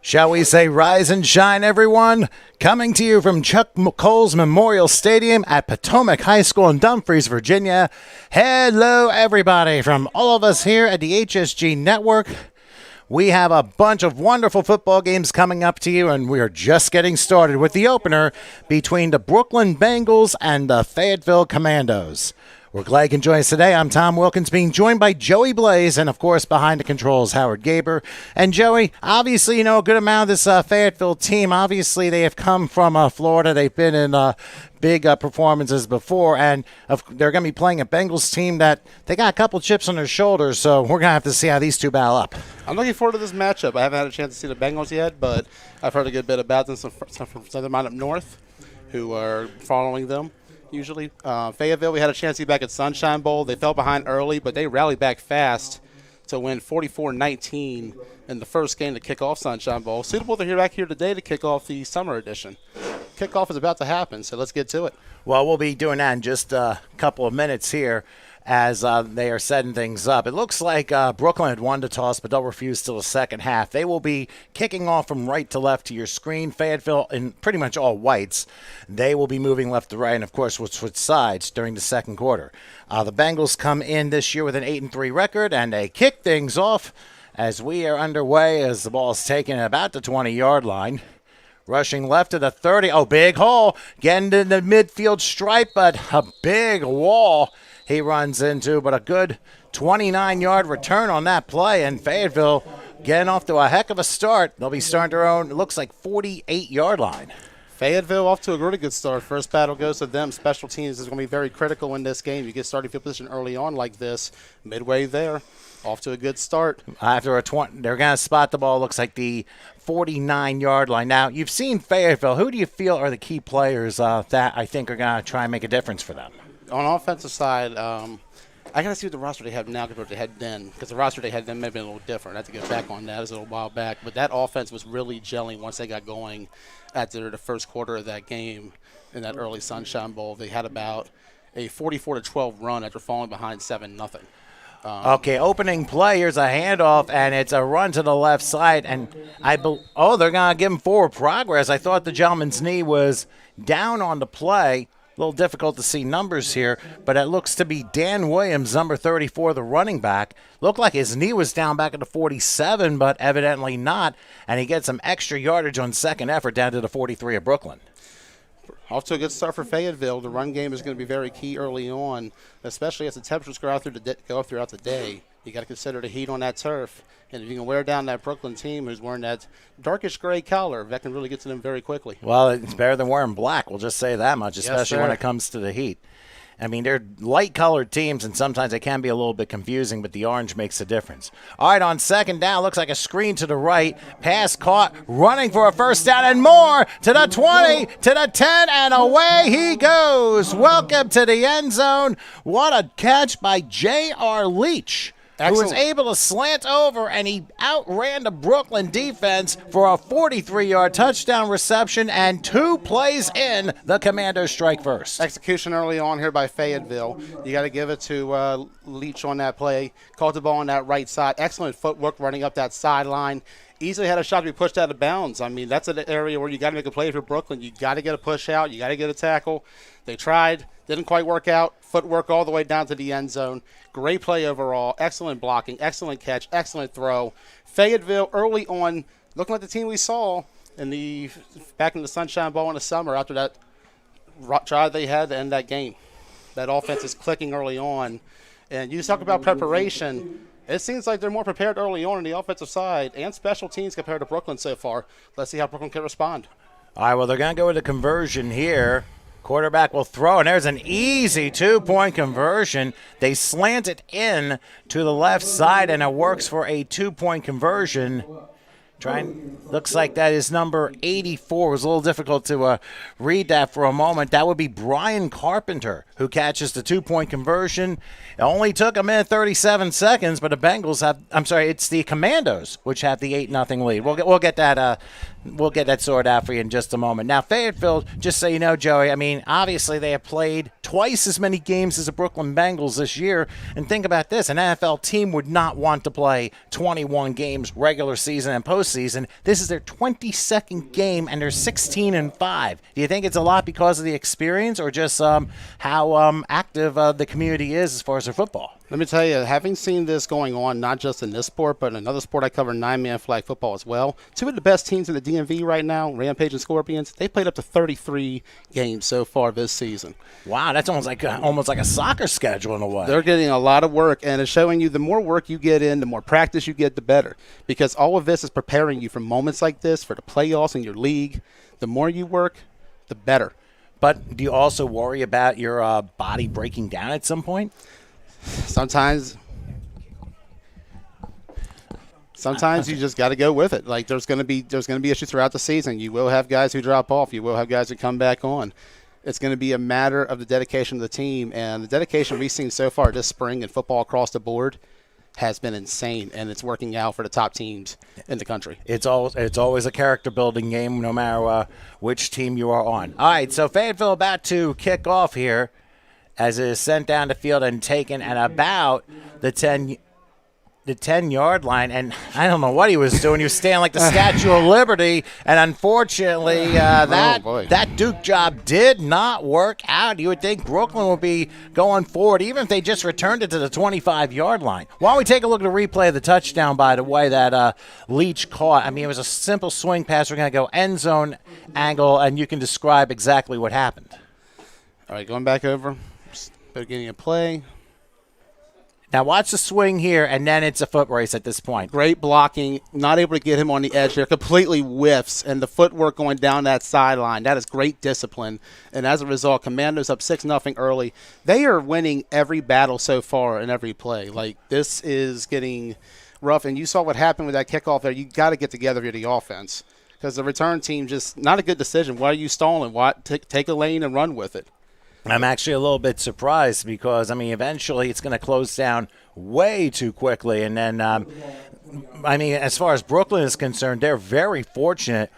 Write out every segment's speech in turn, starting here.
Shall we say rise and shine, everyone? Coming to you from Chuck Coles Memorial Stadium at Potomac High School in Dumfries, Virginia. Hello, everybody, from all of us here at the HSG Network. We have a bunch of wonderful football games coming up to you, and we are just getting started with the opener between the Brooklyn Bengals and the Fayetteville Commandos. We're glad you can join us today. I'm Tom Wilkins, being joined by Joey Blaze, and of course, behind the controls, Howard Gaber. And Joey, obviously, you know a good amount of this Fayetteville team. Obviously, they have come from Florida. They've been in big performances before, and they're going to be playing a Bengals team that they got a couple chips on their shoulders, so we're going to have to see how these two battle up. I'm looking forward to this matchup. I haven't had a chance to see the Bengals yet, but I've heard a good bit about them, some from Southern Mine up north who are following them. Usually, Fayetteville, we had a chance to be back at Sunshine Bowl. They fell behind early, but they rallied back fast to win 44-19 in the first game to kick off Sunshine Bowl. Suitable to hear back here today to kick off the summer edition. Kickoff is about to happen, so let's get to it. Well, we'll be doing that in just a couple of minutes here as they are setting things up. It looks like Brooklyn had won the toss, but they'll refuse till the second half. They will be kicking off from right to left to your screen. Fayetteville in pretty much all whites. They will be moving left to right, and of course will switch sides during the second quarter. The Bengals come in this year with an 8-3 record, and they kick things off as we are underway as the ball is taken at about the 20-yard line. Rushing left to the 30. Oh, big hole. Getting to the midfield stripe, but a big wall he runs into, but a good 29-yard return on that play, and Fayetteville getting off to a heck of a start. They'll be starting their own, it looks like, 48-yard line. Fayetteville off to a really good start. First battle goes to them. Special teams is going to be very critical in this game. You get starting field position early on like this, midway there, off to a good start. After they're going to spot the ball, looks like the 49-yard line. Now, you've seen Fayetteville. Who do you feel are the key players that I think are going to try and make a difference for them? On the offensive side, I got to see what the roster they have now compared to they had then, because the roster they had then may have been a little different. I have to get back on that. It was a little while back. But that offense was really gelling once they got going after the first quarter of that game in that early Sunshine Bowl. They had about a 44-12 run after falling behind 7-0. Okay, opening play, here's a handoff, and it's a run to the left side. And they're going to give him forward progress. I thought the gentleman's knee was down on the play. A little difficult to see numbers here, but it looks to be Dan Williams, number 34, the running back. Looked like his knee was down back at the 47, but evidently not, and he gets some extra yardage on second effort down to the 43 of Brooklyn. Off to a good start for Fayetteville. The run game is going to be very key early on, especially as the temperatures go up throughout the day. You got to consider the heat on that turf. And if you can wear down that Brooklyn team who's wearing that darkish gray color, that can really get to them very quickly. Well, it's better than wearing black. We'll just say that much, especially when it comes to the heat. I mean, they're light-colored teams, and sometimes they can be a little bit confusing, but the orange makes a difference. All right, on second down, looks like a screen to the right. Pass caught, running for a first down and more to the 20, to the 10, and away he goes. Welcome to the end zone. What a catch by J.R. Leach. Excellent. Who was able to slant over, and he outran the Brooklyn defense for a 43-yard touchdown reception, and 2 plays in, the Commandos strike first. Execution early on here by Fayetteville. You got to give it to Leach on that play. Caught the ball on that right side. Excellent footwork running up that sideline. Easily had a shot to be pushed out of bounds. I mean, that's an area where you got to make a play for Brooklyn. You got to get a push out. You got to get a tackle. They tried. Didn't quite work out. Footwork all the way down to the end zone. Great play overall. Excellent blocking. Excellent catch. Excellent throw. Fayetteville early on looking like the team we saw back in the Sunshine Bowl in the summer after that drive they had to end that game. That offense is clicking early on. And you talk about preparation. It seems like they're more prepared early on the offensive side and special teams compared to Brooklyn so far. Let's see how Brooklyn can respond. All right, well, they're going to go with a conversion here. Quarterback will throw, and there's an easy 2-point conversion. They slant it in to the left side, and it works for a 2-point conversion. Looks like that is number 84. It was a little difficult to read that for a moment. That would be Brian Carpenter, who catches the 2-point conversion. It only took a minute 37 seconds, but the Bengals it's the Commandos, which have the 8-0 lead. We'll get that sorted out for you in just a moment. Now, Fayetteville, just so you know, Joey, I mean, obviously they have played twice as many games as the Brooklyn Bengals this year. And think about this, an NFL team would not want to play 21 games regular season and postseason postseason. This is their 22nd game, and they're 16-5. Do you think it's a lot because of the experience, or just how active the community is as far as their football? Let me tell you, having seen this going on, not just in this sport, but in another sport I cover, 9-man flag football as well. Two of the best teams in the DMV right now, Rampage and Scorpions, they played up to 33 games so far this season. Wow, that's almost like a soccer schedule in a way. They're getting a lot of work, and it's showing you the more work you get in, the more practice you get, the better. Because all of this is preparing you for moments like this, for the playoffs in your league. The more you work, the better. But do you also worry about your body breaking down at some point? Sometimes you just got to go with it. Like there's going to be issues throughout the season. You will have guys who drop off. You will have guys who come back on. It's going to be a matter of the dedication of the team, and the dedication we've seen so far this spring in football across the board has been insane, and it's working out for the top teams in the country. It's always a character building game, no matter which team you are on. All right, so Fayetteville about to kick off here, as it is sent down the field and taken at about the 10-yard line. And I don't know what he was doing. He was standing like the Statue of Liberty. And unfortunately, that Duke job did not work out. You would think Brooklyn would be going forward, even if they just returned it to the 25-yard line. Why don't we take a look at a replay of the touchdown, by the way, that Leach caught. I mean, it was a simple swing pass. We're going to go end zone angle, and you can describe exactly what happened. All right, going back over. Beginning of play. Now watch the swing here, and then it's a foot race at this point. Great blocking, not able to get him on the edge there, completely whiffs, and the footwork going down that sideline. That is great discipline, and as a result, Commandos up 6-0 early. They are winning every battle so far in every play. Like, this is getting rough, and you saw what happened with that kickoff there. You got to get together here, the offense, because the return team just not a good decision. Why are you stalling? Take a lane and run with it. I'm actually a little bit surprised because, I mean, eventually it's going to close down way too quickly. And then, I mean, as far as Brooklyn is concerned, they're very fortunate.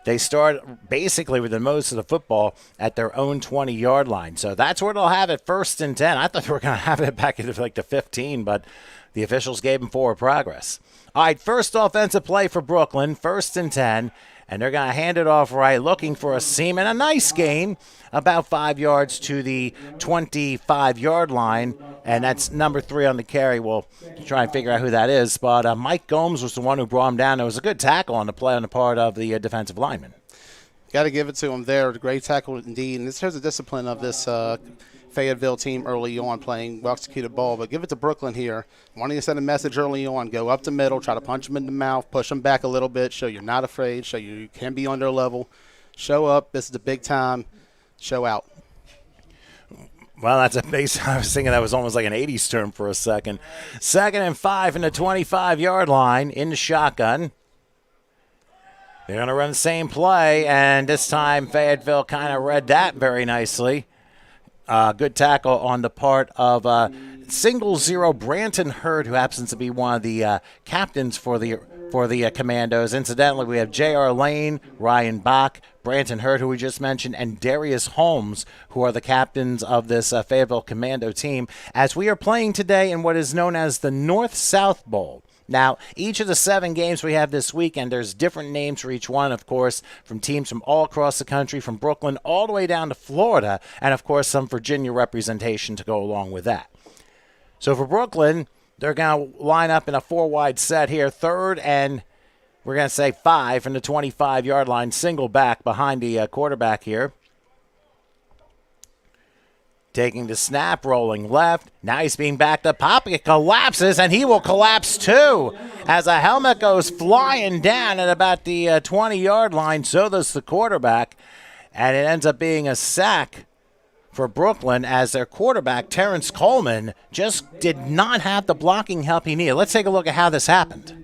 They start basically with the most of the football at their own 20-yard line. So that's where they'll have it 1st and 10. I thought they were going to have it back at like the 15, but the officials gave them forward progress. All right, first offensive play for Brooklyn, 1st and 10. And they're going to hand it off right, looking for a seam and a nice gain, about 5 yards to the 25-yard line. And that's number 3 on the carry. We'll try and figure out who that is. But Mike Gomes was the one who brought him down. It was a good tackle on the play on the part of the defensive lineman. Got to give it to him there. Great tackle indeed. And this shows the discipline of this Fayetteville team early on, playing well-executed ball. But give it to Brooklyn here. Wanting to send a message early on. Go up the middle, try to punch them in the mouth, push them back a little bit, show you're not afraid, show you can be on their level. Show up. This is the big time. Show out. Well, that's a base. I was thinking that was almost like an 80s term for a second. 2nd and 5 in the 25-yard line in the shotgun. They're going to run the same play, and this time Fayetteville kind of read that very nicely. Good tackle on the part of 0 Branton Hurd, who happens to be one of the captains for the Commandos. Incidentally, we have J.R. Lane, Ryan Bach, Branton Hurd, who we just mentioned, and Darius Holmes, who are the captains of this Fayetteville Commando team, as we are playing today in what is known as the North-South Bowl. Now, each of the 7 games we have this weekend, there's different names for each one, of course, from teams from all across the country, from Brooklyn all the way down to Florida, and, of course, some Virginia representation to go along with that. So for Brooklyn, they're going to line up in a 4-wide set here, 3rd and we're going to say 5 from the 25-yard line, single back behind the quarterback here. Taking the snap, rolling left. Now he's being backed up. Popick collapses, and he will collapse too as a helmet goes flying down at about the 20-yard line. So does the quarterback, and it ends up being a sack for Brooklyn as their quarterback, Terrence Coleman, just did not have the blocking help he needed. Let's take a look at how this happened.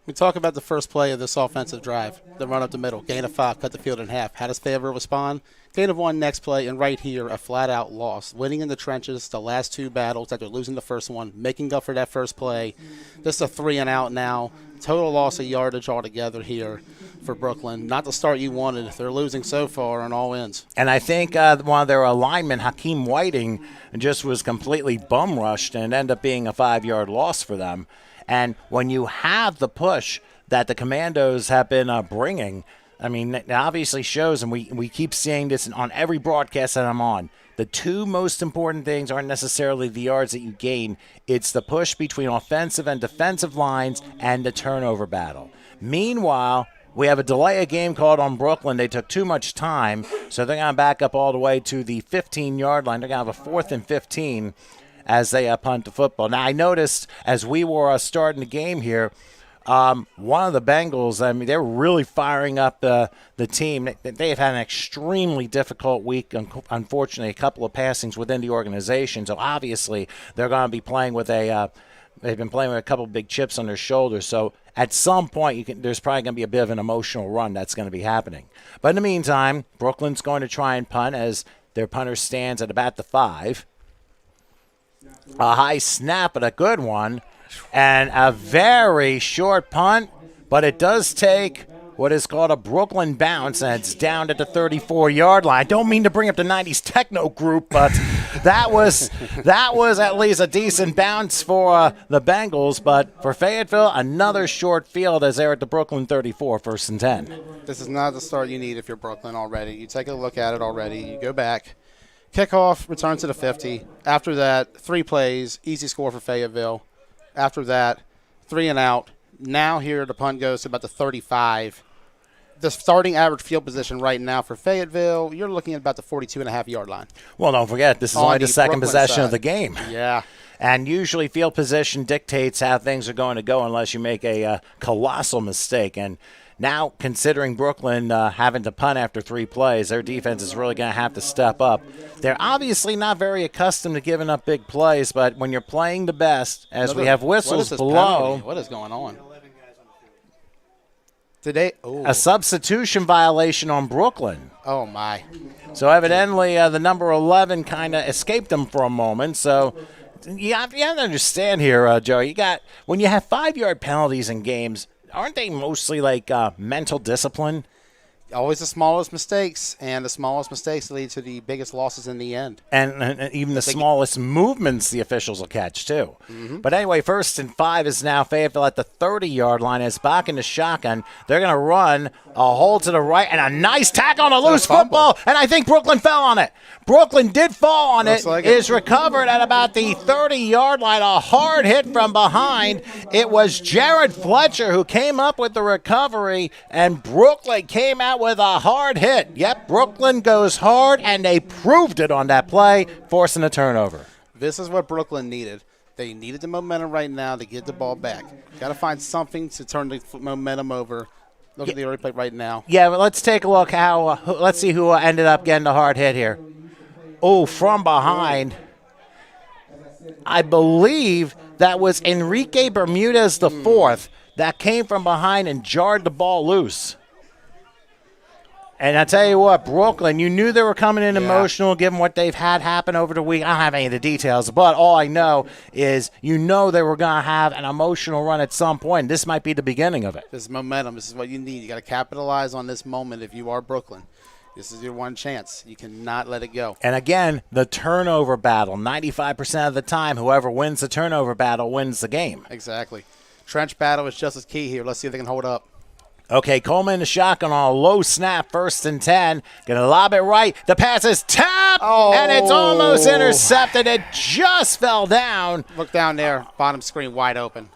We talk about the first play of this offensive drive, the run up the middle, gain of 5, cut the field in half. How does Fayetteville respond? Gain of 1 next play, and right here, a flat-out loss. Winning in the trenches, the last 2 battles after losing the first one, making up for that first play. This is a 3-and-out now. Total loss of yardage altogether here for Brooklyn. Not the start you wanted. They're losing so far on all ends. And I think one of their linemen, Hakeem Whiting, just was completely bum-rushed and ended up being a 5-yard loss for them. And when you have the push that the Commandos have been bringing. I mean, it obviously shows, and we keep seeing this on every broadcast that I'm on. The two most important things aren't necessarily the yards that you gain. It's the push between offensive and defensive lines and the turnover battle. Meanwhile, we have a delay of game called on Brooklyn. They took too much time, so they're going to back up all the way to the 15-yard line. They're going to have a 4th and 15 as they punt the football. Now, I noticed as we were starting the game here, one of the Bengals, I mean, they're really firing up the team. They've had an extremely difficult week, unfortunately, a couple of passings within the organization. So, obviously, they're going to be playing with they've been playing with a couple of big chips on their shoulders. So, at some point, there's probably going to be a bit of an emotional run that's going to be happening. But in the meantime, Brooklyn's going to try and punt as their punter stands at about the 5. A high snap, but a good one. And a very short punt, but it does take what is called a Brooklyn bounce, and it's down at the 34-yard line. I don't mean to bring up the 90s techno group, but that was at least a decent bounce for the Bengals. But for Fayetteville, another short field as they're at the Brooklyn 34, 1st and 10. This is not the start you need if you're Brooklyn already. You take a look at it already. You go back. Kickoff, return to the 50. After that, 3 plays, easy score for Fayetteville. After that, 3 and out. Now here the punt goes to about the 35. The starting average field position right now for Fayetteville, you're looking at about the 42.5-yard line. Well, don't forget, this is only the second possession of the game. Yeah. And usually field position dictates how things are going to go unless you make a colossal mistake. And now, considering Brooklyn having to punt after 3 plays, their defense is really going to have to step up. They're obviously not very accustomed to giving up big plays, but when you're playing the best, as we have whistles below. What is going on? A substitution violation on Brooklyn. Oh, my. So evidently the number 11 kind of escaped them for a moment. So you have to understand here, Joe, when you have 5-yard penalties in games, aren't they mostly like mental discipline? Always the smallest mistakes, and the smallest mistakes lead to the biggest losses in the end. And even the smallest movements the officials will catch, too. Mm-hmm. But anyway, 1st and 5 is now Fayetteville at the 30-yard line. As back in the shotgun, they're going to run a hole to the right and a nice tackle on a loose football, and I think Brooklyn fell on it. Brooklyn did fall on it. Like is recovered at about the 30-yard line. A hard hit from behind. It was Jared Fletcher who came up with the recovery, and Brooklyn came out with a hard hit. Yep, Brooklyn goes hard, and they proved it on that play, forcing a turnover. This is what Brooklyn needed. They needed the momentum right now to get the ball back. Got to find something to turn the momentum over. Look at the replay right now. Yeah, but let's take a look let's see who ended up getting the hard hit here. Oh, from behind. I believe that was Enrique Bermudez the 4th that came from behind and jarred the ball loose. And I tell you what, Brooklyn, you knew they were coming in emotional given what they've had happen over the week. I don't have any of the details, but all I know is they were going to have an emotional run at some point. This might be the beginning of it. This is momentum. This is what you need. You got to capitalize on this moment if you are Brooklyn. This is your one chance. You cannot let it go. And again, the turnover battle. 95% of the time, whoever wins the turnover battle wins the game. Exactly. Trench battle is just as key here. Let's see if they can hold up. Okay, Coleman in the shotgun on a low snap, 1st and 10. Going to lob it right. The pass is tapped, and it's almost intercepted. It just fell down. Look down there, bottom screen wide open.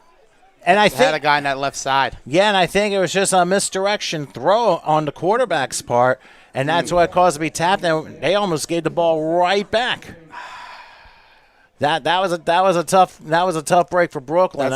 And I think had a guy on that left side. Yeah, and I think it was just a misdirection throw on the quarterback's part, and that's what caused it to be tapped. And they almost gave the ball right back. That was a tough break for Brooklyn.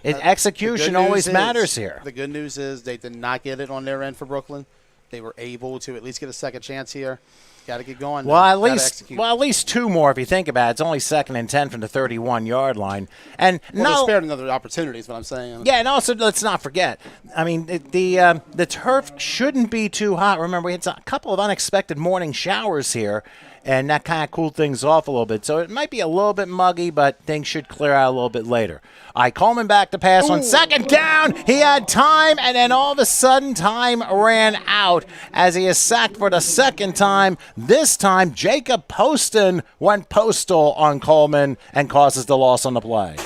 Execution always matters here. The good news is they did not get it on their end for Brooklyn. They were able to at least get a second chance here. Got to get going. Well, at least 2 more if you think about it. It's only 2nd and 10 from the 31-yard line. And they're spared another opportunity is what I'm saying. Yeah, and also let's not forget. I mean, the turf shouldn't be too hot. Remember, we had a couple of unexpected morning showers here, and that kind of cooled things off a little bit. So it might be a little bit muggy, but things should clear out a little bit later. All right, Coleman back to pass on 2nd down. He had time, and then all of a sudden time ran out as he is sacked for the 2nd time. This time, Jacob Poston went postal on Coleman and causes the loss on the play.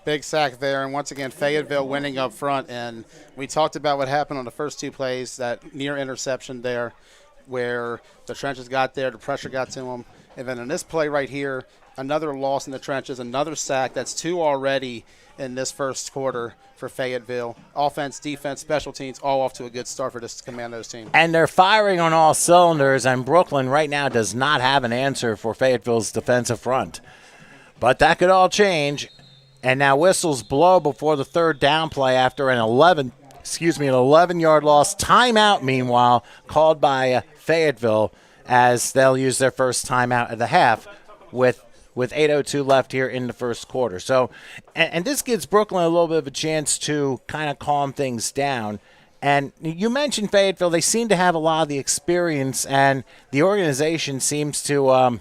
Big sack there, and once again, Fayetteville winning up front. And we talked about what happened on the first two plays, that near interception there where the trenches got there, the pressure got to them. And then in this play right here, another loss in the trenches, another sack. That's 2 already in this first quarter for Fayetteville. Offense, defense, special teams, all off to a good start for this Commandos team. And they're firing on all cylinders, and Brooklyn right now does not have an answer for Fayetteville's defensive front. But that could all change. And now whistles blow before the third down play after an 11-yard loss. Timeout, meanwhile, called by Fayetteville, as they'll use their first timeout at the half with 8:02 left here in the first quarter. So, and this gives Brooklyn a little bit of a chance to kind of calm things down. And you mentioned Fayetteville. They seem to have a lot of the experience, and the organization seems to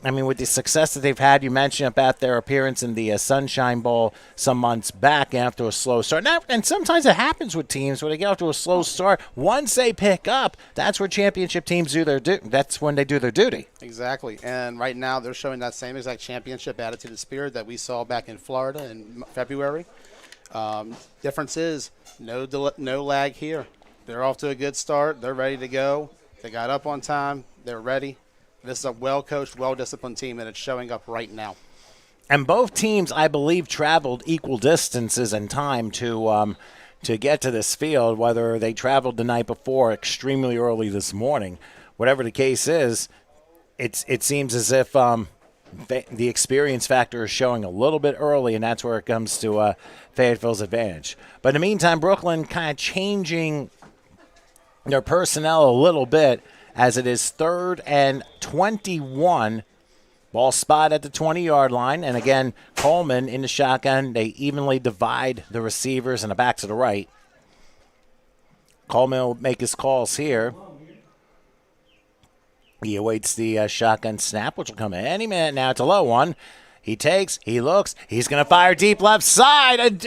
with the success that they've had, you mentioned about their appearance in the Sunshine Bowl some months back after a slow start. Now, and sometimes it happens with teams when they get off to a slow start. Once they pick up, that's where championship teams do their that's when they do their duty. Exactly. And right now they're showing that same exact championship attitude and spirit that we saw back in Florida in February. Difference is no lag here. They're off to a good start. They're ready to go. They got up on time. They're ready. This is a well-coached, well-disciplined team, and it's showing up right now. And both teams, I believe, traveled equal distances and time to get to this field, whether they traveled the night before extremely early this morning. Whatever the case is, it seems as if the experience factor is showing a little bit early, and that's where it comes to Fayetteville's advantage. But in the meantime, Brooklyn kind of changing their personnel a little bit, as it is 3rd and 21. Ball spot at the 20-yard line. And again, Coleman in the shotgun. They evenly divide the receivers and the back to the right. Coleman will make his calls here. He awaits the shotgun snap, which will come any minute now. It's a low one. He takes, he looks, he's going to fire deep left side. And,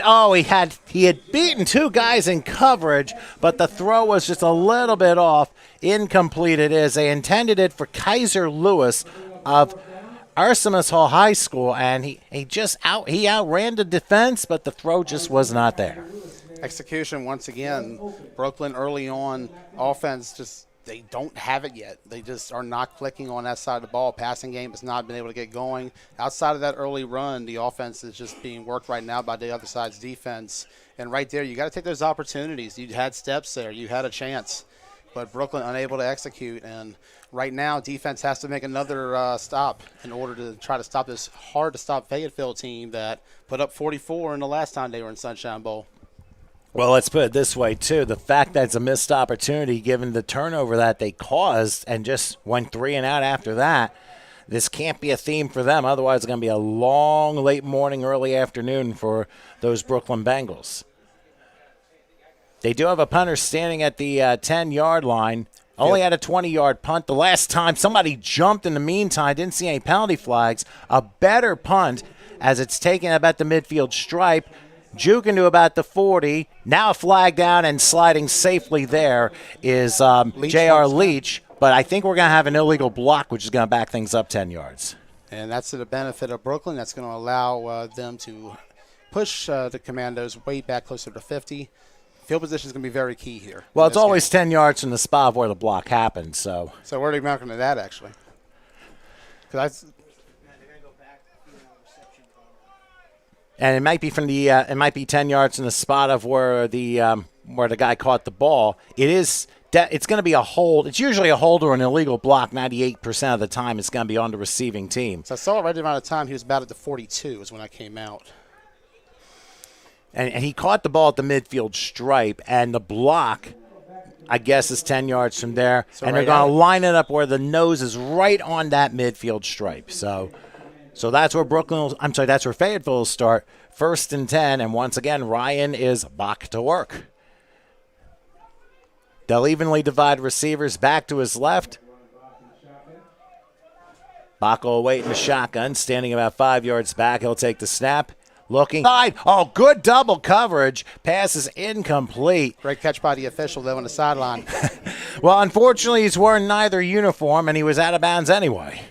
he had beaten 2 guys in coverage, but the throw was just a little bit off. Incomplete it is. They intended it for Kaiser Lewis of Artemis Hall High School, and he outran the defense, but the throw just was not there. Execution once again. Brooklyn early on, offense just they don't have it yet. They just are not clicking on that side of the ball. Passing game has not been able to get going. Outside of that early run, the offense is just being worked right now by the other side's defense. And right there, you got to take those opportunities. You had steps there. You had a chance. But Brooklyn unable to execute. And right now, defense has to make another stop in order to try to stop this hard-to-stop Fayetteville team that put up 44 in the last time they were in Sunshine Bowl. Well, let's put it this way, too. The fact that it's a missed opportunity, given the turnover that they caused and just went 3 and out after that, this can't be a theme for them. Otherwise, it's going to be a long, late morning, early afternoon for those Brooklyn Bengals. They do have a punter standing at the 10-yard line. Only had a 20-yard punt. The last time somebody jumped in the meantime, didn't see any penalty flags. A better punt as it's taken about the midfield stripe. Juking to about the 40. Now a flag down and sliding safely there is J.R. Leach. But I think we're going to have an illegal block, which is going to back things up 10 yards. And that's to the benefit of Brooklyn. That's going to allow them to push the Commandos way back closer to 50. Field position is going to be very key here. Well, it's always 10 yards from the spot of where the block happened. So where are they marking to that, actually? And it might be from the it might be 10 yards from the spot of where the guy caught the ball. It's going to be a hold. It's usually a hold or an illegal block. 98% of the time, it's going to be on the receiving team. So I saw right around the time he was about at the 42 is when I came out. And he caught the ball at the midfield stripe, and the block, I guess, is 10 yards from there. So and they're going to line it up where the nose is right on that midfield stripe. So that's where that's where Fayetteville will start. 1st and 10, and once again, Ryan is back to work. They'll evenly divide receivers back to his left. Bach will wait in the shotgun, standing about 5 yards back. He'll take the snap. Looking side. Oh, good double coverage. Pass is incomplete. Great catch by the official, though, on the sideline. Well, unfortunately, he's wearing neither uniform, and he was out of bounds anyway.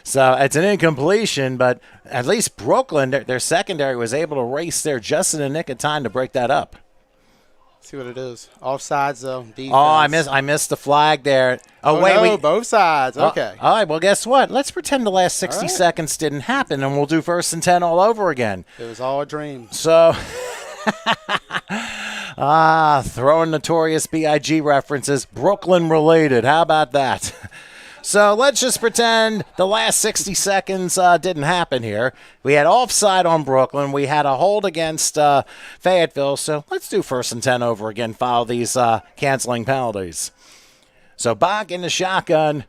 So it's an incompletion, but at least Brooklyn, their secondary, was able to race there just in the nick of time to break that up. See what it is. Offsides, though. Defense. Oh, I missed the flag there. No, both sides. Okay. All right, well, guess what? Let's pretend the last 60 seconds didn't happen, and we'll do 1st and 10 all over again. It was all a dream. So, throwing Notorious B.I.G. references, Brooklyn related. How about that? So let's just pretend the last 60 seconds didn't happen here. We had offside on Brooklyn. We had a hold against Fayetteville. So let's do 1st and 10 over again, follow these canceling penalties. So Bach in the shotgun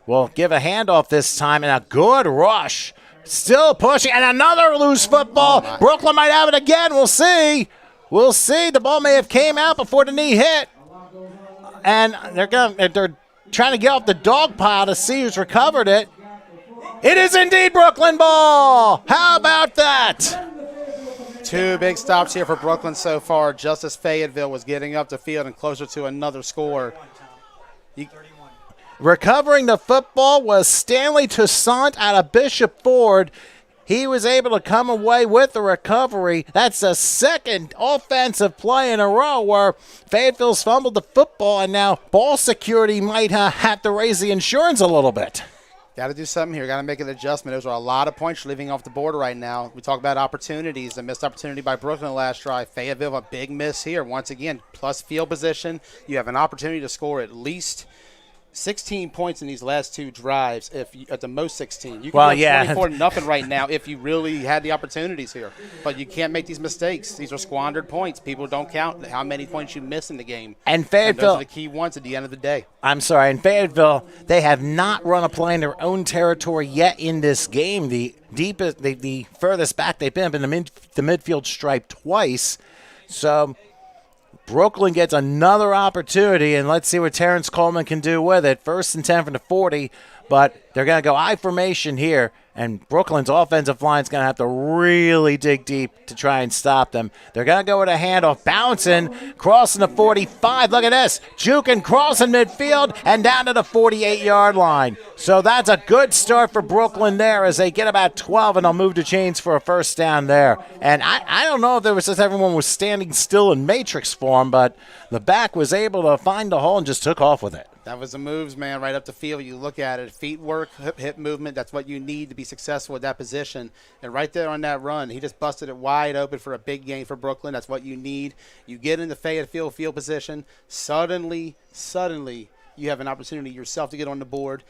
will give a handoff this time, and a good rush. Still pushing, and another loose football. Brooklyn might have it again. We'll see. We'll see. The ball may have came out before the knee hit. And they're trying to get off the dog pile to see who's recovered it. It is indeed Brooklyn ball. How about that? 2 big stops here for Brooklyn so far, just as Fayetteville was getting up the field and closer to another score. Recovering the football was Stanley Toussaint out of Bishop Ford. He was able to come away with the recovery. That's the second offensive play in a row where Fayetteville's fumbled the football, and now ball security might have to raise the insurance a little bit. Got to do something here. Got to make an adjustment. Those are a lot of points leaving off the board right now. We talk about opportunities. A missed opportunity by Brooklyn last drive. Fayetteville, a big miss here. Once again, plus field position. You have an opportunity to score at least 16 points in these last 2 drives, at the most 16. You can go 24-0 right now if you really had the opportunities here. But you can't make these mistakes. These are squandered points. People don't count how many points you miss in the game. And Fayetteville, those are the key ones at the end of the day. I'm sorry, in Fayetteville, they have not run a play in their own territory yet in this game. The furthest back they've been in the midfield stripe twice. So Brooklyn gets another opportunity, and let's see what Terrence Coleman can do with it. 1st and 10 from the 40, but they're going to go I formation here, and Brooklyn's offensive line is going to have to really dig deep to try and stop them. They're going to go with a handoff, bouncing, crossing the 45. Look at this. Juking, crossing midfield, and down to the 48-yard line. So that's a good start for Brooklyn there as they get about 12, and they'll move the chains for a 1st down there. And I don't know if there was just everyone was standing still in matrix form, but the back was able to find the hole and just took off with it. That was the moves, man, right up the field. You look at it, feet work, hip movement. That's what you need to be successful at that position. And right there on that run, he just busted it wide open for a big gain for Brooklyn. That's what you need. You get in the Fayetteville field position. Suddenly, you have an opportunity yourself to get on the board.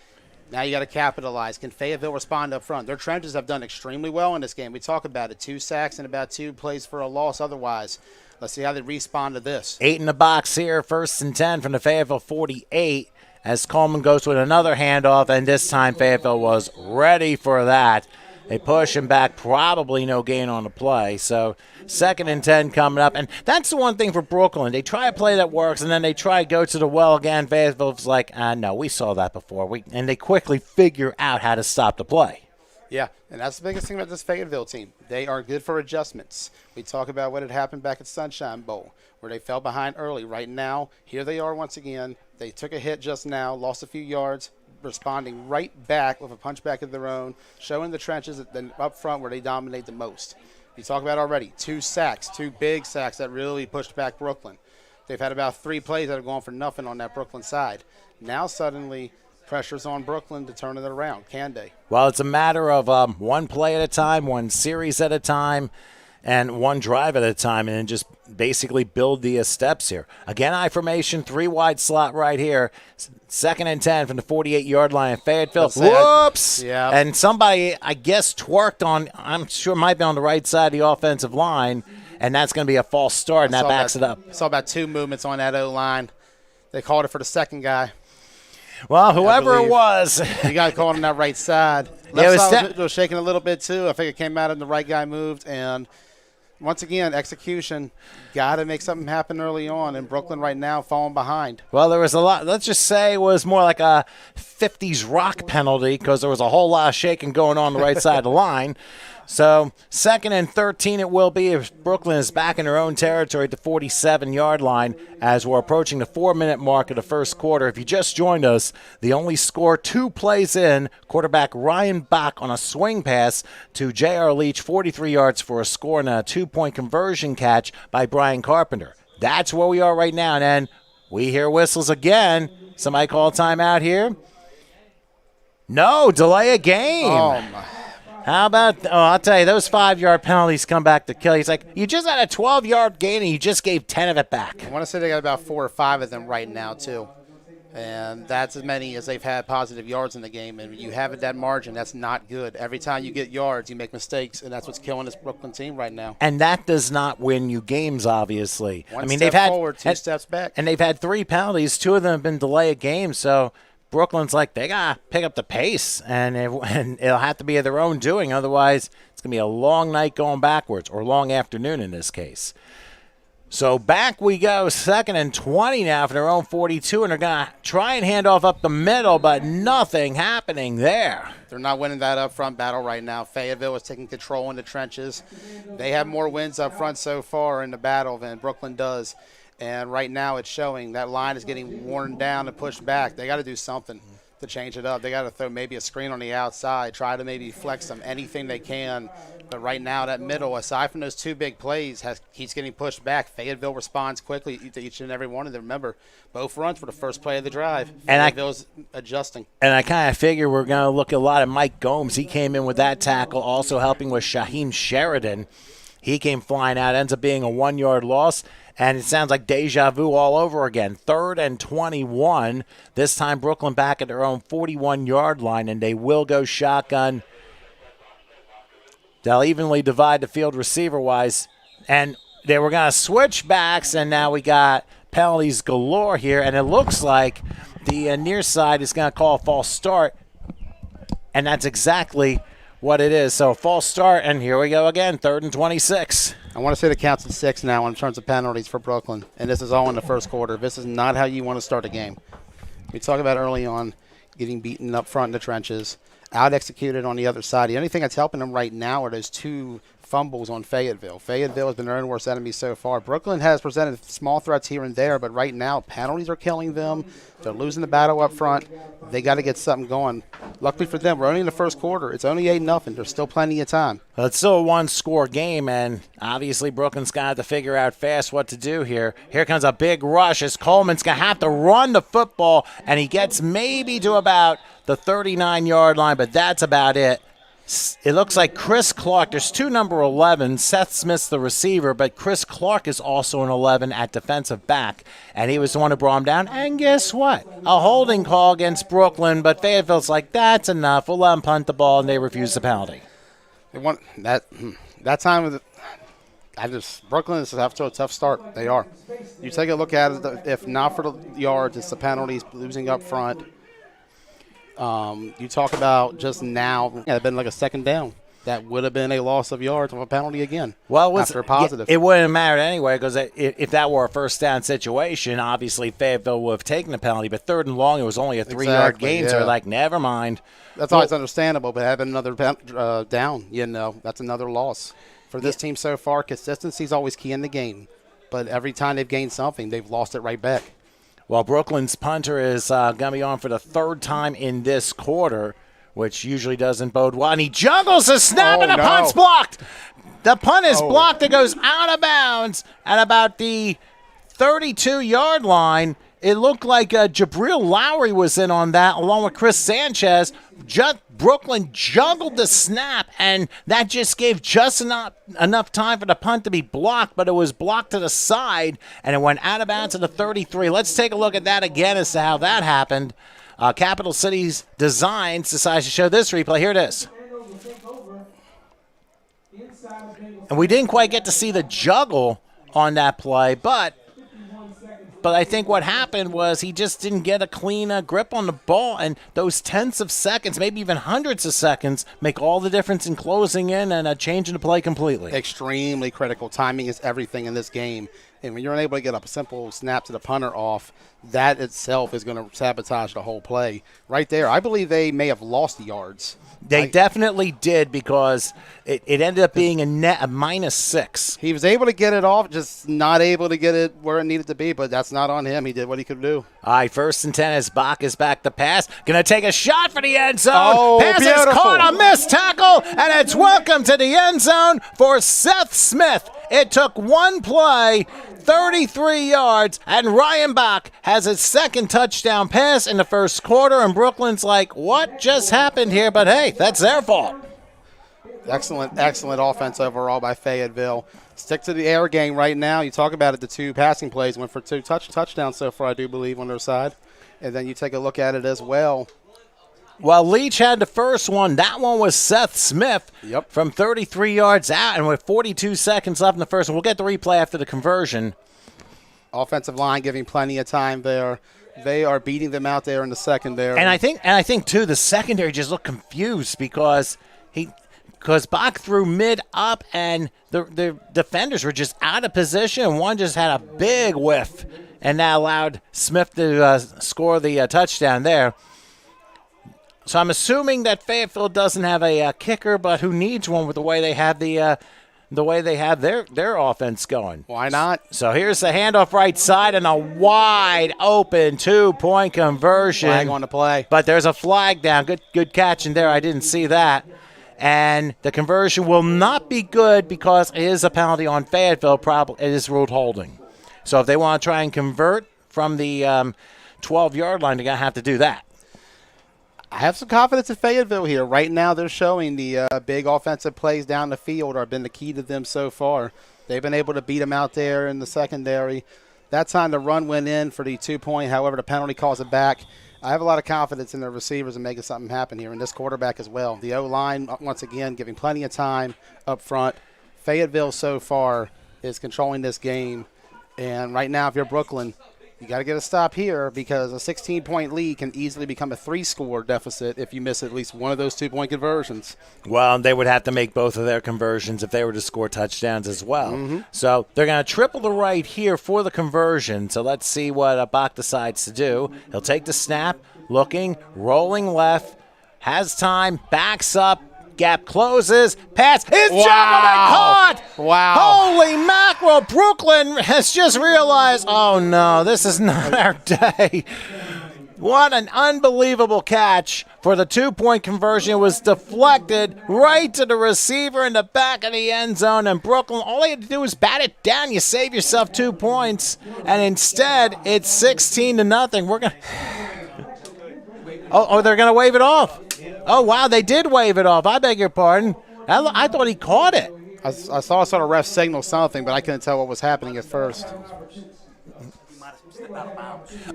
Now you got to capitalize. Can Fayetteville respond up front? Their trenches have done extremely well in this game. We talk about it. 2 sacks and about 2 plays for a loss otherwise. Let's see how they respond to this. 8 in the box here, 1st and 10 from the Fayetteville 48 as Coleman goes with another handoff, and this time Fayetteville was ready for that. They push him back, probably no gain on the play. So 2nd and 10 coming up. And that's the one thing for Brooklyn. They try a play that works, and then they try to go to the well again. Fayetteville's like, no, we saw that before. And they quickly figure out how to stop the play. Yeah, and that's the biggest thing about this Fayetteville team. They are good for adjustments. We talk about what had happened back at Sunshine Bowl, where they fell behind early. Right now, here they are once again. They took a hit just now, lost a few yards, responding right back with a punchback of their own, showing the trenches up front where they dominate the most. You talk about already 2 sacks, 2 big sacks that really pushed back Brooklyn. They've had about 3 plays that have gone for nothing on that Brooklyn side. Now suddenly pressure's on Brooklyn to turn it around. Can they? Well, it's a matter of one play at a time, one series at a time, and one drive at a time, and then just basically build the steps here. Again, I formation, 3 wide slot right here. 2nd and 10 from the 48-yard line in Fayetteville. Whoops! Yeah. And somebody, I guess, twerked on, I'm sure might be on the right side of the offensive line, and that's going to be a false start, and that backs it up. I saw about 2 movements on that O-line. They called it for the second guy. Well, whoever it was. You got caught on that right side. Left side was shaking a little bit, too. I think it came out and the right guy moved. And once again, execution. Got to make something happen early on. And Brooklyn right now falling behind. Well, there was a lot. Let's just say it was more like a 50s rock penalty because there was a whole lot of shaking going on the right side of the line. So 2nd and 13 it will be if Brooklyn is back in their own territory at the 47-yard line as we're approaching the 4-minute mark of the first quarter. If you just joined us, the only score 2 plays in, quarterback Ryan Bach on a swing pass to J.R. Leach, 43 yards for a score and a 2-point conversion catch by Brian Carpenter. That's where we are right now. And then we hear whistles again. Somebody call a timeout here? No, delay a game. Oh, my. How about, I'll tell you, those 5-yard penalties come back to kill you. It's like, you just had a 12-yard gain and you just gave 10 of it back. I want to say they got about 4 or 5 of them right now, too. And that's as many as they've had positive yards in the game. And you have it that margin, that's not good. Every time you get yards, you make mistakes, and that's what's killing this Brooklyn team right now. And that does not win you games, obviously. One step forward, 2 steps back. And they've had 3 penalties. 2 of them have been delay of game, so Brooklyn's like, they got to pick up the pace, and it'll have to be of their own doing. Otherwise, it's going to be a long night going backwards, or long afternoon in this case. So back we go, 2nd and 20 now for their own 42, and they're going to try and hand off up the middle, but nothing happening there. They're not winning that up front battle right now. Fayetteville is taking control in the trenches. They have more wins up front so far in the battle than Brooklyn does. And right now it's showing that line is getting worn down and pushed back. They got to do something to change it up. They got to throw maybe a screen on the outside, try to maybe flex them, anything they can. But right now that middle, aside from those 2 big plays, he's getting pushed back. Fayetteville responds quickly to each and every one of them. Remember, both runs for the first play of the drive. Fayetteville's adjusting. And I kind of figure we're going to look a lot at Mike Gomes. He came in with that tackle, also helping with Shaheem Sheridan. He came flying out, ends up being a 1-yard loss. And it sounds like deja vu all over again. 3rd and 21. This time Brooklyn back at their own 41-yard line, and they will go shotgun. They'll evenly divide the field receiver-wise. And they were going to switch backs, and now we got penalties galore here. And it looks like the near side is going to call a false start. And that's exactly what it is. So false start, and here we go again, 3rd and 26. I want to say the count's at 6 now in terms of penalties for Brooklyn, and this is all in the first quarter. This is not how you want to start a game. We talked about early on getting beaten up front in the trenches, out-executed on the other side. The only thing that's helping them right now are those 2 fumbles on Fayetteville. Fayetteville has been their own worst enemy so far. Brooklyn has presented small threats here and there, but right now penalties are killing them. They're losing the battle up front. They got to get something going. Luckily for them, we're only in the first quarter. It's only 8-0. There's still plenty of time. Well, it's still a 1-score game, and obviously Brooklyn's got to figure out fast what to do here. Here comes a big rush as Coleman's going to have to run the football, and he gets maybe to about the 39-yard line, but that's about it. It looks like Chris Clark, there's 2 number 11s. Seth Smith's the receiver, but Chris Clark is also an 11 at defensive back, and he was the one who brought him down. And guess what? A holding call against Brooklyn, but Fayetteville's like, that's enough. We'll let him punt the ball, and they refuse the penalty. They want that time of Brooklyn is off to a tough start. They are. You take a look at it, if not for the yards, it's the penalties, losing up front. You talk about just now, it had been like a 2nd down. That would have been a loss of yards of a penalty again. Well, after a positive. It wouldn't have mattered anyway because if that were a 1st down situation, obviously Fayetteville would have taken the penalty. But 3rd and long, it was only a 3-yard gain, so they're like, never mind. That's always understandable, but having another down, that's another loss. For this team so far, consistency is always key in the game. But every time they've gained something, they've lost it right back. Well, Brooklyn's punter is going to be on for the 3rd time in this quarter, which usually doesn't bode well. And he juggles the snap, and the punt's blocked. The punt is blocked. It goes out of bounds at about the 32-yard line. It looked like Jabril Lowry was in on that, along with Chris Sanchez. Brooklyn juggled the snap, and that just gave just enough time for the punt to be blocked, but it was blocked to the side, and it went out of bounds to the 33. Let's take a look at that again as to how that happened. Capital Cities Designs decides to show this replay. Here it is. And we didn't quite get to see the juggle on that play, but I think what happened was he just didn't get a clean grip on the ball, and those tenths of seconds, maybe even hundreds of seconds, make all the difference in closing in and changing the play completely. Extremely critical. Timing is everything in this game. And when you're unable to get a simple snap to the punter off, that itself is going to sabotage the whole play. Right there, I believe they may have lost yards. They definitely did, because it ended up being a -6. He was able to get it off, just not able to get it where it needed to be, but that's not on him. He did what he could do. All right, 1st and 10 as Bach is back to pass. Going to take a shot for the end zone. Oh, Pass is beautiful. caught, a missed tackle, and it's welcome to the end zone for Seth Smith. It took one play, 33 yards, and Ryan Bach has his 2nd touchdown pass in the 1st quarter, and Brooklyn's like, what just happened here? But hey, that's their fault. Excellent offense overall by Fayetteville. Stick to the air game right now. You talk about it, the 2 passing plays went for 2 touchdowns so far, I do believe, on their side. And then you take a look at it as well. Well, Leach had the first one. That one was Seth Smith from 33 yards out, and with 42 seconds left in the first one. We'll get the replay after the conversion. Offensive line giving plenty of time there. They are beating them out there in the secondary. And I think too, the secondary just looked confused because Bach threw mid up, and the defenders were just out of position. One just had a big whiff, and that allowed Smith to score the touchdown there. So I'm assuming that Fayetteville doesn't have a kicker, but who needs one with the way they have their offense going? Why not? So here's the handoff right side and a wide open 2-point conversion. Flag on the play. But there's a flag down. Good catch in there. I didn't see that. And the conversion will not be good because it is a penalty on Fayetteville. Probably it is ruled holding. So if they want to try and convert from the 12-yard line, they're going to have to do that. I have some confidence in Fayetteville here. Right now they're showing the big offensive plays down the field have been the key to them so far. They've been able to beat them out there in the secondary. That time the run went in for the 2-point. However, the penalty calls it back. I have a lot of confidence in their receivers and making something happen here, and this quarterback as well. The O-line, once again, giving plenty of time up front. Fayetteville so far is controlling this game. And right now, if you're Brooklyn, you got to get a stop here because a 16-point lead can easily become a 3-score deficit if you miss at least one of those 2-point conversions. Well, they would have to make both of their conversions if they were to score touchdowns as well. So they're going to triple the right here for the conversion. So let's see what Bach decides to do. He'll take the snap, looking, rolling left, has time, backs up, gap closes, pass, it's jumbled and caught! Wow. Holy mackerel, Brooklyn has just realized, oh no, this is not our day. What an unbelievable catch for the 2-point conversion. It was deflected right to the receiver in the back of the end zone, and Brooklyn, all they had to do was bat it down. You save yourself 2 points, and instead it's 16-0. We're going to... Oh, they're going to wave it off. Oh, wow, they did wave it off. I beg your pardon. I thought he caught it. I saw sort of ref signal something, but I couldn't tell what was happening at first.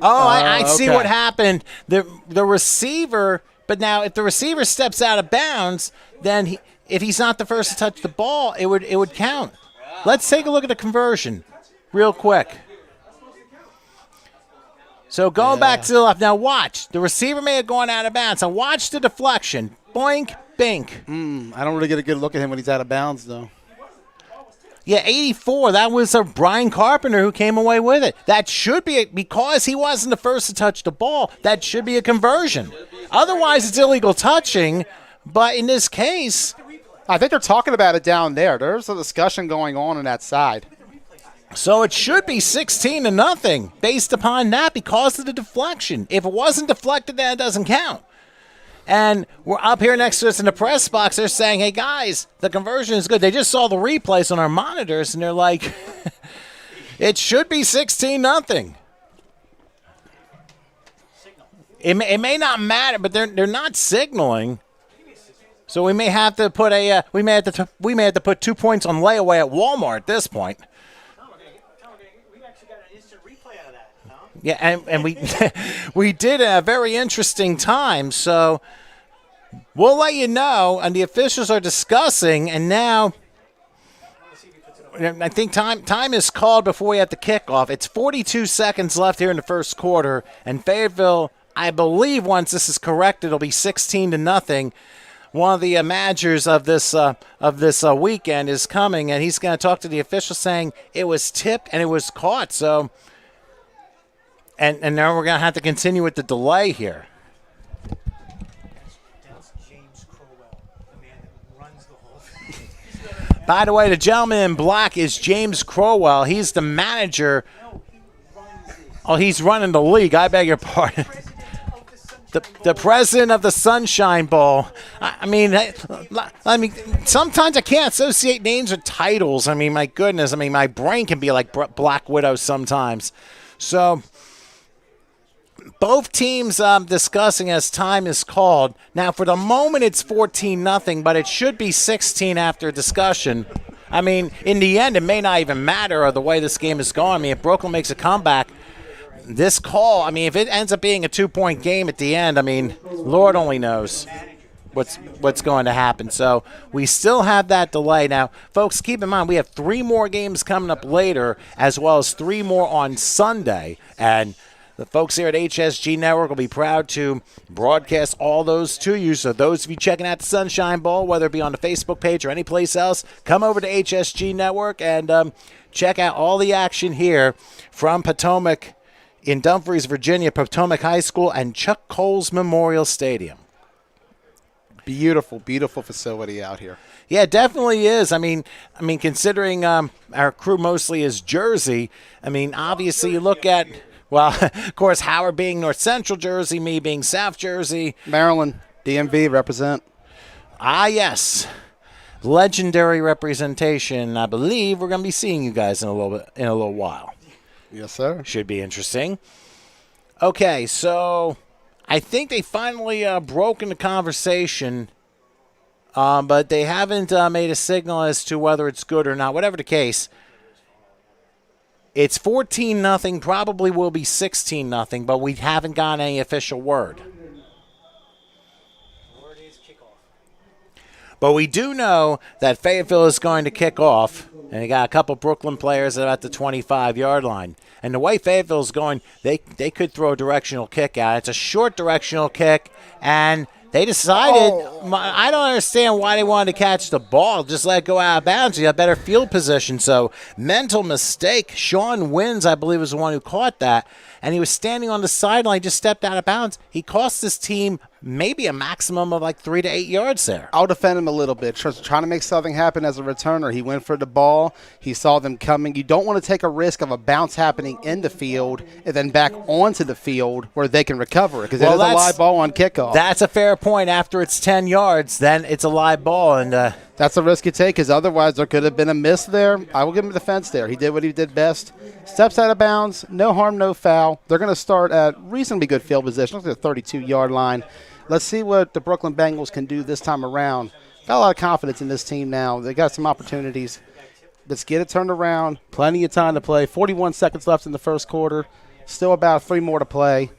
Oh, I see what happened. The receiver, but now if the receiver steps out of bounds, then if he's not the first to touch the ball, it would count. Let's take a look at the conversion real quick. So going back to the left. Now watch. The receiver may have gone out of bounds. Now watch the deflection. Boink, bink. I don't really get a good look at him when he's out of bounds, though. Yeah, 84. That was Brian Carpenter who came away with it. That should be, because he wasn't the first to touch the ball, that should be a conversion. Otherwise, it's illegal touching. But in this case, I think they're talking about it down there. There's a discussion going on that side. so it should be 16-0 based upon that because of the deflection. If it wasn't deflected, then it doesn't count. And we're up here next to us in the press box. They're saying, hey, guys, the conversion is good. They just saw the replays on our monitors, and they're like, it should be 16-0. It may not matter, but they're not signaling. So we may have to put we may have to put 2 points on layaway at Walmart at this point. Yeah, and we we did a very interesting time, so we'll let you know. And the officials are discussing, and now I think time is called before we have the kickoff. It's 42 seconds left here in the first quarter, and Fayetteville, I believe, once this is corrected, it'll be 16-0. one of the managers of this weekend is coming, and he's going to talk to the official saying it was tipped and it was caught. So, and now we're going to have to continue with the delay here. That's James Crowell, the man that runs the whole thing. By the way, the gentleman in black is James Crowell. He's the manager. No, he runs it. Oh, he's running the league. I beg your pardon. The president of the Sunshine Bowl. I mean, sometimes I can't associate names with titles. I mean, my goodness. I mean, my brain can be like Black Widow sometimes. So, both teams discussing as time is called. Now, for the moment, it's 14-0, but it should be 16 after discussion. I mean, in the end, it may not even matter the way this game is going. I mean, if Brooklyn makes a comeback, this call, I mean, if it ends up being a 2-point game at the end, I mean, Lord only knows what's going to happen. So we still have that delay. Now, folks, keep in mind, we have 3 more games coming up later, as well as 3 more on Sunday. And the folks here at HSG Network will be proud to broadcast all those to you. So those of you checking out the Sunshine Bowl, whether it be on the Facebook page or any place else, come over to HSG Network and check out all the action here from Potomac in Dumfries, Virginia, Potomac High School and Chuck Coles Memorial Stadium. Beautiful, beautiful facility out here. Yeah, it definitely is. I mean, considering our crew mostly is Jersey, I mean, obviously you look at, well, of course, Howard being North Central Jersey, me being South Jersey. Maryland, DMV, represent. Ah, yes. Legendary representation. I believe we're going to be seeing you guys in a little while. Yes, sir. Should be interesting. Okay, so I think they finally broken the conversation, but they haven't made a signal as to whether it's good or not. Whatever the case, it's 14-0, probably will be 16-0, but we haven't gotten any official word. Word is kickoff. But we do know that Fayetteville is going to kick off, and they got a couple Brooklyn players at the 25-yard line. And the way Fayetteville's going, they could throw a directional kick out. It's a short directional kick, and they decided, I don't understand why they wanted to catch the ball. Just let it go out of bounds. You have better field position. So, mental mistake. Sean Wins, I believe, was the one who caught that. And he was standing on the sideline, just stepped out of bounds. He cost his team maybe a maximum of like 3 to 8 yards there. I'll defend him a little bit. Trying to make something happen as a returner. He went for the ball. He saw them coming. You don't want to take a risk of a bounce happening in the field and then back onto the field where they can recover it, because it is a live ball on kickoff. That's a fair point. After it's 10 yards, then it's a live ball. And that's a risk you take, because otherwise there could have been a miss there. I will give him the defense there. He did what he did best. Steps out of bounds. No harm, no foul. They're going to start at reasonably good field position. Look at the 32-yard line. Let's see what the Brooklyn Bengals can do this time around. Got a lot of confidence in this team now. They got some opportunities. Let's get it turned around. Plenty of time to play. 41 seconds left in the first quarter. Still about 3 more to play.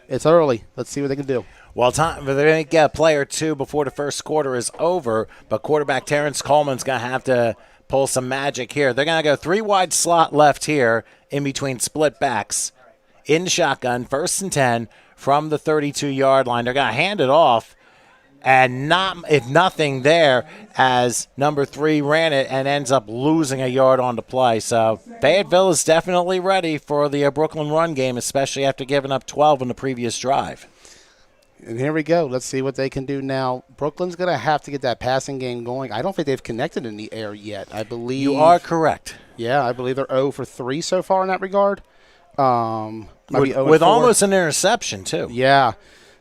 It's early. Let's see what they can do. Well, they're going to get a play or two before the first quarter is over, but quarterback Terrence Coleman's going to have to pull some magic here. They're going to go 3 wide slot left here in between split backs. In shotgun, 1st and 10 from the 32-yard line. They're going to hand it off, and if nothing there, as number 3 ran it and ends up losing a yard on the play. So Fayetteville is definitely ready for the Brooklyn run game, especially after giving up 12 in the previous drive. And here we go. Let's see what they can do now. Brooklyn's going to have to get that passing game going. I don't think they've connected in the air yet. I believe you are correct. Yeah, I believe they're 0 for 3 so far in that regard. With almost an interception, too. Yeah.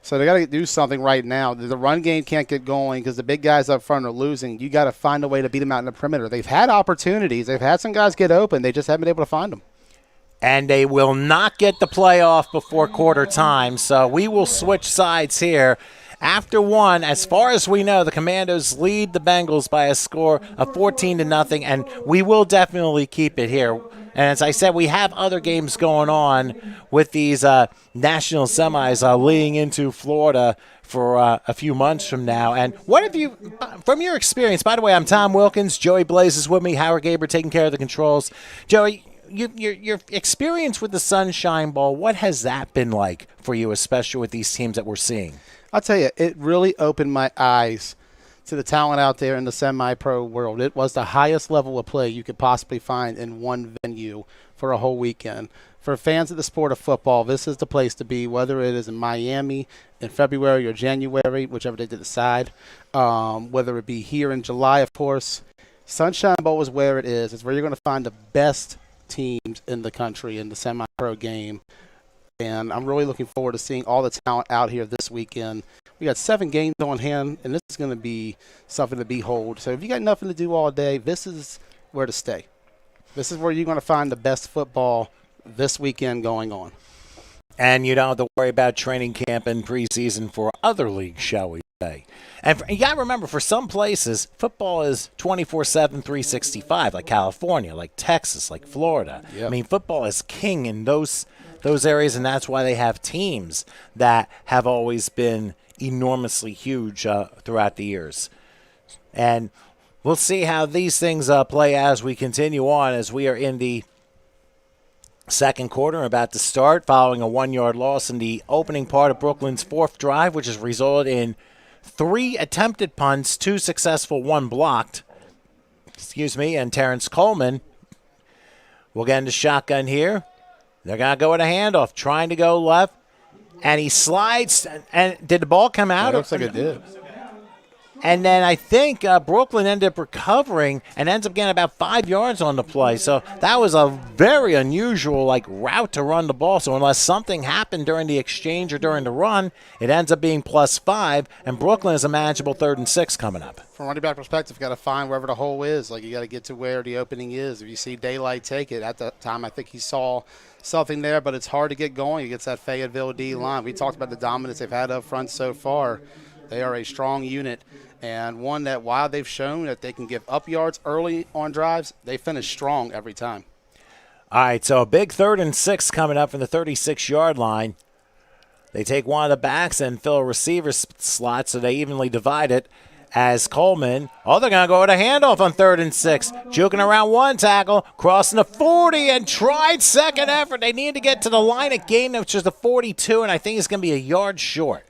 So they got to do something right now. The run game can't get going because the big guys up front are losing. You got to find a way to beat them out in the perimeter. They've had opportunities. They've had some guys get open. They just haven't been able to find them. And they will not get the play off before quarter time. So we will switch sides here. After 1, as far as we know, the Commandos lead the Bengals by a score of 14-0, and we will definitely keep it here. And as I said, we have other games going on with these national semis leading into Florida for a few months from now. And what have you, from your experience, by the way, I'm Tom Wilkins. Joey Blaze is with me. Howard Gaber taking care of the controls. Joey, your experience with the Sunshine Bowl, what has that been like for you, especially with these teams that we're seeing? I'll tell you, it really opened my eyes to the talent out there in the semi-pro world. It was the highest level of play you could possibly find in one venue for a whole weekend. For fans of the sport of football, this is the place to be, whether it is in Miami in February or January, whichever they decide, whether it be here in July, of course. Sunshine Bowl is where it is. It's where you're going to find the best teams in the country in the semi-pro game. And I'm really looking forward to seeing all the talent out here this weekend. We got 7 games on hand, and this is going to be something to behold. So if you got nothing to do all day, this is where to stay. This is where you're going to find the best football this weekend going on. And you don't have to worry about training camp and preseason for other leagues, shall we say. And you got to remember, for some places, football is 24/7, 365, like California, like Texas, like Florida. Yep. I mean, football is king in those areas, and that's why they have teams that have always been enormously huge throughout the years. And we'll see how these things play as we continue on, as we are in the second quarter, about to start, following a 1-yard loss in the opening part of Brooklyn's fourth drive, which has resulted in 3 attempted punts, 2 successful, 1 blocked. And Terrence Coleman will get into shotgun here. They're going to go with a handoff, trying to go left, and he slides. And did the ball come out? It looks like it did. And then I think Brooklyn ended up recovering and ends up getting about 5 yards on the play. So that was a very unusual route to run the ball. So unless something happened during the exchange or during the run, it ends up being +5, and Brooklyn is a manageable 3rd and 6 coming up. From running back perspective, you got to find wherever the hole is. You got to get to where the opening is. If you see daylight, take it. At that time, I think he saw something there, but it's hard to get going against that Fayetteville D line. We talked about the dominance they've had up front so far. They are a strong unit, and one that, while they've shown that they can give up yards early on drives, they finish strong every time. All right, so a big 3rd and 6 coming up from the 36-yard line. They take one of the backs and fill a receiver slot, so they evenly divide it. As Coleman, they're going to go with a handoff on 3rd and 6. Juking around 1 tackle, crossing the 40, and tried second effort. They need to get to the line of gain, which is the 42, and I think it's going to be a yard short.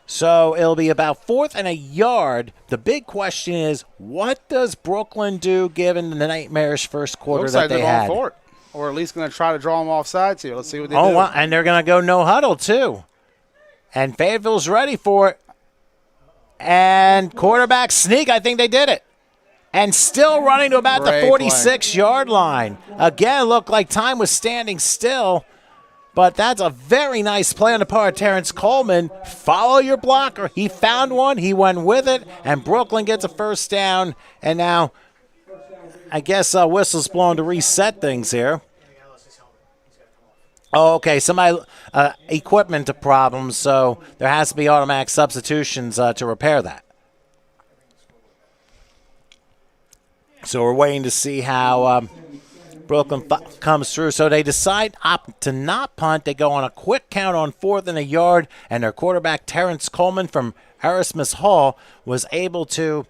So it'll be about 4th and a yard. The big question is, what does Brooklyn do given the nightmarish first quarter Looks that like they they're had? going for it, or at least going to try to draw them off sides here. Let's see what they do. Wow, and they're going to go no huddle too. And Fayetteville's ready for it. And quarterback sneak, I think they did it. And still running to about the 46-yard line. Again, looked like time was standing still. But that's a very nice play on the part of Terrence Coleman. Follow your blocker. He found one. He went with it. And Brooklyn gets a first down. And now I guess whistle's blown to reset things here. Oh, okay. Somebody equipment problems, so there has to be automatic substitutions to repair that. So we're waiting to see how Brooklyn comes through. So they decide to not punt. They go on a quick count on 4th and a yard, and their quarterback Terrence Coleman from Erasmus Hall was able to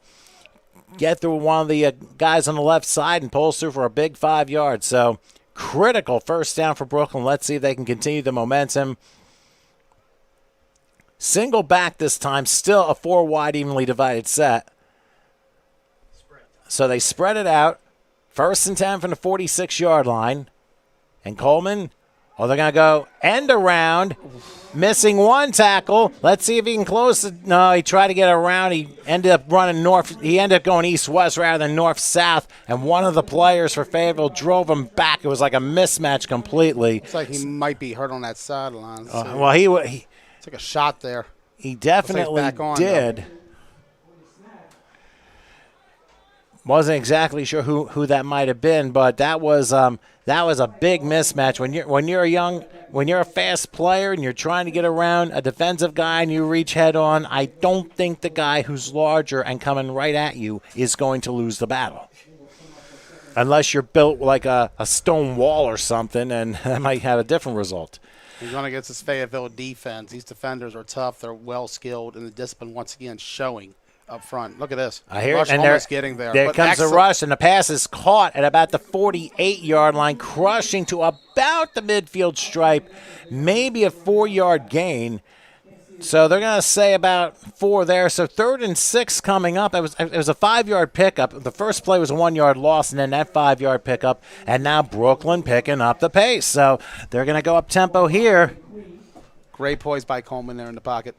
get through one of the guys on the left side and pulls through for a big 5 yards. So critical first down for Brooklyn. Let's see if they can continue the momentum. Single back this time, still a 4-wide evenly divided set. So they spread it out. 1st and 10 from the 46-yard line. And Coleman, they're going to go end around, missing 1 tackle. Let's see if he can close it. No, he tried to get around. He ended up running north. He ended up going east-west rather than north-south. And one of the players for Fayetteville drove him back. It was like a mismatch completely. It's like he might be hurt on that sideline. Well, he took a shot there. He definitely did. Though. Wasn't exactly sure who that might have been, but that was a big mismatch. When you're a fast player and you're trying to get around a defensive guy and you reach head on, I don't think the guy who's larger and coming right at you is going to lose the battle. Unless you're built like a stone wall or something, and that might have a different result. He's going against this Fayetteville defense. These defenders are tough. They're well skilled, and the discipline once again showing up front. Look at this. I hear Rush it, and almost getting there. There comes the rush, and the pass is caught at about the 48-yard line, crushing to about the midfield stripe, maybe a 4-yard gain. So they're going to say about 4 there. So 3rd and 6 coming up. It was a 5-yard pickup. The first play was a 1-yard loss, and then that 5-yard pickup. And now Brooklyn picking up the pace. So they're going to go up tempo here. Great poise by Coleman there in the pocket.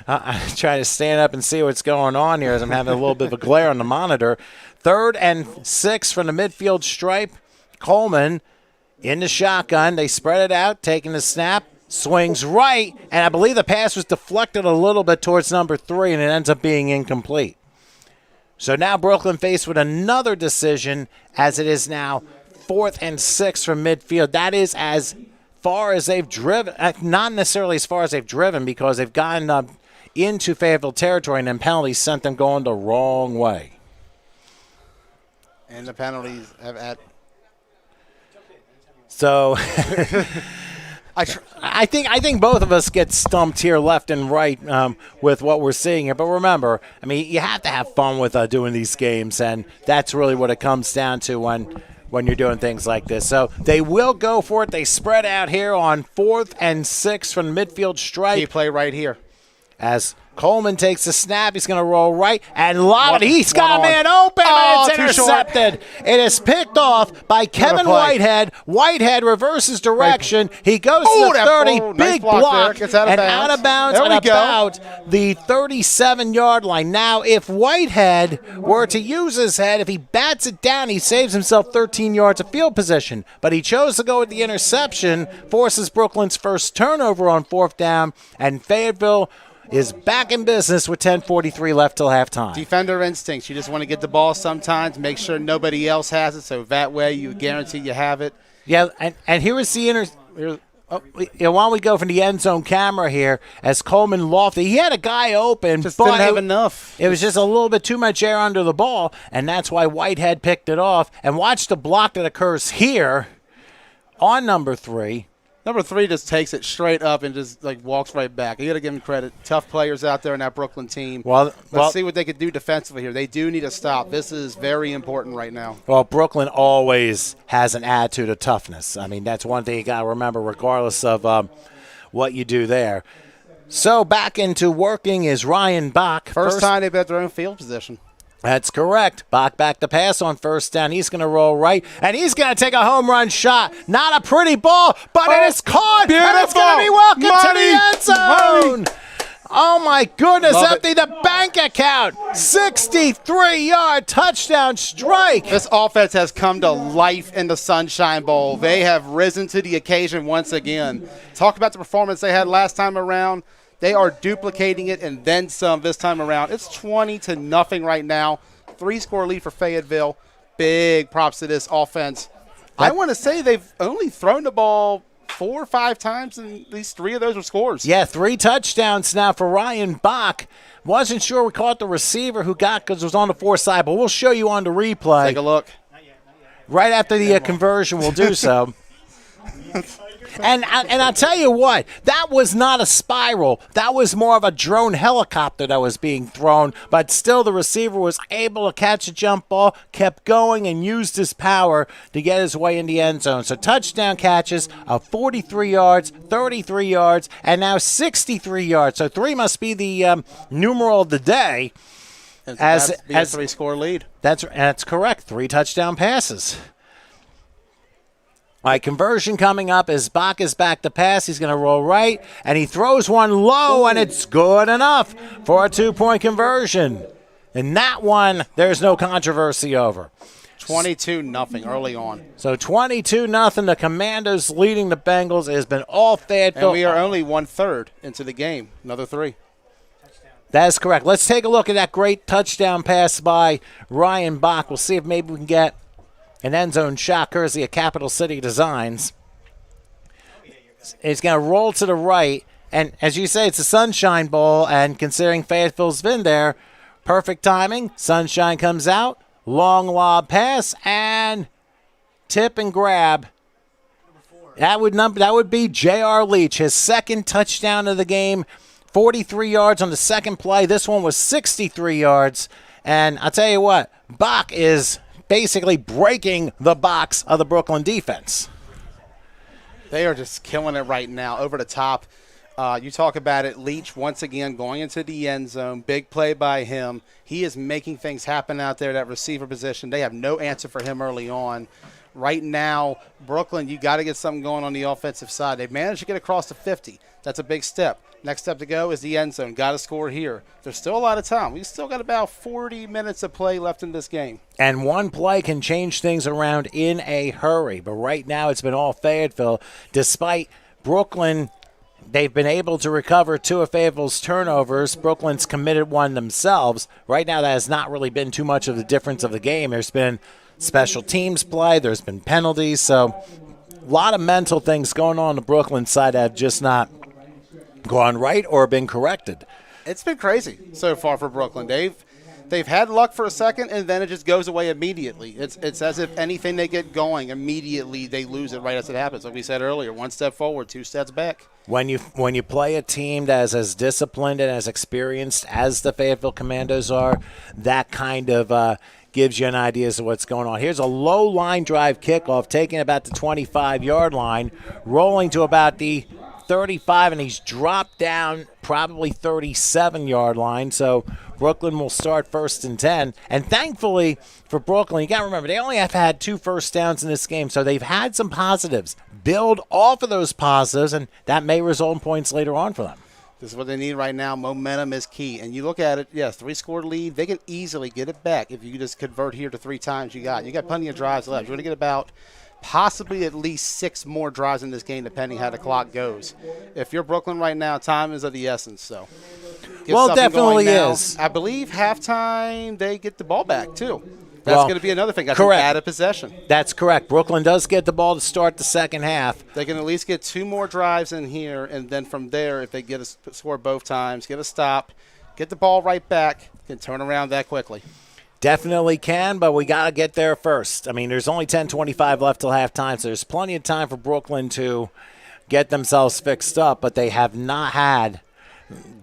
I try to stand up and see what's going on here as I'm having a little bit of a glare on the monitor. 3rd and 6 from the midfield stripe. Coleman in the shotgun. They spread it out, taking the snap. Swings right, and I believe the pass was deflected a little bit towards number 3, and it ends up being incomplete. So now Brooklyn faced with another decision, as it is now 4th and 6 from midfield. That is as far as they've driven, not necessarily as far as they've driven, because they've gotten into Fayetteville territory, and then penalties sent them going the wrong way. And the penalties have at. So I think both of us get stumped here left and right with what we're seeing here. But remember, I mean, you have to have fun with doing these games, and that's really what it comes down to when you're doing things like this. So they will go for it. They spread out here on 4th and 6 from the midfield stripe. Key play right here. As Coleman takes the snap, he's going to roll right, and he's got a on. man open, Oh, but too it's short. intercepted. It is picked off by Kevin play. Whitehead. Whitehead reverses direction. He goes Oh, to the that 30, ball. Nice big block block, there. Gets out of and bounds. out of bounds There at we go. about the 37-yard line. Now, if Whitehead were to use his head, if he bats it down, he saves himself 13 yards of field position. But he chose to go with the interception, forces Brooklyn's first turnover on 4th down, and Fayetteville is back in business with 10:43 left till halftime. Defender instincts. You just want to get the ball sometimes, make sure nobody else has it, so that way you guarantee you have it. Yeah, and here is the why don't we go from the end zone camera here as Coleman lofted. He had a guy open, Just but didn't have enough. It was just a little bit too much air under the ball, and that's why Whitehead picked it off. And watch the block that occurs here on number 3. Number 3 just takes it straight up and just walks right back. You got to give him credit. Tough players out there in that Brooklyn team. Well, Let's see what they could do defensively here. They do need a stop. This is very important right now. Well, Brooklyn always has an attitude of toughness. I mean, that's one thing you got to remember regardless of what you do there. So back into working is Ryan Bach. First time they've had their own field position. That's correct. Bach back to pass on 1st down. He's going to roll right, and he's going to take a home run shot. Not a pretty ball, but it is caught, and it's going to be welcomed to the end zone. Oh, my goodness. Love Empty the bank account. 63-yard touchdown strike. This offense has come to life in the Sunshine Bowl. They have risen to the occasion once again. Talk about the performance they had last time around. They are duplicating it and then some this time around. It's 20-0 right now. 3-score lead for Fayetteville. Big props to this offense. I want to say they've only thrown the ball 4 or 5 times, and at least 3 of those were scores. Yeah, 3 touchdowns now for Ryan Bach. Wasn't sure we caught the receiver who got because it was on the 4 side, but we'll show you on the replay. Take a look. Right after the conversion, we'll do so. And I'll tell you what, that was not a spiral. That was more of a drone helicopter that was being thrown, but still the receiver was able to catch a jump ball, kept going, and used his power to get his way in the end zone. So touchdown catches of 43 yards, 33 yards, and now 63 yards. So 3 must be the numeral of the day. As a 3-score lead. That's correct. 3 touchdown passes. All right, conversion coming up as Bach is back to pass. He's going to roll right, and he throws one low, and it's good enough for a 2-point conversion. And that one, there's no controversy over. 22-0 early on. So 22-0. The Commandos leading the Bengals. It has been all Fayetteville. And we are only 1/3 into the game. Another 3. That's correct. Let's take a look at that great touchdown pass by Ryan Bach. We'll see if maybe we can get an end zone shot courtesy of Capital City Designs. He's going to roll to the right. And as you say, it's a Sunshine Bowl. And considering Fayetteville's been there, perfect timing. Sunshine comes out. Long lob pass. And tip and grab. That would be J.R. Leach, his 2nd touchdown of the game. 43 yards on the 2nd play. This one was 63 yards. And I'll tell you what, Bach is basically breaking the box of the Brooklyn defense. They are just killing it right now, over the top. You talk about it, Leach once again going into the end zone. Big play by him. He is making things happen out there, that receiver position. They have no answer for him early on. Right now, Brooklyn, you got to get something going on the offensive side. They've managed to get across the 50. That's a big step. Next step to go is the end zone. Got to score here. There's still a lot of time. We've still got about 40 minutes of play left in this game. And one play can change things around in a hurry. But right now it's been all Fayetteville. Despite Brooklyn, they've been able to recover two of Fayetteville's turnovers. Brooklyn's committed one themselves. Right now that has not really been too much of the difference of the game. There's been special teams play. There's been penalties. So a lot of mental things going on the Brooklyn side that have just not gone right or been corrected. It's been crazy so far for Brooklyn. They've had luck for a second, and then it just goes away immediately. It's as if anything they get going, immediately they lose it right as it happens. Like we said earlier, one step forward, two steps back. When you play a team that is as disciplined and as experienced as the Fayetteville Commandos are, that kind of gives you an idea as to what's going on. Here's a low line drive kickoff, taking about the 25-yard line, rolling to about the 35, and he's dropped down probably 37-yard line. So Brooklyn will start 1st and 10. And thankfully for Brooklyn, you got to remember, they only have had 2 first downs in this game, so they've had some positives. Build off of those positives, and that may result in points later on for them. This is what they need right now. Momentum is key. And you look at it, yes, 3-score lead. They can easily get it back if you just convert here to 3 times you got. You got plenty of drives left. You're going to get about possibly at least 6 more drives in this game, depending how the clock goes. If you're Brooklyn right now, time is of the essence. So, well, it definitely is. I believe halftime they get the ball back too. That's going to be another thing. That's correct. An added possession. That's correct. Brooklyn does get the ball to start the second half. They can at least get 2 more drives in here, and then from there, if they get a score both times, get a stop, get the ball right back, can turn around that quickly. Definitely can, but we got to get there first. I mean, there's only 10:25 left till halftime, so there's plenty of time for Brooklyn to get themselves fixed up, but they have not had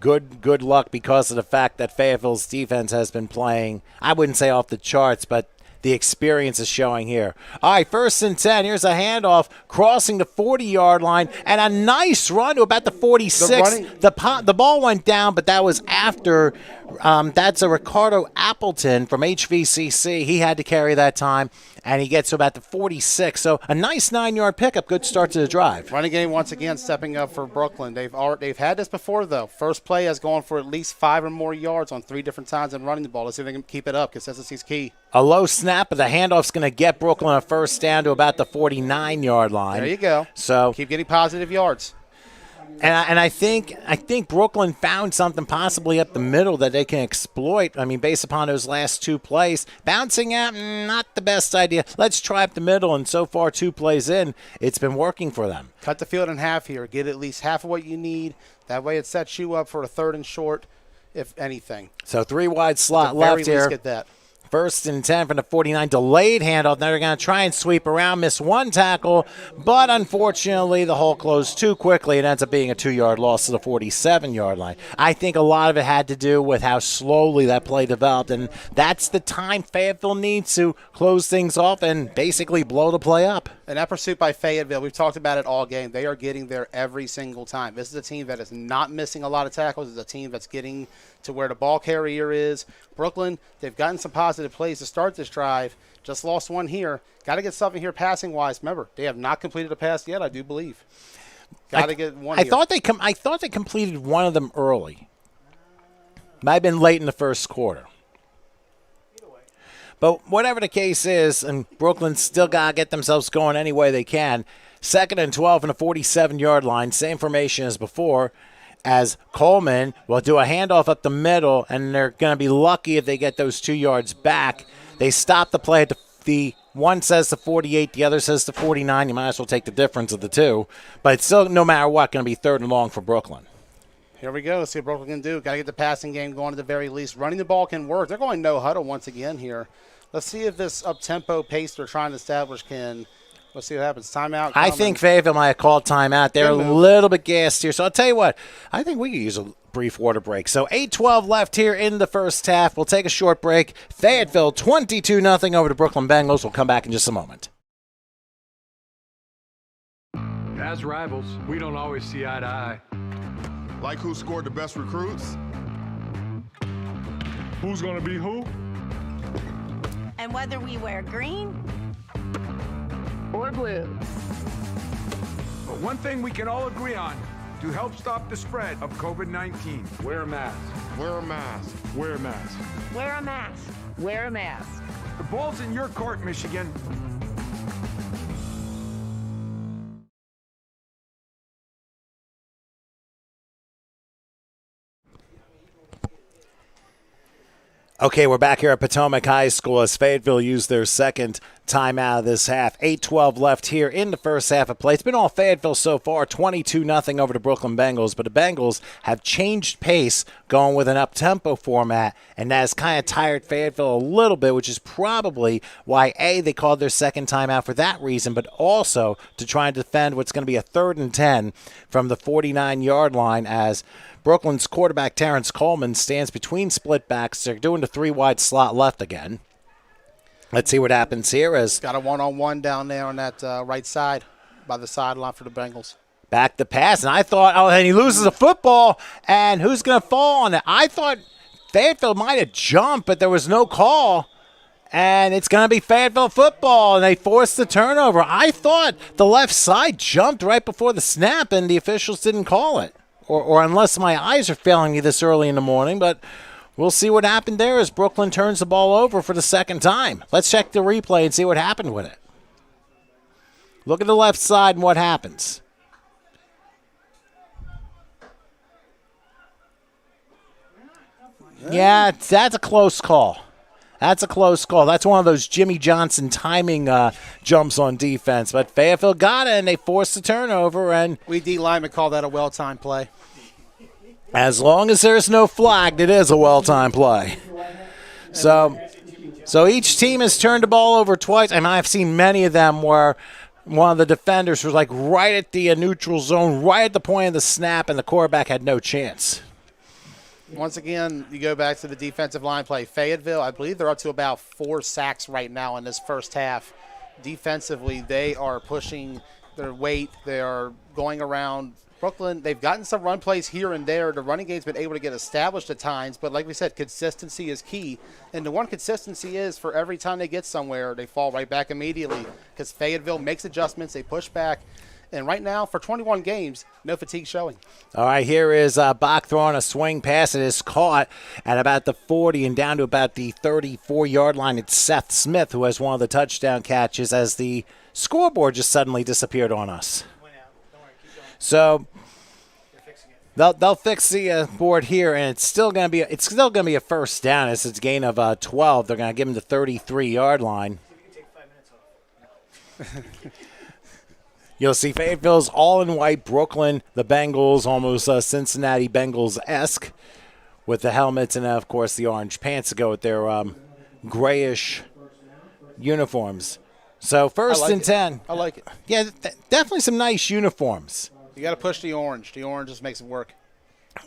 good luck because of the fact that Fayetteville's defense has been playing, I wouldn't say off the charts, but the experience is showing here. All right, 1st and 10. Here's a handoff, crossing the 40-yard line, and a nice run to about the 46. The ball went down, but that was after. That's a Ricardo Appleton from HVCC. He had to carry that time, and he gets to about the 46. So a nice 9-yard pickup. Good start to the drive. Running game once again stepping up for Brooklyn. They've had this before, though. First play has gone for at least 5 or more yards on 3 different times in running the ball. Let's see if they can keep it up. Consistency's key. A low snap, but the handoff's going to get Brooklyn a first down to about the 49-yard line. There you go. So keep getting positive yards. And I think Brooklyn found something possibly up the middle that they can exploit. I mean, based upon those last 2 plays, bouncing out, not the best idea. Let's try up the middle, and so far 2 plays in, it's been working for them. Cut the field in half here. Get at least half of what you need. That way it sets you up for a 3rd and short, if anything. So 3 wide slot left here. Get that. 1st and 10 from the 49. Delayed handoff. Now they're going to try and sweep around, miss 1 tackle, but unfortunately the hole closed too quickly. It ends up being a 2-yard loss to the 47-yard line. I think a lot of it had to do with how slowly that play developed, and that's the time Fayetteville needs to close things off and basically blow the play up. And that pursuit by Fayetteville, we've talked about it all game. They are getting there every single time. This is a team that is not missing a lot of tackles. It's a team that's getting to where the ball carrier is. Brooklyn, they've gotten some positive plays to start this drive. Just lost one here. Got to get something here passing-wise. Remember, they have not completed a pass yet, I do believe. Got to get one I here. thought they completed one of them early. Might have been late in the first quarter. But whatever the case is, and Brooklyn still got to get themselves going any way they can. 2nd and 12 in the 47-yard line. Same formation as before, as Coleman will do a handoff up the middle, and they're going to be lucky if they get those 2 yards back. They stop the play at the one says the 48, the other says the 49. You might as well take the difference of the 2. But it's still, no matter what, going to be 3rd and long for Brooklyn. Here we go. Let's see what Brooklyn can do. Got to get the passing game going at the very least. Running the ball can work. They're going no huddle once again here. Let's see if this up-tempo pace they're trying to establish can – let's see what happens. Timeout. I think Fayetteville might have called timeout. They're a little bit gassed here. So I'll tell you what, I think we could use a brief water break. So 8:12 left here in the first half. We'll take a short break. Fayetteville 22-0 over the Brooklyn Bengals. We'll come back in just a moment. As rivals, we don't always see eye to eye. Like who scored the best recruits? Who's gonna be who? And whether we wear green or blue. But one thing we can all agree on to help stop the spread of COVID-19. Wear a mask. Wear a mask. Wear a mask. Wear a mask. Wear a mask. The ball's in your court, Michigan. Okay, we're back here at Potomac High School as Fayetteville used their second timeout of this half. 8:12 left here in the first half of play. It's been all Fayetteville so far, 22-0 over the Brooklyn Bengals, but the Bengals have changed pace going with an up-tempo format, and that has kind of tired Fayetteville a little bit, which is probably why, A, they called their second timeout for that reason, but also to try and defend what's going to be a 3rd and 10 from the 49-yard line as Brooklyn's quarterback Terrence Coleman stands between split backs. They're doing the 3-wide slot left again. Let's see what happens here as Got a one-on-one down there on that right side by the sideline for the Bengals. back the pass. And I thought, oh, and he loses a football, and who's going to fall on it? I thought Fayetteville might have jumped, but there was no call. And it's going to be Fayetteville football, and they forced the turnover. I thought the left side jumped right before the snap, and the officials didn't call it. Or unless my eyes are failing me this early in the morning, but we'll see what happened there as Brooklyn turns the ball over for the second time. Let's check the replay and see what happened with it. Look at the left side and what happens. Yeah, that's a close call. That's a close call. That's one of those Jimmy Johnson timing jumps on defense. But Fayetteville got it, and they forced the turnover. And We D linemen call that a well-timed play. as long as there's no flag, it is a well-timed play. So each team has turned the ball over twice. I mean, I've seen many of them where one of the defenders was like right at the neutral zone, right at the point of the snap, and the quarterback had no chance. Once again, you go back to the defensive line play. Fayetteville, I believe they're up to about 4 sacks right now in this first half. Defensively, they are pushing their weight. They are going around. Brooklyn, they've gotten some run plays here and there. The running game's been able to get established at times, but like we said, consistency is key. And the one consistency is for every time they get somewhere, they fall right back immediately because Fayetteville makes adjustments, they push back. And right now, for 21 games, no fatigue showing. All right, here is Bach throwing a swing pass. It is caught at about the 40 and down to about the 34-yard line. It's Seth Smith who has one of the touchdown catches as the scoreboard just suddenly disappeared on us. Went out. Don't worry, keep going. So They're fixing it. they'll fix the board here, and it's still going to be a first down. It's a gain of 12. They're going to give him the 33-yard line. See if you can take 5 minutes off. You'll see Fayetteville's all in white, Brooklyn, the Bengals, almost Cincinnati Bengals-esque with the helmets and, of course, the orange pants to go with their grayish uniforms. So first and 10. I like it. Yeah, definitely some nice uniforms. You got to push the orange. The orange just makes it work.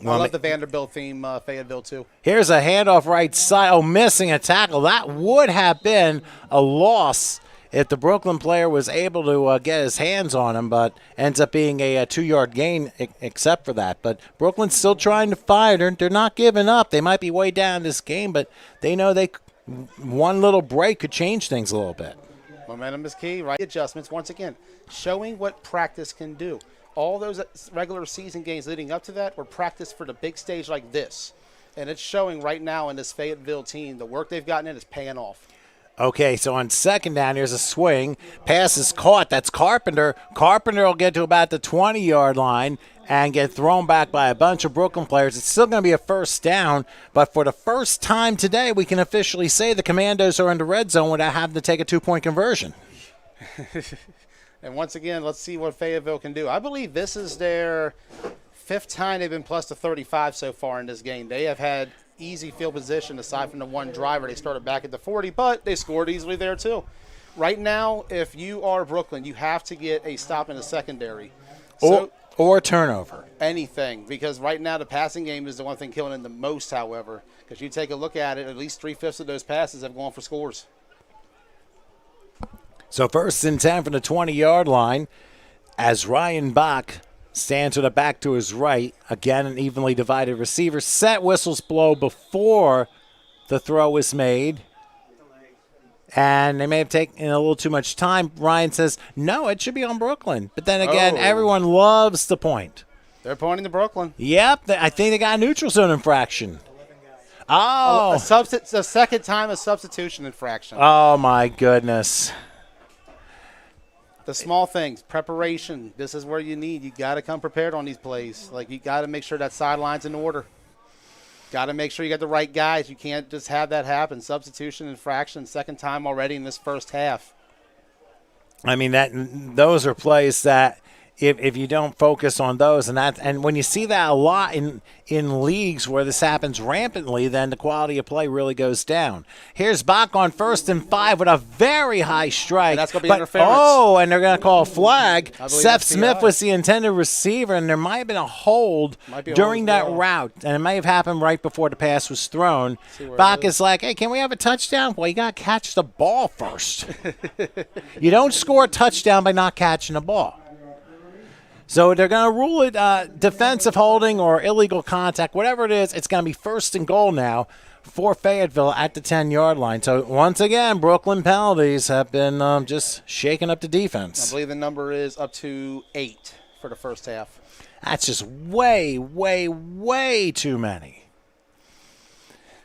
Well, I love the Vanderbilt theme, Fayetteville, too. Here's a handoff right side. Oh, missing a tackle. That would have been a loss if the Brooklyn player was able to get his hands on him, but ends up being a 2-yard gain except for that. But Brooklyn's still trying to fire. They're not giving up. They might be way down this game, but they know one little break could change things a little bit. Momentum is key, right? Adjustments, once again, showing what practice can do. All those regular season games leading up to that were practice for the big stage like this. And it's showing right now in this Fayetteville team. The work they've gotten in is paying off. Okay, so on second down, here's a swing. Pass is caught. That's Carpenter. Carpenter will get to about the 20-yard line and get thrown back by a bunch of Brooklyn players. It's still going to be a first down, but for the first time today, we can officially say the Commandos are in the red zone without having to take a 2-point conversion. And once again, let's see what Fayetteville can do. I believe this is their 5th time they've been plus to 35 so far in this game. They have had easy field position aside from the one driver. They started back at the 40, but they scored easily there too. Right now, if you are Brooklyn, you have to get a stop in the secondary. Or turnover. Anything, because right now the passing game is the one thing killing them the most, however, because you take a look at it, at least 3/5 of those passes have gone for scores. So first and 10 from the 20-yard line as Ryan Bach stands with a back to his right. Again, an evenly divided receiver. Set whistles blow before the throw is made. And they may have taken a little too much time. Ryan says, no, it should be on Brooklyn. But then again, everyone loves the point. They're pointing to Brooklyn. Yep, I think they got a neutral zone infraction. Oh. A second time a substitution infraction. Oh, my goodness. The small things, preparation. This is where you got to come prepared on these plays. Like, you got to make sure that sideline's in order. Got to make sure you got the right guys. You can't just have that happen. Substitution infraction, second time already in this first half. I mean, those are plays that if you don't focus on those, and when you see that a lot in leagues where this happens rampantly, then the quality of play really goes down. Here's Bach on 1st and 5 with a very high strike. And that's going to be interference. Oh, and they're going to call a flag. Seth that's Smith PI. was the intended receiver, and there might have been a hold during that route, and it may have happened right before the pass was thrown. Bach is like, hey, can we have a touchdown? Well, you got to catch the ball first. You don't score a touchdown by not catching the ball. So they're going to rule it defensive holding or illegal contact, whatever it is. It's going to be 1st and goal now for Fayetteville at the 10-yard line. So once again, Brooklyn penalties have been just shaking up the defense. I believe the number is up to 8 for the first half. That's just way, way, way too many.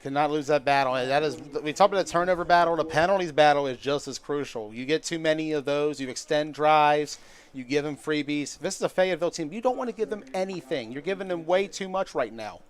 Cannot lose that battle. That is, we talk about the turnover battle. The penalties battle is just as crucial. You get too many of those, you extend drives, you give them freebies. This is a Fayetteville team. You don't want to give them anything. You're giving them way too much right now.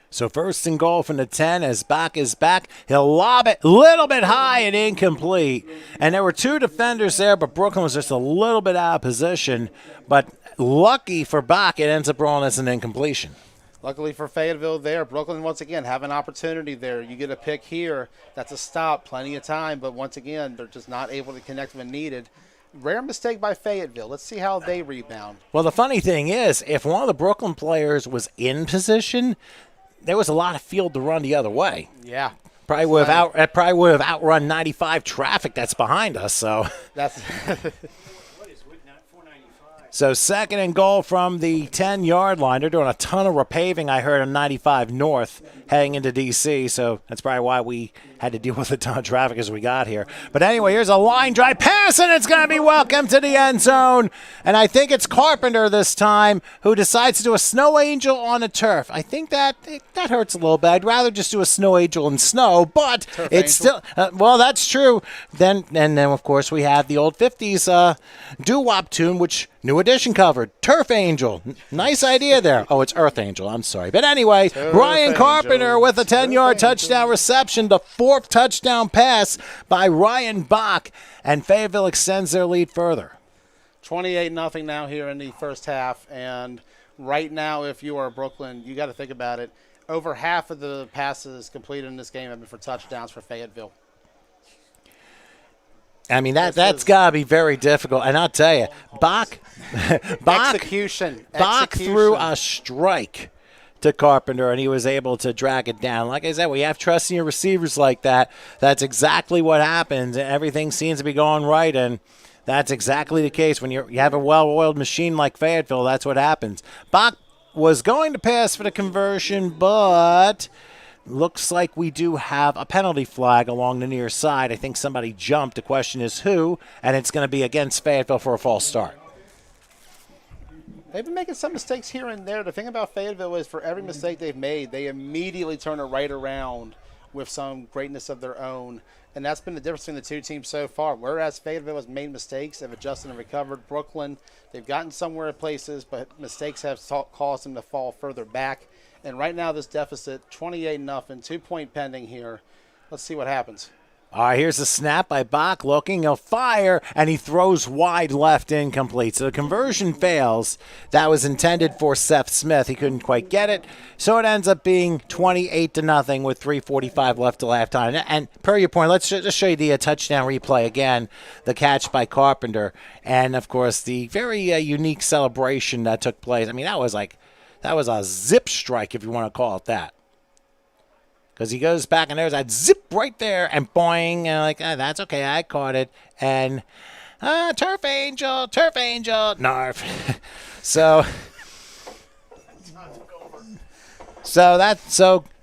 So 1st and goal from the 10 as Bach is back. He'll lob it a little bit high and incomplete. And there were 2 defenders there, but Brooklyn was just a little bit out of position. But lucky for Bach, it ends up rolling as an incompletion. Luckily for Fayetteville there, Brooklyn once again have an opportunity there. You get a pick here. That's a stop, plenty of time. But once again, they're just not able to connect when needed. Rare mistake by Fayetteville. Let's see how they rebound. Well, the funny thing is, if one of the Brooklyn players was in position, there was a lot of field to run the other way. Yeah. Probably would have outrun 95 traffic that's behind us. So That's So 2nd and goal from the 10-yard line. They're doing a ton of repaving, I heard, on 95 North heading into D.C., so that's probably why we had to deal with a ton of traffic as we got here. But anyway, here's a line drive pass, and it's going to be welcome to the end zone. And I think it's Carpenter this time who decides to do a snow angel on the turf. I think that hurts a little bit. I'd rather just do a snow angel in snow, but Turf it's angel. still well, that's true. Then of course we have the old 50s doo-wop tune, which New Edition covered. Turf Angel. Nice idea there. Oh, it's Earth Angel. I'm sorry. But anyway, Brian Angel. Carpenter with a 10-yard touchdown reception. The 4th touchdown pass by Ryan Bach. And Fayetteville extends their lead further. 28-0 now here in the first half. And right now, if you are Brooklyn, you got to think about it. Over half of the passes completed in this game have been for touchdowns for Fayetteville. I mean, that's got to be very difficult. And I'll tell you, Bach Execution. threw a strike to Carpenter, and he was able to drag it down. Like I said, we have trust in your receivers like that. That's exactly what happens. Everything seems to be going right, and that's exactly the case. When you have a well-oiled machine like Fayetteville, that's what happens. Bach was going to pass for the conversion, but looks like we do have a penalty flag along the near side. I think somebody jumped. The question is who, and it's going to be against Fayetteville for a false start. They've been making some mistakes here and there. The thing about Fayetteville is for every mistake they've made, they immediately turn it right around with some greatness of their own. And that's been the difference between the two teams so far. Whereas Fayetteville has made mistakes, they've adjusted and recovered. Brooklyn, they've gotten somewhere in places, but mistakes have caused them to fall further back. And right now, this deficit, 28-0, 2-point pending here. Let's see what happens. All right, here's a snap by Bach looking. He'll fire, and he throws wide left incomplete. So the conversion fails. That was intended for Seth Smith. He couldn't quite get it. So it ends up being 28-0 with 3:45 left to halftime. And per your point, let's just show you the touchdown replay again, the catch by Carpenter. And, of course, the very unique celebration that took place. I mean, that was a zip strike, if you want to call it that. Because he goes back and there's that zip right there and boing, and that's okay, I caught it. And Turf Angel, Narf. So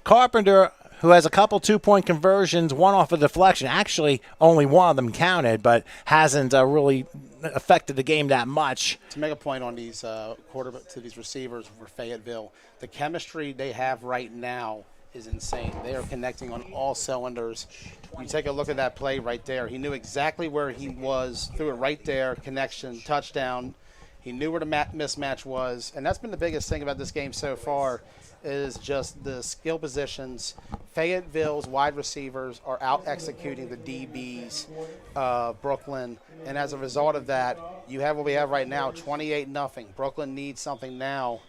Carpenter, who has a couple 2-point conversions, one off a deflection. Actually, only one of them counted, but hasn't really affected the game that much. To make a point on these these receivers for Fayetteville, the chemistry they have right now is insane. They are connecting on all cylinders. You take a look at that play right there. He knew exactly where he was, threw it right there, connection, touchdown. He knew where the mismatch was, and that's been the biggest thing about this game so far is just the skill positions. Fayetteville's wide receivers are out executing the DBs, Brooklyn, and as a result of that, you have what we have right now, 28-0. Brooklyn needs something now.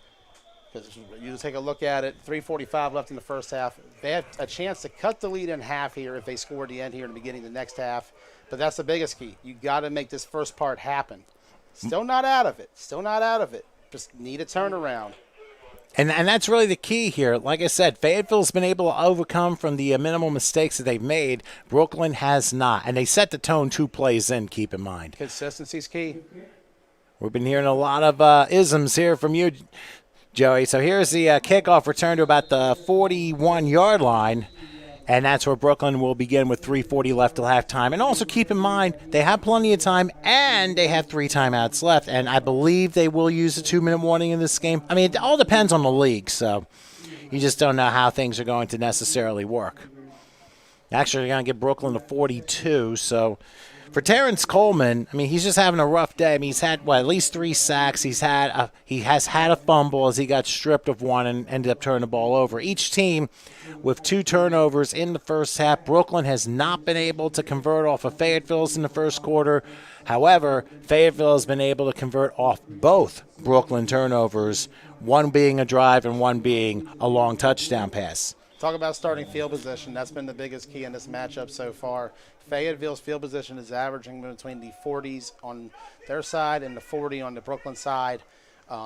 Because you take a look at it, 3:45 left in the first half. They have a chance to cut the lead in half here if they score at the end here in the beginning of the next half. But that's the biggest key. You got to make this first part happen. Still not out of it. Still not out of it. Just need a turnaround. And that's really the key here. Like I said, Fayetteville's been able to overcome from the minimal mistakes that they've made. Brooklyn has not. And they set the tone 2 plays in, keep in mind. Consistency's key. We've been hearing a lot of isms here from you, Joey. So here's the kickoff return to about the 41-yard line. And that's where Brooklyn will begin with 3:40 left till halftime. And also keep in mind, they have plenty of time, and they have 3 timeouts left. And I believe they will use a 2-minute warning in this game. I mean, it all depends on the league, so you just don't know how things are going to necessarily work. Actually, they're going to give Brooklyn a 42, so for Terrence Coleman, I mean, he's just having a rough day. I mean, he's had, at least 3 sacks. He has had a fumble as he got stripped of one and ended up turning the ball over. Each team with 2 turnovers in the first half. Brooklyn has not been able to convert off of Fayetteville's in the first quarter. However, Fayetteville has been able to convert off both Brooklyn turnovers, one being a drive and one being a long touchdown pass. Talk about starting field position. That's been the biggest key in this matchup so far. Fayetteville's field position is averaging between the 40s on their side and the 40 on the Brooklyn side.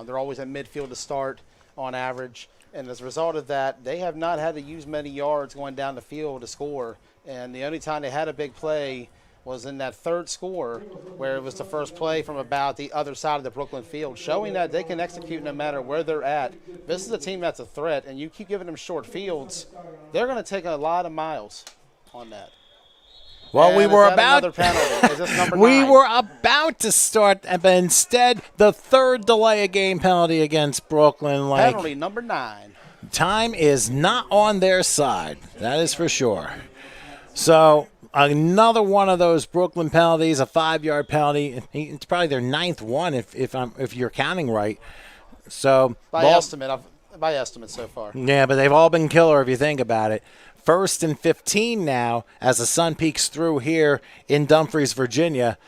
They're always at midfield to start on average. And as a result of that, they have not had to use many yards going down the field to score. And the only time they had a big play was in that third score, where it was the first play from about the other side of the Brooklyn field, showing that they can execute no matter where they're at. This is a team that's a threat, and you keep giving them short fields, they're going to take a lot of miles on that. Well, and we were another penalty. Is this number 9? We were about to start, but instead, the third delay of game penalty against Brooklyn. Penalty number 9. Time is not on their side. That is for sure. So another one of those Brooklyn penalties, a 5-yard penalty. It's probably their 9th one, if you're counting right. So by estimate so far. Yeah, but they've all been killer if you think about it. 1st and 15 now as the sun peeks through here in Dumfries, Virginia.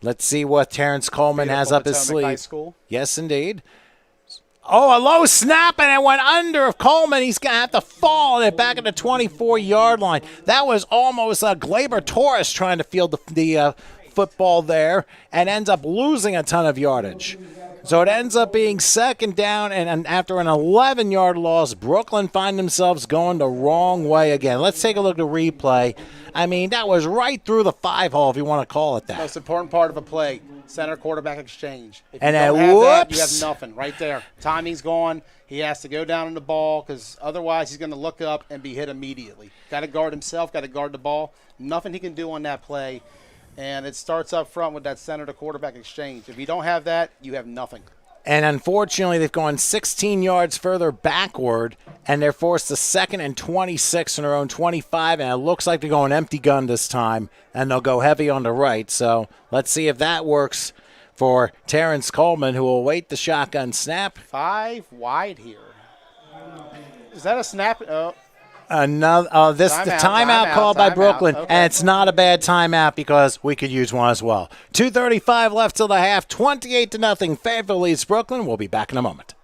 Let's see what Terrence Coleman has up his sleeve. High School. Yes, indeed. Oh, a low snap, and it went under of Coleman. He's going to have to fall it back at the 24-yard line. That was almost Glaber Torres trying to field the football there and ends up losing a ton of yardage. So it ends up being 2nd down, and after an 11-yard loss, Brooklyn find themselves going the wrong way again. Let's take a look at the replay. I mean, that was right through the 5-hole, if you want to call it that. Most important part of a play, center quarterback exchange. If and you don't whoops. have that, you have nothing right there. Timing's gone. He has to go down in the ball because otherwise he's going to look up and be hit immediately. Got to guard himself, got to guard the ball. Nothing he can do on that play. And it starts up front with that center to quarterback exchange. If you don't have that, you have nothing. And unfortunately, they've gone 16 yards further backward, and they're forced to 2nd and 26 in their own 25, and it looks like they're going empty gun this time, and they'll go heavy on the right. So let's see if that works for Terrence Coleman, who will await the shotgun snap. 5 wide here. Is that a snap? Oh. The timeout called by Brooklyn, okay. And it's not a bad timeout because we could use one as well. 2:35 left till the half, 28-0. Fayetteville leads Brooklyn. We'll be back in a moment.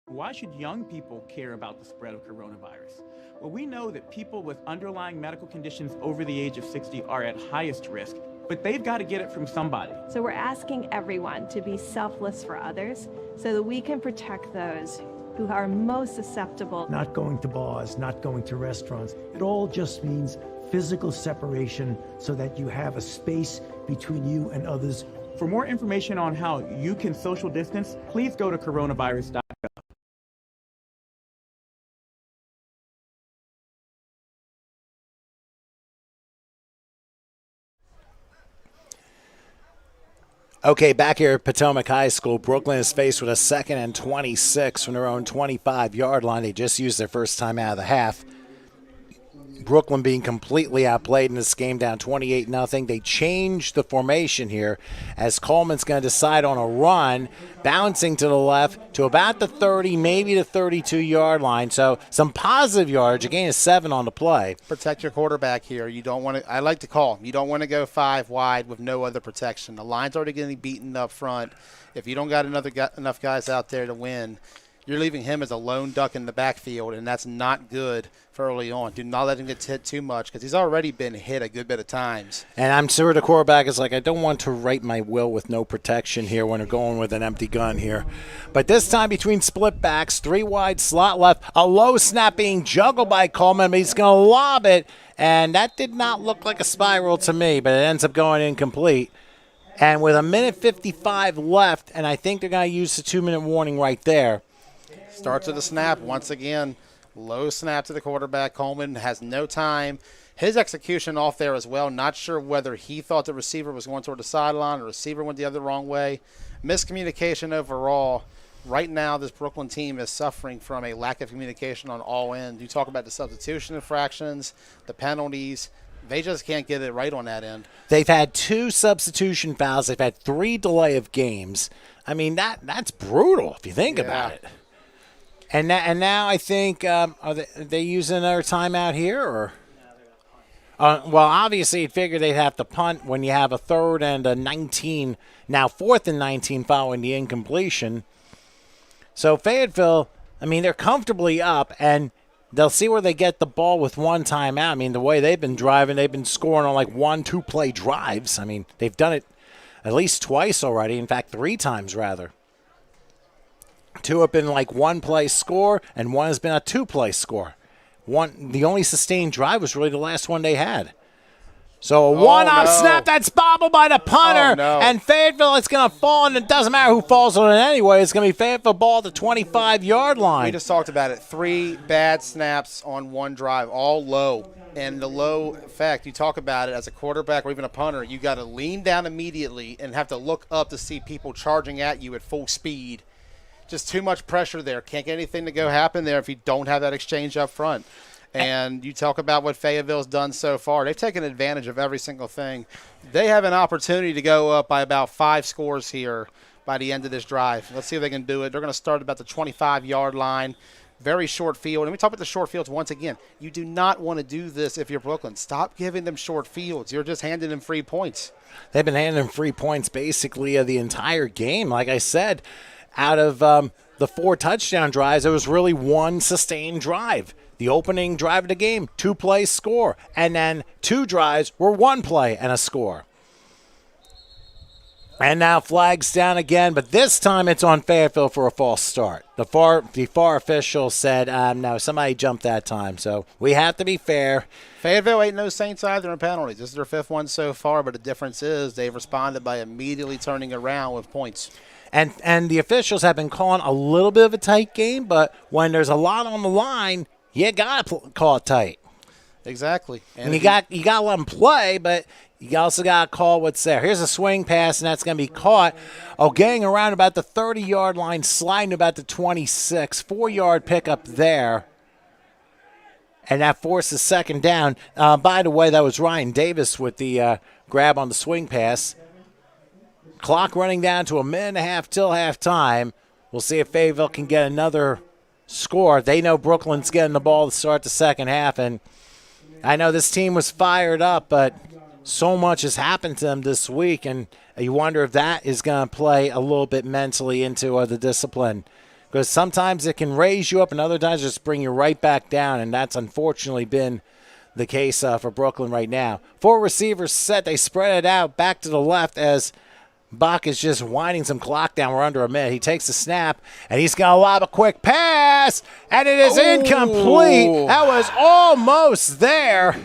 Why should young people care about the spread of coronavirus? Well, we know that people with underlying medical conditions over the age of 60 are at highest risk, but they've got to get it from somebody. So we're asking everyone to be selfless for others so that we can protect those who are most susceptible. Not going to bars, not going to restaurants. It all just means physical separation so that you have a space between you and others For more information on how you can social distance, please go to coronavirus.gov. Okay, back here at Potomac High School, Brooklyn is faced with a 2nd and 26 from their own 25-yard line. They just used their first time out of the half. Brooklyn being completely outplayed in this game, down 28-0. They changed the formation here as Coleman's going to decide on a run, bouncing to the left to about the 30, maybe the 32-yard line. So some positive yardage. A gain of 7 on the play. Protect your quarterback here. You don't want to. I like to call. You don't want to go 5 wide with no other protection. The line's already getting beaten up front. If you don't got enough guys out there to win, you're leaving him as a lone duck in the backfield, and that's not good for early on. Do not let him get hit too much because he's already been hit a good bit of times. And I'm sure the quarterback is like, I don't want to write my will with no protection here when they're going with an empty gun here. But this time between split backs, 3 wide, slot left, a low snap being juggled by Coleman, but he's going to lob it. And that did not look like a spiral to me, but it ends up going incomplete. And with 1:55 left, and I think they're going to use the 2-minute warning right there. Starts with a snap once again. Low snap to the quarterback. Coleman has no time. His execution off there as well. Not sure whether he thought the receiver was going toward the sideline or the receiver went the other wrong way. Miscommunication overall. Right now, this Brooklyn team is suffering from a lack of communication on all ends. You talk about the substitution infractions, the penalties. They just can't get it right on that end. They've had 2 substitution fouls. They've had 3 delay of games. I mean, that's brutal if you think about it. And now I think, are they using another timeout here? Or? Well, obviously you'd figure they'd have to punt when you have a 3rd and a 19, now 4th and 19 following the incompletion. So Fayetteville, I mean, they're comfortably up, and they'll see where they get the ball with 1 timeout. I mean, the way they've been driving, they've been scoring on like 1-2 play drives. I mean, they've done it at least twice already. In fact, 3 times rather. 2 have been like 1-play score, and 1 has been a 2-play score. The only sustained drive was really the last one they had. So a one-off snap, that's bobbled by the punter, and Fayetteville, it's going to fall, and it doesn't matter who falls on it anyway. It's going to be Fayetteville ball at the 25-yard line. We just talked about it. 3 bad snaps on 1 drive, all low. And the low effect, you talk about it as a quarterback or even a punter, you got to lean down immediately and have to look up to see people charging at you at full speed. Just too much pressure there. Can't get anything to go happen there if you don't have that exchange up front. And you talk about what Fayetteville's done so far. They've taken advantage of every single thing. They have an opportunity to go up by about 5 scores here by the end of this drive. Let's see if they can do it. They're going to start about the 25-yard line. Very short field. And we talk about the short fields once again. You do not want to do this if you're Brooklyn. Stop giving them short fields. You're just handing them free points. They've been handing them free points basically the entire game. Like I said, out of the 4 touchdown drives, there was really 1 sustained drive. The opening drive of the game, 2-play score. And then 2 drives were 1 play and a score. And now flags down again, but this time it's on Fayetteville for a false start. The far official said, no, somebody jumped that time. So we have to be fair. Fayetteville ain't no Saints either in penalties. This is their 5th one so far, but the difference is they've responded by immediately turning around with points. And the officials have been calling a little bit of a tight game, but when there's a lot on the line, you got to call it tight. Exactly. And you got to let them play, but you also got to call what's there. Here's a swing pass, and that's going to be caught. Getting around about the 30-yard line, sliding about the 26. 4-yard pickup there. And that forces 2nd down. By the way, that was Ryan Davis with the grab on the swing pass. Clock running down to 1.5 minutes till halftime. We'll see if Fayetteville can get another score. They know Brooklyn's getting the ball to start the second half, and I know this team was fired up, but so much has happened to them this week, and you wonder if that is going to play a little bit mentally into the discipline. Because sometimes it can raise you up, and other times just bring you right back down, and that's unfortunately been the case for Brooklyn right now. 4 receivers set. They spread it out back to the left as Bach is just winding some clock down. We're under a minute. He takes the snap, and he's going to lob a quick pass, and it is incomplete. That was almost there.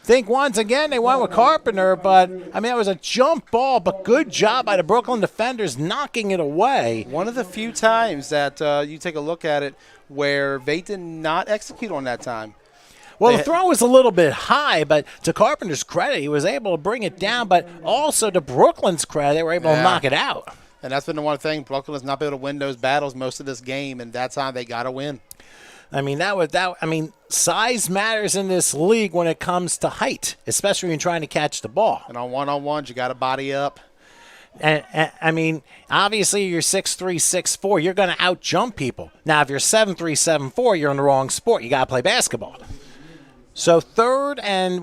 think once again they went with Carpenter, but, I mean, it was a jump ball, but good job by the Brooklyn defenders knocking it away. One of the few times that you take a look at it where they did not execute on that time. Well, the throw was a little bit high, but to Carpenter's credit, he was able to bring it down, but also to Brooklyn's credit, they were able to knock it out. And that's been the one thing. Brooklyn has not been able to win those battles most of this game, and that's how they got to win. I mean, size matters in this league when it comes to height, especially when you're trying to catch the ball. And on one-on-ones, you got to body up. And I mean, obviously, you're 6'3", 6'4", you're going to out-jump people. Now, if you're 7'3", 7'4", you're in the wrong sport. You got to play basketball. So third and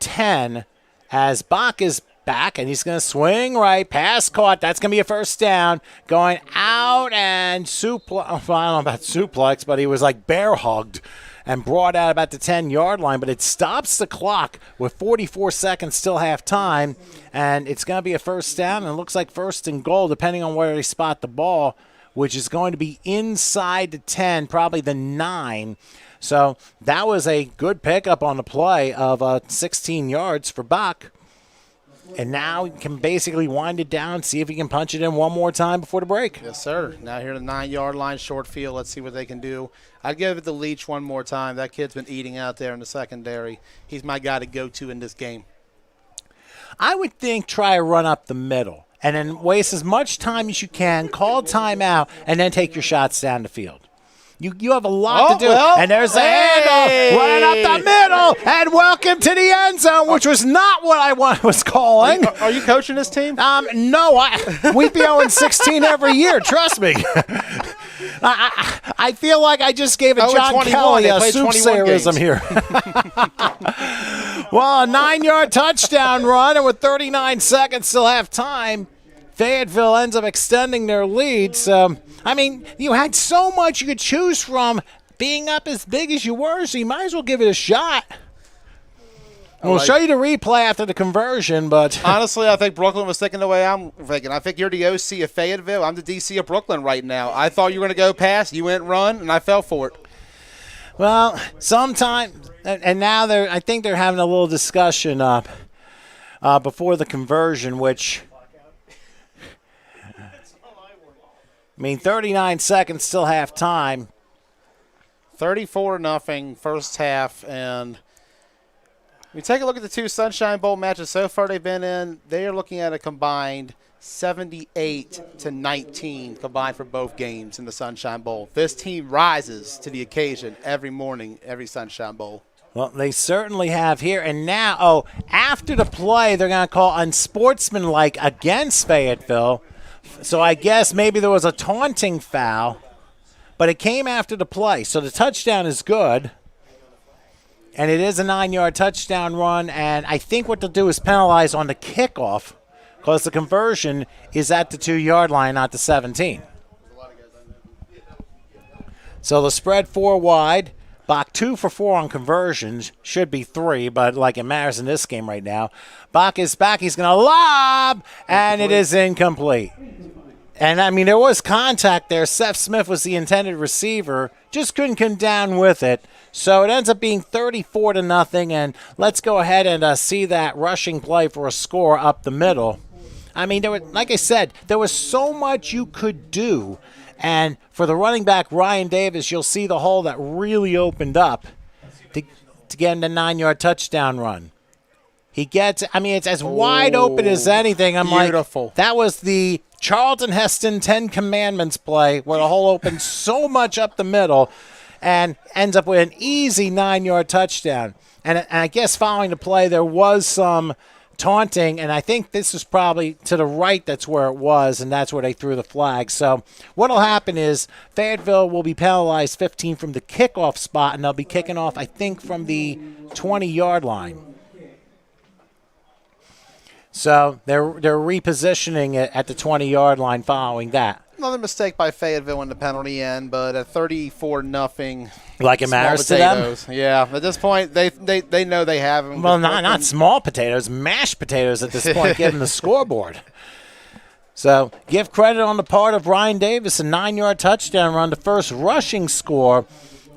10 as Bach is back, and he's going to swing right, pass caught. That's going to be a first down. Going out and suplex. I don't know about suplex, but he was like bear hugged and brought out about the 10-yard line. But it stops the clock with 44 seconds still half time, and it's going to be a first down, and it looks like first and goal, depending on where they spot the ball, which is going to be inside the 10, probably the 9. So that was a good pickup on the play of 16 yards for Bach. And now he can basically wind it down, see if he can punch it in one more time before the break. Yes, sir. Now here at the 9-yard line, short field. Let's see what they can do. I'd give it to Leach one more time. That kid's been eating out there in the secondary. He's my guy to go to in this game. I would think try a run up the middle and then waste as much time as you can, call timeout, and then take your shots down the field. You have a lot to do. And there's the handoff running up the middle. And welcome to the end zone, which was not what I was calling. Are you coaching this team? No. We'd be 0-16 every year. Trust me. I feel like I just gave a John Kelly a soothsayerism here. Well, a 9-yard touchdown run, and with 39 seconds till half time, Fayetteville ends up extending their lead. So, I mean, you had so much you could choose from being up as big as you were, so you might as well give it a shot. We'll show you the replay after the conversion, but... Honestly, I think Brooklyn was thinking the way I'm thinking. I think you're the OC of Fayetteville. I'm the DC of Brooklyn right now. I thought you were going to go pass. You went run, and I fell for it. Well, sometimes... And now I think they're having a little discussion before the conversion, which... I mean, 39 seconds, still half time. 34-0 first half, and we take a look at the two Sunshine Bowl matches so far they've been in. They are looking at a combined 78-19 combined for both games in the Sunshine Bowl. This team rises to the occasion every morning, every Sunshine Bowl. Well, they certainly have here. And now, after the play, they're going to call unsportsmanlike against Fayetteville. So I guess maybe there was a taunting foul, but it came after the play. So the touchdown is good, and it is a 9-yard touchdown run. And I think what they'll do is penalize on the kickoff because the conversion is at the 2-yard line, not the 17. So the spread 4 wide. Bach 2 for 4 on conversions. Should be 3, but like it matters in this game right now. Bach is back. He's going to lob, and it is incomplete. And, I mean, there was contact there. Seth Smith was the intended receiver. Just couldn't come down with it. So it ends up being 34-0, and let's go ahead and see that rushing play for a score up the middle. I mean, like I said, there was so much you could do. And for the running back, Ryan Davis, you'll see the hole that really opened up to get him the 9-yard touchdown run. He gets, I mean, it's as wide open as anything. I'm beautiful. Like, that was the Charlton Heston 10 Commandments play where the hole opened so much up the middle and ends up with an easy 9-yard touchdown. And I guess following the play, there was some taunting, and I think this is probably to the right. That's where it was, and that's where they threw the flag. So what will happen is Fayetteville will be penalized 15 from the kickoff spot, and they'll be kicking off, I think, from the 20-yard line. So they're repositioning it at the 20-yard line following that. Another mistake by Fayetteville in the penalty end, but at 34-0. Like it matters to them? Yeah, at this point, they know they have them. Well, not small potatoes, mashed potatoes at this point, given the scoreboard. So give credit on the part of Ryan Davis, a 9-yard touchdown run, the first rushing score.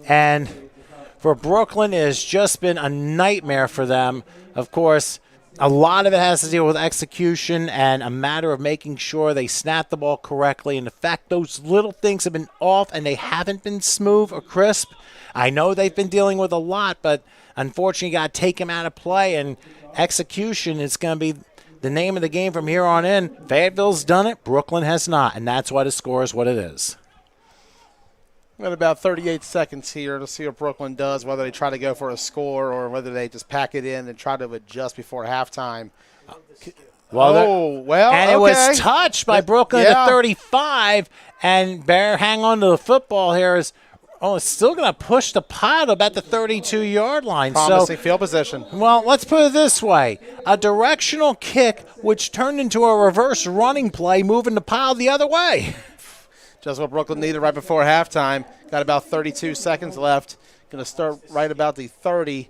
And for Brooklyn, it has just been a nightmare for them. Of course, a lot of it has to deal with execution and a matter of making sure they snap the ball correctly. And the fact those little things have been off and they haven't been smooth or crisp, I know they've been dealing with a lot, but unfortunately you got to take them out of play, and execution is going to be the name of the game from here on in. Fayetteville's done it, Brooklyn has not, and that's why the score is what it is. We got about 38 seconds here to see what Brooklyn does, whether they try to go for a score or whether they just pack it in and try to adjust before halftime. Well, and it was touched by Brooklyn at 35, and Bear hang on to the football here is it's still going to push the pile to about the 32-yard line. Promising field position. Well, let's put it this way. A directional kick which turned into a reverse running play, moving the pile the other way. Just what Brooklyn needed right before halftime. Got about 32 seconds left. Going to start right about the 30.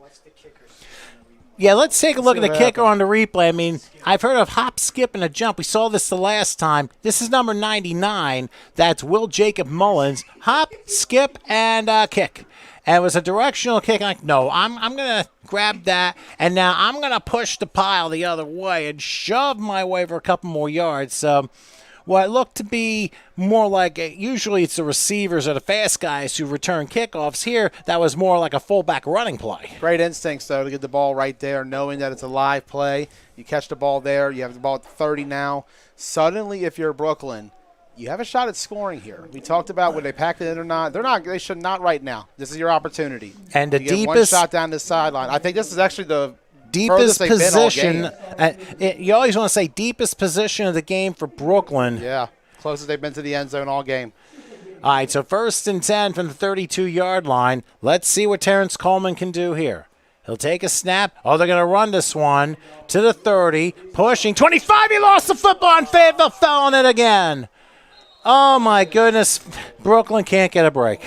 Yeah, let's take a look at the kicker on the replay. I mean, I've heard of hop, skip, and a jump. We saw this the last time. This is number 99. That's Will Jacob Mullins. Hop, skip, and kick. And it was a directional kick. I'm like, no, I'm going to grab that, and now I'm going to push the pile the other way and shove my way for a couple more yards. So what looked to be more like usually it's the receivers or the fast guys who return kickoffs. Here, that was more like a fullback running play. Great instincts, though, to get the ball right there, knowing that it's a live play. You catch the ball there. You have the ball at 30 now. Suddenly, if you're Brooklyn, you have a shot at scoring here. We talked about whether they packed it in or not. They should not right now. This is your opportunity. And the you get deepest one shot down the sideline. I think this is actually the deepest position. You always want to say deepest position of the game for Brooklyn. Yeah, closest they've been to the end zone all game. All right, so 1st and 10 from the 32-yard line. Let's see what Terrence Coleman can do here. He'll take a snap. They're going to run this one to the 30, pushing 25. He lost the football, and Fayetteville fell on it again. Oh, my goodness. Brooklyn can't get a break.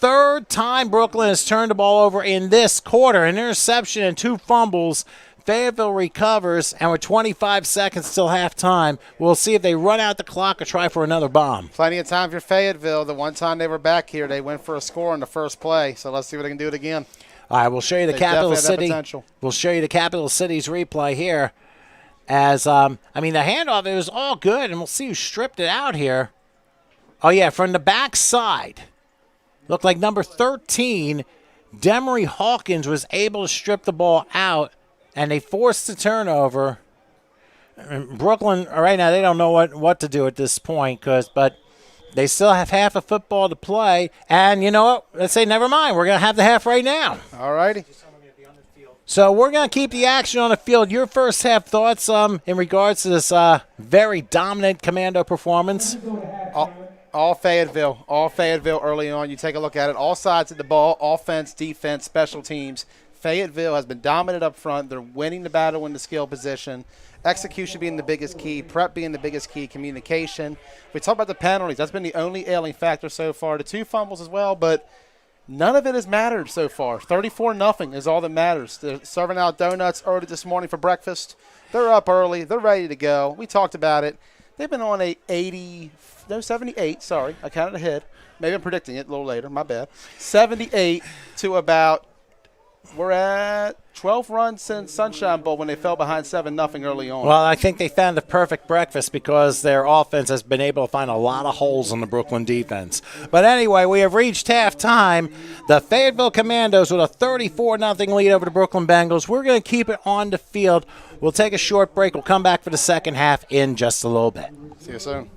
3rd time Brooklyn has turned the ball over in this quarter. An interception and 2 fumbles. Fayetteville recovers, and with 25 seconds till halftime, we'll see if they run out the clock or try for another bomb. Plenty of time for Fayetteville. The one time they were back here, they went for a score in the first play. So let's see if they can do it again. All right, we'll show you the Capital City. We'll show you the Capital City's replay here. As the handoff, it was all good, and we'll see who stripped it out here. Oh yeah, from the backside. Looked like number 13, Demery Hawkins, was able to strip the ball out, and they forced the turnover. And Brooklyn, right now, they don't know what to do at this point, but they still have half a football to play. And you know what? Let's say never mind. We're going to have the half right now. All righty. So we're going to keep the action on the field. Your first half thoughts in regards to this very dominant Commando performance? All Fayetteville early on. You take a look at it. All sides of the ball, offense, defense, special teams. Fayetteville has been dominant up front. They're winning the battle in the skill position. Execution being the biggest key. Prep being the biggest key. Communication. We talk about the penalties. That's been the only ailing factor so far. The 2 fumbles as well, but none of it has mattered so far. 34-0 is all that matters. They're serving out donuts early this morning for breakfast. They're up early. They're ready to go. We talked about it. They've been on a 78, sorry. I counted ahead. Maybe I'm predicting it a little later. My bad. 78 to about, we're at 12 runs since Sunshine Bowl when they fell behind 7-0 early on. Well, I think they found the perfect breakfast because their offense has been able to find a lot of holes in the Brooklyn defense. But anyway, we have reached halftime. The Fayetteville Commandos with a 34-0 lead over the Brooklyn Bengals. We're going to keep it on the field. We'll take a short break. We'll come back for the second half in just a little bit. See you soon.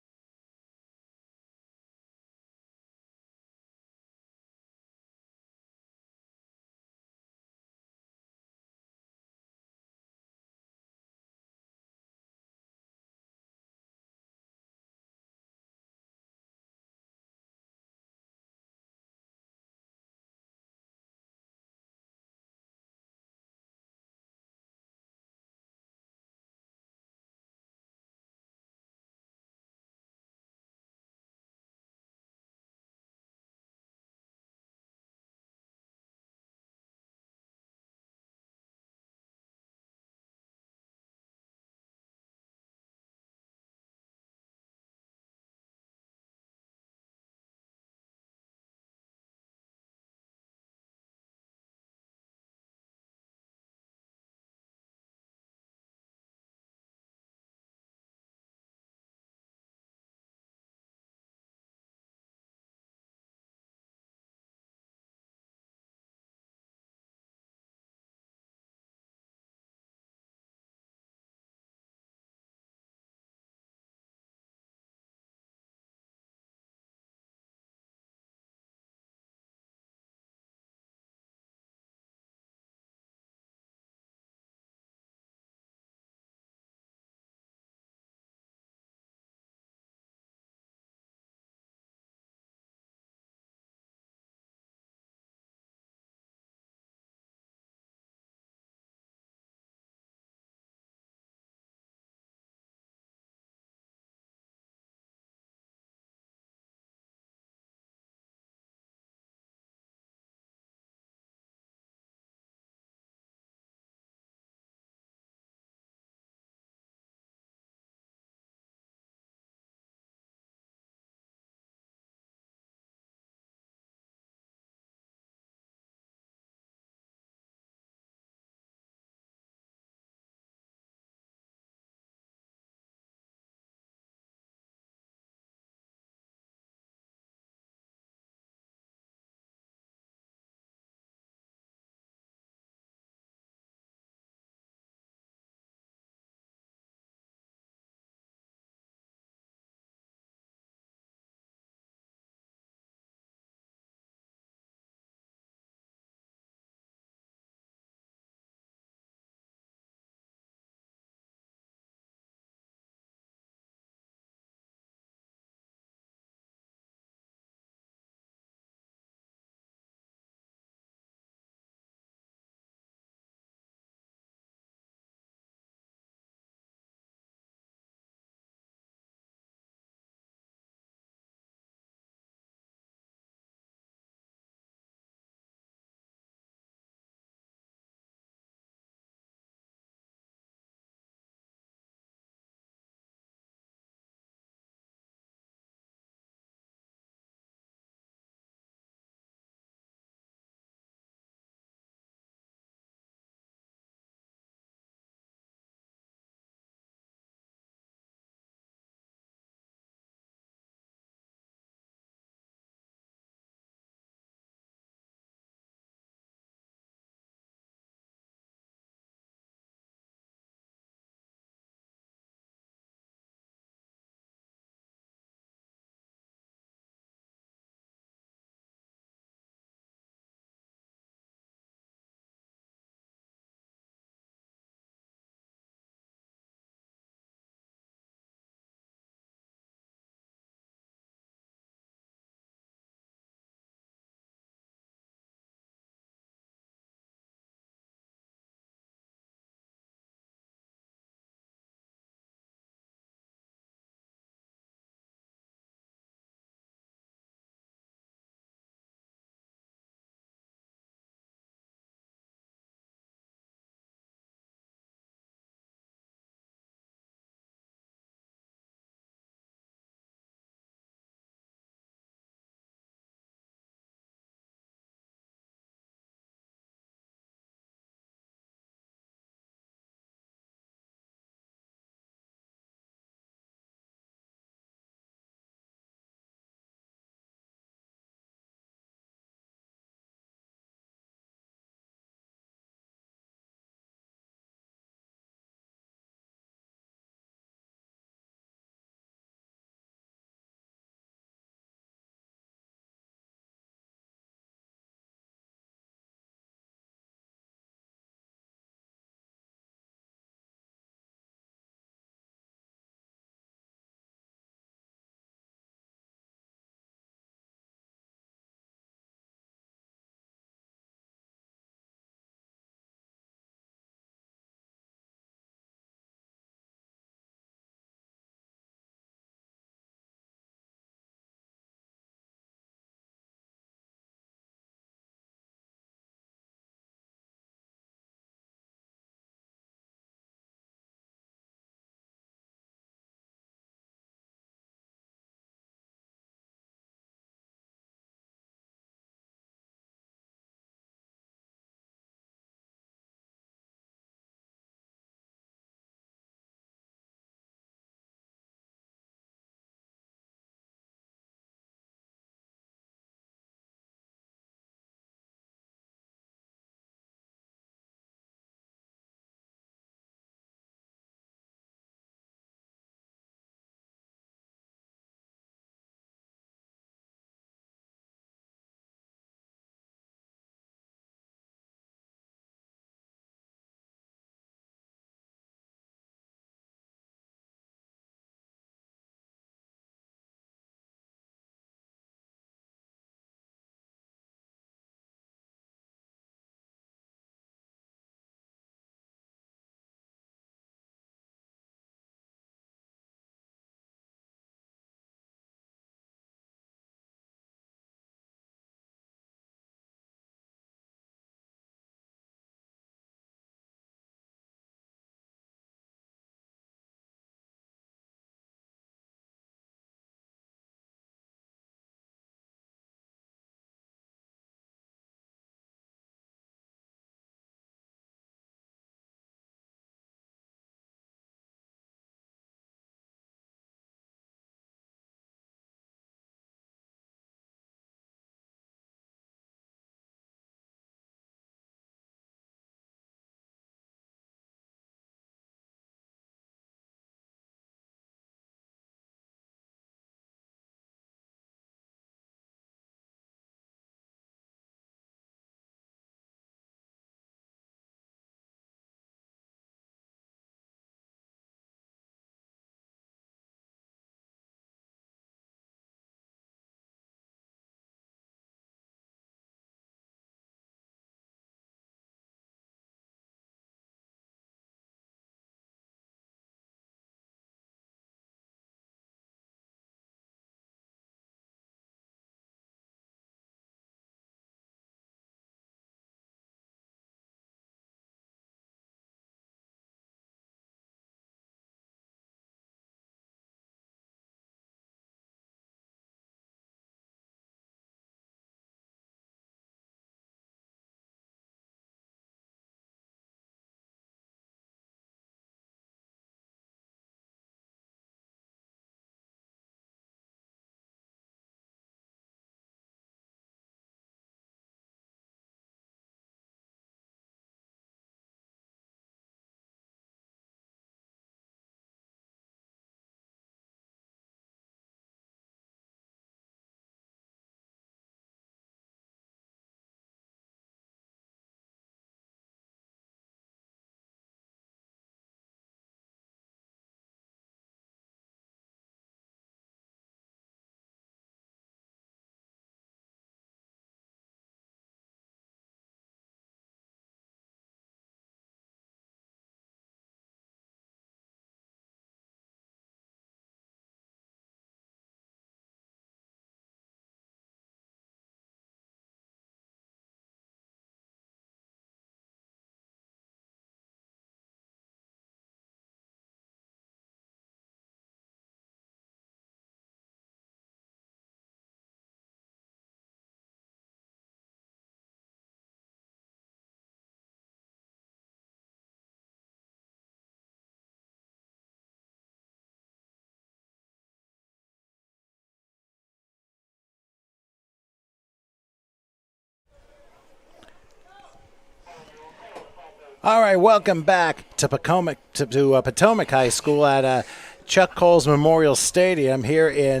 All right, welcome back to Potomac High School at Chuck Coles Memorial Stadium here in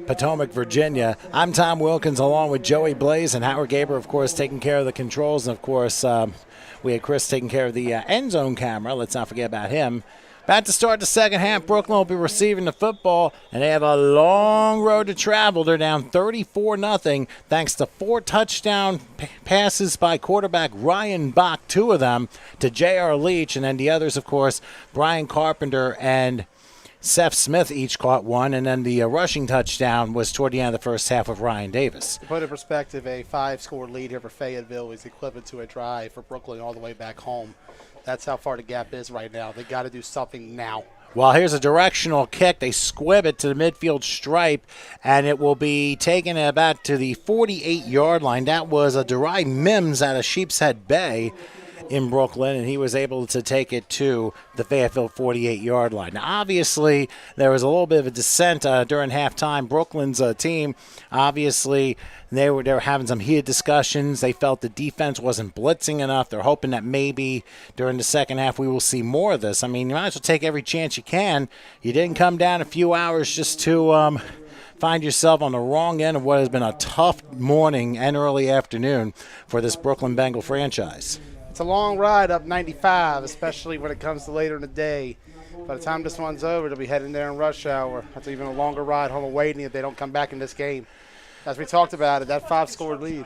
Potomac, Virginia. I'm Tom Wilkins along with Joey Blaze and Howard Gaber, of course, taking care of the controls. And, of course, we had Chris taking care of the end zone camera. Let's not forget about him. About to start the second half, Brooklyn will be receiving the football, and they have a long road to travel. They're down 34-0 thanks to 4 touchdown passes by quarterback Ryan Bach, 2 of them to J.R. Leach, and then the others, of course, Brian Carpenter and Seth Smith each caught 1, and then the rushing touchdown was toward the end of the first half of Ryan Davis. To put in perspective, a 5-score lead here for Fayetteville is equivalent to a drive for Brooklyn all the way back home. That's how far the gap is right now. They got to do something now. Well, here's a directional kick. They squib it to the midfield stripe, and it will be taken about to the 48-yard line. That was a Derai Mims out of Sheepshead Bay in Brooklyn, and he was able to take it to the Fayetteville 48-yard line. Now, obviously, there was a little bit of a dissent during halftime. Brooklyn's team, obviously, they were having some heated discussions. They felt the defense wasn't blitzing enough. They're hoping that maybe during the second half we will see more of this. I mean, you might as well take every chance you can. You didn't come down a few hours just to find yourself on the wrong end of what has been a tough morning and early afternoon for this Brooklyn Bengal franchise. It's a long ride up 95, especially when it comes to later in the day. By the time this one's over, they'll be heading there in rush hour. That's even a longer ride home awaiting if they don't come back in this game. As we talked about it, that 5-score lead.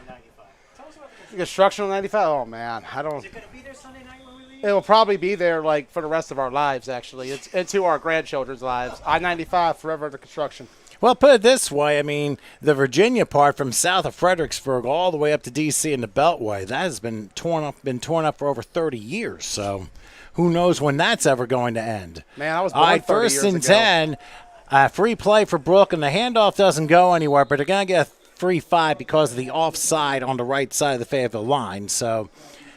Construction on 95? Oh, man. I don't. Is it going to be there Sunday night when we leave? It will probably be there like for the rest of our lives, actually. It's into our grandchildren's lives. I-95 forever under construction. Well, put it this way, I mean, the Virginia part from south of Fredericksburg all the way up to D.C. and the Beltway, that has been torn up for over 30 years. So who knows when that's ever going to end. Man, I was all born right, 30 first years and ago. 10, free play for Brooklyn. The handoff doesn't go anywhere, but they're going to get a free 5 because of the offside on the right side of the Fayetteville line. So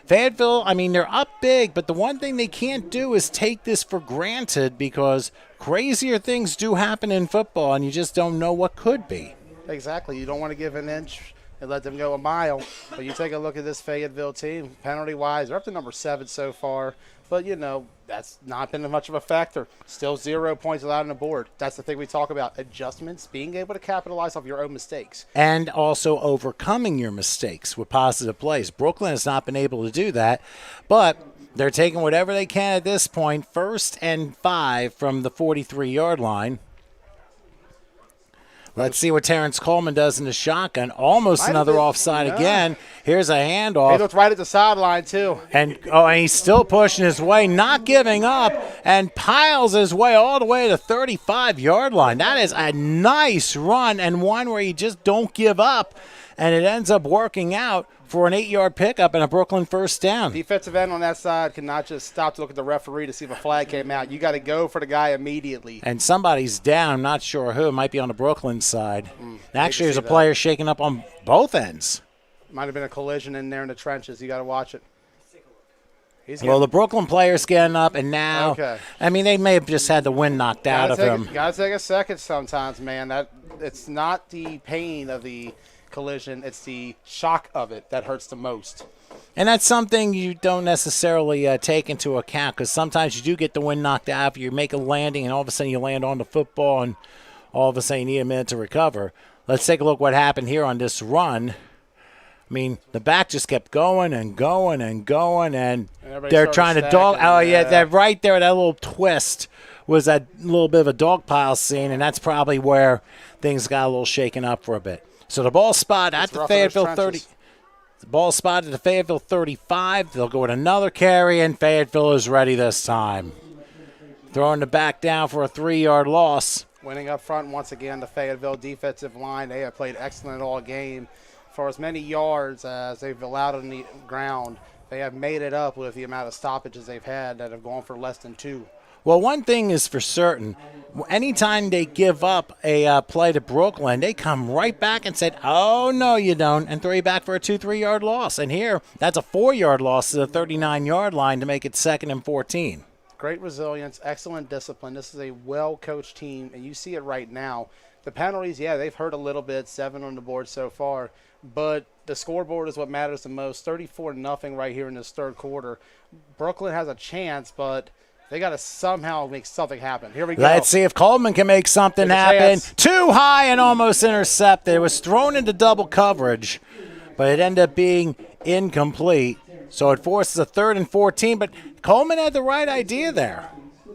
Fayetteville, I mean, they're up big, but the one thing they can't do is take this for granted because crazier things do happen in football, and you just don't know what could be. Exactly. You don't want to give an inch and let them go a mile. But you take a look at this Fayetteville team, penalty-wise, they're up to number 7 so far. But, you know, that's not been much of a factor. Still 0 points allowed on the board. That's the thing we talk about, adjustments, being able to capitalize off your own mistakes. And also overcoming your mistakes with positive plays. Brooklyn has not been able to do that, but they're taking whatever they can at this point. 1st and 5 from the 43-yard line. Let's see what Terrence Coleman does in the shotgun. Almost another offside again. Here's a handoff. He looked right at the sideline, too. And he's still pushing his way, not giving up, and piles his way all the way to the 35-yard line. That is a nice run and one where you just don't give up, and it ends up working out for an 8-yard pickup and a Brooklyn first down. Defensive end on that side cannot just stop to look at the referee to see if a flag came out. You got to go for the guy immediately. And somebody's down. I'm not sure who. It might be on the Brooklyn side. Actually, there's a that. player shaking up on both ends. Might have been a collision in there in the trenches. You got to watch it. Well, the Brooklyn player's getting up, and now, Okay. I mean, they may have just had the wind knocked out of him. Got to take a second sometimes, man. It's not the pain of the collision, it's the shock of it that hurts the most. And that's something you don't necessarily take into account because sometimes you do get the wind knocked out of you. You make a landing, and all of a sudden you land on the football, and all of a sudden you need a minute to recover. Let's take a look what happened here on this run. I mean, the back just kept going and going and going, and they're started trying to stacking, dog. Oh, yeah, yeah. that right there, that little twist was that little bit of a dog pile scene, and that's probably where things got a little shaken up for a bit. So the ball spot at the Fayetteville 30. The ball spotted at the Fayetteville 35. They'll go with another carry, and Fayetteville is ready this time. Throwing the back down for a 3-yard loss. Winning up front once again, the Fayetteville defensive line. They have played excellent all game. For as many yards as they've allowed on the ground, they have made it up with the amount of stoppages they've had that have gone for less than 2. Well, one thing is for certain. Anytime they give up a play to Brooklyn, they come right back and said, oh, no, you don't, and throw you back for a 2-3-yard loss. And here, that's a 4-yard loss to the 39-yard line to make it 2nd and 14. Great resilience, excellent discipline. This is a well-coached team, and you see it right now. The penalties, yeah, they've hurt a little bit, 7 on the board so far. But the scoreboard is what matters the most. 34-0 right here in this third quarter. Brooklyn has a chance, but they got to somehow make something happen. Here we go. Let's see if Coleman can make something There's a happen. chance. Too high and almost intercepted. It was thrown into double coverage, but it ended up being incomplete. So it forces a 3rd and 14, but Coleman had the right idea there.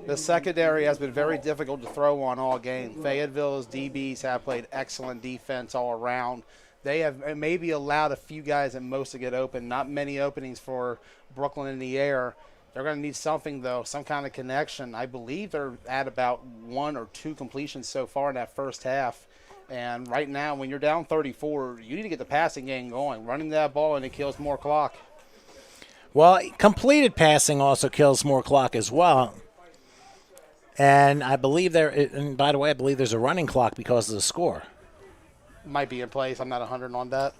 The secondary has been very difficult to throw on all game. Fayetteville's DBs have played excellent defense all around. They have maybe allowed a few guys at most to get open. Not many openings for Brooklyn in the air. They're going to need something, though, some kind of connection. I believe they're at about 1 or 2 completions so far in that first half. And right now, when you're down 34, you need to get the passing game going. Running that ball, and it kills more clock. Well, completed passing also kills more clock as well. And I believe and by the way, I believe there's a running clock because of the score. Might be in place. I'm not 100 on that.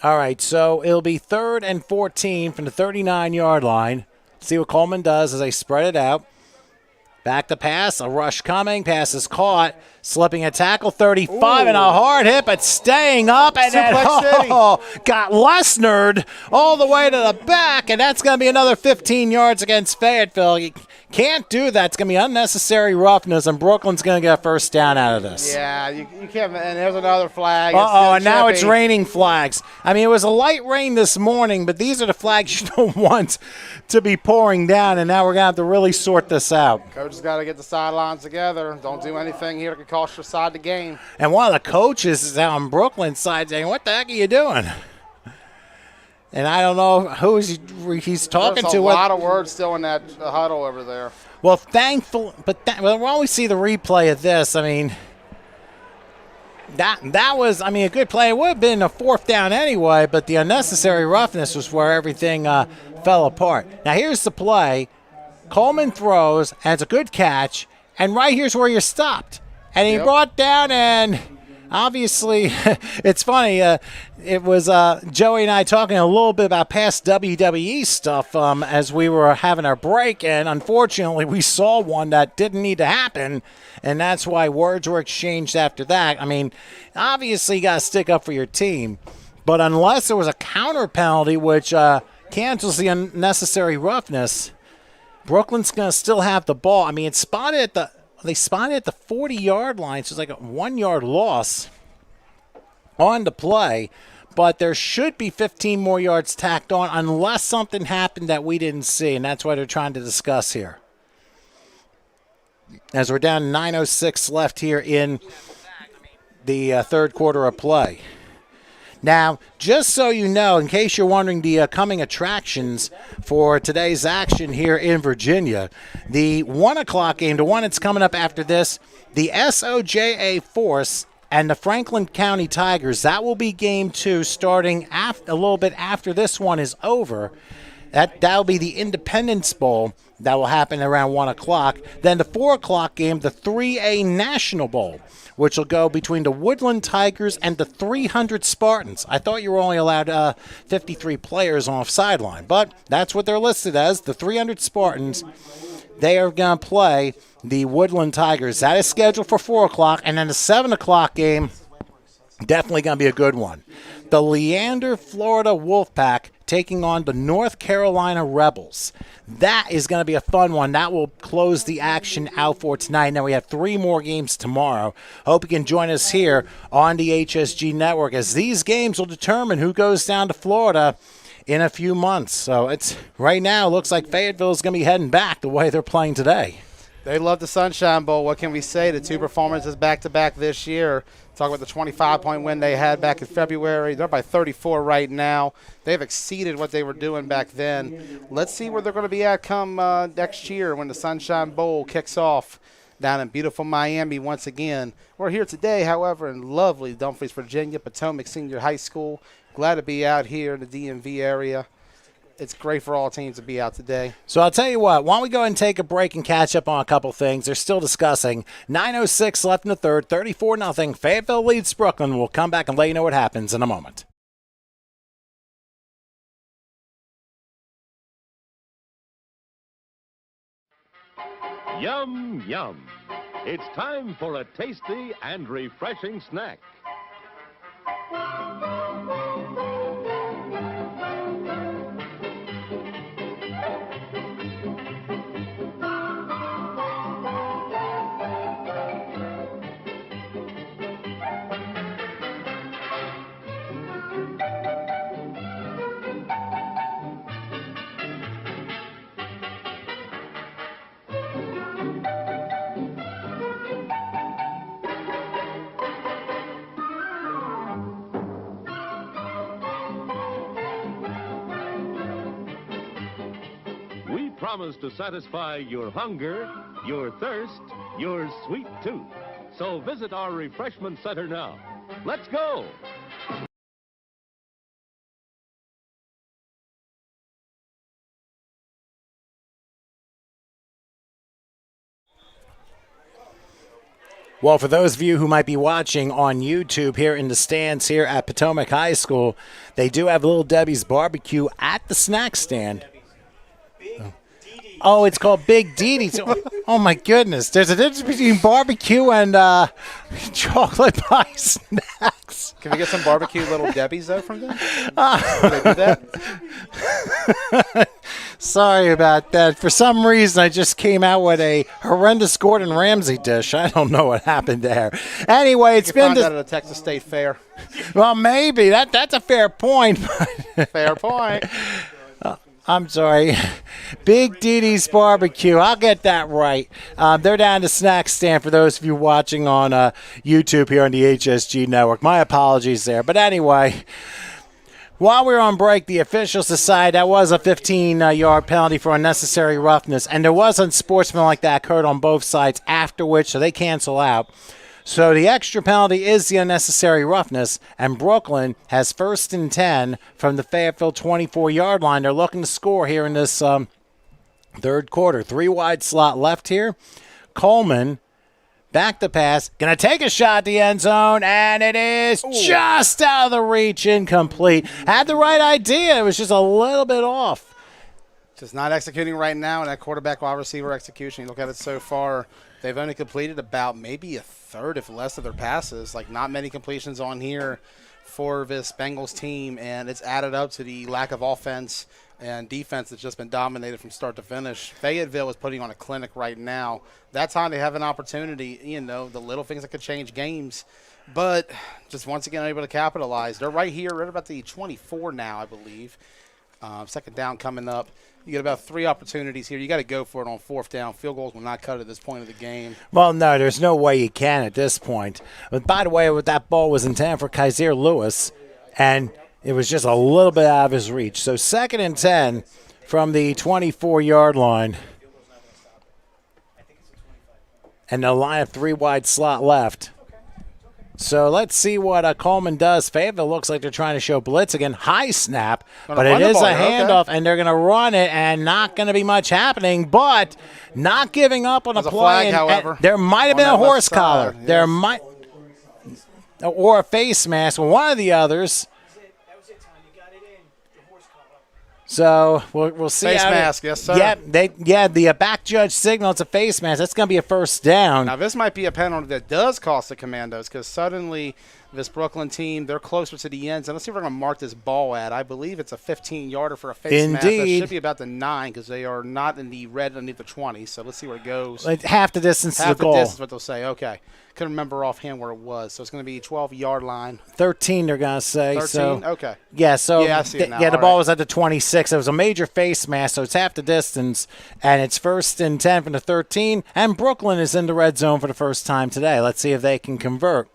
All right, so it'll be 3rd and 14 from the 39-yard line. See what Coleman does as they spread it out. Back to pass, a rush coming, pass is caught, slipping a tackle, 35, and a hard hit, but staying up, and then got Lesnard all the way to the back, and that's going to be another 15 yards against Fayetteville. You can't do that. It's going to be unnecessary roughness, and Brooklyn's going to get a first down out of this. Yeah, you can't. And there's another flag. And now it's raining flags. I mean, it was a light rain this morning, but these are the flags you don't want to be pouring down, and now we're going to have to really sort this out. Coach has got to get the sidelines together. Don't do anything here that could cost your side the game. And one of the coaches is out on Brooklyn's side saying, "What the heck are you doing?" And I don't know who he's talking There's to. a lot of words still in that huddle over there. Well, thankful, but when we see the replay of this, I mean, that was, I mean, a good play. It would have been a 4th down anyway, but the unnecessary roughness was where everything fell apart. Now here's the play. Coleman throws, and it's a good catch, and right here's where you're stopped. And he brought down, and obviously, it's funny, it was Joey and I talking a little bit about past WWE stuff as we were having our break, and unfortunately we saw one that didn't need to happen, and that's why words were exchanged after that. I mean, obviously you got to stick up for your team, but unless there was a counter penalty which cancels the unnecessary roughness, Brooklyn's going to still have the ball. I mean, they spotted at the 40-yard line, so it's like a 1-yard loss on the play, but there should be 15 more yards tacked on unless something happened that we didn't see, and that's what they're trying to discuss here. As we're down 9:06 left here in the third quarter of play. Now, just so you know, in case you're wondering the coming attractions for today's action here in Virginia, the 1 o'clock game, the one that's coming up after this, the SOJA Force and the Franklin County Tigers, that will be game 2 starting a little bit after this one is over. That'll be the Independence Bowl. That will happen around 1 o'clock. Then the 4 o'clock game, the 3A National Bowl, which will go between the Woodland Tigers and the 300 Spartans. I thought you were only allowed 53 players off sideline, but that's what they're listed as, the 300 Spartans. They are going to play the Woodland Tigers. That is scheduled for 4 o'clock, and then the 7 o'clock game, definitely going to be a good one. The Leander, Florida Wolfpack taking on the North Carolina Rebels. That is going to be a fun one. That will close the action out for tonight. Now we have 3 more games tomorrow. Hope you can join us here on the HSG Network, as these games will determine who goes down to Florida in a few months. So it's right now looks like Fayetteville is going to be heading back the way they're playing today. They love the Sunshine Bowl. What can we say? The 2 performances back-to-back this year. Talk about the 25-point win they had back in February. They're by 34 right now. They've exceeded what they were doing back then. Let's see where they're going to be at come next year when the Sunshine Bowl kicks off down in beautiful Miami once again. We're here today, however, in lovely Dumfries, Virginia, Potomac Senior High School. Glad to be out here in the DMV area. It's great for all teams to be out today. So I'll tell you what, why don't we go ahead and take a break and catch up on a couple things. They're still discussing. 9:06 left in the third, 34-0. Fayetteville leads Brooklyn. We'll come back and let you know what happens in a moment. Yum, yum. It's time for a tasty and refreshing snack. We promise to satisfy your hunger, your thirst, your sweet tooth. So visit our refreshment center now. Let's go! Well, for those of you who might be watching on YouTube here in the stands here at Potomac High School, they do have Little Debbie's Barbecue at the snack stand. Oh, it's called Big Dee Oh, my goodness. There's a difference between barbecue and chocolate pie snacks. Can we get some barbecue Little Debbie's, though, from them? Can they do that? Sorry about that. For some reason, I just came out with a horrendous Gordon Ramsay dish. I don't know what happened there. Anyway, it's been that at a Texas State Fair. Well, maybe. That's a fair point. Fair point. I'm sorry. Big Dee Barbecue. I'll get that right. They're down the snack stand for those of you watching on YouTube here on the HSG Network. My apologies there. But anyway, while we were on break, the officials decided that was a 15-yard penalty for unnecessary roughness, and there was unsportsmanlike that occurred on both sides after which, so they cancel out. So the extra penalty is the unnecessary roughness, and Brooklyn has 1st and 10 from the Fayetteville 24-yard line. They're looking to score here in this third quarter. 3 wide slot left here. Coleman, back to pass, going to take a shot at the end zone, and it is just out of the reach, incomplete. Had the right idea. It was just a little bit off. Just not executing right now in that quarterback wide receiver execution. You look at it so far, they've only completed about maybe a third, if less, of their passes. Like, not many completions on here for this Bengals team, and it's added up to the lack of offense and defense that's just been dominated from start to finish. Fayetteville is putting on a clinic right now. That time they have an opportunity, the little things that could change games, but just once again unable to capitalize. They're right here, right about the 24 now, I believe. Second down coming up. You get about 3 opportunities here. You got to go for it on 4th down. Field goals will not cut it at this point of the game. Well, no, there's no way you can at this point. But by the way, that ball was intended for Kaiser Lewis, and it was just a little bit out of his reach. So 2nd and 10 from the 24-yard line. And the line of 3 wide slot left. So let's see what Coleman does. Fayetteville looks like they're trying to show blitz again. High snap, but it is a handoff, and they're going to run it, and not going to be much happening, but not giving up on a play. Flag, however, there might have been a horse collar. Yes. There might, or a face mask, one of the others. So we'll see. Face mask, yes, sir. The back judge signal, it's a face mask. That's going to be a first down. Now, this might be a penalty that does cost the Commandos, because suddenly this Brooklyn team, they're closer to the ends. And let's see if we're going to mark this ball at. I believe it's a 15-yarder for a face mask. That should be about the 9, because they are not in the red underneath the 20. So let's see where it goes. Like half the distance to the goal. Half the distance, what they'll say. Okay. Couldn't remember offhand where it was. So it's going to be 12-yard line. 13, they're going to say. 13? So, okay. Yeah, so I see it now. the ball was at the 26. It was a major face mask, so it's half the distance, and it's 1st and 10 from the 13, and Brooklyn is in the red zone for the first time today. Let's see if they can convert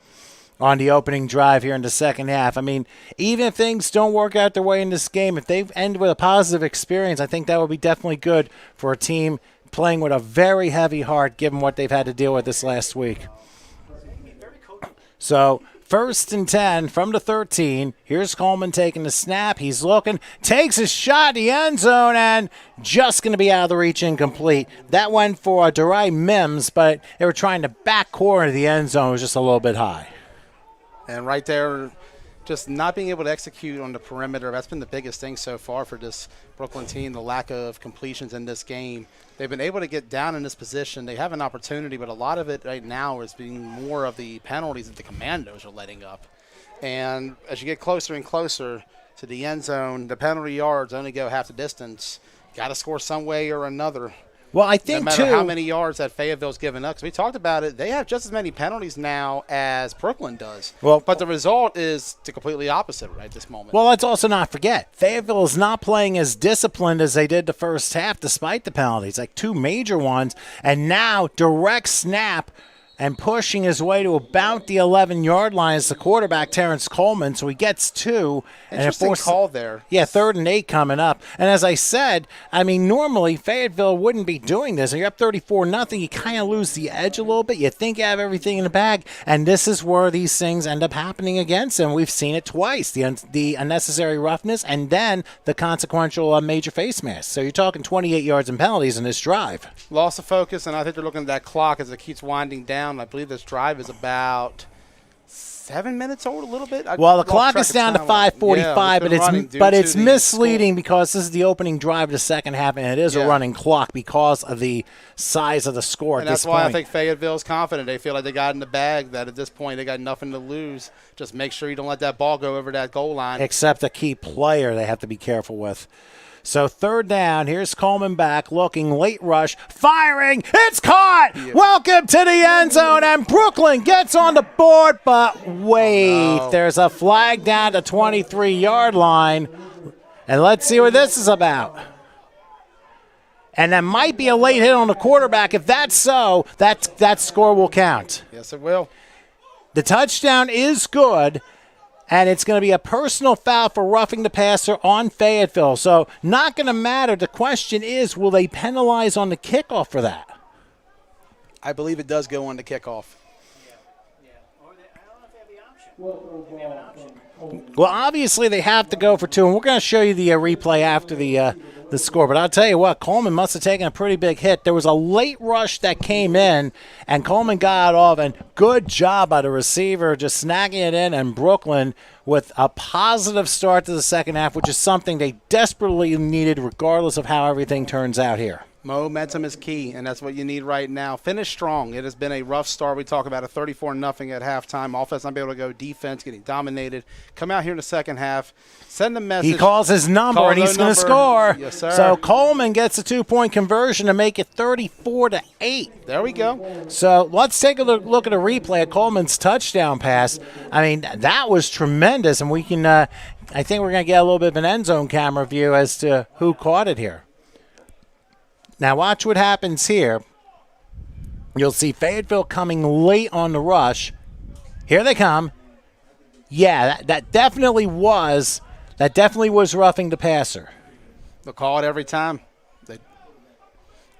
on the opening drive here in the second half. I mean, even if things don't work out their way in this game, if they end with a positive experience, I think that would be definitely good for a team playing with a very heavy heart given what they've had to deal with this last week. So 1st and 10 from the 13. Here's Coleman taking the snap. He's looking, takes a shot at the end zone, and just going to be out of the reach, incomplete. That went for Derai Mims, but they were trying to back corner the end zone. It was just a little bit high. And right there, just not being able to execute on the perimeter. That's been the biggest thing so far for this Brooklyn team, the lack of completions in this game. They've been able to get down in this position. They have an opportunity, but a lot of it right now is being more of the penalties that the Commandos are letting up. And as you get closer and closer to the end zone, the penalty yards only go half the distance. Got to score some way or another. Well, I think, no matter too, how many yards that Fayetteville's given up, because we talked about it, they have just as many penalties now as Brooklyn does. Well, but the result is the completely opposite right at this moment. well, let's also not forget, Fayetteville is not playing as disciplined as they did the first half despite the penalties, like 2 major ones, and now direct snap and pushing his way to about the 11-yard line is the quarterback, Terrence Coleman, so he gets 2. Interesting call there. Yeah, 3rd and 8 coming up. And as I said, I mean, normally Fayetteville wouldn't be doing this. And you're up 34-0, you kind of lose the edge a little bit. You think you have everything in the bag, and this is where these things end up happening against them. We've seen it twice, the unnecessary roughness and then the consequential major face mask. So you're talking 28 yards and penalties in this drive. Loss of focus, and I think they're looking at that clock as it keeps winding down. I believe this drive is about 7 minutes old, a little bit. Well, the clock is down to 5:45, but it's misleading because this is the opening drive of the second half, and it is a running clock because of the size of the score at this point. And that's why I think Fayetteville's confident. They feel like they got in the bag, that at this point they got nothing to lose. Just make sure you don't let that ball go over that goal line. Except a key player they have to be careful with. So 3rd down, here's Coleman back, looking, late rush, firing, it's caught! Yeah. Welcome to the end zone, and Brooklyn gets on the board, but wait, there's a flag down the 23-yard line, and let's see what this is about. And that might be a late hit on the quarterback. If that's so, that score will count. Yes, it will. The touchdown is good. And it's going to be a personal foul for roughing the passer on Fayetteville. So not going to matter. The question is, will they penalize on the kickoff for that? I believe it does go on the kickoff. Well, obviously they have to go for 2, and we're going to show you the replay after the score. But I'll tell you what, Coleman must have taken a pretty big hit. There was a late rush that came in, and Coleman got off, and good job by the receiver just snagging it in, and Brooklyn with a positive start to the second half, which is something they desperately needed regardless of how everything turns out here. Momentum is key, and that's what you need right now. Finish strong. It has been a rough start. We talk about a 34-0 at halftime. Offense not able to go. Defense getting dominated. Come out here in the second half. Send a message. He calls his number, and he's going to score. Yes, sir. So Coleman gets a 2-point conversion to make it 34-8. There we go. So let's take a look at a replay of Coleman's touchdown pass. I mean, that was tremendous, and we can. I think we're going to get a little bit of an end zone camera view as to who caught it here. Now watch what happens here. You'll see Fayetteville coming late on the rush. Here they come. Yeah, that definitely was roughing the passer. They'll call it every time.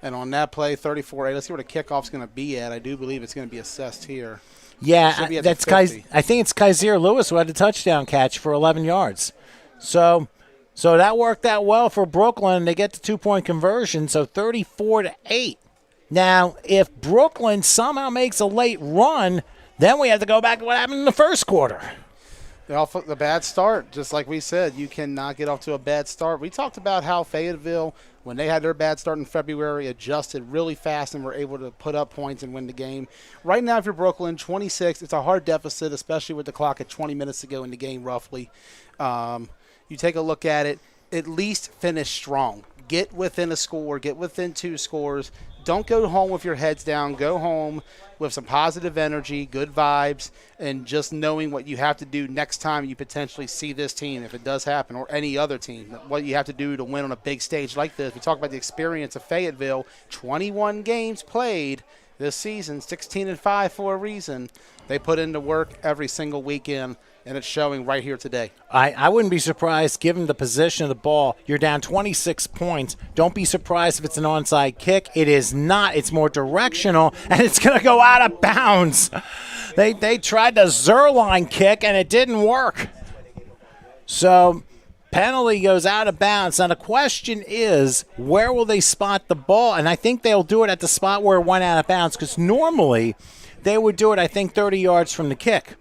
And on that play, 34-8. Let's see where the kickoff's going to be at. I do believe it's going to be assessed here. Yeah, that's I think it's Kaiser Lewis who had the touchdown catch for 11 yards. So that worked out well for Brooklyn. They get the 2-point conversion, so 34-8. Now, if Brooklyn somehow makes a late run, then we have to go back to what happened in the first quarter. The bad start, just like we said, you cannot get off to a bad start. We talked about how Fayetteville, when they had their bad start in February, adjusted really fast and were able to put up points and win the game. Right now, if you're Brooklyn, 26, it's a hard deficit, especially with the clock at 20 minutes to go in the game roughly. You take a look at it, at least finish strong. Get within a score, get within 2 scores. Don't go home with your heads down. Go home with some positive energy, good vibes, and just knowing what you have to do next time you potentially see this team, if it does happen, or any other team, what you have to do to win on a big stage like this. We talk about the experience of Fayetteville, 21 games played this season, 16-5 for a reason. They put into work every single weekend, and it's showing right here today. I wouldn't be surprised, given the position of the ball. You're down 26 points. Don't be surprised if it's an onside kick. It is not. It's more directional, and it's going to go out of bounds. They tried the Zerline kick, and it didn't work. So penalty goes out of bounds. Now the question is, where will they spot the ball? And I think they'll do it at the spot where it went out of bounds, because normally they would do it, I think, 30 yards from the kick.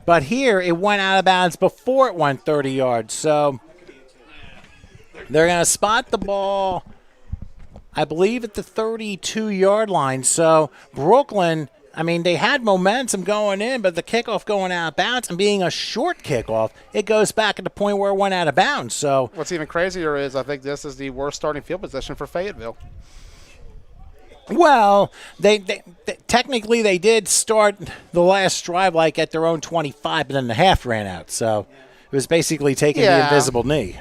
But here, it went out of bounds before it went 30 yards. So they're going to spot the ball, I believe, at the 32-yard line. So Brooklyn, I mean, they had momentum going in, but the kickoff going out of bounds and being a short kickoff, it goes back at the point where it went out of bounds. So what's even crazier is I think this is the worst starting field position for Fayetteville. well, they technically they did start the last drive like at their own 25, but then the half ran out. So it was basically taking the invisible knee.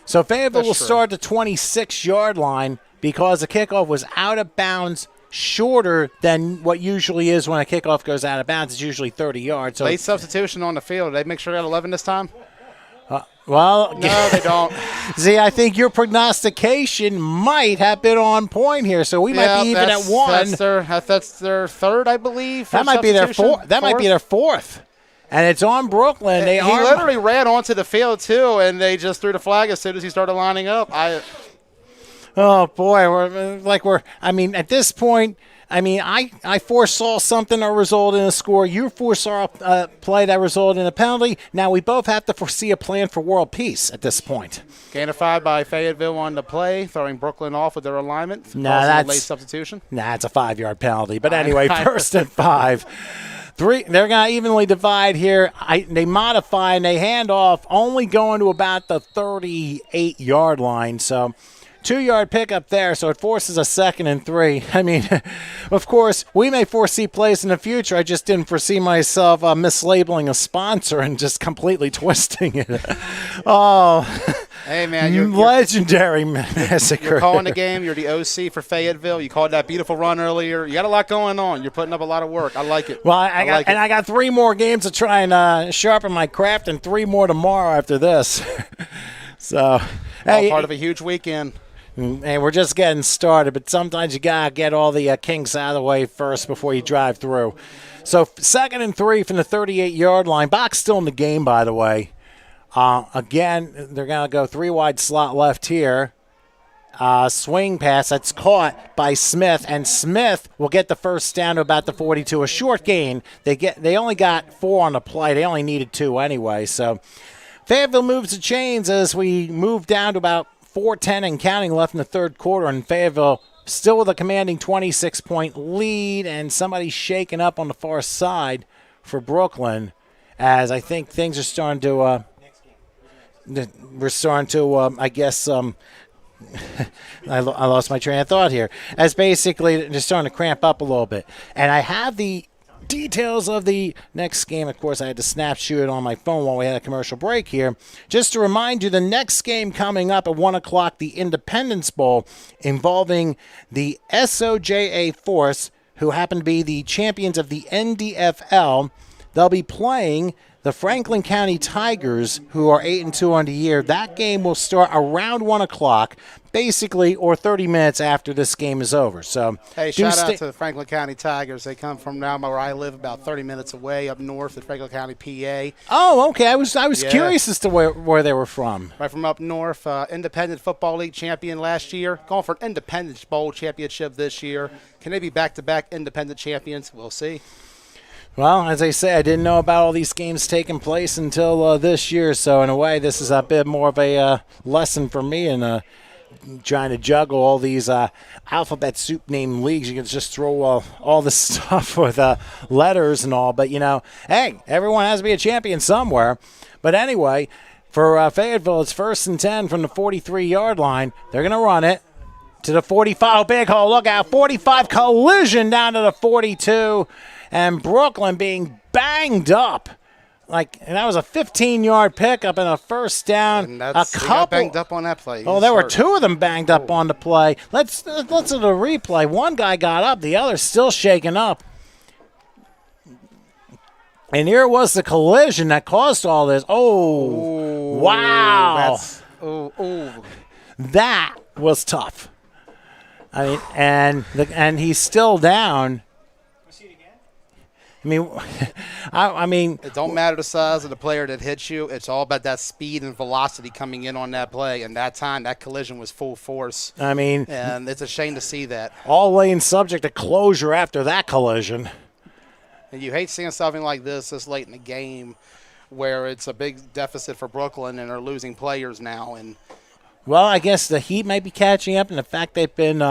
So Fayetteville will start the 26-yard line because the kickoff was out of bounds shorter than what usually is when a kickoff goes out of bounds. It's usually 30 yards. So Late substitution on the field. Did they make sure they had 11 this time? well, No, they don't. see, I think your prognostication might have been on point here. So we might be even at one. That's their third, I believe. That might be their fourth. That might be their fourth. And it's on Brooklyn. He literally ran onto the field, too, and they just threw the flag as soon as he started lining up. Oh, boy. I mean, at this point, I mean, I foresaw something that resulted in a score. You foresaw a play that resulted in a penalty. Now we both have to foresee a plan for world peace at this point. Gain of 5 by Fayetteville on the play, throwing Brooklyn off with their alignment. No, causing a that's late substitution. Nah, it's a 5-yard penalty. But anyway, first and 5. They're going to evenly divide here. They modify and they hand off, only going to about the 38-yard line. So 2-yard pickup there, so it forces a 2nd and 3. I mean, of course, we may foresee plays in the future. I just didn't foresee myself mislabeling a sponsor and just completely twisting it. Oh, hey, man, you're legendary massacre. You're calling the game. You're the OC for Fayetteville. You called that beautiful run earlier. You got a lot going on. You're putting up a lot of work. I like it. Well, I got 3 more games to try and sharpen my craft, and 3 more tomorrow after this. So, all part of a huge weekend. And we're just getting started, but sometimes you got to get all the kinks out of the way first before you drive through. So 2nd and 3 from the 38-yard line. Bach's still in the game, by the way. Again, they're going to go 3-wide slot left here. Swing pass that's caught by Smith, and Smith will get the first down to about the 42. A short gain. They only got 4 on the play. They only needed 2 anyway. So Fayetteville moves the chains as we move down to about 4:10 and counting left in the third quarter, and Fayetteville still with a commanding 26-point lead, and somebody shaking up on the far side for Brooklyn, as I think things are starting to I guess I lost my train of thought here, as basically they're starting to cramp up a little bit. And I have the details of the next game. Of course, I had to snapshot it on my phone while we had a commercial break here. Just to remind you, the next game coming up at 1 o'clock, the Independence Bowl, involving the SOJA Force, who happen to be the champions of the NDFL. They'll be playing the Franklin County Tigers, who are 8-2 on the year. That game will start around 1 o'clock, basically, or 30 minutes after this game is over. So, hey, shout out to the Franklin County Tigers. They come from down where I live, about 30 minutes away up north in Franklin County, PA. Oh, okay. I was curious as to where they were from. Right from up north. Independent Football League champion last year. Going for an Independence Bowl championship this year. Can they be back-to-back independent champions? We'll see. Well, as I say, I didn't know about all these games taking place until this year. So, in a way, this is a bit more of a lesson for me in trying to juggle all these alphabet soup name leagues. You can just throw all this stuff with letters and all. But, hey, everyone has to be a champion somewhere. But anyway, for Fayetteville, it's 1st and 10 from the 43-yard line. They're going to run it to the 45. Big hole. Look out. 45 collision down to the 42. And Brooklyn being banged up. And that was a 15-yard pickup and a first down. And they got banged up on that play. Oh, there were 2 of them banged up on the play. Let's look at the replay. One guy got up. The other's still shaking up. And here was the collision that caused all this. Oh, wow. That was tough. I mean, and he's still down. I mean, it don't matter the size of the player that hits you. It's all about that speed and velocity coming in on that play. And that time, that collision was full force. I mean, and it's a shame to see that. All lanes subject to closure after that collision. And you hate seeing something like this late in the game where it's a big deficit for Brooklyn and are losing players now. And Well, I guess the Heat might be catching up, and the fact they've been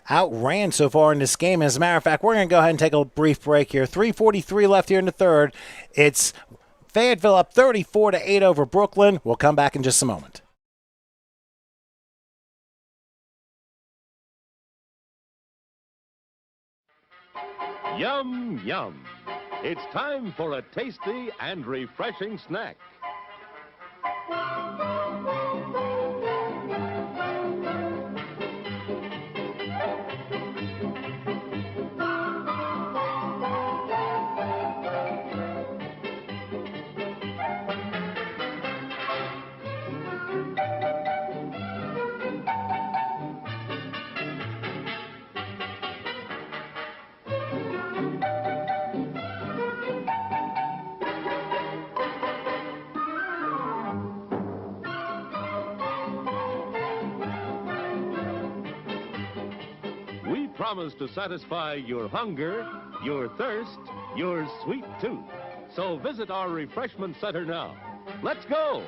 outran so far in this game. As a matter of fact, we're going to go ahead and take a brief break here. 3:43 left here in the third. It's Fayetteville up 34-8 over Brooklyn. We'll come back in just a moment. Yum, yum. It's time for a tasty and refreshing snack. We promise to satisfy your hunger, your thirst, your sweet tooth. So visit our refreshment center now. Let's go!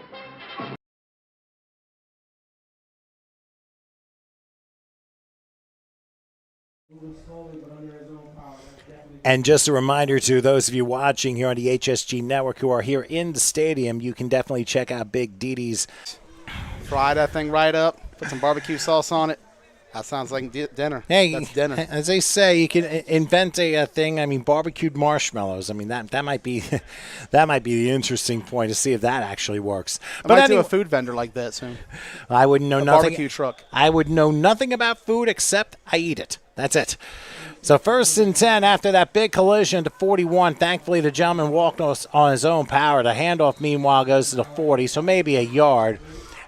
And just a reminder to those of you watching here on the HSG Network who are here in the stadium, you can definitely check out Big Didi's. fry that thing right up, put some barbecue sauce on it. That sounds like dinner. Hey, that's dinner. As they say, you can invent a thing. I mean, barbecued marshmallows. I mean, that might be that might be the interesting point to see if that actually works. I might do a food vendor like that soon. I wouldn't know a nothing. Barbecue truck. I would know nothing about food except I eat it. That's it. So 1st and 10 after that big collision to 41. Thankfully, the gentleman walked on his own power. The handoff, meanwhile, goes to the 40, so maybe a yard.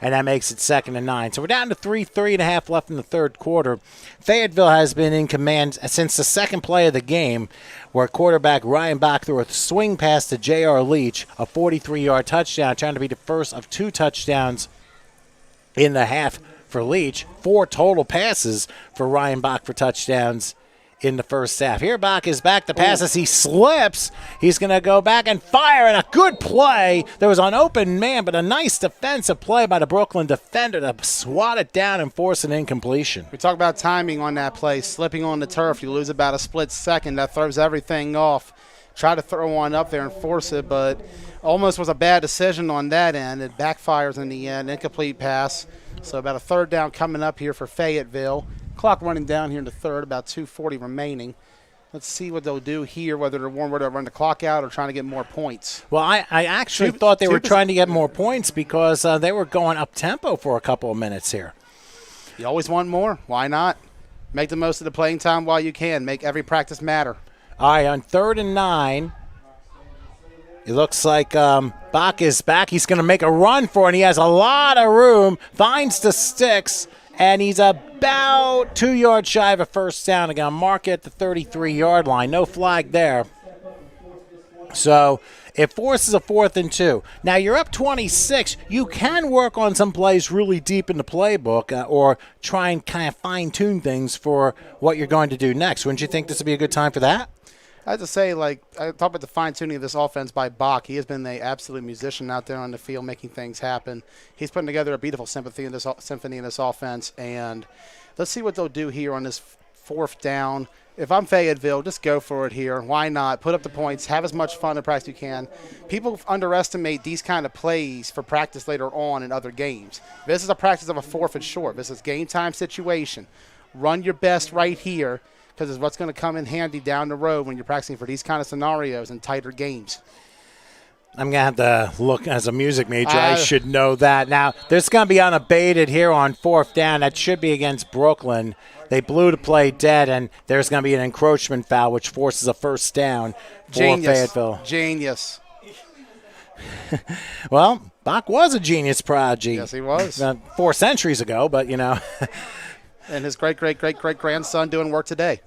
And that makes it 2nd and 9. So we're down to 3.5 left in the third quarter. Fayetteville has been in command since the second play of the game, where quarterback Ryan Bach threw a swing pass to J.R. Leach, a 43-yard touchdown, trying to be the first of 2 touchdowns in the half for Leach. 4 total passes for Ryan Bach for touchdowns in the first half. Here Bach is back to pass as he slips. He's going to go back and fire, and a good play. There was an open man, but a nice defensive play by the Brooklyn defender to swat it down and force an incompletion. We talk about timing on that play. Slipping on the turf, you lose about a split second. That throws everything off. Try to throw one up there and force it, but almost was a bad decision on that end. It backfires in the end. Incomplete pass. So about a third down coming up here for Fayetteville. Clock running down here in the third, about 2:40 remaining. Let's see what they'll do here, whether they're run the clock out or trying to get more points. Well, I actually thought they were trying to get more points because they were going up-tempo for a couple of minutes here. You always want more. Why not? Make the most of the playing time while you can. Make every practice matter. All right, on 3rd and 9, it looks like Bach is back. He's going to make a run for it, and he has a lot of room, finds the sticks, and he's about 2 yards shy of a first down. Again, mark it at the 33-yard line. No flag there. So it forces a 4th and 2. Now, you're up 26. You can work on some plays really deep in the playbook or try and kind of fine-tune things for what you're going to do next. Wouldn't you think this would be a good time for that? I have to say, I talk about the fine-tuning of this offense by Bach. He has been the absolute musician out there on the field making things happen. He's putting together a beautiful symphony in this offense, and let's see what they'll do here on this 4th down. If I'm Fayetteville, just go for it here. Why not? Put up the points. Have as much fun in practice as you can. People underestimate these kind of plays for practice later on in other games. This is a practice of a 4th and short. This is game time situation. Run your best right here, because it's what's going to come in handy down the road when you're practicing for these kind of scenarios in tighter games. I'm going to have to look as a music major. I should know that. Now, this is going to be unabated here on 4th down. That should be against Brooklyn. They blew the play dead, and there's going to be an encroachment foul, which forces a first down for Fayetteville. Genius. Well, Bach was a genius prodigy. Yes, he was. 4 centuries ago, but, you know. And his great-great-great-great-grandson doing work today.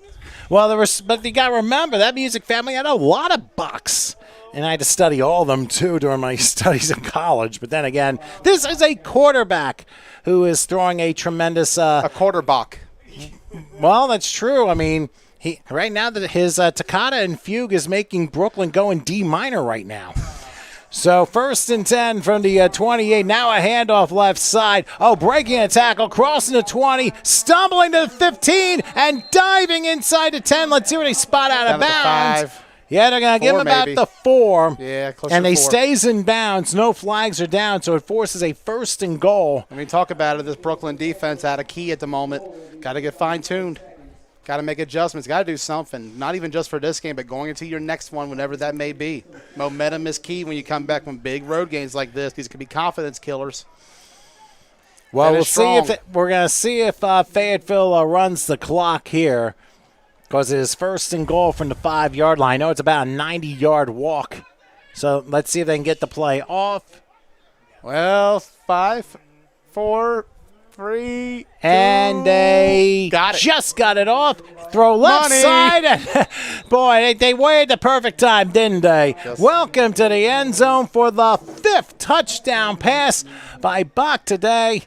Well, but you got to remember, that music family had a lot of Bachs. And I had to study all of them, too, during my studies in college. But then again, this is a quarterback who is throwing a tremendous... a quarterback. Well, that's true. I mean, Right now, his Toccata and Fugue is making Brooklyn go in D minor right now. So 1st and 10 from the 28. Now a handoff left side. Oh, breaking a tackle, crossing the 20, stumbling to the 15, and diving inside the 10. Let's see where they spot out Down of to the bounds. 5. Yeah, they're going to give him about maybe. the 4. Yeah, closer and to he 4. stays in bounds. No flags are down, so it forces a 1st and goal. I mean, talk about it. This Brooklyn defense out of key at the moment. Got to get fine-tuned. Got to make adjustments. Got to do something. Not even just for this game, but going into your next one, whenever that may be. Momentum is key when you come back from big road games like this. These could be confidence killers. Well, Finish we'll strong. see if we're going to see if Fayetteville runs the clock here, because it is 1st and goal from the 5-yard line. I know it's about a 90-yard walk, so let's see if they can get the play off. Well, 5, 4, 3, And they Got it. just got it off. Throw left Money. side. And boy, they waited the perfect time, didn't they? Yes. Welcome to the end zone for the 5th touchdown pass by Bach today.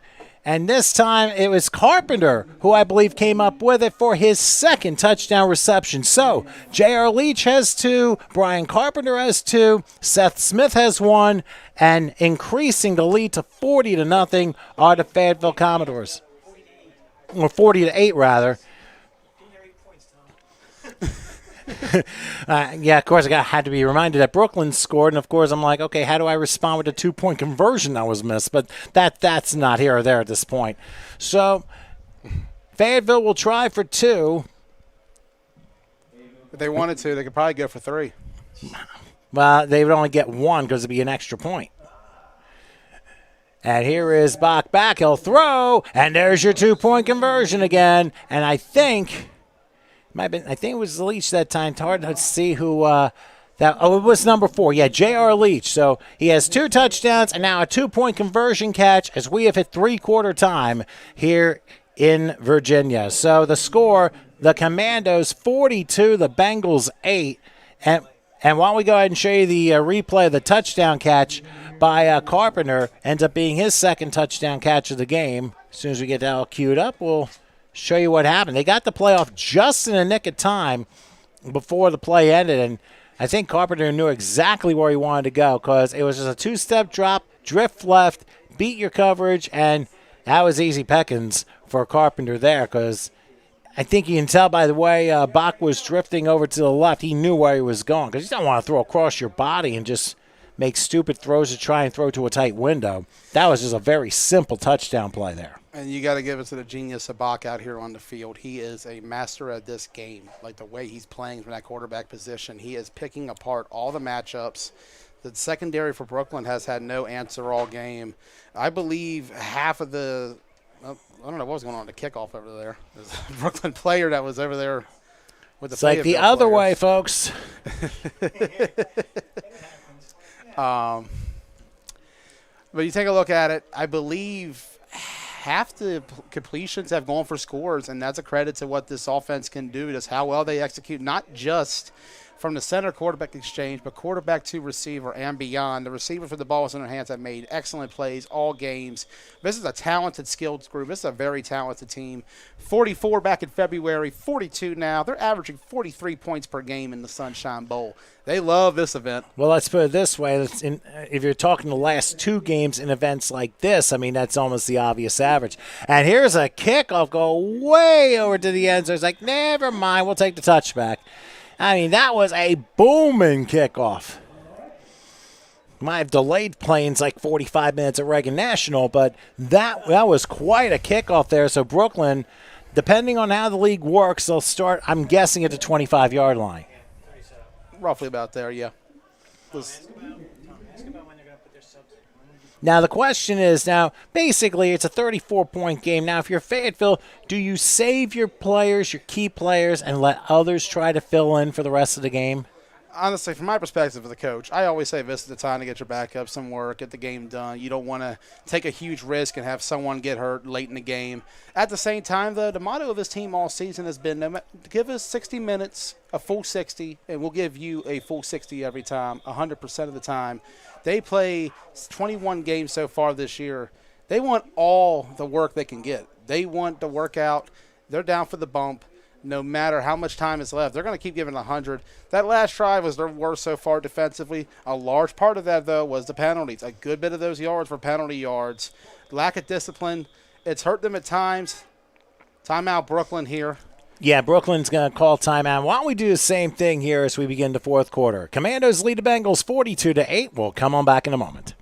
And this time it was Carpenter who I believe came up with it for his 2nd touchdown reception. So J.R. Leach has 2, Brian Carpenter has 2, Seth Smith has 1, and increasing the lead to 40-0 are the Fayetteville Commodores. Or 40-8 rather. Yeah, of course, I had to be reminded that Brooklyn scored, and of course, I'm like, okay, how do I respond with a 2-point conversion that was missed? But that's not here or there at this point. So Fayetteville will try for 2. If they wanted to, they could probably go for 3. Well, they would only get 1 because it'd be an extra point. And here is Bach back. He'll throw, and there's your 2-point conversion again. And I think it was Leach that time. It's hard to see who it was number 4. Yeah, J.R. Leach. So he has 2 touchdowns and now a 2-point conversion catch as we have hit 3-quarter time here in Virginia. So the score, the Commandos 42, the Bengals 8. And why don't we go ahead and show you the replay of the touchdown catch by Carpenter. Ends up being his 2nd touchdown catch of the game. As soon as we get that all queued up, we'll show you what happened. They got the play off just in the nick of time before the play ended, and I think Carpenter knew exactly where he wanted to go because it was just a 2-step drop, drift left, beat your coverage, and that was easy pickings for Carpenter there because I think you can tell by the way Bach was drifting over to the left. He knew where he was going because you don't want to throw across your body and just make stupid throws to try and throw to a tight window. That was just a very simple touchdown play there. And you got to give it to the genius of Bach out here on the field. He is a master at this game. Like the way he's playing from that quarterback position, he is picking apart all the matchups. The secondary for Brooklyn has had no answer all game. I believe half of the I don't know what was going on at the kickoff over there. There's a Brooklyn player that was over there with the It's like the other way, folks. But you take a look at it, I believe half the completions have gone for scores, and that's a credit to what this offense can do, just how well they execute, not just from the center quarterback exchange, but quarterback to receiver and beyond. The receiver for the ball was in their hands that made excellent plays all games. This is a talented, skilled group. This is a very talented team. 44 back in February, 42 now. They're averaging 43 points per game in the Sunshine Bowl. They love this event. Well, let's put it this way. If you're talking the last 2 games in events like this, I mean, that's almost the obvious average. And here's a kickoff go way over to the end zone. It's like, never mind, we'll take the touchback. I mean, that was a booming kickoff. Might have delayed planes like 45 minutes at Reagan National, but that was quite a kickoff there. So Brooklyn, depending on how the league works, they'll start, I'm guessing, at the 25-yard line. Roughly about there, yeah. Now, the question is, basically, it's a 34-point game. Now, if you're Fayetteville, do you save your players, your key players, and let others try to fill in for the rest of the game? Honestly, from my perspective as a coach, I always say this is the time to get your backup some work, get the game done. You don't want to take a huge risk and have someone get hurt late in the game. At the same time, though, the motto of this team all season has been give us 60 minutes, a full 60, and we'll give you a full 60 every time, 100% of the time. They play 21 games so far this year. They want all the work they can get. They want the workout. They're down for the bump. no matter how much time is left. They're going to keep giving 100. That last drive was their worst so far defensively. A large part of that, though, was the penalties. A good bit of those yards were penalty yards. Lack of discipline, it's hurt them at times. Timeout Brooklyn here. Yeah, Brooklyn's going to call timeout. Why don't we do the same thing here as we begin the fourth quarter? Commandos lead the Bengals 42-8. We'll come on back in a moment.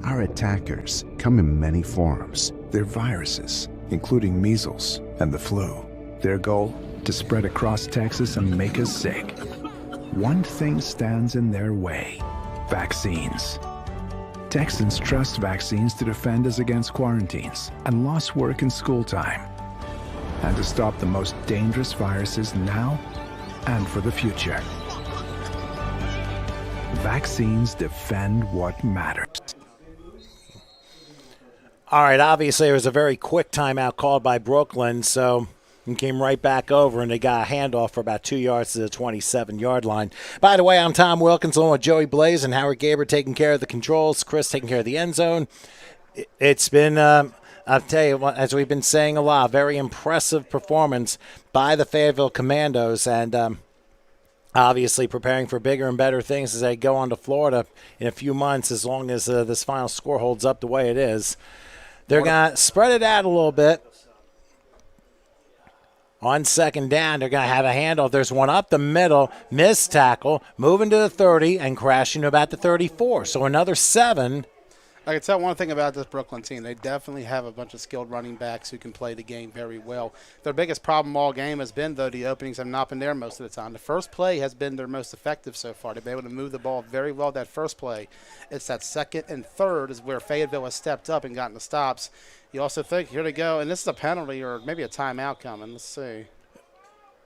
Our attackers come in many forms. They're viruses, including measles and the flu. Their goal? To spread across Texas and make us sick. One thing stands in their way: vaccines. Texans trust vaccines to defend us against quarantines and lost work and school time, and to stop the most dangerous viruses now and for the future. Vaccines defend what matters. All right, obviously it was a very quick timeout called by Brooklyn, so he came right back over, and they got a handoff for about 2 yards to the 27-yard line. By the way, I'm Tom Wilkins, along with Joey Blaze and Howard Gaber taking care of the controls, Chris taking care of the end zone. It's been, I'll tell you, as we've been saying a lot, very impressive performance by the Fayetteville Commandos, and obviously preparing for bigger and better things as they go on to Florida in a few months, as long as this final score holds up the way it is. They're going to spread it out a little bit. On second down, they're going to have a handoff. There's one up the middle, missed tackle, moving to the 30 and crashing to about the 34. So another 7. I can tell one thing about this Brooklyn team. They definitely have a bunch of skilled running backs who can play the game very well. Their biggest problem all game has been, though, the openings have not been there most of the time. The first play has been their most effective so far. They've been able to move the ball very well that first play. It's that second and third is where Fayetteville has stepped up and gotten the stops. You also think, here to go, and this is a penalty or maybe a timeout coming. Let's see.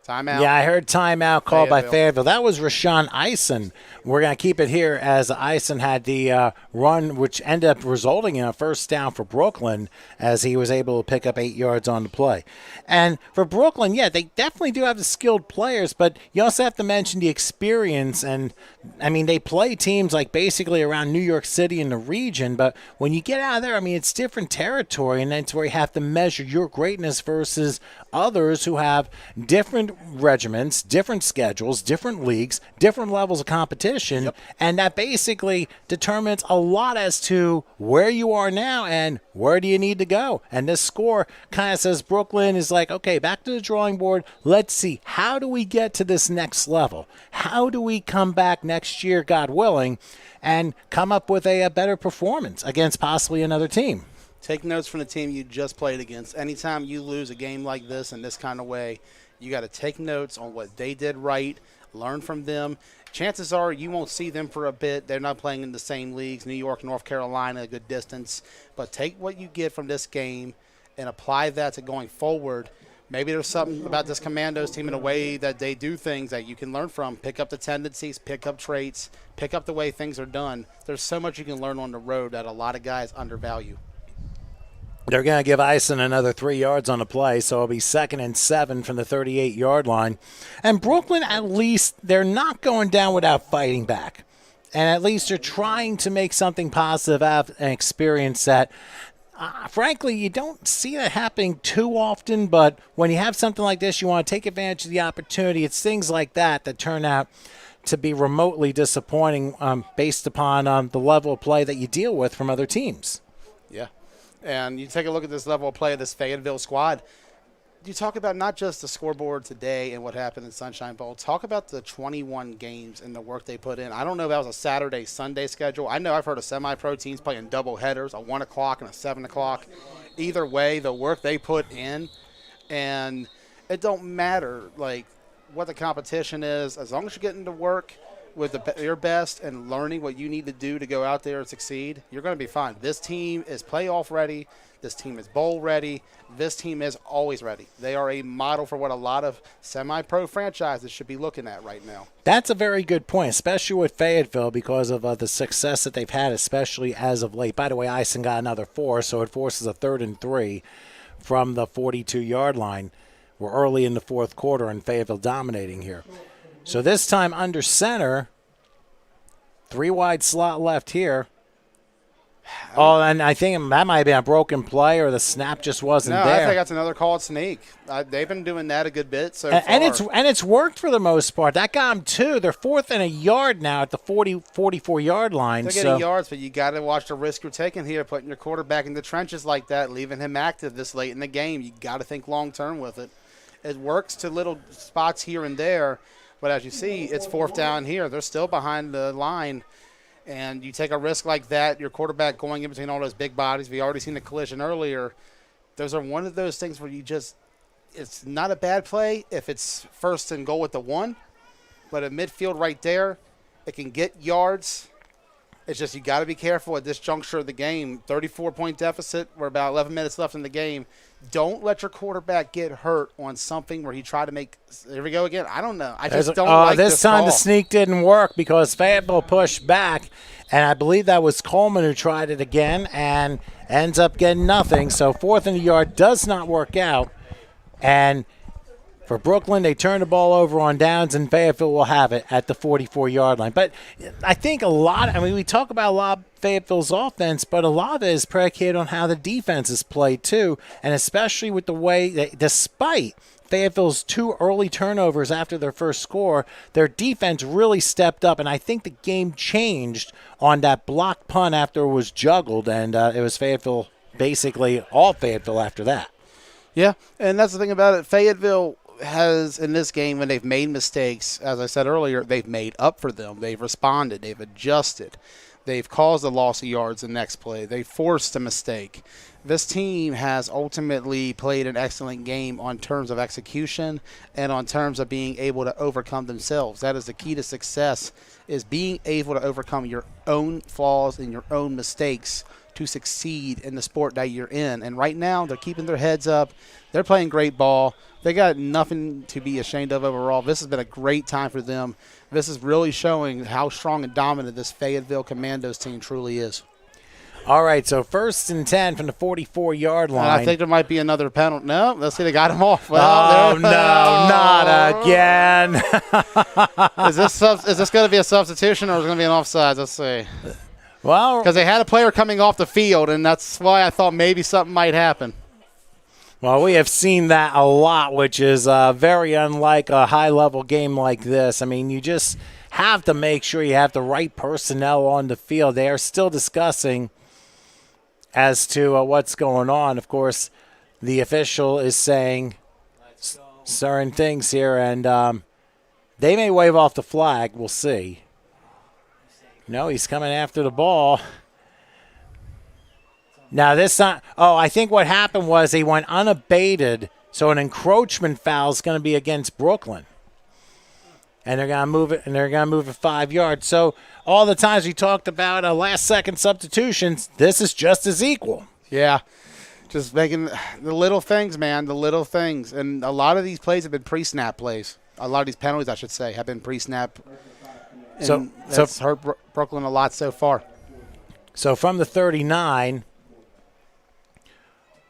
Timeout. Yeah, I heard timeout called by Fayetteville. That was Rashawn Eisen. We're going to keep it here as Eisen had the run, which ended up resulting in a first down for Brooklyn as he was able to pick up 8 yards on the play. And for Brooklyn, yeah, they definitely do have the skilled players, but you also have to mention the experience. And, I mean, they play teams like basically around New York City and the region, but when you get out of there, I mean, it's different territory, and that's where you have to measure your greatness versus others who have different regiments, different schedules, different leagues, different levels of competition, and that basically determines a lot as to where you are now and where do you need to go. And this score kind of says Brooklyn is like, okay, back to the drawing board. Let's see, how do we get to this next level? How do we come back next year, God willing, and come up with a better performance against possibly another team? Take notes from the team you just played against. Anytime you lose a game like this in this kind of way, you got to take notes on what they did right, learn from them. Chances are you won't see them for a bit. They're not playing in the same leagues, New York, North Carolina, a good distance. But take what you get from this game and apply that to going forward. Maybe there's something about this Commandos team in a way that they do things that you can learn from. Pick up the tendencies, pick up traits, pick up the way things are done. There's so much you can learn on the road that a lot of guys undervalue. They're going to give Eisen another 3 yards on the play, so it'll be 2nd and 7 from the 38-yard line. And Brooklyn, at least, they're not going down without fighting back. And at least they're trying to make something positive out of an experience that, frankly, you don't see that happening too often. But when you have something like this, you want to take advantage of the opportunity. It's things like that that turn out to be remotely disappointing based upon the level of play that you deal with from other teams. Yeah. And you take a look at this level of play of this Fayetteville squad. You talk about not just the scoreboard today and what happened in Sunshine Bowl. Talk about the 21 games and the work they put in. I don't know if that was a Saturday, Sunday schedule. I know I've heard of semi-pro teams playing double headers, a 1 o'clock and a 7 o'clock. Either way, the work they put in, and it don't matter like what the competition is. As long as you're getting to work with your best and learning what you need to do to go out there and succeed, you're going to be fine. This team is playoff ready. This team is bowl ready. This team is always ready. They are a model for what a lot of semi-pro franchises should be looking at right now. That's a very good point, especially with Fayetteville because of the success that they've had, especially as of late. By the way, Eisen got another 4, so it forces a 3rd and 3 from the 42-yard line. We're early in the fourth quarter and Fayetteville dominating here. So this time under center, 3 wide slot left here. Oh, and I think that might have been a broken play or the snap just wasn't No, there. I think that's another called sneak. They've been doing that a good bit so far. And it's worked for the most part. That got them 2. They're 4th and a yard now at the 44-yard line. They're getting yards, but you got to watch the risk you're taking here, putting your quarterback in the trenches like that, leaving him active this late in the game. You got to think long term with it. It works to little spots here and there, but as you see, it's 4th down here. They're still behind the line. And you take a risk like that, your quarterback going in between all those big bodies. We already seen the collision earlier. Those are one of those things where you just – it's not a bad play if it's 1st and goal at the 1. But at midfield right there, it can get yards. It's just you got to be careful at this juncture of the game. 34-point deficit. We're about 11 minutes left in the game. Don't let your quarterback get hurt on something where he tried to make – here we go again. I don't know. I just don't like this time call. The sneak didn't work because Fayetteville pushed back, and I believe that was Coleman who tried it again and ends up getting nothing. So 4th and a yard does not work out. And for Brooklyn, they turn the ball over on downs, and Fayetteville will have it at the 44-yard line. But I think we talk about a lot of Fayetteville's offense, but a lot of it is predicated on how the defense is played too, and especially with the way that despite Fayetteville's 2 early turnovers after their first score, their defense really stepped up, and I think the game changed on that block punt after it was juggled, and it was Fayetteville, basically all Fayetteville after that. Yeah, and that's the thing about it. Fayetteville has, in this game, when they've made mistakes, as I said earlier, they've made up for them. They've responded. They've adjusted. They've caused a loss of yards the next play. They forced a mistake. This team has ultimately played an excellent game on terms of execution and on terms of being able to overcome themselves. That is the key to success, is being able to overcome your own flaws and your own mistakes to succeed in the sport that you're in. And right now, they're keeping their heads up. They're playing great ball. They got nothing to be ashamed of overall. This has been a great time for them. This is really showing how strong and dominant this Fayetteville Commandos team truly is. All right, so 1st and 10 from the 44-yard line. And I think there might be another penalty. No, let's see, they got him off. Well, no, not again. Is this going to be a substitution or is it going to be an offside? Let's see. Well, because they had a player coming off the field, and that's why I thought maybe something might happen. Well, we have seen that a lot, which is very unlike a high-level game like this. I mean, you just have to make sure you have the right personnel on the field. They are still discussing as to what's going on. Of course, the official is saying certain things here, and they may wave off the flag. We'll see. No, he's coming after the ball. Now this time, I think what happened was he went unabated, so an encroachment foul is going to be against Brooklyn. And they're going to move it 5 yards. So all the times we talked about last-second substitutions, this is just as equal. Yeah, just making the little things, man, the little things. And a lot of these plays have been pre-snap plays. A lot of these penalties, I should say, have been pre-snap. And that's hurt Brooklyn a lot so far. So from the 39,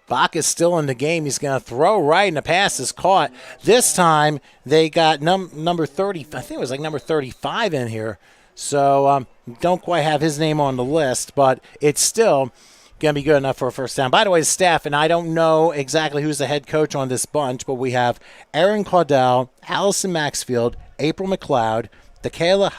Bach is still in the game. He's going to throw right, and the pass is caught. This time they got number 30. I think it was like number 35 in here. So don't quite have his name on the list, but it's still going to be good enough for a first down. By the way, the staff, and I don't know exactly who's the head coach on this bunch, but we have Aaron Caudell, Allison Maxfield, April McLeod, Dakayla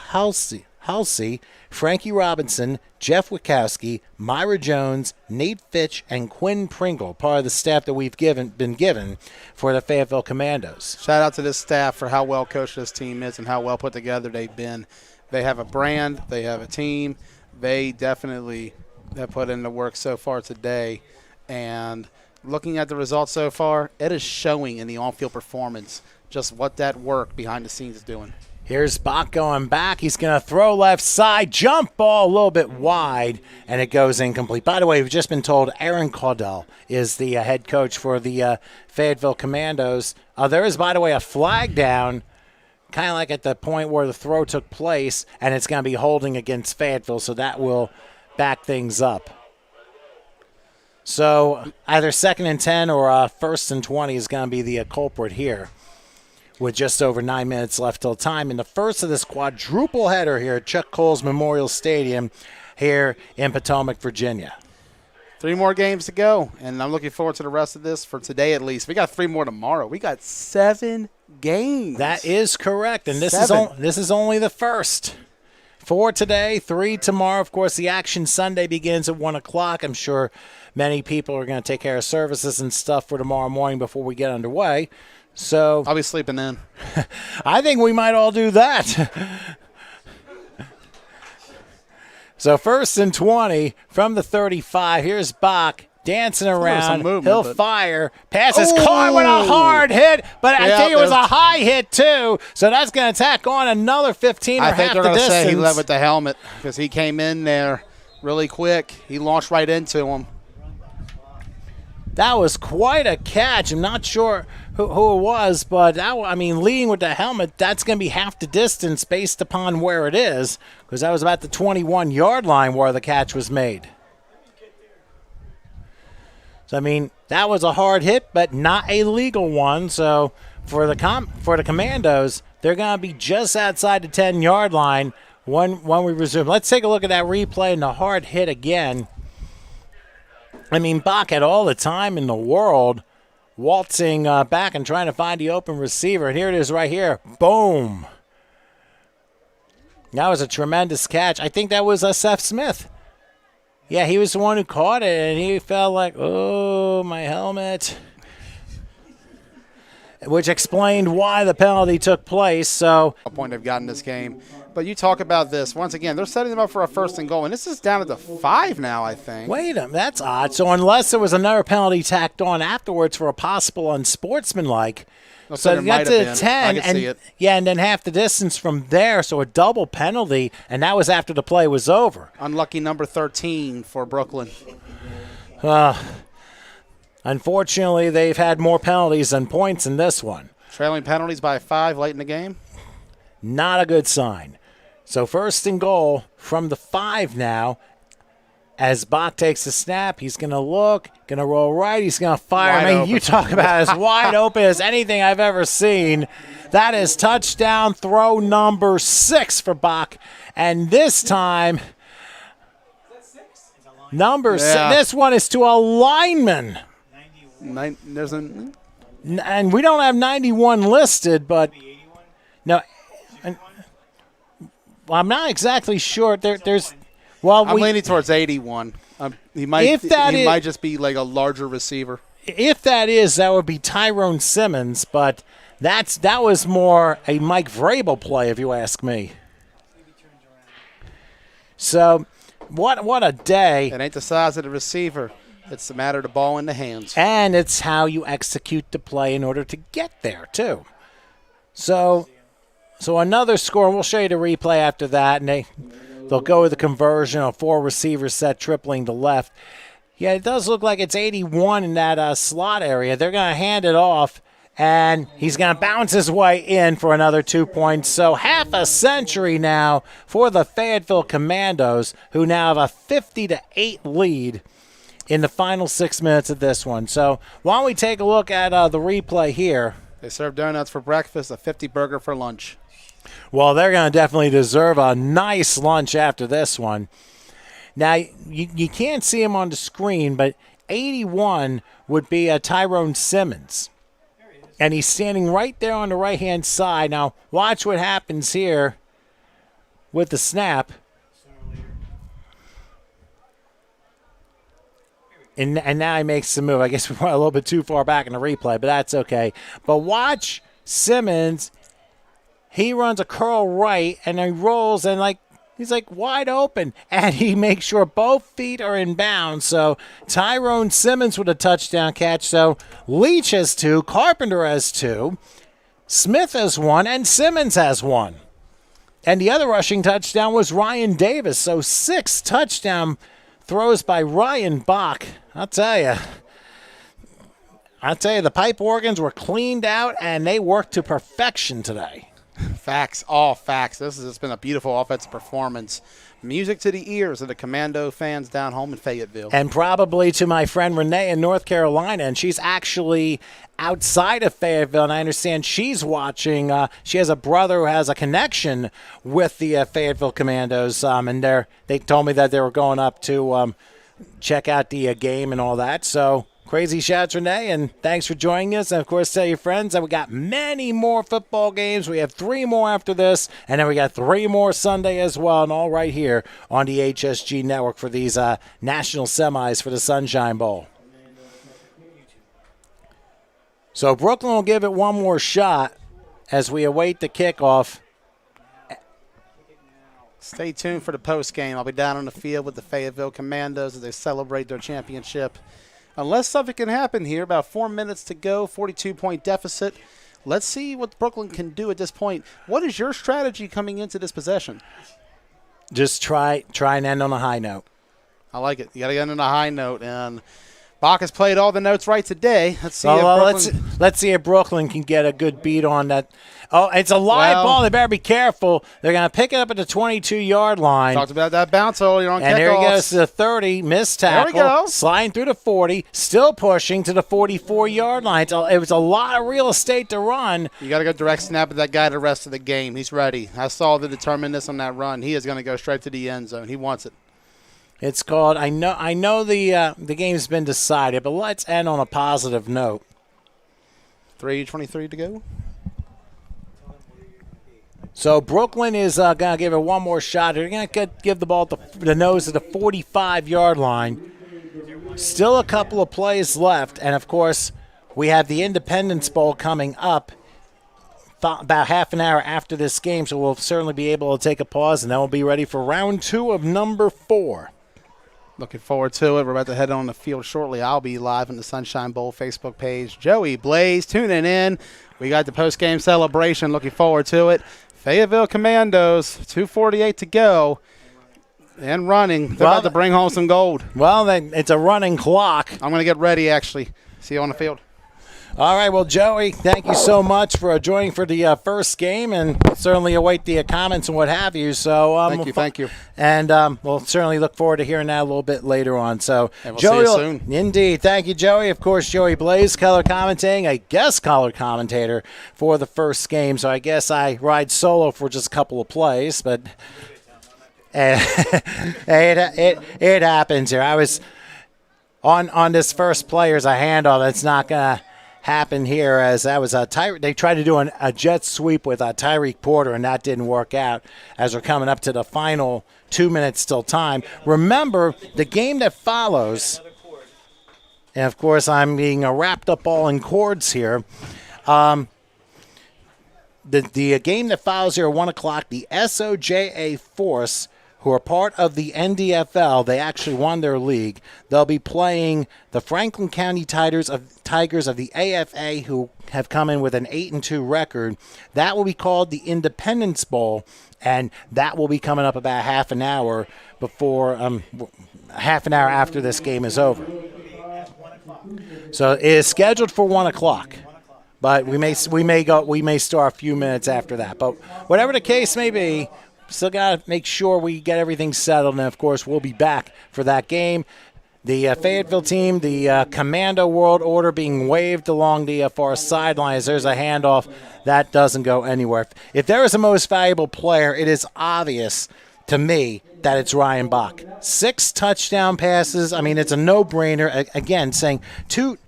Halsey, Frankie Robinson, Jeff Wachowski, Myra Jones, Nate Fitch, and Quinn Pringle, part of the staff that we've been given for the Fayetteville Commandos. Shout out to this staff for how well coached this team is and how well put together they've been. They have a brand. They have a team. They definitely have put in the work so far today. And looking at the results so far, it is showing in the on-field performance just what that work behind the scenes is doing. Here's Bach going back. He's going to throw left side. Jump ball a little bit wide, and it goes incomplete. By the way, we've just been told Aaron Caudell is the head coach for the Fayetteville Commandos. There is, by the way, a flag down, kind of like at the point where the throw took place, and it's going to be holding against Fayetteville, so that will back things up. So either 2nd and 10 or 1st and 20 is going to be the culprit here, with just over 9 minutes left till time. In the first of this quadruple header here at Chuck Coles Memorial Stadium, here in Potomac, Virginia. 3 more games to go, and I'm looking forward to the rest of this for today at least. We got 3 more tomorrow. We got 7 games. That is correct, and this 7. is only the first. 4 today, 3 tomorrow. Of course, the action Sunday begins at 1 o'clock. I'm sure many people are going to take care of services and stuff for tomorrow morning before we get underway. So I'll be sleeping in. I think we might all do that. So 1st and 20 from the 35. Here's Bach dancing around. He'll fire. Passes caught with a hard hit, but I think it was a high hit too. So that's going to tack on another 15 or half the distance. I think they're going to say he led with the helmet because he came in there really quick. He launched right into him. That was quite a catch. I'm not sure who it was, but leading with the helmet, that's going to be half the distance based upon where it is, because that was about the 21-yard line where the catch was made. So, that was a hard hit, but not a legal one. So, for the Commandos, they're going to be just outside the 10-yard line when we resume. Let's take a look at that replay and the hard hit again. Bach had all the time in the world waltzing back and trying to find the open receiver. And here it is right here. Boom. That was a tremendous catch. I think that was Seth Smith. Yeah, he was the one who caught it, and he felt like, oh, my helmet. Which explained why the penalty took place. So, a point they've gotten this game. But you talk about this. Once again, they're setting them up for a 1st and goal, and this is down at the 5 now, I think. Wait a minute, that's odd. So unless there was another penalty tacked on afterwards for a possible unsportsmanlike, so you got to 10, and then half the distance from there, so a double penalty, and that was after the play was over. Unlucky number 13 for Brooklyn. Unfortunately, they've had more penalties than points in this one. Trailing penalties by 5 late in the game. Not a good sign. So 1st and goal from the 5 now. As Bach takes the snap, he's going to look, going to roll right, he's going to fire. You talk about as wide open as anything I've ever seen. That is touchdown throw number 6 for Bach. And this time, number 6, this one is to a lineman. And we don't have 91 listed, but no. Well, I'm not exactly sure. I'm leaning towards 81. He might just be like a larger receiver. If that is, that would be Tyrone Simmons, but that was more a Mike Vrabel play, if you ask me. So, what a day. It ain't the size of the receiver. It's the matter of the ball in the hands. And it's how you execute the play in order to get there, too. So another score, and we'll show you the replay after that, and they'll go with the conversion, a 4-receiver set tripling to left. Yeah, it does look like it's 81 in that slot area. They're going to hand it off, and he's going to bounce his way in for another 2 points. So half a century now for the Fayetteville Commandos, who now have a 50-8 lead in the final 6 minutes of this one. So why don't we take a look at the replay here. They serve donuts for breakfast, a 50 burger for lunch. Well, they're going to definitely deserve a nice lunch after this one. Now, you can't see him on the screen, but 81 would be Tyrone Simmons. And he's standing right there on the right-hand side. Now, watch what happens here with the snap. And now he makes the move. I guess we went a little bit too far back in the replay, but that's okay. But watch Simmons. He runs a curl right, and he rolls, and he's wide open. And he makes sure both feet are in bounds. So Tyrone Simmons with a touchdown catch. So Leach has 2, Carpenter has 2, Smith has 1, and Simmons has 1. And the other rushing touchdown was Ryan Davis. So 6 touchdown throws by Ryan Bach. I'll tell you, the pipe organs were cleaned out, and they worked to perfection today. Facts, all facts. This has been a beautiful offensive performance. Music to the ears of the Commando fans down home in Fayetteville. And probably to my friend Renee in North Carolina, and she's actually outside of Fayetteville, and I understand she's watching. She has a brother who has a connection with the Fayetteville Commandos, and they told me that they were going up to check out the game and all that. So crazy shouts, Renee, and thanks for joining us. And, of course, tell your friends that we got many more football games. We have 3 more after this, and then we got 3 more Sunday as well, and all right here on the HSG Network for these national semis for the Sunshine Bowl. So Brooklyn will give it one more shot as we await the kickoff. Stay tuned for the post game. I'll be down on the field with the Fayetteville Commandos as they celebrate their championship. Unless something can happen here, about 4 minutes to go, 42-point deficit. Let's see what Brooklyn can do at this point. What is your strategy coming into this possession? Just try and end on a high note. I like it. You got to end on a high note, and Bach has played all the notes right today. Let's see. Let's see if Brooklyn can get a good beat on that. Oh, it's a live ball. They better be careful. They're going to pick it up at the 22-yard line. Talked about that bounce earlier on kickoffs. And there he goes to the 30, missed tackle. There we go. Sliding through the 40, still pushing to the 44-yard line. It was a lot of real estate to run. You got to go direct snap at that guy the rest of the game. He's ready. I saw the determinedness on that run. He is going to go straight to the end zone. He wants it. It's called. I know the game's been decided, but let's end on a positive note. 3:23 to go. So Brooklyn is going to give it one more shot. They're going to give the ball at the nose of the 45-yard line. Still a couple of plays left, and of course we have the Independence Bowl coming up about half an hour after this game, so we'll certainly be able to take a pause, and then we'll be ready for round 2 of number 4. Looking forward to it. We're about to head on the field shortly. I'll be live on the Sunshine Bowl Facebook page. Joey Blaze tuning in. We got the post-game celebration. Looking forward to it. Fayetteville Commandos, 2:48 to go. And running. They're about to bring home some gold. Well, then it's a running clock. I'm going to get ready, actually. See you on the field. All right, well, Joey, thank you so much for joining for the first game, and certainly await the comments and what have you. So thank you. And we'll certainly look forward to hearing that a little bit later on. So, and we'll Joey, see you soon. Indeed. Thank you, Joey. Of course, Joey Blaze, color commentating, a guest color commentator for the first game. So I guess I ride solo for just a couple of plays, but it happens here. I was on this first play as a handoff. It's not going to happen here, as that was they tried to do a jet sweep with Tyreek Porter, and that didn't work out as we're coming up to the final 2 minutes still time. Remember, the game that follows, and of course I'm being wrapped up all in cords here, the game that follows here at 1 o'clock, the SOJA Force, who are part of the NDFL, they actually won their league. They'll be playing the Franklin County Tigers of the AFA, who have come in with an 8-2 record. That will be called the Independence Bowl, and that will be coming up about half an hour after this game is over. So it is scheduled for 1 o'clock. But we may start a few minutes after that. But whatever the case may be, still got to make sure we get everything settled, and, of course, we'll be back for that game. The Fayetteville team, the Commando World Order being waved along the far sidelines. There's a handoff. That doesn't go anywhere. If there is a most valuable player, it is obvious to me that it's Ryan Bach. 6 touchdown passes. I mean, it's a no-brainer. Again, saying two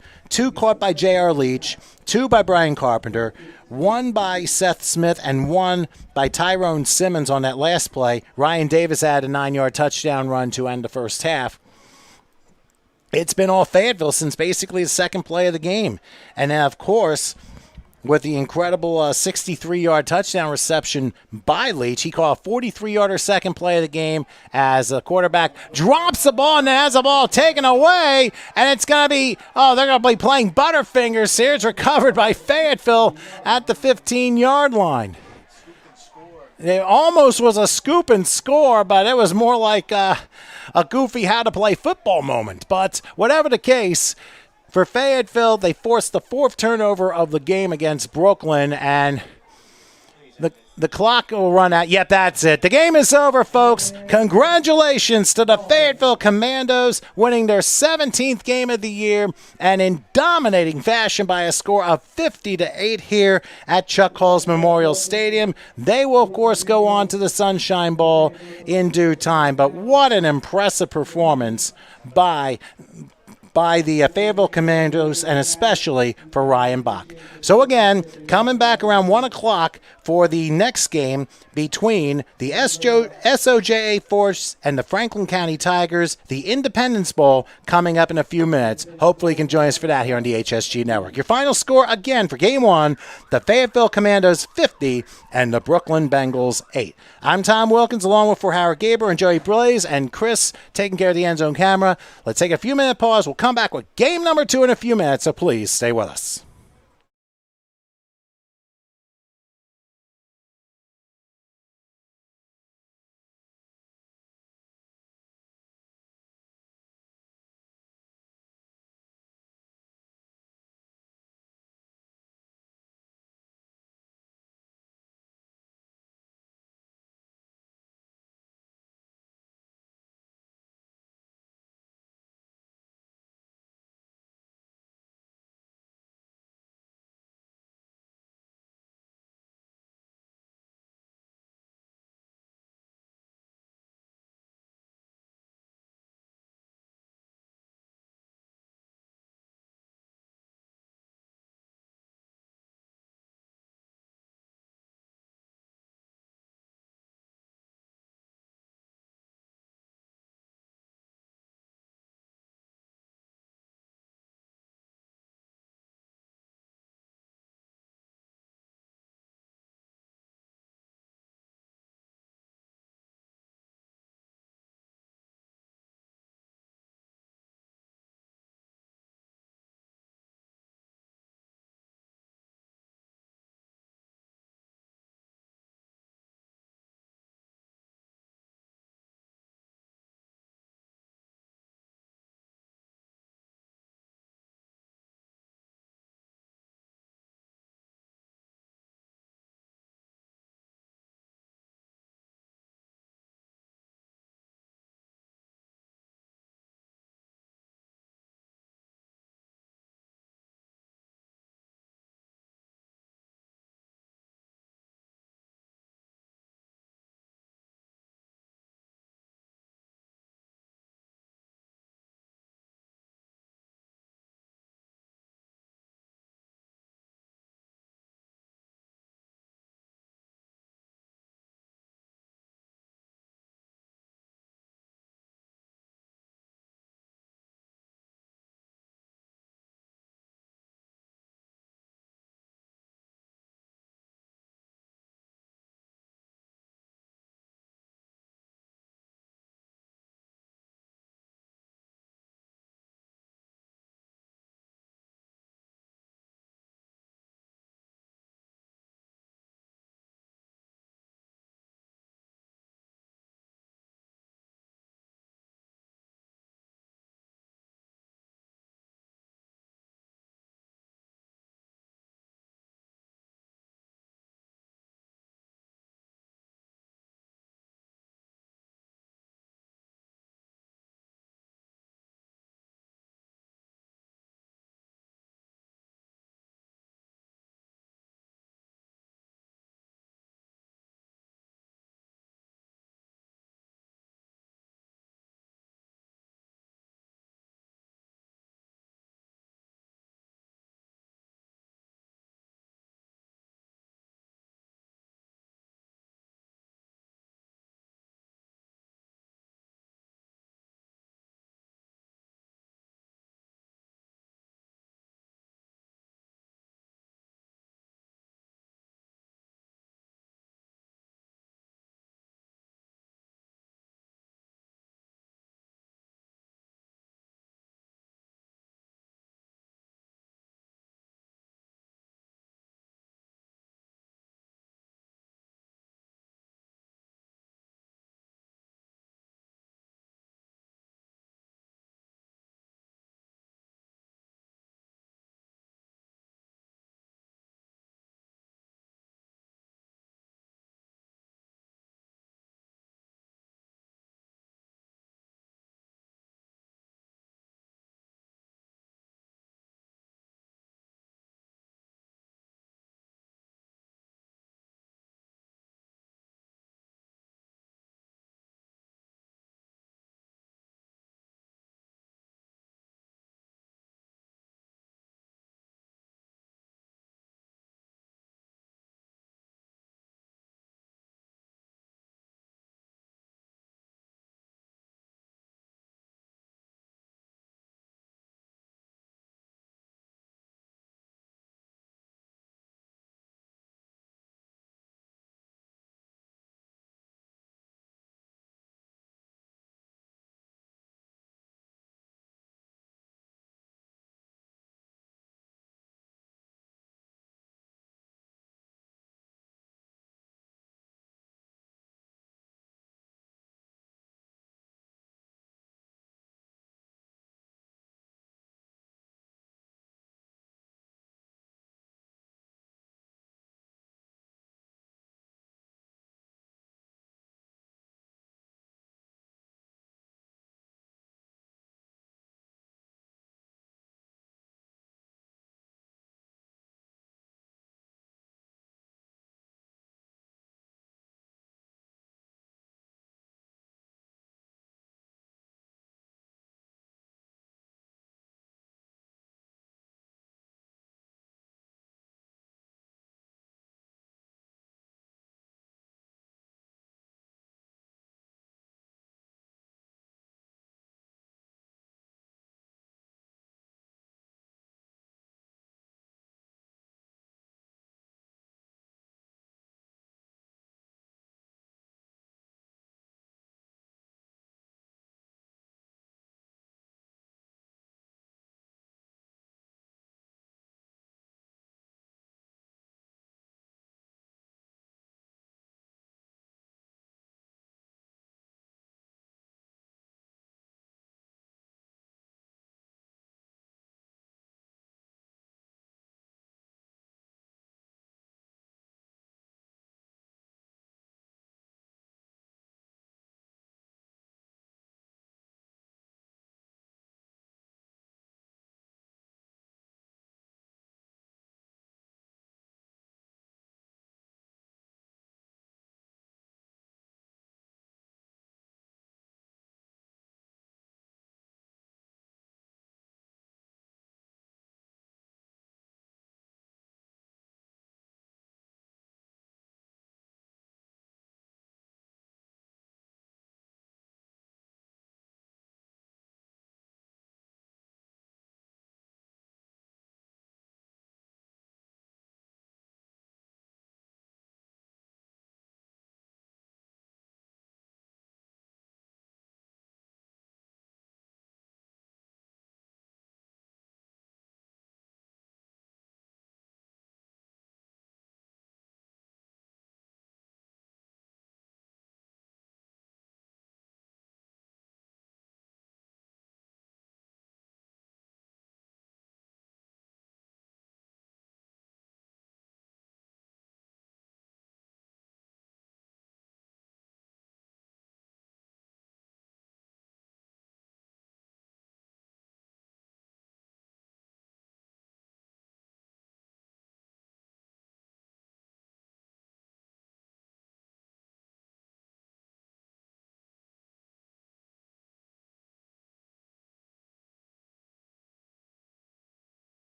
caught by J.R. Leach, 2 by Brian Carpenter, 1 by Seth Smith, and 1 by Tyrone Simmons on that last play. Ryan Davis had a 9-yard touchdown run to end the first half. It's been all Fayetteville since basically the second play of the game. And then, of course, with the incredible 63-yard touchdown reception by Leach, he caught a 43-yarder second play of the game as the quarterback drops the ball and has the ball taken away. And it's going to be, they're going to be playing Butterfingers here. It's recovered by Fayetteville at the 15-yard line. It almost was a scoop and score, but it was more like a goofy how-to-play football moment. But whatever the case, for Fayetteville, they forced the 4th turnover of the game against Brooklyn, and The clock will run out. Yep, that's it. The game is over, folks. Congratulations to the Fayetteville Commandos winning their 17th game of the year and in dominating fashion by a score of 50-8 here at Chuck Coles Memorial Stadium. They will, of course, go on to the Sunshine Bowl in due time. But what an impressive performance by the Fayetteville Commandos, and especially for Ryan Bach. So again, coming back around 1 o'clock for the next game between the SOJA Force and the Franklin County Tigers, the Independence Bowl, coming up in a few minutes. Hopefully you can join us for that here on the HSG Network. Your final score again for Game 1, the Fayetteville Commandos 50 and the Brooklyn Bengals 8. I'm Tom Wilkins along with for Howard Gaber and Joey Blaze and Chris taking care of the end zone camera. Let's take a few minute pause. We'll come back with game number 2 in a few minutes, so please stay with us.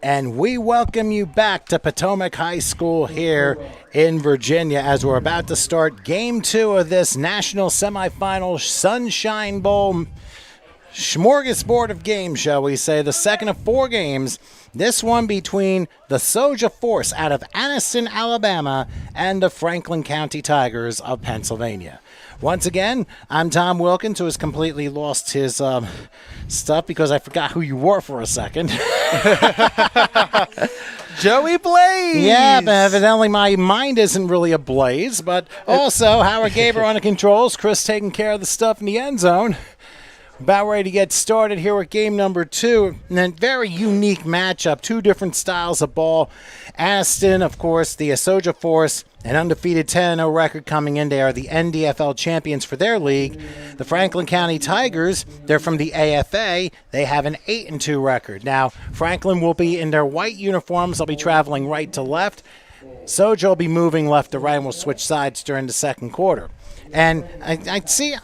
And we welcome you back to Potomac High School here in Virginia as we're about to start Game 2 of this national semifinal Sunshine Bowl smorgasbord of games, shall we say, the second of 4 games. This one between the Soja Force out of Anniston, Alabama, and the Franklin County Tigers of Pennsylvania. Once again, I'm Tom Wilkins, who has completely lost his stuff because I forgot who you were for a second. Joey Blaze. Yeah, but evidently my mind isn't really ablaze. But also, Howard Gaber on the controls, Chris taking care of the stuff in the end zone. About ready to get started here with game number 2. And a very unique matchup, 2 different styles of ball. Anniston, of course, the Soja Force, an undefeated 10-0 record coming in. They are the NDFL champions for their league. The Franklin County Tigers, they're from the AFA. They have an 8-2 record. Now, Franklin will be in their white uniforms. They'll be traveling right to left. Soja will be moving left to right, and will switch sides during the second quarter. And I see,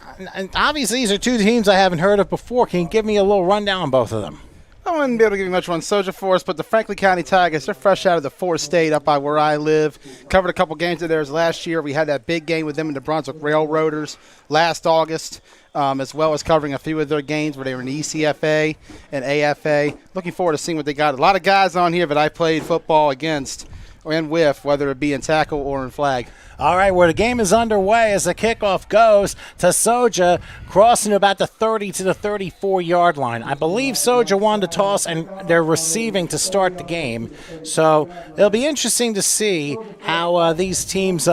obviously, these are 2 teams I haven't heard of before. Can you give me a little rundown on both of them? I wouldn't be able to give you much on Soja Force, but the Franklin County Tigers, they're fresh out of the 4th state up by where I live. Covered a couple games of theirs last year. We had that big game with them and the Brunswick Railroaders last August, as well as covering a few of their games where they were in the ECFA and AFA. Looking forward to seeing what they got. A lot of guys on here that I played football against and with, whether it be in tackle or in flag. All right, where the game is underway as the kickoff goes to Soja, crossing about the 30 to the 34-yard line. I believe Soja won the toss, and they're receiving to start the game. So it'll be interesting to see how these teams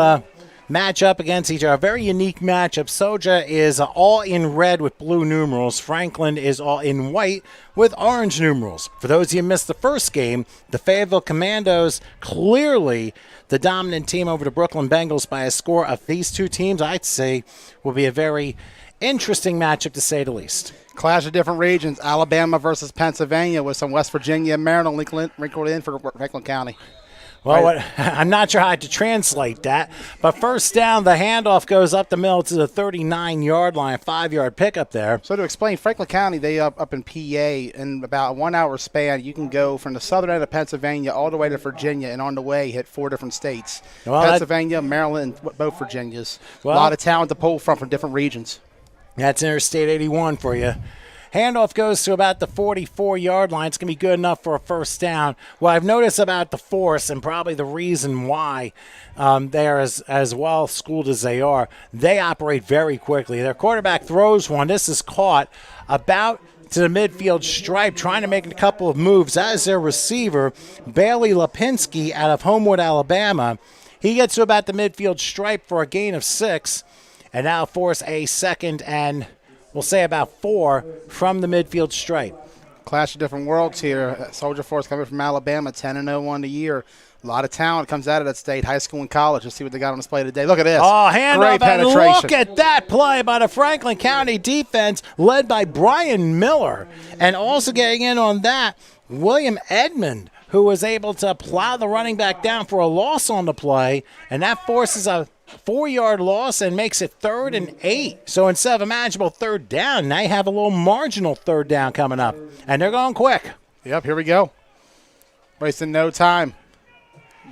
match up against each other. A very unique matchup. Soja is all in red with blue numerals. Franklin is all in white with orange numerals. For those of you who missed the first game, the Fayetteville Commandos clearly the dominant team over the Brooklyn Bengals by a score of these 2 teams, I'd say, will be a very interesting matchup to say the least. Clash of different regions, Alabama versus Pennsylvania with some West Virginia and Maryland wrinkled in for Franklin County. Well, I'm not sure how to translate that, but first down, the handoff goes up the middle to the 39-yard line, 5-yard pickup there. So to explain, Franklin County, they up in PA, in about a 1-hour span, you can go from the southern end of Pennsylvania all the way to Virginia, and on the way hit 4 different states. Well, Pennsylvania, Maryland, and both Virginias. Well, a lot of talent to pull from different regions. That's Interstate 81 for you. Handoff goes to about the 44-yard line. It's going to be good enough for a first down. What I've noticed about the Force, and probably the reason why they are as well schooled as they are, they operate very quickly. Their quarterback throws one. This is caught about to the midfield stripe, trying to make a couple of moves. That is their receiver, Bailey Lipinski out of Homewood, Alabama. He gets to about the midfield stripe for a gain of 6, and now force a second and we'll say about 4 from the midfield stripe. Clash of different worlds here. Soja Force coming from Alabama, 10-0 on the year. A lot of talent comes out of that state, high school and college. Let's see what they got on display today. Look at this. Oh, handoff, great penetration. and look at that play by the Franklin County defense led by Brian Miller. And also getting in on that, William Edmond, who was able to plow the running back down for a loss on the play, and that forces a 4-yard loss and makes it 3rd and 8. So instead of a manageable 3rd down, now you have a little marginal 3rd down coming up. And they're going quick. Yep, here we go. Wasting no time.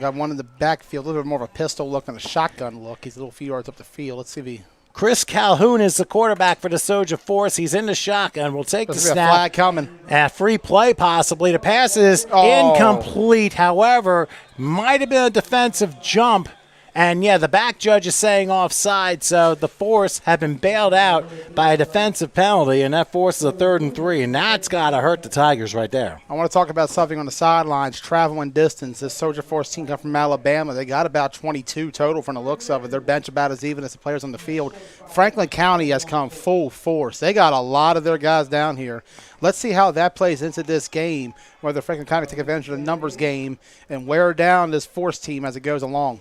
Got one in the backfield, a little bit more of a pistol look and a shotgun look. He's a little few yards up the field. Let's see if he... Chris Calhoun is the quarterback for the Soja Force. He's in the shotgun. We'll take the snap. A flag coming. A free play possibly. The pass is incomplete. However, might have been a defensive jump. And, yeah, the back judge is saying offside, so the Force have been bailed out by a defensive penalty, and that forces a 3rd and 3, and that's got to hurt the Tigers right there. I want to talk about something on the sidelines, travel and distance. This Soja Force team come from Alabama. They got about 22 total from the looks of it. Their bench about as even as the players on the field. Franklin County has come full force. They got a lot of their guys down here. Let's see how that plays into this game, whether Franklin County take advantage of the numbers game and wear down this Force team as it goes along.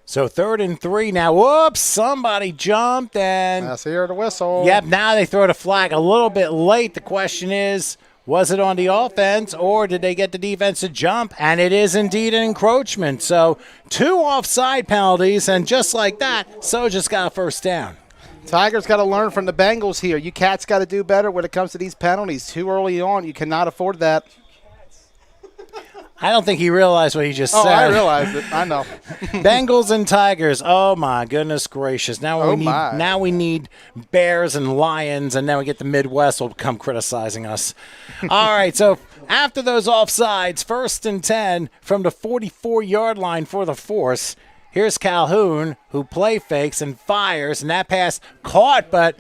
So 3rd and 3 now. Whoops, somebody jumped and... I hear the whistle. Yep, now they throw the flag a little bit late. The question is, was it on the offense or did they get the defense to jump? And it is indeed an encroachment. So 2 offside penalties, and just like that, Soja's got a first down. Tigers got to learn from the Bengals here. You Cats got to do better when it comes to these penalties. Too early on, you cannot afford that. I don't think he realized what he just Oh, said. I realized it. I know. Bengals and Tigers. Oh my goodness gracious! Now we need Bears and Lions, and then we get the Midwest will come criticizing us. All right, so after those offsides, 1st and 10 from the 44-yard line for the Force. Here's Calhoun, who play fakes and fires, and that pass caught, but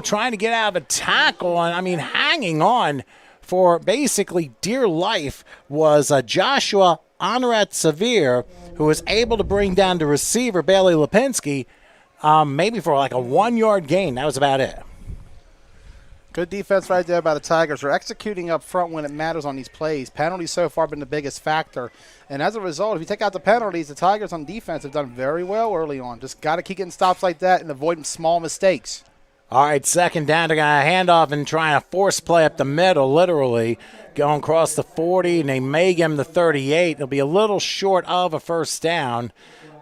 trying to get out of a tackle, and hanging on for basically dear life was Joshua Honorat Severe, who was able to bring down the receiver, Bailey Lipinski, maybe for like a 1-yard gain. That was about it. Good defense right there by the Tigers. They're executing up front when it matters on these plays. Penalties so far have been the biggest factor. And as a result, if you take out the penalties, the Tigers on defense have done very well early on. Just got to keep getting stops like that and avoiding small mistakes. All right, 2nd down. They're going to hand off and trying to force play up the middle, literally. Going across the 40, and they may give him the 38. It'll be a little short of a 1st down,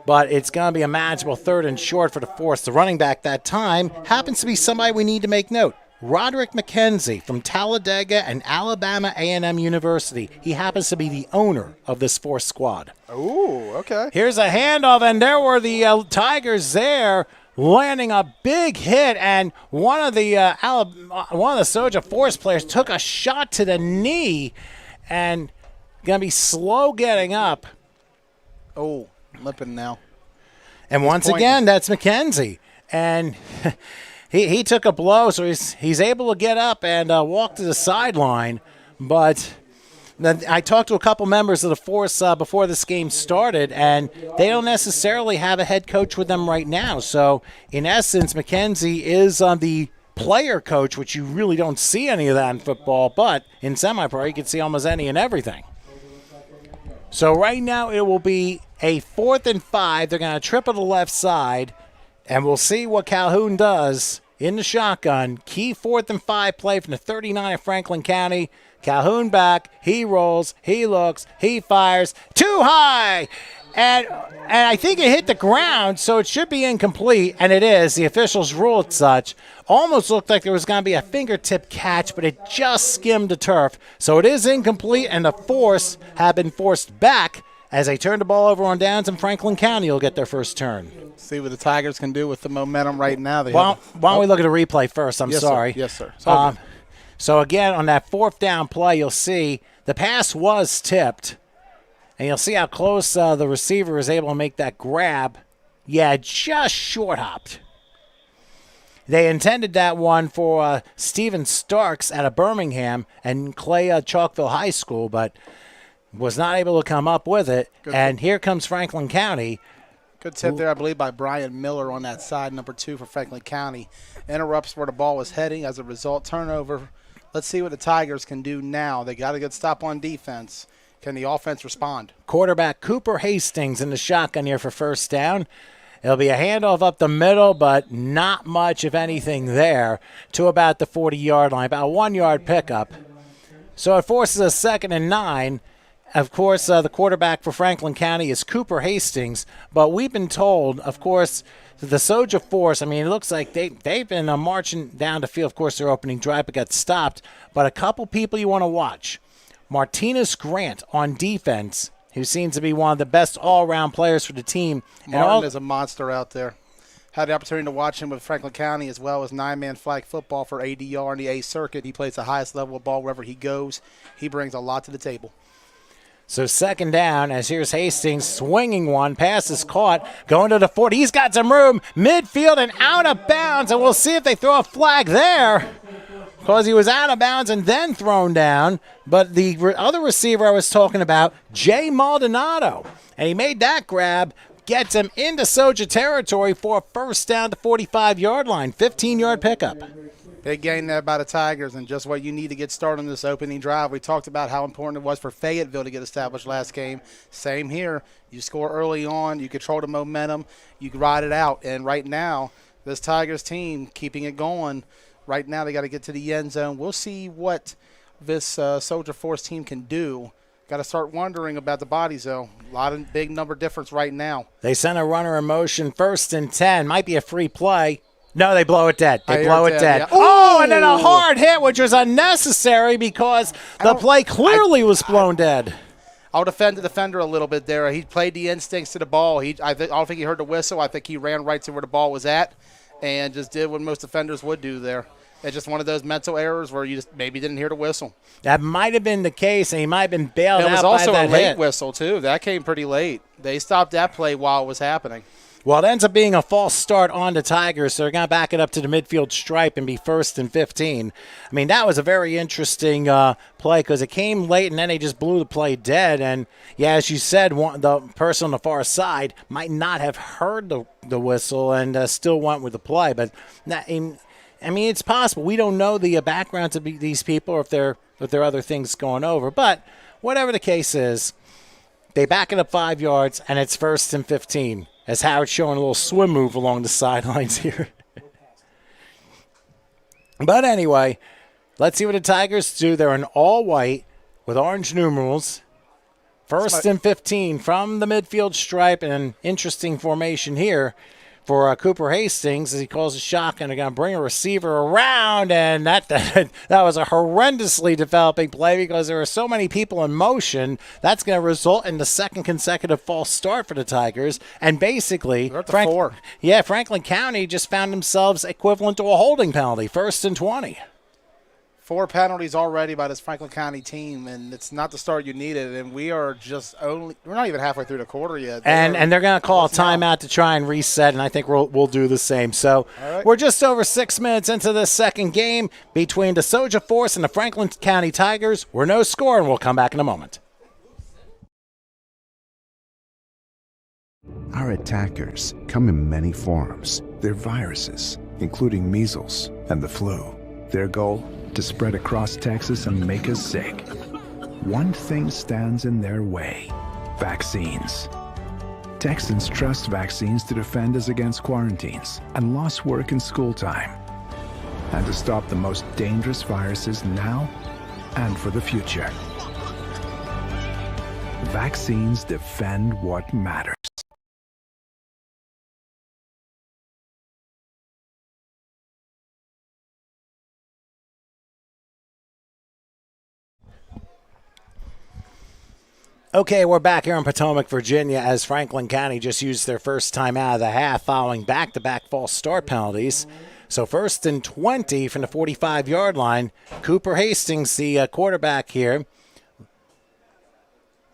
but it's going to be a manageable 3rd and short for the Force. The running back that time happens to be somebody we need to make note. Roderick McKenzie from Talladega and Alabama A&M University. He happens to be the owner of this Force squad. Ooh, okay. Here's a handoff, and there were the Tigers there landing a big hit, and one of the Soldier Force players took a shot to the knee and going to be slow getting up. Oh, limping now. And once again, that's McKenzie. And he took a blow, so he's able to get up and walk to the sideline. But I talked to a couple members of the Force before this game started, and they don't necessarily have a head coach with them right now. So, in essence, McKenzie is the player coach, which you really don't see any of that in football. But in semi-pro, you can see almost any and everything. So right now it will be a 4th and 5. They're going to triple the left side, and we'll see what Calhoun does in the shotgun. Key 4th and 5 play from the 39 of Franklin County. Calhoun back, he rolls, he looks, he fires, too high, and I think it hit the ground, so it should be incomplete, and it is. The officials ruled such. Almost looked like there was going to be a fingertip catch, but it just skimmed the turf, so it is incomplete, and the Force have been forced back as they turn the ball over on downs, and Franklin County will get their first turn. See what the Tigers can do with the momentum right now. Why don't we look at a replay first? I'm yes, sorry. Sir. Yes, sir. So, again, on that 4th down play, you'll see the pass was tipped, and you'll see how close the receiver is able to make that grab. Yeah, just short-hopped. They intended that one for Steven Starks out of Birmingham and Clay Chalkville High School, but was not able to come up with it. And here comes Franklin County. Good tip there, I believe, by Brian Miller on that side, number 2 for Franklin County. Interrupts where the ball was heading. As a result, turnover. Let's see what the Tigers can do now. They got a good stop on defense. Can the offense respond? Quarterback Cooper Hastings in the shotgun here for 1st down. It'll be a handoff up the middle, but not much, if anything, there to about the 40-yard line, about a 1-yard pickup. So it forces a 2nd and 9. Of course, the quarterback for Franklin County is Cooper Hastings, but we've been told, of course, the Soldier Force, it looks like they've been marching down the field. Of course, their opening drive got stopped, but a couple people you want to watch. Martinez Grant on defense, who seems to be one of the best all-around players for the team. Martin is a monster out there. Had the opportunity to watch him with Franklin County as well as 9-man flag football for ADR in the A circuit. He plays the highest level of ball wherever he goes. He brings a lot to the table. So 2nd down, as here's Hastings swinging one. Pass is caught, going to the 40. He's got some room, midfield and out of bounds, and we'll see if they throw a flag there because he was out of bounds and then thrown down. But the other receiver I was talking about, Jay Maldonado, and he made that grab, gets him into Soldier territory for a 1st down to 45-yard line, 15-yard pickup. Big gain there by the Tigers and just what you need to get started on this opening drive. We talked about how important it was for Fayetteville to get established last game. Same here. You score early on. You control the momentum. You ride it out. And right now, this Tigers team keeping it going. Right now, they got to get to the end zone. We'll see what this Soldier Force team can do. Got to start wondering about the bodies, though. A lot of big number difference right now. They sent a runner in motion, 1st and 10. Might be a free play. No, they blow it dead. They blow it dead. Yeah. Oh, and then a hard hit, which was unnecessary because the play clearly was blown dead. I'll defend the defender a little bit there. He played the instincts to the ball. I don't think he heard the whistle. I think he ran right to where the ball was at and just did what most defenders would do there. It's just one of those mental errors where you just maybe didn't hear the whistle. That might have been the case, and he might have been bailed out by that It was also a late hit. whistle, too. That came pretty late. They stopped that play while it was happening. Well, it ends up being a false start on the Tigers, so they're going to back it up to the midfield stripe and be 1st and 15. I mean, that was a very interesting play because it came late, and then they just blew the play dead. And, yeah, as you said, the person on the far side might not have heard the whistle and still went with the play. But, I mean, it's possible. We don't know the background to these people or if there are other things going over. But whatever the case is, they back it up 5 yards, and it's 1st and 15. As Howard's showing a little swim move along the sidelines here. But anyway, let's see what the Tigers do. They're in all white with orange numerals. 1st and 15 from the midfield stripe, and an interesting formation here for Cooper Hastings as he calls a shotgun. They're going to bring a receiver around, and that was a horrendously developing play because there are so many people in motion. That's going to result in the 2nd consecutive false start for the Tigers. And basically, Franklin County just found themselves equivalent to a holding penalty, 1st and 20. 4 penalties already by this Franklin County team, and it's not the start you needed. And we're not even halfway through the quarter yet. And they're going to call a timeout to try and reset, and I think we'll do the same. So We're just over 6 minutes into the second game between the Soja Force and the Franklin County Tigers. We're no score, and we'll come back in a moment. Our attackers come in many forms. They're viruses, including measles and the flu. Their goal? To spread across Texas and make us sick. One thing stands in their way: vaccines. Texans trust vaccines to defend us against quarantines and lost work and school time, and to stop the most dangerous viruses now and for the future. Vaccines defend what matters. Okay, we're back here in Potomac, Virginia, as Franklin County just used their first time out of the half following back-to-back false start penalties. So 1st and 20 from the 45-yard line. Cooper Hastings, the quarterback here.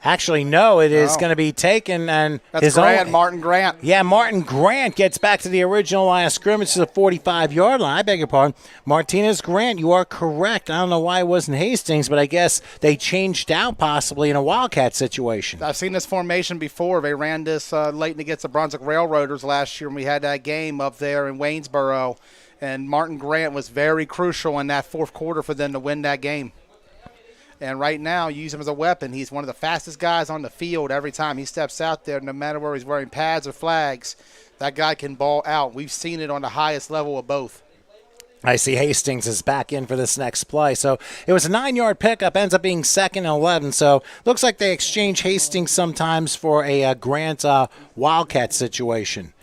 Actually, no, it is going to be taken. And that's Martin Grant. Yeah, Martin Grant gets back to the original line of scrimmage to the 45-yard line. I beg your pardon. Martinez Grant, you are correct. I don't know why it wasn't Hastings, but I guess they changed out possibly in a Wildcat situation. I've seen this formation before. They ran this late against the Brunswick Railroaders last year when we had that game up there in Waynesboro. And Martin Grant was very crucial in that 4th quarter for them to win that game. And right now, use him as a weapon. He's one of the fastest guys on the field every time he steps out there, no matter where he's wearing pads or flags. That guy can ball out. We've seen it on the highest level of both. I see Hastings is back in for this next play. So it was a 9-yard pickup, ends up being 2nd and 11. So looks like they exchange Hastings sometimes for a Grant Wildcat situation.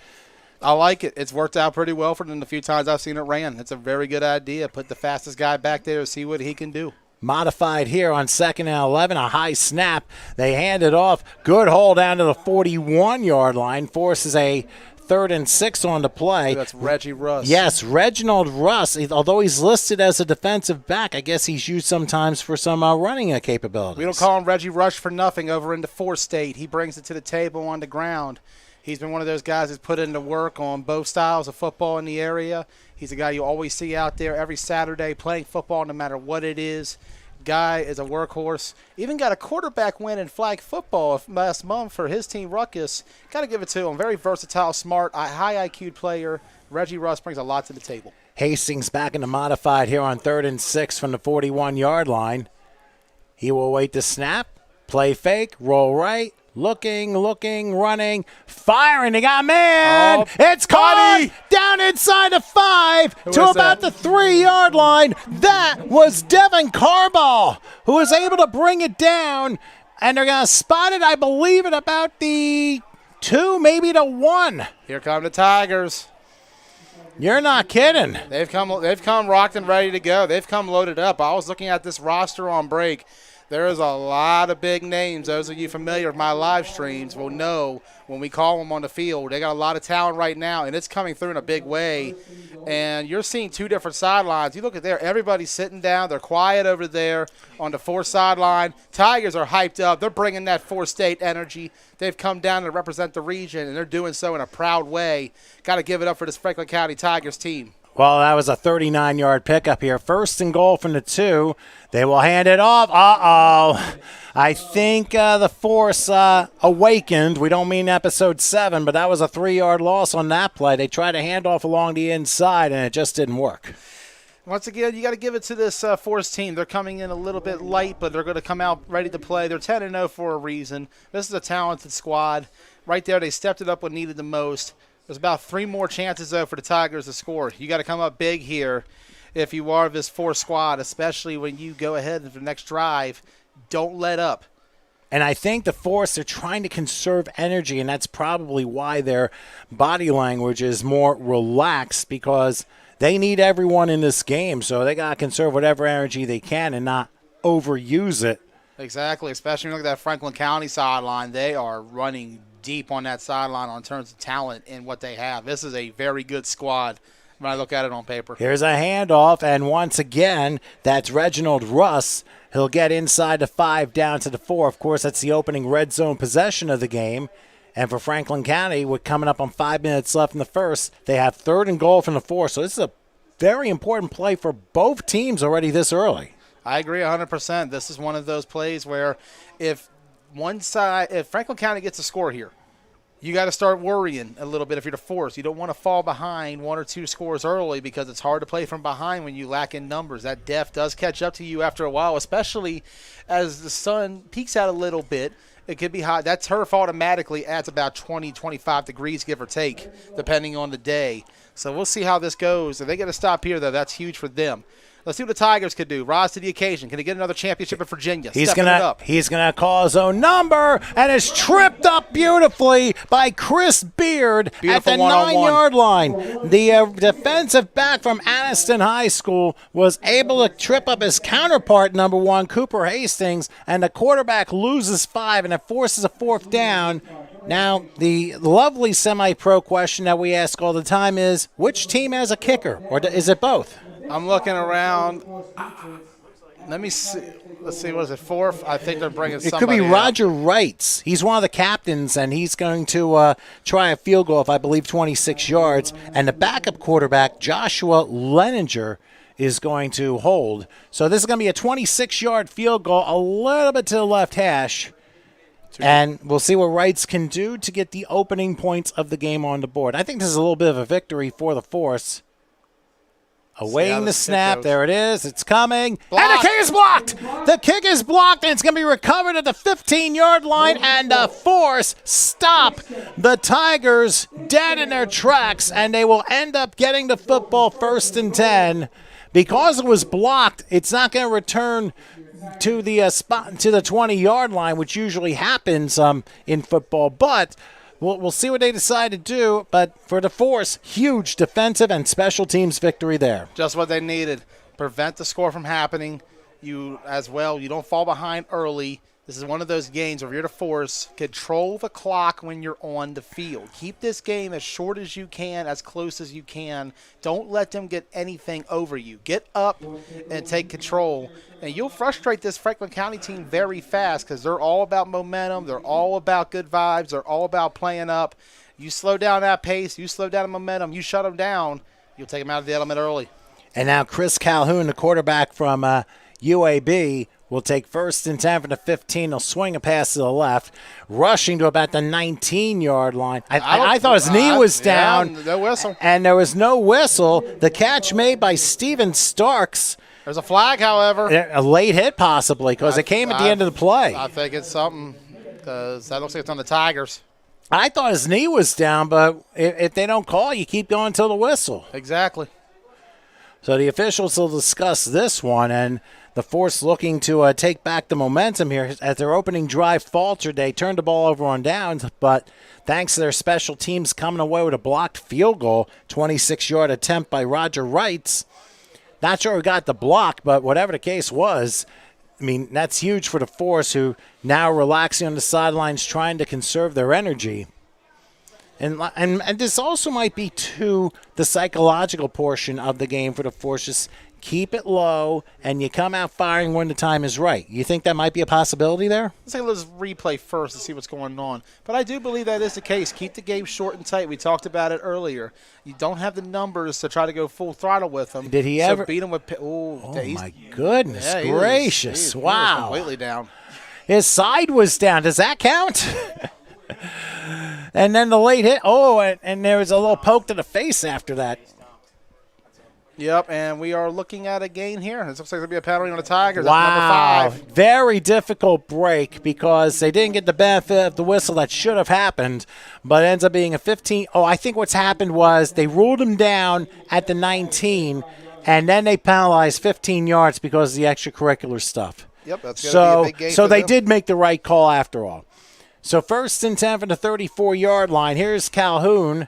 I like it. It's worked out pretty well for them the few times I've seen it ran. It's a very good idea. Put the fastest guy back there to see what he can do. Modified here on 2nd and 11, a high snap. They hand it off. Good hold down to the 41-yard line. Forces a 3rd and 6 on the play. That's Reggie Russ. Yes, Reginald Russ. Although he's listed as a defensive back, I guess he's used sometimes for some running capabilities. We don't call him Reggie Rush for nothing over in the 4th state. He brings it to the table on the ground. He's been one of those guys who's put in the work on both styles of football in the area. He's a guy you always see out there every Saturday playing football no matter what it is. Guy is a workhorse. Even got a quarterback win in flag football last month for his team, Ruckus. Got to give it to him. Very versatile, smart, high IQ player. Reggie Russ brings a lot to the table. Hastings back into modified here on 3rd and 6 from the 41-yard line. He will wait the snap, play fake, roll right. Looking, running, firing. They got a man. It's caught down inside the 5 to about the 3-yard line. That was Devin Carball, who was able to bring it down. And they're going to spot it, I believe, at about the 2, maybe the 1. Here come the Tigers. You're not kidding. They've come rocked and ready to go. They've come loaded up. I was looking at this roster on break. There is a lot of big names. Those of you familiar with my live streams will know when we call them on the field. They got a lot of talent right now, and it's coming through in a big way. And you're seeing two different sidelines. You look at there, everybody's sitting down. They're quiet over there on the Forest sideline. Tigers are hyped up. They're bringing that four-state energy. They've come down to represent the region, and they're doing so in a proud way. Got to give it up for this Franklin County Tigers team. Well, that was a 39-yard pickup here. 1st and goal from the 2. They will hand it off. Uh-oh. I think the Force awakened. We don't mean episode 7, but that was a 3-yard loss on that play. They tried to hand off along the inside, and it just didn't work. Once again, you got to give it to this Force team. They're coming in a little bit light, but they're going to come out ready to play. They're 10-0 for a reason. This is a talented squad. Right there, they stepped it up when needed the most. There's about 3 more chances, though, for the Tigers to score. You got to come up big here if you are this Force squad, especially when you go ahead in the next drive. Don't let up. And I think the Force are trying to conserve energy, and that's probably why their body language is more relaxed, because they need everyone in this game. So they got to conserve whatever energy they can and not overuse it. Exactly, especially when you look at that Franklin County sideline. They are running deep on that sideline in terms of talent and what they have. This is a very good squad when I look at it on paper. Here's a handoff, and once again, that's Reginald Russ. He'll get inside the 5 down to the 4. Of course, that's the opening red zone possession of the game. And for Franklin County, we're coming up on 5 minutes left in the first. They have 3rd and goal from the 4. So this is a very important play for both teams already this early. I agree 100%. This is one of those plays where if Franklin County gets a score here, you got to start worrying a little bit if you're the Force. You don't want to fall behind 1 or 2 scores early, because it's hard to play from behind when you lack in numbers. That depth does catch up to you after a while, especially as the sun peaks out a little bit. It could be hot. That turf automatically adds about 20, 25 degrees, give or take, depending on the day. So we'll see how this goes. If they get a stop here, though, that's huge for them. Let's see what the Tigers could do. Rise to the occasion. Can they get another championship in Virginia? He's gonna call his own number, and is tripped up beautifully by Chris Beard at the 9-yard line. The defensive back from Anniston High School was able to trip up his counterpart, number 1, Cooper Hastings, and the quarterback loses 5, and it forces a 4th down. Now, the lovely semi-pro question that we ask all the time is, which team has a kicker, or is it both? I'm looking around. Let me see. Let's see. What is it? 4th? I think they're bringing somebody. It could be Roger Wrights. He's one of the captains, and he's going to try a field goal of, I believe, 26 yards. And the backup quarterback, Joshua Leninger, is going to hold. So this is going to be a 26-yard field goal, a little bit to the left hash. And we'll see what Wrights can do to get the opening points of the game on the board. I think this is a little bit of a victory for the Force. Awaiting the snap. There it is. It's coming. Blocked. And the kick is blocked. The kick is blocked, and it's going to be recovered at the 15-yard line. And the Force stop the Tigers dead in their tracks, and they will end up getting the football 1st and 10. Because it was blocked, it's not going to return to the spot to the 20-yard line, which usually happens in football. But we'll see what they decide to do, but for the Force, huge defensive and special teams victory there. Just what they needed. Prevent the score from happening. You don't fall behind early. This is one of those games where you're the Force. Control the clock when you're on the field. Keep this game as short as you can, as close as you can. Don't let them get anything over you. Get up and take control. And you'll frustrate this Franklin County team very fast, because they're all about momentum. They're all about good vibes. They're all about playing up. You slow down that pace. You slow down the momentum. You shut them down. You'll take them out of the element early. And now Chris Calhoun, the quarterback from UAB, will take 1st and 10 from the 15. He'll swing a pass to the left, rushing to about the 19-yard line. I thought his knee was down. Yeah, no whistle. And there was no whistle. The catch made by Steven Starks. There's a flag, however. A late hit, possibly, because it came at the end of the play. I think it's something, because that looks like it's on the Tigers. I thought his knee was down, but if they don't call, you keep going until the whistle. Exactly. So the officials will discuss this one, and the Force looking to take back the momentum here. As their opening drive faltered, they turned the ball over on downs, but thanks to their special teams coming away with a blocked field goal, 26-yard attempt by Roger Wrights. Not sure who got the block, but whatever the case was, I mean, that's huge for the Force, who now are relaxing on the sidelines trying to conserve their energy. And this also might be, too, the psychological portion of the game for the Force. Just keep it low, and you come out firing when the time is right. You think that might be a possibility there? Let's take a little replay first to see what's going on. But I do believe that is the case. Keep the game short and tight. We talked about it earlier. You don't have the numbers to try to go full throttle with them. Did he ever beat him with? Oh my goodness gracious! He was wow, completely down. His side was down. Does that count? And then the late hit. Oh, and there was a little poke to the face after that. Yep, and we are looking at a gain here. It looks like there'll be a penalty on the Tigers. Wow, That's number 5. very difficult break because they didn't get the benefit of the whistle that should have happened, but it ends up being a 15. Oh, I think what's happened was they ruled him down at the 19, and then they penalized 15 yards because of the extracurricular stuff. Yep, that's going to be a big gain So for they them. did make the right call after all. So 1st and 10 from the 34-yard line. Here's Calhoun.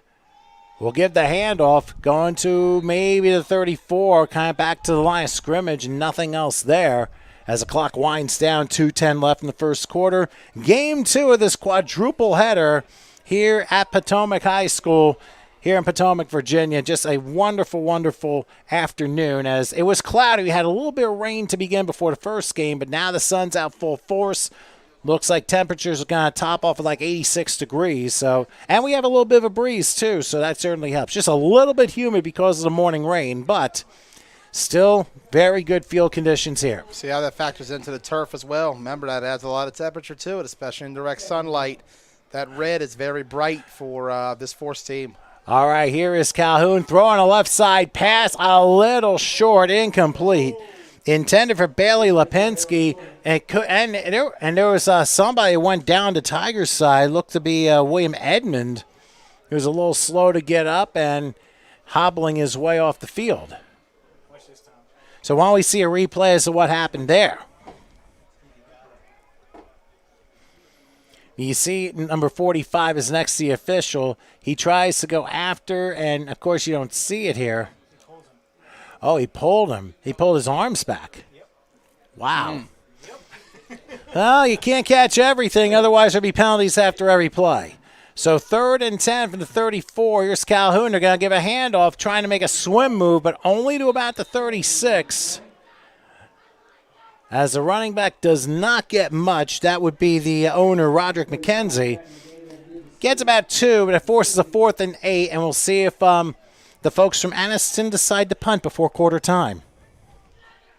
We'll give the handoff, going to maybe the 34, kind of back to the line of scrimmage, and nothing else there as the clock winds down. 2:10 left in the first quarter. Game 2 of this quadruple header here at Potomac High School here in Potomac, Virginia. Just a wonderful, wonderful afternoon as it was cloudy. We had a little bit of rain to begin before the first game, but now the sun's out full force. Looks like temperatures are going to top off at like 86 degrees. So, and we have a little bit of a breeze too, so that certainly helps. Just a little bit humid because of the morning rain, but still very good field conditions here. See how that factors into the turf as well. Remember, that adds a lot of temperature to it, especially in direct sunlight. That red is very bright for this Force team. All right, here is Calhoun throwing a left side pass, a little short, incomplete. Intended for Bailey Lipinski, and there was somebody who went down to Tiger's side, looked to be William Edmond, who was a little slow to get up and hobbling his way off the field. So why don't we see a replay as to what happened there? You see number 45 is next to the official. He tries to go after, and, of course, you don't see it here. Oh, he pulled him. He pulled his arms back. Wow. Well, you can't catch everything. Otherwise, there'll be penalties after every play. So 3rd and 10 from the 34. Here's Calhoun. They're going to give a handoff, trying to make a swim move, but only to about the 36. As the running back does not get much. That would be the owner, Roderick McKenzie. Gets about 2, but it forces a 4th and 8, and we'll see if the folks from Anniston decide to punt before quarter time.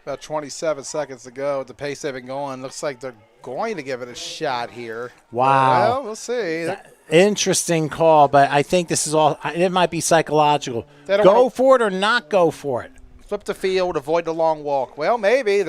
About 27 seconds to go. At the pace they've been going, looks like they're going to give it a shot here. Wow. Well, we'll see. Interesting call, but I think this is all, it might be psychological. Go for it or not go for it. Flip the field, avoid the long walk. Well, maybe. I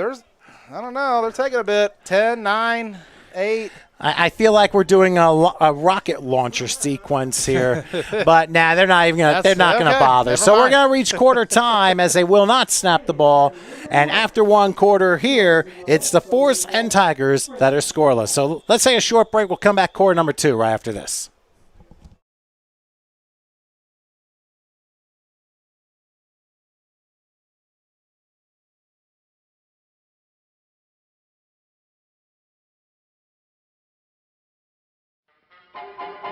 don't know. They're taking a bit. 10, 9, 8. I feel like we're doing a rocket launcher sequence here, but they're not even gonna. They're not gonna bother. So we're gonna reach quarter time as they will not snap the ball, and after one quarter here, it's the Force and Tigers that are scoreless. So let's take a short break. We'll come back quarter number 2 right after this.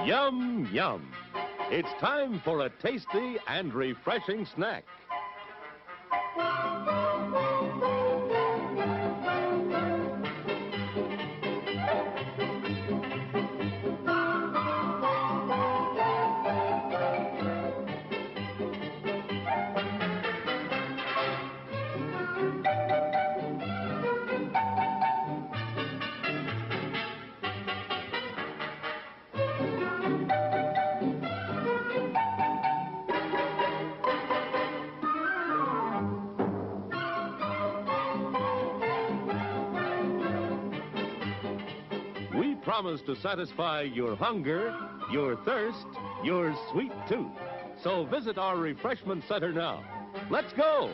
Yum, yum. It's time for a tasty and refreshing snack. We promise to satisfy your hunger, your thirst, your sweet tooth. So visit our refreshment center now. Let's go!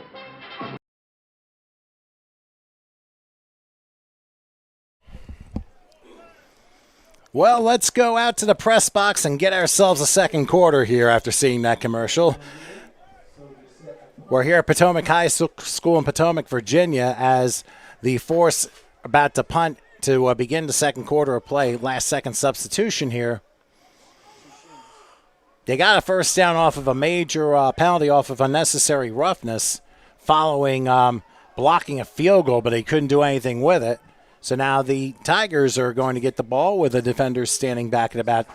Well, let's go out to the press box and get ourselves a second quarter here after seeing that commercial. We're here at Potomac High School in Potomac, Virginia, as the Force about to punt to begin the second quarter of play. Last second substitution here. They got a first down off of a major penalty off of unnecessary roughness following blocking a field goal, but they couldn't do anything with it. So now the Tigers are going to get the ball with the defenders standing back at about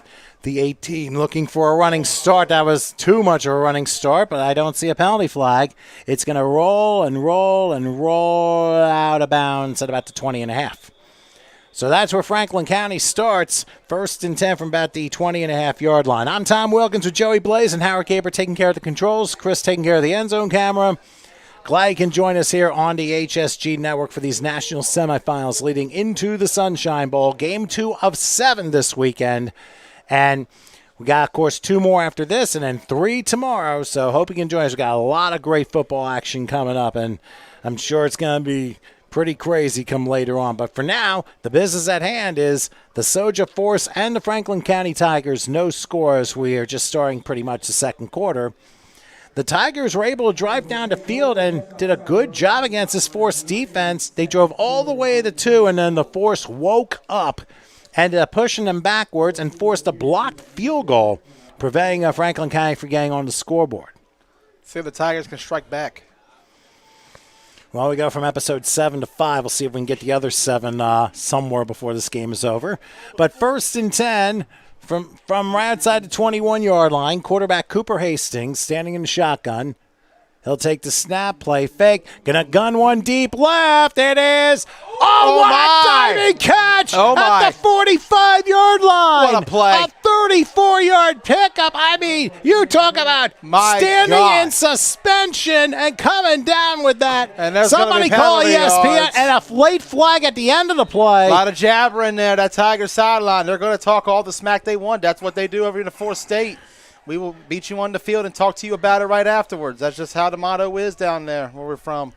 the 18, looking for a running start. That was too much of a running start, but I don't see a penalty flag. It's going to roll and roll and roll out of bounds at about the 20.5. So that's where Franklin County starts. 1st and 10 from about the 20.5-yard line. I'm Tom Wilkins with Joey Blaze and Howard Caper taking care of the controls. Chris taking care of the end zone camera. Glad you can join us here on the HSG Network for these national semifinals leading into the Sunshine Bowl. Game 2 of 7 this weekend. And we got, of course, 2 more after this and then 3 tomorrow. So hope you can join us. We got a lot of great football action coming up, and I'm sure it's going to be pretty crazy come later on. But for now, the business at hand is the Soja Force and the Franklin County Tigers. No scores. We are just starting pretty much the second quarter. The Tigers were able to drive down the field and did a good job against this Force defense. They drove all the way to 2, and then the Force woke up, ended up pushing them backwards and forced a blocked field goal, preventing Franklin County from getting on the scoreboard. See if the Tigers can strike back. Well, we go from episode 7 to 5. We'll see if we can get the other 7 somewhere before this game is over. But 1st and 10 from right outside the 21-yard line, quarterback Cooper Hastings standing in the shotgun. He'll take the snap, play fake, gonna gun one deep left. It is. Oh, what a diving catch at the 45-yard line. What a play. A 34-yard pickup. I mean, you talk about standing in suspension and coming down with that. And there's somebody call ESPN and a late flag at the end of the play. A lot of jabbering there, that Tiger sideline. They're going to talk all the smack they want. That's what they do over in the Force State. We will beat you on the field and talk to you about it right afterwards. That's just how the motto is down there where we're from.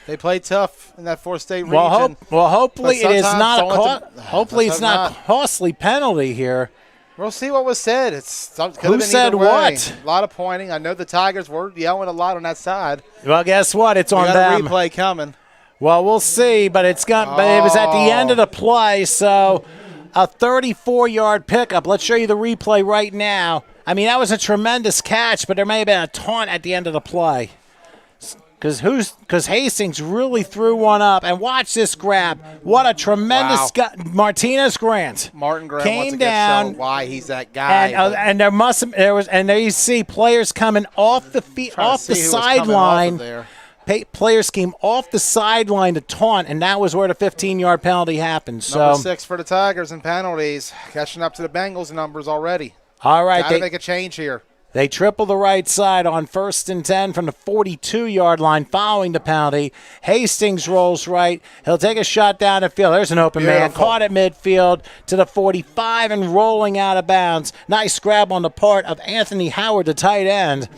They play tough in that Force State region. Hopefully it is not hopefully it's not a costly penalty here. We'll see what was said. Who said what? A lot of pointing. I know the Tigers were yelling a lot on that side. Well, guess what? It's on them. We got a replay coming. Well, we'll see, but it was at the end of the play, so a 34-yard pickup. Let's show you the replay right now. I mean, that was a tremendous catch, but there may have been a taunt at the end of the play. Because Hastings really threw one up. And watch this grab. What a tremendous Martinez Grant. Martin Grant came down. Why he's that guy. And there you see players coming off the sideline. Players came off the sideline to taunt, and that was where the 15-yard penalty happened. Number 6 for the Tigers in penalties. Catching up to the Bengals numbers already. All right. Got to make a change here. They triple the right side on 1st and 10 from the 42-yard line following the penalty. Hastings rolls right. He'll take a shot down the field. There's an open man. Caught at midfield to the 45 and rolling out of bounds. Nice grab on the part of Anthony Howard, the tight end.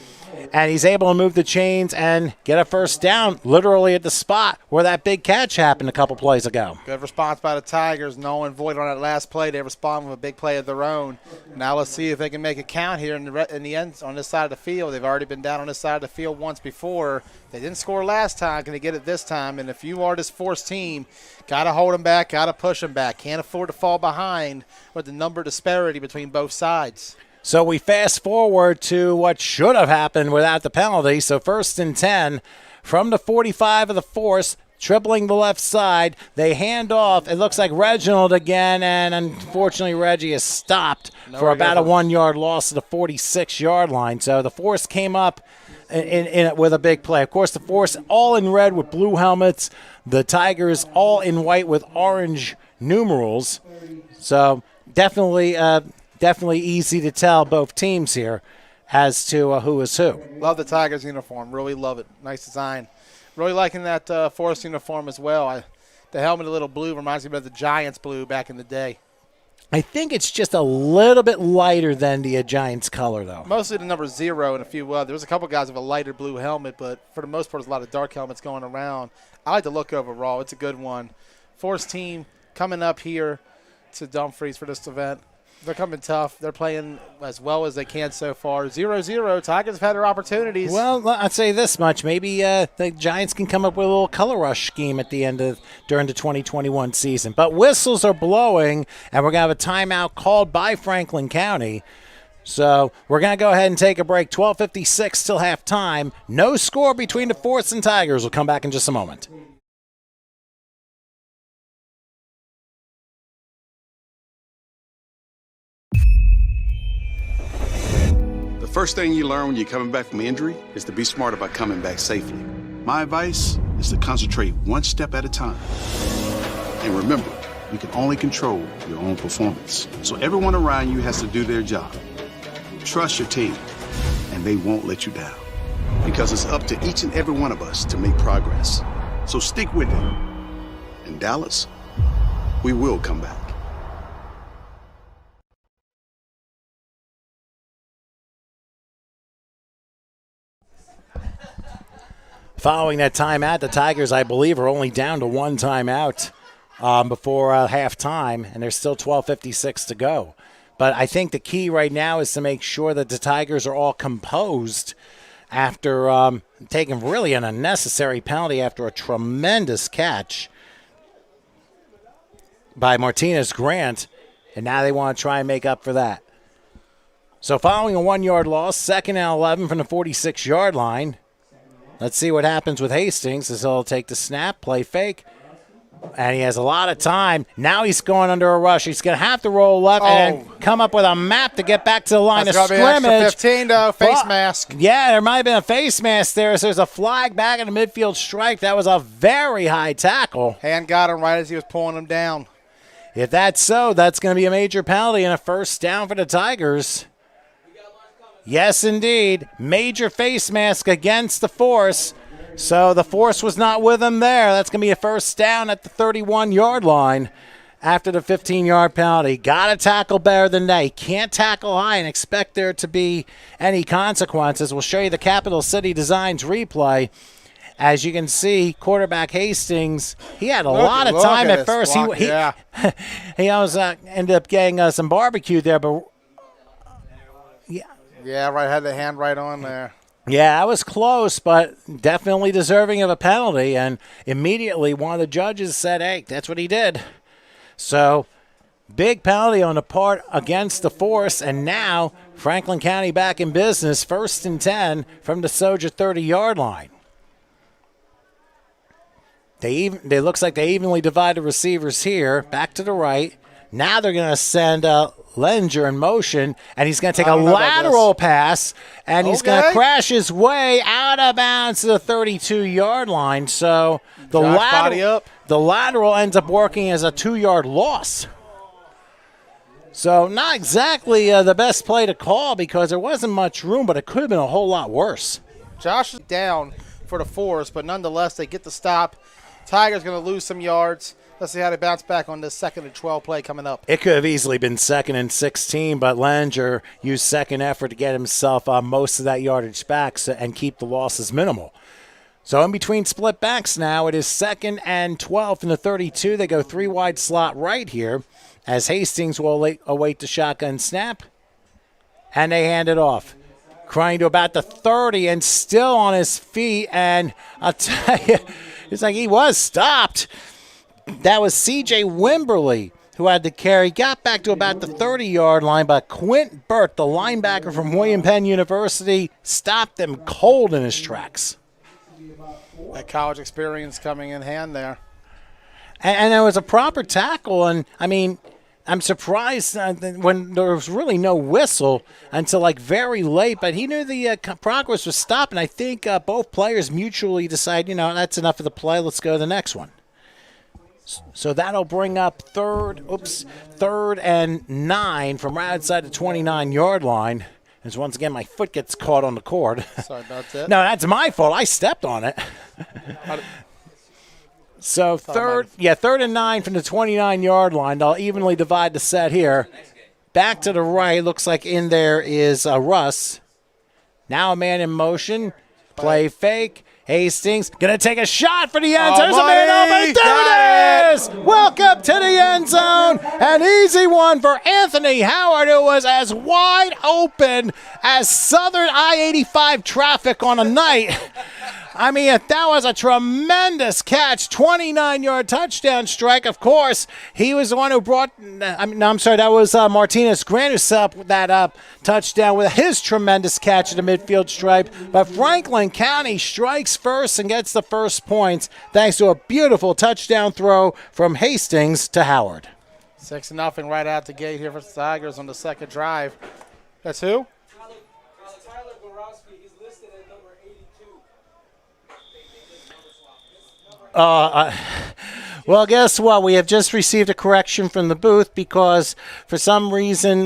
And he's able to move the chains and get a first down literally at the spot where that big catch happened a couple plays ago. Good response by the Tigers. Null and void on that last play. They respond with a big play of their own. Now let's see if they can make a count here in the end on this side of the field. They've already been down on this side of the field once before. They didn't score last time. Can they get it this time? And if you are this Force team, got to hold them back, got to push them back. Can't afford to fall behind with the number disparity between both sides. So we fast forward to what should have happened without the penalty. So 1st and 10 from the 45 of the Force, tripling the left side. They hand off. It looks like Reginald again, and unfortunately Reggie is stopped for about a 1-yard loss to the 46-yard line. So the Force came up in with a big play. Of course, the Force all in red with blue helmets. The Tigers all in white with orange numerals. So definitely easy to tell both teams here as to who is who. Love the Tigers uniform. Really love it. Nice design. Really liking that Force uniform as well. The helmet, a little blue, reminds me of the Giants blue back in the day. I think it's just a little bit lighter than the Giants color, though. Mostly the number 0 and a few others. There's a couple guys with a lighter blue helmet, but for the most part, there's a lot of dark helmets going around. I like the look overall. It's a good one. Force team coming up here to Dumfries for this event. They're coming tough. They're playing as well as they can so far. 0-0. Tigers have had their opportunities. Well, I'd say this much. Maybe the Giants can come up with a little color rush scheme at the end of during the 2021 season. But whistles are blowing, and we're going to have a timeout called by Franklin County. So we're going to go ahead and take a break. 12:56 till halftime. No score between the Force and Tigers. We'll come back in just a moment. The first thing you learn when you're coming back from injury is to be smart about coming back safely. My advice is to concentrate one step at a time. And remember, you can only control your own performance. So everyone around you has to do their job. Trust your team, and they won't let you down. Because it's up to each and every one of us to make progress. So stick with it. In Dallas, we will come back. Following that timeout, the Tigers, I believe, are only down to one timeout before halftime, and there's still 12:56 to go. But I think the key right now is to make sure that the Tigers are all composed after taking really an unnecessary penalty after a tremendous catch by Martinez Grant, and now they want to try and make up for that. So following a 1-yard loss, 2nd and 11 from the 46-yard line. Let's see what happens with Hastings as he'll take the snap, play fake, and he has a lot of time. Now he's going under a rush. He's going to have to roll left and come up with a map to get back to the line of scrimmage. Extra 15, though. Face mask. Yeah, there might have been a face mask there. So there's a flag back in the midfield strike. That was a very high tackle. Hand got him right as he was pulling him down. If that's so, that's going to be a major penalty and a first down for the Tigers. Yes, indeed. Major face mask against the Force. So the Force was not with him there. That's going to be a first down at the 31-yard line after the 15-yard penalty. Got to tackle better than that. He can't tackle high and expect there to be any consequences. We'll show you the Capital City Designs replay. As you can see, quarterback Hastings, he had a lot of time at first. He almost ended up getting some barbecue there, but yeah, right. Had the hand right on there. Yeah, that was close, but definitely deserving of a penalty. And immediately one of the judges said, hey, that's what he did. So big penalty on the part against the Force. And now Franklin County back in business, 1st and 10 from the Soja 30-yard line. They looks like they evenly divide the receivers here, back to the right. Now they're going to send Lenger in motion, and he's going to take a lateral pass, and he's going to crash his way out of bounds to the 32-yard line. So the lateral ends up working as a 2-yard loss. So not exactly the best play to call because there wasn't much room, but it could have been a whole lot worse. Josh is down for the Force, but nonetheless, they get the stop. Tigers going to lose some yards. Let's see how they bounce back on this 2nd and 12 play coming up. It could have easily been 2nd and 16, but Lenger used second effort to get himself most of that yardage back and keep the losses minimal. So in between split backs now, it is 2nd and 12 from the 32. They go 3 wide slot right here as Hastings will await the shotgun snap, and they hand it off. Crying to about the 30 and still on his feet, and I'll tell you, it's like he was stopped. That was C.J. Wimberly who had the carry. Got back to about the 30-yard line, but Quint Burt, the linebacker from William Penn University, stopped him cold in his tracks. That college experience coming in hand there. And there was a proper tackle, and, I mean, I'm surprised when there was really no whistle until, like, very late, but he knew the progress was stopped, and I think both players mutually decided, that's enough of the play. Let's go to the next one. So that'll bring up third and 9 from right outside the 29-yard line. As once again, my foot gets caught on the cord. Sorry about that. No, that's my fault. I stepped on it. So third and 9 from the 29-yard line. They'll evenly divide the set here. Back to the right. Looks like in there is Russ. Now a man in motion. Play fake. Hastings gonna take a shot for the end zone. There's a money. man open. There it is. Welcome to the end zone. An easy one for Anthony Howard, who was as wide open as Southern I-85 traffic on a night. I mean, that was a tremendous catch, 29-yard touchdown strike. Of course, he was the one who brought that was Martinez Grant who set up that touchdown with his tremendous catch at the midfield stripe. But Franklin County strikes first and gets the first points thanks to a beautiful touchdown throw from Hastings to Howard. 6-0 right out the gate here for the Tigers on the second drive. That's who? Tyler Borowski, he's listed at number 82. Well, guess what? We have just received a correction from the booth because for some reason,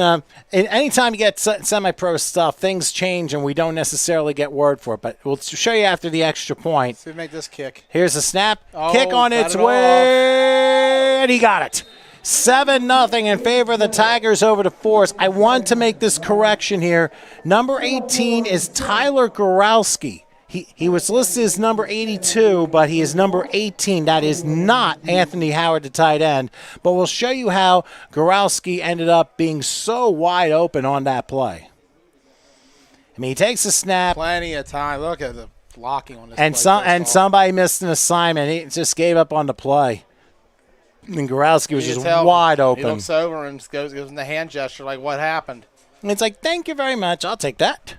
anytime you get semi-pro stuff, things change and we don't necessarily get word for it. But we'll show you after the extra point. See if we make this kick. Here's a snap. Oh, Kick on its way. And he got it. 7-0 in favor of the Tigers over the Force. I want to make this correction here. Number 18 is Tyler Gorowski. He was listed as number 82, but he is number 18. That is not Anthony Howard, the tight end. But we'll show you how Gorowski ended up being so wide open on that play. I mean, he takes a snap. Plenty of time. Look at the blocking on this and play. Somebody missed an assignment. He just gave up on the play. And Gorowski was just wide open. He looks over and gives him the hand gesture like, what happened? And it's like, thank you very much. I'll take that.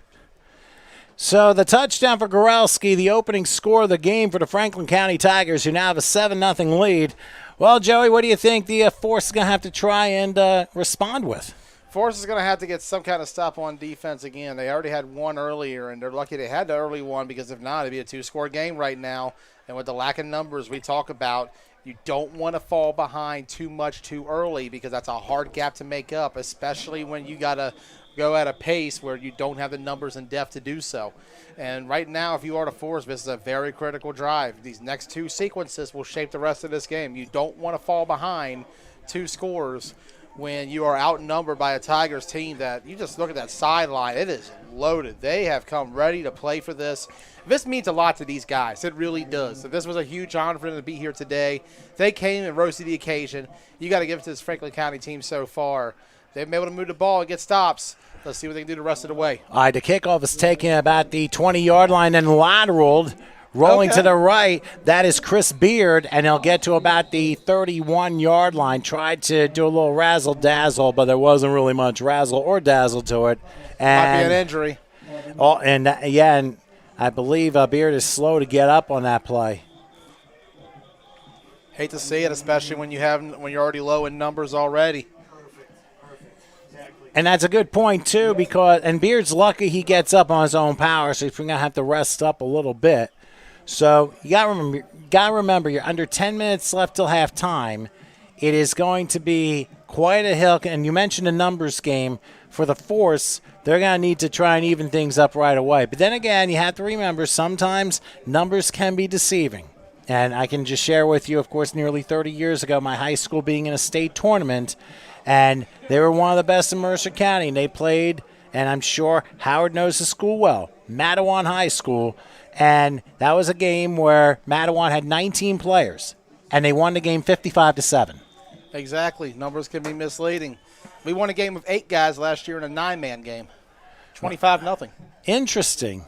So the touchdown for Gorowski, the opening score of the game for the Franklin County Tigers, who now have a 7-0 lead. Well, Joey, what do you think the Force is going to have to try and respond with? Force is going to have to get some kind of stop on defense again. They already had one earlier, and they're lucky they had the early one because if not, it'd be a two-score game right now. And with the lack of numbers we talk about, you don't want to fall behind too much too early because that's a hard gap to make up, especially when you got to go at a pace where you don't have the numbers and depth to do so. And right now, if you are the Force, this is a very critical drive. These next two sequences will shape the rest of this game. You don't want to fall behind two scores when you are outnumbered by a Tigers team that you just look at that sideline. It is loaded. They have come ready to play for this. This means a lot to these guys. It really does. So this was a huge honor for them to be here today. They came and rose to the occasion. You got to give it to this Franklin County team so far. They've been able to move the ball and get stops. Let's see what they can do the rest of the way. All right, the kickoff is taken about the 20-yard line and lateraled. Rolling to the right, that is Chris Beard, and he'll get to about the 31-yard line. Tried to do a little razzle-dazzle, but there wasn't really much razzle or dazzle to it. Might be an injury. And I believe Beard is slow to get up on that play. Hate to see it, especially when you're already low in numbers already. And that's a good point, too, because Beard's lucky he gets up on his own power, so he's going to have to rest up a little bit. So you got to remember, you're under 10 minutes left till halftime. It is going to be quite a hill. And you mentioned a numbers game for the Force. They're going to need to try and even things up right away. But then again, you have to remember sometimes numbers can be deceiving. And I can just share with you, of course, nearly 30 years ago, my high school being in a state tournament. And they were one of the best in Mercer County. And they played, and I'm sure Howard knows the school well, Matawan High School. And that was a game where Matawan had 19 players, and they won the game 55-7. Exactly. Numbers can be misleading. We won a game of 8 guys last year in a 9-man game, 25-0. Interesting.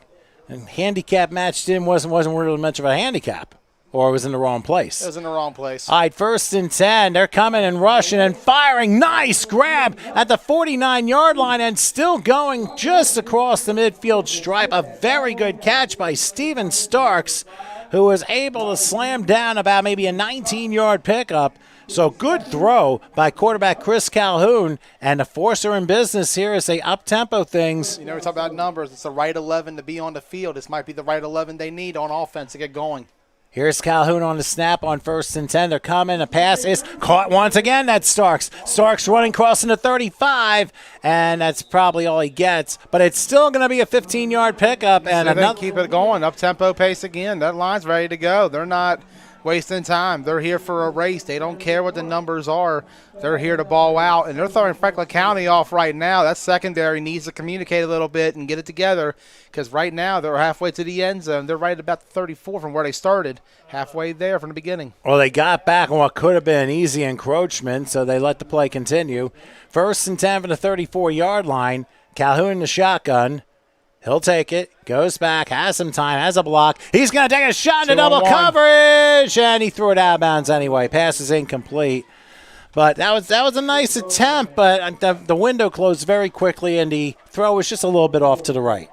And handicap matched in wasn't really much of a handicap, or it was in the wrong place. It was in the wrong place. All right, 1st and 10. They're coming and rushing and firing. Nice grab at the 49-yard line and still going just across the midfield stripe. A very good catch by Steven Starks, who was able to slam down about maybe a 19-yard pickup. So good throw by quarterback Chris Calhoun, and the Force are in business here as they up-tempo things. You know, we talk about numbers. It's the right 11 to be on the field. This might be the right 11 they need on offense to get going. Here's Calhoun on the snap on 1st and 10. They're coming. A pass is caught once again. That's Starks. Starks running, crossing the 35, and that's probably all he gets. But it's still going to be a 15-yard pickup. And keep it going. Up-tempo pace again. That line's ready to go. They're not wasting time. They're here for a race. They don't care what the numbers are. They're here to ball out, and they're throwing Franklin County off right now. That secondary needs to communicate a little bit and get it together, because right now they're halfway to the end zone. They're right at about the 34 from where they started, halfway there from the beginning. Well, they got back on what could have been an easy encroachment, so they let the play continue. 1st and 10 from the 34-yard line. Calhoun in the shotgun. He'll take it, goes back, has some time, has a block. He's going to take a shot into double coverage, and he threw it out of bounds anyway. Pass is incomplete. But that was a nice attempt, but the window closed very quickly, and the throw was just a little bit off to the right.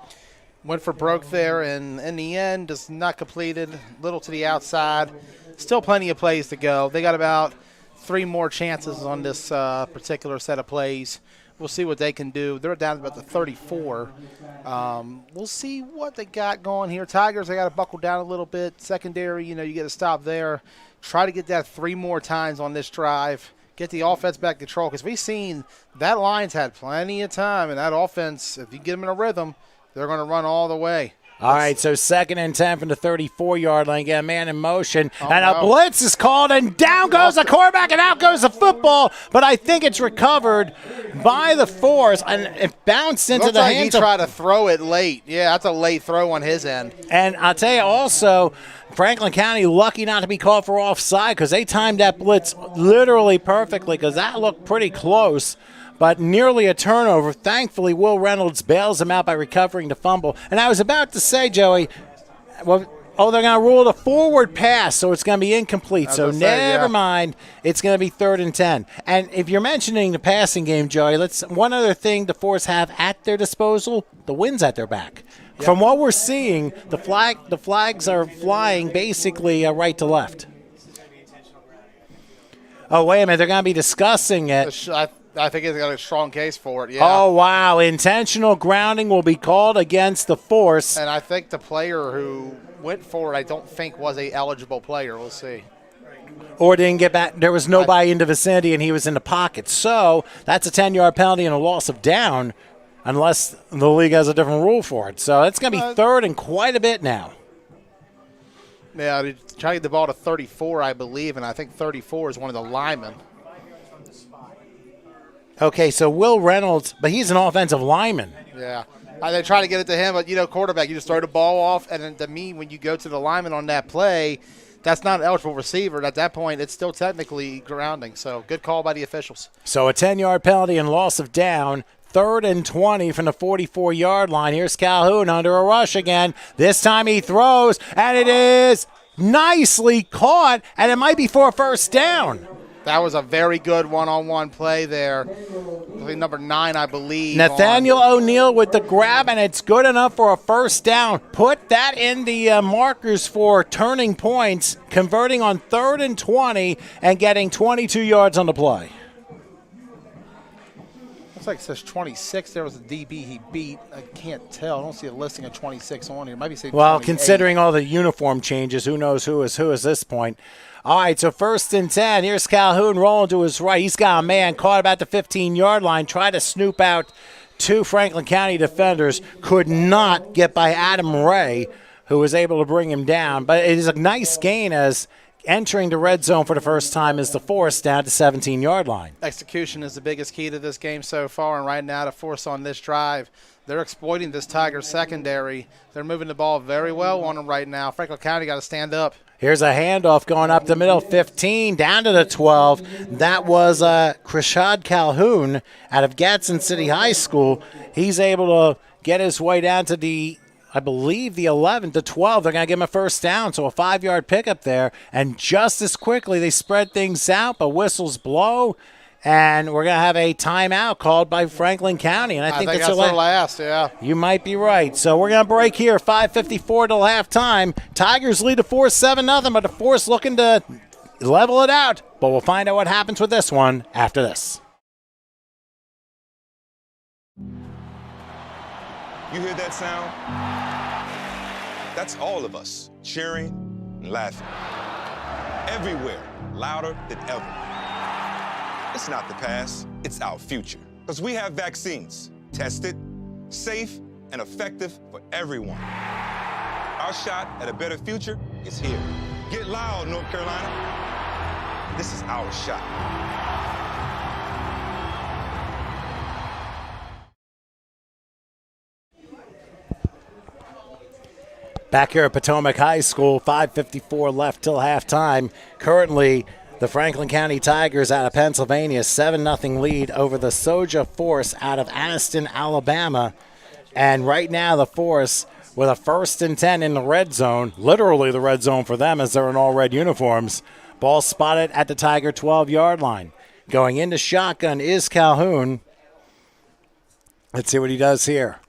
Went for broke there, and in the end, just not completed. Little to the outside. Still plenty of plays to go. They got about 3 more chances on this particular set of plays. We'll see what they can do. They're down to about the 34. We'll see what they got going here. Tigers, they got to buckle down a little bit. Secondary, you get to stop there. Try to get that 3 more times on this drive. Get the offense back in control, because we've seen that line's had plenty of time, and that offense, if you get them in a rhythm, they're going to run all the way. All right, so 2nd and 10 from the 34-yard line. Get a man in motion, and a blitz is called, and down goes the quarterback, and out goes the football. But I think it's recovered by the Force, and it bounced into the hands of. He tried to throw it late. Yeah, that's a late throw on his end. And I'll tell you also, Franklin County lucky not to be called for offside, because they timed that blitz literally perfectly, because that looked pretty close. But nearly a turnover. Thankfully, Will Reynolds bails him out by recovering the fumble. And I was about to say, Joey, they're going to rule it a forward pass, so it's going to be incomplete. So never mind. It's going to be 3rd and 10. And if you're mentioning the passing game, Joey, one other thing the Force have at their disposal, the wind's at their back. Yep. From what we're seeing, the flags are flying basically right to left. Oh, wait a minute. They're going to be discussing it. I think he's got a strong case for it, yeah. Oh, wow. Intentional grounding will be called against the Force. And I think the player who went for it, I don't think was a eligible player. We'll see. Or didn't get back. There was nobody in the vicinity, and he was in the pocket. So that's a 10-yard penalty and a loss of down, unless the league has a different rule for it. So it's going to be 3rd and quite a bit now. Yeah, they try to get the ball to 34, I believe, and I think 34 is one of the linemen. Okay, so Will Reynolds, but he's an offensive lineman. Yeah. They try to get it to him, but, quarterback, you just throw the ball off, and then to me, when you go to the lineman on that play, that's not an eligible receiver. At that point, it's still technically grounding. So good call by the officials. So a 10-yard penalty and loss of down. 3rd and 20 from the 44-yard line. Here's Calhoun under a rush again. This time he throws, and it is nicely caught, and it might be for a 1st down. That was a very good one-on-one play there. Number 9, I believe. Nathaniel O'Neill with the grab, and it's good enough for a 1st down. Put that in the markers for turning points, converting on 3rd and 20 and getting 22 yards on the play. Looks like it says 26. There was a DB he beat. I can't tell. I don't see a listing of 26 on here. It might be saying 28. Considering all the uniform changes, who knows who is at this point. All right, so 1st and 10. Here's Calhoun rolling to his right. He's got a man caught about the 15-yard line. Tried to snoop out 2 Franklin County defenders. Could not get by Adam Ray, who was able to bring him down. But it is a nice gain as entering the red zone for the first time is the Force down to 17-yard line. Execution is the biggest key to this game so far, and right now the Force on this drive, they're exploiting this Tigers secondary. They're moving the ball very well on them right now. Franklin County got to stand up. Here's a handoff going up the middle, 15, down to the 12. That was Krishad Calhoun out of Gadsden City High School. He's able to get his way down to the, I believe, the 11, the 12. They're going to give him a 1st down, so a 5-yard pickup there. And just as quickly, they spread things out, but whistles blow. And we're going to have a timeout called by Franklin County. And I think that's their last, yeah. You might be right. So we're going to break here, 5:54 till halftime. Tigers lead the Force 7-0, but the Force looking to level it out. But we'll find out what happens with this one after this. You hear that sound? That's all of us cheering and laughing. Everywhere, louder than ever. It's not the past, it's our future. Because we have vaccines, tested, safe, and effective for everyone. Our shot at a better future is here. Get loud, North Carolina. This is our shot. Back here at Potomac High School, 5:54 left till halftime. Currently, the Franklin County Tigers out of Pennsylvania, 7-0 lead over the Soja Force out of Anniston, Alabama. And right now, the Force with a 1st and 10 in the red zone, literally the red zone for them as they're in all red uniforms. Ball spotted at the Tiger 12-yard line. Going into shotgun is Calhoun. Let's see what he does here.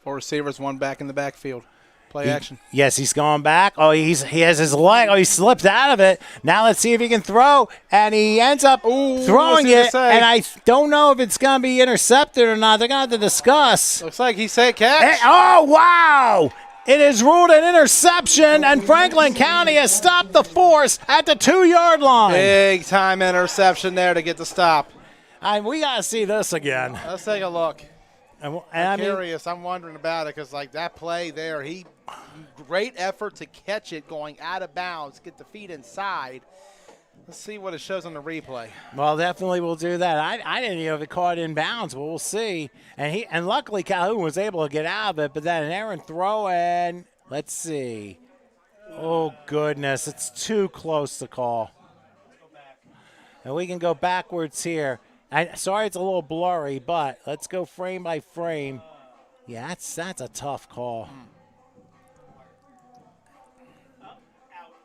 4 receivers, 1 back in the backfield. Play action. Yes, he's going back. Oh, he has his leg. Oh, he slipped out of it. Now let's see if he can throw. And he ends up throwing it. And I don't know if it's going to be intercepted or not. They're going to have to discuss. Looks like he said catch. Hey, oh, wow. It is ruled an interception, and Franklin County has stopped the Force at the 2-yard line. Big time interception there to get the stop. We got to see this again. Let's take a look. I'm curious. I'm wondering about it because, like, that play there, great effort to catch it going out of bounds, get the feet inside. Let's see what it shows on the replay. Well, definitely we'll do that. I didn't know if it caught in bounds, but we'll see. And luckily Calhoun was able to get out of it, but then an errant throw, and let's see. Oh, goodness. It's too close to call. And we can go backwards here. Sorry it's a little blurry, but let's go frame by frame. Yeah, that's a tough call.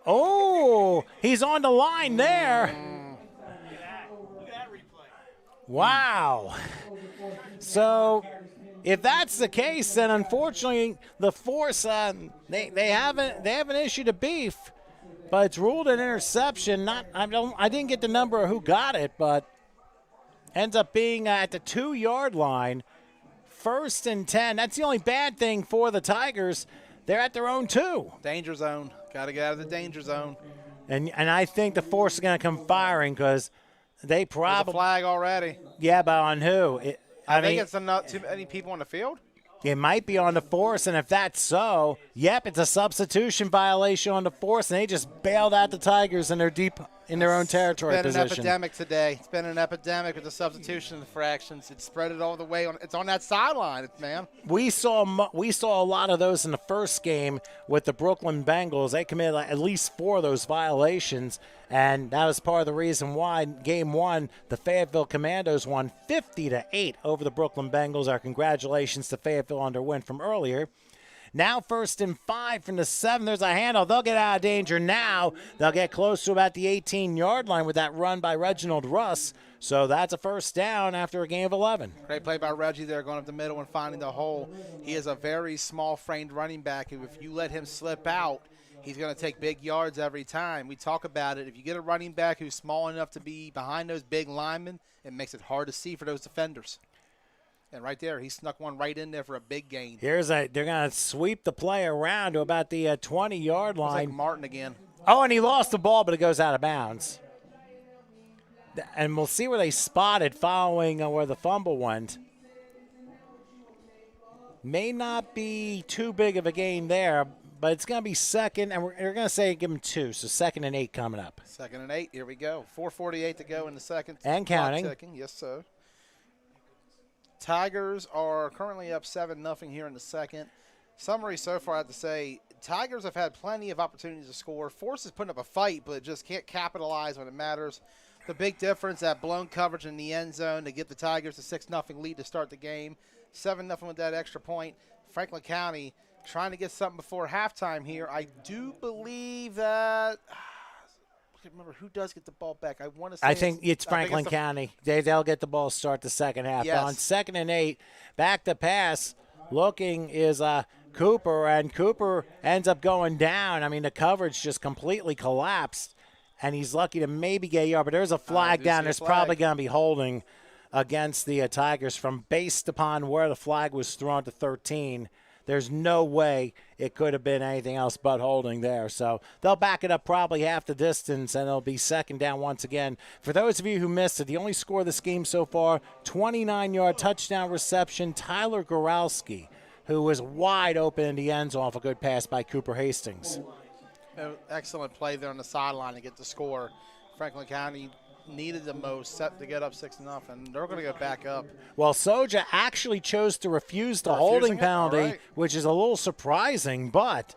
Oh, he's on the line there. Wow. So if that's the case, then unfortunately the Force they haven't issued a beef, but it's ruled an interception. I didn't get the number of who got it, but ends up being at the 2-yard line. 1st and 10. That's the only bad thing for the Tigers. They're at their own 2. Danger zone. Got to get out of the danger zone. And I think the Force is going to come firing because they probably. There's a flag already. Yeah, but on who? I think it's not too many people on the field. It might be on the Force, and if that's so, yep, it's a substitution violation on the Force, and they just bailed out the Tigers, and they're deep in their own territory position. It's been an epidemic today. It's been an epidemic with the substitution infractions. It's spread it all the way. It's on that sideline, man. We saw a lot of those in the first game with the Brooklyn Bengals. They committed at least 4 of those violations, and that was part of the reason why Game 1, the Fayetteville Commandos won 50-8 over the Brooklyn Bengals. Our congratulations to Fayetteville on their win from earlier. Now 1st and 5 from the 7. There's a handle. They'll get out of danger now. They'll get close to about the 18-yard line with that run by Reginald Russ. So that's a 1st down after a gain of 11. Great play by Reggie there, going up the middle and finding the hole. He is a very small-framed running back. If you let him slip out, he's going to take big yards every time. We talk about it. If you get a running back who's small enough to be behind those big linemen, it makes it hard to see for those defenders. And right there, he snuck one right in there for a big gain. They're going to sweep the play around to about the 20-yard line. It's like Martin again. Oh, and he lost the ball, but it goes out of bounds. And we'll see where they spotted following where the fumble went. May not be too big of a gain there, but it's going to be second, and we're going to say give him 2, so 2nd and 8 coming up. 2nd and 8, here we go. 4:48 to go in the second. And counting. Yes, sir. Tigers are currently up 7-0 here in the second. Summary so far, I have to say, Tigers have had plenty of opportunities to score. Force is putting up a fight, but just can't capitalize when it matters. The big difference, that blown coverage in the end zone to give the Tigers a 6-0 lead to start the game. 7-0 with that extra point. Franklin County trying to get something before halftime here. I do believe that I can't remember who does get the ball back. I want to say I think it's Franklin County. They'll get the ball start the second half. Yes. On 2nd and 8, back to pass. Looking is Cooper, and Cooper ends up going down. I mean, the coverage just completely collapsed, and he's lucky to maybe get a yard. But there's a flag down. There's probably going to be holding against the Tigers from based upon where the flag was thrown to 13. There's no way it could have been anything else but holding there. So they'll back it up probably half the distance, and it'll be 2nd down once again. For those of you who missed it, the only score of this game so far, 29-yard touchdown reception, Tyler Goralski, who was wide open in the end zone off a good pass by Cooper Hastings. Excellent play there on the sideline to get the score. Franklin County needed the most set to get up 6-0, and they're going to go back up. Well, Soja actually chose to refuse the holding penalty, right. which is a little surprising, but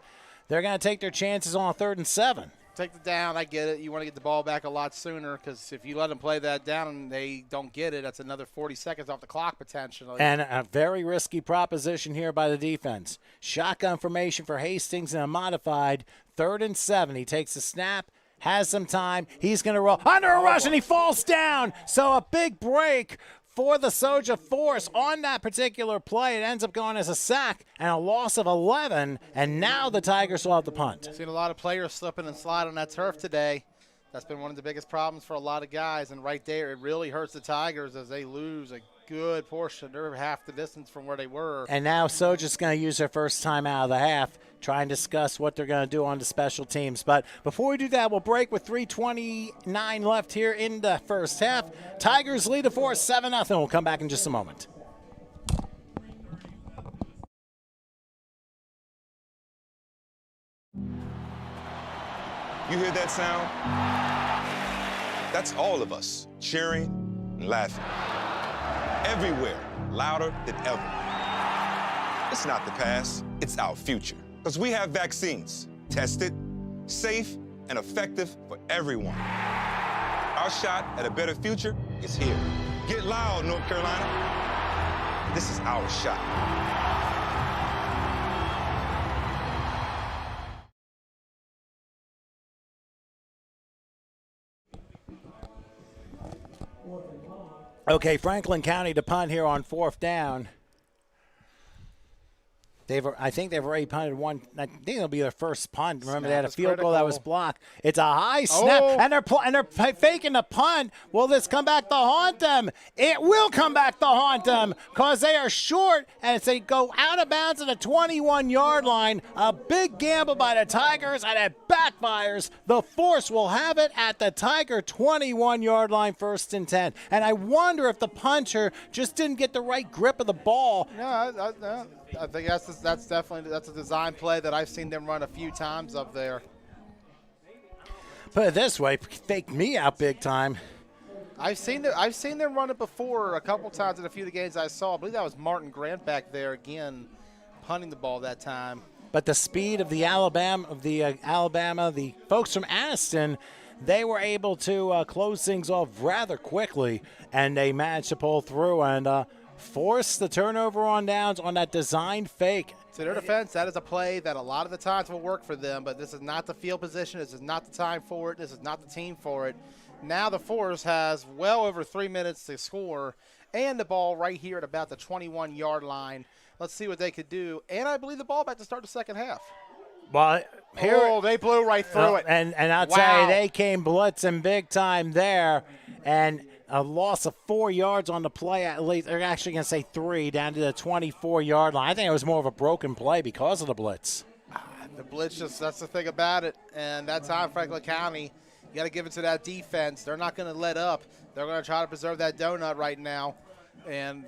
they're going to take their chances on a 3rd and 7. Take the down, I get it. You want to get the ball back a lot sooner because if you let them play that down and they don't get it, that's another 40 seconds off the clock potentially. And a very risky proposition here by the defense. Shotgun formation for Hastings and a modified 3rd and 7. He takes a snap, has some time. He's going to roll under a rush, and he falls down. So a big break for the Soja Force on that particular play. It ends up going as a sack and a loss of 11, and now the Tigers will have the punt. Seen a lot of players slipping and slide on that turf today. That's been one of the biggest problems for a lot of guys, and right there it really hurts the Tigers as they lose a good portion. They're half the distance from where they were. And now Soja's going to use their first time out of the half, try and discuss what they're going to do on the special teams. But before we do that, we'll break with 3:29 left here in the first half. Tigers lead the Force 7-0. We'll come back in just a moment. You hear that sound? That's all of us cheering and laughing. Everywhere, louder than ever. It's not the past, it's our future. Because we have vaccines, tested, safe, and effective for everyone. Our shot at a better future is here. Get loud, North Carolina. This is our shot. Okay, Franklin County to punt here on 4th down. I think they've already punted one. I think it'll be their first punt. Remember, they had a field goal that was blocked. It's a high snap, and they're faking the punt. Will this come back to haunt them? It will come back to haunt them because they are short, and they go out of bounds at the 21-yard line. A big gamble by the Tigers, and it backfires. The Force will have it at the Tiger 21-yard line, 1st and 10. And I wonder if the punter just didn't get the right grip of the ball. No, I think that's definitely a design play that I've seen them run a few times up there. Put it this way, fake me out big time. I've seen them run it before a couple times in a few of the games I saw. I believe that was Martin Grant back there again, punting the ball that time. But the speed of the Alabama, the folks from Anniston, they were able to close things off rather quickly, and they managed to pull through and force the turnover on downs on that designed fake. To their defense, that is a play that a lot of the times will work for them, but this is not the field position. This is not the time for it. This is not the team for it. Now the Force has well over 3 minutes to score and the ball right here at about the 21-yard line. Let's see what they could do. And I believe the ball back to start the second half. Well, they blew right through it. And I'll tell you, they came blitzing big time there. And a loss of 4 yards on the play, at least. They're actually going to say 3, down to the 24-yard line. I think it was more of a broken play because of the blitz. The blitz, that's the thing about it. And that time, Franklin County, you got to give it to that defense. They're not going to let up. They're going to try to preserve that donut right now. And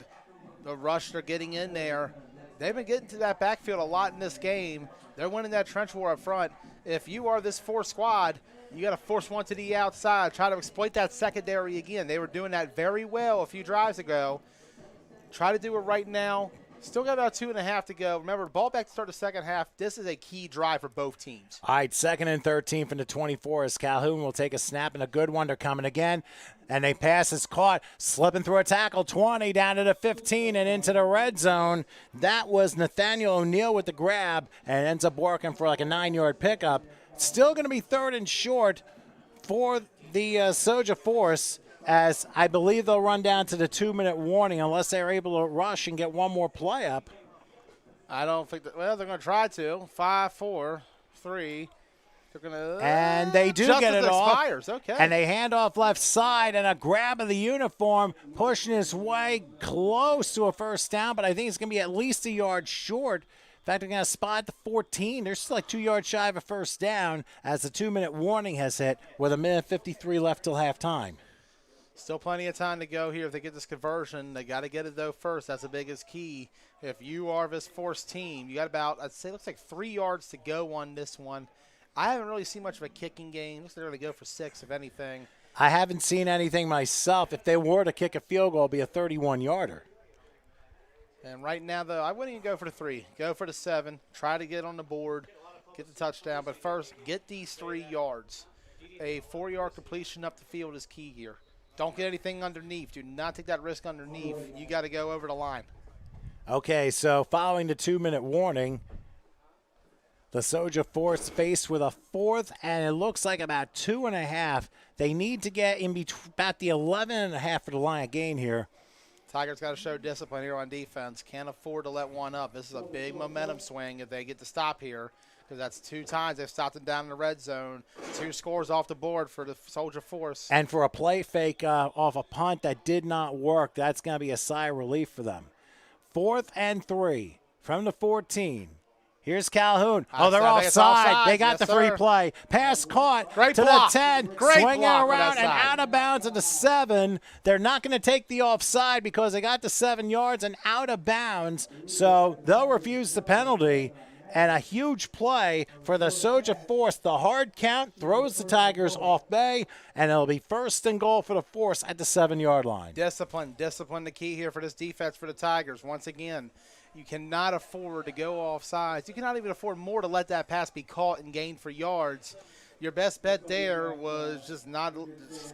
the rush, they're getting in there. They've been getting to that backfield a lot in this game. They're winning that trench war up front. If you are this Force squad, you got to force one to the outside, try to exploit that secondary again. They were doing that very well a few drives ago. Try to do it right now. Still got about 2.5 to go. Remember, ball back to start the second half. This is a key drive for both teams. All right, 2nd and 13 from the 24 as Calhoun will take a snap, and a good one. They're coming again. And they pass is caught, slipping through a tackle, 20 down to the 15 and into the red zone. That was Nathaniel O'Neal with the grab and ends up working for like a 9-yard pickup. Still going to be 3rd and short for the Soja Force, as I believe they'll run down to the 2-minute warning unless they're able to rush and get one more play up. I don't think that. Well, they're going to try to. 5, 4, 3. They're going to. And they do get it off. Expires. Okay. And they hand off left side, and a grab of the uniform, pushing his way close to a first down, but I think it's going to be at least a yard short. In fact, they're going to spot the 14. They're still like 2 yards shy of a first down as the 2-minute warning has hit with 1:53 left till halftime. Still plenty of time to go here if they get this conversion. They got to get it, though, first. That's the biggest key. If you are this Force team, you got about, I'd say, looks like 3 yards to go on this one I haven't really seen much of a kicking game. Looks like they're going to go for 6, if anything. I haven't seen anything myself. If they were to kick a field goal, it'd be a 31-yarder. And right now, though, I wouldn't even go for the 3. Go for the 7. Try to get on the board, get the touchdown. But first, get these 3 yards. A 4-yard completion up the field is key here. Don't get anything underneath. Do not take that risk underneath. You got to go over the line. Okay, so following the 2-minute warning, the Soldier Force faced with a 4th, and it looks like about 2.5. They need to get in between about the 11.5 for the line of gain here. Tigers got to show discipline here on defense. Can't afford to let one up. This is a big momentum swing if they get to stop here, because that's 2 times they've stopped them down in the red zone. 2 scores off the board for the Soldier Force. And for a play fake off a punt that did not work, that's going to be a sigh of relief for them. 4th and 3 from the 14. Here's Calhoun. Oh, they're offside. They got the free play. Pass caught to the 10. Swinging around and out of bounds at the 7. They're not going to take the offside because they got the 7 yards and out of bounds. So they'll refuse the penalty. And a huge play for the Soldier Force. The hard count throws the Tigers off bay, and it'll be 1st and goal for the Force at the 7-yard line. Discipline the key here for this defense for the Tigers. Once again, you cannot afford to go off sides. You cannot even afford more to let that pass be caught and gained for yards. Your best bet there was just not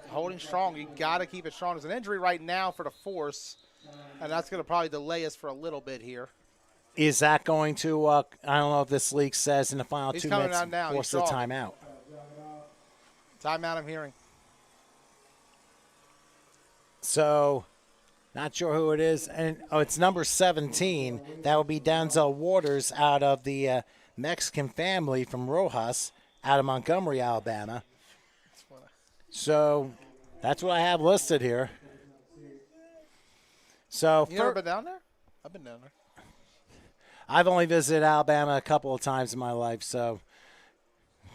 holding strong. You got to keep it strong. There's an injury right now for the Force, and that's going to probably delay us for a little bit here. Is that going to, I don't know if this league says in the final 2 minutes, force the timeout? Timeout I'm hearing. So, not sure who it is. And it's number 17. That would be Denzel Waters out of the Mexican family from Rojas out of Montgomery, Alabama. So, that's what I have listed here. So, you ever been down there? I've been down there. I've only visited Alabama a couple of times in my life, so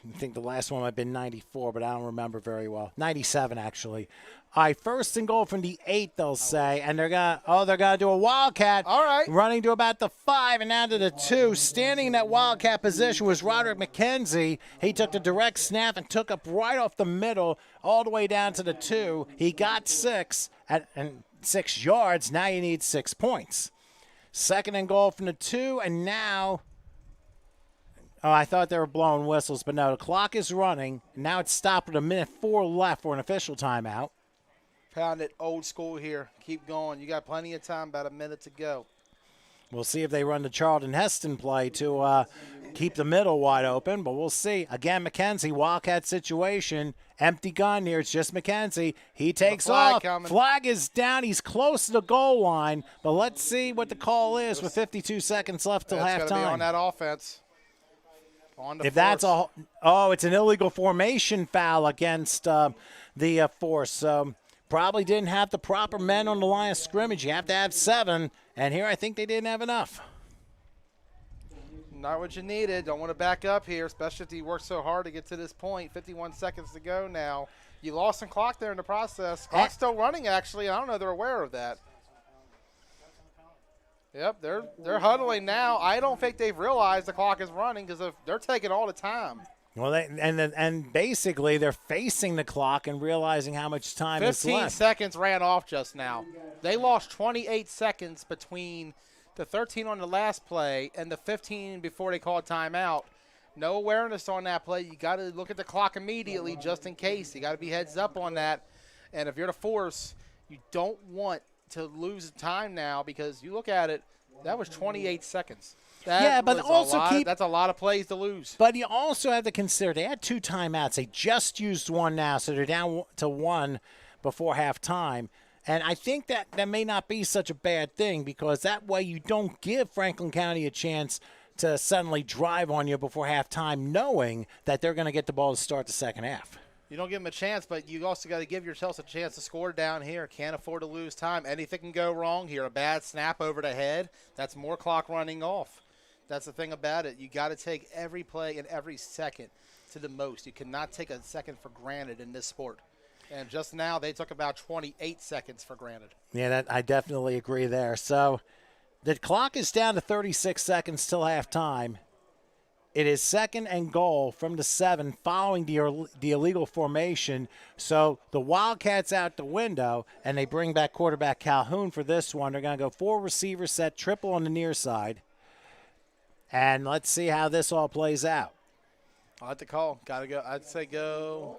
I think the last one might have been 94, but I don't remember very well. 97, actually. All right, 1st and goal from the 8, they'll say, and they're gonna do a wildcat. All right. Running to about the 5 and now to the 2. Standing in that wildcat position was Roderick McKenzie. He took the direct snap and took up right off the middle all the way down to the 2. He got 6 and 6 yards. Now you need 6 points. 2nd and goal from the 2, and now, I thought they were blowing whistles, but no, the clock is running. Now it's stopped with 1:04 left for an official timeout. Pound it old school here. Keep going. You got plenty of time, about a minute to go. We'll see if they run the Charlton Heston play to keep the middle wide open, but we'll see. Again, McKenzie, wildcat situation. Empty gun here. It's just McKenzie. He takes off. Coming. Flag is down. He's close to the goal line, but let's see what the call is with 52 seconds left till halftime. It's going to be on that offense. On the if Force. that's it's an illegal formation foul against the Force. Probably didn't have the proper men on the line of scrimmage. You have to have 7, and here I think they didn't have enough. Not what you needed. Don't want to back up here, especially if you worked so hard to get to this point. 51 seconds to go now. You lost some clock there in the process. Clock's still running, actually. I don't know they're aware of that. Yep, they're huddling now. I don't think they've realized the clock is running because they're taking all the time. Well, and basically they're facing the clock and realizing how much time is left. 15 seconds ran off just now. They lost 28 seconds between the 13 on the last play and the 15 before they called timeout. No awareness on that play. You got to look at the clock immediately just in case. You got to be heads up on that. And if you're the Force, you don't want to lose time now because you look at it, that was 28 seconds. That's a lot of plays to lose. But you also have to consider they had 2 timeouts. They just used 1 now, so they're down to 1 before halftime. And I think that may not be such a bad thing because that way you don't give Franklin County a chance to suddenly drive on you before halftime knowing that they're going to get the ball to start the second half. You don't give them a chance, but you also got to give yourselves a chance to score down here. Can't afford to lose time. Anything can go wrong here. A bad snap over the head, that's more clock running off. That's the thing about it. You got to take every play and every second to the most. You cannot take a second for granted in this sport. And just now they took about 28 seconds for granted. Yeah, I definitely agree there. So the clock is down to 36 seconds till halftime. It is 2nd and goal from the 7 following the illegal formation. So the Wildcats out the window, and they bring back quarterback Calhoun for this one. They're going to go 4 receiver set, triple on the near side. And let's see how this all plays out. I like the call. Got to go. I'd say go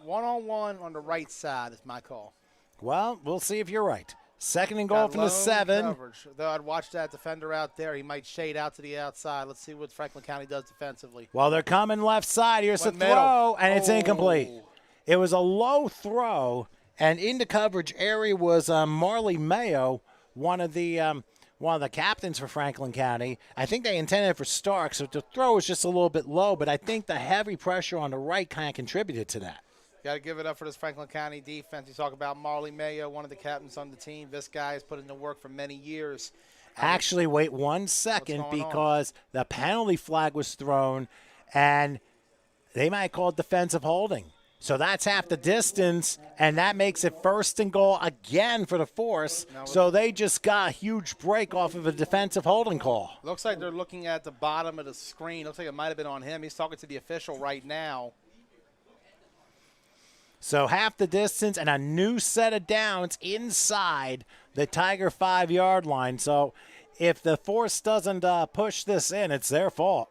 one-on-one on the right side is my call. Well, we'll see if you're right. 2nd and goal Got from the lone 7. coverage. Though I'd watch that defender out there. He might shade out to the outside. Let's see what Franklin County does defensively. Well, they're coming left side. Here's the Went middle. throw, and it's Oh. incomplete. It was a low throw, and in the coverage area was Marley Mayo, one of the captains for Franklin County. I think they intended it for Stark, so the throw was just a little bit low, but I think the heavy pressure on the right kind of contributed to that. Got to give it up for this Franklin County defense. You talk about Marley Mayo, one of the captains on the team. This guy has put in the work for many years. Actually, wait 1 second What's going on? because the penalty flag was thrown, and they might call it defensive holding. So that's half the distance, and that makes it 1st and goal again for the Force. So they just got a huge break off of a defensive holding call. Looks like they're looking at the bottom of the screen. Looks like it might have been on him. He's talking to the official right now. So half the distance and a new set of downs inside the Tiger 5-yard line. So if the Force doesn't push this in, it's their fault.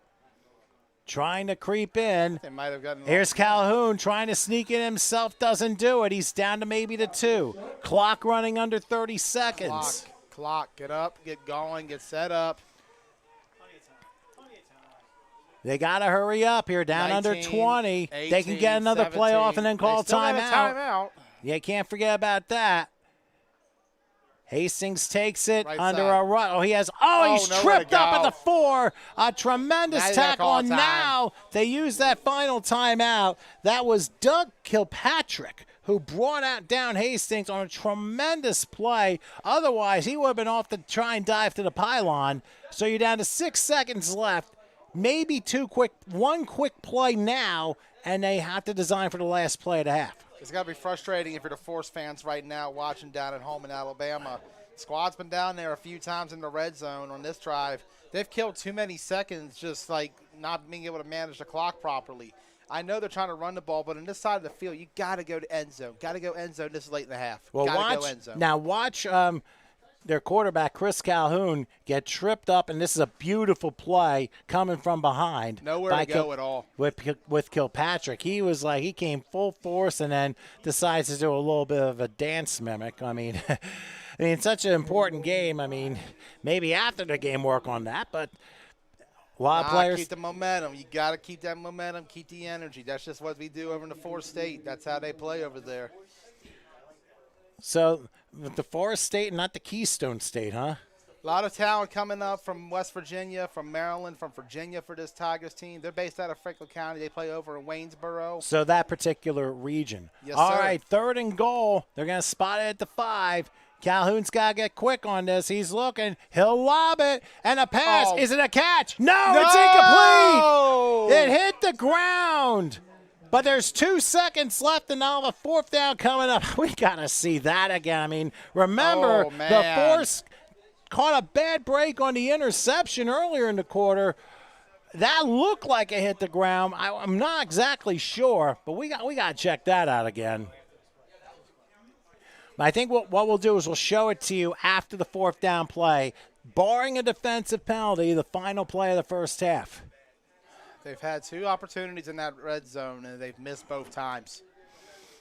Trying to creep in. They might have gotten. Here's Calhoun trying to sneak in himself. Doesn't do it. He's down to maybe the 2. Clock running under 30 seconds. Clock. Get up, get going, get set up. They got to hurry up here. Down 19, under 20. 18, They can get another 17. play off and then call They still got a timeout. timeout. You can't forget about that. Hastings takes it Right under side. a run. Oh, he has. Oh, he's nowhere to tripped up at go. the 4. A tremendous Now you gotta tackle. call And time. now they use that final timeout. That was Doug Kilpatrick who brought out down Hastings on a tremendous play. Otherwise, he would have been off to try and dive to the pylon. So you're down to 6 seconds left. Maybe one quick play now, and they have to design for the last play of the half. It's got to be frustrating if you're the Force fans right now watching down at home in Alabama. Squad's been down there a few times in the red zone on this drive. They've killed too many seconds just like not being able to manage the clock properly. I know they're trying to run the ball, but on this side of the field, you got to go to end zone. Got to go end zone. This is late in the half. Well, Gotta go end zone. watch their quarterback, Chris Calhoun, get tripped up, and this is a beautiful play coming from behind. Nowhere to go at all. With Kilpatrick. He was like, he came full force and then decides to do a little bit of a dance mimic. I mean, such an important game. I mean, maybe after the game work on that, but a lot of players. Keep the momentum. You got to keep that momentum, keep the energy. That's just what we do over in the Force State. That's how they play over there. So the Forest State, not the Keystone State, huh? A lot of talent coming up from West Virginia, from Maryland, from Virginia for this Tigers team. They're based out of Franklin County. They play over in Waynesboro. So that particular region. Yes, All sir. right, 3rd and goal. They're going to spot it at the 5. Calhoun's got to get quick on this. He's looking. He'll lob it. And a pass. Oh. Is it a catch? No, it's incomplete. It hit the ground. But there's 2 seconds left, and now the 4th down coming up. We got to see that again. I mean, remember, Oh, the man. Force caught a bad break on the interception earlier in the quarter. That looked like it hit the ground. I'm not exactly sure, but we got to check that out again. I think what we'll do is we'll show it to you after the 4th down play, barring a defensive penalty, the final play of the first half. They've had 2 opportunities in that red zone, and they've missed both times.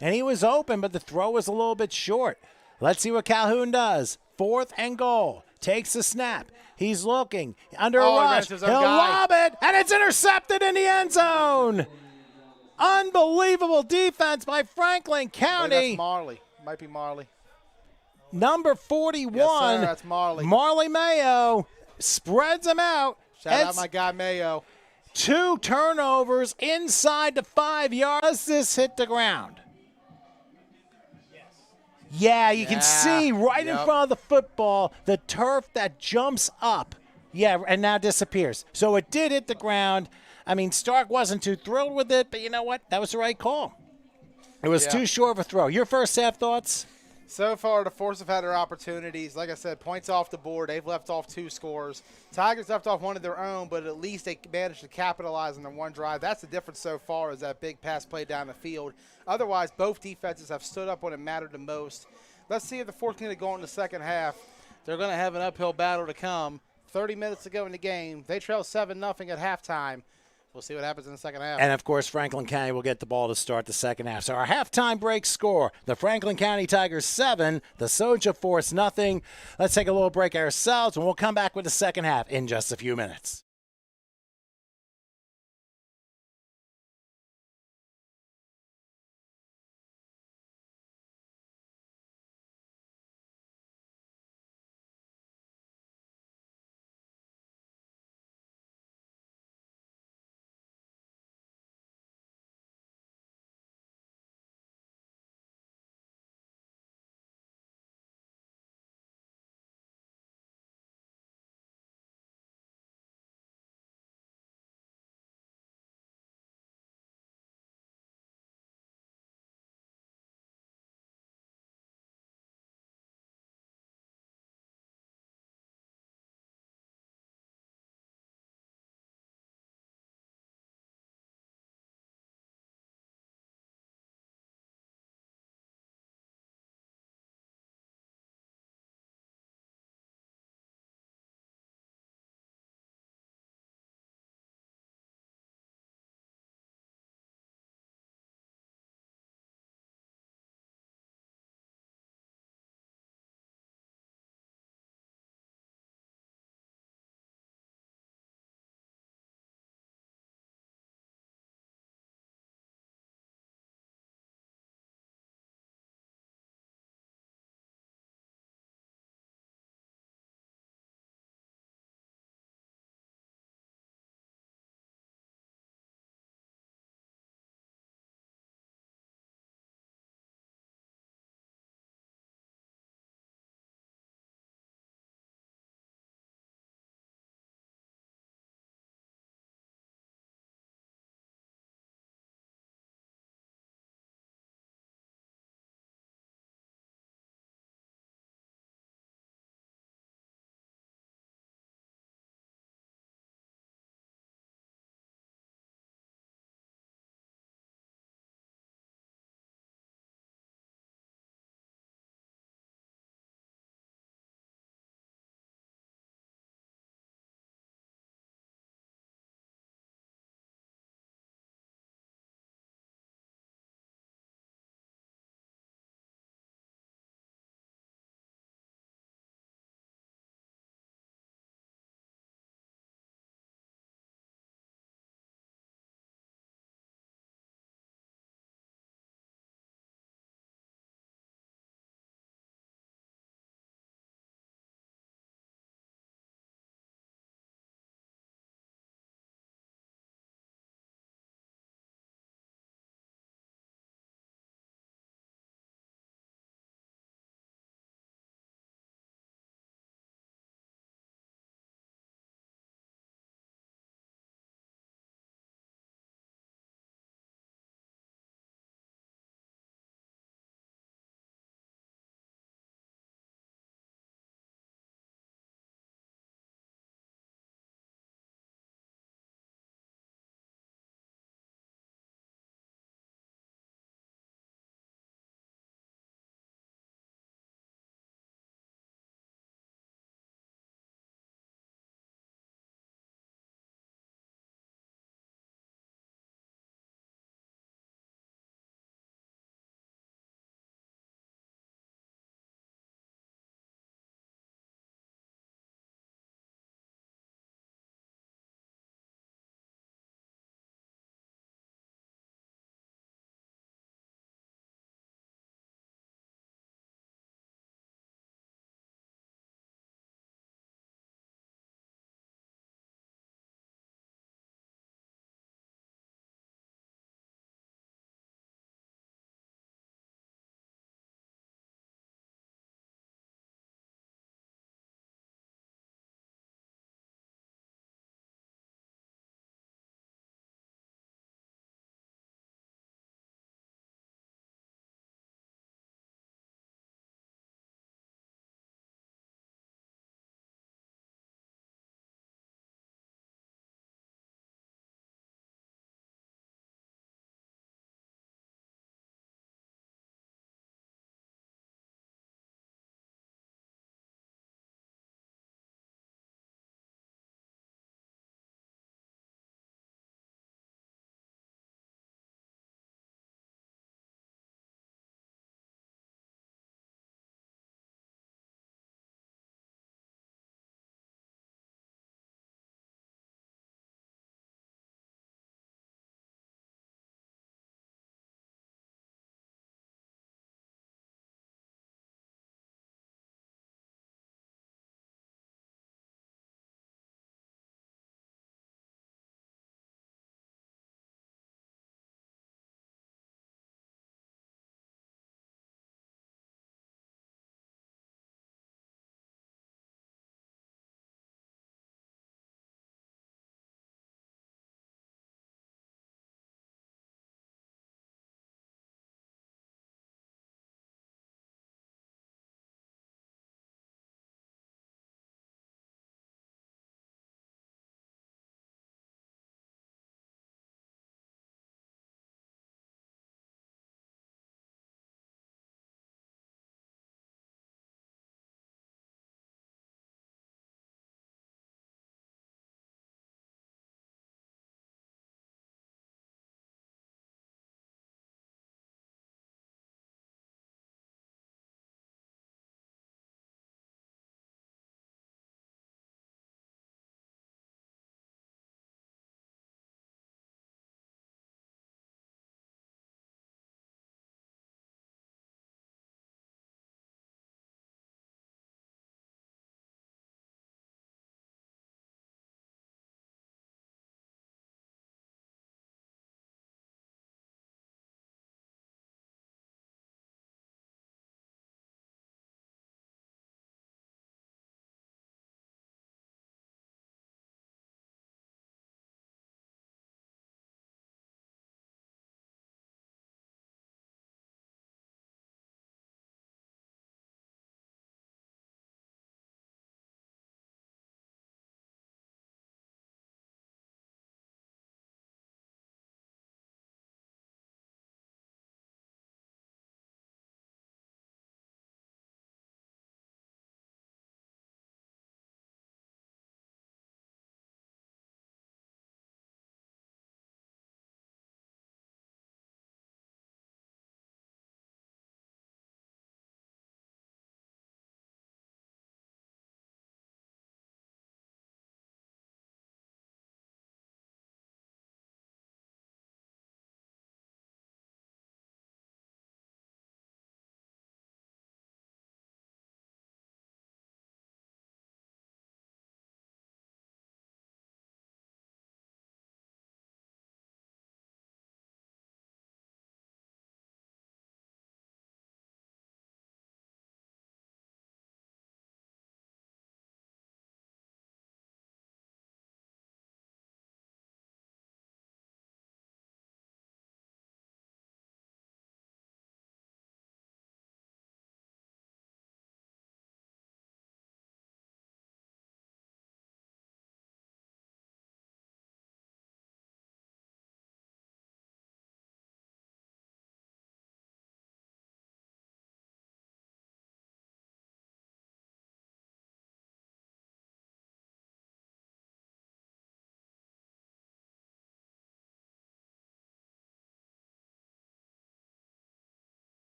And he was open, but the throw was a little bit short. Let's see what Calhoun does. 4th and goal. Takes the snap. He's looking. Under a Oh, he ran rush. into his He'll own guy. lob it, and it's intercepted in the end zone. Unbelievable defense by Franklin Wait, County. that's Marley. Might be Marley. Number 41. Yes, sir, that's Marley. Marley Mayo spreads him out. Shout out my guy Mayo. 2 turnovers inside the 5 yards. Does this hit the ground? Yeah, you can see right in front of the football the turf that jumps up. Yeah, and now disappears. So it did hit the ground. I mean, Stark wasn't too thrilled with it, but you know what? That was the right call. It was too short of a throw. Your first half thoughts? So far, the Force have had their opportunities. Like I said, points off the board. They've left off 2 scores. Tigers left off one of their own, but at least they managed to capitalize on the one drive. That's the difference so far, is that big pass play down the field. Otherwise, both defenses have stood up when it mattered the most. Let's see if the Force can go in the second half. They're going to have an uphill battle to come. 30 minutes to go in the game. They trail 7-0 at halftime. We'll see what happens in the second half. And, of course, Franklin County will get the ball to start the second half. So our halftime break score, the Franklin County Tigers 7, the Soja Force nothing. Let's take a little break ourselves, and we'll come back with the second half in just a few minutes.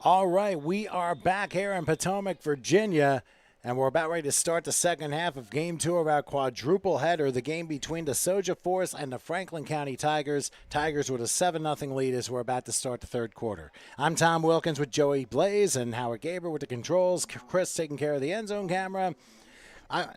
All right, we are back here in Potomac, Virginia, and we're about ready to start the second half of Game 2 of our quadruple header, the game between the Soja Force and the Franklin County Tigers. Tigers with a 7-0 lead as we're about to start the third quarter. I'm Tom Wilkins with Joey Blaze and Howard Gaber with the controls, Chris taking care of the end zone camera.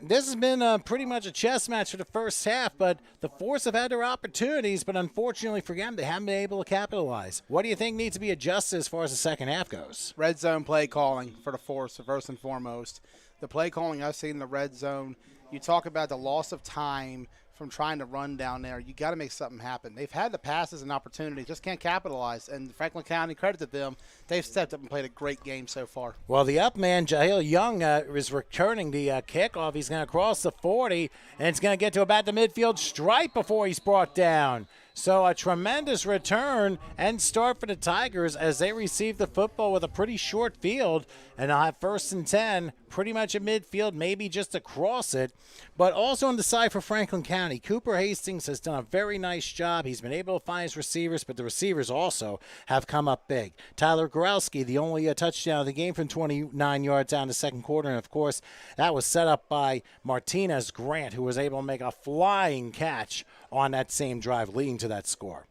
This has been pretty much a chess match for the first half, but the Force have had their opportunities, but unfortunately for them, they haven't been able to capitalize. What do you think needs to be adjusted as far as the second half goes? Red zone play calling for the Force, first and foremost. The play calling I've seen in the red zone, you talk about the loss of time from trying to run down there. You got to make something happen. They've had the passes and opportunities, just can't capitalize. And Franklin County, credit to them, they've stepped up and played a great game so far. Well, the up man, Jahil Young, is returning the kickoff. He's going to cross the 40, and it's going to get to about the midfield stripe before he's brought down. So a tremendous return and start for the Tigers as they receive the football with a pretty short field, and they'll have 1st and 10 pretty much at midfield, maybe just across it. But also on the side for Franklin County, Cooper Hastings has done a very nice job. He's been able to find his receivers, but the receivers also have come up big. Tyler Gorowski, the only touchdown of the game from 29 yards down the second quarter, and of course that was set up by Martinez Grant, who was able to make a flying catch on that same drive, leading to that score.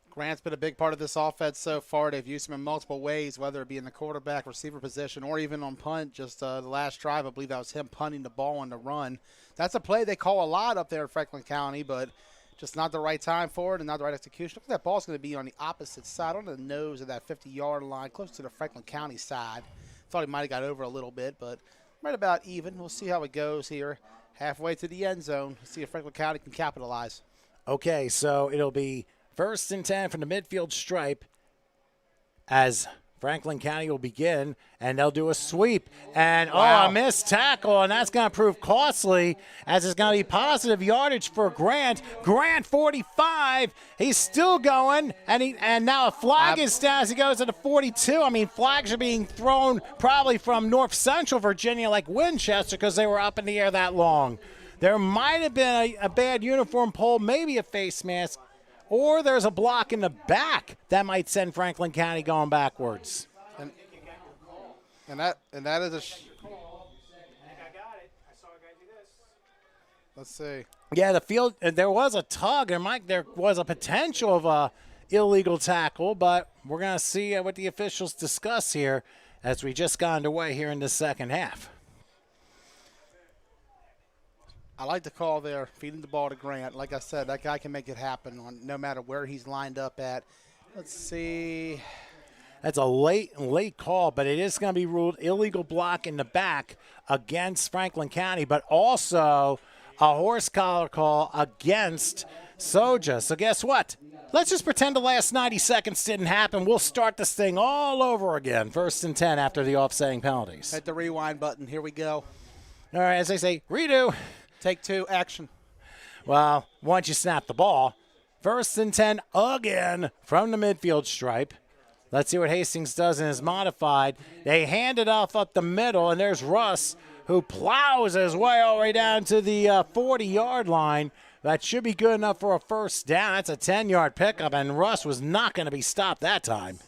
Grant's been a big part of this offense so far. They've used him in multiple ways, whether it be in the quarterback, receiver position, or even on punt. Just the last drive, I believe that was him punting the ball on the run. That's a play they call a lot up there in Franklin County, but just not the right time for it and not the right execution. Look, that ball's going to be on the opposite side, on the nose of that 50-yard line, close to the Franklin County side. Thought he might have got over a little bit, but right about even. We'll see how it goes here. Halfway to the end zone. See if Franklin County can capitalize. Okay, so it'll be 1st and 10 from the midfield stripe as Franklin County will begin, and they'll do a sweep. And, a missed tackle, and that's going to prove costly as it's going to be positive yardage for Grant. Grant, 45. He's still going, and now a flag is down as he goes to the 42. I mean, flags are being thrown probably from North Central Virginia like Winchester because they were up in the air that long. There might have been a bad uniform pull, maybe a face mask, or there's a block in the back that might send Franklin County going backwards. And that is a. Let's see. Yeah, the field. There was a tug, and there was a potential of a illegal tackle, but we're gonna see what the officials discuss here as we just got underway here in the second half. I like the call there, feeding the ball to Grant. Like I said, that guy can make it happen no matter where he's lined up at. Let's see. That's a late call, but it is going to be ruled illegal block in the back against Franklin County, but also a horse collar call against Soja. So guess what? Let's just pretend the last 90 seconds didn't happen. We'll start this thing all over again. 1st and 10 after the offsetting penalties. Hit the rewind button. Here we go. All right, as they say, redo. Take 2, action. Well, once you snap the ball, 1st and 10 again from the midfield stripe. Let's see what Hastings does in his modified. They hand it off up the middle, and there's Russ, who plows his way all the way down to the 40-yard line. That should be good enough for a 1st down. That's a 10-yard pickup, and Russ was not going to be stopped that time.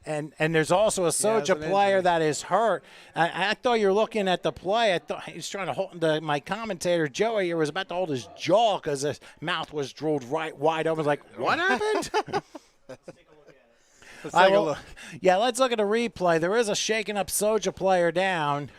And there's also a Soja player that is hurt. I thought you were looking at the play. I thought he was trying to hold my commentator, Joey, here was about to hold his jaw because his mouth was drooled right wide open. I was like, what happened? Let's take a look. Yeah, let's look at the replay. There is a shaking up Soja player down.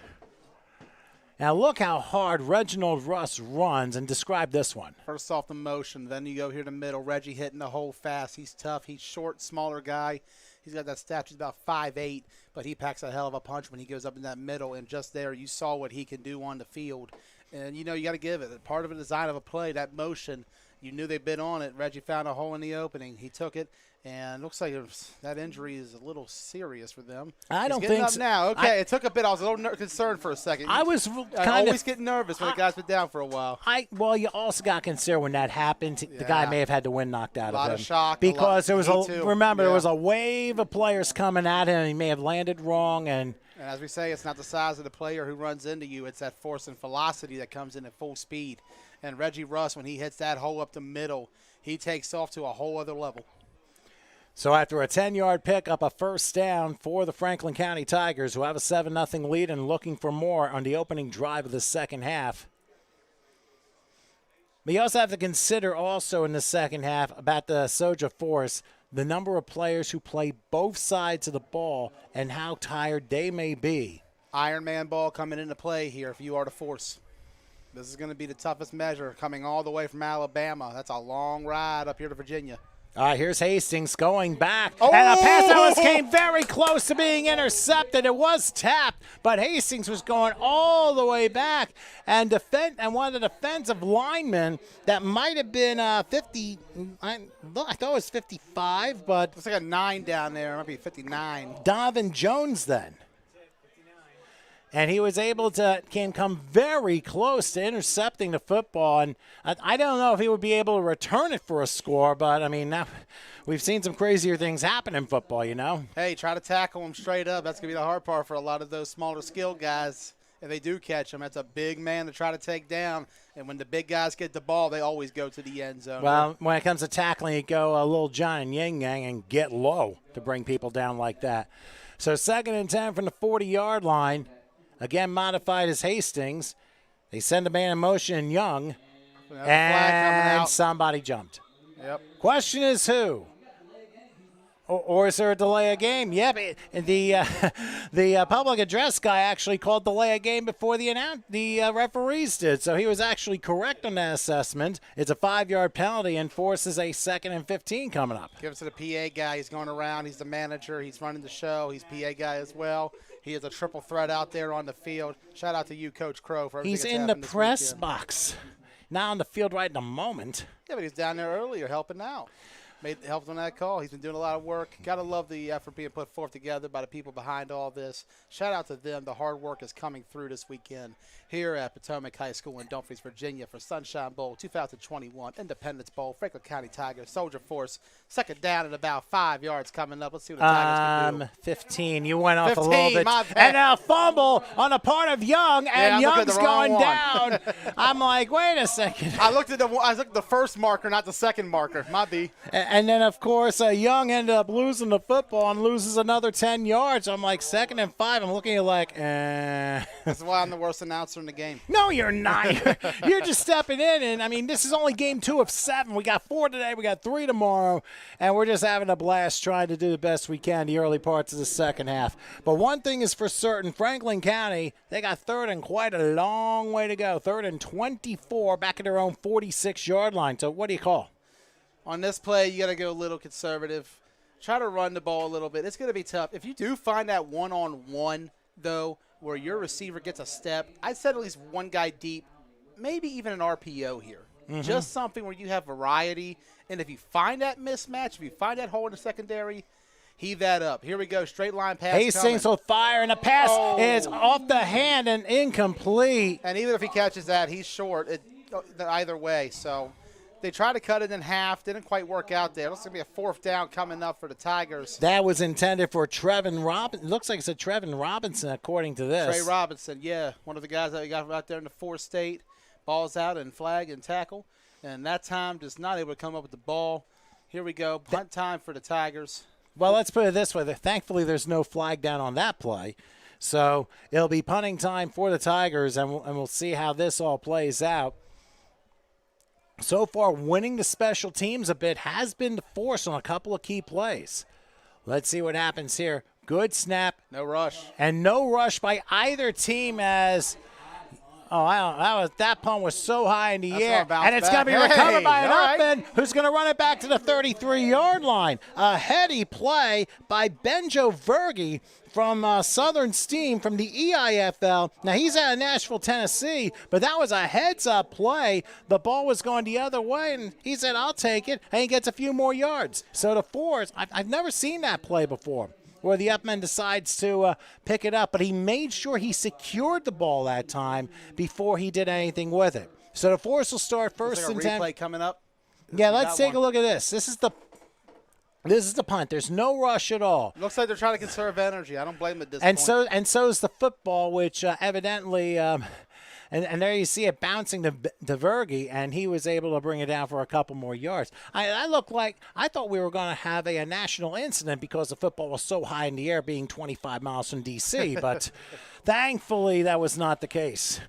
Now look how hard Reginald Russ runs, and describe this one. First off the motion, then you go here to the middle. Reggie hitting the hole fast. He's tough. He's short, smaller guy. He's got that stature. He's about 5'8", but he packs a hell of a punch when he goes up in that middle. And just there, you saw what he can do on the field. And, you got to give it. Part of the design of a play, that motion, you knew they'd been on it. Reggie found a hole in the opening. He took it, and looks like that injury is a little serious for them. I don't He's getting think up so. now. Okay, it took a bit. I was a little concerned for a second. I was always getting nervous when the guy's been down for a while. Well, you also got to consider when that happened, the guy may have had the wind knocked out of him. A lot of shock. Because there was there was a wave of players coming at him, and he may have landed wrong. And as we say, it's not the size of the player who runs into you. It's that force and velocity that comes in at full speed. And Reggie Russ, when he hits that hole up the middle, he takes off to a whole other level. So after a 10-yard pickup, a first down for the Franklin County Tigers, who have a 7-0 lead and looking for more on the opening drive of the second half. But you also have to consider also in the second half about the Soja Force, the number of players who play both sides of the ball and how tired they may be. Iron Man ball coming into play here if you are the Force. This is going to be the toughest measure coming all the way from Alabama. That's a long ride up here to Virginia. All right, here's Hastings going back. And a pass that came very close to being intercepted. It was tapped, but Hastings was going all the way back. And one of the defensive linemen that might have been 50, I thought it was 55, but. It's like a 9 down there. It might be 59. Donovan Jones then. And he was able to come very close to intercepting the football. And I don't know if he would be able to return it for a score, but, I mean, now we've seen some crazier things happen in football, you know. Hey, try to tackle him straight up. That's going to be the hard part for a lot of those smaller skilled guys. If they do catch him, that's a big man to try to take down. And when the big guys get the ball, they always go to the end zone. Well, when it comes to tackling, you go a little John and Yin Yang and get low to bring people down like that. So 2nd and 10 from the 40-yard line. Again, modified as Hastings. They send a man in motion, Young, and somebody jumped. Yep. Question is who? Or is there a delay of game? Yeah, but the public address guy actually called delay of game before the referees did, so he was actually correct on that assessment. It's a 5-yard penalty and forces a 2nd and 15 coming up. Give it to the PA guy. He's going around. He's the manager. He's running the show. He's PA guy as well. He is a triple threat out there on the field. Shout out to you, Coach Crow, for everything He's that's in the happened this press weekend. box. Not on the field right in the moment. Yeah, but he's down there earlier helping out. Helped on that call. He's been doing a lot of work. Got to love the effort being put forth together by the people behind all this. Shout out to them. The hard work is coming through this weekend here at Potomac High School in Dumfries, Virginia for Sunshine Bowl 2021, Independence Bowl, Franklin County Tigers, Soldier Force. 2nd down and about 5 yards coming up. Let's see what the Tigers can do. 15. You went off 15, a little bit. my bad. And a fumble on a part of Young, and Young's going one. down. I'm like, wait a second. I looked at the first marker, not the second marker. My B. And then, of course, Young ended up losing the football and loses another 10 yards. I'm like, 2nd and 5. I'm looking at like, That's why I'm the worst announcer in the game. No, you're not. You're just stepping in. And, I mean, this is only game 2 of 7. We got 4 today. We got 3 tomorrow. And we're just having a blast trying to do the best we can the early parts of the second half. But one thing is for certain, Franklin County, they got 3rd and quite a long way to go. 3rd and 24 back at their own 46-yard line. So what do you call? On this play, you got to go a little conservative. Try to run the ball a little bit. It's going to be tough. If you do find that one-on-one, though, where your receiver gets a step, I'd set at least one guy deep, maybe even an RPO here. Mm-hmm. Just something where you have variety. And if you find that mismatch, if you find that hole in the secondary, heave that up. Here we go. Straight line pass Hastings will fire, and the pass is off the hand and incomplete. And even if he catches that, he's short either way. So they tried to cut it in half. Didn't quite work out there. Looks like going to be a 4th down coming up for the Tigers. That was intended for Trevin Robinson. Looks like it's a Trevin Robinson, according to this. Trey Robinson, yeah. One of the guys that we got out there in the 4th state. Ball's out and flag and tackle. And that time just not able to come up with the ball. Here we go. Punt time for the Tigers. Well, let's put it this way. Thankfully, there's no flag down on that play. So it'll be punting time for the Tigers, and we'll see how this all plays out. So far, winning the special teams a bit has been the force on a couple of key plays. Let's see what happens here. Good snap. No rush. And no rush by either team as – that punt was so high in the air. And it's going to be recovered by an Upman who's going to run it back to the 33-yard line. A heady play by Benjo Verge from Southern Steam from the EIFL. Now, he's out of Nashville, Tennessee, but that was a heads-up play. The ball was going the other way, and he said, I'll take it, and he gets a few more yards. So the Force, I've never seen that play before, where the Upman decides to pick it up, but he made sure he secured the ball that time before he did anything with it. So the Force will start first and 10. Replay coming up. Yeah, let's take a look at this. This is the punt. There's no rush at all. Looks like they're trying to conserve energy. I don't blame them at this point. And so is the football, which evidently And there you see it bouncing to Verge, and he was able to bring it down for a couple more yards. I thought we were going to have a national incident because the football was so high in the air, being 25 miles from D.C., but thankfully that was not the case.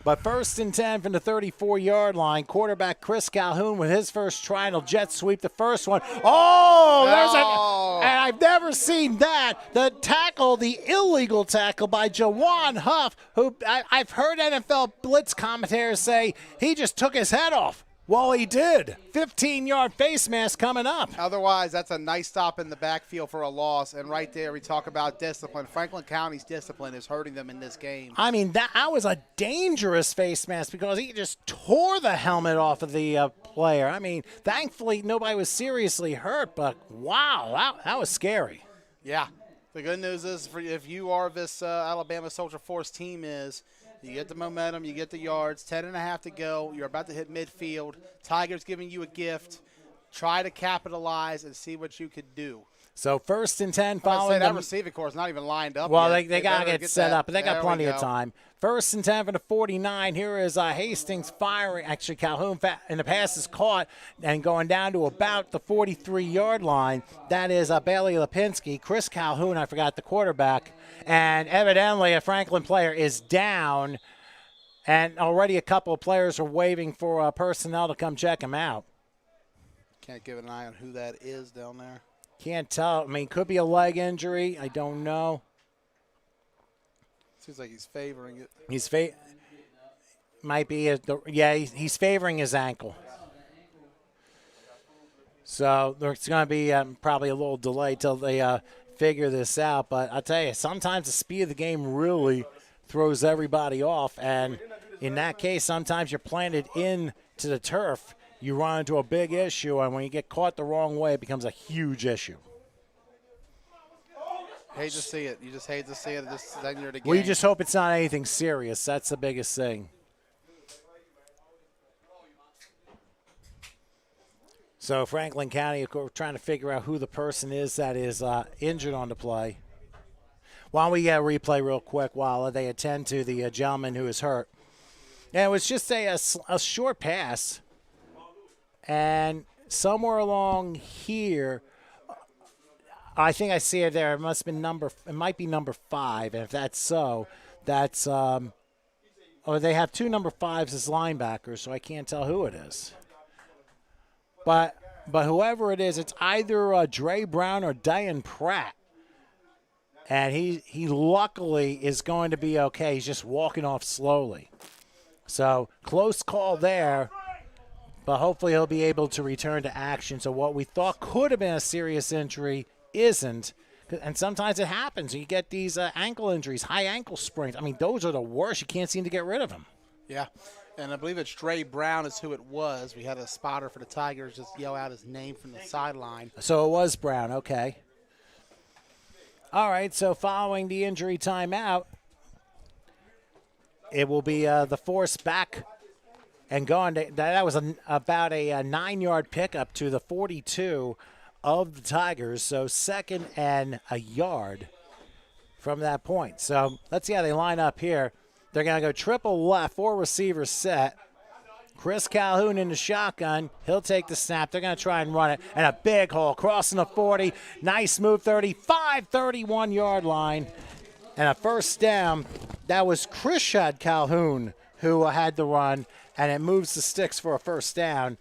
But 1st and 10 from the 34-yard line. Quarterback Chris Calhoun with his first try, and he'll jet sweep the first one. Oh, and I've never seen that. The tackle, the illegal tackle by Jawan Huff, who I've heard NFL blitz commentators say he just took his head off. Well, he did. 15-yard face mask coming up. Otherwise, that's a nice stop in the backfield for a loss. And right there, we talk about discipline. Franklin County's discipline is hurting them in this game. I mean, that was a dangerous face mask because he just tore the helmet off of the player. I mean, thankfully, nobody was seriously hurt, but wow, that was scary. Yeah. The good news is, if you are this Alabama Soldier Force team is, you get the momentum, you get the yards, 10.5 to go. You're about to hit midfield. Tigers giving you a gift. Try to capitalize and see what you could do. So 1st and 10 I following that receiver course not even lined up Well, yet. they got to get set that. up, but they got There plenty we of go. time. 1st and 10 for the 49. Here is Hastings firing. Actually, Calhoun, and the pass is caught and going down to about the 43-yard line. That is Bailey Lipinski. Chris Calhoun, I forgot the quarterback. And evidently a Franklin player is down, and already a couple of players are waving for personnel to come check him out. Can't give an eye on who that is down there. Can't tell. I mean, could be a leg injury. I don't know. Seems like he's favoring it. He's might be he's favoring his ankle. So there's going to be probably a little delay till they figure this out. But I'll tell you, sometimes the speed of the game really throws everybody off. And in that case, sometimes you're planted into the turf. You run into a big issue, and when you get caught the wrong way, it becomes a huge issue. Hate to see it. You just hate to see it. Then you're the game. We just hope it's not anything serious. That's the biggest thing. So Franklin County, of course, trying to figure out who the person is that is injured on the play. Why don't we get a replay real quick while they attend to the gentleman who is hurt. And it was just a short pass. And somewhere along here, I think I see it there. It must have been it might be number 5. And if that's so, that's or they have 2 number 5s as linebackers, so I can't tell who it is. But whoever it is, it's either Dre Brown or Diane Pratt. And he luckily is going to be okay. He's just walking off slowly. So close call there. But hopefully he'll be able to return to action. So what we thought could have been a serious injury isn't. And sometimes it happens. You get these ankle injuries, high ankle sprains. I mean, those are the worst. You can't seem to get rid of them. Yeah. And I believe it's Dre Brown is who it was. We had a spotter for the Tigers just yell out his name from the sideline. So it was Brown. Okay. All right. So following the injury timeout, it will be the force back and going. That was about a 9-yard pickup to the 42 of the Tigers. So 2nd and a yard from that point. So let's see how they line up here. They're going to go triple left, 4 receivers set. Chris Calhoun in the shotgun. He'll take the snap. They're going to try and run it. And a big hole crossing the 40. Nice move, 35, 31-yard line. And a first down. That was Chrisshad Calhoun who had the run. And it moves the sticks for a first down.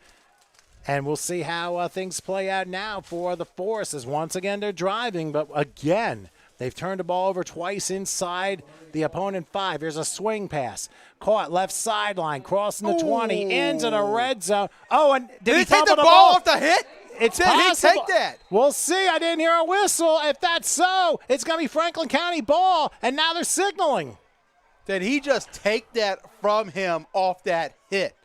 And we'll see how things play out now for the Force. As once again, they're driving. But again, they've turned the ball over twice inside the opponent 5. Here's a swing pass. Caught left sideline, crossing the 20, into the red zone. Oh, and did he take fumble the ball off the hit? It's Did possible. he take that? We'll see. I didn't hear a whistle. If that's so, it's going to be Franklin County ball, and now they're signaling. Did he just take that from him off that hit?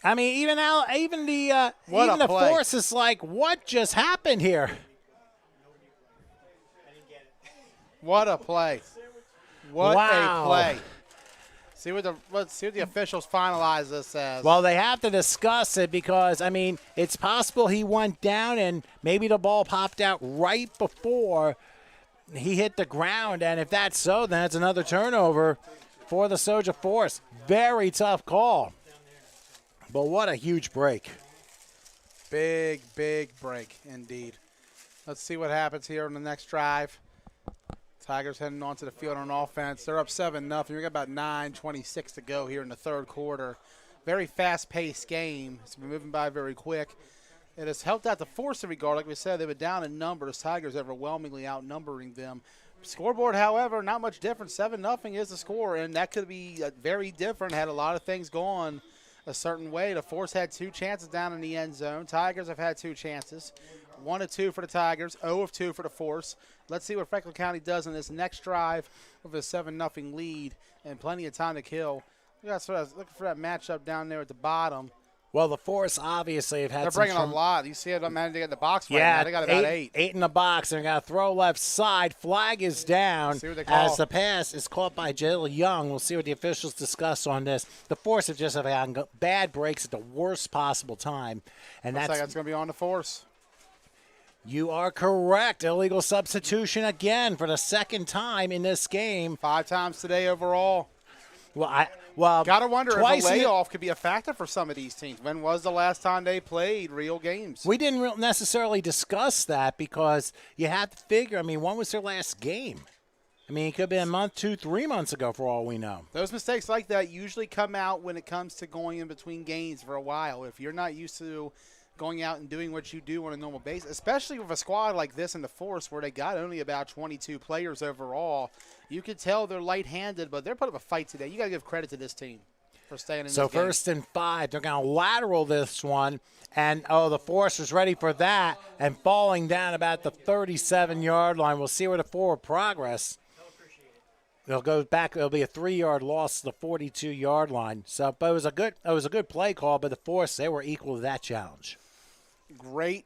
I mean, even the play. Force is like, what just happened here? What a play. What Wow. a play. Let's see what the officials finalize this as. Well, they have to discuss it because, I mean, it's possible he went down and maybe the ball popped out right before he hit the ground. And if that's so, then it's another turnover for the Soja Force. Very tough call. But what a huge break. Big, big break indeed. Let's see what happens here on the next drive. Tigers heading onto the field on offense. They're up 7-0. We got about 9:26 to go here in the third quarter. Very fast-paced game. It's been moving by very quick. It has helped out the Force in regard. Like we said, they've been down in numbers. Tigers overwhelmingly outnumbering them. Scoreboard, however, not much different. 7-0 is the score, and that could be very different. Had a lot of things going a certain way. The Force had 2 chances down in the end zone. Tigers have had 2 chances. 1 of 2 for the Tigers, 0 of 2 for the Force. Let's see what Franklin County does in this next drive with a 7-0 lead and plenty of time to kill. We got sort of looking for that matchup down there at the bottom. Well, the Force obviously have had They're some bringing a lot. You see it, man, they got the box right yeah, now. They got about 8. 8 in the box. They're going to throw left side. Flag is down See what they call. as the pass is caught by Jill Young. We'll see what the officials discuss on this. The Force have just had bad breaks at the worst possible time. And Looks that's like it's going to be on the Force. You are correct. Illegal substitution again for the second time in this game. 5 times today overall. Well, gotta wonder if twice a layoff could be a factor for some of these teams. When was the last time they played real games? We didn't necessarily discuss that because you have to figure, I mean, when was their last game? I mean, it could have been a month, 2, 3 months ago for all we know. Those mistakes like that usually come out when it comes to going in between games for a while. If you're not used to going out and doing what you do on a normal basis, especially with a squad like this in the Force where they got only about 22 players overall, you could tell they're light-handed, but they're putting up a fight today. You got to give credit to this team for staying in this game. So 1st and 5, they're going to lateral this one, and, the Force is ready for that and falling down about the 37-yard line. We'll see where the forward progress. They'll go back. It'll be a 3-yard loss to the 42-yard line. So, but it was a good play call, but the Force, they were equal to that challenge. Great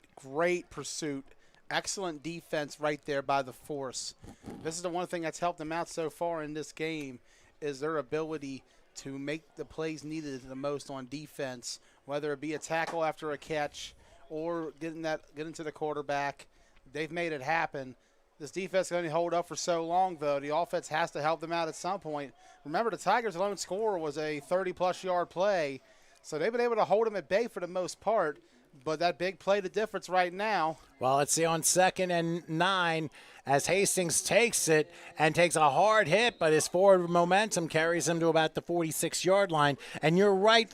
pursuit. Excellent defense right there by the Force. This is the one thing that's helped them out so far in this game is their ability to make the plays needed the most on defense, whether it be a tackle after a catch or getting to the quarterback. They've made it happen. This defense can only hold up for so long, though. The offense has to help them out at some point. Remember, the Tigers' lone score was a 30-plus yard play, so they've been able to hold them at bay for the most part. But that big play, the difference right now. Well, let's see on 2nd and 9 as Hastings takes it and takes a hard hit, but his forward momentum carries him to about the 46-yard line. And you're right,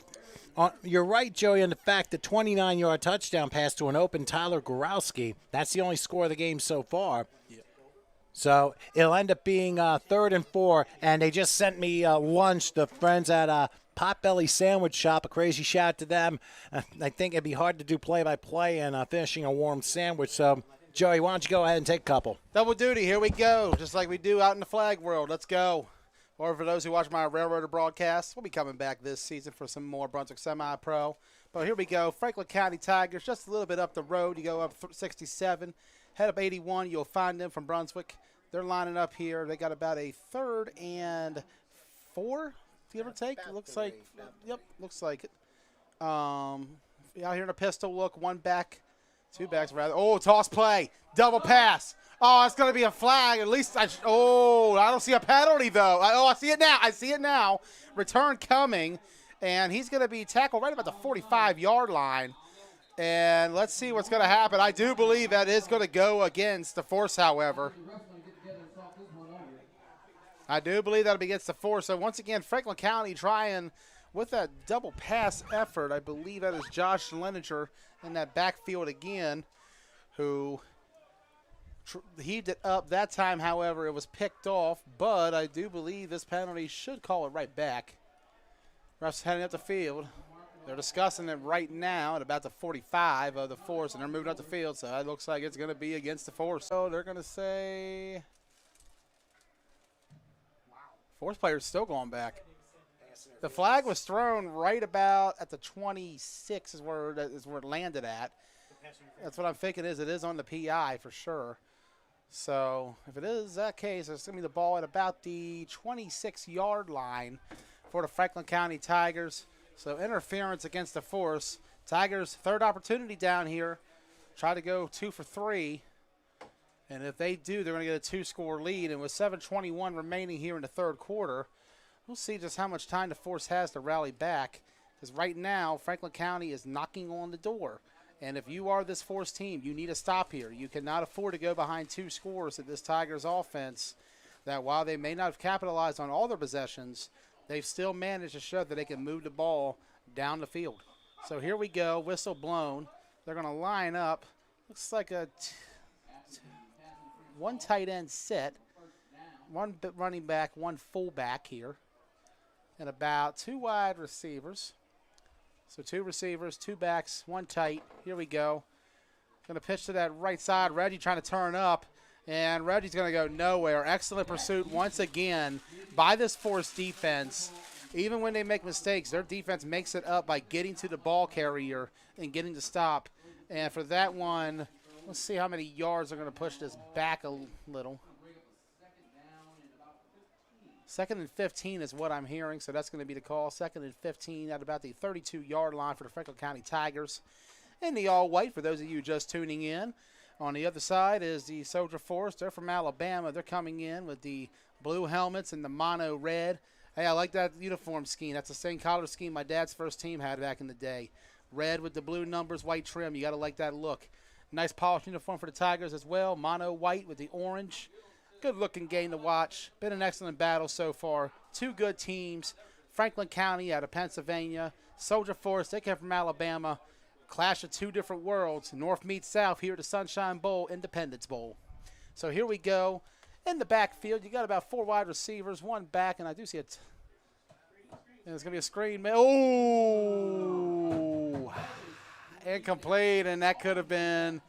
Joey, on the fact that 29-yard touchdown pass to an open Tyler Gorowski. That's the only score of the game so far. Yeah. So it'll end up being 3rd and 4, and they just sent me lunch, the friends at Potbelly Sandwich Shop. A crazy shout out to them. I think it'd be hard to do play-by-play and finishing a warm sandwich. So, Joey, why don't you go ahead and take a couple? Double duty. Here we go, just like we do out in the flag world. Let's go. Or for those who watch my Railroader broadcast, we'll be coming back this season for some more Brunswick Semi-Pro. But here we go. Franklin County Tigers, just a little bit up the road. You go up 67, head up 81. You'll find them from Brunswick. They're lining up here. They got about a 3rd and 4, give or take. It looks like, yep, looks like it. Out here in a pistol look, 1 back, 2 backs rather. Oh, toss play, double pass. Oh, it's going to be a flag. At least I don't see a penalty, though. I see it now. I see it now. Return coming, and he's going to be tackled right about the 45-yard line. And let's see what's going to happen. I do believe that is going to go against the Force, however. I do believe that'll be against the Force. So, once again, Franklin County trying with that double pass effort. I believe that is Josh Leninger in that backfield again, who heaved it up. That time, however, it was picked off. But I do believe this penalty should call it right back. Refs heading up the field. They're discussing it right now at about the 45 of the Force, and they're moving up the field. So, it looks like it's going to be against the Force. So, they're going to say Force player's still going back. The flag was thrown right about at the 26 is where it landed at. That's what I'm thinking it is on the PI for sure. So if it is that case, it's going to be the ball at about the 26-yard line for the Franklin County Tigers. So interference against the Force. Tigers' 3rd opportunity down here. Try to go 2 for 3. And if they do, they're going to get a 2-score lead. And with 7:21 remaining here in the 3rd quarter, We'll see just how much time the Force has to rally back, because right now Franklin County is knocking on the door. And if you are this Force team, you need a stop here. You cannot afford to go behind 2 scores at this Tigers offense that while they may not have capitalized on all their possessions, they've still managed to show that they can move the ball down the field. So here we go, whistle blown. They're going to line up. Looks like a one tight end set, one running back, one fullback here, and about 2 wide receivers. So 2 receivers, 2 backs, 1 tight. Here we go. Going to pitch to that right side. Reggie trying to turn up, and Reggie's going to go nowhere. Excellent pursuit once again by this Force defense. Even when they make mistakes, their defense makes it up by getting to the ball carrier and getting to stop. And for that one, let's see how many yards they're going to push this back a little. 2nd and 15 is what I'm hearing, so that's going to be the call. 2nd and 15 at about the 32-yard line for the Franklin County Tigers. In the all-white, for those of you just tuning in. On the other side is the Soldier Force. They're from Alabama. They're coming in with the blue helmets and the mono red. Hey, I like that uniform scheme. That's the same color scheme my dad's first team had back in the day. Red with the blue numbers, white trim. You got to like that look. Nice polished uniform for the Tigers as well. Mono white with the orange. Good-looking game to watch. Been an excellent battle so far. 2 good teams. Franklin County out of Pennsylvania. Soldier Force, they came from Alabama. Clash of 2 different worlds. North meets South here at the Sunshine Bowl, Independence Bowl. So here we go. In the backfield, you got about 4 wide receivers, 1 back, and I do see it. There's going to be a screen. Oh! Incomplete, and that could have been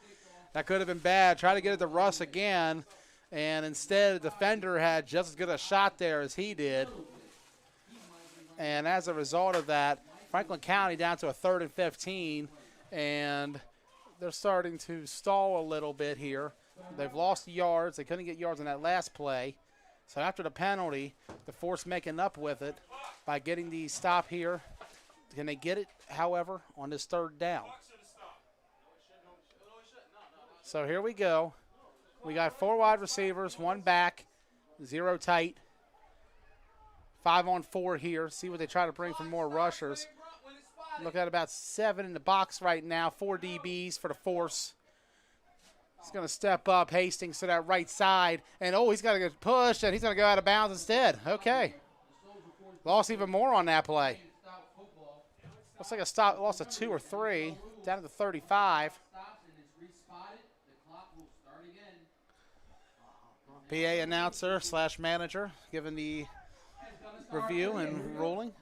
bad. Try to get it to Russ again. And instead, the defender had just as good a shot there as he did. And as a result of that, Franklin County down to a 3rd and 15. And they're starting to stall a little bit here. They've lost yards. They couldn't get yards on that last play. So after the penalty, the Force making up with it by getting the stop here. Can they get it, however, on this 3rd down? So here we go. We got 4 wide receivers, 1 back, 0 tight. 5 on 4 here. See what they try to bring for more rushers. Look at about 7 in the box right now. 4 DBs for the Force. He's going to step up Hastings to that right side. And, oh, he's got to get pushed, and he's going to go out of bounds instead. Okay. Lost even more on that play. Looks like a stop, loss of 2 or 3. Down to the 35. PA announcer / manager giving the review and ruling.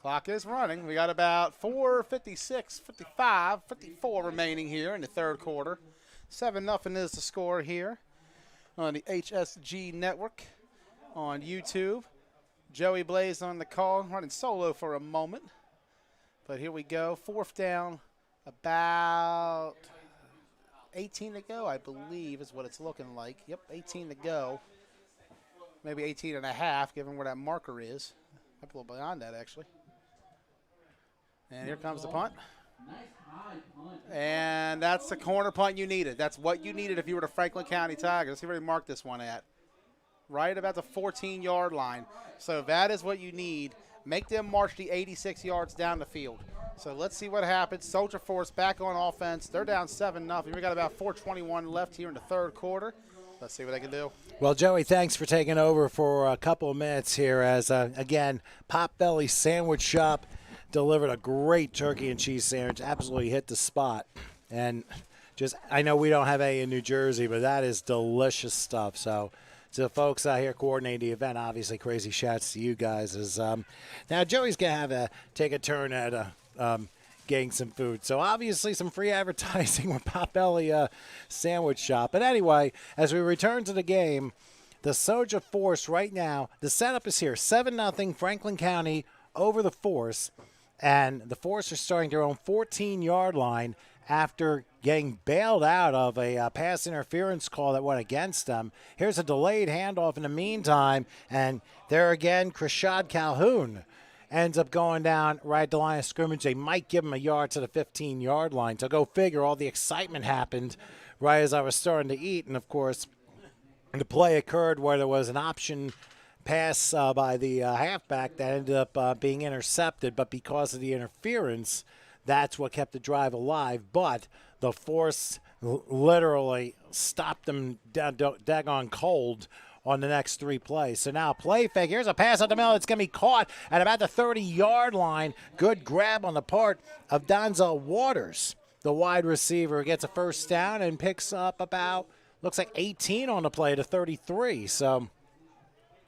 Clock is running. We got about 4:56, 55, 54 remaining here in the 3rd quarter. 7-0 is the score here on the HSG network on YouTube. Joey Blaze on the call, running solo for a moment. But here we go. 4th down, about 18 to go, I believe, is what it's looking like. Yep, 18 to go. Maybe 18 and a half, given where that marker is. I'm a little beyond that, actually. And here comes the punt. And that's the corner punt you needed. That's what you needed if you were the Franklin County Tigers. Let's see where they marked this one at. Right about the 14-yard line. So that is what you need. Make them march the 86 yards down the field. So let's see what happens. Soldier Force back on offense. They're down 7-0. We got about 4:21 left here in the 3rd quarter. Let's see what they can do. Well, Joey, thanks for taking over for a couple of minutes here as, again, Potbelly Sandwich Shop delivered a great turkey and cheese sandwich. Absolutely hit the spot. And just, I know we don't have any in New Jersey, but that is delicious stuff. So to the folks out here coordinating the event, obviously crazy shouts to you guys. Now Joey's going to take a turn at getting some food. So obviously some free advertising with Potbelly Sandwich Shop. But anyway, as we return to the game, the Soldier Force right now, the setup is here. 7-0 Franklin County over the Force. And the Force are starting their own 14-yard line after getting bailed out of a pass interference call that went against them. Here's a delayed handoff in the meantime. And there again, Krishad Calhoun ends up going down right at the line of scrimmage. They might give him a yard to the 15-yard line. So go figure, all the excitement happened right as I was starting to eat. And, of course, the play occurred where there was an option pass by the halfback that ended up being intercepted, but because of the interference, that's what kept the drive alive. But the force literally stopped them daggone cold on the next 3 plays. So now play fake. Here's a pass up the middle. It's going to be caught at about the 30-yard line. Good grab on the part of Donzel Waters. The wide receiver gets a first down and picks up about, looks like 18 on the play to 33. So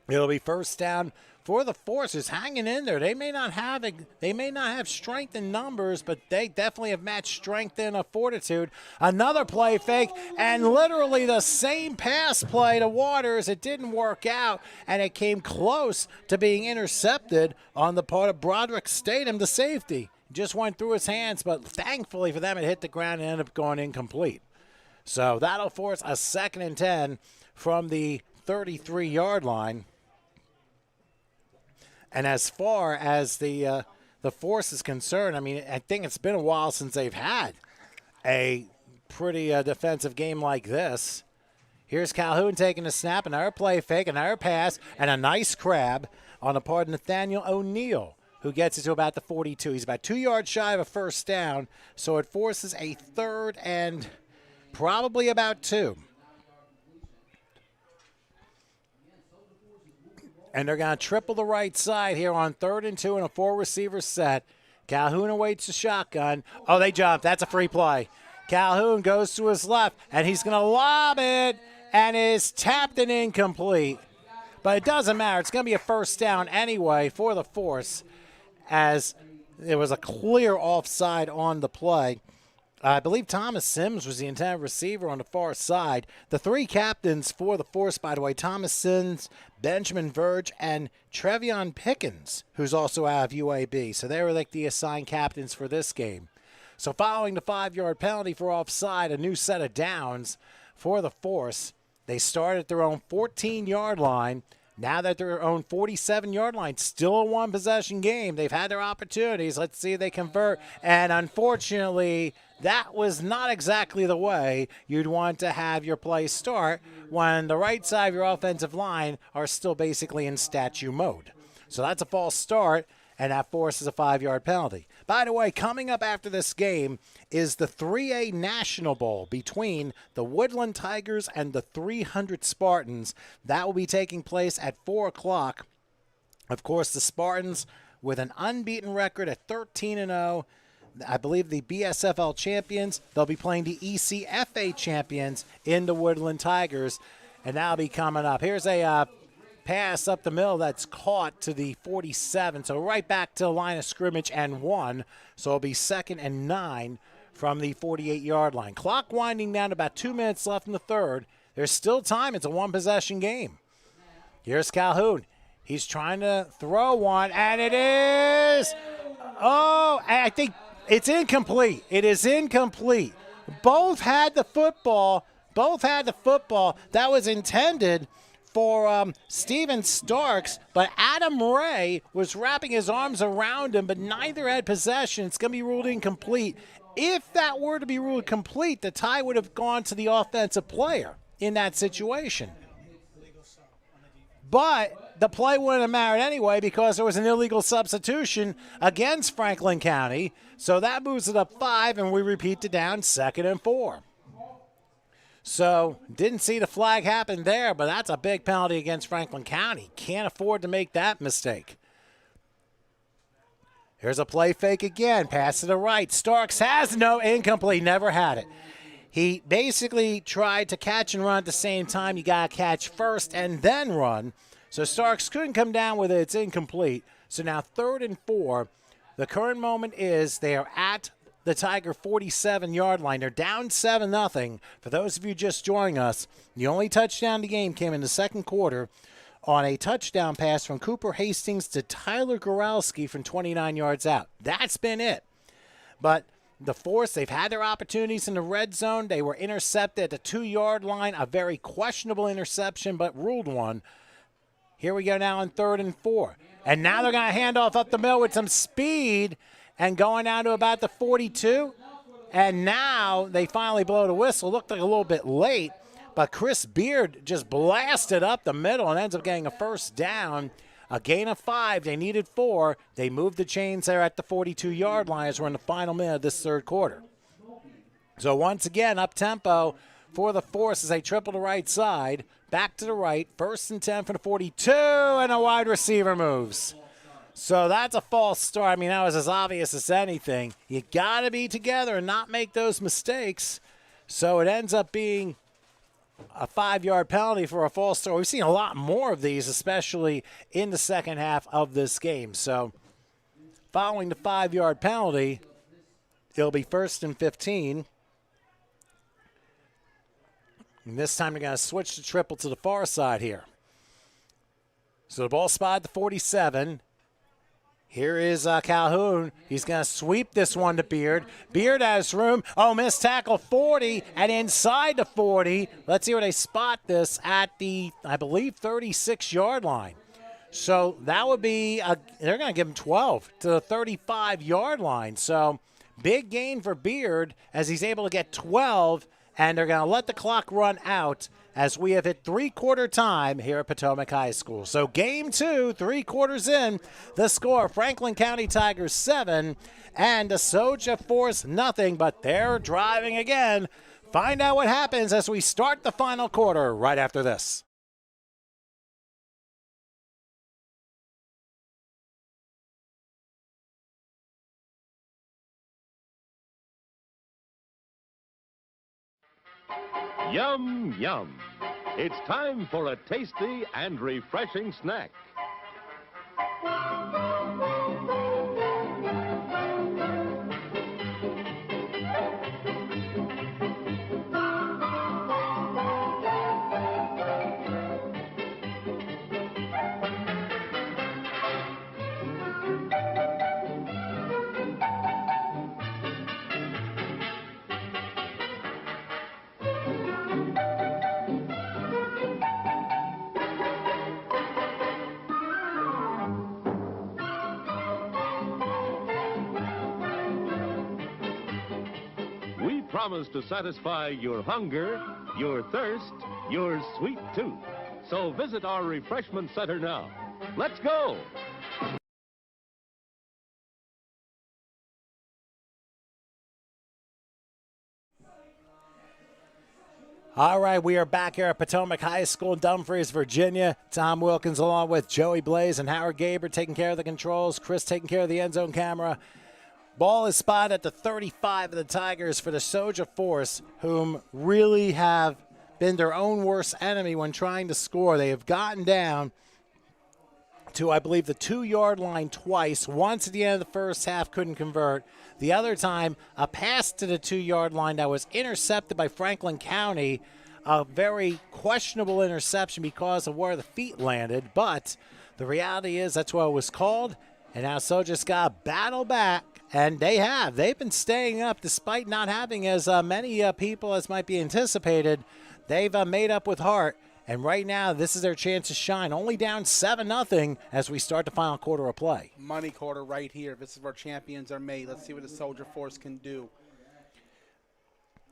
it'll be first down for the Forces, hanging in there. They may not have strength in numbers, but they definitely have matched strength in a fortitude. Another play fake, and literally the same pass play to Waters. It didn't work out, and it came close to being intercepted on the part of Broderick Statham, the safety. Just went through his hands, but thankfully for them, it hit the ground and ended up going incomplete. So that'll force a 2nd and 10 from the 33-yard line. And as far as the force is concerned, I mean, I think it's been a while since they've had a pretty defensive game like this. Here's Calhoun taking a snap, another play fake, another pass, and a nice grab on the part of Nathaniel O'Neal, who gets it to about the 42. He's about 2 yards shy of a first down, so it forces a 3rd and probably about 2. And they're going to triple the right side here on 3rd and 2 in a 4-receiver set. Calhoun awaits the shotgun. Oh, they jump. That's a free play. Calhoun goes to his left, and he's going to lob it, and is tapped and incomplete. But it doesn't matter. It's going to be a first down anyway for the Force, as there was a clear offside on the play. I believe Thomas Sims was the intended receiver on the far side. The 3 captains for the Force, by the way, Thomas Sims, Benjamin Verge, and Trevion Pickens, who's also out of UAB. So they were like the assigned captains for this game. So following the 5-yard penalty for offside, a new set of downs for the Force. They start at their own 14-yard line. Now that their own 47-yard line, still a one-possession game. They've had their opportunities. Let's see if they convert. And unfortunately, that was not exactly the way you'd want to have your play start when the right side of your offensive line are still basically in statue mode. So that's a false start, and that forces a 5-yard penalty. By the way, coming up after this game is the 3A National Bowl between the Woodland Tigers and the 300 Spartans. That will be taking place at 4 o'clock. Of course, the Spartans with an unbeaten record at 13-0. I believe the BSFL champions. They'll be playing the ECFA champions in the Woodland Tigers, and that'll be coming up. Here's a pass up the middle that's caught to the 47, so right back to the line of scrimmage and 1. So it'll be 2nd and 9 from the 48-yard line. Clock winding down, about 2 minutes left in the 3rd. There's still time. It's a one-possession game. Here's Calhoun. He's trying to throw one, and it is. Oh, I think it's incomplete. It is incomplete. Both had the football. That was intended for Steven Starks, but Adam Ray was wrapping his arms around him, but neither had possession. It's going to be ruled incomplete. If that were to be ruled complete, the tie would have gone to the offensive player in that situation. But the play wouldn't have mattered anyway because there was an illegal substitution against Franklin County. So that moves it up 5, and we repeat the down, 2nd and 4. So didn't see the flag happen there, but that's a big penalty against Franklin County. Can't afford to make that mistake. Here's a play fake again. Pass to the right. Starks has no incomplete. Never had it. He basically tried to catch and run at the same time. You got to catch first and then run. So Starks couldn't come down with it. It's incomplete. So now 3rd and 4. The current moment is they are at the Tiger 47-yard line. They're down 7-0. For those of you just joining us, the only touchdown of the game came in the 2nd quarter on a touchdown pass from Cooper Hastings to Tyler Goralski from 29 yards out. That's been it. But the Force, they've had their opportunities in the red zone. They were intercepted at the 2-yard line, a very questionable interception, but ruled one. Here we go now on 3rd and 4. And now they're going to hand off up the middle with some speed and going down to about the 42. And now they finally blow the whistle. Looked like a little bit late, but Chris Beard just blasted up the middle and ends up getting a first down. A gain of 5. They needed 4. They moved the chains there at the 42-yard line as we're in the final minute of this third quarter. So once again, up-tempo for the Force as they triple the right side. Back to the right. 1st and 10 for the 42, and a wide receiver moves. So that's a false start. I mean, that was as obvious as anything. You got to be together and not make those mistakes. So it ends up being a 5-yard penalty for a false start. We've seen a lot more of these, especially in the second half of this game. So following the 5-yard penalty, it'll be 1st and 15. And this time they're going to switch the triple to the far side here. So the ball spotted the 47. Here is Calhoun. He's going to sweep this one to Beard. Beard has room. Oh, missed tackle 40 and inside the 40. Let's see where they spot this at the, I believe, 36-yard line. So that would be, they're going to give him 12 to the 35-yard line. So big gain for Beard as he's able to get 12, and they're going to let the clock run out as we have hit three-quarter time here at Potomac High School. So game 2, 3 quarters in, the score, Franklin County Tigers 7 and DeSoto Force nothing, but they're driving again. Find out what happens as we start the final quarter right after this. Yum, yum. It's time for a tasty and refreshing snack. Promise to satisfy your hunger, your thirst, your sweet tooth. So visit our refreshment center now. Let's go! All right, we are back here at Potomac High School in Dumfries, Virginia. Tom Wilkins along with Joey Blaze and Howard Gaber taking care of the controls. Chris taking care of the end zone camera. Ball is spotted at the 35 of the Tigers for the DeSoto Force, whom really have been their own worst enemy when trying to score. They have gotten down to, I believe, the 2-yard line twice. Once at the end of the first half, couldn't convert. The other time, a pass to the 2-yard line that was intercepted by Franklin County. A very questionable interception because of where the feet landed. But the reality is that's what it was called. And now DeSoto just got to battle back. And they have. They've been staying up despite not having as many people as might be anticipated. They've made up with heart. And right now, this is their chance to shine. Only down 7-0 as we start the final quarter of play. Money quarter right here. This is where champions are made. Let's see what the DeSoto Force can do.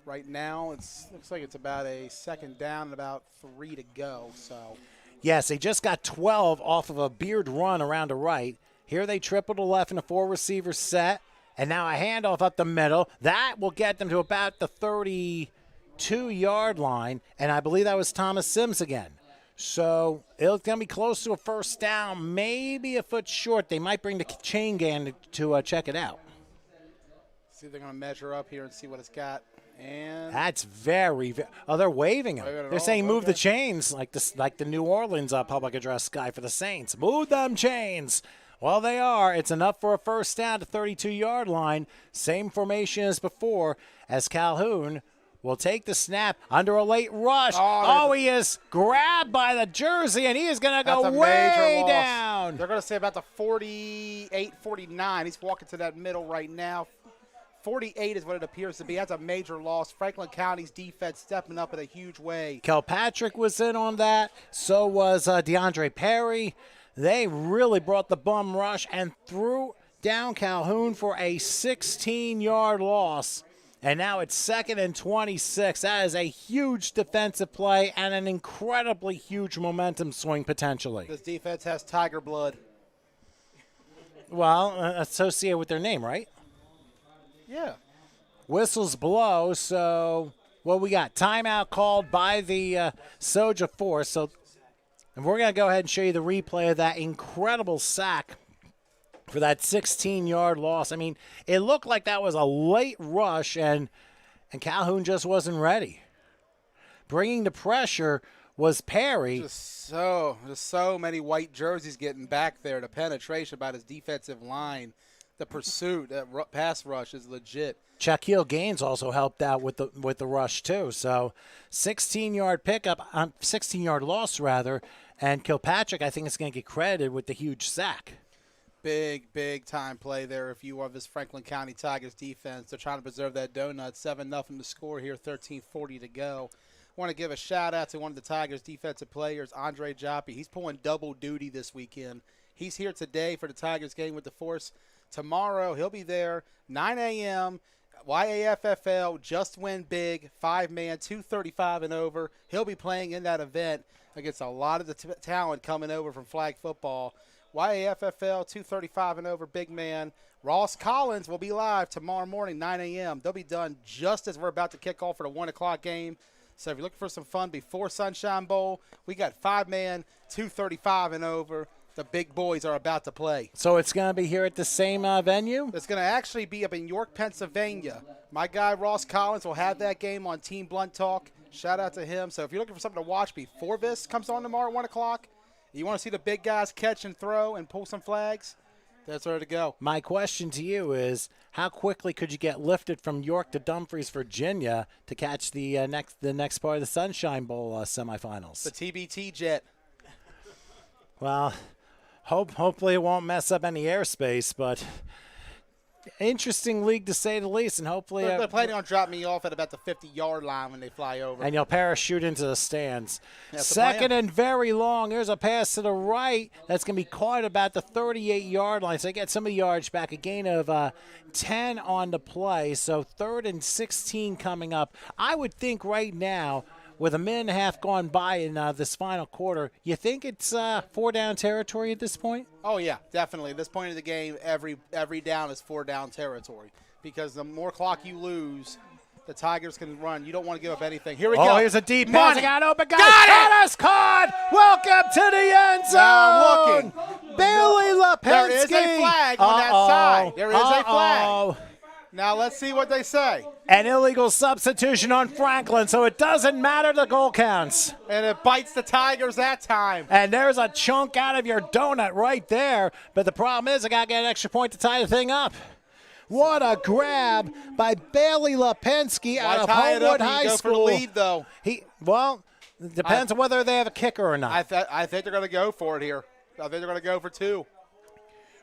Right now, it looks like it's about a second down and about 3 to go. So, yes, they just got 12 off of a Beard run around the right. Here they triple to left in a 4-receiver set. And now a handoff up the middle. That will get them to about the 32-yard line. And I believe that was Thomas Sims again. So it's going to be close to a first down, maybe a foot short. They might bring the chain gang to check it out. See if they're going to measure up here and see what it's got. And that's very oh, they're waving them. They're saying move the chains like the New Orleans public address guy for the Saints. Move them chains. Well, they are. It's enough for a first down to 32-yard line. Same formation as before, as Calhoun will take the snap under a late rush. Oh, he is grabbed by the jersey, and he is going to go way down. They're going to say about the 48, 49. He's walking to that middle right now. 48 is what it appears to be. That's a major loss. Franklin County's defense stepping up in a huge way. Kilpatrick was in on that. So was DeAndre Perry. They really brought the bum rush and threw down Calhoun for a 16-yard loss. And now it's 2nd and 26. That is a huge defensive play and an incredibly huge momentum swing potentially. This defense has tiger blood. Well, associated with their name, right? Yeah. Whistles blow, so what we got? Timeout called by the Soja Force. So, and we're going to go ahead and show you the replay of that incredible sack for that 16-yard loss. I mean, it looked like that was a late rush, and Calhoun just wasn't ready. Bringing the pressure was Perry. Just so many white jerseys getting back there. The penetration by his defensive line, the pursuit, that pass rush is legit. Shaquille Gaines also helped out with the rush too. So 16-yard pickup, 16-yard loss rather, and Kilpatrick I think is going to get credited with the huge sack. Big time play there if you are this Franklin County Tigers defense. They're trying to preserve that donut. 7-0 to score here, 13:40 to go. Want to give a shout out to one of the Tigers defensive players, Andre Joppi. He's pulling double duty this weekend. He's here today for the Tigers game with the Force. Tomorrow he'll be there, 9 a.m. YAFFL, Just Win Big, 5-man, 235 and over. He'll be playing in that event against a lot of the talent coming over from flag football. YAFFL, 235 and over, big man. Ross Collins will be live tomorrow morning, 9 a.m. They'll be done just as we're about to kick off for the 1 o'clock game. So if you're looking for some fun before Sunshine Bowl, we got 5-man, 235 and over. The big boys are about to play. So it's going to be here at the same venue? It's going to actually be up in York, Pennsylvania. My guy Ross Collins will have that game on Team Blunt Talk. Shout out to him. So if you're looking for something to watch before this comes on tomorrow at 1 o'clock, you want to see the big guys catch and throw and pull some flags, that's where to go. My question to you is, how quickly could you get lifted from York to Dumfries, Virginia, to catch the next part of the Sunshine Bowl semifinals? The TBT jet. Well, hopefully it won't mess up any airspace, but interesting league to say the least, and hopefully they're planning on dropping me off at about the 50-yard line when they fly over. And you'll parachute into the stands. That's the Second plan. and very long. There's a pass to the right that's going to be caught about the 38-yard line. So they get some of the yards back. A gain of 10 on the play. So 3rd and 16 coming up. I would think right now, with a minute and a half gone by in this final quarter, you think it's 4-down territory at this point? Oh, yeah, definitely. At this point of the game, every down is 4-down territory because the more clock you lose, the Tigers can run. You don't want to give up anything. Here we go. Oh, here's a deep pass. Money. Got open. Got it! Caught. Welcome to the end zone. Now I'm looking. Bailey Lipinski. There is a flag on that side. There is a flag. Now let's see what they say. An illegal substitution on Franklin, so it doesn't matter the goal counts. And it bites the Tigers that time. And there's a chunk out of your donut right there. But the problem is I got to get an extra point to tie the thing up. What a grab by Bailey Lipinski out of Homewood High School. School. For the lead, though. It depends on whether they have a kicker or not. I think they're going to go for it here. I think they're going to go for 2.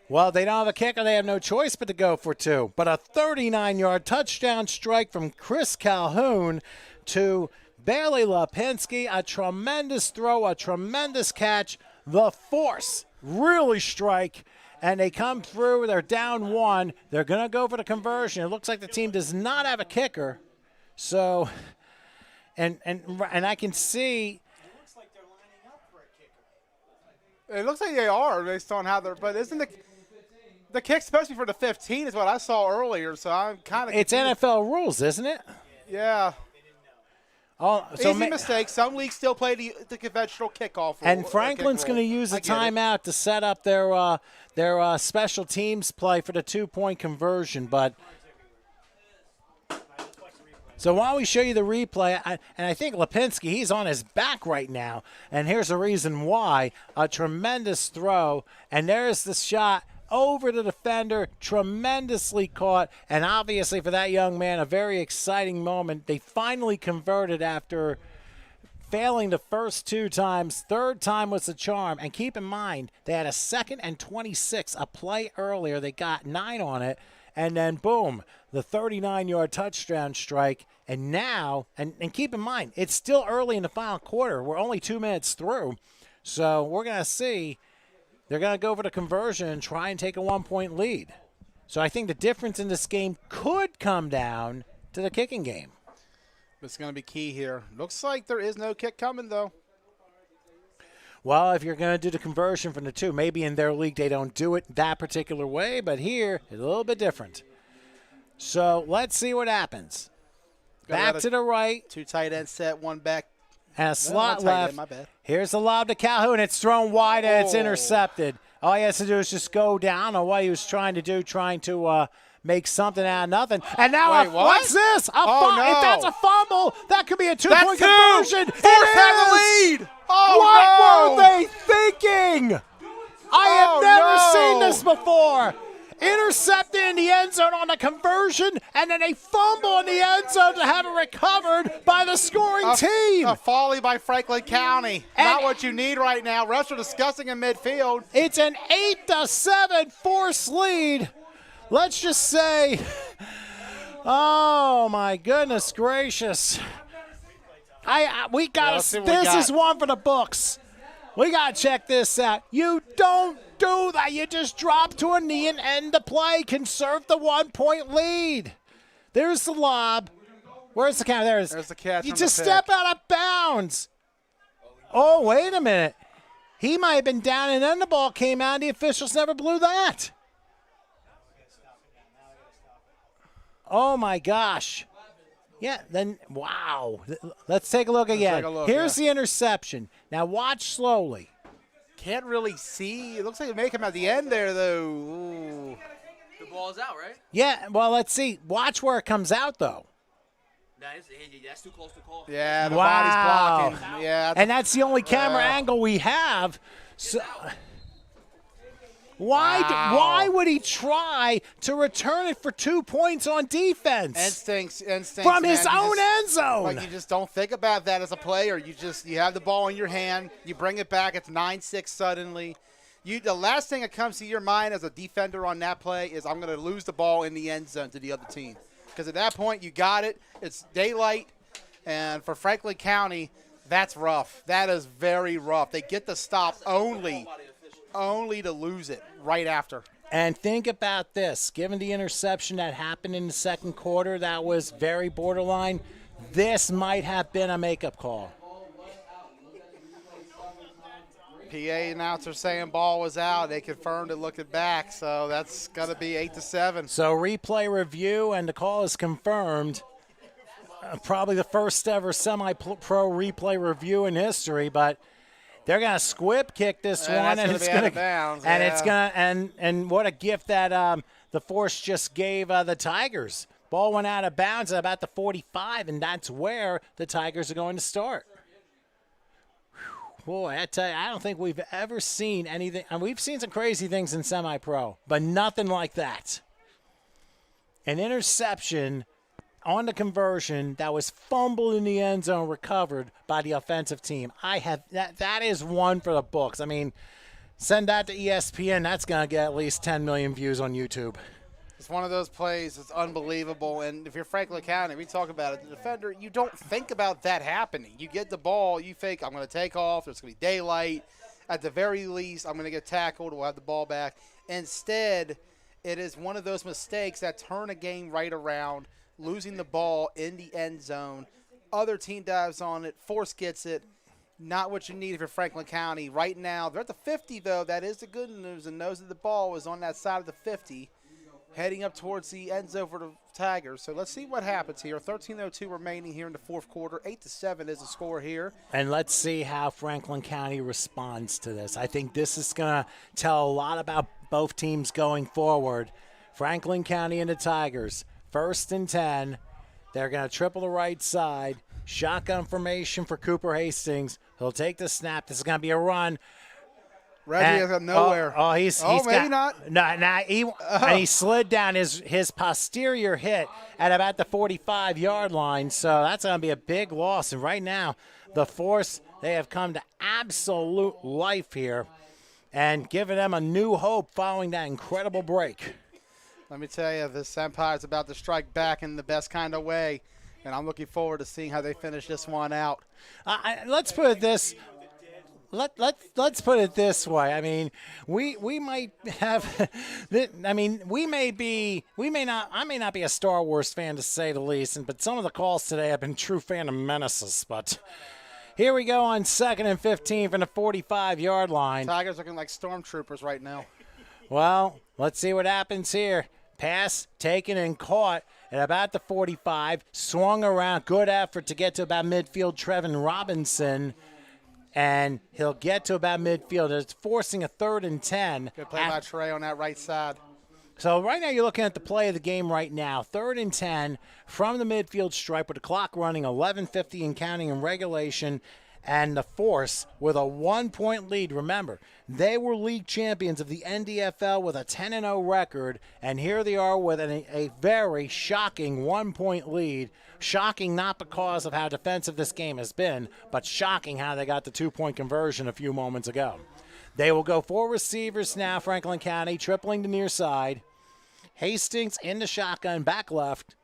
Well, they don't have a kicker. They have no choice but to go for 2. But a 39-yard touchdown strike from Chris Calhoun to Bailey Lipinski. A tremendous throw, a tremendous catch. The Force really strike, and they come through. They're down 1. They're going to go for the conversion. It looks like the team does not have a kicker. So, and I can see. It looks like they are based on how they're. But isn't the kick's supposed to be for the 15 is what I saw earlier, so I'm kind of. It's NFL rules, isn't it? Yeah. Oh, so easy mistake. Some leagues still play the conventional kickoff. And Franklin's going to use the timeout to set up their special teams play for the 2-point conversion. But so while we show you the replay, and I think Lipinski, he's on his back right now, and here's the reason why. A tremendous throw, and there's the shot over the defender, tremendously caught, and obviously for that young man, a very exciting moment. They finally converted after failing the first 2 times. 3rd time was the charm, and keep in mind, they had a 2nd and 26, a play earlier. They got 9 on it, and then boom, the 39-yard touchdown strike. And now, and keep in mind, it's still early in the final quarter. We're only 2 minutes through, so we're going to see. They're going to go for the conversion and try and take a 1-point lead. So I think the difference in this game could come down to the kicking game. It's going to be key here. Looks like there is no kick coming, though. Well, if you're going to do the conversion from the two, maybe in their league they don't do it that particular way, but here it's a little bit different. So let's see what happens. Back to the right. 2 tight end set, 1 back. And a slot one tight left. end, my bad. Here's the lob to Calhoun. It's thrown wide and it's intercepted. All he has to do is just go down. I don't know what he was trying to do, trying to make something out of nothing. And now Wait, what? what's this? No. If that's a fumble, that could be a 2-point conversion. Force had the lead. What were they thinking? I have never seen this before. Intercepted in the end zone on a conversion, and then a fumble in the end zone to have it recovered by the scoring team. A folly by Franklin County. And not what you need right now. Refs are discussing in midfield. It's an 8-7 force lead. Let's just say, oh my goodness gracious. We got to. This is one for the books. We got to check this out. You don't do that. You just drop to a knee and end the play. Conserve the 1-point lead. There's the lob. Where's the catch? There's the catch. You just step out of bounds. Oh, wait a minute. He might have been down, and then the ball came out, and the officials never blew that. Oh, my gosh. Yeah, then, wow. Let's take a look again. Here's the interception. Now watch slowly. Can't really see. It looks like they make him at the end there, though. Ooh. The ball's out, right? Yeah, well, let's see. Watch where it comes out, though. That's too close to call. Yeah, the body's blocking. Yeah, and that's the only camera angle we have. So why would he try to return it for 2 points on defense? Instincts from man. his own end zone. Like you just don't think about that as a player. You have the ball in your hand. You bring it back. It's 9-6 suddenly. The last thing that comes to your mind as a defender on that play is I'm going to lose the ball in the end zone to the other team. Because at that point, you got it. It's daylight. And for Franklin County, that's rough. That is very rough. They get the stop only to lose it right after. And think about this. Given the interception that happened in the second quarter, that was very borderline. This might have been a makeup call. PA announcer saying ball was out. They confirmed it looking back, so that's going to be 8-7. So replay review, and the call is confirmed. Probably the first ever semi-pro replay review in history, but they're going to squib kick this one, and it's going to and it's going to and what a gift that the Force just gave the Tigers. Ball went out of bounds at about the 45, and that's where the Tigers are going to start. Boy, I tell you, I don't think we've ever seen anything. And we've seen some crazy things in semi-pro, but nothing like that. An interception on the conversion that was fumbled in the end zone, recovered by the offensive team. That is one for the books. I mean, send that to ESPN. That's going to get at least 10 million views on YouTube. It's one of those plays that's unbelievable. And if you're Franklin County, we talk about it, the defender, you don't think about that happening. You get the ball, you think, I'm going to take off, there's going to be daylight. At the very least, I'm going to get tackled, we'll have the ball back. Instead, it is one of those mistakes that turn a game right around, losing the ball in the end zone. Other team dives on it, Force gets it. Not what you need if you're Franklin County. Right now, they're at the 50, though. That is the good news, and knows that the ball is on that side of the 50. Heading up towards the end zone for the Tigers. So let's see what happens here. 13:02 remaining here in the fourth quarter. 8-7 is the score here. And let's see how Franklin County responds to this. I think this is going to tell a lot about both teams going forward. Franklin County and the Tigers, 1st and 10. They're going to triple the right side. Shotgun formation for Cooper Hastings. He'll take the snap. This is going to be a run. Reggie is nowhere. He's maybe not. No, and he slid down. His posterior hit at about the 45-yard line, so that's going to be a big loss. And right now, the Force, they have come to absolute life here and given them a new hope following that incredible break. Let me tell you, this Empire is about to strike back in the best kind of way, and I'm looking forward to seeing how they finish this one out. Let's put it this let's put it this way. I mean, we might have. I mean, I may not be a Star Wars fan to say the least, but some of the calls today have been true Phantom Menaces. But here we go on 2nd and 15 from the 45-yard line. Tigers looking like stormtroopers right now. Well, let's see what happens here. Pass taken and caught at about the 45. Swung around. Good effort to get to about midfield. Trevin Robinson. And he'll get to about midfield. It's forcing a 3rd and 10. Good play by Trey on that right side. So right now you're looking at the play of the game right now. 3rd and 10 from the midfield stripe with the clock running, 11:50 and counting in regulation. And the Force with a 1-point lead. Remember, they were league champions of the NDFL with a 10-0 record, and here they are with a very shocking 1-point lead. Shocking not because of how defensive this game has been, but shocking how they got the 2-point conversion a few moments ago. They will go 4 receivers now, Franklin County, tripling the near side. Hastings in the shotgun, back left.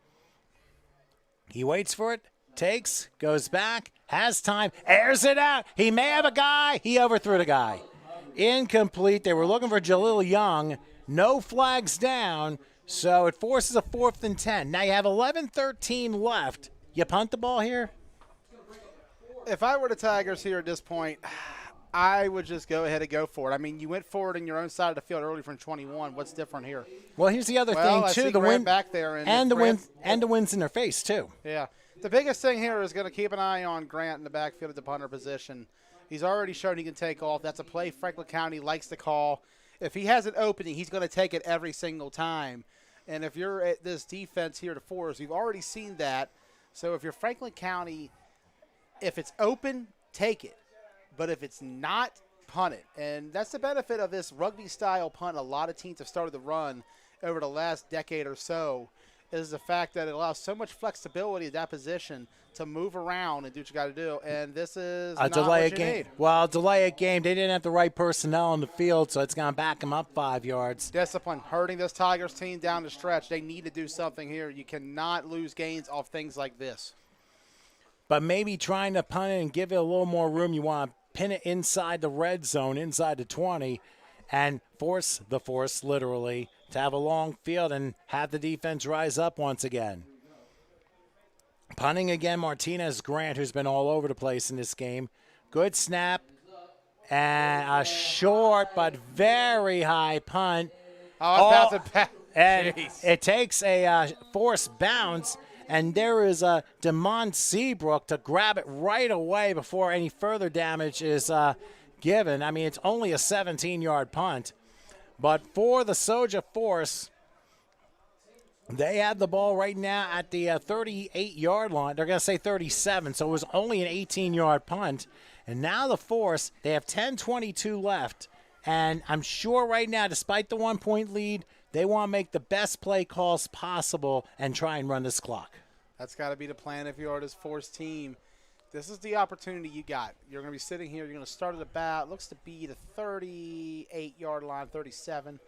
He waits for it. Takes, goes back, has time, airs it out. He may have a guy. He overthrew the guy. Incomplete. They were looking for Jalil Young. No flags down, so it forces a 4th and 10. Now you have 11:13 left. You punt the ball here? If I were the Tigers here at this point, I would just go ahead and go for it. I mean, you went forward in your own side of the field early from 21. What's different here? Well, here's the other Well, thing, I too. see The Grant wind back there and the wind's in their face, too. Yeah. The biggest thing here is going to keep an eye on Grant in the backfield at the punter position. He's already shown he can take off. That's a play Franklin County likes to call. If he has an opening, he's going to take it every single time. And if you're at this defense here to Forest, we've already seen that. So if you're Franklin County, if it's open, take it. But if it's not, punt it. And that's the benefit of this rugby-style punt. A lot of teams have started to run over the last decade or so, is the fact that it allows so much flexibility at that position to move around and do what you got to do. And this is not what you need. Well, delay a game. They didn't have the right personnel on the field, so it's going to back them up 5 yards. Discipline hurting this Tigers team down the stretch. They need to do something here. You cannot lose gains off things like this. But maybe trying to punt it and give it a little more room. You want to pin it inside the red zone, inside the 20, and force the Force, literally, to have a long field and have the defense rise up once again. Punting again, Martinez Grant, who's been all over the place in this game. Good snap and a short but very high punt. Oh, it's about to and it takes a force bounce, and there is a DeMont Seabrook to grab it right away before any further damage is given. I mean, it's only a 17-yard punt. But for the Soja Force, they have the ball right now at the 38-yard line. They're going to say 37, so it was only an 18-yard punt. And now the Force, they have 10:22 left. And I'm sure right now, despite the 1-point lead, they want to make the best play calls possible and try and run this clock. That's got to be the plan if you're this Force team. This is the opportunity you got. You're going to be sitting here. You're going to start at about, looks to be the 38-yard line, 37.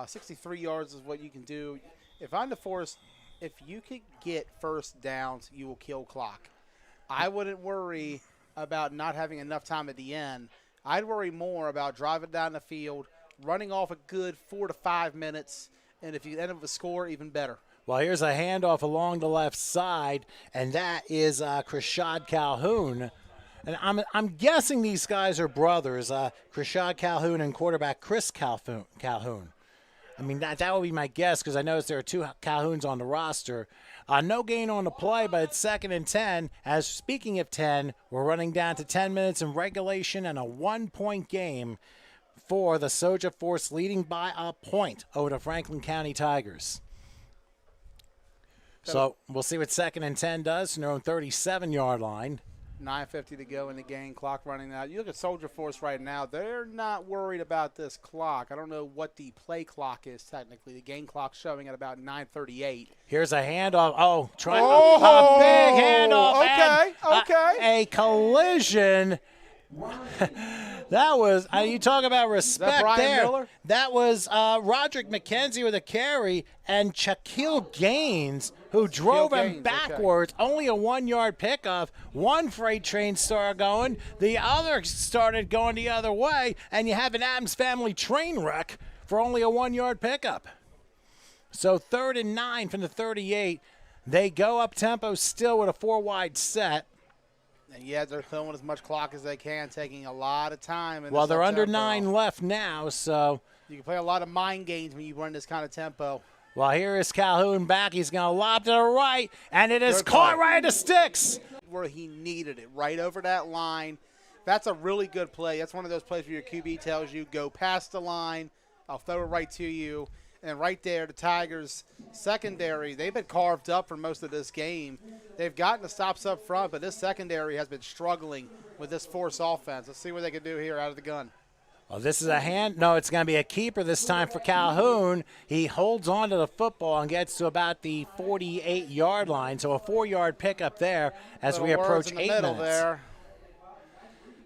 63 yards is what you can do. If I'm the Force, if you could get first downs, you will kill clock. I wouldn't worry about not having enough time at the end. I'd worry more about driving down the field, running off a good 4 to 5 minutes, and if you end up with a score, even better. Well, here's a handoff along the left side, and that is Krishad Calhoun. And I'm guessing these guys are brothers, Krishad Calhoun and quarterback Chris Calhoun. I mean, that would be my guess because I noticed there are 2 Calhouns on the roster. No gain on the play, but it's 2nd and 10. As speaking of 10, we're running down to 10 minutes in regulation and a 1-point game for the Soja Force, leading by a point over the Franklin County Tigers. So we'll see what 2nd and 10 does from their own 37-yard line. 9:50 to go in the game, clock running out. You look at Soldier Force right now, they're not worried about this clock. I don't know what the play clock is technically. The game clock's showing at about 9:38. Here's a handoff. A big handoff. Okay. A collision. That was, you talk about respect Brian there. Miller? That was Roderick McKenzie with a carry and Shaquille Gaines, who drove him Gaines, backwards. Only a 1-yard pickup. One freight train started going. The other started going the other way, and you have an Adams Family train wreck for only a 1-yard pickup. So 3rd and 9 from the 38. They go up tempo still with a 4-wide set. And yeah, they're filling as much clock as they can, taking a lot of time. Well, they're under 9 left now, so. You can play a lot of mind games when you run this kind of tempo. Well, here is Calhoun back. He's going to lob to the right, and it is caught right at the sticks. Where he needed it, right over that line. That's a really good play. That's one of those plays where your QB tells you, go past the line, I'll throw it right to you. And right there, the Tigers' secondary, they've been carved up for most of this game. They've gotten the stops up front, but this secondary has been struggling with this force offense. Let's see what they can do here out of the gun. Well, this is a hand. No, it's going to be a keeper this time for Calhoun. He holds on to the football and gets to about the 48-yard line. So a 4-yard pickup there as we approach 8 minutes. There.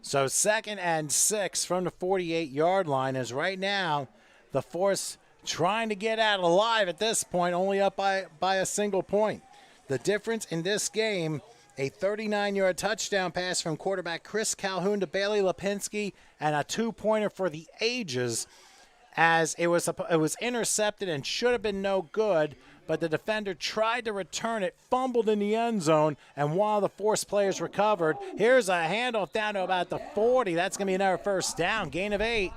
So 2nd and 6 from the 48-yard line is right now the force trying to get out alive at this point, only up by a single point. The difference in this game, a 39-yard touchdown pass from quarterback Chris Calhoun to Bailey Lipinski, and a 2-pointer for the ages, as it was intercepted and should have been no good, but the defender tried to return it, fumbled in the end zone, and one of the force players recovered. Here's a handoff down to about the 40. That's going to be another first down, gain of 8.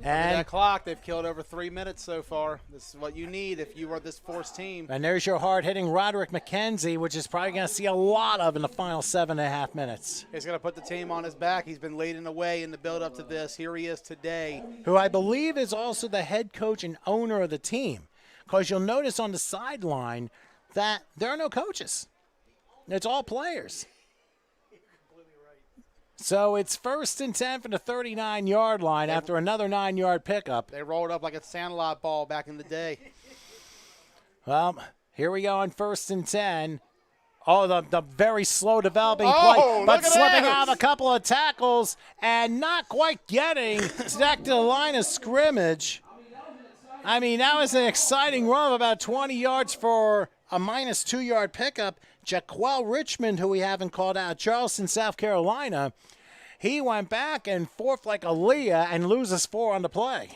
And that clock, they've killed over 3 minutes so far. This is what you need if you are this force team. And there's your hard-hitting Roderick McKenzie, which is probably going to see a lot of in the final 7.5 minutes. He's going to put the team on his back. He's been leading the way in the build-up to this. Here he is today. Who I believe is also the head coach and owner of the team. Because you'll notice on the sideline that there are no coaches. It's all players. So it's 1st and 10 from the 39-yard line after another 9-yard pickup. They rolled up like a Sandlot ball back in the day. Well, here we go on 1st and 10. Oh, the very slow developing play, but slipping out of a couple of tackles and not quite getting back to the line of scrimmage. I mean, that was an exciting run of about 20 yards for a minus 2-yard pickup. Jaquel Richmond, who we haven't called out, Charleston, South Carolina, he went back and forth like a Leah and loses 4 on the play.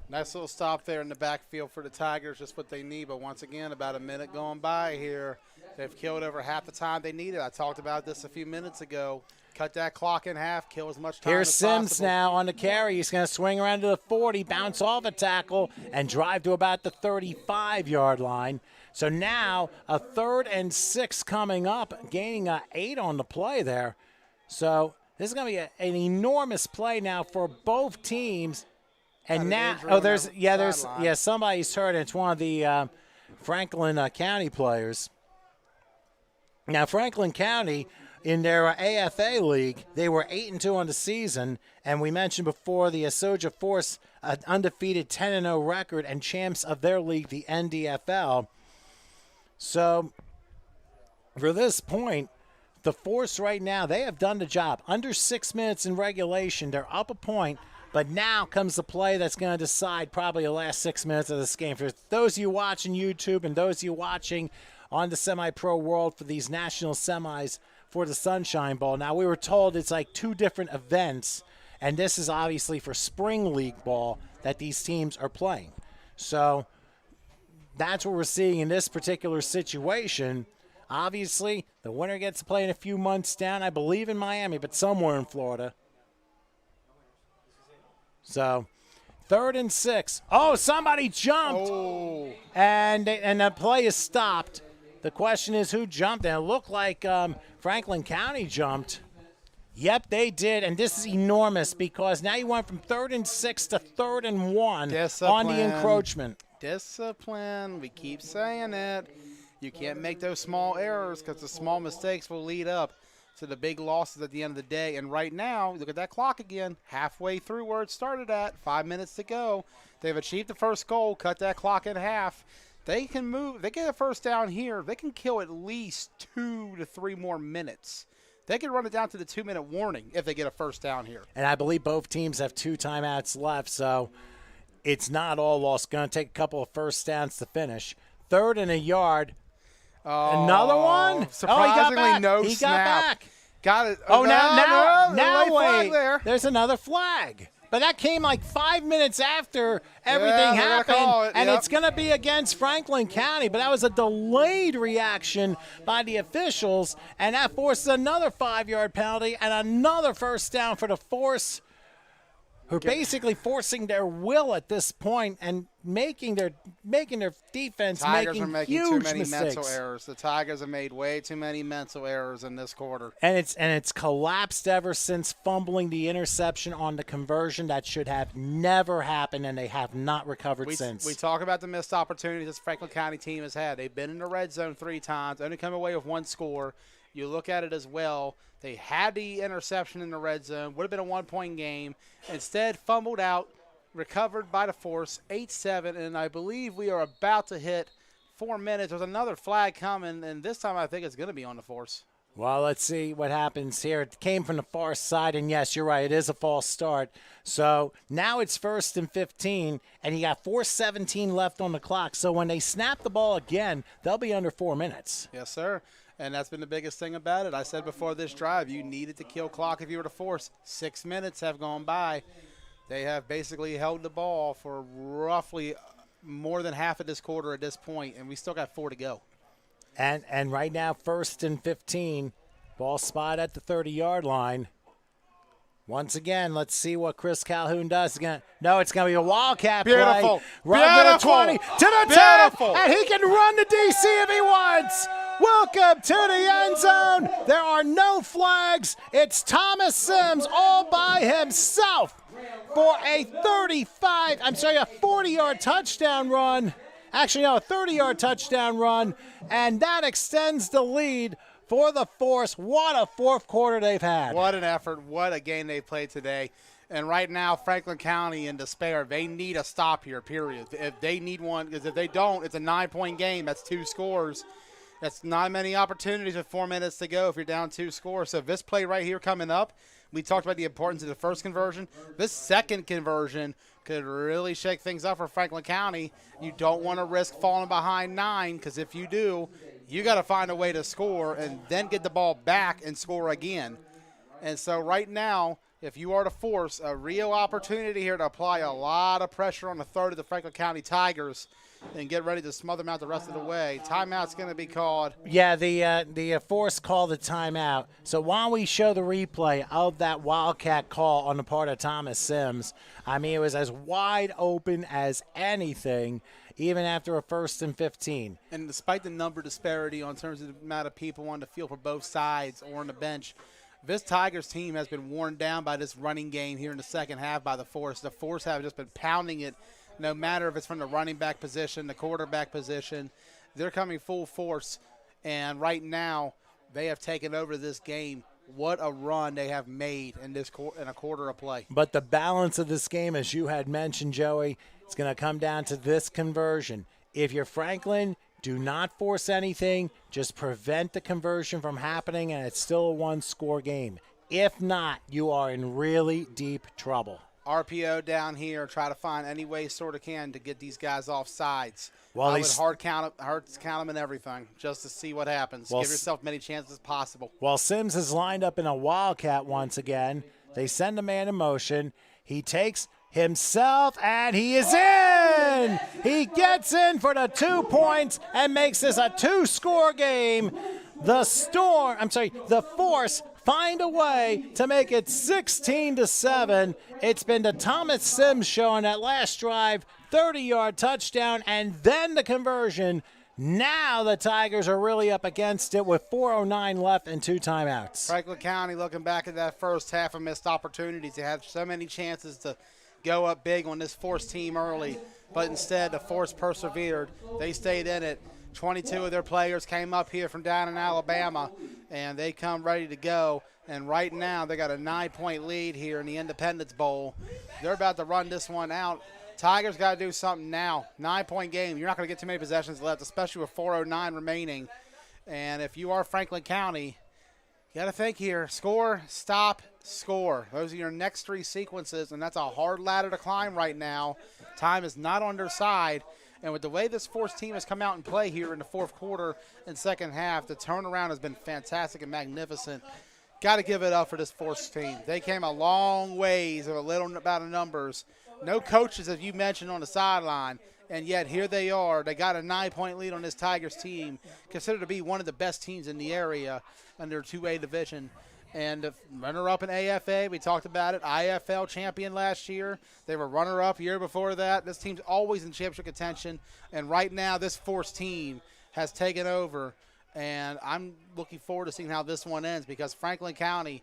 Nice little stop there in the backfield for the Tigers, just what they need. But once again, about a minute going by here. They've killed over half the time they needed. I talked about this a few minutes ago. Cut that clock in half, kill as much time Here's as Sims possible. now on the carry. He's going to swing around to the 40, bounce off a tackle, and drive to about the 35-yard line. So now a 3rd and 6 coming up, gaining 8 on the play there. So this is going to be an enormous play now for both teams. And now, somebody's hurt. It's one of the Franklin County players. Now, Franklin County, in their AFA league, they were 8-2 on the season, and we mentioned before the Asoja Force, an undefeated 10-0 record and champs of their league, the NDFL. So, for this point, the Force right now, they have done the job. Under 6 minutes in regulation, they're up a point, but now comes the play that's going to decide probably the last 6 minutes of this game. For those of you watching YouTube and those of you watching on the semi-pro world for these national semis for the Sunshine Bowl. Now, we were told it's like 2 different events, and this is obviously for spring league ball that these teams are playing. So that's what we're seeing in this particular situation. Obviously, the winner gets to play in a few months down, I believe in Miami, but somewhere in Florida. So 3rd and 6. Oh, somebody jumped. Oh. And the play is stopped. The question is who jumped, and it looked like Franklin County jumped. Yep, they did, and this is enormous because now you went from 3rd and 6 to 3rd and 1 on the encroachment. Discipline. We keep saying it. You can't make those small errors because the small mistakes will lead up to the big losses at the end of the day. And right now, look at that clock again, halfway through where it started at, 5 minutes to go. They've achieved the first goal, cut that clock in half. They can move. They get a first down here. They can kill at least 2 to 3 more minutes. They could run it down to the 2-minute warning if they get a first down here. And I believe both teams have 2 timeouts left, so it's not all lost. Going to take a couple of first downs to finish. 3rd and a yard. Another one? Surprisingly, no he snap. got back. Got it. Now wait. There. There's another flag. But that came like 5 minutes after everything they're gonna happened, call it, and yep. it's going to be against Franklin County. But that was a delayed reaction by the officials, and that forces another 5-yard penalty and another first down for the Force, who are basically forcing their will at this point and making their defense Tigers are making making too huge many mistakes. mental errors. The Tigers have made way too many mental errors in this quarter. And it's collapsed ever since fumbling the interception on the conversion that should have never happened, and they have not recovered since. We talk about the missed opportunities this Franklin County team has had. They've been in the red zone 3 times, only come away with 1 score. You look at it as well. They had the interception in the red zone. Would have been a 1-point game. Instead, fumbled out, recovered by the Force, 8-7, and I believe we are about to hit 4 minutes. There's another flag coming, and this time I think it's going to be on the Force. Well, let's see what happens here. It came from the far side, and yes, you're right. It is a false start. So now it's 1st and 15, and you got 4:17 left on the clock. So when they snap the ball again, they'll be under 4 minutes. Yes, sir. And that's been the biggest thing about it. I said before this drive, you needed to kill clock if you were the Force. 6 minutes have gone by. They have basically held the ball for roughly more than half of this quarter at this point, and we still got 4 to go. And right now, 1st and 15, ball spot at the 30-yard line. Once again, let's see what Chris Calhoun does. It's going to be a Wildcat Beautiful. play. Run to the 20, to the 10, Beautiful. and he can run to DC if he wants. Welcome to the end zone. There are no flags. It's Thomas Sims all by himself for a 40-yard touchdown run. Actually, no, a 30-yard touchdown run, and that extends the lead for the Force. What a 4th quarter they've had. What an effort. What a game they played today. And right now, Franklin County in despair. They need a stop here, period. If they need one, because if they don't, it's a 9-point game. That's 2 scores. That's not many opportunities with 4 minutes to go if you're down 2 scores. So this play right here coming up, we talked about the importance of the first conversion. This second conversion could really shake things up for Franklin County. You don't want to risk falling behind 9, because if you do, you got to find a way to score and then get the ball back and score again. And so right now, if you are to Force, a real opportunity here to apply a lot of pressure on the third of the Franklin County Tigers and get ready to smother them out the rest of the way. Timeout's going to be called. Yeah, the Force called the timeout. So while we show the replay of that Wildcat call on the part of Thomas Sims, I mean, it was as wide open as anything, even after a 1st and 15. And despite the number disparity on terms of the amount of people on the field for both sides or on the bench, this Tigers team has been worn down by this running game here in the second half by the Force. The Force have just been pounding it, no matter if it's from the running back position, the quarterback position. They're coming full force, and right now they have taken over this game. What a run they have made in a quarter of play. But the balance of this game, as you had mentioned, Joey, it's going to come down to this conversion. If you're Franklin, do not force anything. Just prevent the conversion from happening, and it's still a 1-score game. If not, you are in really deep trouble. RPO down here, try to find any way sort of can to get these guys off sides. Well, I would hard count them and everything just to see what happens. Well, give yourself many chances as possible. While Sims is lined up in a Wildcat once again, they send a man in motion. He takes himself, and he is in! He gets in for the 2 points and makes this a 2-score game. The Force find a way to make it 16-7. It's been the Thomas Sims show on that last drive, 30-yard touchdown, and then the conversion. Now the Tigers are really up against it with 4:09 left and 2 timeouts. Franklin County looking back at that first half of missed opportunities. They had so many chances to go up big on this Force team early, but instead the Force persevered. They stayed in it. 22 of their players came up here from down in Alabama, and they come ready to go. And right now they got a 9-point lead here in the Independence Bowl. They're about to run this one out. Tigers got to do something now. 9-point game. You're not going to get too many possessions left, especially with 4:09 remaining. And if you are Franklin County, You got to think here. Score, stop, score. Those are your next three sequences, and that's a hard ladder to climb right now. Time is not on their side. And with the way this Force team has come out and play here in the fourth quarter and second half, the turnaround has been fantastic and magnificent. Got to give it up for this Force team. They came a long ways of a little about of numbers. No coaches, as you mentioned, on the sideline. And yet here they are. They got a 9-point lead on this Tigers team, considered to be one of the best teams in the area under 2A division. And the runner-up in AFA, we talked about it, IFL champion last year. They were runner-up year before that. This team's always in championship contention. And right now this Force team has taken over. And I'm looking forward to seeing how this one ends because Franklin County,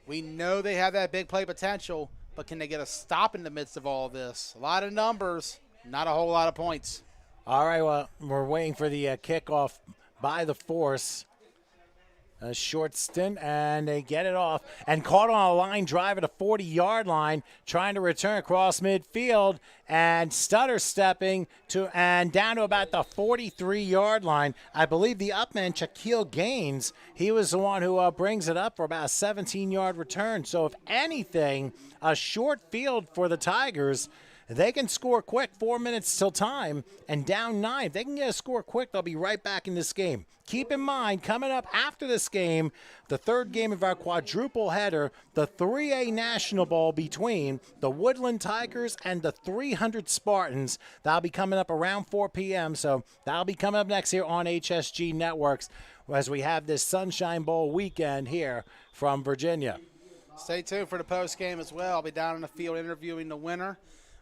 we know they have that big play potential, but can they get a stop in the midst of all of this? A lot of numbers. Not a whole lot of points. All right, well, we're waiting for the kickoff by the Force. A short stint, and they get it off. And caught on a line drive at a 40-yard line, trying to return across midfield, and stutter stepping to and down to about the 43-yard line. I believe the upman, Shaquille Gaines, he was the one who brings it up for about a 17-yard return. So if anything, a short field for the Tigers. They can score quick, 4 minutes till time, and down 9. If they can get a score quick, they'll be right back in this game. Keep in mind, coming up after this game, the third game of our quadruple header, the 3A National Bowl between the Woodland Tigers and the 300 Spartans. That'll be coming up around 4 p.m., so that'll be coming up next here on HSG Networks as we have this Sunshine Bowl weekend here from Virginia. Stay tuned for the post game as well. I'll be down in the field interviewing the winner.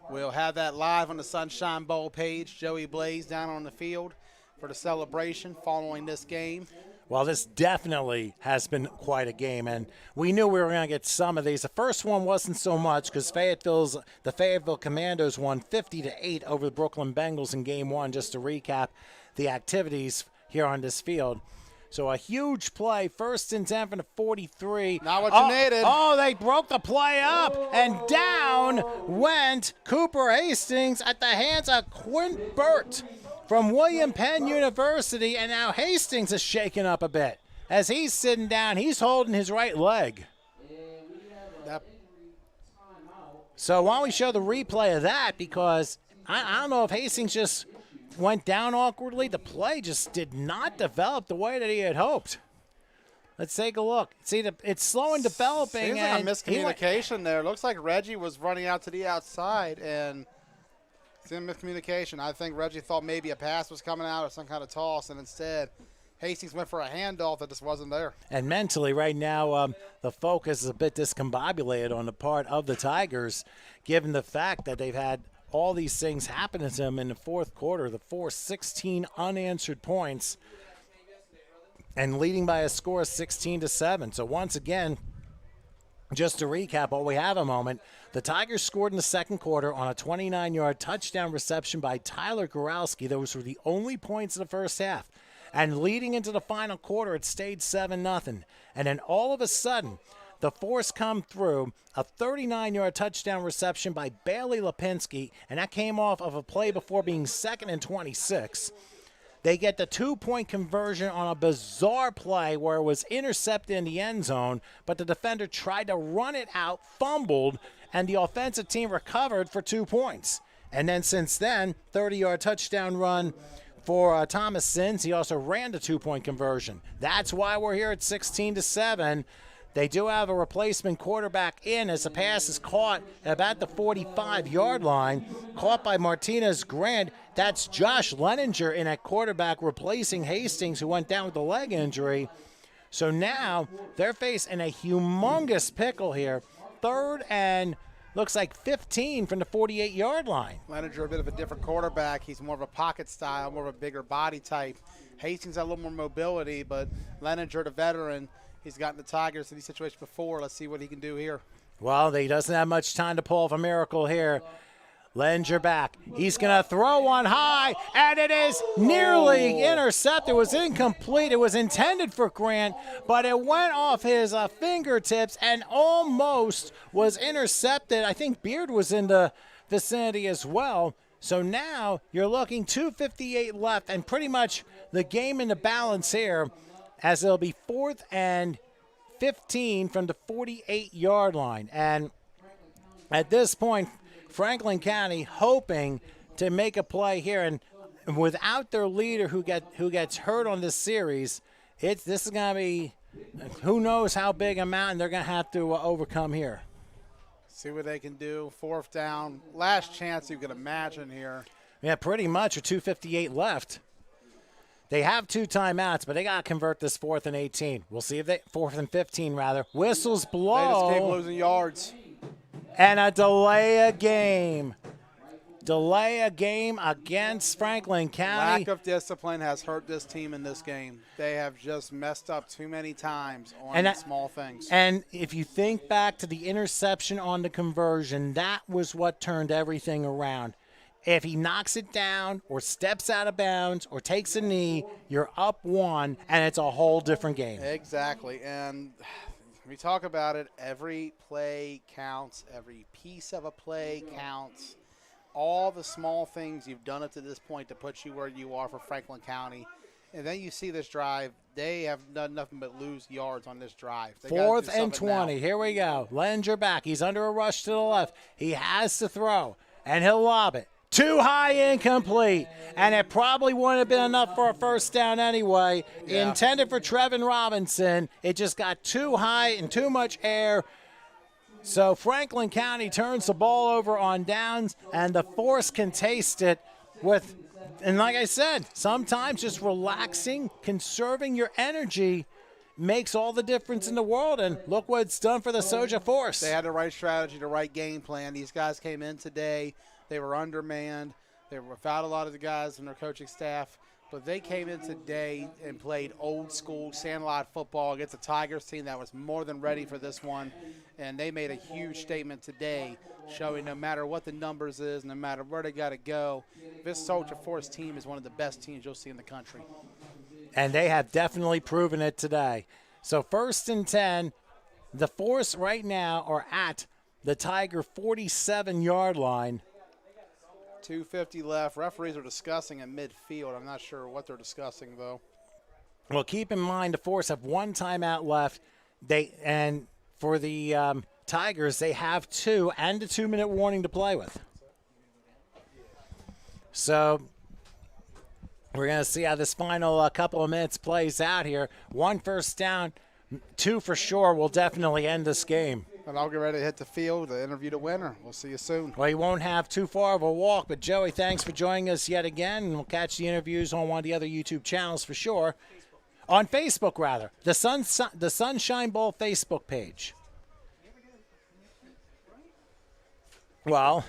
We'll have that live on the Sunshine Bowl page. Joey Blaze down on the field for the celebration following this game. Well, this definitely has been quite a game, and we knew we were going to get some of these. The first one wasn't so much because the Fayetteville Commandos won 50-8 over the Brooklyn Bengals in Game 1, just to recap the activities here on this field. So a huge play, first and 10 from the 43. Not what you needed. Oh, they broke the play up, and down went Cooper Hastings at the hands of Quint Burt from William Penn University, and now Hastings is shaken up a bit. As he's sitting down, he's holding his right leg. So why don't we show the replay of that, because I don't know if Hastings just went down awkwardly. The play just did not develop the way that he had hoped. Let's take a look. See, it's slow in developing. Seems like a miscommunication there. Looks like Reggie was running out to the outside, and it's in miscommunication. I think Reggie thought maybe a pass was coming out or some kind of toss, and instead Hastings went for a handoff that just wasn't there. And mentally right now, the focus is a bit discombobulated on the part of the Tigers, given the fact that they've had all these things happen to them in the fourth quarter. The Force 16 unanswered points and leading by a score of 16-7. So once again, just to recap while we have a moment, the Tigers scored in the second quarter on a 29-yard touchdown reception by Tyler Goralski. Those were the only points in the first half. And leading into the final quarter, it stayed 7-0. And then all of a sudden, the Force come through a 39-yard touchdown reception by Bailey Lipinski, and that came off of a play before being 2nd and 26. They get the 2-point conversion on a bizarre play where it was intercepted in the end zone, but the defender tried to run it out, fumbled, and the offensive team recovered for 2 points. And then since then, 30-yard touchdown run for Thomas Sins. He also ran the 2-point conversion. That's why we're here at 16-7. They do have a replacement quarterback in as the pass is caught at about the 45-yard line, caught by Martinez Grant. That's Josh Leninger in at quarterback, replacing Hastings, who went down with a leg injury. So now they're facing a humongous pickle here. 3rd and looks like 15 from the 48-yard line. Leninger, a bit of a different quarterback. He's more of a pocket style, more of a bigger body type. Hastings had a little more mobility, but Leninger, the veteran, he's gotten the Tigers in these situations before. Let's see what he can do here. Well, he doesn't have much time to pull off a miracle here. Leninger back. He's going to throw one high, and it is nearly intercepted. It was incomplete. It was intended for Grant, but it went off his fingertips and almost was intercepted. I think Beard was in the vicinity as well. So now you're looking 2:58 left, and pretty much the game in the balance here, as it'll be 4th and 15 from the 48-yard line. And at this point, Franklin County hoping to make a play here, and without their leader who gets hurt on this series, this is going to be who knows how big a mountain they're going to have to overcome here. See what they can do. 4th down, last chance you can imagine here. Yeah, pretty much with 2:58 left. They have 2 timeouts, but they got to convert this 4th and 18. We'll see if 4th and 15 rather. Whistles blow. They just keep losing yards. And a delay a game. Delay a game against Franklin County. Lack of discipline has hurt this team in this game. They have just messed up too many times on small things. And if you think back to the interception on the conversion, that was what turned everything around. If he knocks it down or steps out of bounds or takes a knee, you're up 1, and it's a whole different game. Exactly. And we talk about it, every play counts. Every piece of a play counts. All the small things you've done up to this point to put you where you are for Franklin County. And then you see this drive. They have done nothing but lose yards on this drive. 4th and 20. Here we go. Leninger back. He's under a rush to the left. He has to throw, and he'll lob it. Too high, incomplete. And it probably wouldn't have been enough for a first down anyway. Yeah. Intended for Trevin Robinson. It just got too high and too much air. So Franklin County turns the ball over on downs, and the Force can taste it with, and like I said, sometimes just relaxing, conserving your energy makes all the difference in the world, and look what it's done for the Soja Force. They had the right strategy, the right game plan. These guys came in today. They were undermanned. They were without a lot of the guys and their coaching staff. But they came in today and played old-school Sandlot football against a Tigers team that was more than ready for this one. And they made a huge statement today showing no matter what the numbers is, no matter where they got to go, this Soldier Force team is one of the best teams you'll see in the country. And they have definitely proven it today. So 1st and 10, the Force right now are at the Tiger 47-yard line. 2:50 left. Referees are discussing in midfield. I'm not sure what they're discussing, though. Well, keep in mind the Force have 1 timeout left. And for the Tigers, they have 2 and a 2-minute warning to play with. So we're going to see how this final couple of minutes plays out here. 1 first down, 2 for sure will definitely end this game. And I'll get ready to hit the field to interview the winner. We'll see you soon. Well, you won't have too far of a walk, but Joey, thanks for joining us yet again, and we'll catch the interviews on one of the other YouTube channels for sure. On Facebook, rather, the Sunshine Bowl Facebook page. Well,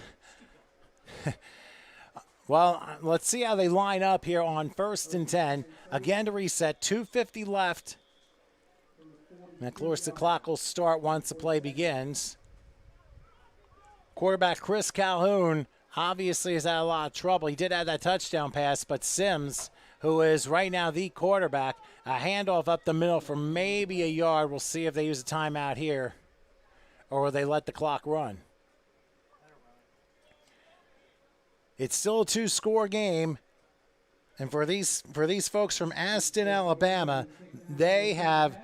let's see how they line up here on 1st and 10. Again to reset, 2:50 left. And of course, the clock will start once the play begins. Quarterback Chris Calhoun obviously has had a lot of trouble. He did have that touchdown pass, but Sims, who is right now the quarterback, a handoff up the middle for maybe a yard. We'll see if they use a timeout here or will they let the clock run. It's still a 2-score game. And for these folks from Aston, Alabama, they have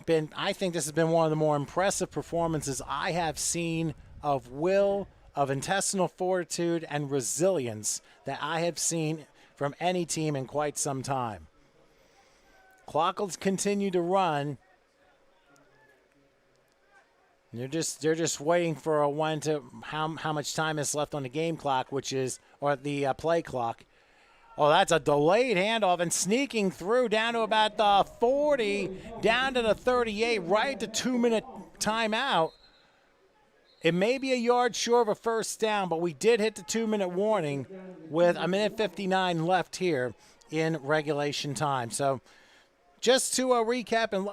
been, I think this has been one of the more impressive performances I have seen of will, of intestinal fortitude, and resilience that I have seen from any team in quite some time. Clock will continue to run. They're just waiting for how much time is left on the game clock, or the play clock. Oh, that's a delayed handoff and sneaking through down to about the 40, down to the 38, right at the 2-minute timeout. It may be a yard short of a first down, but we did hit the 2-minute warning with 1:59 left here in regulation time. So just to recap and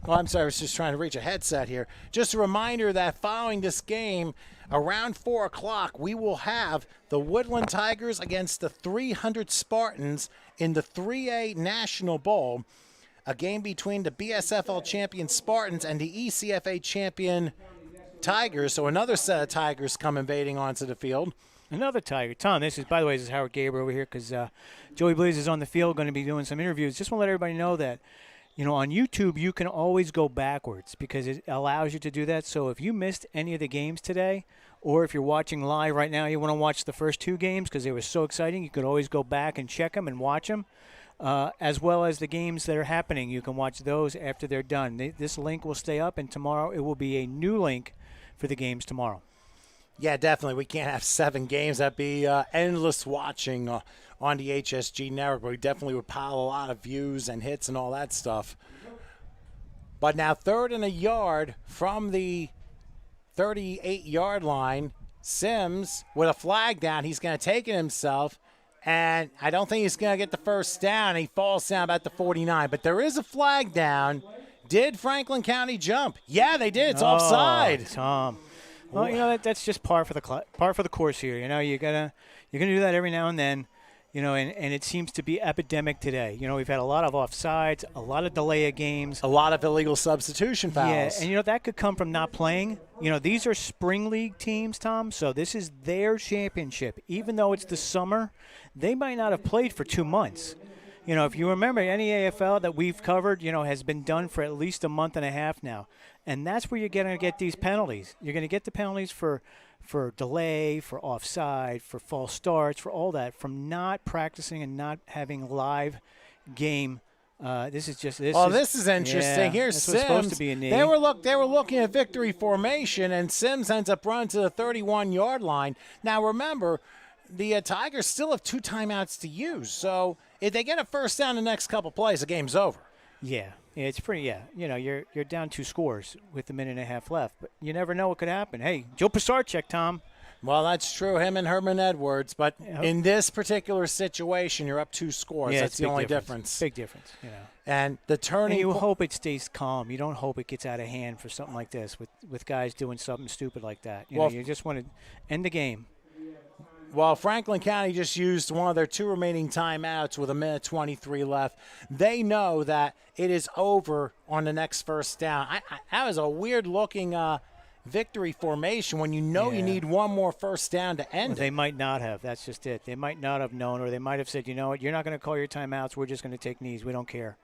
I'm sorry, I was just trying to reach a headset here. Just a reminder that following this game, around 4 o'clock, we will have the Woodland Tigers against the 300 Spartans in the 3A National Bowl, a game between the BSFL champion Spartans and the ECFA champion Tigers. So another set of Tigers come invading onto the field. Another Tiger. Tom, this is Howard Gabriel over here because Joey Blaze is on the field going to be doing some interviews. Just want to let everybody know that on YouTube, you can always go backwards because it allows you to do that. So if you missed any of the games today, or if you're watching live right now, you want to watch the first 2 games because they were so exciting, you could always go back and check them and watch them, as well as the games that are happening. You can watch those after they're done. This link will stay up, and tomorrow it will be a new link for the games tomorrow. Yeah, definitely. We can't have 7 games. That'd be endless watching on the HSG network. But we definitely would pile a lot of views and hits and all that stuff. But now 3rd and a yard from the 38-yard line. Sims with a flag down. He's going to take it himself. And I don't think he's going to get the first down. He falls down about the 49. But there is a flag down. Did Franklin County jump? Yeah, they did. It's offside. Tom. Well, that's just par for the course here. You're gonna do that every now and then. And it seems to be epidemic today. We've had a lot of offsides, a lot of delay of games, a lot of illegal substitution fouls. Yeah, and that could come from not playing. These are spring league teams, Tom. So this is their championship. Even though it's the summer, they might not have played for 2 months. If you remember, any AFL that we've covered, has been done for at least a month and a half now. And that's where you're going to get these penalties. You're going to get the penalties for delay, for offside, for false starts, for all that, from not practicing and not having live game. This is interesting. Yeah, Here's Sims. Supposed to be a knee. They were looking at victory formation, and Sims ends up running to the 31-yard line. Now, remember, the Tigers still have 2 timeouts to use. So if they get a first down the next couple plays, the game's over. Yeah, it's pretty. Yeah, you're down 2 scores with a minute and a half left, but you never know what could happen. Hey, Joe Pisarcik, Tom. Well, that's true, him and Herman Edwards. But in this particular situation, you're up 2 scores. Yeah, that's the only difference. Big difference. And the turning. And you hope it stays calm. You don't hope it gets out of hand for something like this with guys doing something stupid like that. You just want to end the game. Well, Franklin County just used one of their 2 remaining timeouts with a minute 23 left. They know that it is over on the next first down. That was a weird-looking victory formation when you need one more first down to end it. They might not have. That's just it. They might not have known, or they might have said, you know what, you're not going to call your timeouts. We're just going to take knees. We don't care.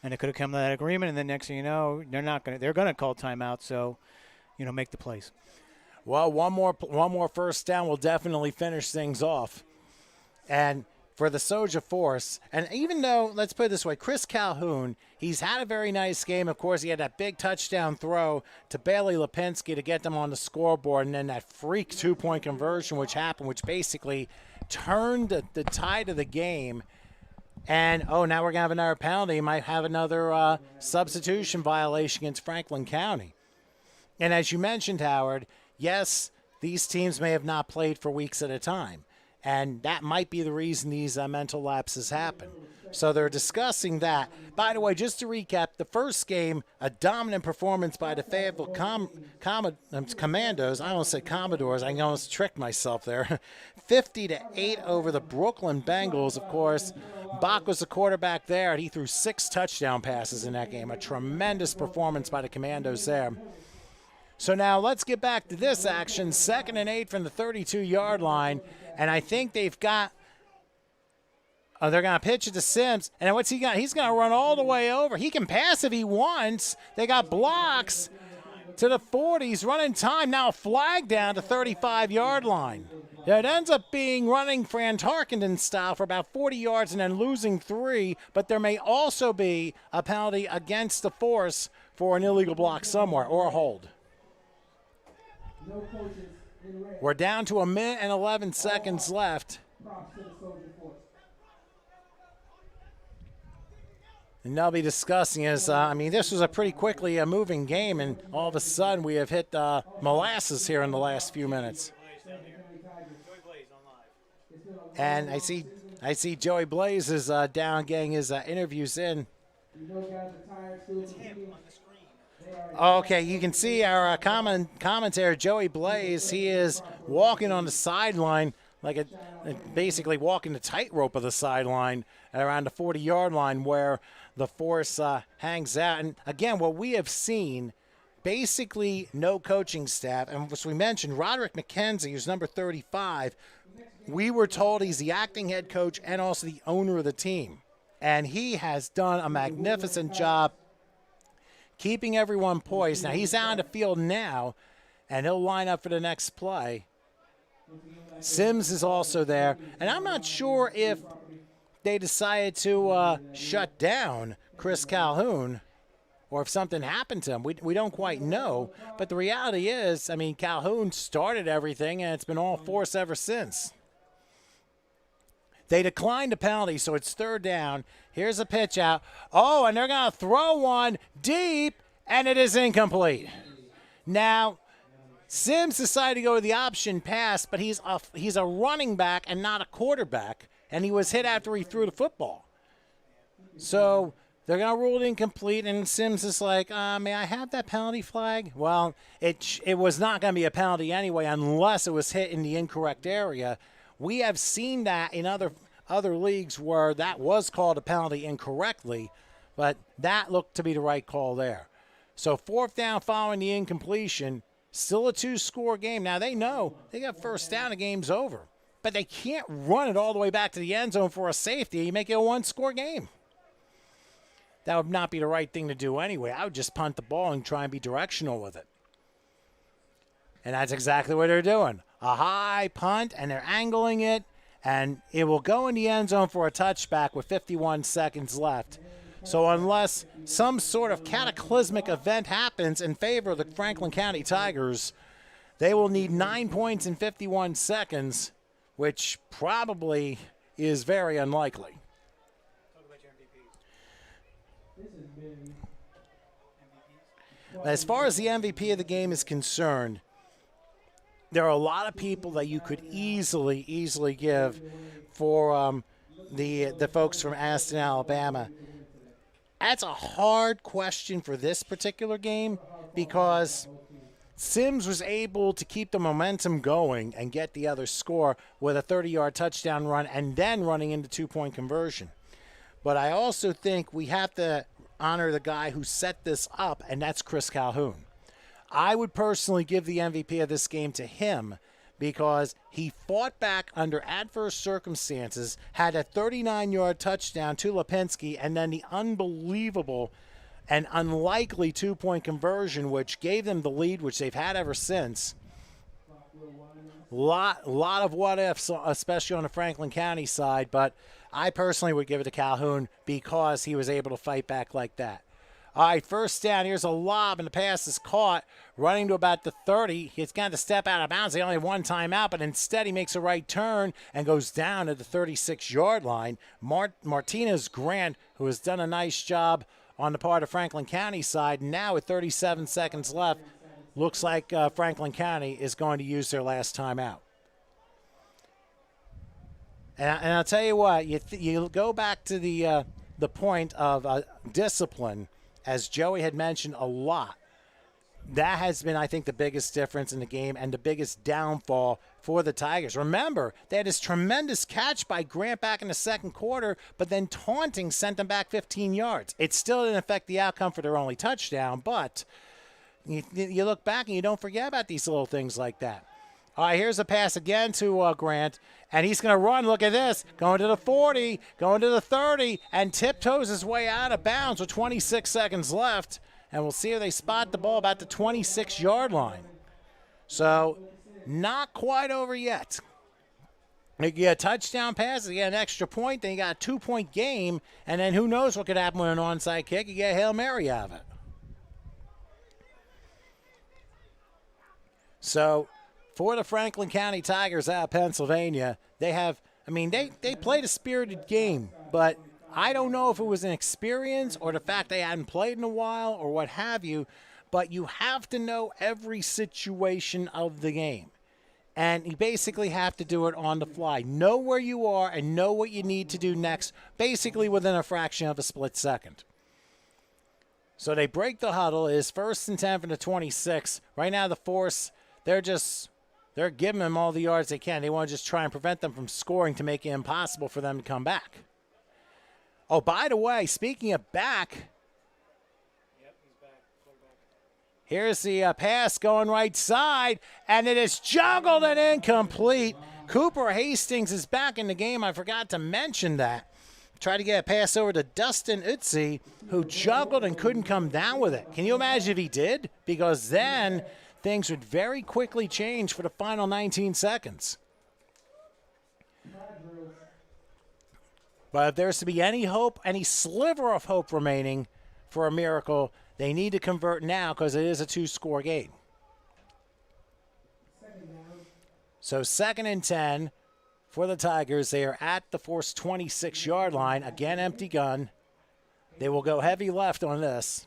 And it could have come to that agreement, and then next thing you know, they're going to call timeout, so, make the plays. Well, one more first down will definitely finish things off. And for the Soja Force, and even though, let's put it this way, Chris Calhoun, he's had a very nice game. Of course, he had that big touchdown throw to Bailey Lipinski to get them on the scoreboard, and then that freak 2-point conversion which happened, which basically turned the tide of the game. And, now we're going to have another penalty. Might have another substitution violation against Franklin County. And as you mentioned, Howard, yes, these teams may have not played for weeks at a time, and that might be the reason these mental lapses happen. So they're discussing that. By the way, just to recap, the first game, a dominant performance by the Fayetteville Commandos. I almost said Commodores. I almost tricked myself there. 50-8 over the Brooklyn Bengals, of course. Bach was the quarterback there, and he threw 6 touchdown passes in that game. A tremendous performance by the Commandos there. So now let's get back to this action. 2nd and 8 from the 32-yard line. And I think they've got they're going to pitch it to Sims. And what's he got? He's going to run all the way over. He can pass if he wants. They got blocks to the 40. He's running time. Now a flag down to 35-yard line. It ends up being running Fran Tarkington style for about 40 yards and then losing 3. But there may also be a penalty against the Force for an illegal block somewhere or a hold. We're down to a minute and 11 seconds left. And they'll be discussing this. This was a pretty quickly moving game, and all of a sudden we have hit molasses here in the last few minutes. And I see Joey Blaze is down getting his interviews in. Okay, you can see our commentator, Joey Blaze. He is walking on the sideline, basically walking the tightrope of the sideline at around the 40-yard line where the Force hangs out. And again, what we have seen, basically no coaching staff. And as we mentioned, Roderick McKenzie, who's number 35, we were told he's the acting head coach and also the owner of the team. and he has done a magnificent job keeping everyone poised. Now, he's out on the field now, and he'll line up for the next play. Sims is also there, and I'm not sure if they decided to shut down Chris Calhoun or if something happened to him. We don't quite know, but the reality is, I mean, Calhoun started everything, and it's been all force ever since. They declined the penalty, so it's third down. Here's a pitch out. Oh, and they're going to throw one deep, and it is incomplete. Now, Sims decided to go with the option pass, but he's a running back and not a quarterback, and he was hit after he threw the football. So they're going to rule it incomplete, and Sims is like, may I have that penalty flag? Well, it was not going to be a penalty anyway unless it was hit in the incorrect area. We have seen that in other leagues where that was called a penalty incorrectly, but that looked to be the right call there. So fourth down following the incompletion, still a 2-score game. Now they know they got first down, the game's over, but they can't run it all the way back to the end zone for a safety. You make it a 1-score game. That would not be the right thing to do anyway. I would just punt the ball and try and be directional with it. And that's exactly what they're doing. A high punt, and they're angling it, and it will go in the end zone for a touchback with 51 seconds left. So unless some sort of cataclysmic event happens in favor of the Franklin County Tigers, they will need 9 points in 51 seconds, which probably is very unlikely. As far as the MVP of the game is concerned, there are a lot of people that you could easily give for the folks from Aston, Alabama. That's a hard question for this particular game because Sims was able to keep the momentum going and get the other score with a 30-yard touchdown run and then running into 2-point conversion. But I also think we have to honor the guy who set this up, and that's Chris Calhoun. I would personally give the MVP of this game to him because he fought back under adverse circumstances, had a 39-yard touchdown to Lipinski, and then the unbelievable and unlikely 2-point conversion, which gave them the lead, which they've had ever since. Lot of what-ifs, especially on the Franklin County side, but I personally would give it to Calhoun because he was able to fight back like that. All right, first down. Here's a lob, and the pass is caught, running to about the 30. He's got to step out of bounds. They only have one timeout, but instead he makes a right turn and goes down at the 36-yard line. Martinez Grant, who has done a nice job on the part of Franklin County side, now with 37 seconds left, looks like Franklin County is going to use their last timeout. And I'll tell you what, you go back to the point of discipline, as Joey had mentioned a lot. That has been, I think, the biggest difference in the game and the biggest downfall for the Tigers. Remember, they had this tremendous catch by Grant back in the second quarter, but then taunting sent them back 15 yards. It still didn't affect the outcome for their only touchdown, but you look back and you don't forget about these little things like that. All right, here's a pass again to Grant, and he's going to run. Look at this. Going to the 40, going to the 30, and tiptoes his way out of bounds with 26 seconds left. And we'll see if they spot the ball about the 26-yard line. So not quite over yet. You get a touchdown pass, you get an extra point, then you got a 2-point game, and then who knows what could happen with an onside kick. You get a Hail Mary out of it. So for the Franklin County Tigers out of Pennsylvania, they played a spirited game, but I don't know if it was an experience or the fact they hadn't played in a while or what have you, but you have to know every situation of the game. And you basically have to do it on the fly. Know where you are and know what you need to do next, basically within a fraction of a split second. So they break the huddle. It is 1st and 10 from the 26. Right now the Force, they're giving them all the yards they can. They want to just try and prevent them from scoring to make it impossible for them to come back. Oh, by the way, speaking of back, here's the pass going right side, and it is juggled and incomplete. Cooper Hastings is back in the game. I forgot to mention that. tried to get a pass over to Dustin Utsi, who juggled and couldn't come down with it. Can you imagine if he did? Because then things would very quickly change for the final 19 seconds. But if there's to be any hope, any sliver of hope remaining for a miracle, they need to convert now because it is a 2-score game. So 2nd and 10 for the Tigers. They are at the forced 26-yard line. Again, empty gun. They will go heavy left on this.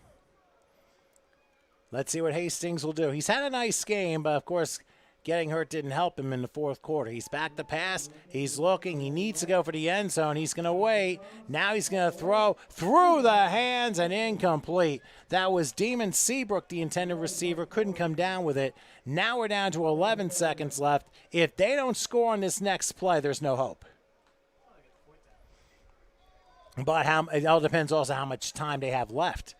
Let's see what Hastings will do. He's had a nice game, but of course, getting hurt didn't help him in the 4th quarter. He's back to pass. He's looking. He needs to go for the end zone. He's going to wait. Now he's going to throw through the hands and incomplete. That was Demon Seabrook, the intended receiver. Couldn't come down with it. Now we're down to 11 seconds left. If they don't score on this next play, there's no hope. But it all depends also how much time they have left.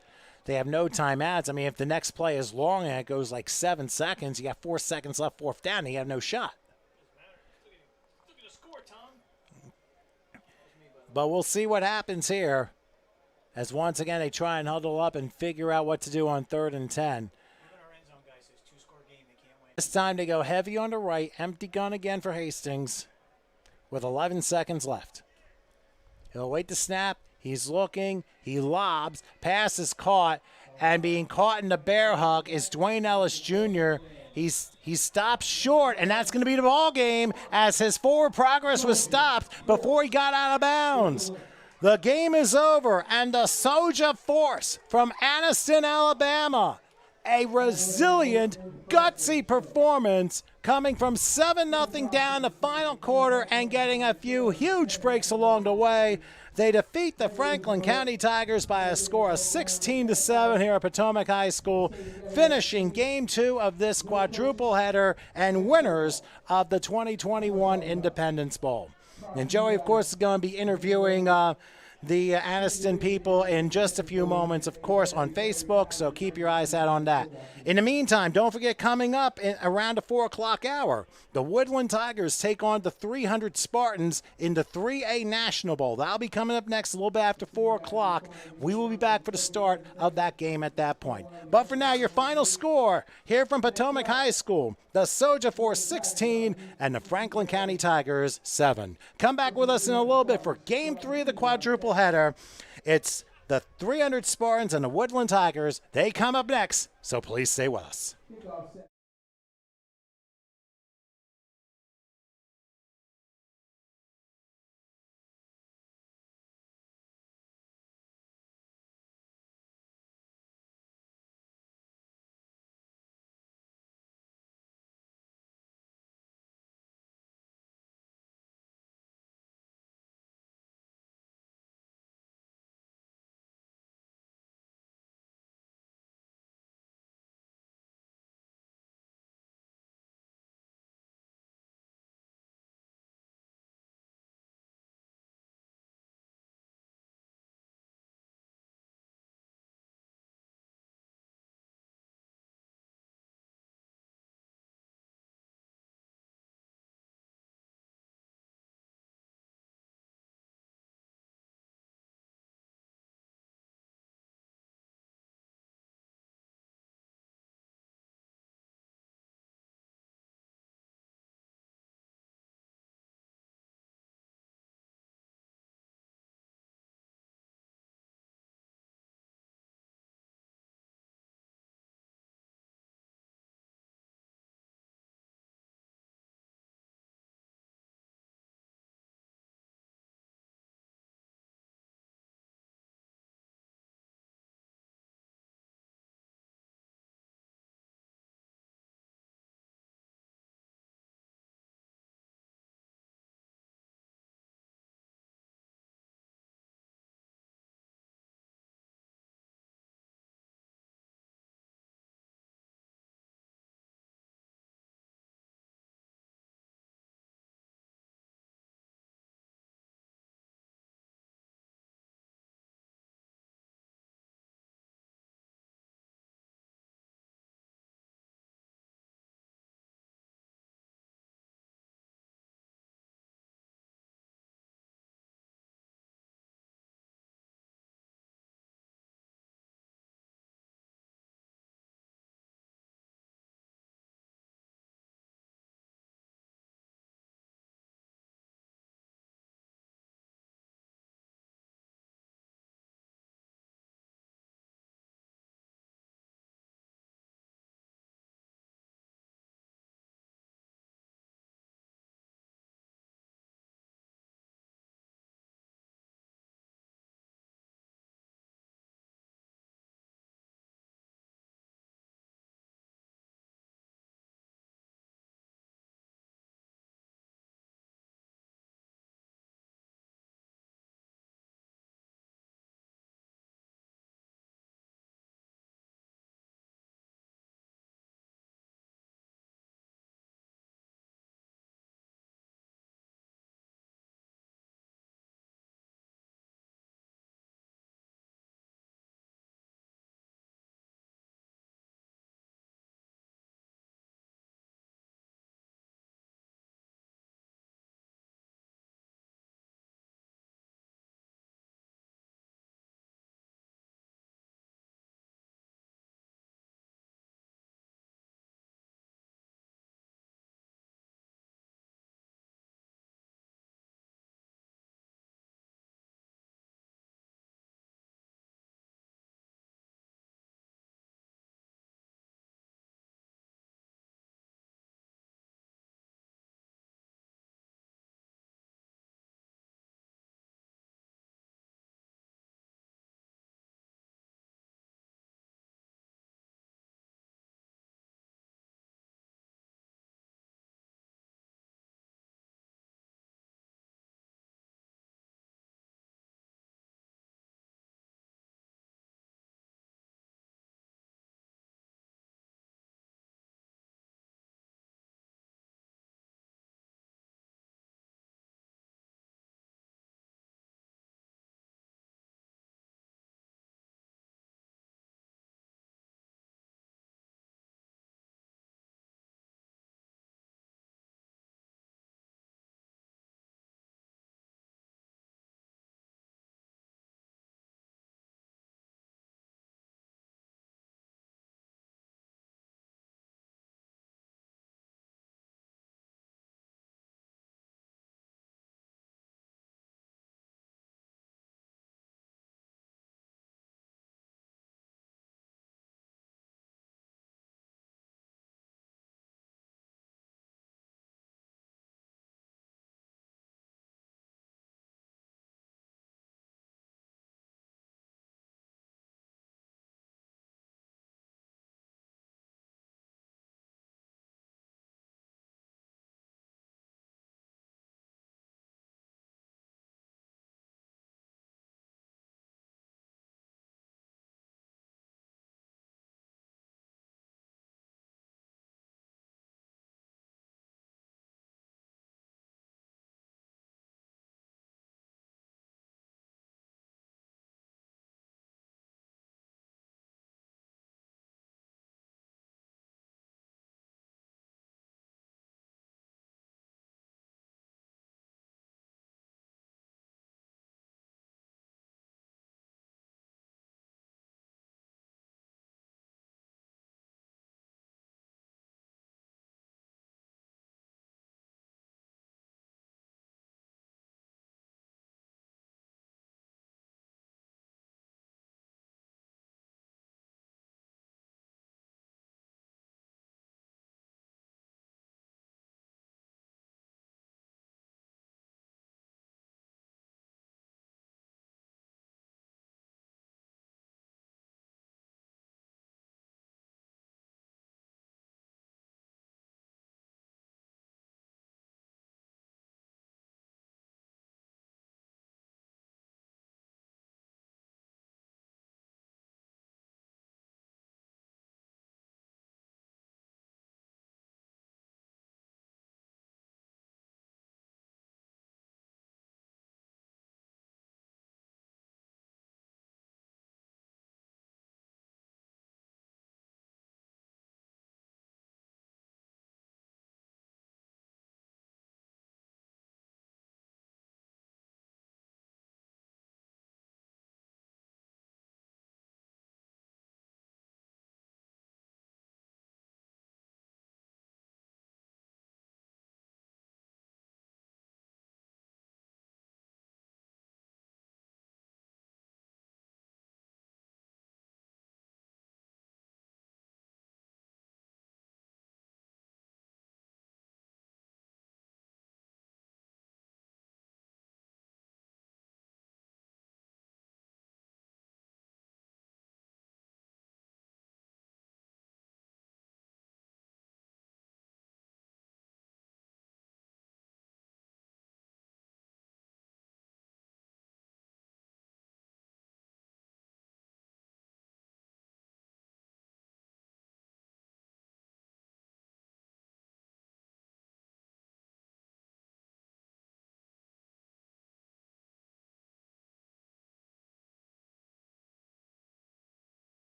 They have no timeouts. I mean, if the next play is long and it goes like 7 seconds, you got 4 seconds left, 4th down, and you have no shot. But we'll see what happens here as once again they try and huddle up and figure out what to do on 3rd and 10. This time they go heavy on the right, empty gun again for Hastings with 11 seconds left. He'll wait to snap. He's looking. He lobs. Pass is caught. And being caught in the bear hug is Dwayne Ellis Jr. He stops short, and that's going to be the ball game as his forward progress was stopped before he got out of bounds. The game is over, and the Soja Force from Anniston, Alabama, a resilient, gutsy performance coming from 7-0 down the final quarter and getting a few huge breaks along the way. They defeat the Franklin County Tigers by a score of 16-7 here at Potomac High School, finishing Game 2 of this quadruple header and winners of the 2021 Independence Bowl. And Joey, of course, is going to be interviewing the Anniston people in just a few moments, of course, on Facebook, so keep your eyes out on that. In the meantime, don't forget, coming up around the 4 o'clock hour, the Woodland Tigers take on the 300 Spartans in the 3A National Bowl. That'll be coming up next a little bit after 4 o'clock. We will be back for the start of that game at that point. But for now, your final score here from Potomac High School, the Soja Force 16 and the Franklin County Tigers 7. Come back with us in a little bit for Game 3 of the quadruple header. It's the 300 Spartans and the Woodland Tigers. They come up next, so please stay with us.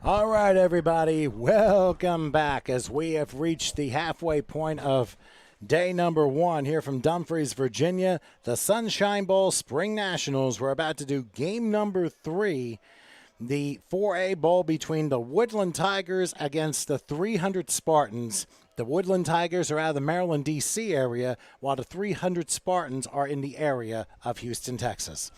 All right, everybody, welcome back as we have reached the halfway point of day number 1 here from Dumfries, Virginia. The Sunshine Bowl Spring Nationals. We're about to do game number 3, the 4A Bowl between the Woodland Tigers against the 300 Spartans. The Woodland Tigers are out of the Maryland, D.C. area, while the 300 Spartans are in the area of Houston, Texas.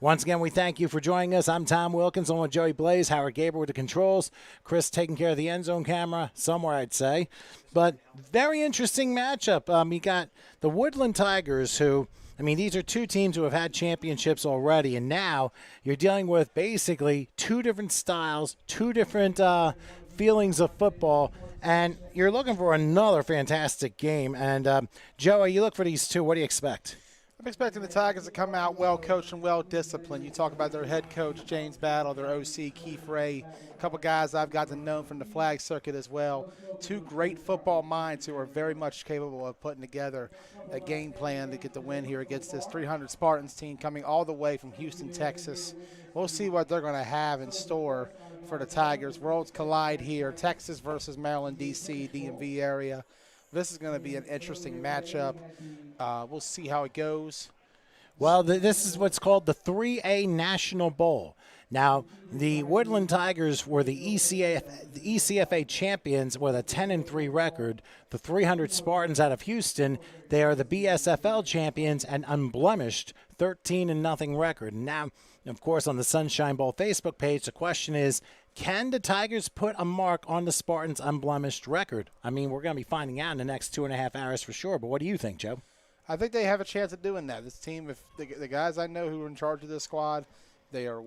Once again, we thank you for joining us. I'm Tom Wilkins, along with Joey Blaze, Howard Gabriel with the controls, Chris taking care of the end zone camera, somewhere I'd say. But very interesting matchup. You got the Woodland Tigers who, these are two teams who have had championships already, and now you're dealing with basically two different styles, two different feelings of football, and you're looking for another fantastic game. And Joey, you look for these two. What do you expect? I'm expecting the Tigers to come out well coached and well disciplined. You talk about their head coach, James Battle, their OC, Keith Ray, a couple guys I've got to know from the flag circuit as well. Two great football minds who are very much capable of putting together a game plan to get the win here against this 300 Spartans team coming all the way from Houston, Texas. We'll see what they're going to have in store for the Tigers. Worlds collide here, Texas versus Maryland, D.C., DMV area. This is going to be an interesting matchup. We'll see how it goes. Well, this is what's called the 3A National Bowl. Now, the Woodland Tigers were the ECFA champions with a 10-3 record. The 300 Spartans out of Houston, they are the BSFL champions and unblemished 13-0 record. Now, of course, on the Sunshine Bowl Facebook page, the question is, can the Tigers put a mark on the Spartans' unblemished record? We're going to be finding out in the next 2.5 hours for sure, but what do you think, Joe? I think they have a chance of doing that. This team, if the guys I know who are in charge of this squad, they're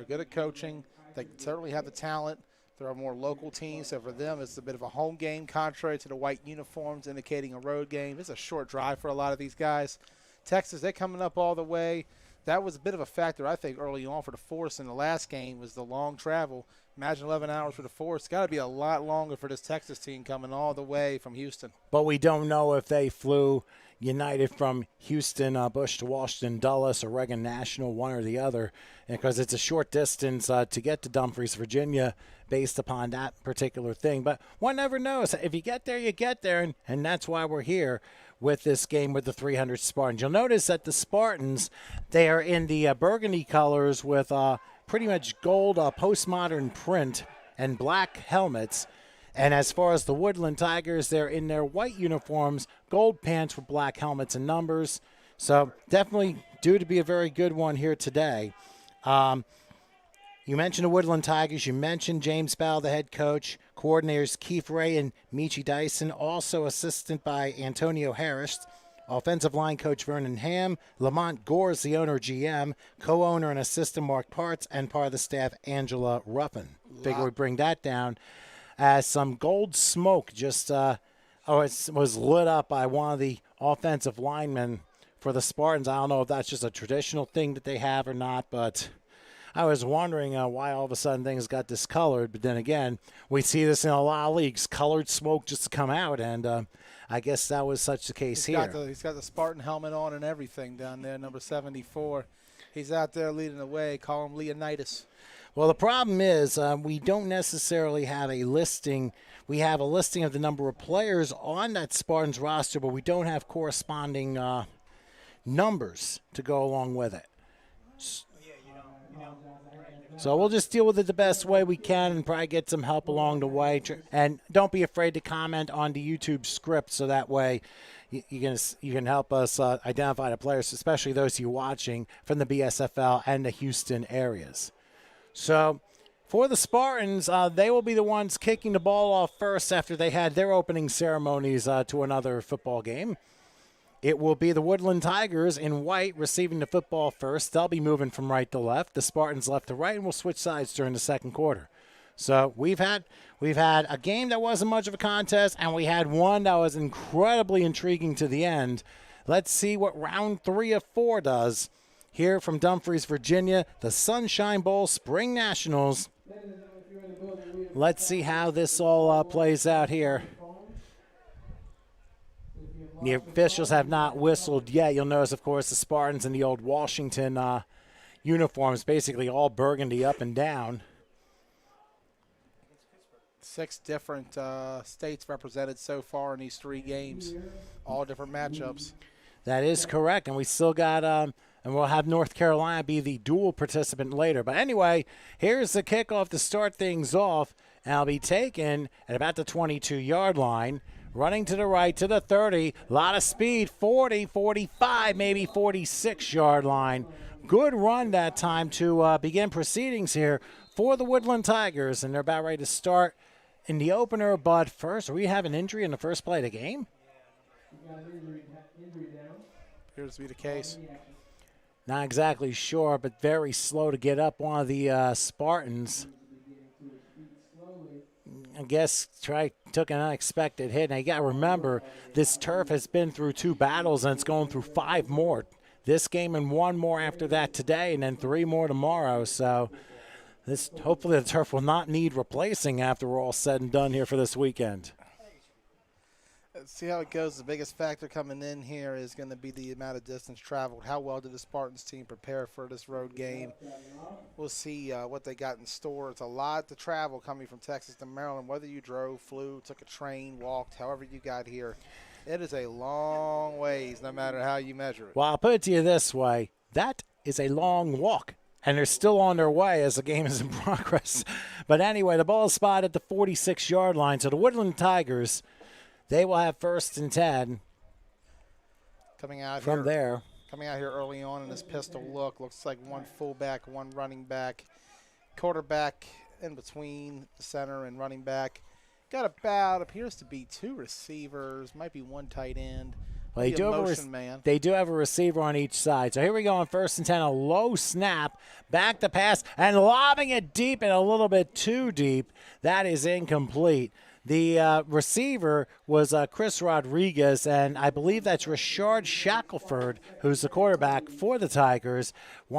good at coaching. They certainly have the talent. There are more local teams, so for them it's a bit of a home game, contrary to the white uniforms indicating a road game. It's a short drive for a lot of these guys. Texas, they're coming up all the way. That was a bit of a factor, I think, early on for the Force in the last game was the long travel. Imagine 11 hours for the Force. It's got to be a lot longer for this Texas team coming all the way from Houston. But we don't know if they flew United from Houston, Bush to Washington, Dulles, or Reagan National, one or the other, because it's a short distance to get to Dumfries, Virginia, based upon that particular thing. But one never knows. If you get there, you get there, and that's why we're here with this game with the 300 Spartans. You'll notice that the Spartans, they are in the burgundy colors with pretty much gold postmodern print and black helmets. And as far as the Woodland Tigers, they're in their white uniforms, gold pants with black helmets and numbers. So definitely due to be a very good one here today. You mentioned the Woodland Tigers. You mentioned James Bell, the head coach. Coordinators Keith Ray and Michi Dyson, also assisted by Antonio Harris. Offensive line coach Vernon Ham. Lamont Gores, the owner GM. Co-owner and assistant Mark Parts. And part of the staff, Angela Ruffin. Figure we bring that down. As some gold smoke just it was lit up by one of the offensive linemen for the Spartans. I don't know if that's just a traditional thing that they have or not, but I was wondering why all of a sudden things got discolored. But then again, we see this in a lot of leagues, colored smoke just to come out, and I guess that was such the case here. He's got the Spartan helmet on and everything down there, number 74. He's out there leading the way. Call him Leonidas. Well, the problem is we don't necessarily have a listing. We have a listing of the number of players on that Spartans roster, but we don't have corresponding numbers to go along with it. So we'll just deal with it the best way we can and probably get some help along the way. And don't be afraid to comment on the YouTube script, so that way you can help us identify the players, especially those of you watching from the BSFL and the Houston areas. So for the Spartans, they will be the ones kicking the ball off first after they had their opening ceremonies to another football game. It will be the Woodland Tigers in white receiving the football first. They'll be moving from right to left. The Spartans left to right, and we'll switch sides during the second quarter. So we've had a game that wasn't much of a contest, and we had one that was incredibly intriguing to the end. Let's see what round 3 of 4 does. Here from Dumfries, Virginia, the Sunshine Bowl Spring Nationals. Let's see how this all plays out here. The officials have not whistled yet. You'll notice, of course, the Spartans in the old Washington uniforms, basically all burgundy up and down. 6 different states represented so far in these 3 games, all different matchups. That is correct, and we still got and we'll have North Carolina be the dual participant later. But anyway, here's the kickoff to start things off, and I'll be taken at about the 22-yard line, running to the right to the 30, a lot of speed, 40, 45, maybe 46-yard line. Good run that time to begin proceedings here for the Woodland Tigers, and they're about ready to start in the opener. But first, we have an injury in the first play of the game. Appears to be the case. Not exactly sure, but very slow to get up one of the Spartans. I guess took an unexpected hit. Now, you got to remember, this turf has been through 2 battles, and it's going through 5 more. This game and 1 more after that today, and then 3 more tomorrow. So hopefully the turf will not need replacing after we're all said and done here for this weekend. Let's see how it goes. The biggest factor coming in here is going to be the amount of distance traveled. How well did the Spartans team prepare for this road game? We'll see what they got in store. It's a lot to travel coming from Texas to Maryland, whether you drove, flew, took a train, walked, however you got here. It is a long ways, no matter how you measure it. Well, I'll put it to you this way. That is a long walk, and they're still on their way as the game is in progress. But anyway, the ball is spotted at the 46-yard line. So the Woodland Tigers, they will have 1st and 10 coming out from here, there. Coming out here early on in this pistol look. Looks like 1 fullback, 1 running back, quarterback in between the center and running back. Got appears to be 2 receivers, might be 1 tight end. Well, they do have a receiver on each side. So here we go on 1st and 10, a low snap, back to pass, and lobbing it deep and a little bit too deep. That is incomplete. The receiver was Chris Rodriguez, and I believe that's Rashard Shackelford, who's the quarterback for the Tigers.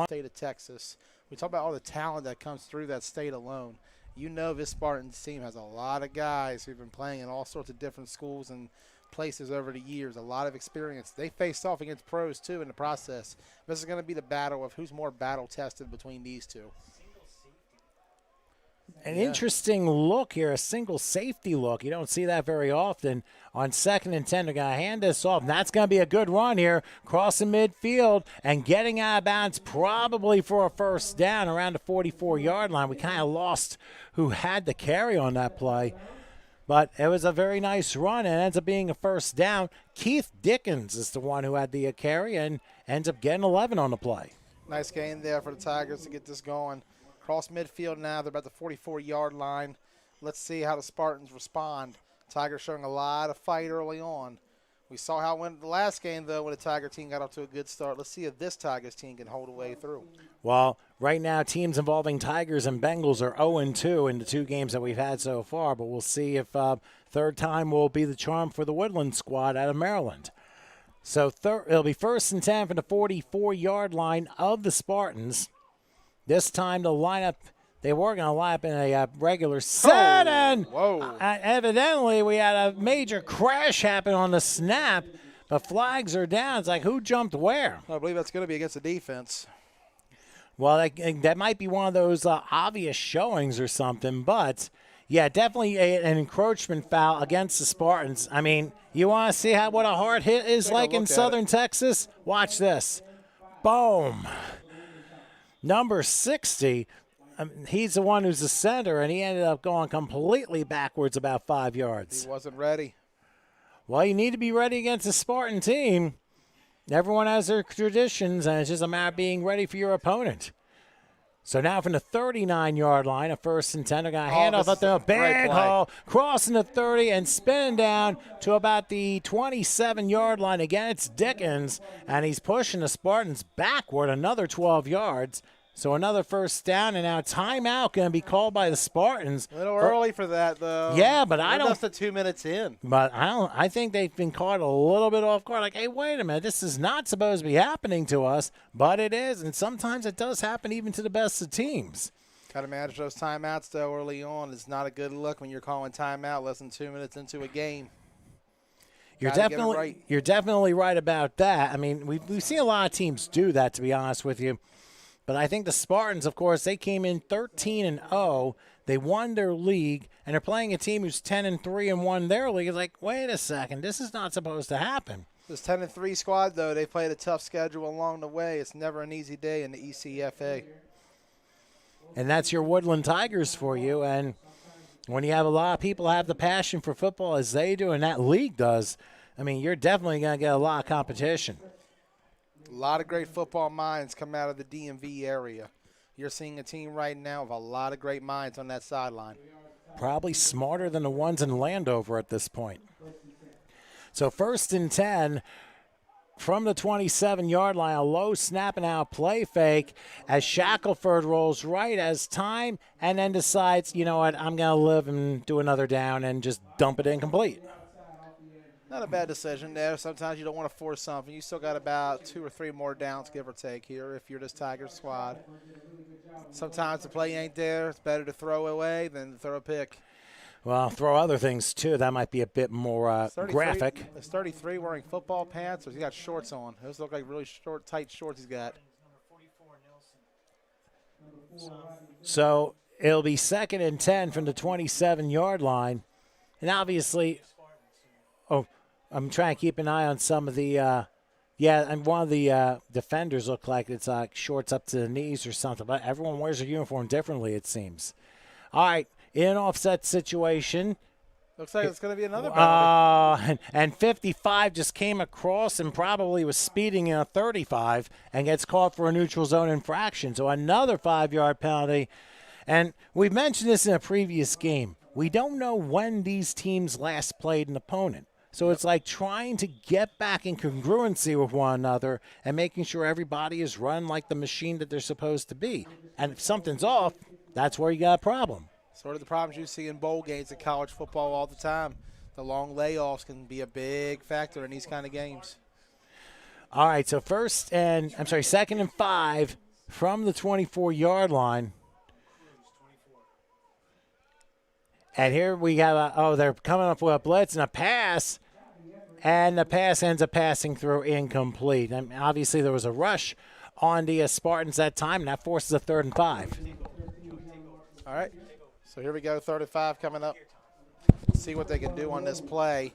State of Texas. We talk about all the talent that comes through that state alone. You know this Spartans team has a lot of guys who've been playing in all sorts of different schools and places over the years, a lot of experience. They faced off against pros, too, in the process. This is going to be the battle of who's more battle-tested between these 2. An interesting look here, a single safety look. You don't see that very often. On 2nd and 10, they're going to hand this off, and that's going to be a good run here, crossing midfield and getting out of bounds probably for a 1st down around the 44-yard line. We kind of lost who had the carry on that play, but it was a very nice run and ends up being a 1st down. Keith Dickens is the one who had the carry and ends up getting 11 on the play. Nice gain there for the Tigers to get this going. Cross midfield now. They're about the 44-yard line. Let's see how the Spartans respond. Tigers showing a lot of fight early on. We saw how it went the last game, though, when the Tiger team got off to a good start. Let's see if this Tigers team can hold a way through. Well, right now, teams involving Tigers and Bengals are 0-2 in the 2 games that we've had so far, but we'll see if 3rd time will be the charm for the Woodland squad out of Maryland. So it'll be 1st and 10 from the 44-yard line of the Spartans. This time the lineup, they were going to line up in a regular set, and evidently we had a major crash happen on the snap, but flags are down. It's like, who jumped where? I believe that's going to be against the defense. Well, that might be one of those obvious showings or something, but, yeah, definitely an encroachment foul against the Spartans. I mean, you want to see what a hard hit is like in southern Texas? Watch this. Boom. Number 60, he's the one who's the center, and he ended up going completely backwards about 5 yards. He wasn't ready. Well, you need to be ready against a Spartan team. Everyone has their traditions, and it's just a matter of being ready for your opponent. So now from the 39-yard line, a 1st and 10, they're going to hand off up there, a big hole, crossing the 30 and spinning down to about the 27-yard line. Again, it's Dickens, and he's pushing the Spartans backward another 12 yards. So another 1st down, and now timeout going to be called by the Spartans. A little early for that, though. Yeah, but I don't. Less than 2 minutes in. But I think they've been caught a little bit off guard. Like, hey, wait a minute, this is not supposed to be happening to us, but it is, and sometimes it does happen even to the best of teams. Got to manage those timeouts, though, early on. It's not a good look when you're calling timeout less than 2 minutes into a game. You're definitely right about that. I mean, we've seen a lot of teams do that, to be honest with you. But I think the Spartans, of course, they came in 13-0. They won their league, and they're playing a team who's 10-3 and won their league. It's like, wait a second, this is not supposed to happen. This 10-3 squad, though, they played a tough schedule along the way. It's never an easy day in the ECFA. And that's your Woodland Tigers for you. And when you have a lot of people have the passion for football as they do and that league does, I mean, you're definitely going to get a lot of competition. A lot of great football minds come out of the DMV area. You're seeing a team right now with a lot of great minds on that sideline. Probably smarter than the ones in Landover at this point. So 1st and 10 from the 27-yard line, a low snap and out play fake as Shackelford rolls right as time and then decides, you know what, I'm going to live and do another down and just dump it incomplete. Not a bad decision there. Sometimes you don't want to force something. You still got about 2 or 3 more downs, give or take, here if you're this Tigers squad. Sometimes the play ain't there. It's better to throw away than throw a pick. Well, throw other things, too. That might be a bit more graphic. Is 33 wearing football pants, or has he got shorts on? Those look like really short, tight shorts he's got. So it'll be 2nd and 10 from the 27-yard line. And obviously, I'm trying to keep an eye on some of the, and one of the defenders look like it's shorts up to the knees or something. But everyone wears their uniform differently, it seems. All right, in an offset situation. Looks like it's going to be another penalty. And 55 just came across and probably was speeding in a 35 and gets caught for a neutral zone infraction. So another 5-yard penalty. And we've mentioned this in a previous game. We don't know when these teams last played an opponent. So it's like trying to get back in congruency with one another and making sure everybody is run like the machine that they're supposed to be. And if something's off, that's where you got a problem. Sort of the problems you see in bowl games in college football all the time. The long layoffs can be a big factor in these kind of games. All right, so 2nd and 5 from the 24-yard line. And here we have they're coming up with a blitz and a pass, and the pass ends up passing through incomplete. And obviously there was a rush on the Spartans that time, and that forces a 3rd and 5. All right, so here we go, 3rd and 5 coming up. See what they can do on this play.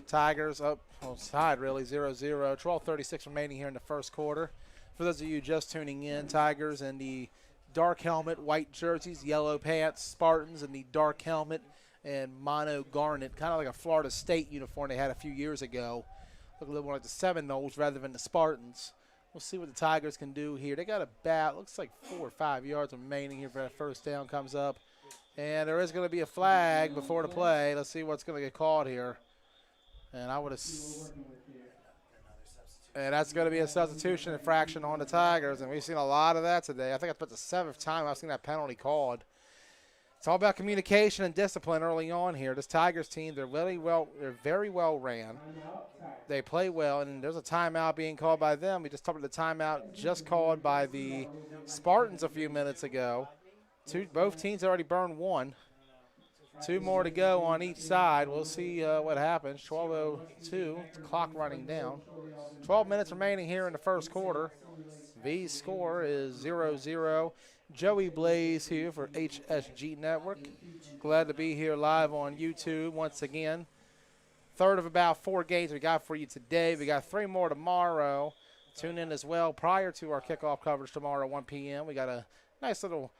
Tigers up side really, 0-0. 12:36 remaining here in the first quarter. For those of you just tuning in, Tigers in the dark helmet, white jerseys, yellow pants, Spartans in the dark helmet and mono garnet, kind of like a Florida State uniform they had a few years ago. Look a little more like the Seminoles rather than the Spartans. We'll see what the Tigers can do here. They got looks like 4 or 5 yards remaining here for that first down comes up. And there is going to be a flag before the play. Let's see what's going to get called here. And and that's going to be a substitution infraction on the Tigers, and we've seen a lot of that today. I think that's about the 7th time I've seen that penalty called. It's all about communication and discipline early on here. This Tigers team, they're very well ran. They play well, and there's a timeout being called by them. We just talked about the timeout just called by the Spartans a few minutes ago. Both teams already burned 1. 2 more to go on each side. We'll see what happens. 12:02, clock running down. 12 minutes remaining here in the first quarter. V's score is 0-0. Joey Blaze here for HSG Network. Glad to be here live on YouTube once again. 3rd of about 4 games we got for you today. We got 3 more tomorrow. Tune in as well prior to our kickoff coverage tomorrow, 1 p.m. We got a nice little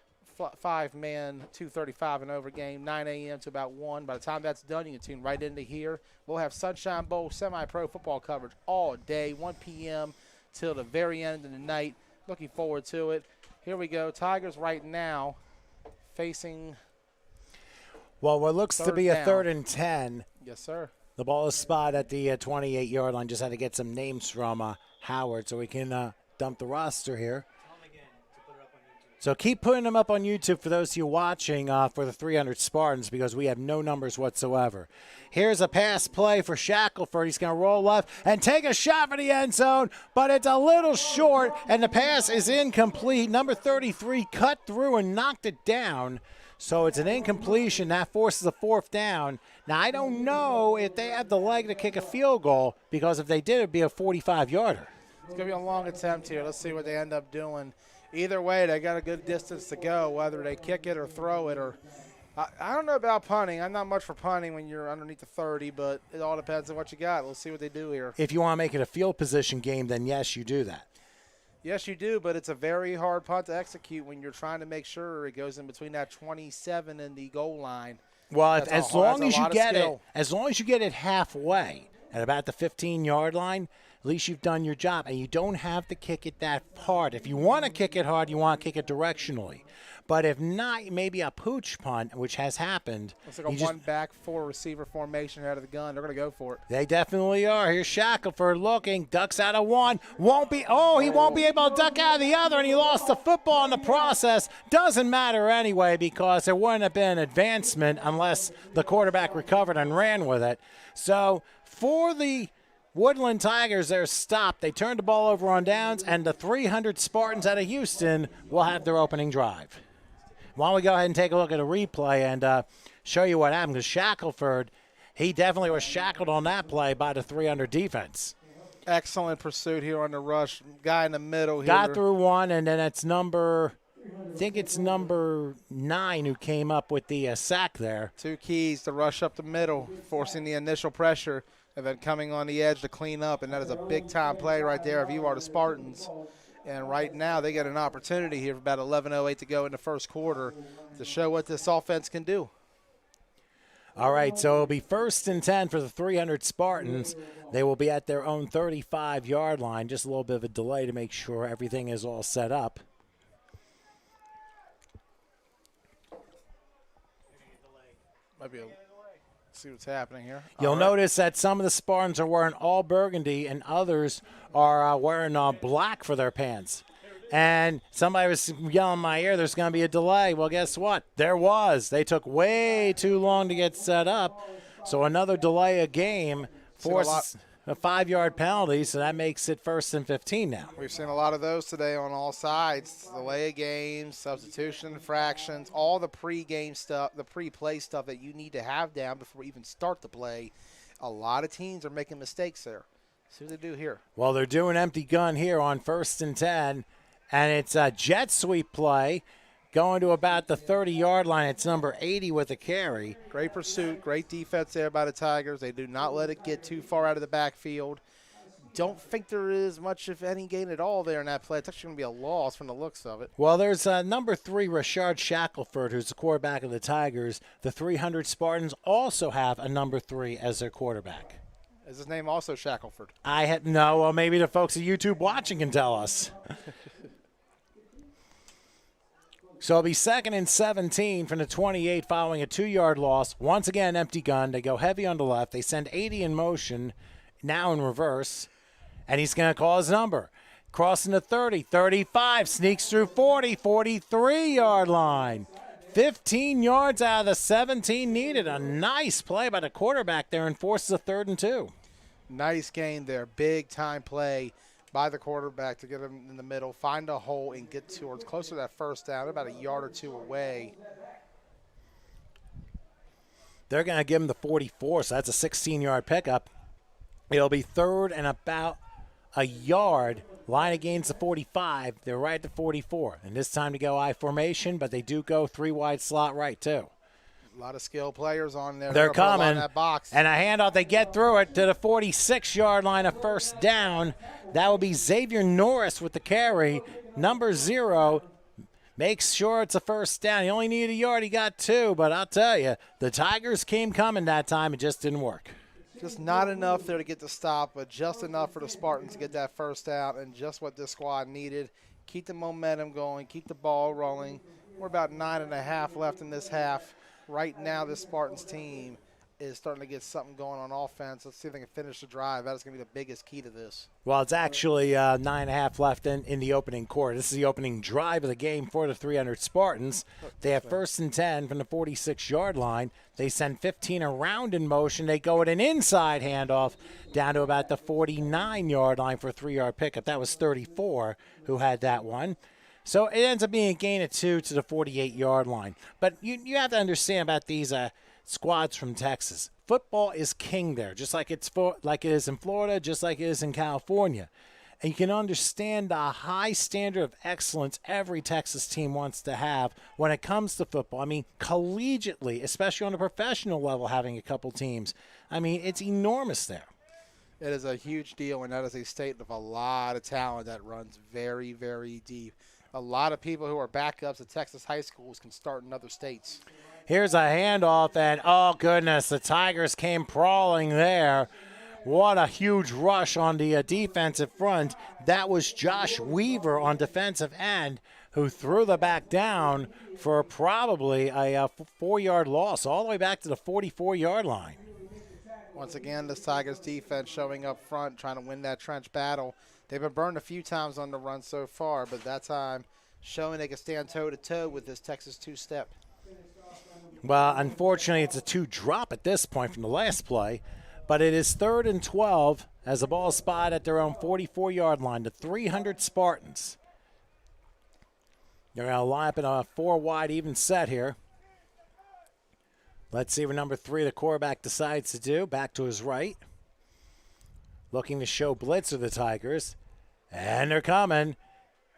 5-man, 2:35 and over game, 9 a.m. to about 1. By the time that's done, you can tune right into here. We'll have Sunshine Bowl semi-pro football coverage all day, 1 p.m. till the very end of the night. Looking forward to it. Here we go. Tigers right now facing what looks to be a 3rd and 10. Yes, sir. The ball is spotted at the 28-yard line. Just had to get some names from Howard so we can dump the roster here. So keep putting them up on YouTube for those of you watching for the 300 Spartans because we have no numbers whatsoever. Here's a pass play for Shackelford. He's going to roll left and take a shot for the end zone, but it's a little short, and the pass is incomplete. Number 33 cut through and knocked it down, so it's an incompletion. That forces a 4th down. Now, I don't know if they have the leg to kick a field goal because if they did, it would be a 45-yarder. It's going to be a long attempt here. Let's see what they end up doing. Either way, they got a good distance to go, whether they kick it or throw it. Or I don't know about punting. I'm not much for punting when you're underneath the 30, but it all depends on what you got. Let's see what they do here. If you want to make it a field position game, then yes, you do that. Yes, you do, but it's a very hard punt to execute when you're trying to make sure it goes in between that 27 and the goal line. Well, That's as a long as you lot of get it, skill. as long as you get it halfway at about the 15-yard line, at least you've done your job, and you don't have to kick it that hard. If you want to kick it hard, you want to kick it directionally. But if not, maybe a pooch punt, which has happened. It's like a one-back, four-receiver formation out of the gun. They're going to go for it. They definitely are. Here's Shackelford looking, ducks out of one. He won't be able to duck out of the other, and he lost the football in the process. Doesn't matter anyway because there wouldn't have been advancement unless the quarterback recovered and ran with it. So for the Woodland Tigers, they're stopped. They turned the ball over on downs, and the 300 Spartans out of Houston will have their opening drive. Why don't we go ahead and take a look at a replay and show you what happened? Because Shackelford, he definitely was shackled on that play by the 300 defense. Excellent pursuit here on the rush. Guy in the middle here. Got through one, and then it's number 9 who came up with the sack there. 2 keys to rush up the middle, forcing the initial pressure, and then coming on the edge to clean up, and that is a big-time play right there if you are the Spartans. And right now they get an opportunity here for about 11:08 to go in the first quarter to show what this offense can do. All right, so it'll be 1st and 10 for the 300 Spartans. They will be at their own 35-yard line. Just a little bit of a delay to make sure everything is all set up. Might be see what's happening here. You'll notice that some of the Spartans are wearing all burgundy and others are wearing black for their pants. And somebody was yelling in my ear, there's going to be a delay. Well, guess what? There was. They took way too long to get set up. So another delay of game forces a 5-yard penalty, so that makes it 1st and 15 now. We've seen a lot of those today on all sides. Delay of games, substitution infractions, all the pre-game stuff, the pre-play stuff that you need to have down before you even start the play. A lot of teams are making mistakes there. See what they do here. Well, they're doing empty gun here on 1st and 10, and it's a jet sweep play going to about the 30-yard line. It's number 80 with a carry. Great pursuit, great defense there by the Tigers. They do not let it get too far out of the backfield. Don't think there is much, if any, gain at all there in that play. It's actually going to be a loss from the looks of it. Well, there's number 3, Rashard Shackelford, who's the quarterback of the Tigers. The 300 Spartans also have a number 3 as their quarterback. Is his name also Shackelford? No. Well, maybe the folks at YouTube watching can tell us. So it'll be 2nd and 17 from the 28 following a 2-yard loss. Once again, empty gun. They go heavy on the left. They send 80 in motion, now in reverse. And he's going to call his number. Crossing the 30, 35, sneaks through 40, 43-yard line. 15 yards out of the 17 needed. A nice play by the quarterback there and forces a 3rd and 2. Nice gain there. Big time play by the quarterback to get him in the middle, find a hole, and get towards closer to that first down, about a yard or 2 away. They're going to give him the 44, so that's a 16-yard pickup. It'll be 3rd and about a yard. Line against the 45. They're right at the 44. And this time to go I formation, but they do go 3-wide slot right, too. A lot of skilled players on there. They're gonna put a lot coming. in that box. And a handoff. They get through it to the 46-yard line of 1st down. That will be Xavier Norris with the carry. Number 0 makes sure it's a 1st down. He only needed a yard. He got 2. But I'll tell you, the Tigers came coming that time. It just didn't work. Just not enough there to get the stop, but just enough for the Spartans to get that 1st down, and just what this squad needed. Keep the momentum going. Keep the ball rolling. We're about 9.5 left in this half. Right now, this Spartans team is starting to get something going on offense. Let's see if they can finish the drive. That is going to be the biggest key to this. Well, it's actually 9.5 left in the opening quarter. This is the opening drive of the game for the 300 Spartans. They have 1st and 10 from the 46-yard line. They send 15 around in motion. They go at an inside handoff down to about the 49-yard line for a 3-yard pickup. That was 34 who had that one. So it ends up being a gain of 2 to the 48-yard line. But you have to understand about these squads from Texas. Football is king there, just like it is in Florida, just like it is in California. And you can understand the high standard of excellence every Texas team wants to have when it comes to football. I mean, collegiately, especially on a professional level, having a couple teams. I mean, it's enormous there. It is a huge deal, and that is a state of a lot of talent that runs very, very deep. A lot of people who are backups at Texas high schools can start in other states. Here's a handoff, and oh, goodness, the Tigers came crawling there. What a huge rush on the defensive front. That was Josh Weaver on defensive end who threw the back down for probably a 4-yard loss all the way back to the 44-yard line. Once again, this Tigers defense showing up front, trying to win that trench battle. They've been burned a few times on the run so far, but that time showing they can stand toe-to-toe with this Texas two-step. Well, unfortunately, it's a 2-drop at this point from the last play. But it is 3rd and 12 as the ball is spotted at their own 44-yard line. The 300 Spartans. They're going to line up in a 4-wide even set here. Let's see what number 3, the quarterback, decides to do. Back to his right. Looking to show blitz of the Tigers. And they're coming.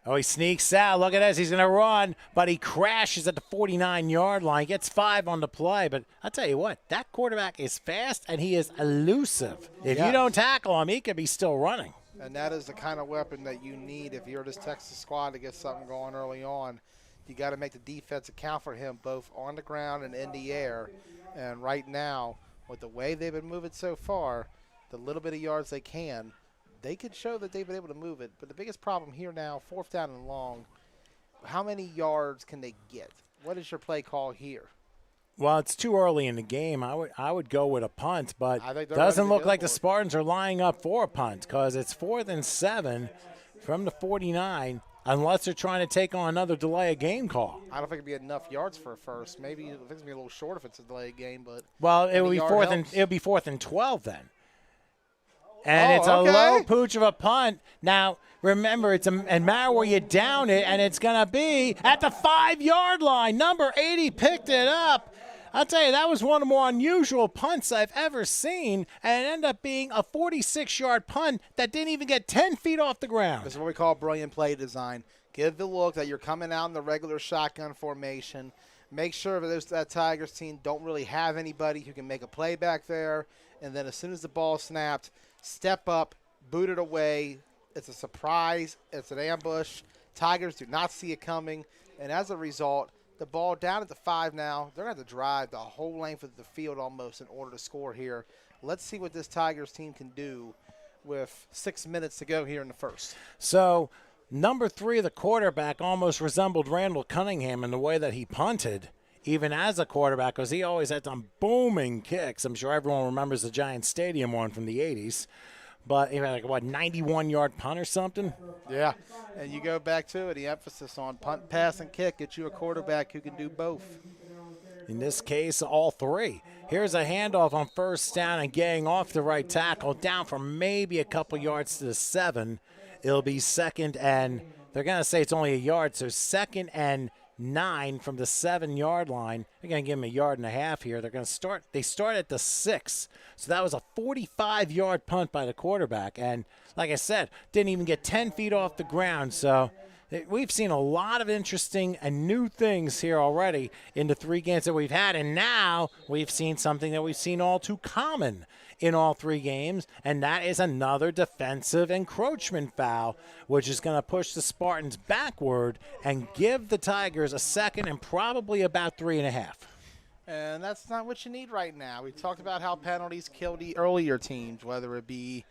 Oh, he sneaks out. Look at this. He's going to run, but he crashes at the 49-yard line. Gets 5 on the play. But I'll tell you what, that quarterback is fast, and he is elusive. If you don't tackle him, he could be still running. And that is the kind of weapon that you need if you're this Texas squad to get something going early on. You got to make the defense account for him both on the ground and in the air. And right now, with the way they've been moving so far, the little bit of yards they can, they could show that they've been able to move it. But the biggest problem here now, 4th down and long, how many yards can they get? What is your play call here? Well, it's too early in the game. I would go with a punt, but it doesn't look like the Spartans are lining up for a punt because it's 4th and 7 from the 49 unless they're trying to take on another delay of game call. I don't think it'd be enough yards for a first. Maybe I think it's gonna be a little short if it's a delay game, but it would be 4th and 12 then. And it's a low pooch of a punt. Now, remember, and matter where you down it, and it's going to be at the 5-yard line. Number 80 picked it up. I'll tell you, that was one of the more unusual punts I've ever seen, and it ended up being a 46-yard punt that didn't even get 10 feet off the ground. This is what we call brilliant play design. Give the look that you're coming out in the regular shotgun formation. Make sure that Tigers team don't really have anybody who can make a play back there, and then as soon as the ball snapped, step up, boot it away. It's a surprise. It's an ambush. Tigers do not see it coming. And as a result, the ball down at the 5 now. They're going to have to drive the whole length of the field almost in order to score here. Let's see what this Tigers team can do with 6 minutes to go here in the first. So number 3, the quarterback, almost resembled Randall Cunningham in the way that he punted, even as a quarterback, because he always had some booming kicks. I'm sure everyone remembers the Giant Stadium one from the 80s. But he had 91-yard punt or something? Yeah, and you go back to it, the emphasis on punt, pass, and kick. Get you a quarterback who can do both. In this case, all 3. Here's a handoff on 1st down and getting off the right tackle, down for maybe a couple yards to the 7. It'll be 2nd and they're going to say it's only a yard, so 2nd and 9 from the 7-yard line. They're going to give him a yard and a half here. They're going to start. They start at the 6. So that was a 45-yard punt by the quarterback. And like I said, didn't even get 10 feet off the ground. So we've seen a lot of interesting and new things here already in the 3 games that we've had. And now we've seen something that we've seen all too common in all 3 games, and that is another defensive encroachment foul, which is going to push the Spartans backward and give the Tigers a 2nd and probably about 3.5. And that's not what you need right now. We talked about how penalties kill the earlier teams, whether it be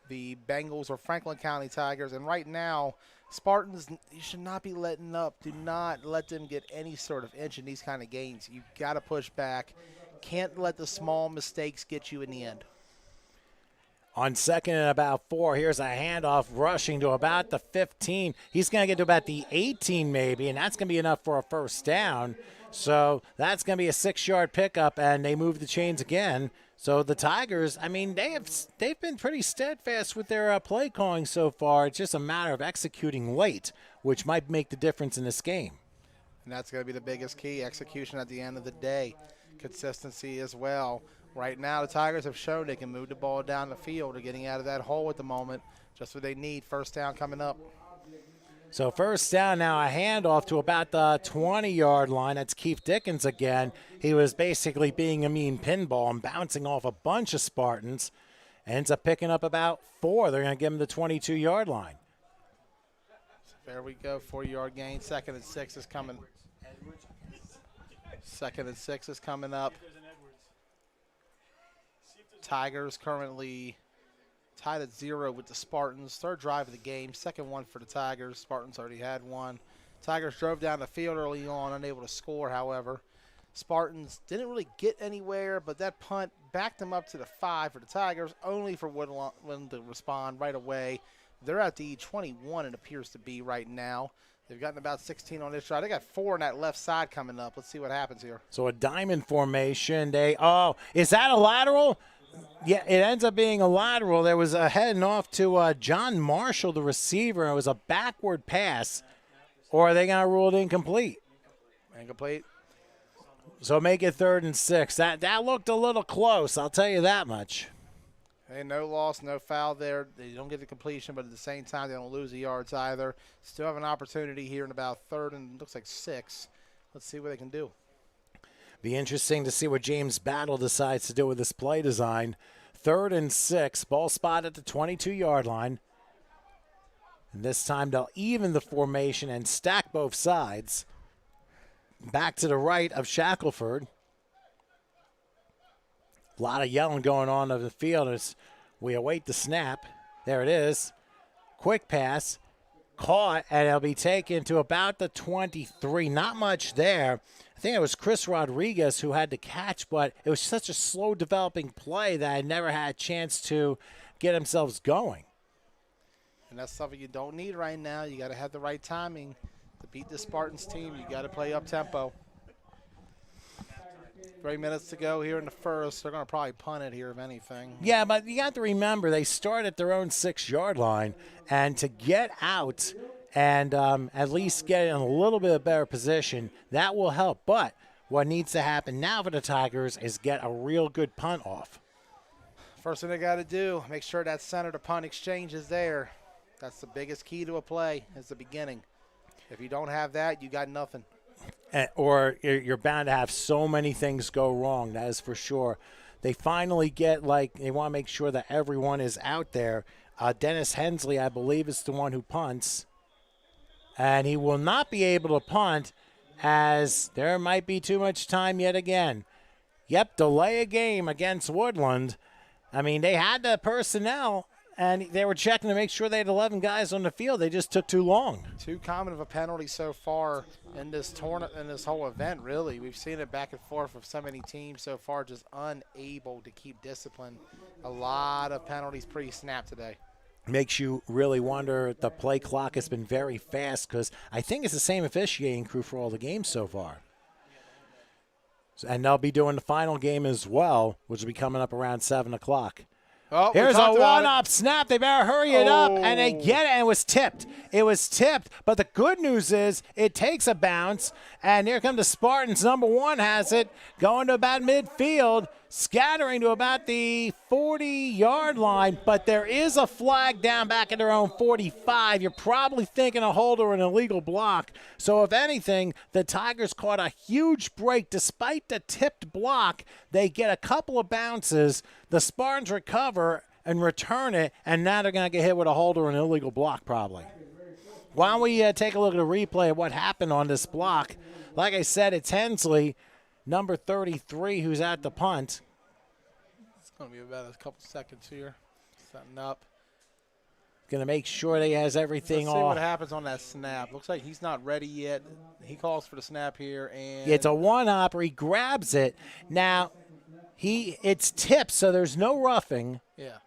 the Bengals or Franklin County Tigers. And right now, Spartans, you should not be letting up. Do not let them get any sort of inch in these kind of games. You've got to push back. Can't let the small mistakes get you in the end. On 2nd and about 4, here's a handoff rushing to about the 15. He's going to get to about the 18 maybe, and that's going to be enough for a 1st down. So that's going to be a 6-yard pickup, and they move the chains again. So the Tigers, I mean, they've been pretty steadfast with their play calling so far. It's just a matter of executing late, which might make the difference in this game. And that's going to be the biggest key, execution at the end of the day. Consistency as well. Right now, the Tigers have shown they can move the ball down the field. They're getting out of that hole at the moment. Just what they need. First down coming up. So first down now, a handoff to about the 20-yard line. That's Keith Dickens again. He was basically being a mean pinball and bouncing off a bunch of Spartans. Ends up picking up about 4. They're going to give him the 22-yard line. There we go, 4-yard gain. 2nd and 6 is coming. 2nd and 6 is coming up. Tigers currently tied at 0 with the Spartans. 3rd drive of the game. 2nd one for the Tigers. Spartans already had one. Tigers drove down the field early on, unable to score, however. Spartans didn't really get anywhere, but that punt backed them up to the 5 for the Tigers, only for Woodland to respond right away. They're at the 21, it appears to be right now. They've gotten about 16 on this drive. They got 4 on that left side coming up. Let's see what happens here. So a diamond formation. Is that a lateral? Yeah, it ends up being a lateral. There was a heading off to John Marshall, the receiver. It was a backward pass. Or are they going to rule it incomplete? Incomplete. So make it 3rd and 6. That looked a little close, I'll tell you that much. Hey, no loss, no foul there. They don't get the completion, but at the same time, they don't lose the yards either. Still have an opportunity here in about 3rd and looks like 6. Let's see what they can do. Be interesting to see what James Battle decides to do with this play design. 3rd and 6, ball spot at the 22-yard line. And this time they'll even the formation and stack both sides. Back to the right of Shackelford. A lot of yelling going on of the field as we await the snap. There it is. Quick pass. Caught, and it'll be taken to about the 23. Not much there. I think it was Chris Rodriguez who had the catch, but it was such a slow developing play that I never had a chance to get themselves going. And that's something you don't need right now. You got to have the right timing to beat the Spartans team. You got to play up tempo. 3 minutes to go here in the first. They're going to probably punt it here, if anything. Yeah, but you got to remember they start at their own 6-yard line, and to get out and at least get in a little bit of better position, that will help. But what needs to happen now for the Tigers is get a real good punt off. First thing they got to do, make sure that center to punt exchange is there. That's the biggest key to a play is the beginning. If you don't have that, you got nothing. Or you're bound to have so many things go wrong, that is for sure. They finally get, they want to make sure that everyone is out there. Dennis Hensley, I believe, is the one who punts. And he will not be able to punt as there might be too much time yet again. Yep, delay a game against Woodland. I mean, they had the personnel, and they were checking to make sure they had 11 guys on the field. They just took too long. Too common of a penalty so far in this tournament, in this whole event, really. We've seen it back and forth with so many teams so far just unable to keep discipline. A lot of penalties pre-snap today. Makes you really wonder. The play clock has been very fast because I think it's the same officiating crew for all the games so far. And they'll be doing the final game as well, which will be coming up around 7 o'clock. Oh, here's a one-up snap. They better hurry it up, and they get it, and it was tipped. It was tipped, but the good news is it takes a bounce, and here come the Spartans. Number 1 has it, going to about midfield, scattering to about the 40-yard line, but there is a flag down back at their own 45. You're probably thinking a hold or an illegal block. So if anything, the Tigers caught a huge break. Despite the tipped block, they get a couple of bounces. The Spartans recover and return it, and now they're going to get hit with a hold or an illegal block probably. Why don't we take a look at a replay of what happened on this block? Like I said, it's Hensley, number 33, who's at the punt. It's going to be about a couple seconds here. Setting up. Going to make sure that he has everything Let's see off. what happens on that snap. Looks like he's not ready yet. He calls for the snap here. And It's a one-hopper. He grabs it. Now, it's tipped, so there's no roughing. Yeah.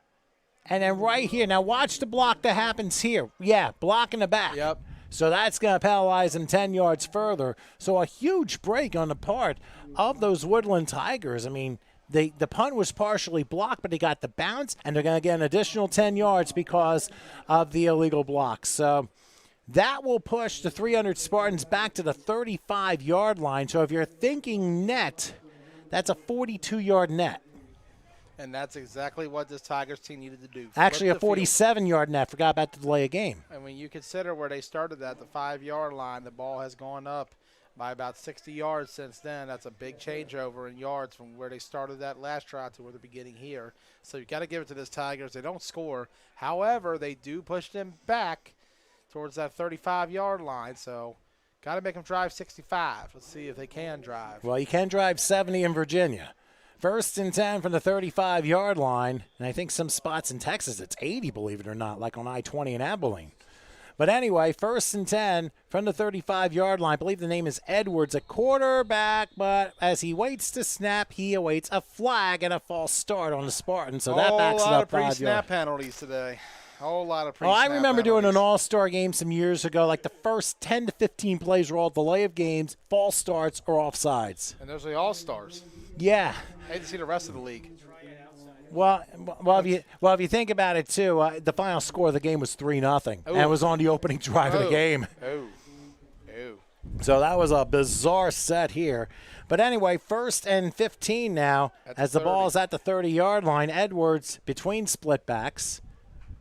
And then right here, now watch the block that happens here. Yeah, block in the back. Yep. So that's going to penalize him 10 yards further. So a huge break on the part of those Woodland Tigers. I mean, the punt was partially blocked, but they got the bounce, and they're going to get an additional 10 yards because of the illegal block. So that will push the 300 Spartans back to the 35-yard line. So if you're thinking net, that's a 42-yard net. And that's exactly what this Tigers team needed to do. Actually, a Flip the field. 47-yard net. Forgot about the delay of game. And when you consider where they started at the 5-yard line, the ball has gone up by about 60 yards since then. That's a big changeover in yards from where they started that last drive to where they're beginning here. So you got to give it to this Tigers. They don't score. However, they do push them back towards that 35-yard line. So got to make them drive 65. Let's see if they can drive. Well, you can drive 70 in Virginia. 1st and 10 from the 35-yard line. And I think some spots in Texas it's 80, believe it or not, like on I-20 in Abilene. But anyway, 1st and 10 from the 35-yard line. I believe the name is Edwards, a quarterback. But as he waits to snap, he awaits a flag and a false start on the Spartans. So that backs it up 5 yards. A lot of pre-snap penalties today. A whole lot of pre-snap I remember penalties. doing an all-star game some years ago. Like the first 10 to 15 plays were all delay of games, false starts, or offsides. And those are the all-stars. Yeah. I hate to see the rest of the league. Well, if you think about it too, the final score of the game was 3-0, and it was on the opening drive of the game. So that was a bizarre set here. But anyway, 1st and 15 now, as the ball is at the 30-yard line. Edwards between split backs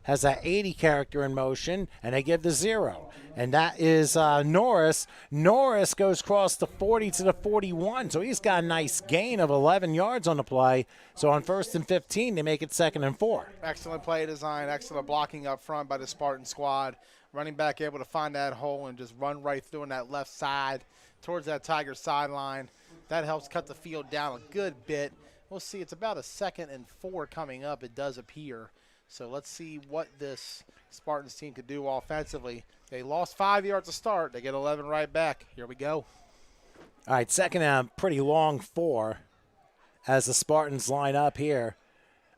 has that 80 character in motion, and they give the 0. And that is Norris. Norris goes across the 40 to the 41, so he's got a nice gain of 11 yards on the play. So on 1st and 15, they make it 2nd and 4. Excellent play design, excellent blocking up front by the Spartan squad. Running back able to find that hole and just run right through on that left side towards that Tiger sideline. That helps cut the field down a good bit. We'll see. It's about a 2nd and 4 coming up, it does appear. So let's see what this Spartans team could do offensively. They lost 5 yards to start. They get 11 right back. Here we go. All right, 2nd and a pretty long 4 as the Spartans line up here.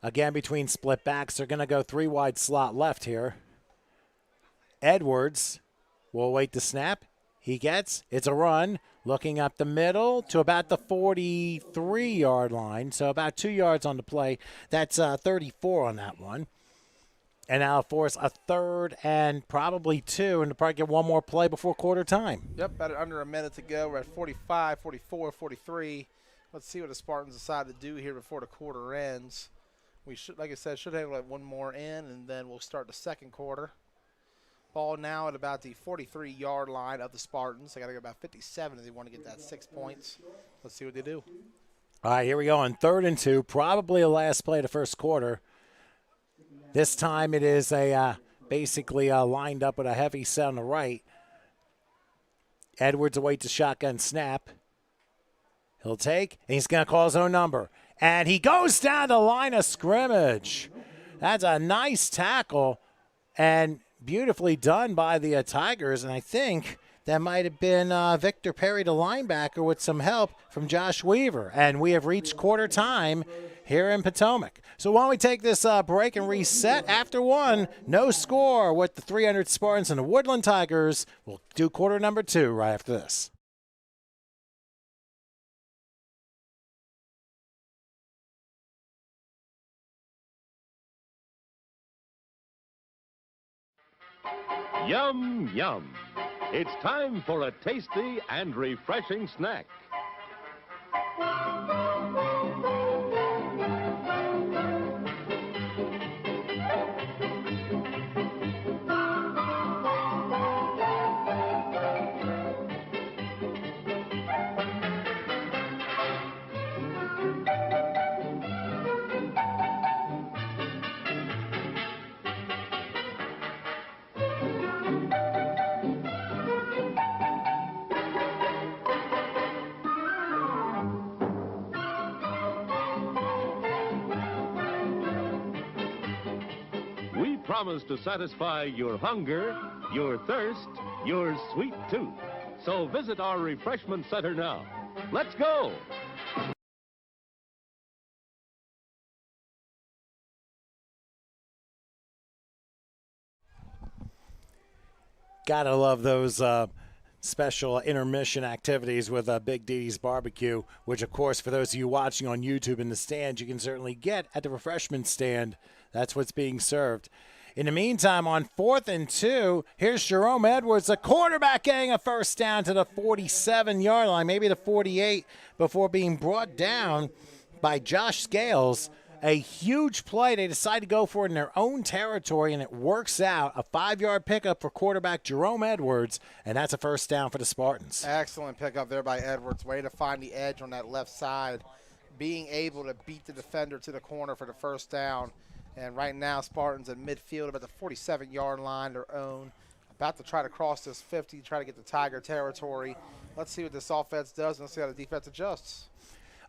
Again, between split backs, they're going to go 3 wide slot left here. Edwards will wait the snap. He gets, it's a run, looking up the middle to about the 43-yard line, so about 2 yards on the play. That's 34 on that one. And now force a 3rd and probably 2, and to probably get one more play before quarter time. Yep, about under a minute to go. We're at 45, 44, 43. Let's see what the Spartans decide to do here before the quarter ends. We should, like I said, should have like one more in, and then we'll start the 2nd quarter. Ball now at about the 43-yard line of the Spartans. They got to go about 57 if they want to get that 6 points. Let's see what they do. All right, here we go on 3rd and 2, probably the last play of the 1st quarter. This time it is basically lined up with a heavy set on the right. Edwards awaits a shotgun snap. He'll take, and he's going to call his own number. And he goes down the line of scrimmage. That's a nice tackle and beautifully done by the Tigers. And I think that might have been Victor Perry, the linebacker, with some help from Josh Weaver. And we have reached quarter time here in Potomac. So why don't we take this break and reset after 1. No score with the 300 Spartans and the Woodland Tigers. We'll do quarter number 2 right after this. Yum, yum. It's time for a tasty and refreshing snack. Promise to satisfy your hunger, your thirst, your sweet tooth. So visit our refreshment center now. Let's go! Gotta love those special intermission activities with Big D's Barbecue, which, of course, for those of you watching on YouTube in the stand, you can certainly get at the refreshment stand. That's what's being served. In the meantime, on 4th and 2, here's Jerome Edwards, the quarterback, getting a first down to the 47-yard line, maybe the 48, before being brought down by Josh Scales a huge play. They decide to go for it in their own territory, and it works out. A 5-yard pickup for quarterback Jerome Edwards, and that's a first down for the Spartans. Excellent pickup there by Edwards. Way to find the edge on that left side, being able to beat the defender to the corner for the first down. And right now, Spartans in midfield about the 47-yard line, their own. About to try to cross this 50, try to get the Tiger territory. Let's see what this offense does, and let's see how the defense adjusts.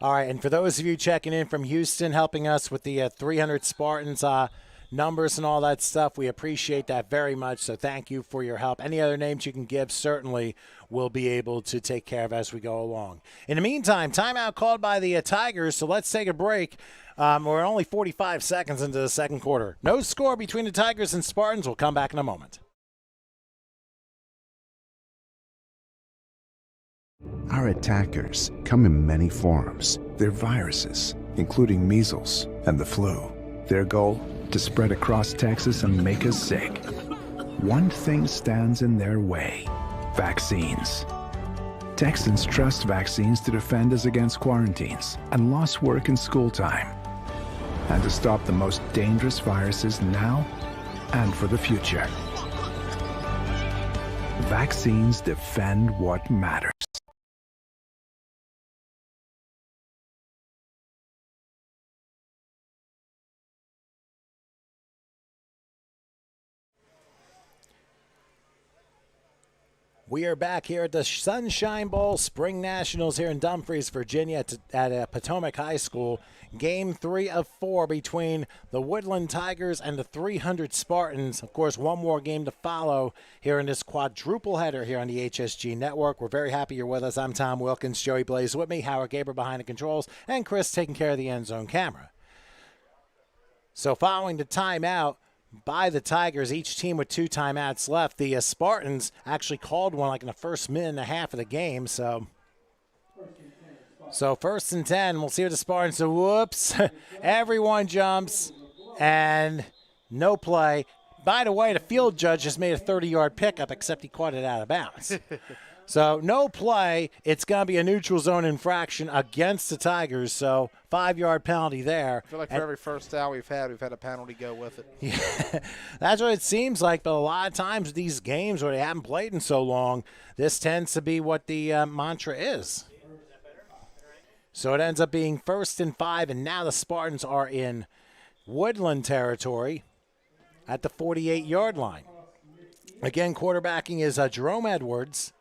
All right, and for those of you checking in from Houston, helping us with the 300 Spartans numbers and all that stuff, we appreciate that very much, so thank you for your help. Any other names you can give, certainly we'll be able to take care of as we go along. In the meantime, timeout called by the Tigers, so let's take a break. We're only 45 seconds into the second quarter. No score between the Tigers and Spartans. We'll come back in a moment. Our attackers come in many forms. They're viruses, including measles and the flu. Their goal? To spread across Texas and make us sick. One thing stands in their way: vaccines. Texans trust vaccines to defend us against quarantines and lost work and school time, and to stop the most dangerous viruses now and for the future. Vaccines defend what matters. We are back here at the Sunshine Bowl Spring Nationals here in Dumfries, Virginia at Potomac High School. Game 3 of 4 between the Woodland Tigers and the 300 Spartans. Of course, one more game to follow here in this quadruple header here on the HSG Network. We're very happy you're with us. I'm Tom Wilkins, Joey Blaze with me, Howard Gaber behind the controls, and Chris taking care of the end zone camera. So following the timeout by the Tigers, each team with 2 timeouts left. The Spartans actually called one like in the first minute and a half of the game. So first and 10. We'll see what the Spartans do. Whoops. Everyone jumps and no play. By the way, the field judge just made a 30-yard pickup, except he caught it out of bounds. So no play. It's going to be a neutral zone infraction against the Tigers. So 5-yard penalty there. I feel like for every first down we've had a penalty go with it. Yeah, that's what it seems like. But a lot of times these games where they haven't played in so long, this tends to be what the mantra is. So it ends up being 1st and 5, and now the Spartans are in Woodland territory at the 48-yard line. Again, quarterbacking is Jerome Edwards.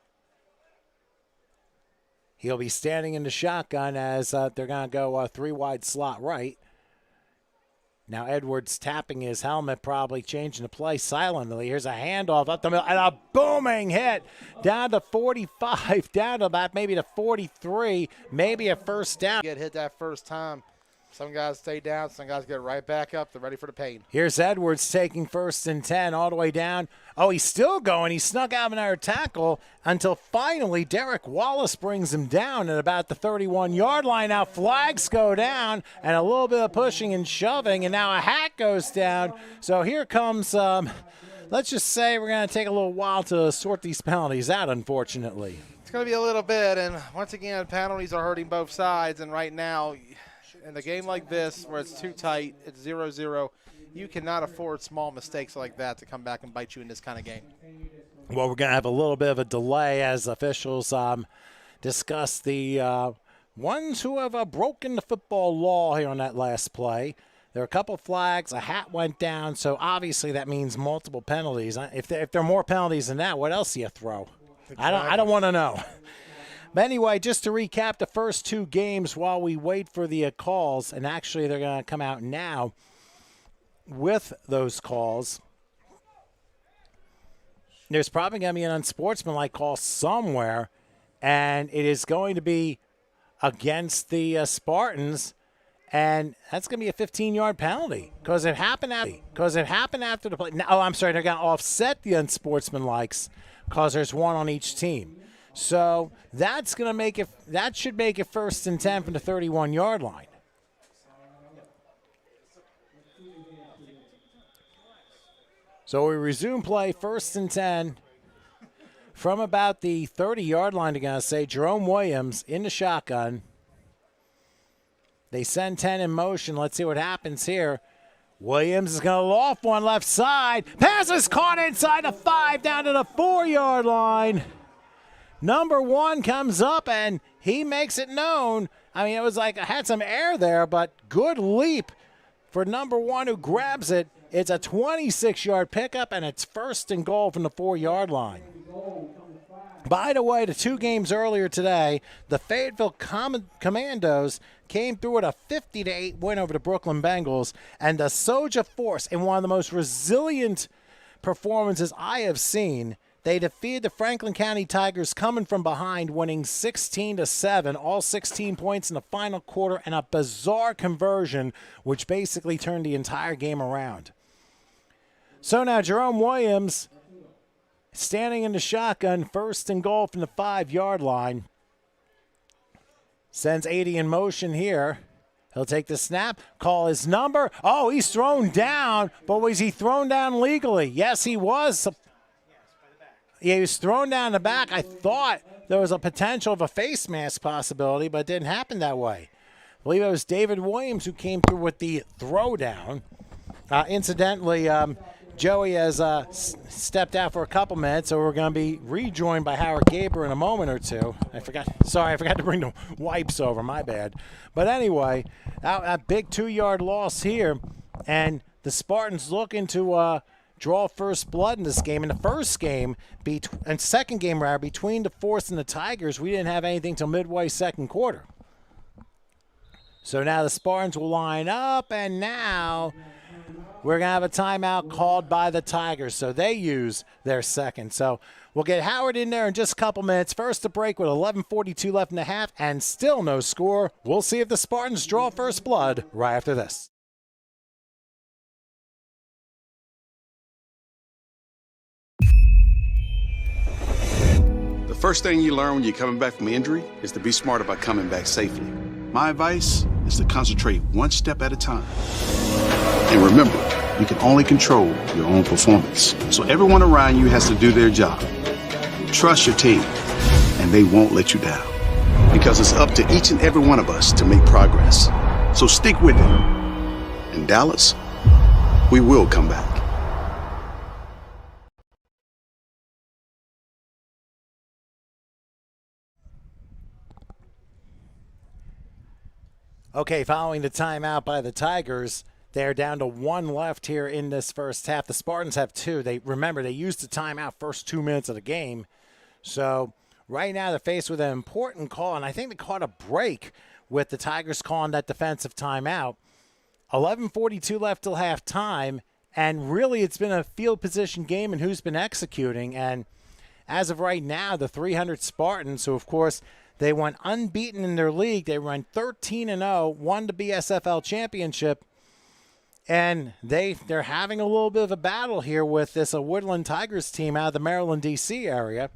He'll be standing in the shotgun as they're going to go 3-wide slot right. Now Edwards tapping his helmet, probably changing the play silently. Here's a handoff up the middle, and a booming hit down to 45, down to about maybe to 43, maybe a first down. Get hit that first time. Some guys stay down, some guys get right back up. They're ready for the pain. Here's Edwards taking 1st and 10 all the way down. Oh, he's still going. He snuck out of another tackle until finally Derek Wallace brings him down at about the 31-yard line. Now flags go down and a little bit of pushing and shoving, and now a hat goes down. So here comes, let's just say we're going to take a little while to sort these penalties out, unfortunately. It's going to be a little bit, and once again, penalties are hurting both sides, and right now, in a game like this where it's too tight, it's 0-0, you cannot afford small mistakes like that to come back and bite you in this kind of game. Well, we're going to have a little bit of a delay as officials discuss the ones who have broken the football law here on that last play. There are a couple flags, a hat went down, so obviously that means multiple penalties. If there are more penalties than that, what else do you throw? Exactly. I don't want to know. But anyway, just to recap the first 2 games while we wait for the calls, and actually they're going to come out now with those calls. There's probably going to be an unsportsmanlike call somewhere, and it is going to be against the Spartans, and that's going to be a 15-yard penalty because it happened after the play. Oh, I'm sorry, they're going to offset the unsportsmanlikes because there's one on each team. So that's going to make it. That should make it 1st and 10 from the 31-yard line. So we resume play, 1st and 10 from about the 30-yard line. They're going to say Jerome Williams in the shotgun. They send 10 in motion. Let's see what happens here. Williams is going to loft one left side. Pass is caught inside the 5 down to the 4-yard line. Number 1 comes up, and he makes it known. I mean, it was like I had some air there, but good leap for number 1 who grabs it. It's a 26-yard pickup, and it's 1st and goal from the 4-yard line. By the way, the 2 games earlier today, the Fayetteville Commandos came through with a 50-8 win over the Brooklyn Bengals, and the Soja Force, in one of the most resilient performances I have seen, they defeated the Franklin County Tigers coming from behind, winning 16-7, all 16 points in the final quarter, and a bizarre conversion, which basically turned the entire game around. So now Jerome Williams, standing in the shotgun, 1st and goal from the 5-yard line. Sends 80 in motion here. He'll take the snap, call his number. Oh, he's thrown down, but was he thrown down legally? Yes, he was. Yeah, he was thrown down the back. I thought there was a potential of a face mask possibility, but it didn't happen that way. I believe it was David Williams who came through with the throwdown. Incidentally, Joey has stepped out for a couple minutes, so we're going to be rejoined by Howard Gaber in a moment or two. I forgot to bring the wipes over. My bad. But anyway, a big 2-yard loss here, and the Spartans looking to draw first blood in this game. In the first game, and second game rather, between the Force and the Tigers, we didn't have anything till midway second quarter. So now the Spartans will line up, and now we're going to have a timeout called by the Tigers, so they use their second. So we'll get Howard in there in just a couple minutes. First to break with 11:42 left in the half, and still no score. We'll see if the Spartans draw first blood right after this. The first thing you learn when you're coming back from injury is to be smart about coming back safely. My advice is to concentrate one step at a time. And remember, you can only control your own performance. So everyone around you has to do their job. Trust your team, and they won't let you down. Because it's up to each and every one of us to make progress. So stick with it. In Dallas, we will come back. Okay, following the timeout by the Tigers, they're down to 1 left here in this first half. The Spartans have 2. They used the timeout first 2 minutes of the game. So right now they're faced with an important call, and I think they caught a break with the Tigers calling that defensive timeout. 11:42 left till halftime, and really it's been a field position game and who's been executing. And as of right now, the 300 Spartans, who of course they went unbeaten in their league. They run 13-0, won the BSFL championship, and they're having a little bit of a battle here with this Woodland Tigers team out of the Maryland, D.C. area.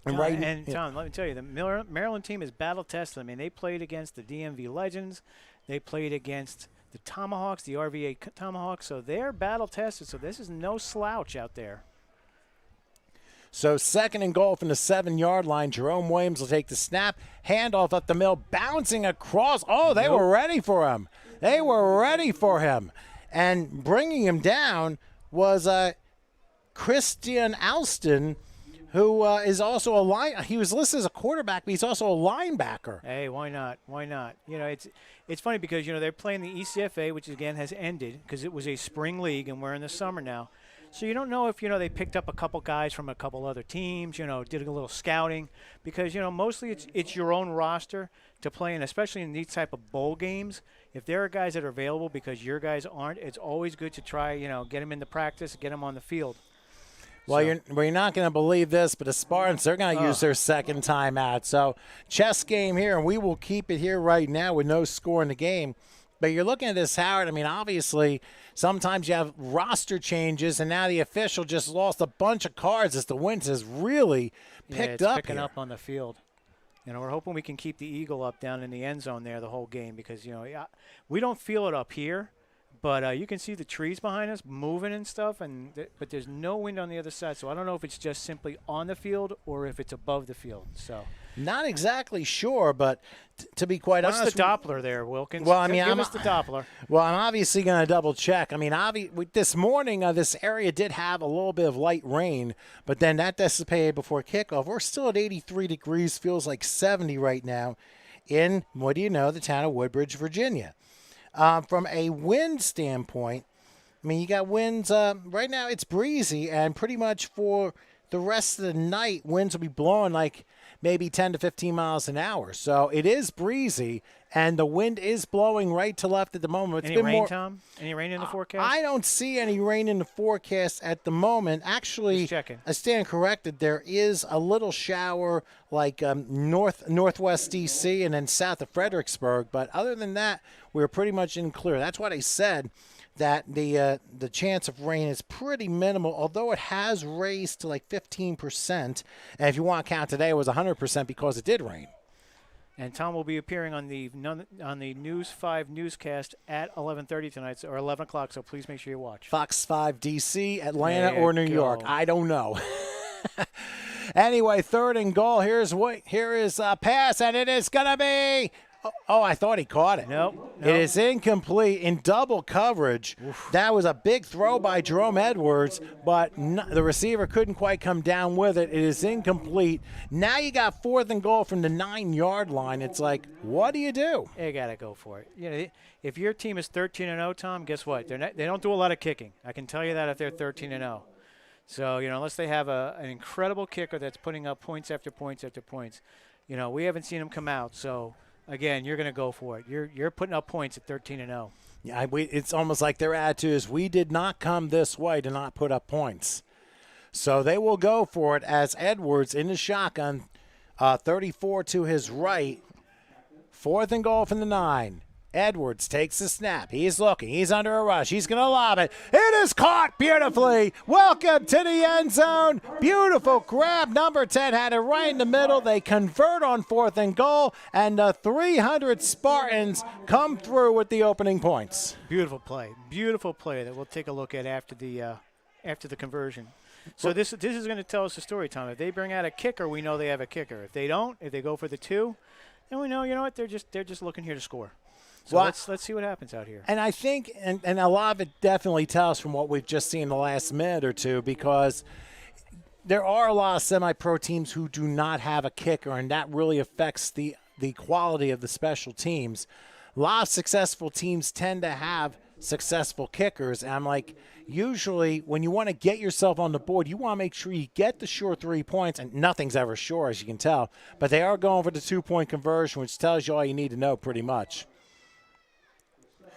And Tom, let me tell you, the Maryland team is battle tested. I mean, they played against the DMV Legends. They played against the Tomahawks, the RVA Tomahawks. So they're battle tested. So this is no slouch out there. So 2nd and goal from the 7-yard line. Jerome Williams will take the snap. Handoff up the middle, bouncing across. Oh, they were ready for him. They were ready for him. And bringing him down was Christian Alston, who is also he was listed as a quarterback, but he's also a linebacker. Hey, why not? Why not? You know, it's funny because, you know, they're playing the ECFA, which again has ended because it was a spring league and we're in the summer now. So you don't know if, you know, they picked up a couple guys from a couple other teams, you know, did a little scouting because, you know, mostly it's your own roster to play in, especially in these type of bowl games. If there are guys that are available because your guys aren't, it's always good to try, you know, get them into practice, get them on the field. Well, you're not going to believe this, but the Spartans, they're going to use their second timeout. So chess game here, and we will keep it here right now with no score in the game. But you're looking at this, Howard. I mean, obviously, sometimes you have roster changes, and now the official just lost a bunch of cards as the wind has really picked up picking up on the field. You know, we're hoping we can keep the eagle up down in the end zone there the whole game because, you know, we don't feel it up here, But you can see the trees behind us moving and stuff, but there's no wind on the other side. So I don't know if it's just simply on the field or if it's above the field. So not exactly sure, but to be quite honest. What's the Doppler there, Wilkins? Well, I mean, give us the Doppler. Well, I'm obviously going to double check. I mean, this morning, this area did have a little bit of light rain, but then that dissipated before kickoff. We're still at 83 degrees, feels like 70 right now in, what do you know, the town of Woodbridge, Virginia. From a wind standpoint, I mean, you got winds. Right now, it's breezy, and pretty much for the rest of the night, winds will be blowing like maybe 10 to 15 miles an hour. So it is breezy, and the wind is blowing right to left at the moment. Any rain, Tom? Any rain in the forecast? I don't see any rain in the forecast at the moment. Actually, I stand corrected. There is a little shower like northwest D.C. and then south of Fredericksburg. But other than that, we're pretty much in clear. That's what I said, that the chance of rain is pretty minimal, although it has raised to like 15%. And if you want to count today, it was 100% because it did rain. And Tom will be appearing on the News 5 newscast at 11:30 tonight, or 11 o'clock, so please make sure you watch. Fox 5 D.C., Atlanta, or New York. I don't know. Anyway, 3rd and goal. Here is a pass, and it is going to be – oh, I thought he caught it. Nope. It is incomplete in double coverage. Oof. That was a big throw by Jerome Edwards, but the receiver couldn't quite come down with it. It is incomplete. Now you got 4th and goal from the 9-yard line. It's like, what do? You got to go for it. You know, if your team is 13-0, Tom, guess what? They don't do a lot of kicking. I can tell you that if they're 13-0. So, unless they have an incredible kicker that's putting up points after points after points, we haven't seen him come out. So, again, you're going to go for it. You're putting up points at 13-0. Yeah, it's almost like their attitude is, we did not come this way to not put up points. So they will go for it as Edwards in the shotgun, 34 to his right. 4th and goal from the 9. Edwards takes the snap. He's looking. He's under a rush. He's going to lob it. It is caught beautifully. Welcome to the end zone. Beautiful grab. Number 10 had it right in the middle. They convert on 4th and goal, and the 300 Spartans come through with the opening points. Beautiful play. Beautiful play that we'll take a look at after the conversion. So this is going to tell us a story, Tom. If they bring out a kicker, we know they have a kicker. If they don't, if they go for the 2, then we know, what, they're just looking here to score. So let's see what happens out here. And I think, and a lot of it definitely tells from what we've just seen the last minute or two, because there are a lot of semi-pro teams who do not have a kicker, and that really affects the quality of the special teams. A lot of successful teams tend to have successful kickers, and I'm like, usually when you want to get yourself on the board, you want to make sure you get the sure 3 points, and nothing's ever sure, as you can tell, but they are going for the 2-point conversion, which tells you all you need to know pretty much.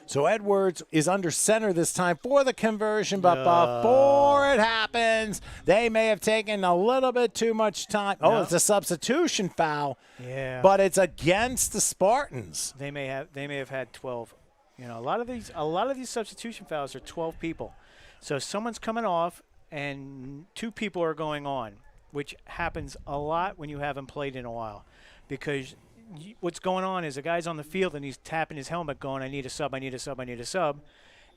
So Edwards is under center this time for the conversion, but before it happens, they may have taken a little bit too much time. No. Oh, it's a substitution foul. Yeah. But it's against the Spartans. They may have had 12. A lot of these substitution fouls are 12 people. So someone's coming off and 2 people are going on, which happens a lot when you haven't played in a while, because what's going on is a guy's on the field and he's tapping his helmet going, I need a sub, I need a sub, I need a sub.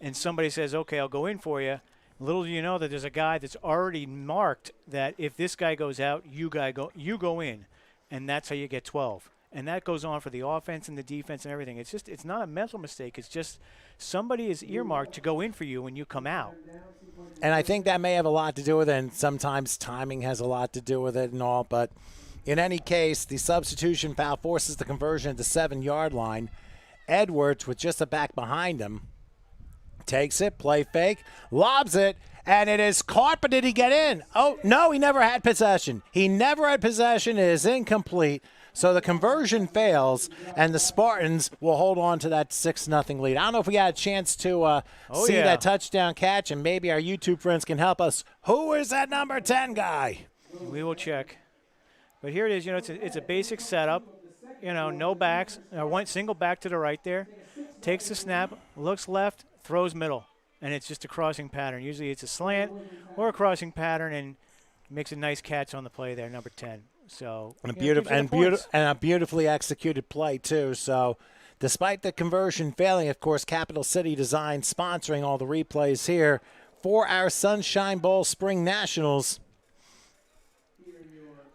And somebody says, okay, I'll go in for you. Little do you know that there's a guy that's already marked that if this guy goes out, you go in. And that's how you get 12. And that goes on for the offense and the defense and everything. It's not a mental mistake. It's just somebody is earmarked to go in for you when you come out. And I think that may have a lot to do with it, and sometimes timing has a lot to do with it and all, but in any case, the substitution foul forces the conversion at the 7-yard line. Edwards, with just a back behind him, takes it, play fake, lobs it, and it is caught, but did he get in? Oh, no, he never had possession. It is incomplete. So the conversion fails, and the Spartans will hold on to that 6-0 lead. I don't know if we had a chance to see that touchdown catch, and maybe our YouTube friends can help us. Who is that number 10 guy? We will check. But here it is, it's a basic setup, no backs, one single back to the right there, takes the snap, looks left, throws middle, and it's just a crossing pattern. Usually it's a slant or a crossing pattern, and makes a nice catch on the play there, number 10. So and a beautifully executed play too. So despite the conversion failing, of course, Capital City Design sponsoring all the replays here for our Sunshine Bowl Spring Nationals.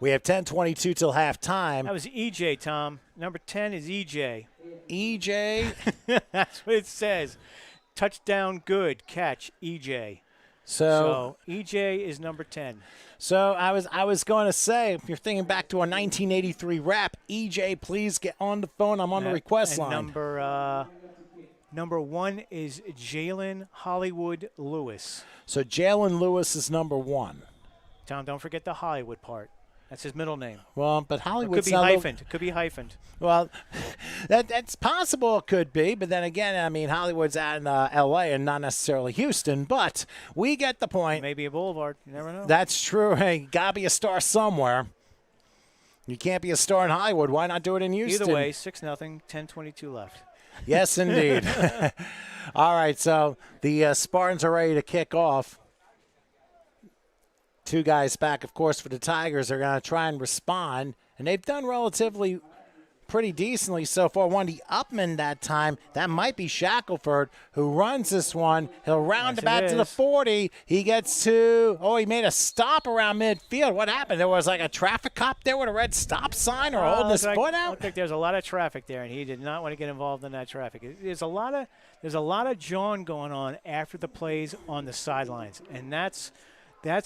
We have 10:22 till halftime. That was EJ, Tom. Number 10 is EJ. EJ? That's what it says. Touchdown good catch, EJ. So EJ is number 10. So I was going to say, if you're thinking back to our 1983 rap, EJ, please get on the phone. I'm on the request line. Number 1 is Jalen Hollywood Lewis. So Jalen Lewis is number 1. Tom, don't forget the Hollywood part. That's his middle name. Well, but Hollywood could be hyphened. It could be hyphened. Well, that's possible. It could be, but then again, I mean, Hollywood's out in L.A. and not necessarily Houston. But we get the point. Maybe a boulevard. You never know. That's true. Hey, gotta be a star somewhere. You can't be a star in Hollywood. Why not do it in Houston? Either way, 6-0, 10:22 left. Yes, indeed. All right, so the Spartans are ready to kick off. 2 guys back, of course, for the Tigers. They're going to try and respond, and they've done relatively pretty decently so far. One, the Upman that time. That might be Shackelford, who runs this one. He'll round about to the 40. He gets to, he made a stop around midfield. What happened? There was like a traffic cop there with a red stop sign or holding his foot out? I think there's a lot of traffic there, and he did not want to get involved in that traffic. There's a lot of jawing going on after the plays on the sidelines, and that's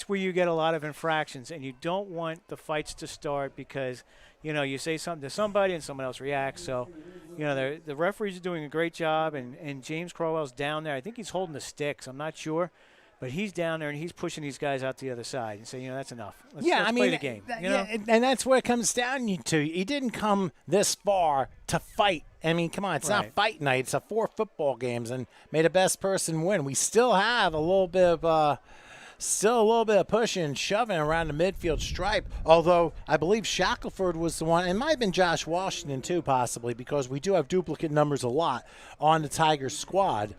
where you get a lot of infractions, and you don't want the fights to start because, you say something to somebody and someone else reacts. So, the referees are doing a great job, and James Crowell's down there. I think he's holding the sticks. I'm not sure. But he's down there, and he's pushing these guys out the other side and saying, that's enough. Let's play the game. And that's what it comes down to. He didn't come this far to fight. I mean, come on, it's not fight night. It's 4 football games, and may the best person win. We still have a little bit of pushing and shoving around the midfield stripe, although I believe Shackelford was the one. It might have been Josh Washington, too, possibly, because we do have duplicate numbers a lot on the Tigers squad.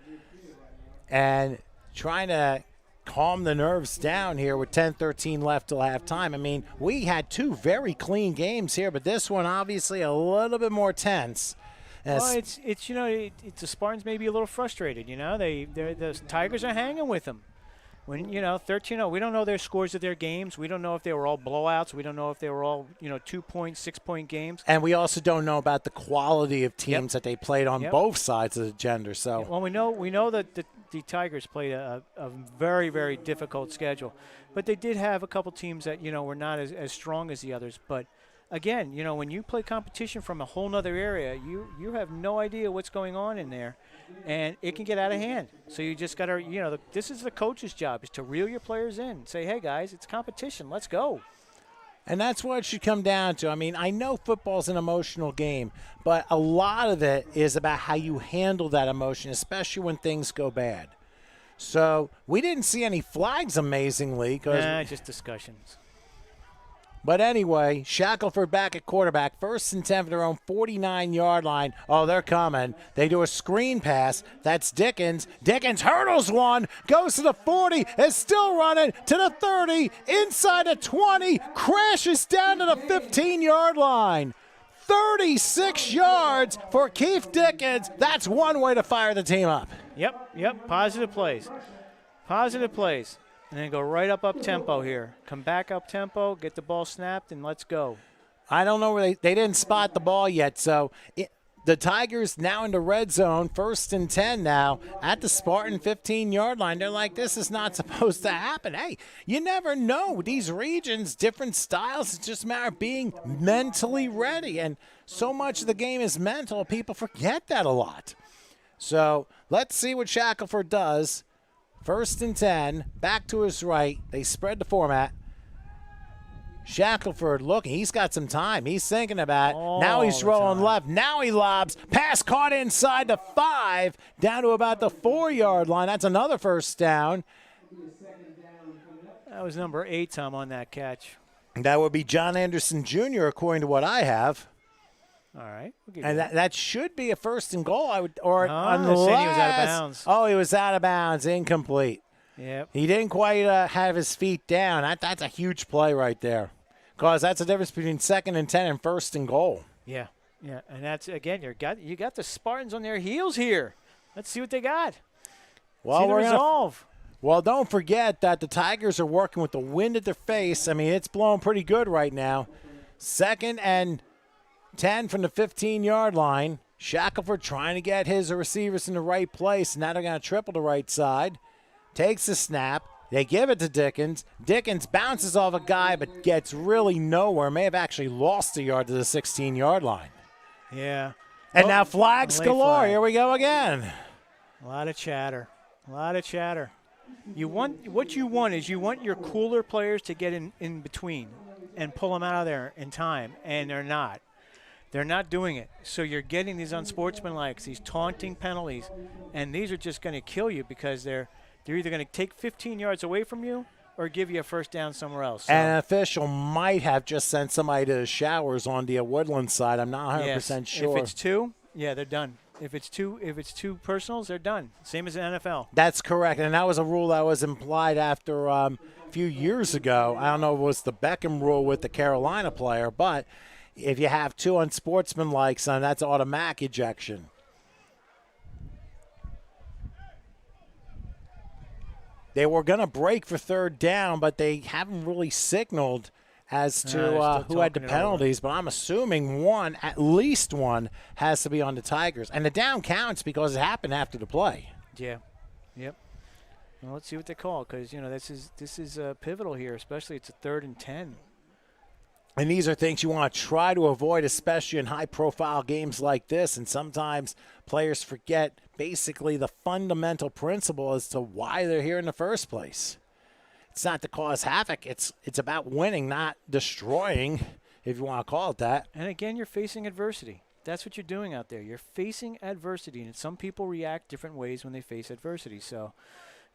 And trying to calm the nerves down here with 10:13 left till halftime. I mean, we had 2 very clean games here, but this one obviously a little bit more tense. Well, it's the Spartans may be a little frustrated. The Tigers are hanging with them. When 13-0, we don't know their scores of their games. We don't know if they were all blowouts. We don't know if they were all 2-point, 6-point games. And we also don't know about the quality of teams that they played on both sides of the gender. So we know that the Tigers played a very, very difficult schedule, but they did have a couple teams that were not as strong as the others. But again, when you play competition from a whole nother area, you have no idea what's going on in there. And it can get out of hand. So you just got to, this is the coach's job, is to reel your players in. Say, hey, guys, it's competition. Let's go. And that's what it should come down to. I mean, I know football's an emotional game, but a lot of it is about how you handle that emotion, especially when things go bad. So we didn't see any flags, amazingly. Just discussions. But anyway, Shackelford back at quarterback. 1st and 10 for their own 49-yard line. Oh, they're coming. They do a screen pass. That's Dickens. Dickens hurdles one, goes to the 40, is still running to the 30, inside the 20, crashes down to the 15-yard line. 36 yards for Keith Dickens. That's one way to fire the team up. Yep. Positive plays. And then go right up tempo here. Come back up tempo, get the ball snapped, and let's go. I don't know where they didn't spot the ball yet. So the Tigers now in the red zone, 1st and 10 now at the Spartan 15-yard line. They're like, this is not supposed to happen. Hey, you never know. These regions, different styles. It's just a matter of being mentally ready. And so much of the game is mental. People forget that a lot. So let's see what Shackelford does. 1st and 10, back to his right. They spread the format. Shackelford looking. He's got some time. He's thinking about it. Now he's rolling left. Now he lobs. Pass caught inside the 5, down to about the 4-yard line. That's another 1st down. That was number 8, Tom, on that catch. That would be John Anderson Jr., according to what I have. All right. And that should be a 1st and goal, unless he was out of bounds. Oh, he was out of bounds, incomplete. Yep. He didn't quite have his feet down. That's a huge play right there, because that's the difference between 2nd and 10 and 1st and goal. Yeah. Yeah, and that's again you got the Spartans on their heels here. Let's see what they got. Well, see the resolve. Well, don't forget that the Tigers are working with the wind at their face. I mean, it's blowing pretty good right now. 2nd and 10 from the 15-yard line. Shackelford trying to get his receivers in the right place. Now they're going to triple the right side. Takes the snap. They give it to Dickens. Dickens bounces off a guy but gets really nowhere. May have actually lost a yard to the 16-yard line. Yeah. And now flags late galore. flag. Here we go again. A lot of chatter. What you want is your cooler players to get in between and pull them out of there in time, and they're not. They're not doing it. So you're getting these unsportsmanlike, these taunting penalties, and these are just going to kill you because they're either going to take 15 yards away from you or give you a first down somewhere else. So. And an official might have just sent somebody to the showers on the Woodland side. I'm not 100% Yes. sure. If it's 2, yeah, they're done. If it's two personals, they're done. Same as the NFL. That's correct, and that was a rule that was implied after a few years ago. I don't know if it was the Beckham rule with the Carolina player, but if you have 2 unsportsmanlike, son, that's automatic ejection. They were going to break for 3rd down, but they haven't really signaled as to who had the penalties, but I'm assuming at least one, has to be on the Tigers. And the down counts because it happened after the play. Yeah. Yep. Well, let's see what they call because, this is pivotal here, especially it's a 3rd and 10. And these are things you want to try to avoid, especially in high-profile games like this. And sometimes players forget basically the fundamental principle as to why they're here in the first place. It's not to cause havoc. It's about winning, not destroying, if you want to call it that. And again, you're facing adversity. That's what you're doing out there. You're facing adversity, and some people react different ways when they face adversity. So,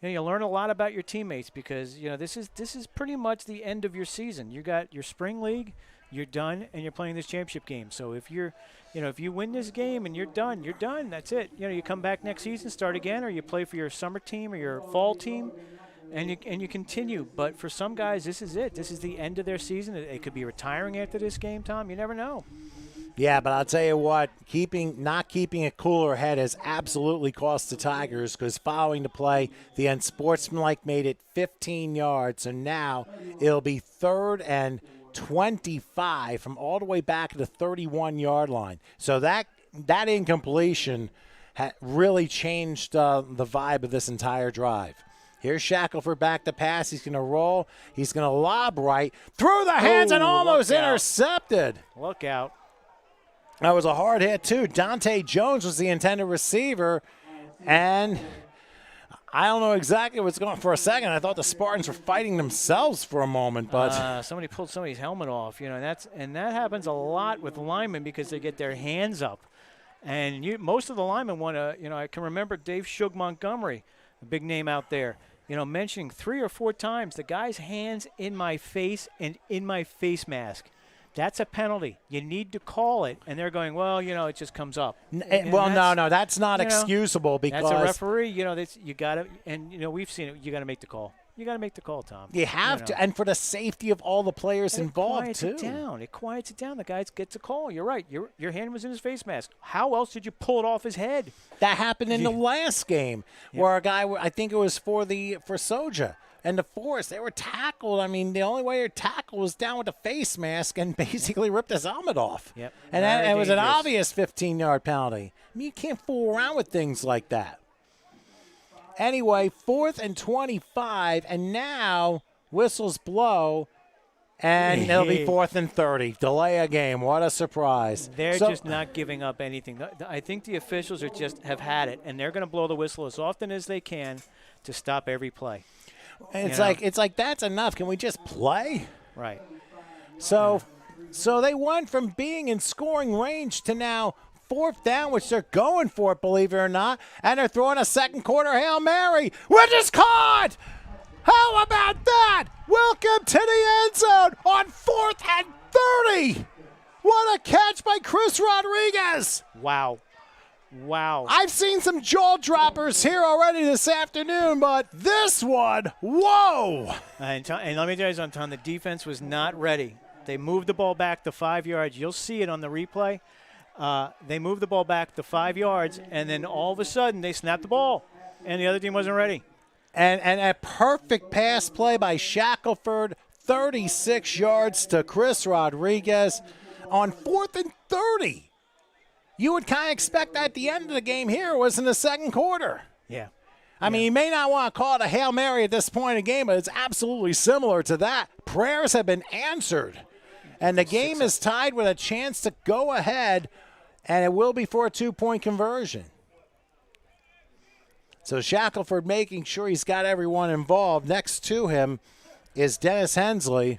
you learn a lot about your teammates because this is pretty much the end of your season. You got your spring league, you're done, and you're playing this championship game. So if if you win this game and you're done, you're done. That's it. You come back next season, start again, or you play for your summer team or your fall team. And you continue. But for some guys, this is it. This is the end of their season. They could be retiring after this game, Tom. You never know. Yeah, but I'll tell you what, not keeping a cooler head has absolutely cost the Tigers because following the play, the unsportsmanlike made it 15 yards. So now it'll be 3rd and 25 from all the way back to the 31-yard line. So that incompletion really changed the vibe of this entire drive. Here's Shackelford back to pass. He's going to roll. He's going to lob right through the hands and almost intercepted. Look out. That was a hard hit, too. Dante Jones was the intended receiver, and I don't know exactly what's going on. For a second, I thought the Spartans were fighting themselves for a moment, but somebody pulled somebody's helmet off, and that happens a lot with linemen because they get their hands up. And most of the linemen want to, I can remember Dave Shug Montgomery, a big name out there, mentioning 3 or 4 times the guy's hands in my face and in my face mask. That's a penalty. You need to call it. And they're going, well, it just comes up. No, that's not excusable because that's a referee. You got to, and we've seen it. You got to make the call. You got to make the call, Tom. You have to, and for the safety of all the players involved too. It quiets it down. The guy gets a call. You're right. Your hand was in his face mask. How else did you pull it off his head? That happened in the last game where a guy, I think it was for Soja and the Forest, they were tackled. I mean, the only way you're tackled was down with the face mask and basically ripped his helmet off. Yep. And it was an obvious 15-yard penalty. I mean, you can't fool around with things like that. Anyway, 4th and 25, and now whistles blow, and it'll be 4th and 30. Delay a game. What a surprise. They're just not giving up anything. I think the officials have had it, and they're going to blow the whistle as often as they can to stop every play. It's like that's enough. Can we just play? Right. So they went from being in scoring range to now 4th down, which they're going for it, believe it or not, and they're throwing a second quarter Hail Mary, which is caught. How about that? Welcome to the end zone on 4th and 30. What a catch by Chris Rodriguez. Wow. I've seen some jaw droppers here already this afternoon, but this one, whoa. And let me tell you something, Tom, the defense was not ready. They moved the ball back to 5 yards. You'll see it on the replay. They moved the ball back to 5 yards, and then all of a sudden they snapped the ball, and the other team wasn't ready. And a perfect pass play by Shackelford, 36 yards to Chris Rodriguez on 4th and 30. You would kind of expect that at the end of the game here was in the second quarter. Yeah. I mean, you may not want to call it a Hail Mary at this point in the game, but it's absolutely similar to that. Prayers have been answered, and the game is tied with a chance to go ahead, and it will be for a 2-point conversion. So Shackelford making sure he's got everyone involved. Next to him is Dennis Hensley.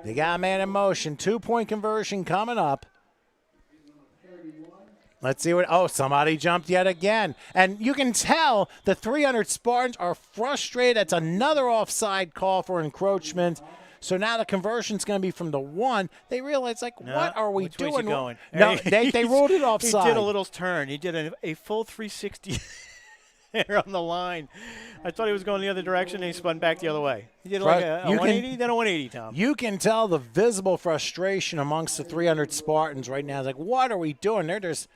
They got a man in motion. 2-point conversion coming up. Let's see what – oh, somebody jumped yet again. And you can tell the 300 Spartans are frustrated. That's another offside call for encroachment. So now the conversion's going to be from the 1. They realize, like, what are we doing? Which way is he going? No, they ruled it offside. He did a little turn. He did a full 360 there on the line. I thought he was going the other direction, and he spun back the other way. He did like a 180, then a 180, Tom. You can tell the visible frustration amongst the 300 Spartans right now. It's like, what are we doing? They're just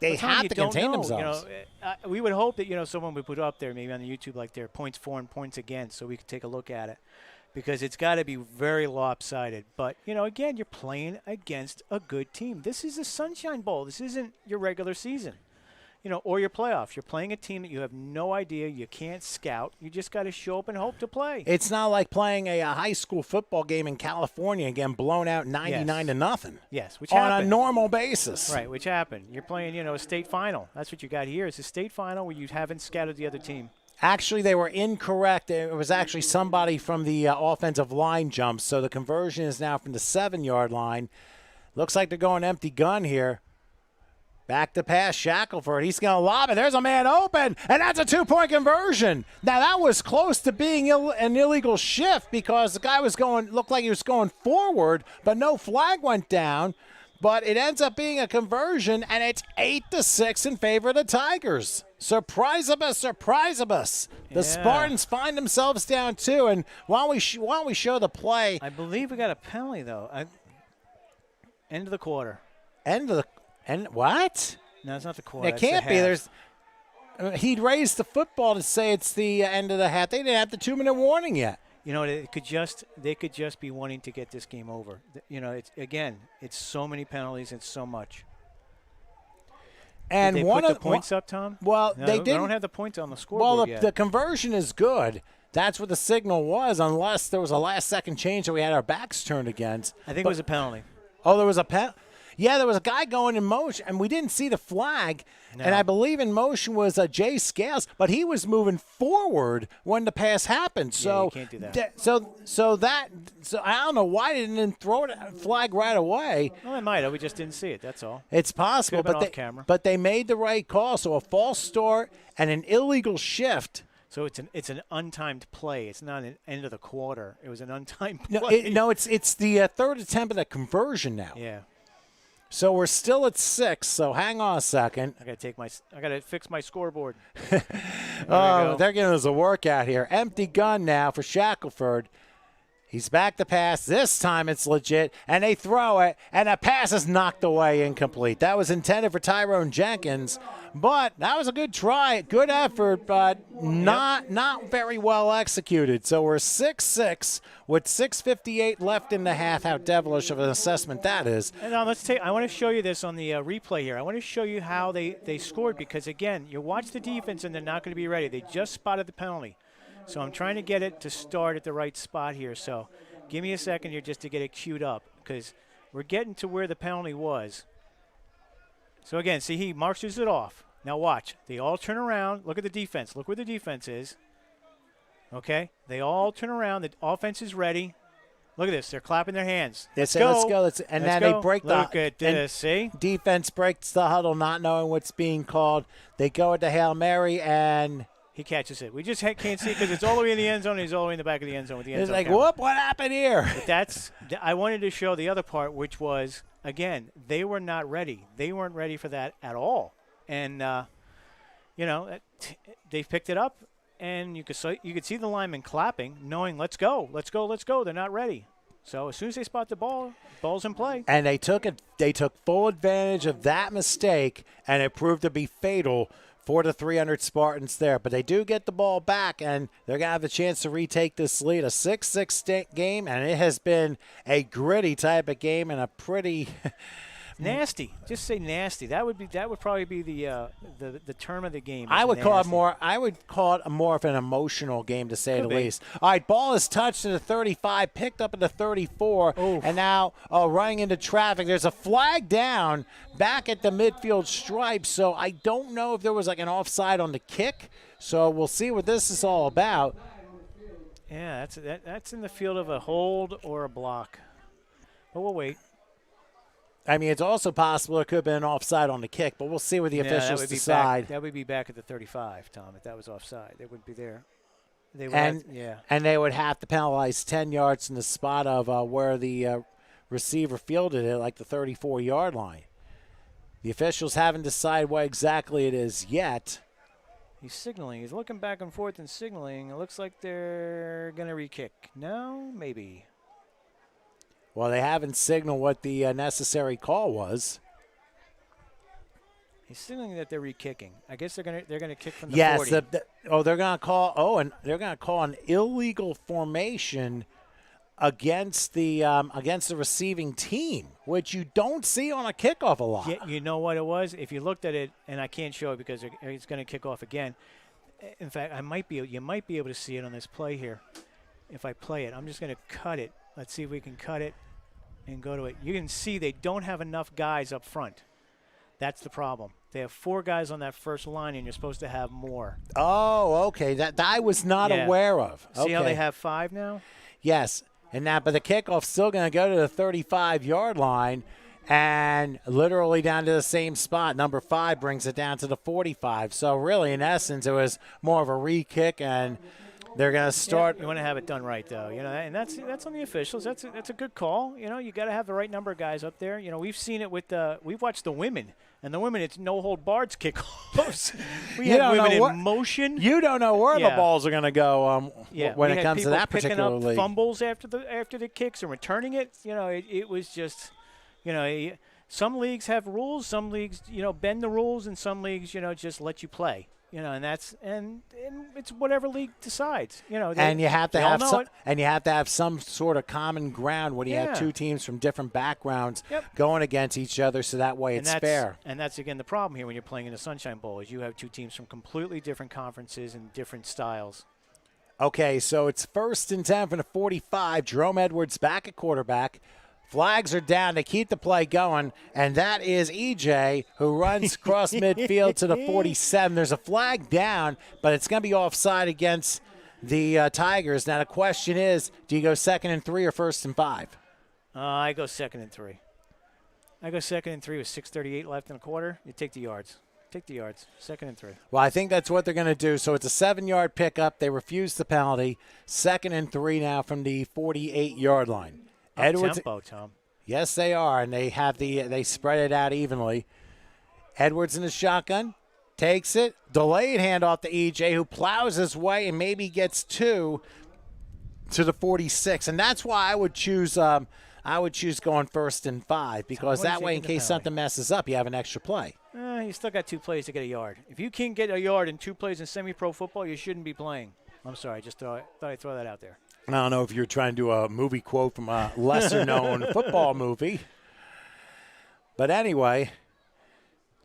they have to contain themselves. We would hope that someone would put up there maybe on the YouTube like their points for and points against, so we could take a look at it, because it's got to be very lopsided. But again, you're playing against a good team. This is a Sunshine Bowl. This isn't your regular season. Or your playoffs. You're playing a team that you have no idea. You can't scout. You just got to show up and hope to play. It's not like playing a high school football game in California and getting blown out 99-0. Yes, which on happened. a normal basis. Right, which happened. You're playing, a state final. That's what you got here. It's a state final where you haven't scouted the other team. Actually, they were incorrect. It was actually somebody from the offensive line jump. So the conversion is now from the 7-yard line. Looks like they're going empty gun here. Back to pass, Shackelford. He's going to lob it. There's a man open, and that's a 2-point conversion. Now, that was close to being an illegal shift because the guy looked like he was going forward, but no flag went down. But it ends up being a conversion, and it's 8-6 in favor of the Tigers. Surprise-a-bus, surprise-a-bus. The Spartans find themselves down 2, and while we show the play. I believe we got a penalty, though. End of the quarter. And what? No, it's not the quarter. It can't be. He'd raised the football to say it's the end of the half. They didn't have the 2-minute warning yet. They could just be wanting to get this game over. It's so many penalties. It's so much. And did they put the points up, Tom? Well, no, they didn't. They don't have the points on the scoreboard yet. The conversion is good. That's what the signal was, unless there was a last-second change that we had our backs turned against. I think it was a penalty. Oh, there was a penalty? Yeah, there was a guy going in motion, and we didn't see the flag. No. And I believe in motion was Jay Scales, but he was moving forward when the pass happened. So you can't do that. So I don't know why they didn't throw the flag right away. Well, they might have. We just didn't see it. That's all. It's possible, but they made the right call. So a false start and an illegal shift. So it's an untimed play. It's not an end of the quarter. It was an untimed play. It's the third attempt at a conversion now. Yeah. So we're still at 6. So hang on a second. I gotta fix my scoreboard. They're giving us a workout here. Empty gun now for Shackelford. He's back to pass. This time it's legit, and they throw it, and the pass is knocked away incomplete. That was intended for Tyrone Jenkins, but that was a good try, good effort, but not very well executed. So we're 6-6 with 6:58 left in the half. How devilish of an assessment that is. And I want to show you this on the replay here. I want to show you how they scored because, again, you watch the defense, and they're not going to be ready. They just spotted the penalty. So I'm trying to get it to start at the right spot here. So give me a second here just to get it queued up because we're getting to where the penalty was. So, again, see, he marches it off. Now watch. They all turn around. Look at the defense. Look where the defense is. Okay? They all turn around. The offense is ready. Look at this. They're clapping their hands. Let's go. They break Look at this. See? Defense breaks the huddle, not knowing what's being called. They go at the Hail Mary, and he catches it. We just can't see it because it's all the way in the end zone. He's all the way in the back of the end zone with the end zone. It's like, whoop, what happened here? But I wanted to show the other part, which was, again, they were not ready. They weren't ready for that at all. And, they picked it up, and you could see the linemen clapping, knowing, let's go. They're not ready. So as soon as they spot the ball's in play. And they took full advantage of that mistake, and it proved to be fatal for the 300 Spartans there. But they do get the ball back, and they're going to have the chance to retake this lead. A 6-6 game, and it has been a gritty type of game and a pretty nasty. Just say nasty. That would probably be the term of the game. I would call it nasty. more of an emotional game, to say Could the be. least. All right, ball is touched at the 35, picked up at the 34, and now running into traffic. There's a flag down back at the midfield stripe, so I don't know if there was like an offside on the kick. So we'll see what this is all about. Yeah, that's in the field of a hold or a block. But we'll wait. I mean, it's also possible it could have been an offside on the kick, but we'll see what the officials decide. That would be back at the 35, Tom, if that was offside. They wouldn't be there. They would and they would have to penalize 10 yards in the spot of where the receiver fielded it, like the 34-yard line. The officials haven't decided what exactly it is yet. He's signaling. He's looking back and forth and signaling. It looks like they're going to re-kick. No? Maybe. Well, they haven't signaled what the necessary call was. He's signaling that they're re-kicking. I guess they're gonna kick from the 40. Yes. They're going to call. Oh, and they're going to call an illegal formation against the receiving team, which you don't see on a kickoff a lot. Yeah, you know what it was? If you looked at it, and I can't show it because it's going to kick off again. In fact, you might be able to see it on this play here. If I play it, I'm just going to cut it. Let's see if we can cut it and go to it. You can see they don't have enough guys up front. That's the problem. They have 4 guys on that first line, and you're supposed to have more. Oh, okay. That I was not aware of. See how they have 5 now? Yes. But the kickoff's still going to go to the 35-yard line, and literally down to the same spot. Number 5 brings it down to the 45. So really, in essence, it was more of a re-kick, and they're going to start. Yeah, you want to have it done right, though. And that's on the officials. That's a good call. You got to have the right number of guys up there. We've seen it with we've watched the women, and the women, it's no hold barred kickoffs. We had women in motion. You don't know where the balls are going to go when it comes to that particular league. league. Fumbles after the kicks and returning it. It was just, some leagues have rules. Some leagues, bend the rules, and some leagues, just let you play. And that's and it's whatever league decides. And you have to have some sort of common ground when you have 2 teams from different backgrounds going against each other, so that way it's fair. And that's again the problem here when you're playing in the Sunshine Bowl is you have 2 teams from completely different conferences and different styles. Okay, so it's 1st and 10 from the 45. Jerome Edwards back at quarterback. Flags are down to keep the play going, and that is EJ, who runs across midfield to the 47. There's a flag down, but it's going to be offside against the Tigers. Now the question is, do you go 2nd and 3 or 1st and 5? I go 2nd and 3. I go 2nd and 3 with 6:38 left in a quarter. You take the yards. Take the yards. 2nd and 3. Well, I think that's what they're going to do. So it's a 7-yard pickup. They refuse the penalty. 2nd and 3 now from the 48-yard line. Edwards, tempo, Tom. Yes, they are, and they spread it out evenly. Edwards in the shotgun, takes it, delayed handoff to EJ, who plows his way and maybe gets 2 to the 46, and that's why I would choose going 1st and 5 because that way, in case something messes up, you have an extra play. You still got 2 plays to get a yard. If you can't get a yard in 2 plays in semi-pro football, you shouldn't be playing. I'm sorry, thought I'd throw that out there. I don't know if you're trying to do a movie quote from a lesser-known football movie. But anyway,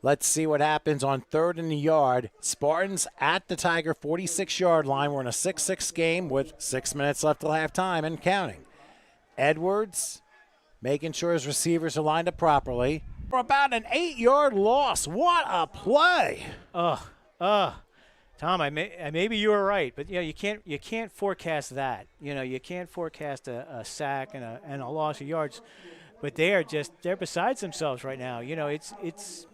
let's see what happens on 3rd and the yard. Spartans at the Tiger 46-yard line. We're in a 6-6 game with 6 minutes left till halftime and counting. Edwards making sure his receivers are lined up properly. For about an 8-yard loss. What a play. Tom, maybe you were right, but you can't forecast that. You can't forecast a sack and a loss of yards, but they're besides themselves right now. It's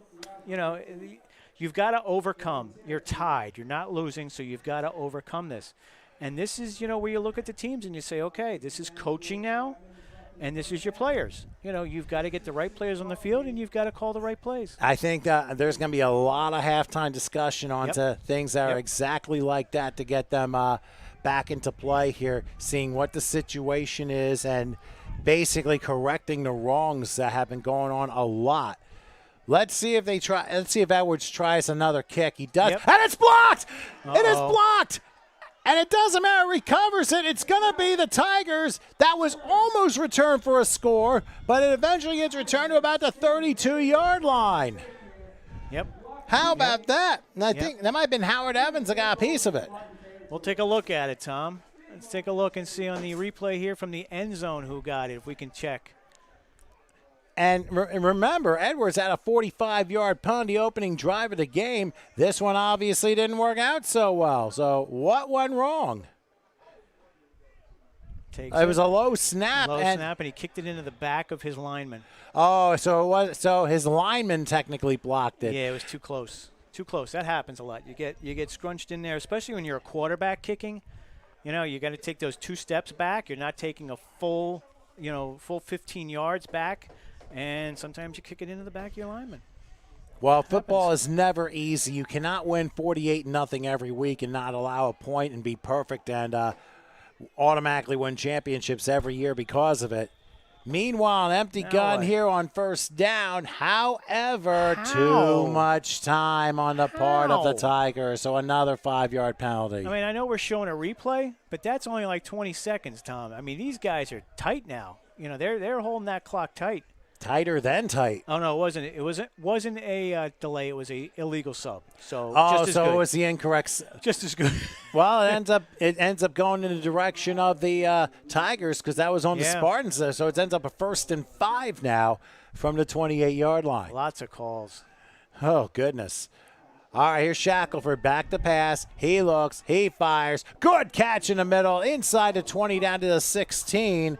you've got to overcome. You're tied. You're not losing, so you've got to overcome this. And this is where you look at the teams and you say, okay, this is coaching now. And this is your players. You've got to get the right players on the field, and you've got to call the right plays. I think there's going to be a lot of halftime discussion onto things that are exactly like that to get them back into play here, seeing what the situation is and basically correcting the wrongs that have been going on a lot. Let's see if Edwards tries another kick. He does, and it's blocked. It is blocked. And it doesn't matter, recovers it. It's going to be the Tigers. That was almost returned for a score, but it eventually gets returned to about the 32-yard line. Yep. How about that? And I think that might have been Howard Evans that got a piece of it. We'll take a look at it, Tom. Let's take a look and see on the replay here from the end zone who got it, if we can check. And remember, Edwards had a 45-yard punt, the opening drive of the game. This one obviously didn't work out so well. So what went wrong? It was a low snap. And he kicked it into the back of his lineman. Oh, so his lineman technically blocked it. Yeah, it was too close. Too close. That happens a lot. You get scrunched in there, especially when you're a quarterback kicking. You know, you got to take those 2 steps back. You're not taking a full 15 yards back. And sometimes you kick it into the back of your lineman. Well, football is never easy. You cannot win 48-0 every week and not allow a point and be perfect and automatically win championships every year because of it. Meanwhile, an empty gun here on first down. However, too much time on the part of the Tigers, so another 5-yard penalty. I mean, I know we're showing a replay, but that's only like 20 seconds, Tom. I mean, these guys are tight now. You know, they're holding that clock tight. Tighter than tight. Oh no, it wasn't. It wasn't a delay. It was a illegal sub. So just as good. It was the incorrect. Just as good. Well, it ends up going in the direction of the Tigers because that was on the Spartans there. So it ends up a 1st and 5 now from the 28-yard line. Lots of calls. Oh goodness. All right, here's Shackelford back to pass. He looks. He fires. Good catch in the middle, inside the 20 down to the 16.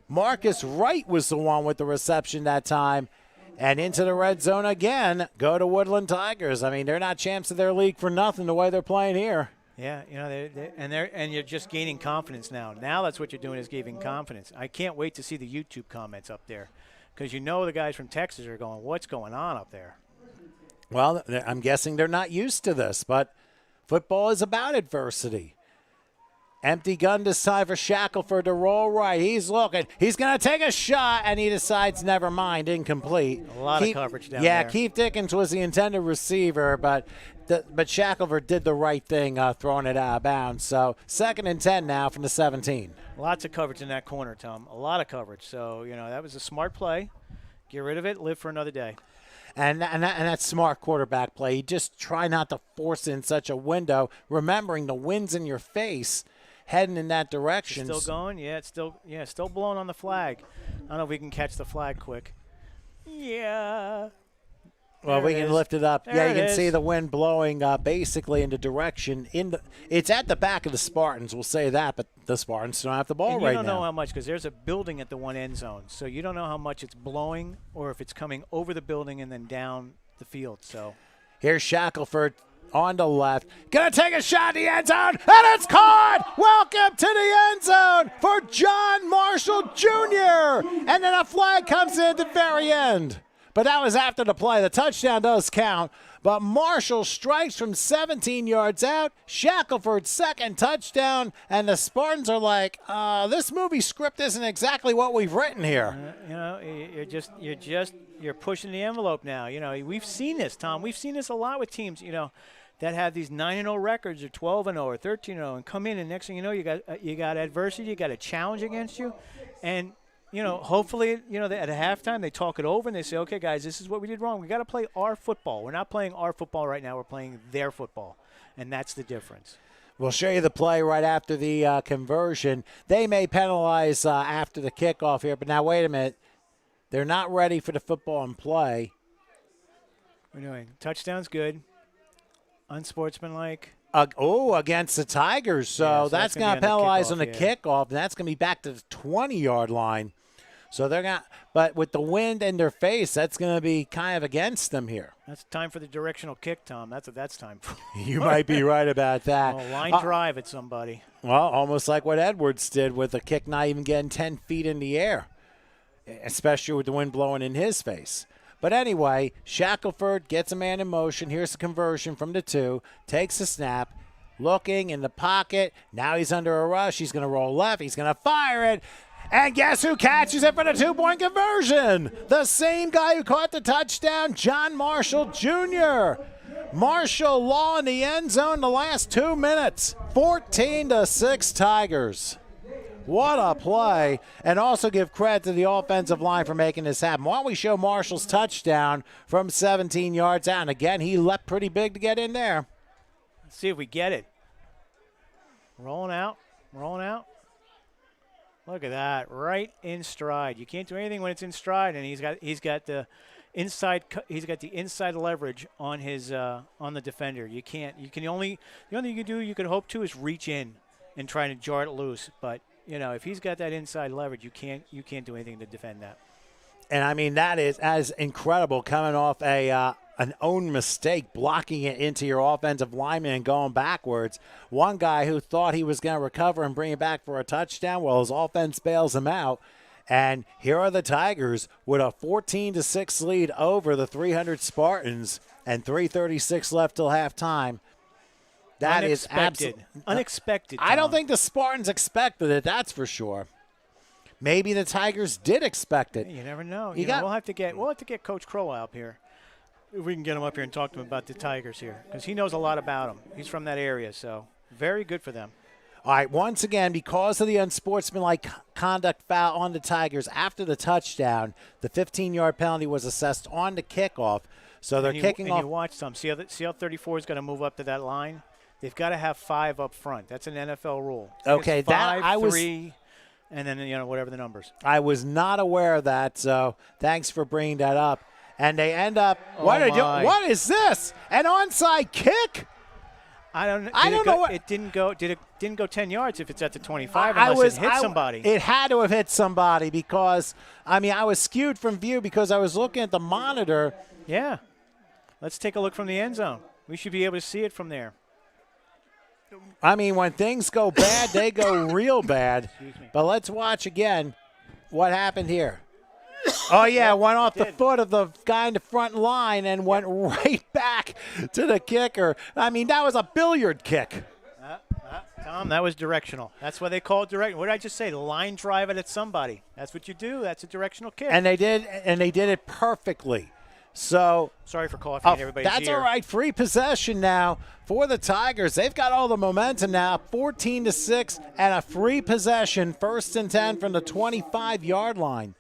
Marcus Wright was the one with the reception that time. And into the red zone again, go to Woodland Tigers. I mean, they're not champs of their league for nothing the way they're playing here. Yeah, you know, and you're just gaining confidence now. Now that's what you're doing is gaining confidence. I can't wait to see the YouTube comments up there because you know the guys from Texas are going, what's going on up there? Well, I'm guessing they're not used to this, but football is about adversity. Empty gun this time for Shackelford to roll right. He's looking. He's going to take a shot, and he decides, never mind, incomplete. A lot of coverage down there. Yeah, Keith Dickens was the intended receiver, but Shackelford did the right thing throwing it out of bounds. So 2nd and 10 now from the 17. Lots of coverage in that corner, Tom. A lot of coverage. So, you know, that was a smart play. Get rid of it, live for another day. And that's smart quarterback play. You just try not to force it in such a window, remembering the wind's in your face. Heading in that direction. Still going? Yeah, it's still blowing on the flag. I don't know if we can catch the flag quick. Yeah. Well, we can lift it up. There you can is. see the wind blowing basically in the direction. It's at the back of the Spartans, we'll say that, but the Spartans don't have the ball and right now. You don't know how much because there's a building at the one end zone. So you don't know how much it's blowing or if it's coming over the building and then down the field. So here's Shackelford on the left. Gonna take a shot in the end zone, and it's caught! Welcome to the end zone for John Marshall Jr. And then a flag comes in at the very end. But that was after the play. The touchdown does count. But Marshall strikes from 17 yards out. Shackelford's 2nd touchdown. And the Spartans are like, this movie script isn't exactly what we've written here. You know, you're pushing the envelope now. You know, we've seen this, Tom. We've seen this a lot with teams, you know, that have these 9-0 records or 12-0 or 13-0 and come in and next thing you know, you got adversity, you got a challenge against you. And you know, hopefully, you know, at halftime they talk it over and they say, okay, guys, this is what we did wrong. We got to play our football. We're not playing our football right now. We're playing their football, and that's the difference. We'll show you the play right after the conversion. They may penalize after the kickoff here, but now wait a minute. They're not ready for the football and play. We're doing touchdown's good, unsportsmanlike. Against the Tigers. So that's going to penalize on the kickoff, and that's going to be back to the 20-yard line. So they're going to, but with the wind in their face, that's going to be kind of against them here. That's time for the directional kick, Tom. That's what that's time for. You might be right about that. Line drive at somebody. Well, almost like what Edwards did with a kick not even getting 10 feet in the air, especially with the wind blowing in his face. But anyway, Shackelford gets a man in motion. Here's the conversion from the 2. Takes the snap. Looking in the pocket. Now he's under a rush. He's going to roll left. He's going to fire it. And guess who catches it for the 2-point conversion? The same guy who caught the touchdown, John Marshall Jr. Marshall Law in the end zone the last 2 minutes. 14-6 Tigers. What a play. And also give credit to the offensive line for making this happen. Why don't we show Marshall's touchdown from 17 yards out? And again, he leapt pretty big to get in there. Let's see if we get it. Rolling out. Look at that, right in stride. You can't do anything when it's in stride, and he's got the inside leverage on his on the defender. The only thing you can do, you can hope to, is reach in and try to jar it loose. But if he's got that inside leverage, you can't do anything to defend that. And I mean, that is as incredible, coming off an own mistake, blocking it into your offensive lineman and going backwards. One guy who thought he was going to recover and bring it back for a touchdown, well, his offense bails him out. And here are the Tigers with a 14-6 lead over the 300 Spartans and 3:36 left till halftime. That is unexpected. I don't think the Spartans expected it, that's for sure. Maybe the Tigers did expect it. You never know. We'll have to get Coach Crow up here. If we can get him up here and talk to him about the Tigers here, because he knows a lot about them. He's from that area, so very good for them. All right, once again, because of the unsportsmanlike conduct foul on the Tigers after the touchdown, the 15-yard penalty was assessed on the kickoff. So they're kicking off. And you watch some. See how 34 is going to move up to that line? They've got to have 5 up front. That's an NFL rule. Okay, it's 5, 3, and then whatever the numbers. I was not aware of that, so thanks for bringing that up. And they end up. What is this? An onside kick? I don't know. What it didn't go. It didn't go 10 yards if it's at the 25 unless it hit somebody. It had to have hit somebody because I was skewed from view because I was looking at the monitor. Yeah. Let's take a look from the end zone. We should be able to see it from there. I mean, when things go bad, they go real bad. But let's watch again what happened here. Oh, yeah, went off the foot of the guy in the front line and went right back to the kicker. I mean, that was a billiard kick. Tom, that was directional. That's why they call it directional. What did I just say? The line drive it at somebody. That's what you do. That's a directional kick. And they did it perfectly. So sorry for coughing in everybody's that's ear. all right. Free possession now for the Tigers. They've got all the momentum now, 14-6, and a free possession, 1st and 10 from the 25-yard line.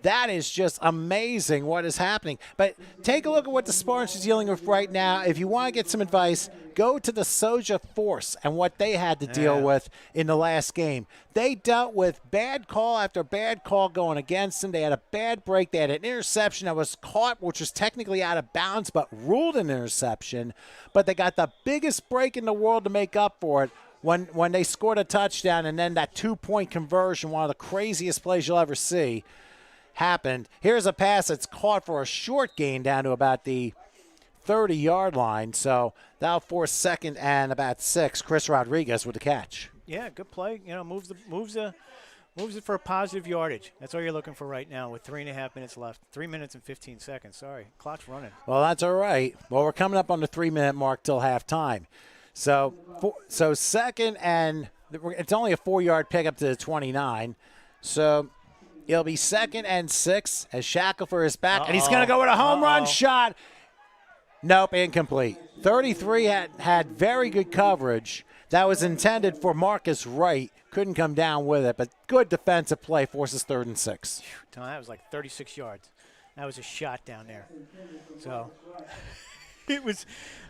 That is just amazing what is happening. But take a look at what the Spartans are dealing with right now. If you want to get some advice, go to the Soja Force and what they had to deal with in the last game. They dealt with bad call after bad call going against them. They had a bad break. They had an interception that was caught, which was technically out of bounds, but ruled an interception. But they got the biggest break in the world to make up for it when they scored a touchdown, and then that 2-point conversion, one of the craziest plays you'll ever see, happened. Here's a pass that's caught for a short gain down to about the 30-yard line. So that'll force 2nd and about 6. Chris Rodriguez with the catch. Yeah, good play. Moves it for a positive yardage. That's all you're looking for right now with 3.5 minutes left. 3 minutes and 15 seconds. Sorry, clock's running. Well, that's all right. Well, we're coming up on the 3-minute mark till halftime. So 2nd and it's only a 4-yard pickup to the 29. So it'll be 2nd and 6 as Shackelford is back, and he's going to go with a home run shot. Nope, incomplete. 33 had very good coverage. That was intended for Marcus Wright. Couldn't come down with it, but good defensive play forces 3rd and 6. Tom, that was like 36 yards. That was a shot down there. So it was,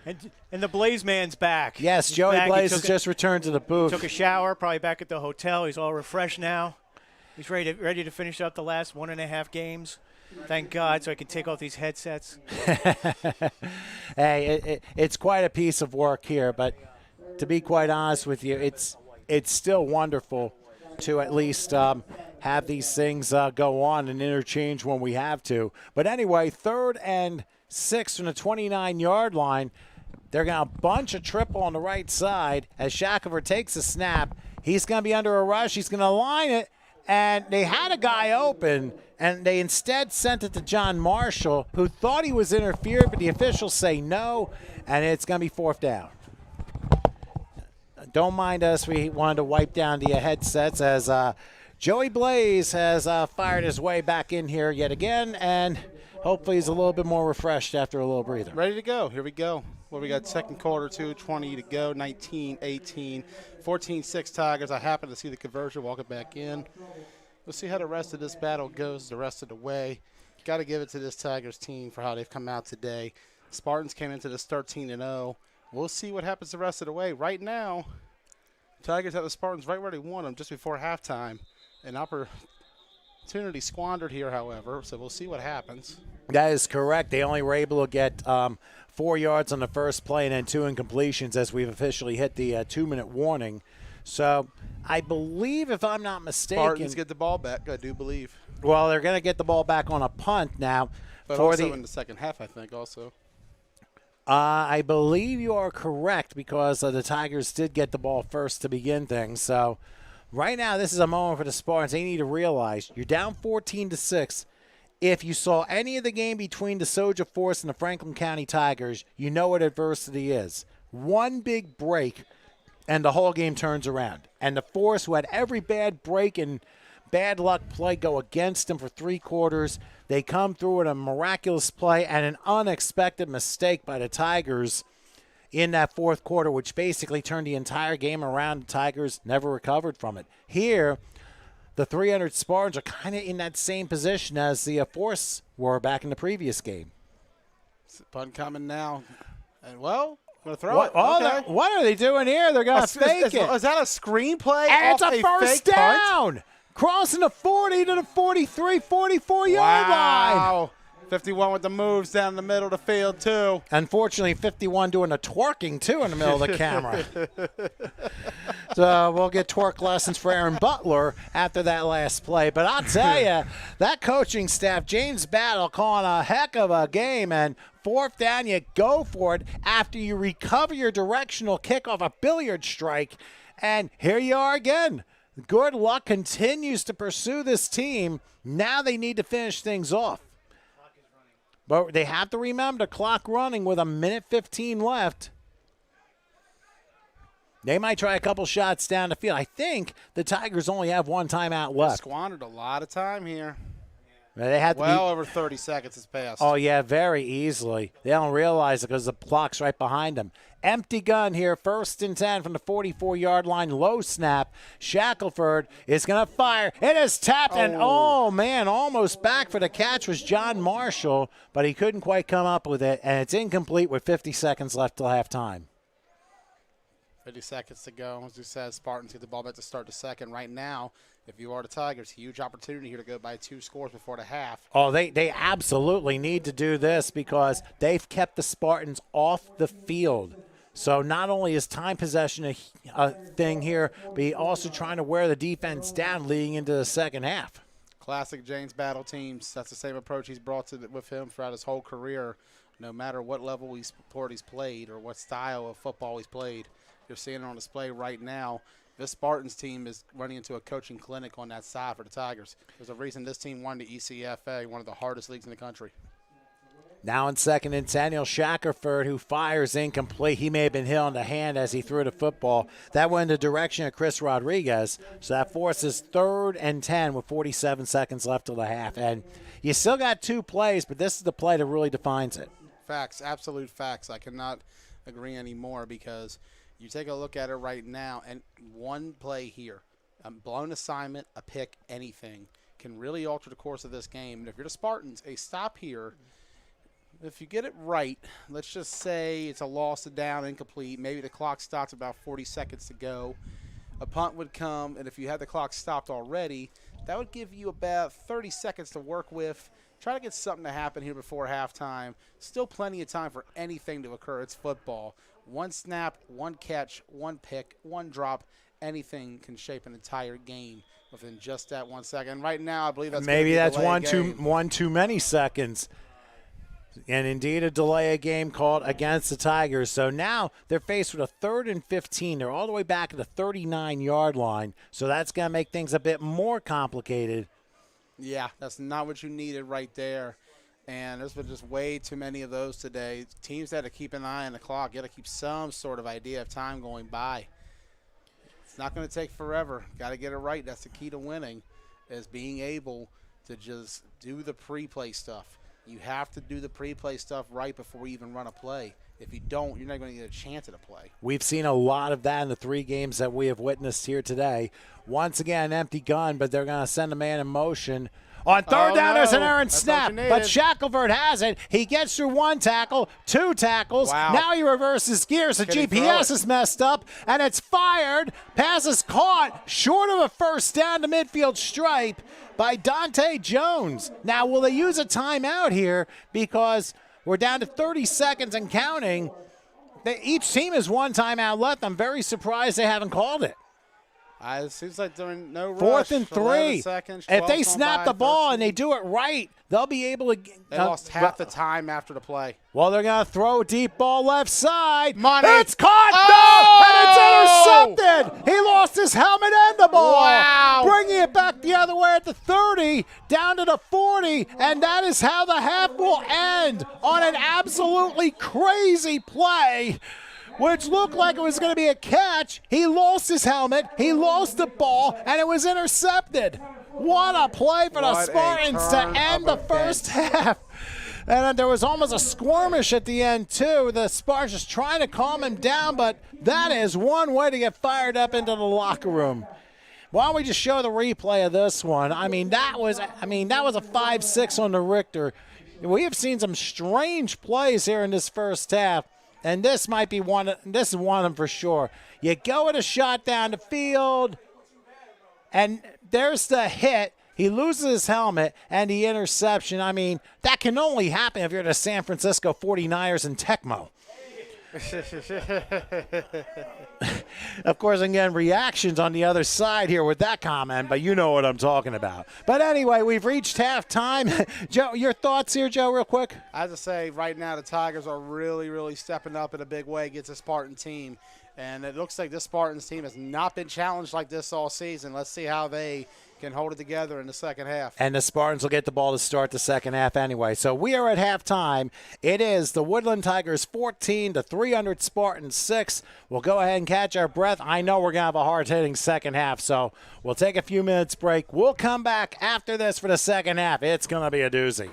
and the Blaze man's back. Yes, Joey Blaze has just returned to the booth. Took a shower, probably back at the hotel. He's all refreshed now. He's ready to finish up the last 1.5 games. Thank God, so I can take off these headsets. Hey, it's quite a piece of work here, but to be quite honest with you, it's still wonderful to at least have these things go on and interchange when we have to. But anyway, 3rd and 6 from the 29-yard line. They're going to bunch a triple on the right side as Shackelford takes a snap. He's going to be under a rush. He's going to line it. And they had a guy open, and they instead sent it to John Marshall, who thought he was interfered, but the officials say no, and it's going to be 4th down. Don't mind us. We wanted to wipe down the headsets as Joey Blaze has fired his way back in here yet again, and hopefully he's a little bit more refreshed after a little breather. Ready to go. Here we go. Well, we got second quarter, 2:20 to go, 19-18, 14-6 Tigers. I happen to see the conversion walking back in. We'll see how the rest of this battle goes the rest of the way. Got to give it to this Tigers team for how they've come out today. Spartans came into this 13-0. We'll see what happens the rest of the way. Right now, Tigers have the Spartans right where they want them just before halftime. An opportunity squandered here, however, so we'll see what happens. That is correct. They only were able to get 4 yards on the first play and then 2 incompletions as we've officially hit the 2-minute warning. So I believe, if I'm not mistaken, Spartans get the ball back, I do believe. Well, they're going to get the ball back on a punt now. But for also in the second half, I think, also. I believe you are correct because the Tigers did get the ball first to begin things. So right now, this is a moment for the Spartans. They need to realize you're down 14-6. If you saw any of the game between the Soja Force and the Franklin County Tigers, you know what adversity is. One big break, and the whole game turns around. And the Force, who had every bad break and bad luck play go against them for 3 quarters, they come through with a miraculous play and an unexpected mistake by the Tigers in that fourth quarter, which basically turned the entire game around. The Tigers never recovered from it. Here, the 300 Spartans are kind of in that same position as the Force were back in the previous game. Punt coming now. And, well, I'm going to throw What, it. Okay. what are they doing here? They're going to fake it. Is that a screenplay? And it's off a first fake down. Punt? Crossing the 40 to the 43, 44-yard line. Wow. 51 with the moves down the middle of the field, too. Unfortunately, 51 doing the twerking, too, in the middle of the camera. So we'll get twerk lessons for Aaron Butler after that last play. But I'll tell you, that coaching staff, James Battle, calling a heck of a game. And fourth down, you go for it after you recover your directional kick off a billiard strike. And here you are again. Good luck continues to pursue this team. Now they need to finish things off. But they have to remember the clock running with 1:15 left. They might try a couple shots down the field. I think the Tigers only have 1 timeout left. They squandered a lot of time here. They have to over 30 seconds has passed. Oh, yeah, very easily. They don't realize it because the clock's right behind them. Empty gun here, 1st and 10 from the 44-yard line. Low snap. Shackelford is going to fire. It is tapped, and man, almost back for the catch was John Marshall, but he couldn't quite come up with it, and it's incomplete with 50 seconds left till halftime. 50 seconds to go. As you said, Spartans get the ball back to start the second. Right now, if you are the Tigers, huge opportunity here to go by 2 scores before the half. Oh, they absolutely need to do this because they've kept the Spartans off the field. So not only is time possession a thing here, but he's also trying to wear the defense down leading into the second half. Classic James Battle teams. That's the same approach he's brought with him throughout his whole career, no matter what level he's played or what style of football he's played. You're seeing it on display right now. This Spartans team is running into a coaching clinic on that side for the Tigers. There's a reason this team won the ECFA, one of the hardest leagues in the country. Now in 2nd and 10, Shackelford, who fires incomplete. He may have been hit on the hand as he threw the football. That went in the direction of Chris Rodriguez. So that forces 3rd and 10 with 47 seconds left till the half. And you still got 2 plays, but this is the play that really defines it. Facts, absolute facts. I cannot agree anymore because you take a look at it right now, and one play here, a blown assignment, a pick, anything, can really alter the course of this game. And if you're the Spartans, a stop here, if you get it right, let's just say it's a loss to down, incomplete. Maybe the clock stops about 40 seconds to go. A punt would come, and if you had the clock stopped already, that would give you about 30 seconds to work with. Try to get something to happen here before halftime. Still plenty of time for anything to occur. It's football. 1 snap, 1 catch, 1 pick, 1 drop. Anything can shape an entire game within just that 1 second. Right now, I believe that's maybe that's one too many seconds. And indeed a delay of game called against the Tigers. So now they're faced with a 3rd and 15. They're all the way back at the 39-yard line. So that's going to make things a bit more complicated. Yeah, that's not what you needed right there. And there's been just way too many of those today. Teams that have to keep an eye on the clock. You got to keep some sort of idea of time going by. It's not going to take forever. Got to get it right. That's the key to winning, is being able to just do the pre-play stuff. You have to do the pre-play stuff right before you even run a play. If you don't, you're not going to get a chance at a play. We've seen a lot of that in the 3 games that we have witnessed here today. Once again, empty gun, but they're going to send a man in motion. On third down, there's an errant snap, but Shackelford has it. He gets through 1 tackle, 2 tackles. Wow. Now he reverses gears. The Can he throw GPS it? is messed up, and it's fired. Pass is caught short of a first down to midfield stripe by Dante Jones. Now, will they use a timeout here because we're down to 30 seconds and counting? Each team has 1 timeout left. I'm very surprised they haven't called it. It seems like they're in no rush. 4th and 3. Seconds, If they 12's snap gone the by, ball and 13. they do it right, they'll be able to. They lost half the time after the play. Well, they're going to throw a deep ball left side. Money. It's caught. Oh! No, and it's intercepted. He lost his helmet and the ball. Wow. Bringing it back the other way at the 30, down to the 40, and that is how the half will end, on an absolutely crazy play, which looked like it was going to be a catch. He lost his helmet, he lost the ball, and it was intercepted. What a play for the What a Spartans to turn end of the first half. And there was almost a skirmish at the end, too. The Spartans just trying to calm him down, but that is one way to get fired up into the locker room. Why don't we just show the replay of this one? That was a 5-6 on the Richter. We have seen some strange plays here in this first half. And this might be one. This is one of them for sure. You go with a shot down the field, and there's the hit. He loses his helmet and the interception. That can only happen if you're the San Francisco 49ers and Tecmo. Of course, again, reactions on the other side here with that comment, but you know what I'm talking about. But anyway, we've reached halftime. Joe, your thoughts here, Joe, real quick? I have to say, right now, the Tigers are really, really stepping up in a big way against the Spartan team. And it looks like this Spartans team has not been challenged like this all season. Let's see how they can hold it together in the second half. And the Spartans will get the ball to start the second half anyway. So we are at halftime. It is the Woodland Tigers 14 to 300 Spartans 6. We'll go ahead and catch our breath. I know we're going to have a hard-hitting second half, so we'll take a few minutes break. We'll come back after this for the second half. It's going to be a doozy.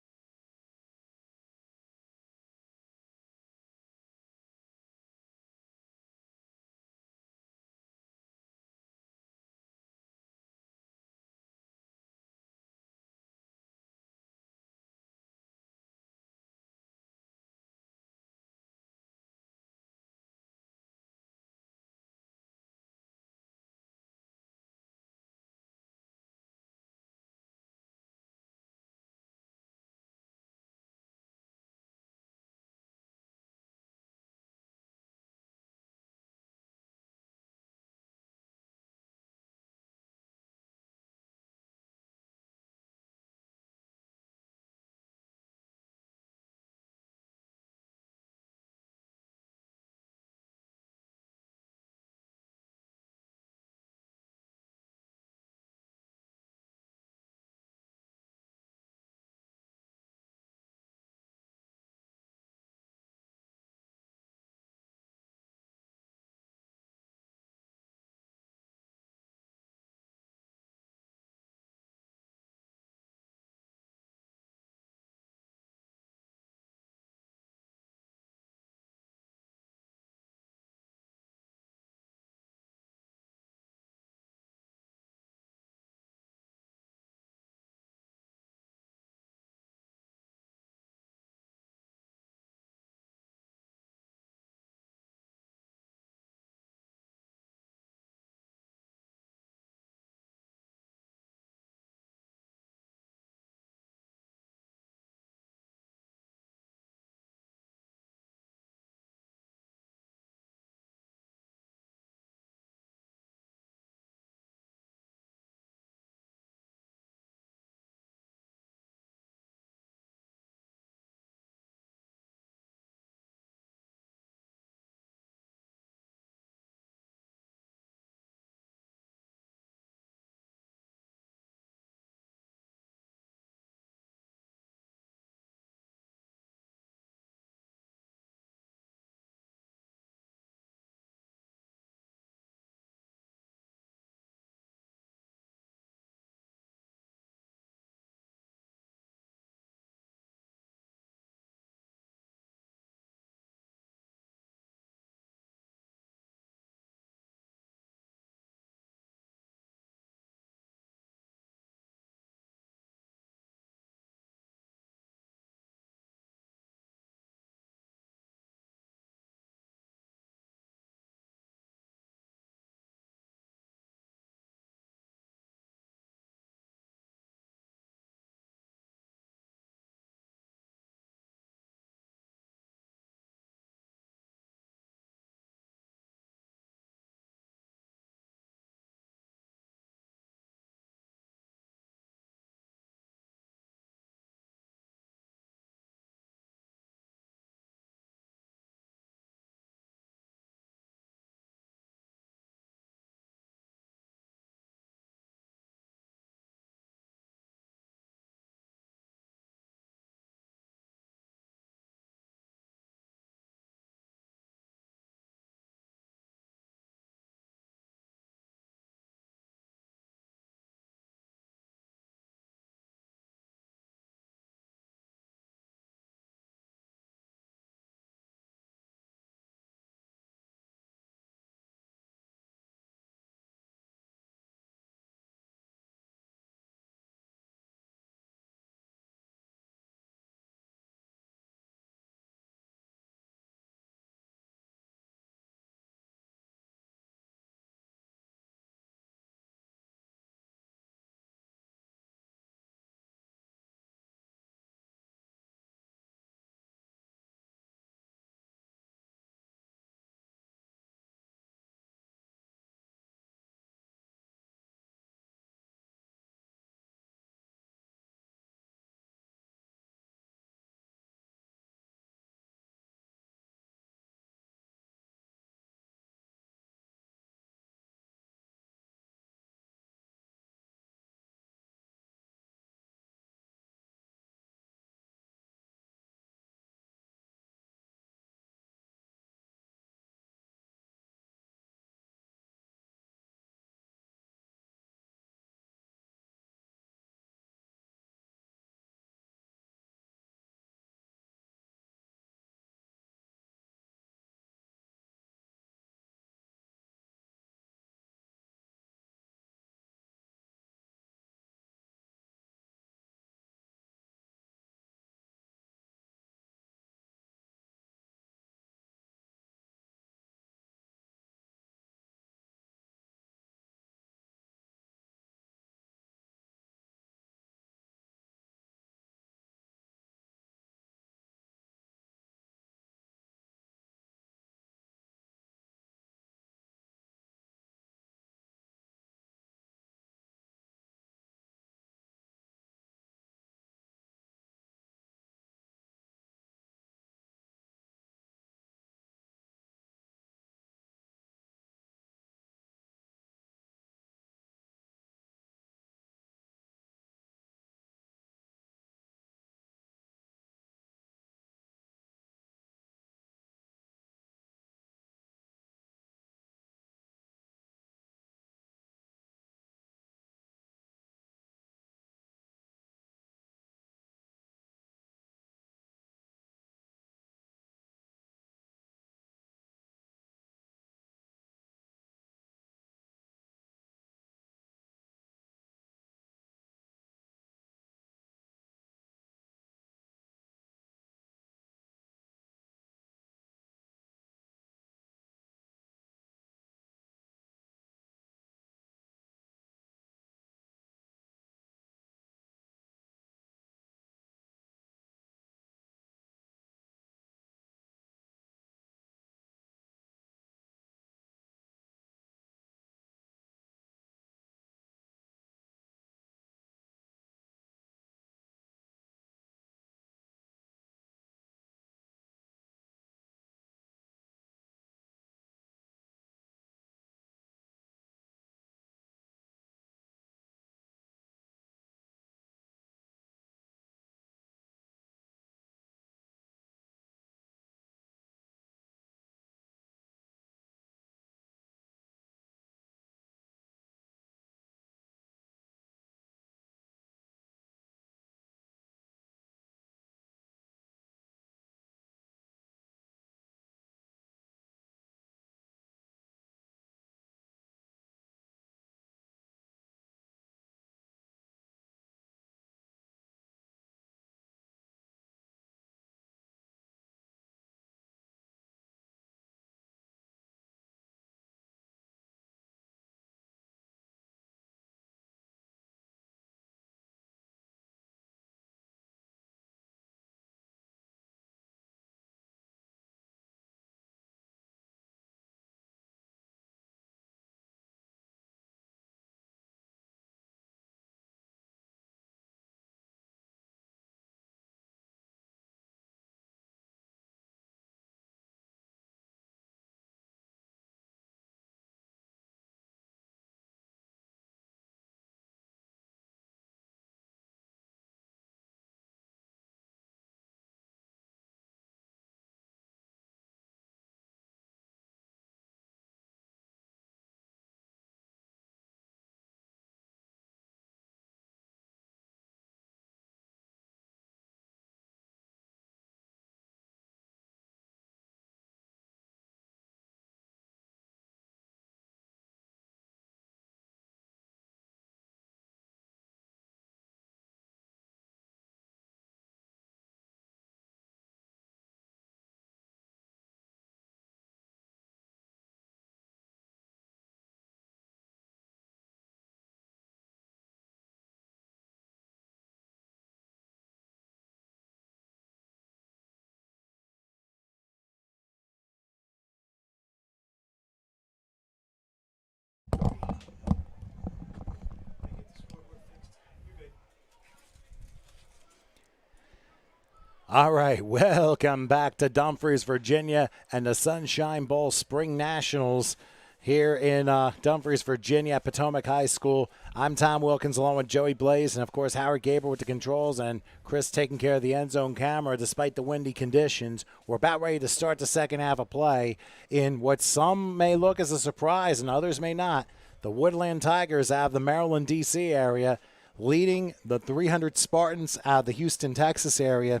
All right, welcome back to Dumfries, Virginia, and the Sunshine Bowl Spring Nationals here in Dumfries, Virginia, at Potomac High School. I'm Tom Wilkins along with Joey Blaze and, of course, Howard Gabriel with the controls and Chris taking care of the end zone camera despite the windy conditions. We're about ready to start the second half of play in what some may look as a surprise and others may not. The Woodland Tigers out of the Maryland, D.C. area leading the 300 Spartans out of the Houston, Texas area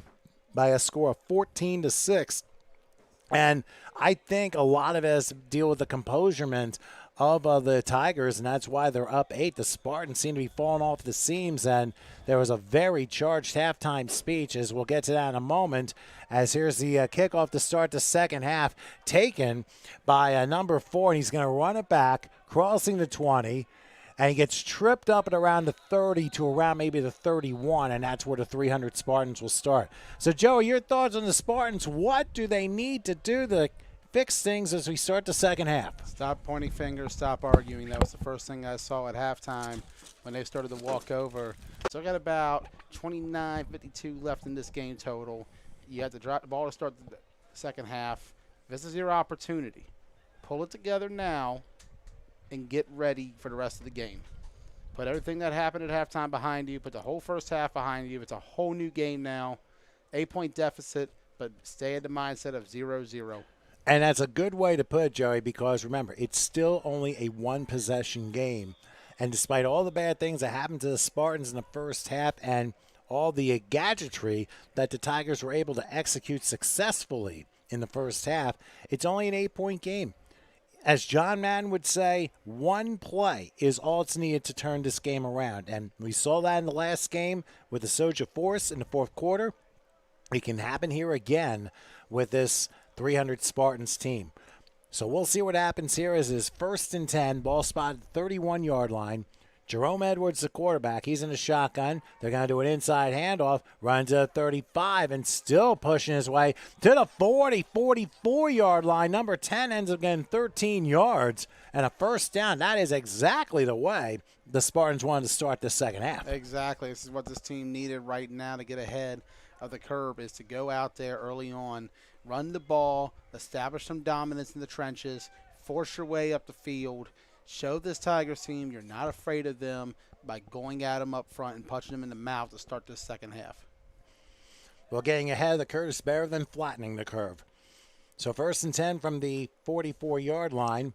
by a score of 14-6. And I think a lot of it has to deal with the composurement of the Tigers, and that's why they're up 8. The Spartans seem to be falling off the seams, and there was a very charged halftime speech, as we'll get to that in a moment, as here's the kickoff to start the second half, taken by number 4, and he's going to run it back, crossing the 20, and he gets tripped up at around the 30 to around maybe the 31, and that's where the 300 Spartans will start. So, Joey, your thoughts on the Spartans? What do they need to do to fix things as we start the second half? Stop pointing fingers, stop arguing. That was the first thing I saw at halftime when they started to walk over. So I got about 29:52 left in this game total. You have to drop the ball to start the second half. This is your opportunity. Pull it together now and get ready for the rest of the game. Put everything that happened at halftime behind you. Put the whole first half behind you. It's a whole new game now. 8-point deficit, but stay in the mindset of 0-0. And that's a good way to put it, Joey, because remember, it's still only a one-possession game. And despite all the bad things that happened to the Spartans in the first half and all the gadgetry that the Tigers were able to execute successfully in the first half, it's only an 8-point game. As John Madden would say, one play is all it's needed to turn this game around. And we saw that in the last game with the surge of force in the fourth quarter. It can happen here again with this 300 Spartans team. So we'll see what happens here as his 1st and 10, ball spotted at the 31-yard line. Jerome Edwards, the quarterback, he's in the shotgun. They're going to do an inside handoff, run to the 35, and still pushing his way to the 40, 44-yard line. Number 10 ends up getting 13 yards and a first down. That is exactly the way the Spartans wanted to start the second half. Exactly. This is what this team needed right now to get ahead of the curve, is to go out there early on, run the ball, establish some dominance in the trenches, force your way up the field. Show this Tigers team you're not afraid of them by going at them up front and punching them in the mouth to start this second half. Well, getting ahead of the curve is better than flattening the curve. So 1st and 10 from the 44-yard line.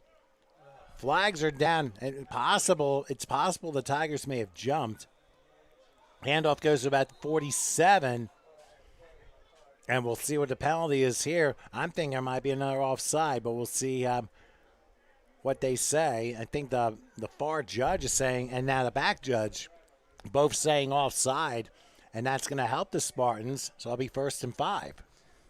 Flags are down. It's possible the Tigers may have jumped. Handoff goes to about 47. And we'll see what the penalty is here. I'm thinking there might be another offside, but we'll see what they say. I think the far judge is saying, and now the back judge, both saying offside, and that's going to help the Spartans. So it'll be 1st and 5.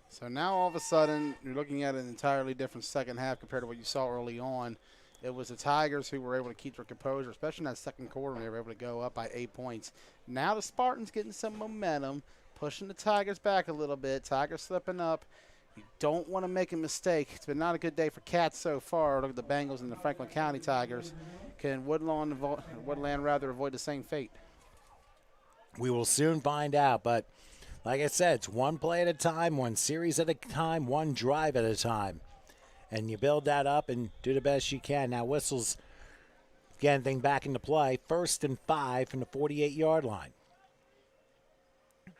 So now all of a sudden you're looking at an entirely different second half compared to what you saw early on. It was the Tigers who were able to keep their composure, especially in that second quarter when they were able to go up by 8 points. Now the Spartans getting some momentum, pushing the Tigers back a little bit. Tigers slipping up. You don't want to make a mistake. It's been not a good day for Cats so far. Look at the Bengals and the Franklin County Tigers. Can Woodland avoid the same fate? We will soon find out, but like I said, it's one play at a time, one series at a time, one drive at a time. And you build that up and do the best you can. Now whistles, getting thing back into play. 1st and 5 from the 48-yard line.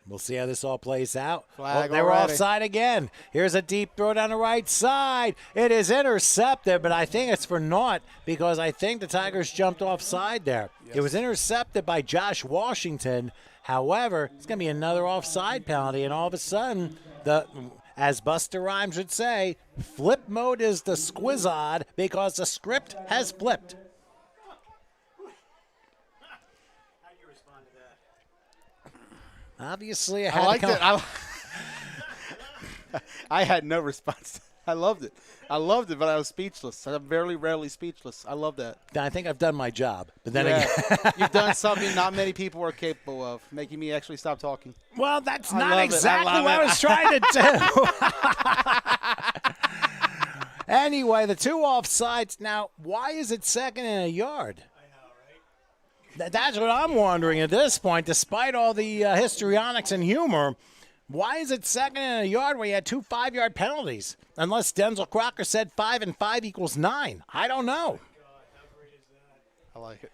We'll see how this all plays out. Flag they were already. offside again. Here's a deep throw down the right side. It is intercepted, but I think it's for naught because I think the Tigers jumped offside there. Yes. It was intercepted by Josh Washington. However, it's going to be another offside penalty, and all of a sudden, as Buster Rhymes would say, flip mode is the squizzard because the script has flipped. Obviously, I liked it. I had no response. I loved it. But I was speechless. I'm very rarely speechless. I love that. I think I've done my job. But then again, you've done something not many people are capable of, making me actually stop talking. Well, that's not exactly what I was trying to do. Anyway, the 2 offsides. Now, why is it 2nd and a yard? That's what I'm wondering at this point. Despite all the histrionics and humor, Why is it 2nd and a yard where you had 2 5-yard penalties? Unless Denzel Crocker said 5 and 5 equals 9. I don't know. I like it.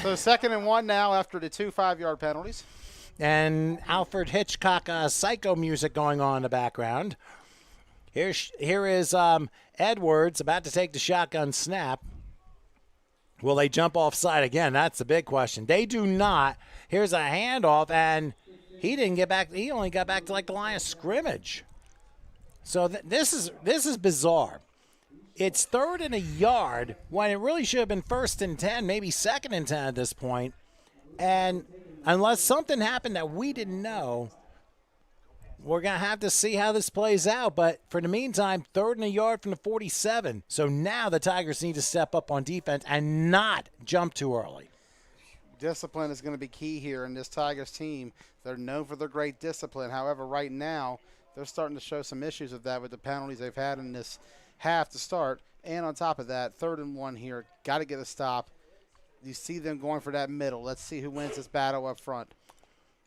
So 2nd and 1 now after the 2 5-yard penalties. And Alfred Hitchcock psycho music going on in the background. Here is Edwards about to take the shotgun snap. Will they jump offside again? That's the big question. They do not. Here's a handoff, and he didn't get back. He only got back to like the line of scrimmage. So this is bizarre. It's 3rd and a yard when it really should have been 1st and 10, maybe 2nd and 10 at this point. And unless something happened that we didn't know, we're going to have to see how this plays out. But for the meantime, 3rd and a yard from the 47. So now the Tigers need to step up on defense and not jump too early. Discipline is going to be key here in this Tigers team. They're known for their great discipline. However, right now, they're starting to show some issues of that with the penalties they've had in this half to start. And on top of that, 3rd and 1 here. Got to get a stop. You see them going for that middle. Let's see who wins this battle up front.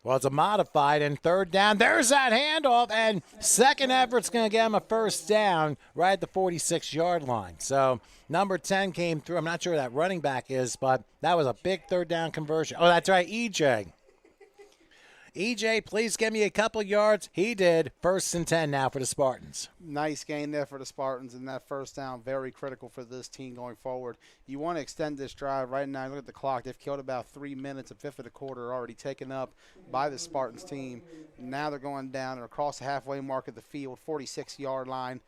Well, it's a modified, and 3rd down. There's that handoff, and second effort's going to get him a 1st down right at the 46-yard line. So number 10 came through. I'm not sure who that running back is, but that was a big 3rd down conversion. Oh, that's right, EJ. EJ, please give me a couple yards. He did. 1st and 10 now for the Spartans. Nice gain there for the Spartans, and that 1st down, very critical for this team going forward. You want to extend this drive right now. Look at the clock. They've killed about 3 minutes. A fifth of the quarter already taken up by the Spartans team. Now they're going down. They're across the halfway mark of the field, 46-yard line.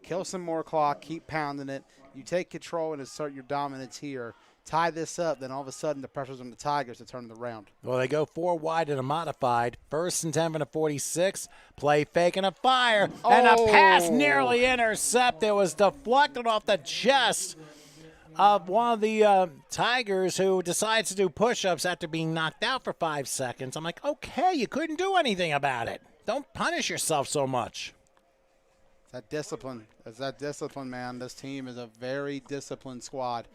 Kill some more clock. Keep pounding it. You take control and assert your dominance here. Tie this up, then all of a sudden the pressure's on the Tigers to turn it around. Well, they go 4 wide in a modified. 1st and 10 from the 46. Play fake and a fire. And a pass nearly intercepted. It was deflected off the chest of one of the Tigers who decides to do push-ups after being knocked out for 5 seconds. I'm like, okay, you couldn't do anything about it. Don't punish yourself so much. That discipline. It's that discipline, man. This team is a very disciplined squad.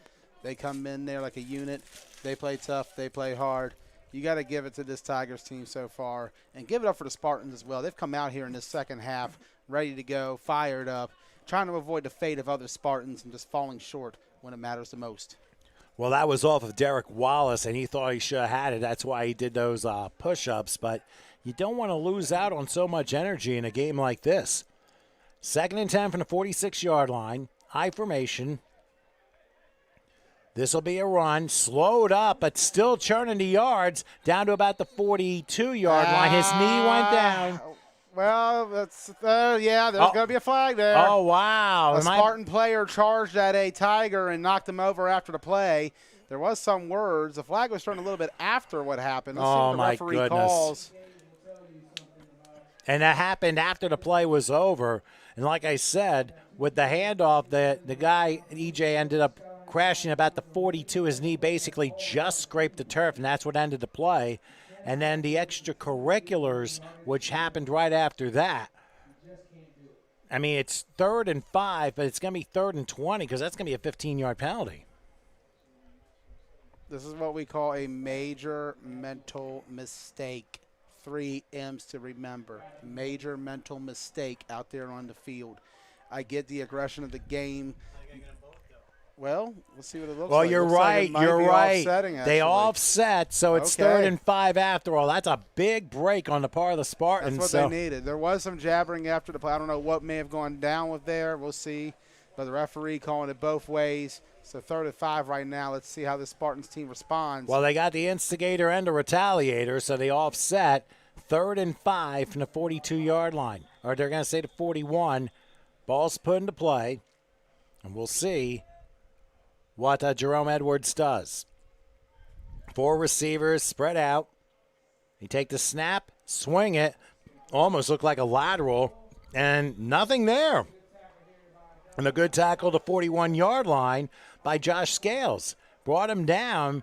They come in there like a unit. They play tough. They play hard. You got to give it to this Tigers team so far. And give it up for the Spartans as well. They've come out here in this second half ready to go, fired up, trying to avoid the fate of other Spartans and just falling short when it matters the most. Well, that was off of Derek Wallace, and he thought he should have had it. That's why he did those push-ups. But you don't want to lose out on so much energy in a game like this. 2nd and 10 from the 46-yard line. I formation. This will be a run, slowed up, but still churning the yards down to about the 42-yard line. His knee went down. Well, that's there's going to be a flag there. Oh, wow. A Spartan player charged at a Tiger and knocked him over after the play. There was some words. The flag was turned a little bit after what happened. Let's see what the referee calls. And that happened after the play was over. And like I said, with the handoff, the guy, EJ, ended up crashing about the 42. His knee basically just scraped the turf, and that's what ended the play. And then the extracurriculars, which happened right after that. I mean, it's 3rd and 5, but it's going to be 3rd and 20 because that's going to be a 15-yard penalty. This is what we call a major mental mistake. 3 M's to remember. Major mental mistake out there on the field. I get the aggression of the game. Well, let's see what it looks like. Well, you're right. You're right. They actually. Offset, so it's 3rd and 5 after all. That's a big break on the part of the Spartans. That's what they needed. There was some jabbering after the play. I don't know what may have gone down with there. We'll see. But the referee calling it both ways. So 3rd and 5 right now. Let's see how the Spartans team responds. Well, they got the instigator and the retaliator, so they offset. 3rd and 5 from the 42-yard line. Or they're going to say the 41. Ball's put into play. And we'll see what Jerome Edwards does. 4 receivers spread out. He take the snap, swing it, almost looked like a lateral, and nothing there. And a good tackle to 41-yard line by Josh Scales. Brought him down,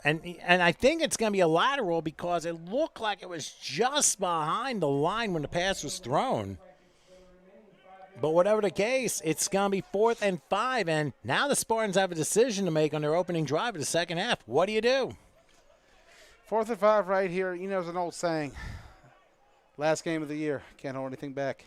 and I think it's going to be a lateral because it looked like it was just behind the line when the pass was thrown. But whatever the case, it's going to be 4th and 5, and now the Spartans have a decision to make on their opening drive of the second half. What do you do? 4th and 5 right here. You know, there's an old saying, Last game of the year. Can't hold anything back.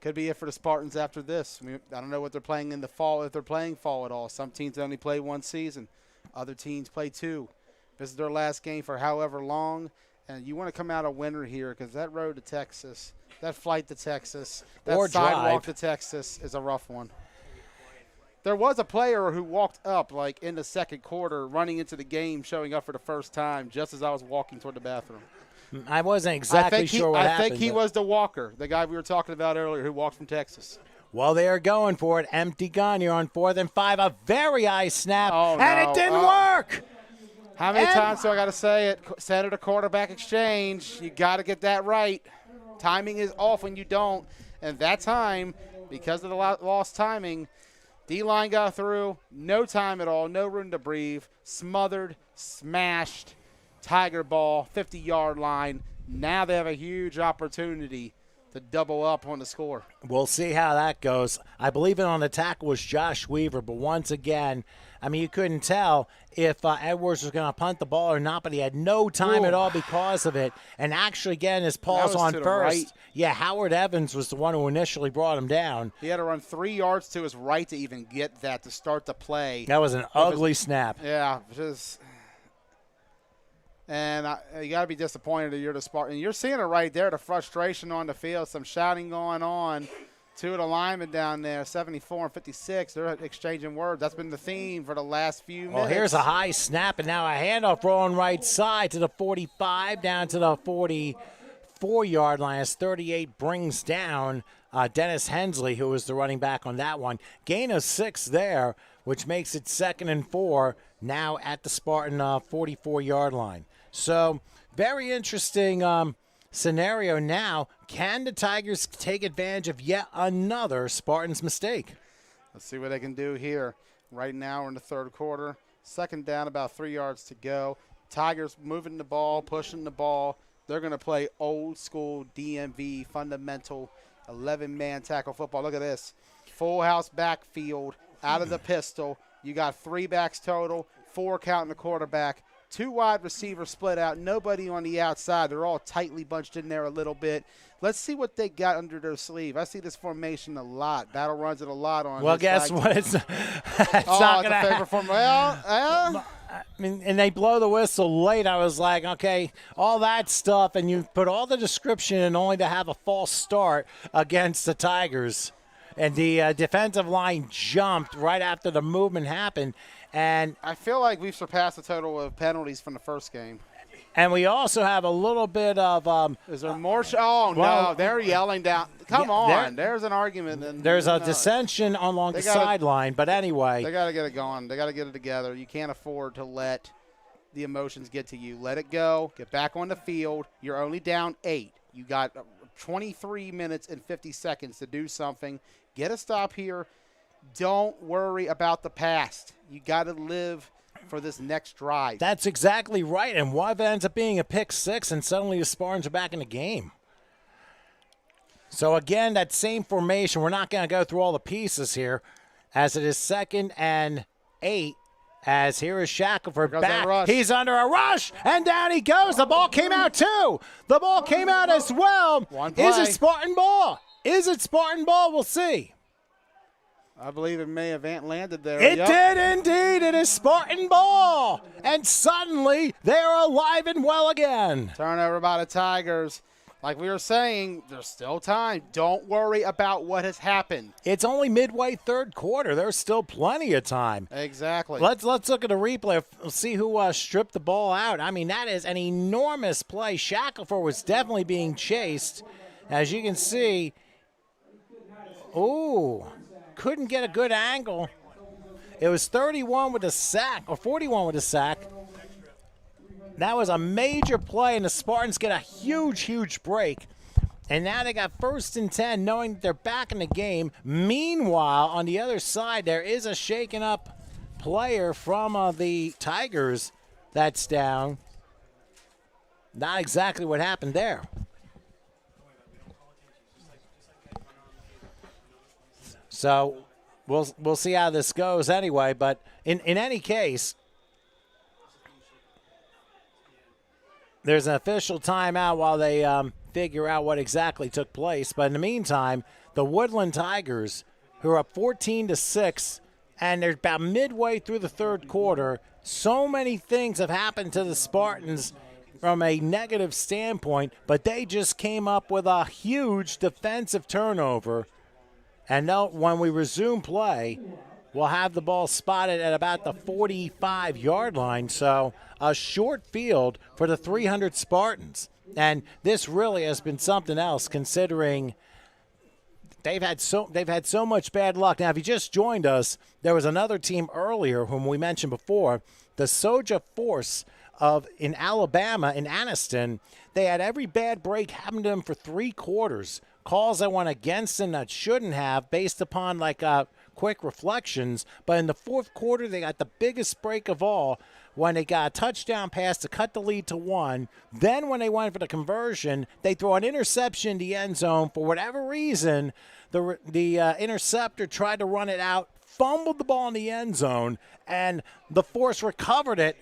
Could be it for the Spartans after this. I mean, I don't know what they're playing in the fall, if they're playing fall at all. Some teams only play one season. Other teams play two. This is their last game for however long. And you want to come out a winner here because that road to Texas, that flight to Texas, that Or sidewalk drive. to Texas is a rough one. There was a player who walked up like in the second quarter, running into the game, showing up for the first time just as I was walking toward the bathroom. I wasn't exactly sure what I happened. think he but- was the walker, the guy we were talking about earlier who walked from Texas. Well, they are going for it. Empty gun. You're on 4th and 5. A very high snap. Oh, and no. it didn't work. How many And- times do I got to say it? Center to quarterback exchange. You got to get that right. Timing is off when you don't. And that time, because of the lost timing, D-line got through. No time at all. No room to breathe. Smothered, smashed. Tiger ball, 50-yard line. Now they have a huge opportunity to double up on the score. We'll see how that goes. I believe it on the tackle was Josh Weaver, but once again, I mean, you couldn't tell if Edwards was going to punt the ball or not, but he had no time at all because of it. And actually, again, his Paul's was on to the first. right. Yeah, Howard Evans was the one who initially brought him down. He had to run 3 yards to his right to even get that, to start the play. That was an ugly snap. Yeah, just – and you got to be disappointed that you're the Spartan. You're seeing it right there, the frustration on the field, some shouting going on. Two of the linemen down there, 74 and 56, they're exchanging words. That's been the theme for the last few minutes. Well, here's a high snap, and now a handoff rolling right side to the 45, down to the 44-yard line as 38 brings down Dennis Hensley, who was the running back on that one. Gain of 6 there, which makes it 2nd and 4 now at the Spartan 44-yard line. So very interesting scenario now. Can the Tigers take advantage of yet another Spartans mistake? Let's see what they can do here. Right now we're in the third quarter. 2nd down, about 3 yards to go. Tigers moving the ball, pushing the ball. They're going to play old school DMV fundamental 11-man tackle football. Look at this. Full house backfield out of the pistol. You got 3 backs total, 4 counting the quarterback. 2 wide receivers split out, nobody on the outside. They're all tightly bunched in there a little bit. Let's see what they got under their sleeve. I see this formation a lot. Battle runs it a lot on. Well, this guess flag what? team. It's not It's going a to favorite form. Well, I mean, and they blow the whistle late. I was like, okay, all that stuff, and you put all the description in only to have a false start against the Tigers. And the defensive line jumped right after the movement happened. And I feel like we've surpassed the total of penalties from the first game. And we also have a little bit of is there more? Oh, well, no, they're yelling down. Come yeah, on, there's an argument. And there's a no. dissension along the sideline. But anyway. They got to get it going. They got to get it together. You can't afford to let the emotions get to you. Let it go. Get back on the field. You're only down 8. You got 23 minutes and 50 seconds to do something. Get a stop here. Don't worry about the past. You got to live for this next drive. That's exactly right. And what if it ends up being a pick 6 and suddenly the Spartans are back in the game? So, again, that same formation. We're not going to go through all the pieces here as it is 2nd and 8. As here is Shackelford back. He's under a rush, and down he goes. The ball came out, too. The ball came out as well. Is it Spartan ball? Is it Spartan ball? We'll see. I believe it may have landed there. It did indeed. It is Spartan ball. And suddenly they're alive and well again. Turnover by the Tigers. Like we were saying, there's still time. Don't worry about what has happened. It's only midway third quarter. There's still plenty of time. Exactly. Let's look at the replay. See who stripped the ball out. I mean, that is an enormous play. Shackelford was definitely being chased. As you can see, couldn't get a good angle. It was 31 with a sack, or 41 with a sack. That was a major play, and the Spartans get a huge, huge break. And now they got 1st and 10, knowing that they're back in the game. Meanwhile, on the other side, there is a shaken up player from the Tigers that's down. Not exactly what happened there. So we'll see how this goes anyway. But in any case, there's an official timeout while they figure out what exactly took place. But in the meantime, the Woodland Tigers, who are up 14-6, and they're about midway through the third quarter. So many things have happened to the Spartans from a negative standpoint, but they just came up with a huge defensive turnover. And now when we resume play, we'll have the ball spotted at about the 45-yard line. So a short field for the 300 Spartans. And this really has been something else, considering they've had so much bad luck. Now, if you just joined us, there was another team earlier whom we mentioned before, the Soja Force in Alabama, in Anniston. They had every bad break happen to them for 3 quarters. Calls that went against them that shouldn't have, based upon quick reflections. But in the fourth quarter, they got the biggest break of all when they got a touchdown pass to cut the lead to 1. Then when they went for the conversion, they throw an interception in the end zone. For whatever reason, the interceptor tried to run it out, fumbled the ball in the end zone, and the Force recovered it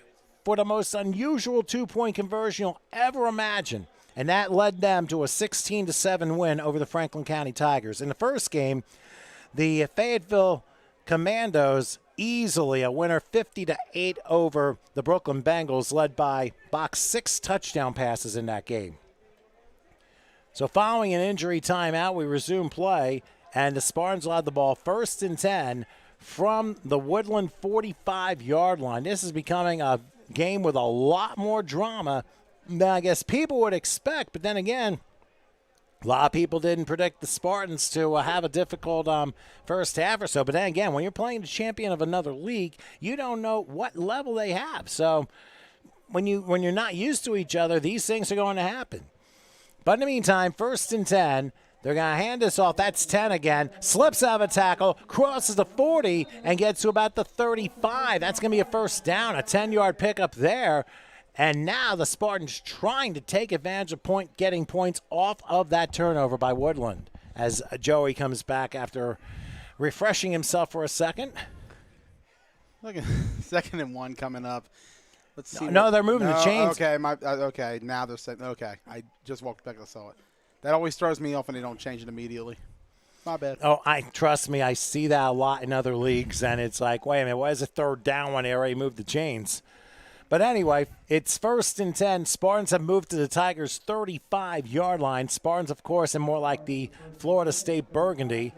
for the most unusual 2-point conversion you'll ever imagine. And that led them to a 16-7 win over the Franklin County Tigers. In the first game, the Fayetteville Commandos easily a winner, 50-8 over the Brooklyn Bengals, led by Bach's 6 touchdown passes in that game. So following an injury timeout, we resume play, and the Spartans will have the ball 1st and 10 from the Woodland 45-yard line. This is becoming a game with a lot more drama than I guess people would expect. But then again, a lot of people didn't predict the Spartans to have a difficult first half or so. But then again, when you're playing the champion of another league, you don't know what level they have. So when you're not used to each other, these things are going to happen. But in the meantime, 1st and 10. They're going to hand this off. That's 10 again. Slips out of a tackle, crosses the 40, and gets to about the 35. That's going to be a first down, a 10-yard pickup there. And now the Spartans trying to take advantage of getting points off of that turnover by Woodland as Joey comes back after refreshing himself for a second. Look at 2nd and 1 coming up. Let's see. No, they're moving the chains. Okay, okay. Now they're saying, okay. I just walked back and saw it. That always throws me off when they don't change it immediately. My bad. Oh, trust me, I see that a lot in other leagues, and it's like, wait a minute, why is it 3rd down when they already moved the chains? But anyway, it's 1st and 10. Spartans have moved to the Tigers' 35-yard line. Spartans, of course, are more like the Florida State Burgundy.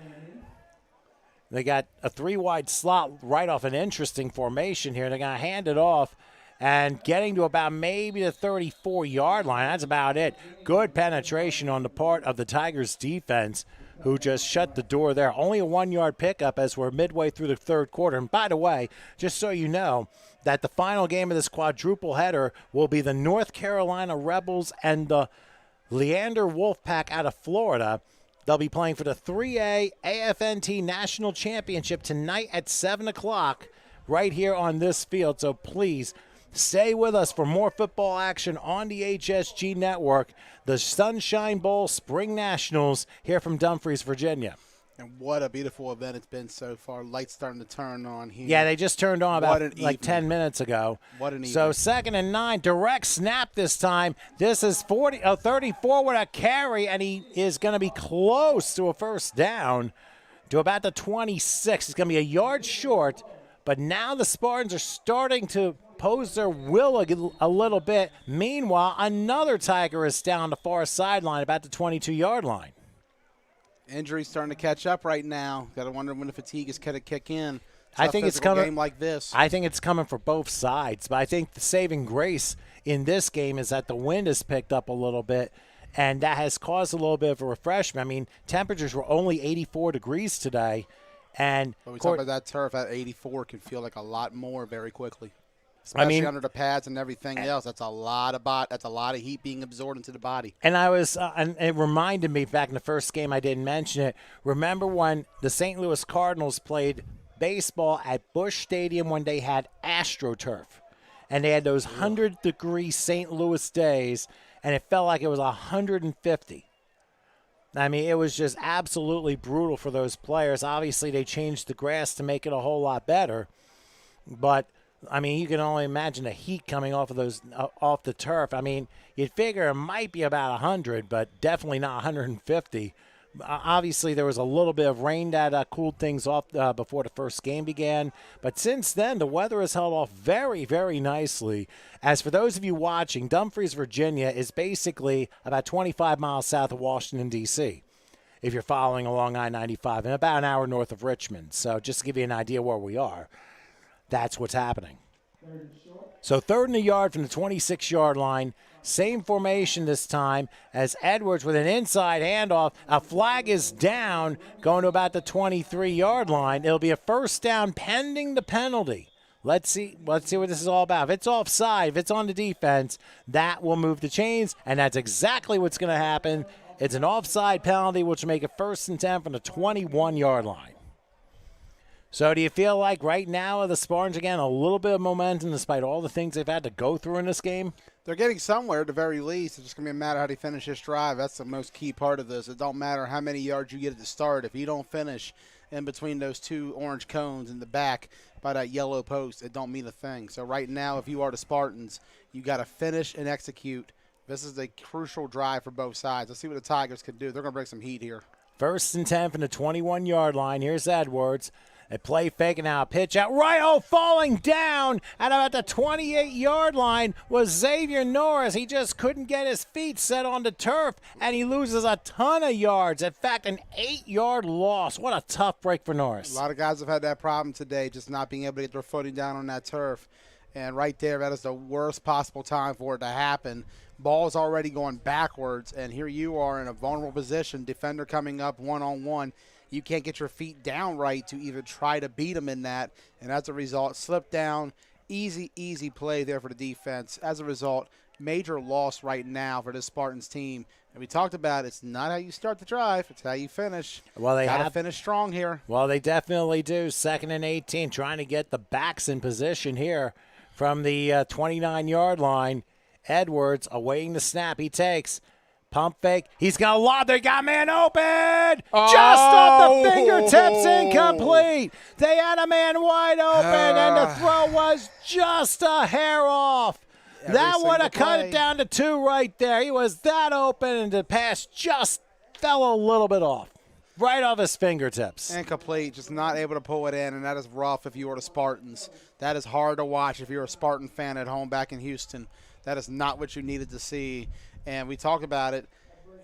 They got a 3-wide slot right off an interesting formation here. They're going to hand it off. And getting to about maybe the 34-yard line. That's about it. Good penetration on the part of the Tigers' defense, who just shut the door there. Only a 1-yard pickup as we're midway through the third quarter. And by the way, just so you know, that the final game of this quadruple header will be the North Carolina Rebels and the Leander Wolfpack out of Florida. They'll be playing for the 3A AFNT National Championship tonight at 7 o'clock right here on this field. So please, stay with us for more football action on the HSG Network. The Sunshine Bowl Spring Nationals here from Dumfries, Virginia. And what a beautiful event it's been so far. Lights starting to turn on here. Yeah, they just turned on about 10 minutes ago. What an evening. So 2nd and 9, direct snap this time. This is 34 with a carry, and he is going to be close to a first down to about the 26. It's going to be a yard short, but now the Spartans are starting to pose their will a little bit. Meanwhile, another Tiger is down the far sideline, about the 22-yard line. Injuries starting to catch up right now. Got to wonder when the fatigue is going to kick in. I think it's coming. Game like this. I think it's coming for both sides, but I think the saving grace in this game is that the wind has picked up a little bit, and that has caused a little bit of a refreshment. I mean, temperatures were only 84 degrees today, and but we talk about that turf at 84 can feel like a lot more very quickly. Especially under the pads and everything else. That's a lot of heat being absorbed into the body. And and it reminded me back in the first game, I didn't mention it. Remember when the St. Louis Cardinals played baseball at Busch Stadium when they had AstroTurf, and they had those 100-degree St. Louis days, and it felt like it was 150. I mean, it was just absolutely brutal for those players. Obviously, they changed the grass to make it a whole lot better, but I mean, you can only imagine the heat coming off of those off the turf. I mean, you'd figure it might be about 100, but definitely not 150. Obviously, there was a little bit of rain that cooled things off before the first game began. But since then, the weather has held off very, very nicely. As for those of you watching, Dumfries, Virginia is basically about 25 miles south of Washington, D.C., if you're following along I-95, and about an hour north of Richmond. So just to give you an idea where we are, that's what's happening. So 3rd and a yard from the 26-yard line. Same formation this time as Edwards with an inside handoff. A flag is down going to about the 23-yard line. It'll be a first down pending the penalty. Let's see what this is all about. If it's offside, if it's on the defense, that will move the chains, and that's exactly what's going to happen. It's an offside penalty, which will make it 1st and 10 from the 21-yard line. So do you feel like right now the Spartans, again, a little bit of momentum despite all the things they've had to go through in this game? They're getting somewhere at the very least. It's just going to be a matter how they finish this drive. That's the most key part of this. It don't matter how many yards you get at the start. If you don't finish in between those two orange cones in the back by that yellow post, it don't mean a thing. So right now, if you are the Spartans, you got to finish and execute. This is a crucial drive for both sides. Let's see what the Tigers can do. They're going to bring some heat here. 1st and 10 from the 21-yard line. Here's Edwards. A play fake, and now a pitch out right. Oh, falling down at about the 28-yard line was Xavier Norris. He just couldn't get his feet set on the turf, and he loses a ton of yards. In fact, an 8-yard loss. What a tough break for Norris. A lot of guys have had that problem today, just not being able to get their footing down on that turf. And right there, that is the worst possible time for it to happen. Ball's already going backwards, and here you are in a vulnerable position, defender coming up one-on-one. You can't get your feet down right to even try to beat him in that. And as a result, slip down, easy play there for the defense. As a result, major loss right now for this Spartans team. And we talked about it's not how you start the drive, it's how you finish. Well, they gotta have finish strong here. Well, they definitely do. 2nd and 18, trying to get the backs in position here from the 29-yard line. Edwards awaiting the snap. He takes. Pump fake. He's got a lot. They got man open. Just off the fingertips, incomplete. They had a man wide open, and the throw was just a hair off. That would have cut it down to 2 right there. He was that open, and the pass just fell a little bit off. Right off his fingertips. Incomplete, just not able to pull it in, and that is rough if you are the Spartans. That is hard to watch if you're a Spartan fan at home back in Houston. That is not what you needed to see. And we talked about it.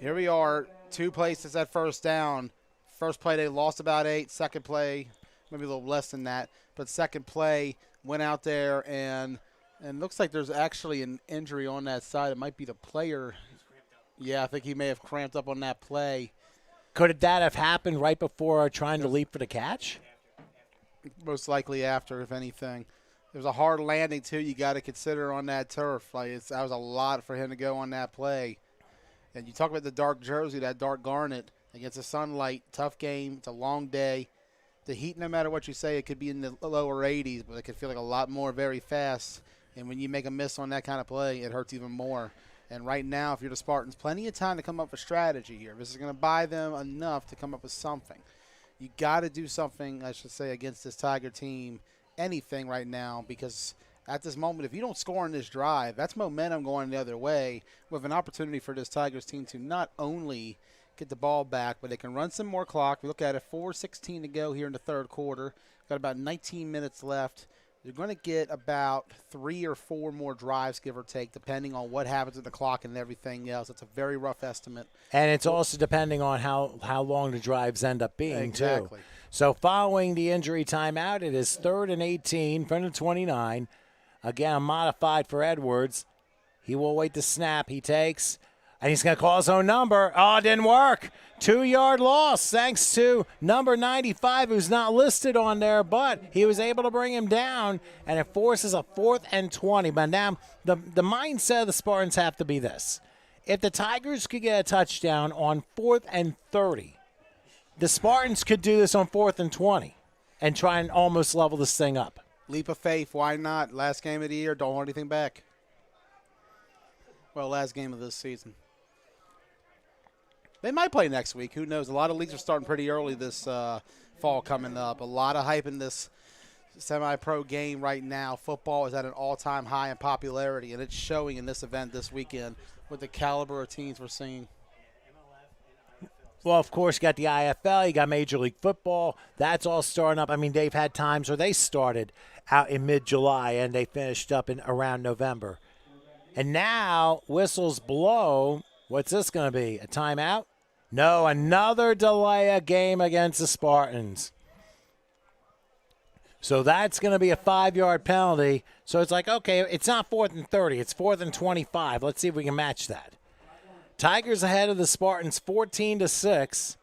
Here we are, 2 places at first down. First play, they lost about 8. Second play, maybe a little less than that. But second play, went out there, and looks like there's actually an injury on that side. It might be the player. Yeah, I think he may have cramped up on that play. Could that have happened right before trying to leap for the catch? Most likely after, if anything. There's a hard landing, too, you got to consider on that turf. That was a lot for him to go on that play. And you talk about the dark jersey, that dark garnet against the sunlight. Tough game. It's a long day. The heat, no matter what you say, it could be in the lower 80s, but it could feel like a lot more very fast. And when you make a miss on that kind of play, it hurts even more. And right now, if you're the Spartans, plenty of time to come up with strategy here. This is going to buy them enough to come up with something. You got to do something, I should say, against this Tiger team. Anything right now, because at this moment, if you don't score in this drive, that's momentum going the other way with an opportunity for this Tigers team to not only get the ball back, but they can run some more clock. We look at it, 4:16 to go here in the third quarter. Got about 19 minutes left. You're going to get about 3 or 4 more drives, give or take, depending on what happens with the clock and everything else. It's a very rough estimate. And it's also depending on how long the drives end up being, too. So following the injury timeout, it is 3rd and 18 from the 29. Again, modified for Edwards. He will await the snap. He takes, and he's going to call his own number. Oh, it didn't work. 2-yard loss thanks to number 95, who's not listed on there, but he was able to bring him down, and it forces a 4th and 20. But now the mindset of the Spartans have to be this. If the Tigers could get a touchdown on 4th and 30, the Spartans could do this on 4th and 20 and try and almost level this thing up. Leap of faith, why not? Last game of the year, don't hold anything back. Well, last game of this season. They might play next week. Who knows? A lot of leagues are starting pretty early this fall coming up. A lot of hype in this semi-pro game right now. Football is at an all-time high in popularity, and it's showing in this event this weekend with the caliber of teams we're seeing. Well, of course, you got the IFL, you got Major League Football. That's all starting up. I mean, they've had times where they started out in mid-July and they finished up in around November. And now whistles blow. What's this going to be? A timeout? No, another delay a game against the Spartans. So that's going to be a 5-yard penalty. So it's like, okay, it's not 4th and 30. It's 4th and 25. Let's see if we can match that. Tigers ahead of the Spartans 14-6.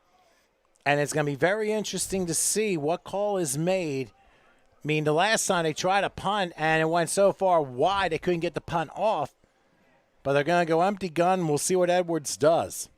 And it's going to be very interesting to see what call is made. I mean, the last time they tried a punt and it went so far wide they couldn't get the punt off. But they're going to go empty gun. We'll see what Edwards does.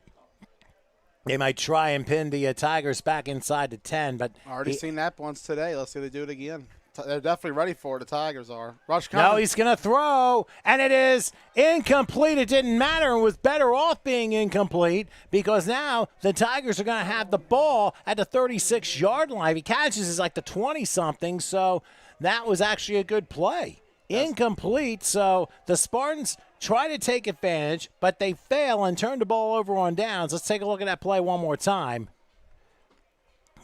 They might try and pin the Tigers back inside the 10. But already seen that once today. Let's see if they do it again. They're definitely ready for it. The Tigers are. Rush coming. No, he's going to throw, and it is incomplete. It didn't matter and was better off being incomplete because now the Tigers are going to have the ball at the 36-yard line. If he catches, it's like the 20-something, so that was actually a good play. Incomplete, so the Spartans try to take advantage, but they fail and turn the ball over on downs. Let's take a look at that play one more time.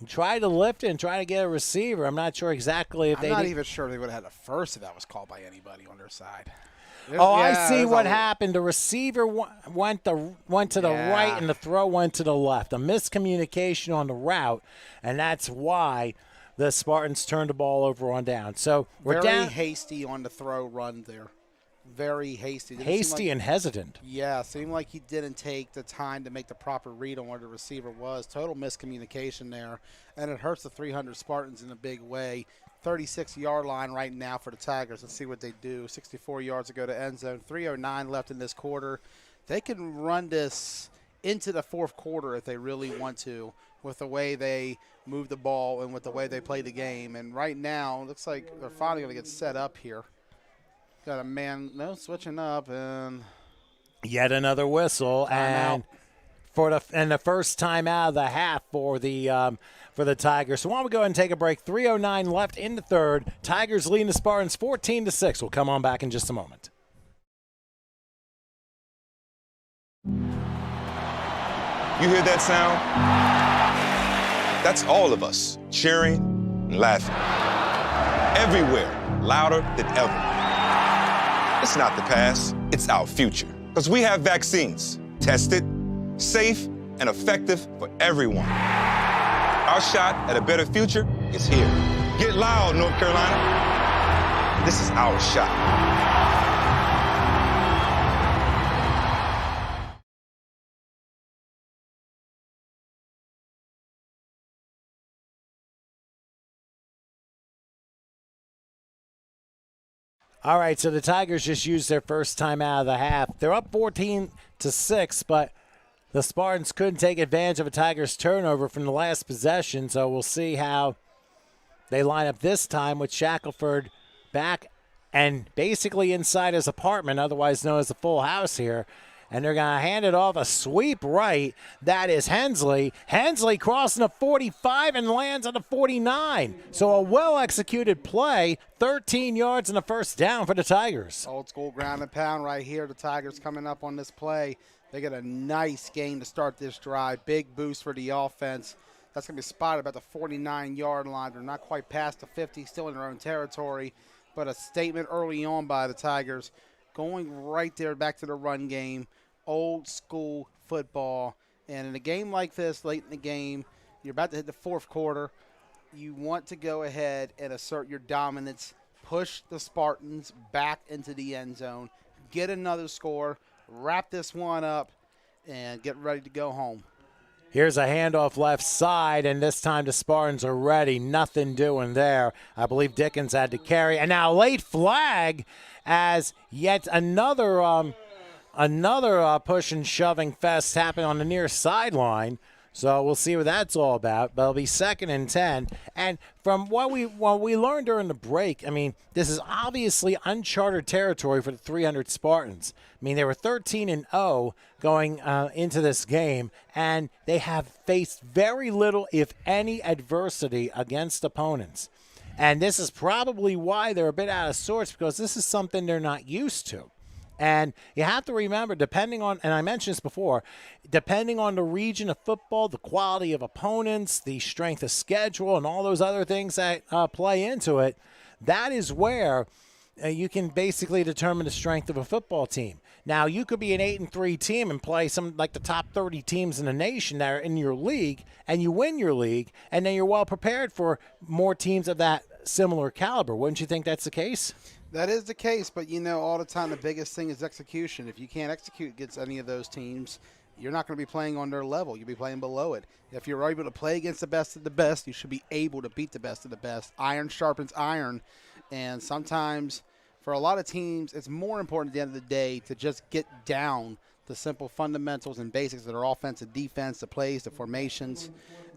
Try to lift it and try to get a receiver. I'm not sure exactly if I'm not even sure they would have had a first if that was called by anybody on their side. I see what happened. The receiver went to the right and the throw went to the left. A miscommunication on the route, and that's why the Spartans turned the ball over on down. So we're very down. hasty on the throw run there. Very hasty. Hasty and hesitant. Yeah, seemed like he didn't take the time to make the proper read on where the receiver was. Total miscommunication there, and it hurts the 300 Spartans in a big way. 36-yard line right now for the Tigers. Let's see what they do. 64 yards to go to end zone. 3:09 left in this quarter. They can run this into the fourth quarter if they really want to with the way they move the ball and with the way they play the game. And right now, it looks like they're finally going to get set up here. Got a man, switching up, and yet another whistle, and the first time out of the half for the Tigers. So why don't we go ahead and take a break? 3:09 left in the third. Tigers leading the Spartans 14-6. We'll come on back in just a moment. You hear that sound? That's all of us cheering and laughing. Everywhere, louder than ever. It's not the past, it's our future. Because we have vaccines, tested, safe, and effective for everyone. Our shot at a better future is here. Get loud, North Carolina. This is our shot. All right, so the Tigers just used their first time out of the half. They're up 14-6, but the Spartans couldn't take advantage of a Tigers turnover from the last possession, so we'll see how they line up this time with Shackelford back and basically inside his apartment, otherwise known as the full house here. And they're going to hand it off a sweep right. That is Hensley. Hensley crossing the 45 and lands on the 49. So a well-executed play, 13 yards and a first down for the Tigers. Old school ground and pound right here. The Tigers coming up on this play. They get a nice gain to start this drive. Big boost for the offense. That's going to be spotted about the 49-yard line. They're not quite past the 50, still in their own territory. But a statement early on by the Tigers. Going right there back to the run game. Old school football. And in a game like this, late in the game, you're about to hit the fourth quarter. You want to go ahead and assert your dominance, push the Spartans back into the end zone, get another score, wrap this one up, and get ready to go home. Here's a handoff left side, and this time the Spartans are ready. Nothing doing there. I believe Dickens had to carry. And now late flag as yet another push and shoving fest happened on the near sideline. So we'll see what that's all about. But it'll be 2nd and 10. And from what we learned during the break, I mean, this is obviously uncharted territory for the 300 Spartans. I mean, they were 13-0 going into this game, and they have faced very little, if any, adversity against opponents. And this is probably why they're a bit out of sorts, because this is something they're not used to. And you have to remember, depending on, and I mentioned this before, depending on the region of football, the quality of opponents, the strength of schedule, and all those other things that play into it, that is where you can basically determine the strength of a football team. Now, you could be an 8-3 team and play some like the top 30 teams in the nation that are in your league, and you win your league, and then you're well prepared for more teams of that similar caliber. Wouldn't you think that's the case? That is the case, but all the time the biggest thing is execution. If you can't execute against any of those teams, you're not going to be playing on their level. You'll be playing below it. If you're able to play against the best of the best, you should be able to beat the best of the best. Iron sharpens iron, and sometimes for a lot of teams, it's more important at the end of the day to just get down the simple fundamentals and basics that are offense and defense, the plays, the formations.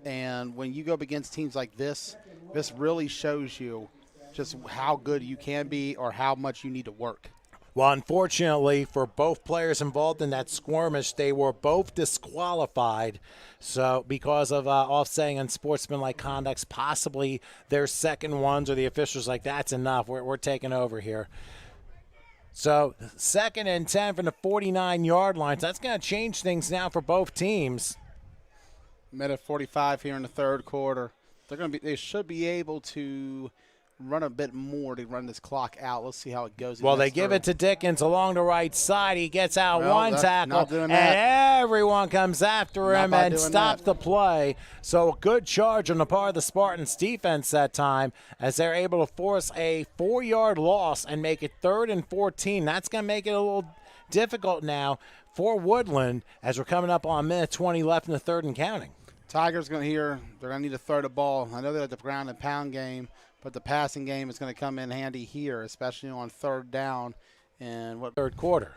And when you go up against teams like this really shows you just how good you can be or how much you need to work. Well, unfortunately for both players involved in that skirmish, they were both disqualified. So because of offsetting unsportsmanlike conducts, possibly their second ones, or the officials like, that's enough. We're taking over here. So 2nd and 10 from the 49-yard line. So that's going to change things now for both teams. Minute 45 here in the third quarter. They should be able to run a bit more to run this clock out. Let's see how it goes. Well, they give it to Dickens along the right side. He gets out one tackle, and that. Everyone comes after him and stops the play. So a good charge on the part of the Spartans defense that time, as they're able to force a 4-yard loss and make it 3rd and 14. That's going to make it a little difficult now for Woodland, as we're coming up on minute 20 left in the third and counting. Tigers they're going to need to throw the ball. I know they're at the ground and pound game, but the passing game is going to come in handy here, especially on 3rd down and third quarter.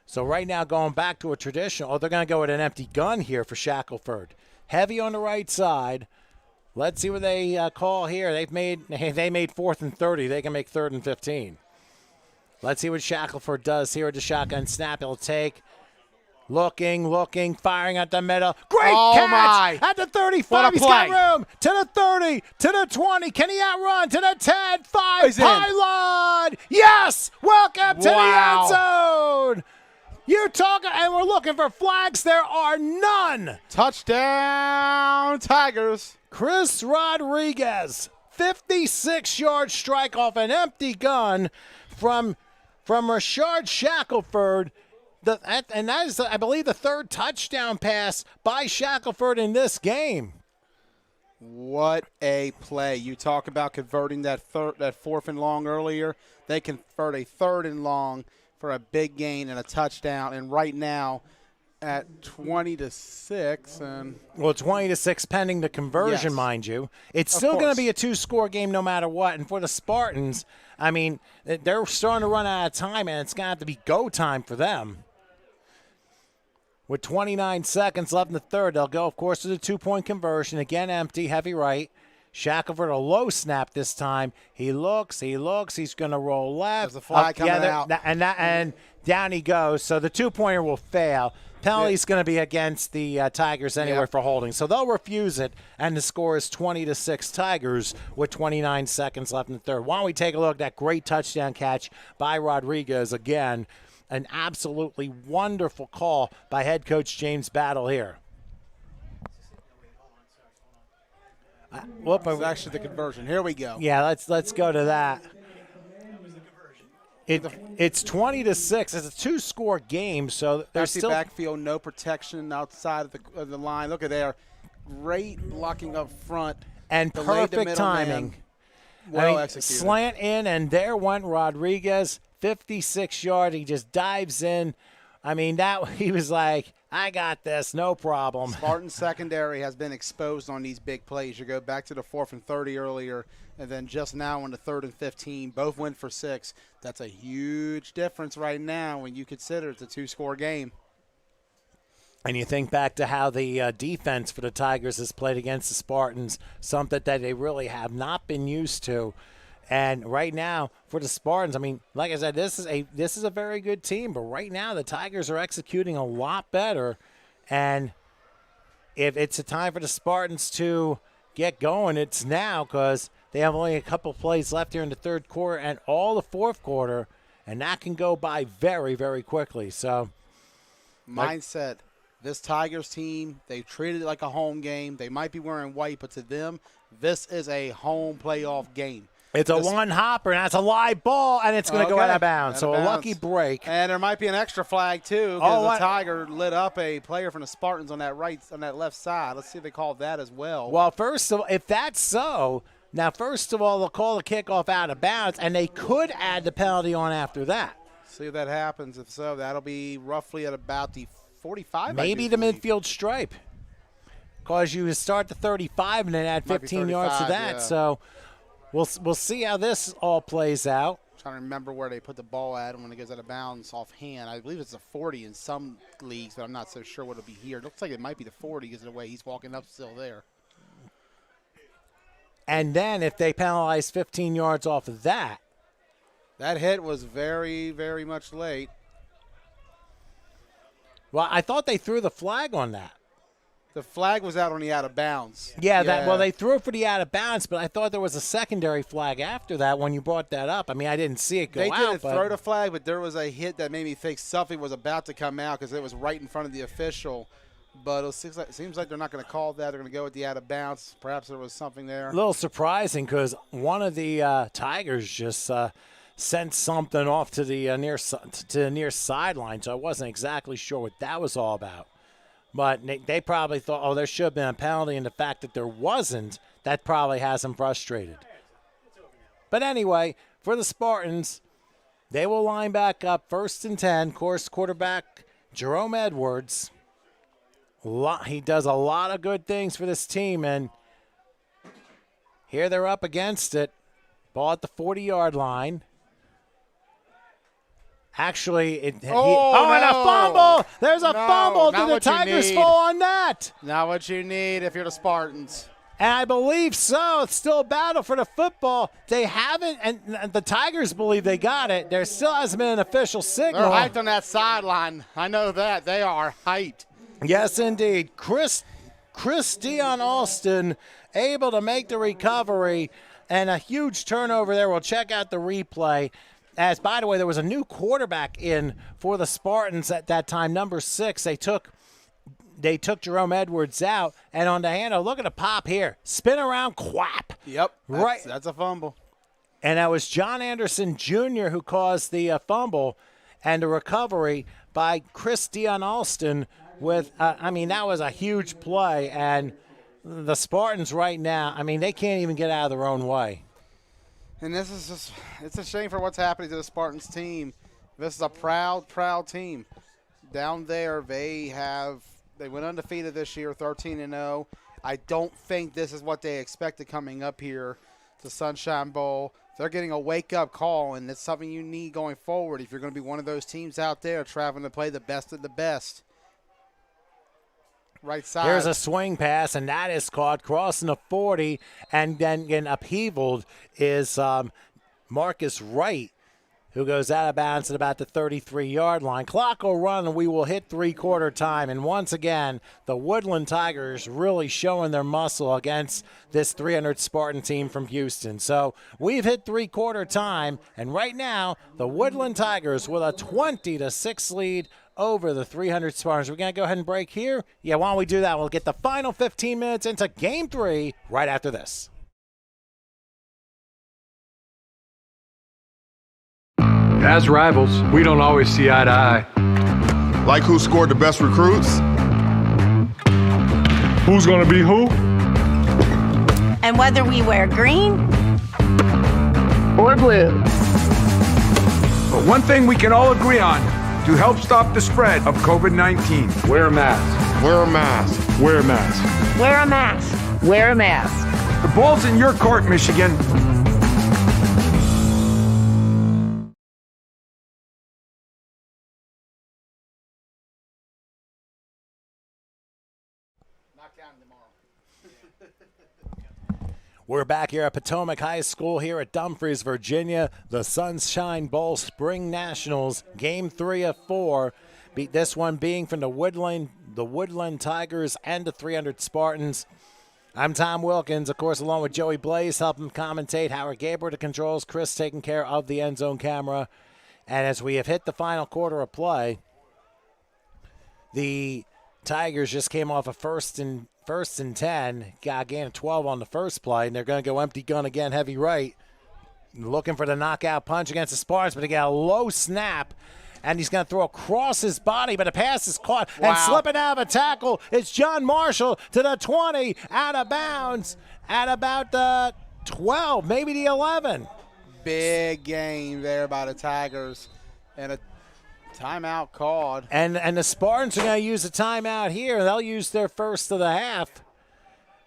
So right now going back to a traditional, they're going to go with an empty gun here for Shackelford. Heavy on the right side. Let's see what they call here. They made 4th and 30. They can make 3rd and 15. Let's see what Shackelford does here with the shotgun snap. He'll take. Looking, firing at the middle. Great catch at the 35. He's got room to the 30, to the 20. Can he outrun to the 10? 5 pylon. Yes! Welcome to the end zone. You talking, and we're looking for flags. There are none. Touchdown, Tigers. Chris Rodriguez, 56-yard strike off an empty gun from Rashard Shackelford. And that is, I believe, the 3rd touchdown pass by Shackelford in this game. What a play. You talk about converting that 4th and long earlier. They convert a 3rd and long for a big gain and a touchdown. And right now at 20-6. Well, 20-6 pending the conversion, mind you. It's still going to be a 2-score game no matter what. And for the Spartans, I mean, they're starting to run out of time, and it's going to have to be go time for them. With 29 seconds left in the third, they'll go, of course, to the 2-point conversion. Again, empty, heavy right. Shackelford, a low snap this time. He looks. He's going to roll left. There's a flag coming out. And down he goes. So the 2-pointer will fail. Penalty's going to be against the Tigers anyway for holding. So they'll refuse it, and the score is 20-6 Tigers with 29 seconds left in the third. Why don't we take a look at that great touchdown catch by Rodriguez again. An absolutely wonderful call by head coach James Battle here. It's actually the conversion. Here we go. Yeah, let's go to that. It's 20-6. It's a 2-score game, so there's still backfield, no protection outside of the line. Look at there, great blocking up front and perfect timing. Well executed. Slant in, and there went Rodriguez. 56 yards. He just dives in. I mean, he was like, I got this, no problem. Spartan secondary has been exposed on these big plays. You go back to the 4th and 30 earlier, and then just now on the 3rd and 15, both went for 6. That's a huge difference right now when you consider it's a 2-score game. And you think back to how the defense for the Tigers has played against the Spartans, something that they really have not been used to. And right now, for the Spartans, I mean, like I said, this is a very good team. But right now, the Tigers are executing a lot better. And if it's a time for the Spartans to get going, it's now, because They have only a couple plays left here in the third quarter and all the fourth quarter, and that can go by very, very quickly. So, mindset. This Tigers team, they treated it like a home game. They might be wearing white, but to them, this is a home playoff game. It's a one-hopper, and that's a live ball, and it's going to go out of bounds. So a lucky break. And there might be an extra flag, too, because the Tiger lit up a player from the Spartans on that left side. Let's see if they call that as well. Well, first of all, if that's so, now, first of all, they'll call the kickoff out of bounds, and they could add the penalty on after that. See if that happens. If so, that'll be roughly at about the 45. Maybe the midfield stripe, because you start the 35 and then add 15 yards to that. Yeah. So we'll see how this all plays out. I'm trying to remember where they put the ball at when it goes out of bounds offhand. I believe it's a 40 in some leagues, but I'm not so sure what it'll be here. It looks like it might be the 40 because of the way he's walking up still there. And then if they penalize 15 yards off of that. That hit was very, very much late. Well, I thought they threw the flag on that. The flag was out on the out of bounds. Yeah, well, they threw it for the out of bounds, but I thought there was a secondary flag after that when you brought that up. I mean, I didn't see it go out. They didn't throw the flag, but there was a hit that made me think something was about to come out because it was right in front of the official. But it seems like they're not going to call that. They're going to go with the out of bounds. Perhaps there was something there. A little surprising because one of the Tigers just sent something off to the near sideline, so I wasn't exactly sure what that was all about. But they probably thought, oh, there should have been a penalty, and the fact that there wasn't, that probably has them frustrated. But anyway, for the Spartans, they will line back up 1st and 10. Of course, quarterback Jerome Edwards. He does a lot of good things for this team, and here they're up against it. Ball at the 40-yard line. Actually, and a fumble! There's a fumble! Did the Tigers fall on that? Not what you need if you're the Spartans. And I believe so. It's still a battle for the football. They haven't, and the Tigers believe they got it. There still hasn't been an official signal. They're hyped on that sideline. I know that. They are hyped. Yes, indeed. Chris Dion Alston able to make the recovery, and a huge turnover there. We'll check out the replay. As, by the way, there was a new quarterback in for the Spartans at that time, number 6. They took Jerome Edwards out, and on the handle, look at the pop here. Spin around, quap. Yep, right. That's a fumble. And that was John Anderson Jr. who caused the fumble and the recovery by Chris Dion Alston with, that was a huge play. And the Spartans right now, they can't even get out of their own way. And this is just, it's a shame for what's happening to the Spartans team. This is a proud, proud team. Down there, they went undefeated this year, 13-0. I don't think this is what they expected coming up here to Sunshine Bowl. They're getting a wake-up call, and it's something you need going forward if you're going to be one of those teams out there traveling to play the best of the best. Right side. There's a swing pass, and that is caught crossing the 40, and then getting upheavaled is Marcus Wright, who goes out of bounds at about the 33-yard line. Clock will run, and we will hit three-quarter time. And once again, the Woodland Tigers really showing their muscle against this 300 Spartan team from Houston. So we've hit three-quarter time, and right now, the Woodland Tigers with a 20-6 lead over the 300 Spartans. We're going to go ahead and break here. Yeah, why don't we do that? We'll get the final 15 minutes into Game 3 right after this. As rivals, we don't always see eye to eye. Like who scored the best recruits? Who's going to be who? And whether we wear green or blue. But one thing we can all agree on to help stop the spread of COVID-19. Wear a mask. Wear a mask. Wear a mask. Wear a mask. Wear a mask. The ball's in your court, Michigan. We're back here at Potomac High School here at Dumfries, Virginia. The Sunshine Bowl Spring Nationals, Game 3 of 4. This one being from the Woodland Tigers and the 300 Spartans. I'm Tom Wilkins, of course, along with Joey Blaze, helping commentate. Howard Gabriel to controls. Chris taking care of the end zone camera. And as we have hit the final quarter of play, the Tigers just came off a first and 10. Got a gain of 12 on the first play, and they're going to go empty gun again, heavy right. Looking for the knockout punch against the Spartans, but they got a low snap. And he's going to throw across his body, but the pass is caught. Wow. And slipping out of a tackle, it's John Marshall to the 20, out of bounds at about the 12, maybe the 11. Big game there by the Tigers, and a timeout called. And the Spartans are going to use a timeout here. They'll use their first of the half.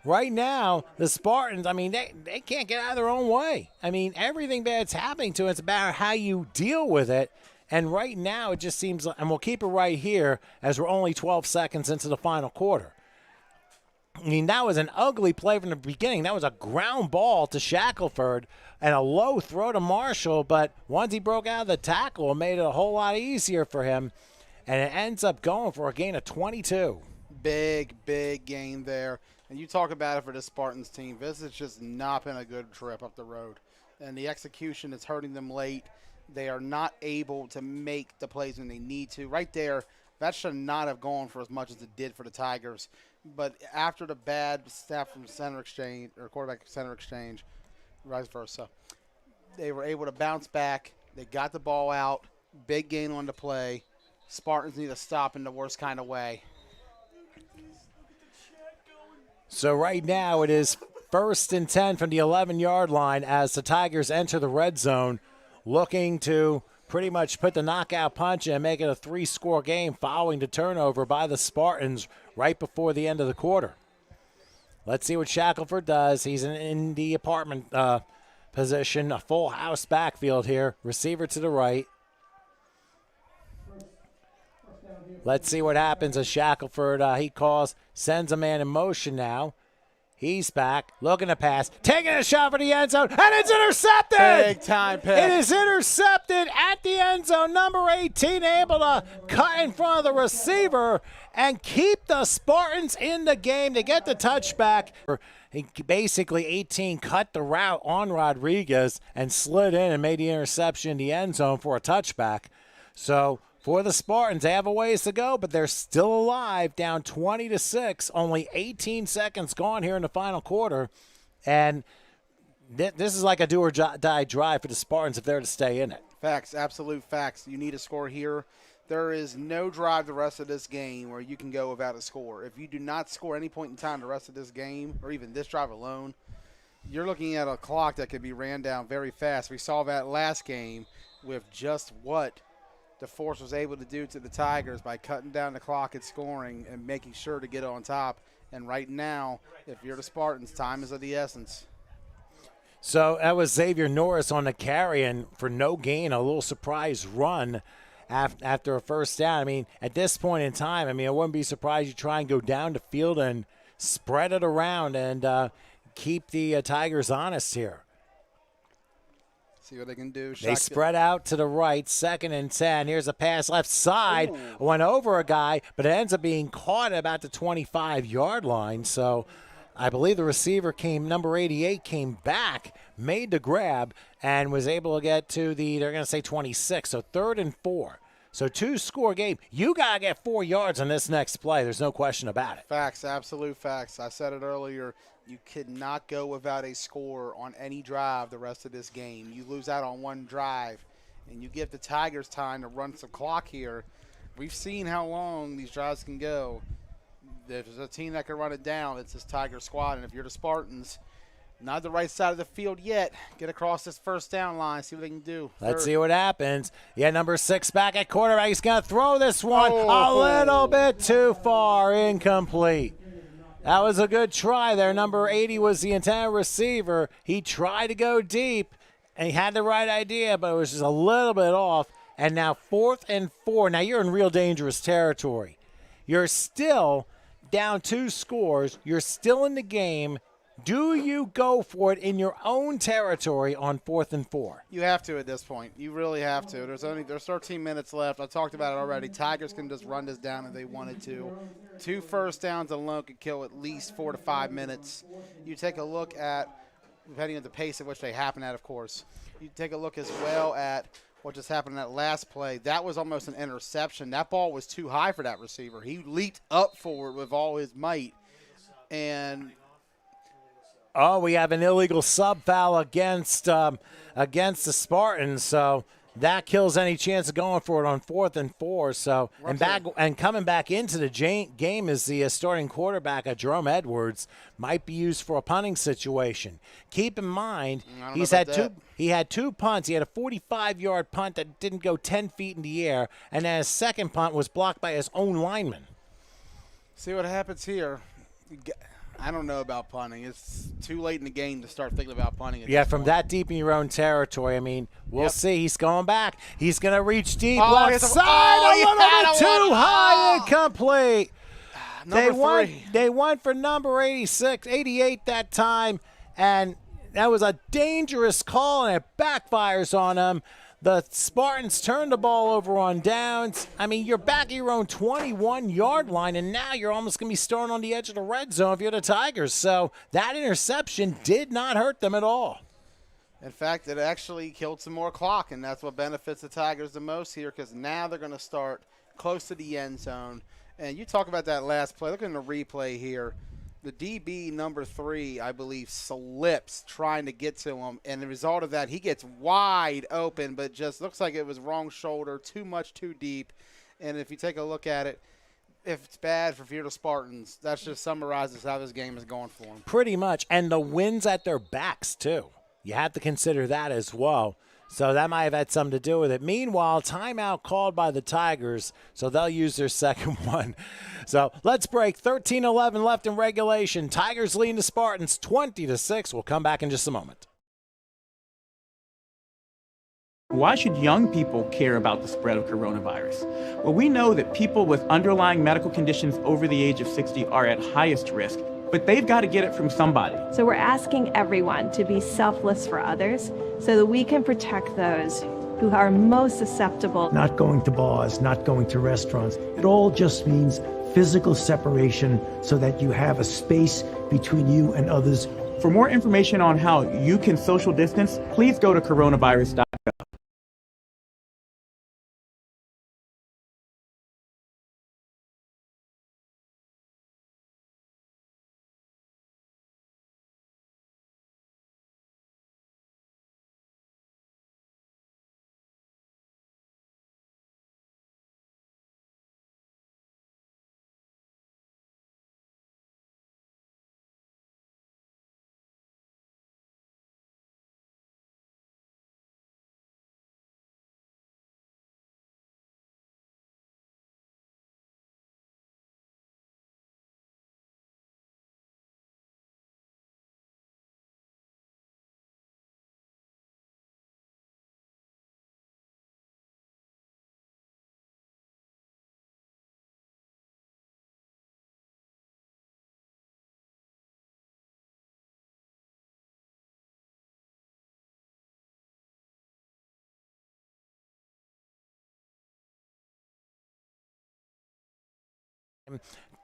Right now, the Spartans, I mean, they can't get out of their own way. I mean, everything bad's happening to it. It's about how you deal with it. And right now, it just seems like, and we'll keep it right here as we're only 12 seconds into the final quarter. I mean, that was an ugly play from the beginning. That was a ground ball to Shackelford and a low throw to Marshall. But once he broke out of the tackle, it made it a whole lot easier for him. And it ends up going for a gain of 22. Big game there. And you talk about it for the Spartans team. This has just not been a good trip up the road. And the execution is hurting them late. They are not able to make the plays when they need to. Right there, that should not have gone for as much as it did for the Tigers. But after the bad snap from center exchange, or quarterback center exchange, vice versa, they were able to bounce back. They got the ball out. Big gain on the play. Spartans need to stop in the worst kind of way. So right now it is 1st and 10 from the 11-yard line as the Tigers enter the red zone, looking to pretty much put the knockout punch in and make it a 3-score game following the turnover by the Spartans right before the end of the quarter. Let's see what Shackelford does. He's in the apartment position, a full house backfield here. Receiver to the right. Let's see what happens as Shackelford, he calls, sends a man in motion now. He's back, looking to pass, taking a shot for the end zone, and it's intercepted! Big time pick. It is intercepted at the end zone. Number 18 able to cut in front of the receiver and keep the Spartans in the game. They get the touchback. Basically, 18 cut the route on Rodriguez and slid in and made the interception in the end zone for a touchback. So for the Spartans, they have a ways to go, but they're still alive, down 20-6. Only 18 seconds gone here in the final quarter. And this is like a do or die drive for the Spartans if they're to stay in it. Facts, absolute facts. You need a score here. There is no drive the rest of this game where you can go without a score. If you do not score any point in time the rest of this game, or even this drive alone, you're looking at a clock that could be ran down very fast. We saw that last game with just what the Force was able to do to the Tigers by cutting down the clock and scoring and making sure to get on top. And right now, if you're the Spartans, time is of the essence. So that was Xavier Norris on the carry, and for no gain, a little surprise run after a first down. I mean, at this point in time, I wouldn't be surprised you try and go down the field and spread it around and keep the Tigers honest here. See what they can do. They spread out to the right, 2nd and 10. Here's a pass left side. Went over a guy, but it ends up being caught at about the 25-yard line. So I believe the receiver number 88 came back, made the grab, and was able to get to they're going to say 26. So 3rd and 4. So 2-score game. You got to get 4 yards on this next play. There's no question about it. Facts, absolute facts. I said it earlier. You could not go without a score on any drive the rest of this game. You lose out on one drive, and you give the Tigers time to run some clock here. We've seen how long these drives can go. If there's a team that can run it down, it's this Tiger squad. And if you're the Spartans, not the right side of the field yet, get across this first down line, see what they can do. Let's see what happens. Yeah, number 6 back at quarterback. He's going to throw this one a little bit too far, incomplete. That was a good try there. Number 80 was the intended receiver. He tried to go deep, and he had the right idea, but it was just a little bit off. And now 4th and 4. Now you're in real dangerous territory. You're still down 2 scores. You're still in the game. Do you go for it in your own territory on 4th and 4? You have to at this point. You really have to. There's 13 minutes left. I talked about it already. Tigers can just run this down if they wanted to. 2 first downs alone could kill at least 4 to 5 minutes. You take a look at, depending on the pace at which they happen at, of course. You take a look as well at what just happened in that last play. That was almost an interception. That ball was too high for that receiver. He leaped up for it with all his might. And oh, we have an illegal sub foul against the Spartans, so that kills any chance of going for it on 4th and 4. So and coming back into the game is the starting quarterback, Jerome Edwards, might be used for a punting situation. Keep in mind he had 2 punts. He had a 45-yard punt that didn't go 10 feet in the air, and then his second punt was blocked by his own lineman. See what happens here. I don't know about punting. It's too late in the game to start thinking about punting. Yeah, from that deep in your own territory. I mean, we'll see. He's going back. He's going to reach deep left side. A little bit too high, incomplete. They went for number 88 that time, and that was a dangerous call, and it backfires on him. The Spartans turned the ball over on downs. I mean, you're back at your own 21-yard line, and now you're almost going to be starting on the edge of the red zone if you're the Tigers. So that interception did not hurt them at all. In fact, it actually killed some more clock, and that's what benefits the Tigers the most here, because now they're going to start close to the end zone. And you talk about that last play. Look at the replay here. The DB number 3, I believe, slips trying to get to him, and the result of that, he gets wide open, but just looks like it was wrong shoulder, too much, too deep. And if you take a look at it, if it's bad for Feudal Spartans, that just summarizes how this game is going for them. Pretty much, and the wind's at their backs, too. You have to consider that as well. So that might have had something to do with it. Meanwhile, timeout called by the Tigers, so they'll use their second one. So let's break. 13-11 left in regulation. Tigers leading the Spartans 20-6. We'll come back in just a moment. Why should young people care about the spread of coronavirus? Well, we know that people with underlying medical conditions over the age of 60 are at highest risk, but they've got to get it from somebody. So we're asking everyone to be selfless for others so that we can protect those who are most susceptible. Not going to bars, not going to restaurants. It all just means physical separation so that you have a space between you and others. For more information on how you can social distance, please go to coronavirus.gov.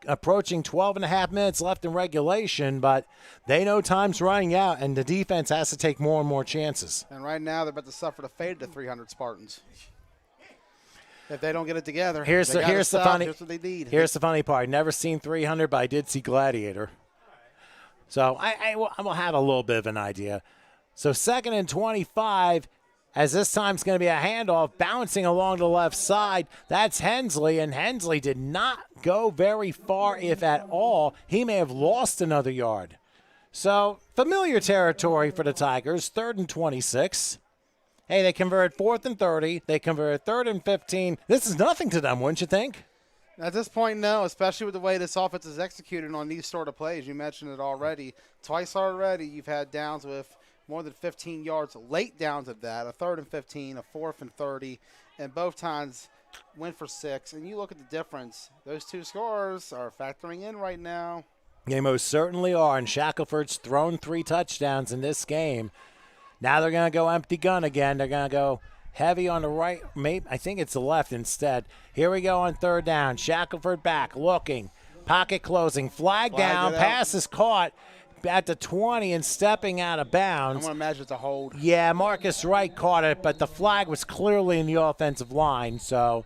Approaching 12 and a half minutes left in regulation, but they know time's running out, and the defense has to take more and more chances. And right now they're about to suffer the fate of the 300 Spartans. If they don't get it together, here's the funny part. I've never seen 300, but I did see Gladiator. So I will have a little bit of an idea. So 2nd and 25, as this time's going to be a handoff, bouncing along the left side. That's Hensley, and Hensley did not go very far, if at all. He may have lost another yard. So familiar territory for the Tigers, 3rd and 26. Hey, they converted 4th and 30. They converted 3rd and 15. This is nothing to them, wouldn't you think? At this point, no, especially with the way this offense is executed on these sort of plays. You mentioned it already. Twice already you've had downs with more than 15 yards, late downs of that, a 3rd and 15, a 4th and 30, and both times went for 6. And you look at the difference. Those two scores are factoring in right now. They most certainly are, and Shackelford's thrown 3 touchdowns in this game. Now they're going to go empty gun again. They're going to go heavy on the right. Maybe, I think it's the left instead. Here we go on 3rd down. Shackelford back, looking. Pocket closing. Flag down. Pass is caught at the 20 and stepping out of bounds. I'm going to imagine it's a hold. Yeah, Marcus Wright caught it, but the flag was clearly in the offensive line. So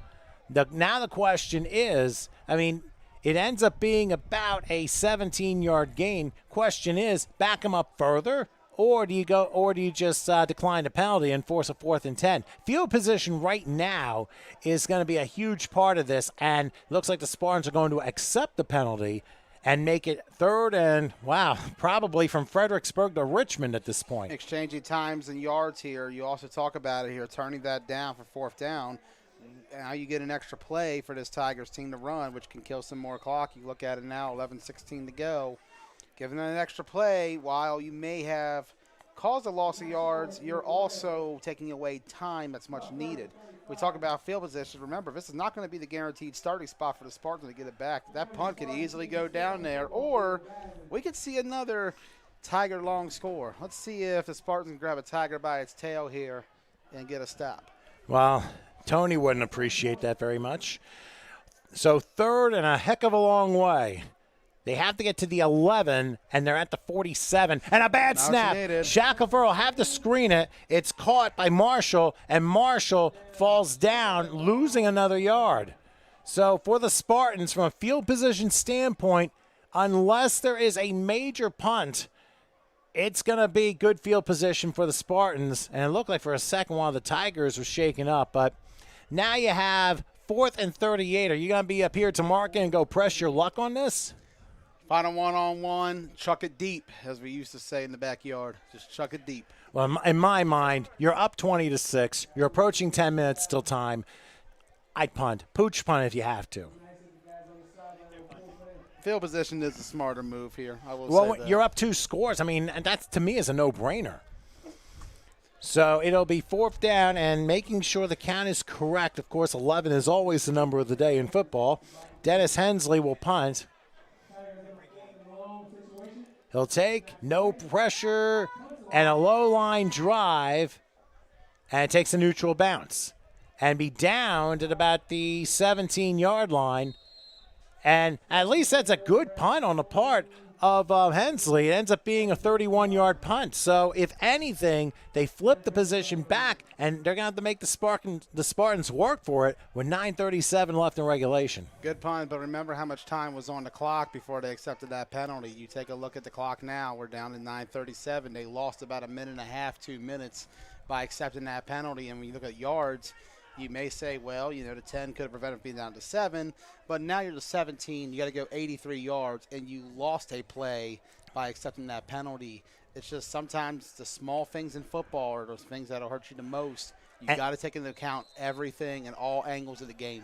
now the question is, I mean, it ends up being about a 17-yard gain. Question is, back him up further, or do you just decline the penalty and force a 4th and 10? Field position right now is going to be a huge part of this, and it looks like the Spartans are going to accept the penalty and make it 3rd and, wow, probably from Fredericksburg to Richmond at this point. Exchanging times and yards here. You also talk about it here, turning that down for 4th down. Now you get an extra play for this Tigers team to run, which can kill some more clock. You look at it now, 11:16 to go. Giving them an extra play, while you may have caused a loss of yards, you're also taking away time that's much needed. We talk about field position. Remember, this is not going to be the guaranteed starting spot for the Spartans to get it back. That punt could easily go down there, or we could see another Tiger long score. Let's see if the Spartans can grab a Tiger by its tail here and get a stop. Well, Tony wouldn't appreciate that very much. So 3rd and a heck of a long way. They have to get to the 11, and they're at the 47. And a bad snap. Shackelford will have to screen it. It's caught by Marshall, and Marshall falls down, losing another yard. So for the Spartans, from a field position standpoint, unless there is a major punt, it's going to be good field position for the Spartans. And it looked like for a second while the Tigers were shaken up. But now you have 4th and 38. Are you going to be up here to mark it and go press your luck on this? Final one-on-one, chuck it deep, as we used to say in the backyard. Just chuck it deep. Well, in my mind, you're up 20-6. You're approaching 10 minutes till time. I'd punt. Pooch punt if you have to. Field position is a smarter move here, I will Well, say that. you're up 2 scores. I mean, and that, to me, is a no-brainer. So it'll be 4th down, and making sure the count is correct. Of course, 11 is always the number of the day in football. Dennis Hensley will punt. He'll take no pressure and a low-line drive, and it takes a neutral bounce and be down at about the 17-yard line. And at least that's a good punt on the part of Hensley. It ends up being a 31-yard punt. So if anything, they flip the position back, and they're going to have to make the Spartans work for it with 9:37 left in regulation. Good punt, but remember how much time was on the clock before they accepted that penalty. You take a look at the clock now. We're down to 9:37. They lost about a minute and a half, 2 minutes by accepting that penalty. And when you look at yards, you may say, well, you know, the 10 could have prevented being down to 7, but now you're to 17. You got to go 83 yards, and you lost a play by accepting that penalty. It's just sometimes the small things in football are those things that will hurt you the most. You got to take into account everything and all angles of the game.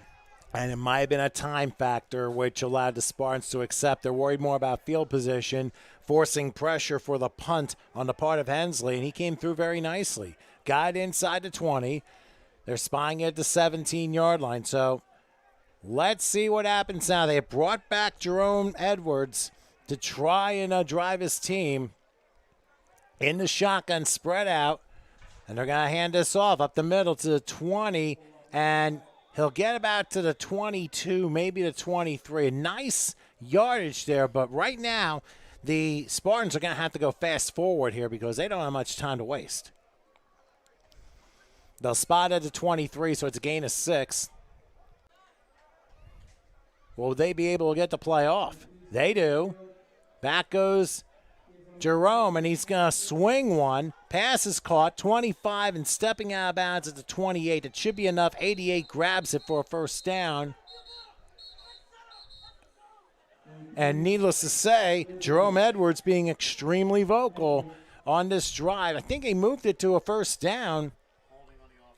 And it might have been a time factor which allowed the Spartans to accept. They're worried more about field position, forcing pressure for the punt on the part of Hensley, and he came through very nicely. Got it inside the 20. They're spying at the 17-yard line. So let's see what happens now. They have brought back Jerome Edwards to try and drive his team in the shotgun, spread out. And they're going to hand this off up the middle to the 20. And he'll get about to the 22, maybe the 23. A nice yardage there. But right now, the Spartans are going to have to go fast forward here because they don't have much time to waste. They'll spot at the 23, so it's a gain of 6. Will they be able to get the play off? They do. Back goes Jerome, and he's going to swing one. Pass is caught, 25, and stepping out of bounds at the 28. It should be enough. 88 grabs it for a 1st down. And needless to say, Jerome Edwards being extremely vocal on this drive. I think he moved it to a 1st down.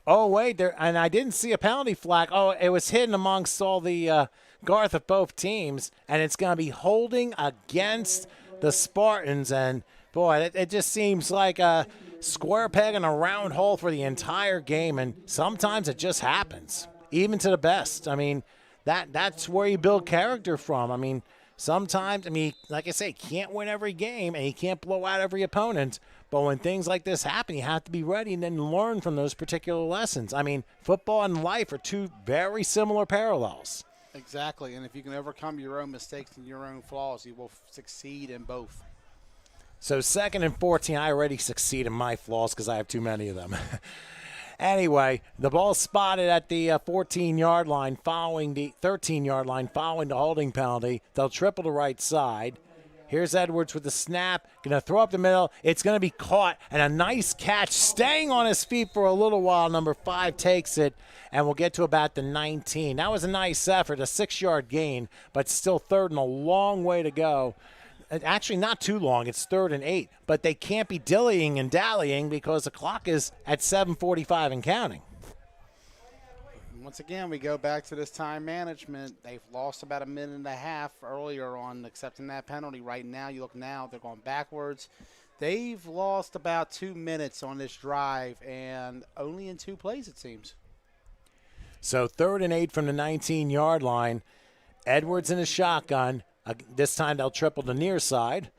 Oh, wait, there, and I didn't see a penalty flag. Oh, it was hidden amongst all the Garth of both teams, and it's going to be holding against the Spartans. And, boy, it just seems like a square peg in a round hole for the entire game, and sometimes it just happens, even to the best. I mean, that's where you build character from. I mean, sometimes, I mean, like I say, you can't win every game and you can't blow out every opponent. But when things like this happen, you have to be ready and then learn from those particular lessons. I mean, football and life are two very similar parallels. Exactly, and if you can overcome your own mistakes and your own flaws, you will succeed in both. So 2nd and 14, I already succeed in my flaws because I have too many of them. Anyway, the ball spotted at the 14-yard line following the 13-yard line following the holding penalty. They'll triple the right side. Here's Edwards with the snap. Going to throw up the middle. It's going to be caught, and a nice catch. Staying on his feet for a little while. Number 5 takes it, and we'll get to about the 19. That was a nice effort, a 6-yard gain, but still 3rd and a long way to go. Actually, not too long. It's 3rd and 8. But they can't be dillying and dallying because the clock is at 7:45 and counting. Once again, we go back to this time management. They've lost about a minute and a half earlier on accepting that penalty. Right now, you look now, they're going backwards. They've lost about 2 minutes on this drive, and only in 2 plays, it seems. So 3rd and 8 from the 19-yard line. Edwards in a shotgun. This time they'll triple the near side.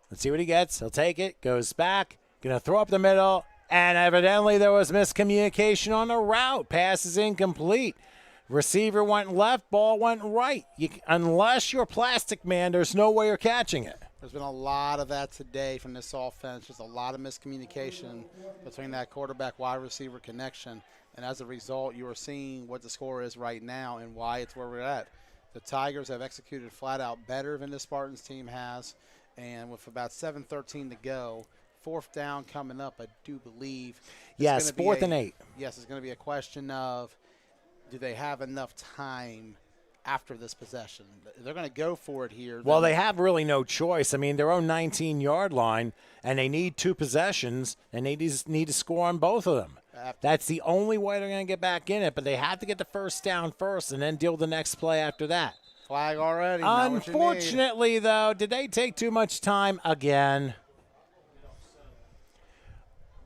Let's see what he gets. He'll take it, goes back, going to throw up the middle, and evidently there was miscommunication on the route. Pass is incomplete. Receiver went left, ball went right. Unless you're Plastic Man, there's no way you're catching it. There's been a lot of that today from this offense. Just a lot of miscommunication between that quarterback-wide receiver connection. And as a result, you are seeing what the score is right now and why it's where we're at. The Tigers have executed flat out better than the Spartans team has. And with about 7:13 to go, 4th down coming up, I do believe. Yes, 4th and 8. Yes, it's going to be a question of, do they have enough time after this possession? They're going to go for it here. Well, they have really no choice. I mean, their own 19-yard line, and they need 2 possessions, and they just need to score on both of them. That's the only way they're going to get back in it, but they have to get the 1st down first and then deal with the next play after that. Flag already. Unfortunately, though, did they take too much time again?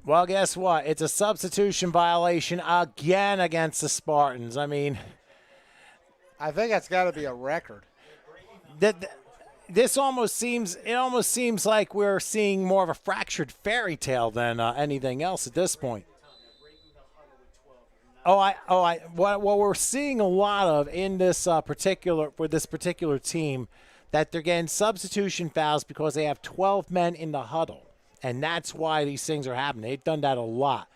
Well, guess what? It's a substitution violation again against the Spartans. I mean, I think that's got to be a record. This almost seems like we're seeing more of a fractured fairy tale than anything else at this point. What we're seeing a lot of in this particular team, that they're getting substitution fouls because they have 12 men in the huddle, and that's why these things are happening. They've done that a lot.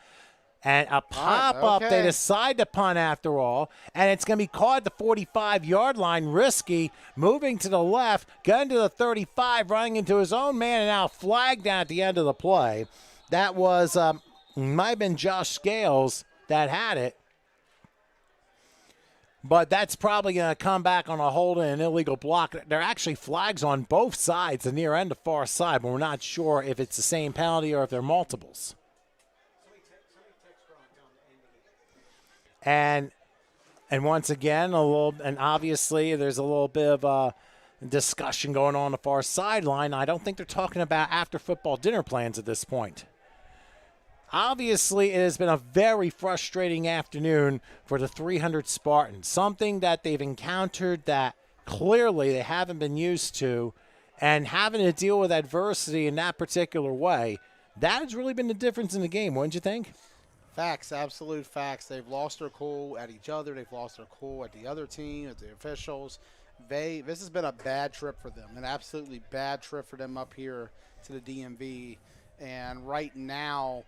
And a pop-up, they decide to punt after all, and it's going to be caught at the 45-yard line, risky, moving to the left, getting to the 35, running into his own man, and now flagged down at the end of the play. That was, might have been Josh Scales that had it. But that's probably going to come back on a hold and an illegal block. There are actually flags on both sides, the near and the far side, but we're not sure if it's the same penalty or if they're multiples. And once again, obviously there's a little bit of discussion going on the far sideline. I don't think they're talking about after football dinner plans at this point. Obviously, it has been a very frustrating afternoon for the 300 Spartans, something that they've encountered that clearly they haven't been used to, and having to deal with adversity in that particular way, that has really been the difference in the game, wouldn't you think? Facts, absolute facts. They've lost their cool at each other. They've lost their cool at the other team, at the officials. This has been a bad trip for them, an absolutely bad trip for them up here to the DMV. And right now,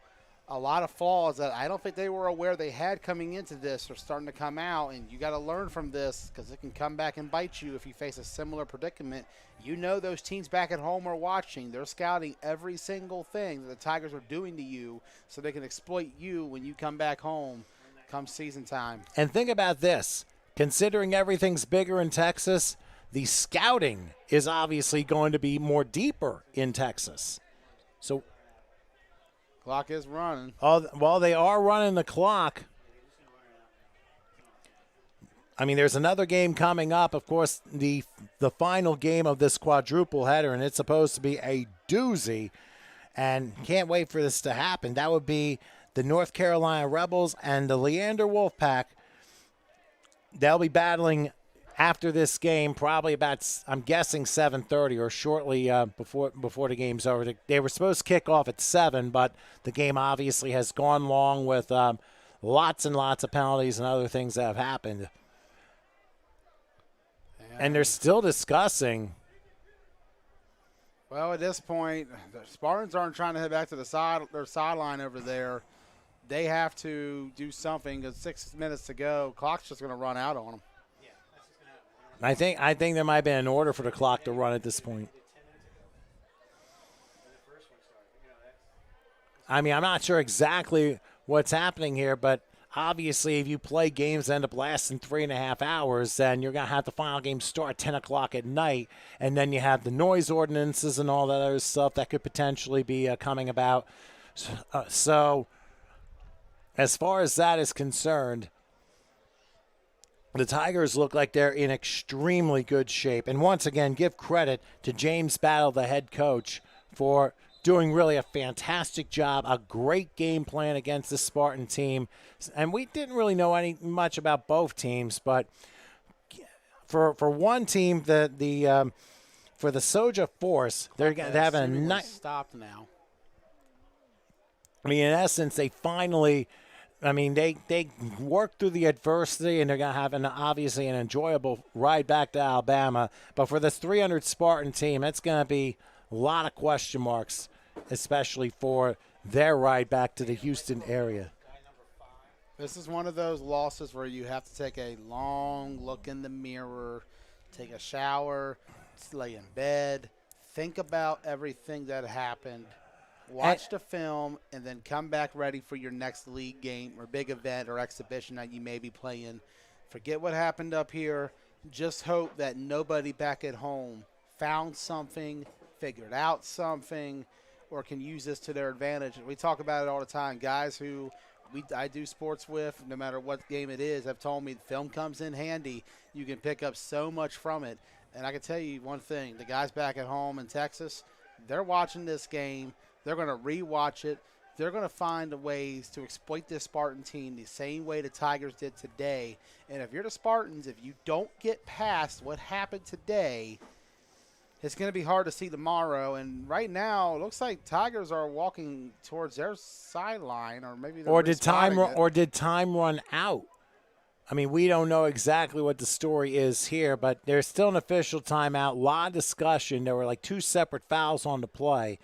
a lot of flaws that I don't think they were aware they had coming into this are starting to come out, and you got to learn from this because it can come back and bite you if you face a similar predicament. You know those teams back at home are watching. They're scouting every single thing that the Tigers are doing to you so they can exploit you when you come back home come season time. And think about this. Considering everything's bigger in Texas, the scouting is obviously going to be more deeper in Texas. So clock is running. Well, they are running the clock. I mean, there's another game coming up. Of course, the final game of this quadruple header, and it's supposed to be a doozy. And can't wait for this to happen. That would be the North Carolina Rebels and the Leander Wolfpack. They'll be battling after this game, probably about, I'm guessing 7:30 or shortly before the game's over. They were supposed to kick off at 7, but the game obviously has gone long with lots and lots of penalties and other things that have happened. And they're still discussing. Well, at this point, the Spartans aren't trying to head back to their sideline over there. They have to do something because 6 minutes to go. Clock's just going to run out on them. I think there might have been an order for the clock to run at this point. I mean, I'm not sure exactly what's happening here, but obviously if you play games that end up lasting 3.5 hours, then you're going to have the final game start at 10 o'clock at night, and then you have the noise ordinances and all that other stuff that could potentially be coming about. So as far as that is concerned, the Tigers look like they're in extremely good shape. And once again, give credit to James Battle, the head coach, for doing really a fantastic job, a great game plan against the Spartan team. And we didn't really know much about both teams, but for one team, for the Soja Force, they're having a nice stopped now. I mean, in essence, they finally. I mean, they worked through the adversity, and they're going to have obviously an enjoyable ride back to Alabama. But for this 300 Spartan team, it's going to be a lot of question marks, especially for their ride back to the Houston area. This is one of those losses where you have to take a long look in the mirror, take a shower, lay in bed, think about everything that happened. Watch the film, and then come back ready for your next league game or big event or exhibition that you may be playing. Forget what happened up here. Just hope that nobody back at home found something, figured out something, or can use this to their advantage. We talk about it all the time. Guys who I do sports with, no matter what game it is, have told me the film comes in handy. You can pick up so much from it. And I can tell you one thing. The guys back at home in Texas, they're watching this game. They're going to rewatch it. They're going to find ways to exploit this Spartan team the same way the Tigers did today. And if you're the Spartans, if you don't get past what happened today, it's going to be hard to see tomorrow. And right now, it looks like Tigers are walking towards their sideline, or maybe they're did time run out? I mean, we don't know exactly what the story is here, but there's still an official timeout. A lot of discussion. There were like 2 separate fouls on the play.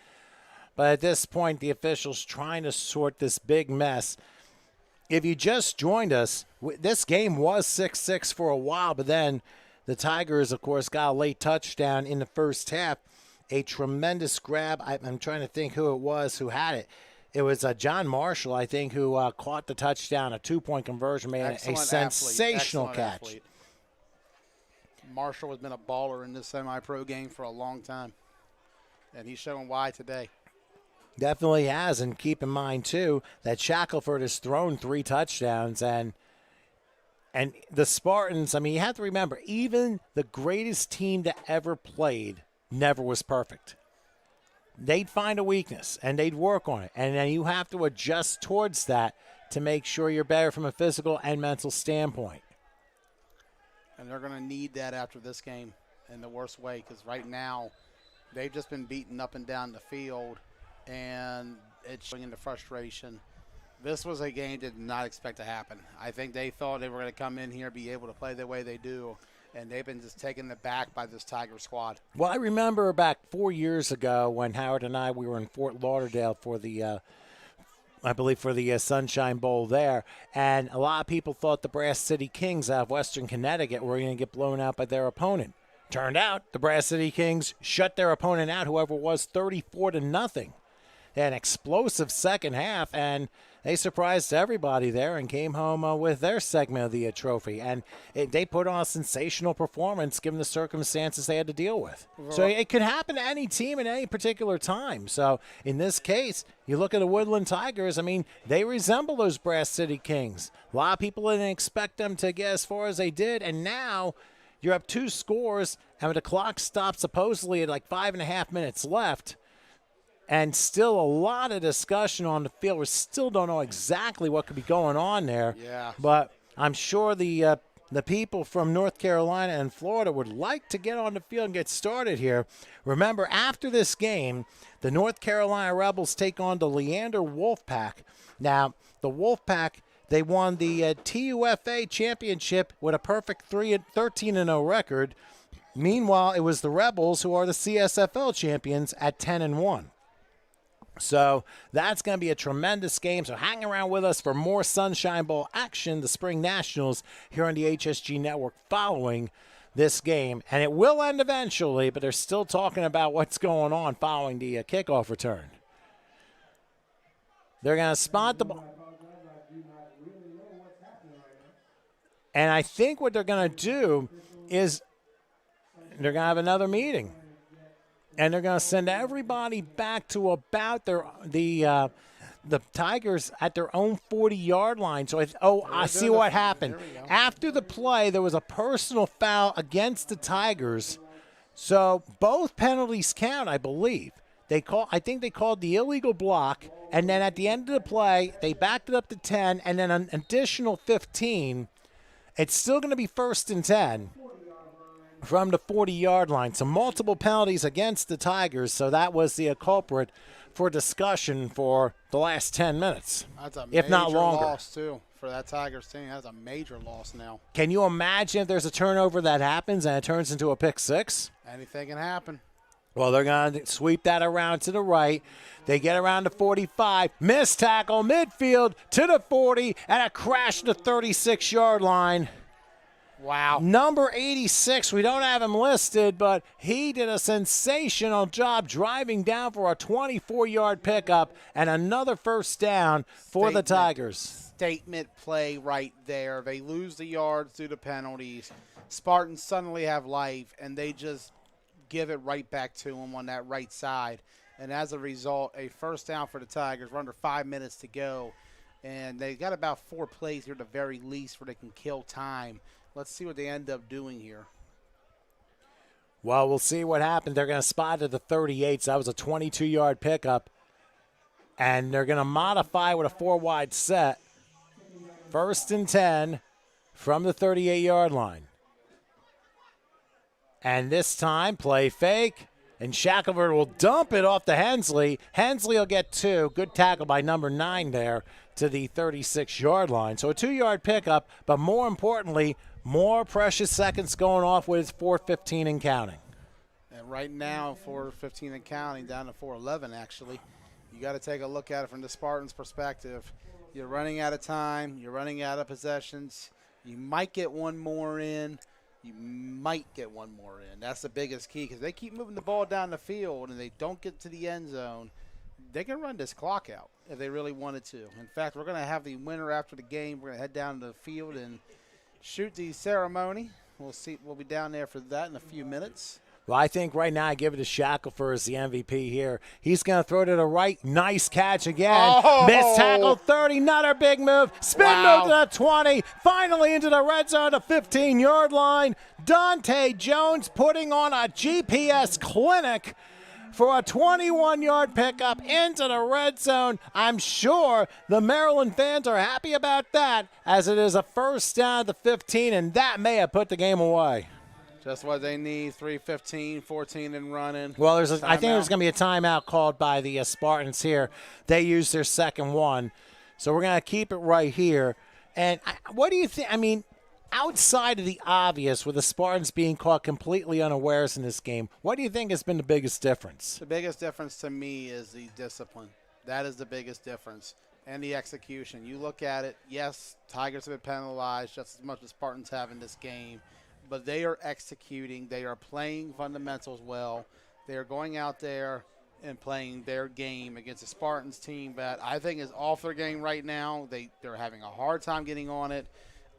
But at this point, the officials trying to sort this big mess. If you just joined us, this game was 6-6 for a while, but then the Tigers, of course, got a late touchdown in the first half. A tremendous grab. I'm trying to think who it was who had it. It was John Marshall, I think, who caught the touchdown, a 2-point conversion, made a sensational catch. Athlete. Marshall has been a baller in this semi-pro game for a long time, and he's showing why today. Definitely has, and keep in mind, too, that Shackelford has thrown 3 touchdowns, and the Spartans, I mean, you have to remember, even the greatest team that ever played never was perfect. They'd find a weakness, and they'd work on it, and then you have to adjust towards that to make sure you're better from a physical and mental standpoint. And they're going to need that after this game in the worst way, because right now they've just been beaten up and down the field, and it's showing into frustration. This was a game they did not expect to happen. I think they thought they were going to come in here, be able to play the way they do, and they've been just taken aback by this Tiger squad. Well, I remember back 4 years ago when Howard and we were in Fort Lauderdale for the I believe for the Sunshine Bowl there, and a lot of people thought the Brass City Kings out of Western Connecticut were going to get blown out by their opponent. Turned out the Brass City Kings shut their opponent out, whoever it was, 34-0. They had an explosive second half, and they surprised everybody there and came home with their segment of the trophy. And they put on a sensational performance given the circumstances they had to deal with. So it could happen to any team at any particular time. So in this case, you look at the Woodland Tigers, I mean, they resemble those Brass City Kings. A lot of people didn't expect them to get as far as they did, and now you're up 2 scores, and when the clock stops supposedly at like 5.5 minutes left, and still a lot of discussion on the field. We still don't know exactly what could be going on there. Yeah. But I'm sure the the people from North Carolina and Florida would like to get on the field and get started here. Remember, after this game, the North Carolina Rebels take on the Leander Wolfpack. Now, the Wolfpack, they won the TUFA championship with a perfect 13-0 record. Meanwhile, it was the Rebels who are the CSFL champions at 10-1. So that's going to be a tremendous game. So hang around with us for more Sunshine Bowl action, the Spring Nationals, here on the HSG Network following this game. And it will end eventually, but they're still talking about what's going on following the kickoff return. They're going to spot the ball. And I think what they're going to do is they're going to have another meeting. And they're going to send everybody back to about the Tigers at their own 40-yard line. So, I see what happened. After the play, there was a personal foul against the Tigers. So both penalties count, I believe. I think they called the illegal block, and then at the end of the play, they backed it up to 10, and then an additional 15. It's still going to be 1st and 10. From the 40-yard line. So multiple penalties against the Tigers, so that was the culprit for discussion for the last 10 minutes, That's a if not longer. Loss, too, for that Tigers team. That's a major loss now. Can you imagine if there's a turnover that happens and it turns into a pick six? Anything can happen. Well, they're going to sweep that around to the right. They get around to 45. Missed tackle, midfield to the 40, and a crash to the 36-yard line. Wow. Number 86, we don't have him listed, but he did a sensational job driving down for a 24-yard pickup and another first down for the Tigers. Statement play right there. They lose the yards due to penalties. Spartans suddenly have life, and they just give it right back to them on that right side. And as a result, a first down for the Tigers. We're under 5 minutes to go, and they got about 4 plays here at the very least where they can kill time. Let's see what they end up doing here. Well, we'll see what happens. They're going to spot at the 38, so that was a 22-yard pickup. And they're going to modify with a 4-wide set. 1st and 10 from the 38-yard line. And this time, play fake. And Shackelford will dump it off to Hensley. Hensley will get 2. Good tackle by number 9 there to the 36-yard line. So a 2-yard pickup, but more importantly, more precious seconds going off with 4:15 and counting. And right now, 4:15 and counting, down to 4:11 actually. You got to take a look at it from the Spartans' perspective. You're running out of time. You're running out of possessions. You might get one more in. That's the biggest key because they keep moving the ball down the field and they don't get to the end zone. They can run this clock out if they really wanted to. In fact, we're going to have the winner after the game. We're going to head down to the field and shoot the ceremony. We'll see. We'll be down there for that in a few minutes. Well, I think right now I give it to Shackelford as the MVP here. He's going to throw to the right. Nice catch again. Oh! Missed tackle 30. Another big move. Spin move to the 20. Finally into the red zone, the 15-yard line. Dante Jones putting on a GPS clinic for a 21-yard pickup into the red zone. I'm sure the Maryland fans are happy about that, as it is a first down at the 15, and that may have put the game away. Just what they need, 3:15, 14 and running. Well, I think there's going to be a timeout called by the Spartans here. They used their second one, so we're going to keep it right here. And what do you think? I mean, outside of the obvious, with the Spartans being caught completely unawares in this game, what do you think has been the biggest difference? The biggest difference to me is the discipline. That is the biggest difference. And the execution. You look at it, yes, Tigers have been penalized just as much as Spartans have in this game, but they are executing. They are playing fundamentals well. They are going out there and playing their game against a Spartans team that I think is off their game right now. They're having a hard time getting on it.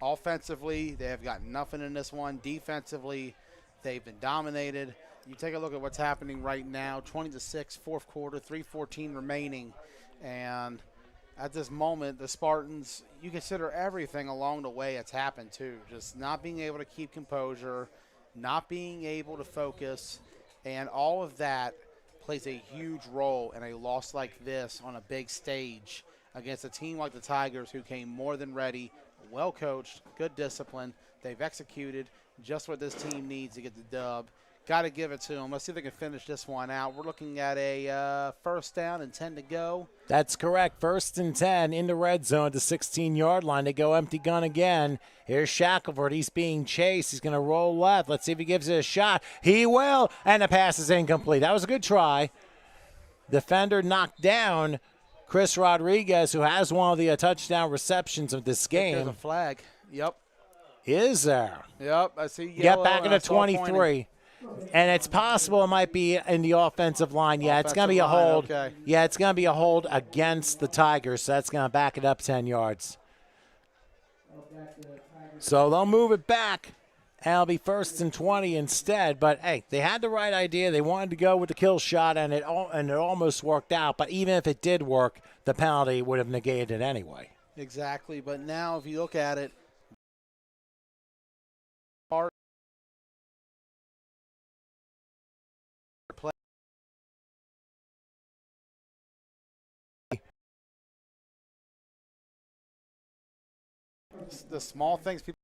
Offensively, they have got nothing in this one. Defensively, they've been dominated. You take a look at what's happening right now, 20-6, fourth quarter, 3:14 remaining. And at this moment, the Spartans, you consider everything along the way that's happened too. Just not being able to keep composure, not being able to focus, and all of that plays a huge role in a loss like this on a big stage against a team like the Tigers who came more than ready, well coached, good discipline. They've executed just what this team needs to get the dub. Got to give it to them. Let's see if they can finish this one out. We're looking at a first down and 10 to go. That's correct. 1st and 10 in the red zone at the 16-yard line. They go empty gun again. Here's Shackelford. He's being chased. He's going to roll left. Let's see if he gives it a shot. He will, and the pass is incomplete. That was a good try. Defender knocked down Chris Rodriguez, who has one of the touchdown receptions of this game. There's a flag. Yep. Is there? Yep. I see yellow. Get back into 23. And it's possible it might be in the offensive line. Yeah, it's going to be a hold. Okay. Yeah, it's going to be a hold against the Tigers, so that's going to back it up 10 yards. So they'll move it back, and it'll be 1st and 20 instead. But, hey, they had the right idea. They wanted to go with the kill shot, and it almost worked out. But even if it did work, the penalty would have negated it anyway. Exactly. But now if you look at it, the small things people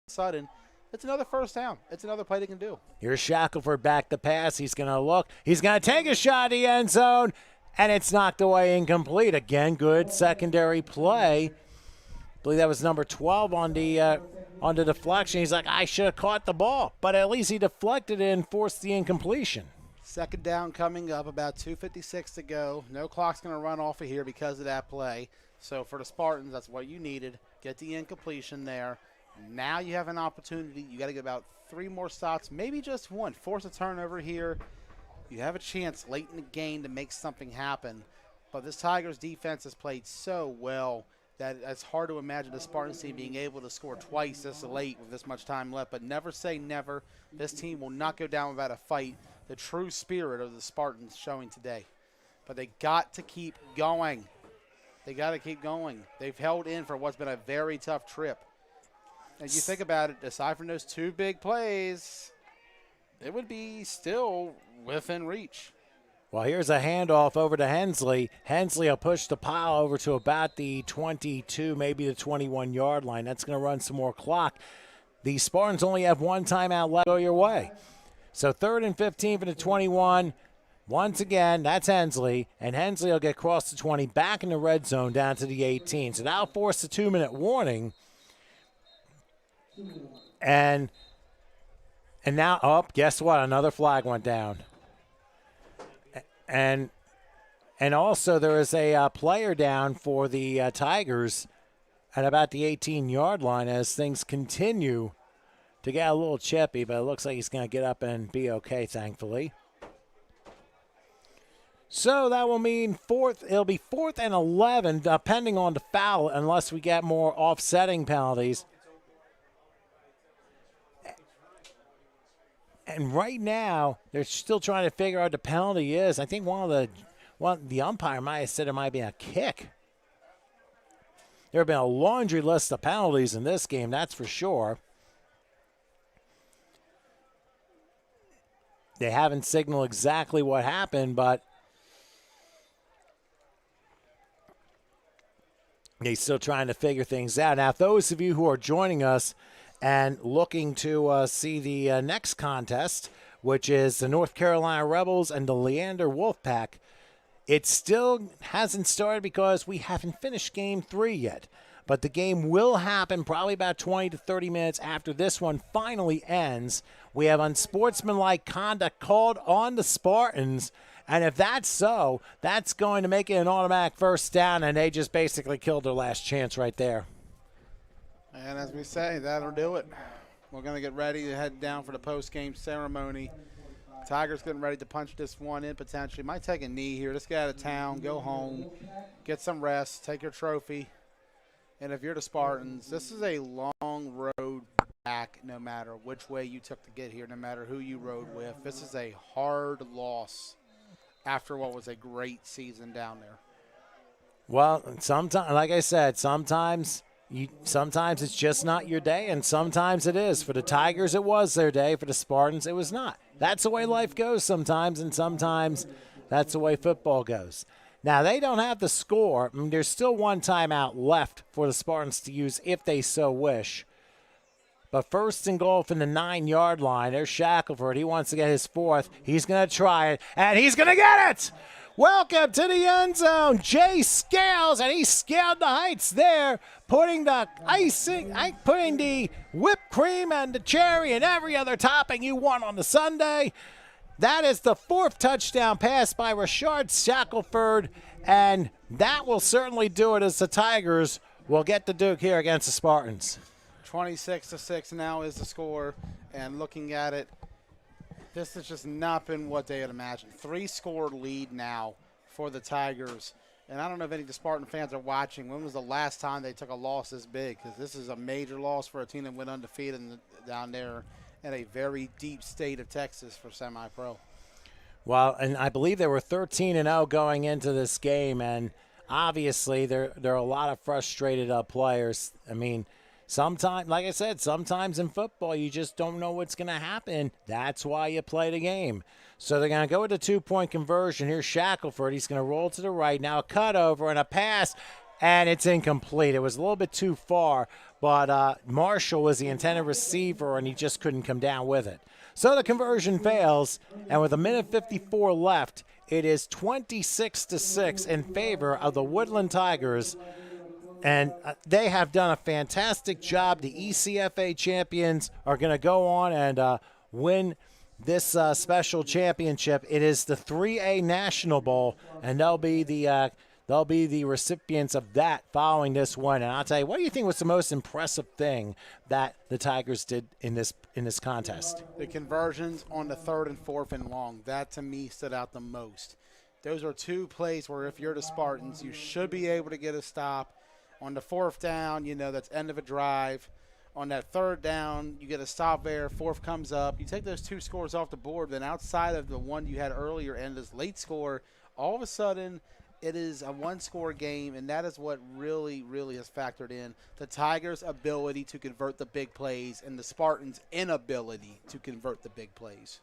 sudden, it's another first down. It's another play they can do. Here's Shackelford back to pass. He's going to look. He's going to take a shot at the end zone, and it's knocked away incomplete. Again, good secondary play. I believe that was number 12 on the deflection. He's like, I should have caught the ball, but at least he deflected it and forced the incompletion. Second down coming up, about 2:56 to go. No clock's going to run off of here because of that play. So for the Spartans, that's what you needed. Get the incompletion there. Now you have an opportunity. You got to get about 3 more stops, maybe just 1. Force a turnover here. You have a chance late in the game to make something happen. But this Tigers defense has played so well that it's hard to imagine the Spartans team being able to score twice this late with this much time left. But never say never. This team will not go down without a fight. The true spirit of the Spartans showing today. But they got to keep going. They got to keep going. They've held in for what's been a very tough trip. And you think about it, aside from those 2 big plays, it would be still within reach. Well, here's a handoff over to Hensley. Hensley will push the pile over to about the 22, maybe the 21-yard line. That's going to run some more clock. The Spartans only have 1 timeout left. Go your way. So 3rd and 15 for the 21. Once again, that's Hensley, and Hensley will get across the 20, back in the red zone down to the 18. So that'll force a 2-minute warning. And now, guess what? Another flag went down. And also there is a player down for the Tigers at about the 18-yard line as things continue to get a little chippy, but it looks like he's going to get up and be okay, thankfully. So that will mean it'll be 4th and 11, depending on the foul, unless we get more offsetting penalties. And right now, they're still trying to figure out what the penalty is. I think the umpire might have said it might be a kick. There have been a laundry list of penalties in this game, that's for sure. They haven't signaled exactly what happened, but they're still trying to figure things out. Now, those of you who are joining us and looking to see the next contest, which is the North Carolina Rebels and the Leander Wolfpack, it still hasn't started because we haven't finished Game 3 yet. But the game will happen probably about 20 to 30 minutes after this one finally ends. We have unsportsmanlike conduct called on the Spartans. And if that's so, that's going to make it an automatic first down, and they just basically killed their last chance right there. And as we say, that'll do it. We're going to get ready to head down for the post-game ceremony. Tigers getting ready to punch this one in potentially. Might take a knee here. Let's get out of town, go home, get some rest, take your trophy. And if you're the Spartans, this is a long road back no matter which way you took to get here, no matter who you rode with. This is a hard loss after what was a great season down there. Well, sometimes, like I said, sometimes it's just not your day, and sometimes it is. For the Tigers, it was their day. For the Spartans, it was not. That's the way life goes sometimes, and sometimes that's the way football goes. Now, they don't have the score. I mean, there's still one timeout left for the Spartans to use if they so wish. But first and goal from the 9-yard line. There's Shackelford. He wants to get his 4th. He's going to try it, and he's going to get it! Welcome to the end zone, Jay Scales, and he scaled the heights there, putting the putting the whipped cream and the cherry and every other topping you want on the sundae. That is the 4th touchdown pass by Rashard Shackelford, and that will certainly do it as the Tigers will get the Duke here against the Spartans. 26-6 now is the score, and looking at it, this has just not been what they had imagined. 3-score lead now for the Tigers. And I don't know if any of the Spartan fans are watching. When was the last time they took a loss this big? Because this is a major loss for a team that went undefeated down there in a very deep state of Texas for semi-pro. Well, and I believe they were 13-0 going into this game. And obviously there are a lot of frustrated players. I mean, sometimes, like I said, sometimes in football you just don't know what's going to happen. That's why you play the game. So they're going to go with a 2-point conversion. Here's Shackelford. He's going to roll to the right. Now a cutover and a pass, and it's incomplete. It was a little bit too far, but Marshall was the intended receiver, and he just couldn't come down with it. So the conversion fails, and with 1:54 left, it is 26-6 in favor of the Woodland Tigers. And they have done a fantastic job. The ECFA champions are going to go on and win this special championship. It is the 3A National Bowl, and they'll be the recipients of that following this one. And I'll tell you, what do you think was the most impressive thing that the Tigers did in this contest? The conversions on the 3rd and 4th and long. That, to me, stood out the most. Those are 2 plays where if you're the Spartans, you should be able to get a stop. On the 4th down, that's end of a drive. On that 3rd down, you get a stop there. 4th comes up. You take those 2 scores off the board. Then outside of the one you had earlier and this late score, all of a sudden it is a 1-score game, and that is what really, really has factored in the Tigers' ability to convert the big plays and the Spartans' inability to convert the big plays.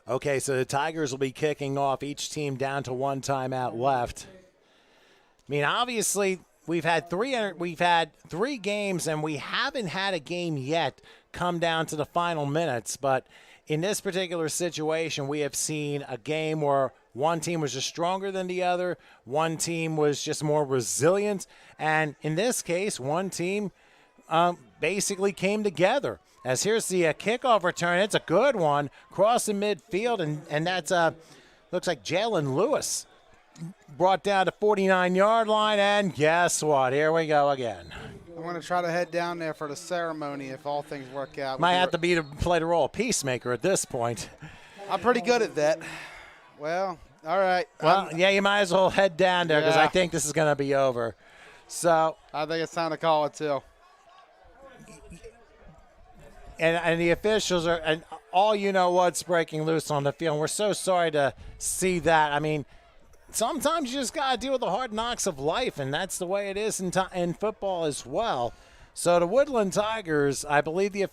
Okay, so the Tigers will be kicking off, each team down to 1 timeout left. I mean, obviously, we've had 3 games, and we haven't had a game yet come down to the final minutes. But in this particular situation, we have seen a game where one team was just stronger than the other, one team was just more resilient, and in this case, one team basically came together. As here's the kickoff return. It's a good one, crossing midfield, and that's looks like Jalen Lewis. Brought down to 49-yard line, and guess what? Here we go again. I'm going to try to head down there for the ceremony if all things work out. Might have to play the role of peacemaker at this point. I'm pretty good at that. Well, all right. Well, yeah, you might as well head down there because I think this is going to be over. So I think it's time to call it too. And the officials are, and all what's breaking loose on the field. And we're so sorry to see that. I mean, sometimes you just got to deal with the hard knocks of life, and that's the way it is in football as well. So the Woodland Tigers, I believe the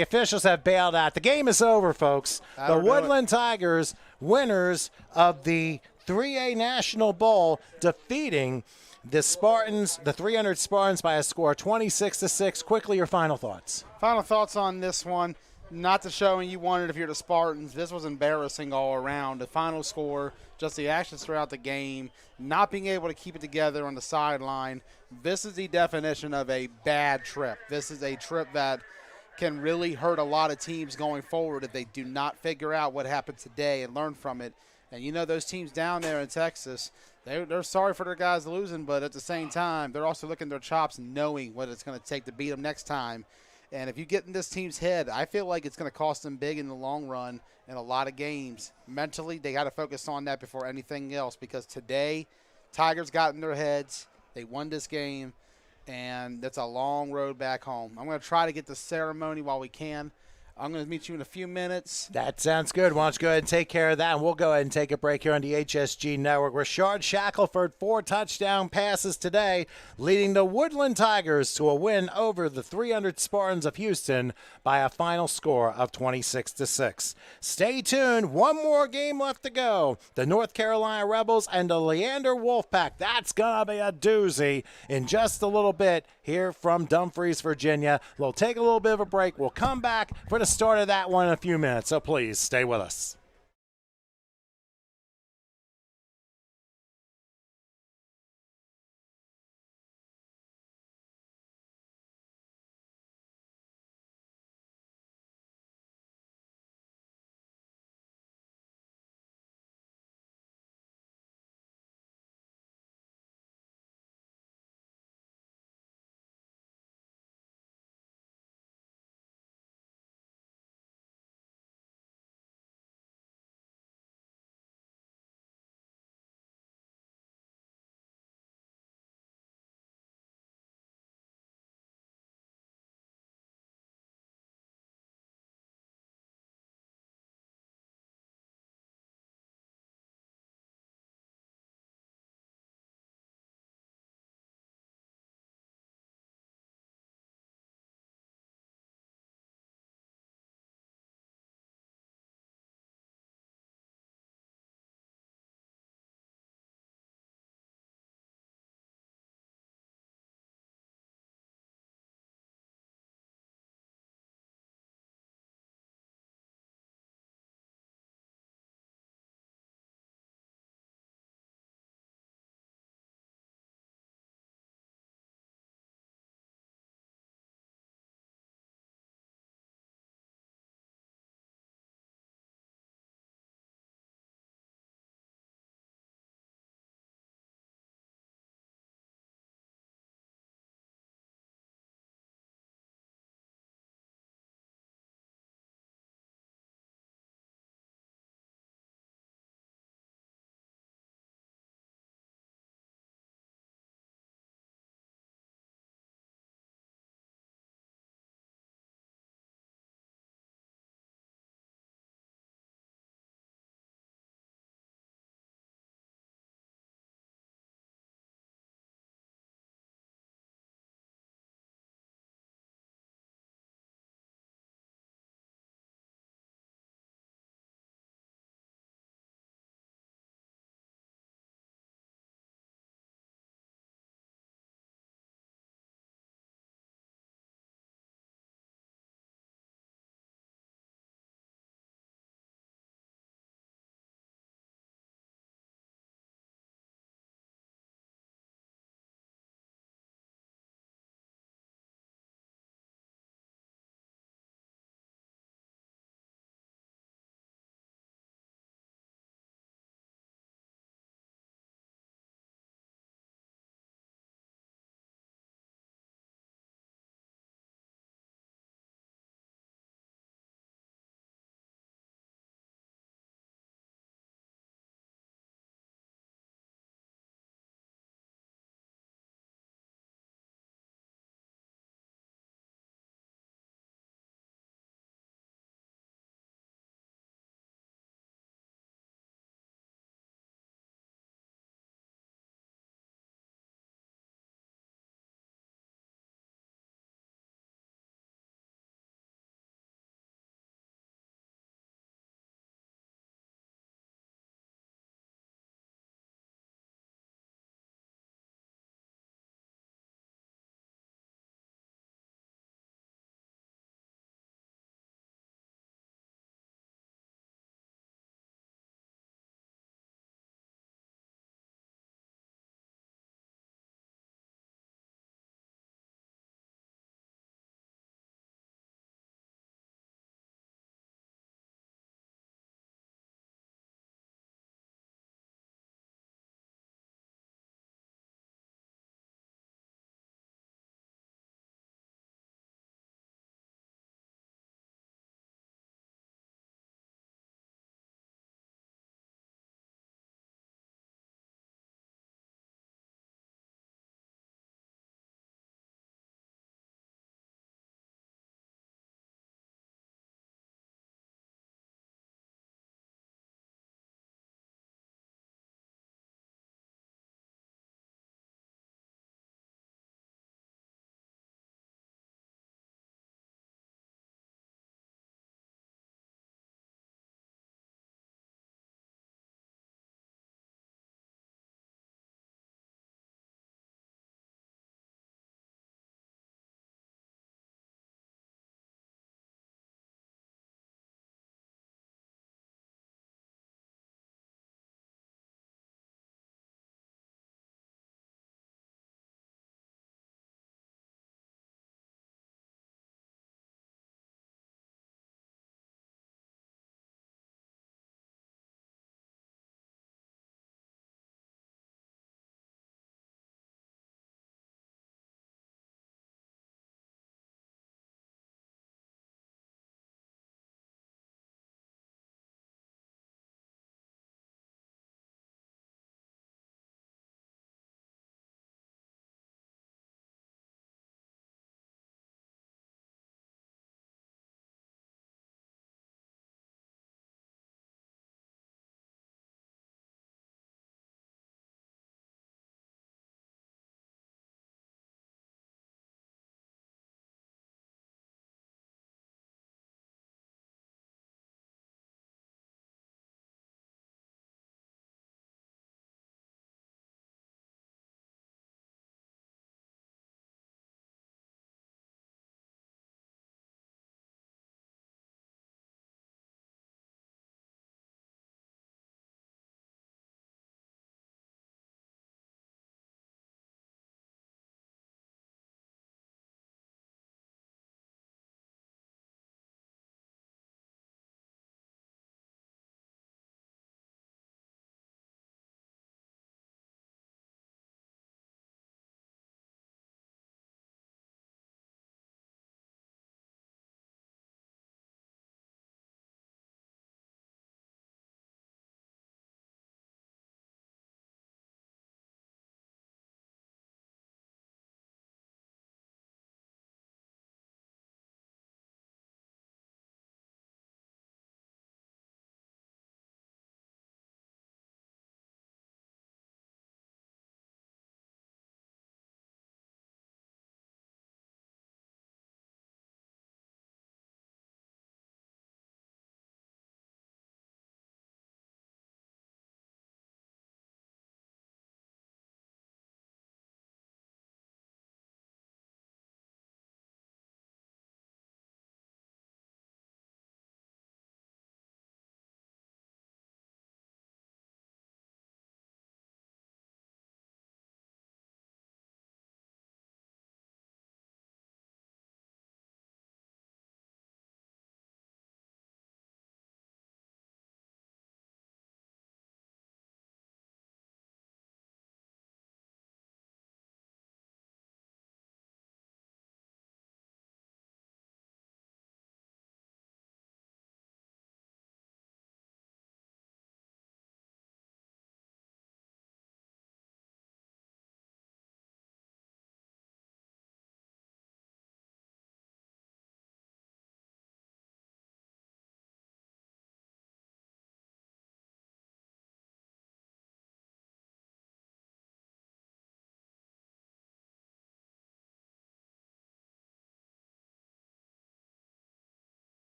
officials have bailed out. The game is over, folks. The Woodland Tigers, winners of the 3A National Bowl, defeating the Spartans, the 300 Spartans, by a score of 26-6. Quickly, your final thoughts. Final thoughts on this one. Not the showing you wanted if you're the Spartans. This was embarrassing all around. The final score, just the actions throughout the game, not being able to keep it together on the sideline. This is the definition of a bad trip. This is a trip that can really hurt a lot of teams going forward if they do not figure out what happened today and learn from it. And those teams down there in Texas, they're sorry for their guys losing, but at the same time, they're also licking their chops knowing what it's going to take to beat them next time. And if you get in this team's head, I feel like it's going to cost them big in the long run in a lot of games. Mentally, they got to focus on that before anything else, because today, Tigers got in their heads. They won this game, and that's a long road back home. I'm going to try to get the ceremony while we can. I'm going to meet you in a few minutes. That sounds good. Why don't you go ahead and take care of that, and we'll go ahead and take a break here on the HSG Network. Rashard Shackelford, 4 touchdown passes today, leading the Woodland Tigers to a win over the 300 Spartans of Houston by a final score of 26-6. Stay tuned. One more game left to go. The North Carolina Rebels and the Leander Wolfpack. That's going to be a doozy in just a little bit here from Dumfries, Virginia. We'll take a little bit of a break. We'll come back for the start of that one in a few minutes, so please stay with us.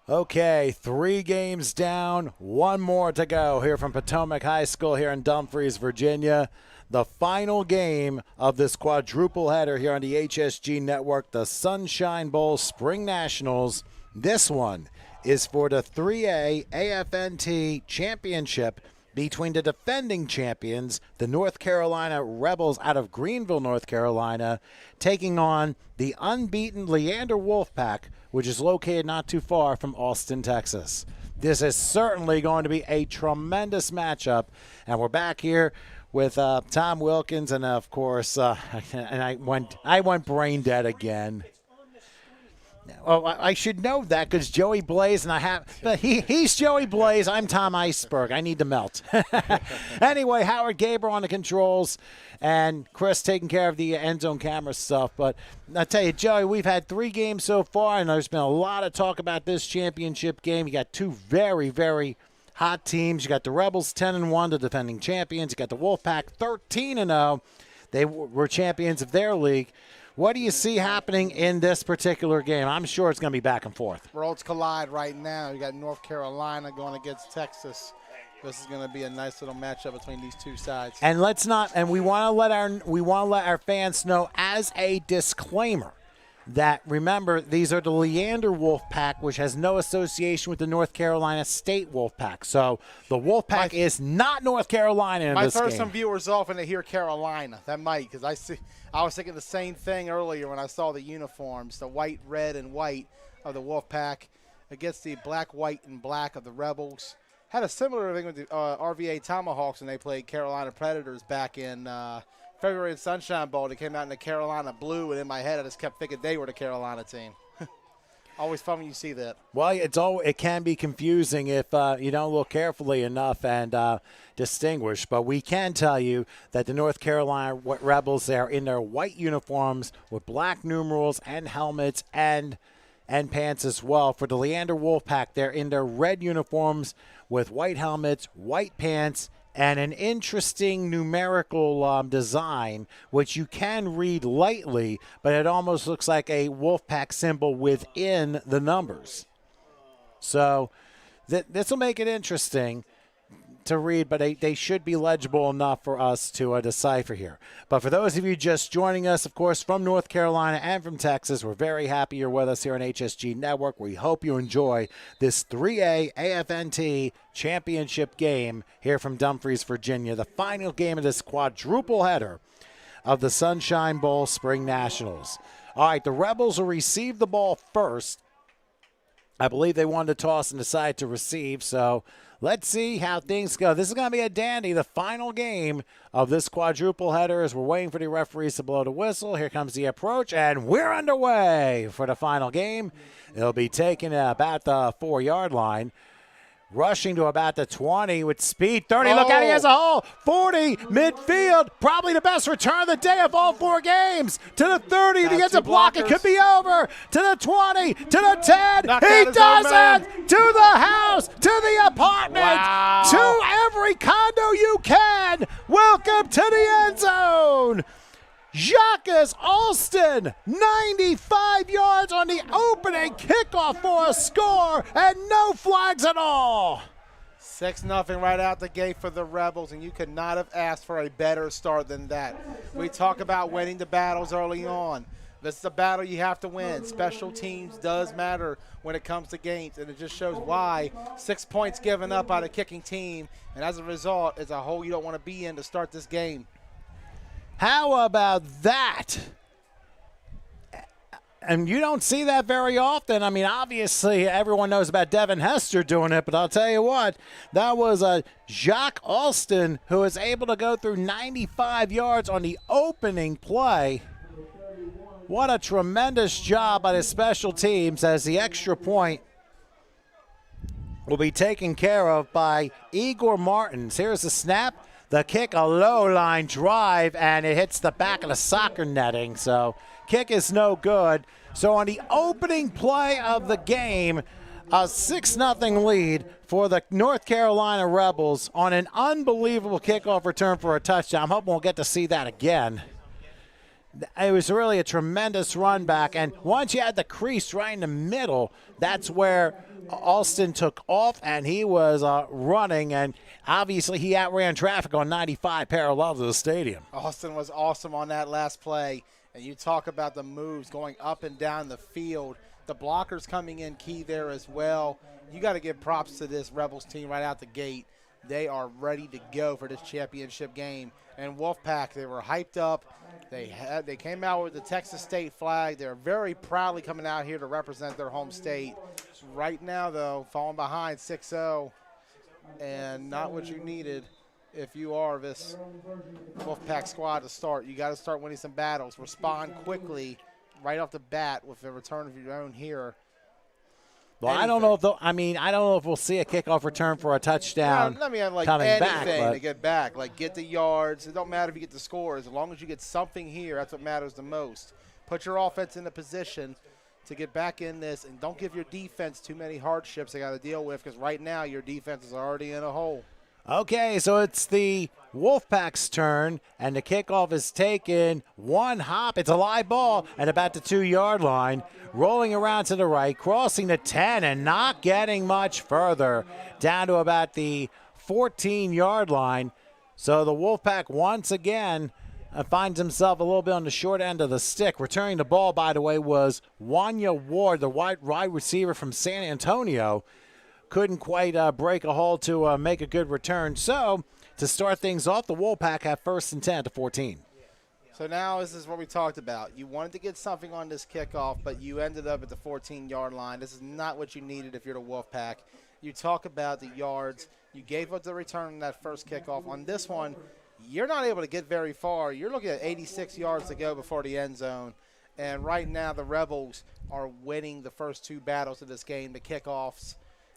Okay, 3 games down, 1 more to go here from Potomac High School here in Dumfries, Virginia. The final game of this quadruple header here on the HSG Network, the Sunshine Bowl Spring Nationals. This one is for the 3A AFNT Championship between the defending champions, the North Carolina Rebels out of Greenville, North Carolina, taking on the unbeaten Leander Wolfpack, which is located not too far from Austin, Texas. This is certainly going to be a tremendous matchup, and we're back here with Tom Wilkins, and of course, and I went brain dead again. Well, I should know that because Joey Blaze but he's Joey Blaze. I'm Tom Iceberg. I need to melt. Anyway, Howard Gabriel on the controls and Chris taking care of the end zone camera stuff. But I tell you, Joey, we've had 3 games so far, and there's been a lot of talk about this championship game. You got 2 very, very hot teams. You got the Rebels 10-1, the defending champions. You got the Wolfpack 13-0. They were champions of their league. What do you see happening in this particular game? I'm sure it's going to be back and forth. Worlds collide right now. You got North Carolina going against Texas. This is going to be a nice little matchup between these 2 sides. And we want to let our fans know as a disclaimer that, remember, these are the Leander Wolfpack, which has no association with the North Carolina State Wolfpack. So the Wolfpack is not North Carolina in this game. Might throw some viewers off when they hear Carolina. That might, because I was thinking the same thing earlier when I saw the uniforms, the white, red, and white of the Wolfpack against the black, white, and black of the Rebels. Had a similar thing with the RVA Tomahawks when they played Carolina Predators back in February in Sunshine Bowl. They came out in the Carolina blue, and in my head I just kept thinking they were the Carolina team. Always fun when you see that. Well, it can be confusing if you don't look carefully enough and distinguish. But we can tell you that the North Carolina Rebels, they are in their white uniforms with black numerals and helmets and pants as well. For the Leander Wolfpack, they're in their red uniforms with white helmets, white pants, and an interesting numerical design, which you can read lightly, but it almost looks like a Wolfpack symbol within the numbers. So this will make it interesting to read, but they should be legible enough for us to decipher here. But for those of you just joining us, of course, from North Carolina and from Texas, we're very happy you're with us here on HSG Network. We hope you enjoy this 3A AFNT championship game here from Dumfries, Virginia, the final game of this quadruple header of the Sunshine Bowl Spring Nationals. All right, the Rebels will receive the ball first. I believe they wanted to toss and decide to receive, so let's see how things go. This is going to be a dandy, the final game of this quadruple header as we're waiting for the referees to blow the whistle. Here comes the approach, and we're underway for the final game. It'll be taken about the 4-yard line. Rushing to about the 20 with speed. 30, look out, he has a hole. 40, midfield. Probably the best return of the day of all 4 games. To the 30, if he gets a block, it could be over. To the 20, to the 10. He does it! To the house, to the apartment, to every condo you can. Welcome to the end zone. Jacques Alston, 95 yards on the opening kickoff for a score, and no flags at all. 6-0 right out the gate for the Rebels, and you could not have asked for a better start than that. We talk about winning the battles early on. This is a battle you have to win. Special teams does matter when it comes to games, and it just shows why 6 points given up by the kicking team, and as a result, it's a hole you don't want to be in to start this game. How about that? And you don't see that very often. I mean, obviously, everyone knows about Devin Hester doing it, but I'll tell you what, that was Jacques Alston who was able to go through 95 yards on the opening play. What a tremendous job by the special teams, as the extra point will be taken care of by Igor Martins. Here's the snap. The kick, a low-line drive, and it hits the back of the soccer netting. So kick is no good. So on the opening play of the game, a 6-0 lead for the North Carolina Rebels on an unbelievable kickoff return for a touchdown. I'm hoping we'll get to see that again. It was really a tremendous run back, and once you had the crease right in the middle, that's where Alston took off, and he was running, and obviously he outran traffic on 95 parallel to the stadium. Austin was awesome on that last play. And you talk about the moves going up and down the field. The blockers coming in key there as well. You got to give props to this Rebels team right out the gate. They are ready to go for this championship game. And Wolfpack, they were hyped up. They came out with the Texas State flag. They're very proudly coming out here to represent their home state. Right now, though, falling behind 6-0, and not what you needed if you are this Wolfpack squad to start. You got to start winning some battles. Respond quickly right off the bat with a return of your own here. Well, I don't know if I don't know if we'll see a kickoff return for a touchdown. I mean, like coming anything back, to get back. Like, get the yards. It don't matter if you get the scores. As long as you get something here, that's what matters the most. Put your offense in a position to get back in this, and don't give your defense too many hardships they got to deal with, because right now your defense is already in a hole. Okay, so it's the Wolfpack's turn, and the kickoff is taken. One hop, it's a live ball at about the 2-yard line, rolling around to the right, crossing the 10, and not getting much further, down to about the 14-yard line. So the Wolfpack once again finds himself a little bit on the short end of the stick. Returning the ball, by the way, was Wanya Ward, the wide receiver from San Antonio. Couldn't quite break a hole to make a good return. So to start things off, the Wolfpack have 1st and 10 at the 14. So now this is what we talked about. You wanted to get something on this kickoff, but you ended up at the 14-yard line. This is not what you needed if you're the Wolfpack. You talk about the yards. You gave up the return on that first kickoff. On this one, you're not able to get very far. You're looking at 86 yards to go before the end zone. And right now the Rebels are winning the first 2 battles of this game, the kickoffs.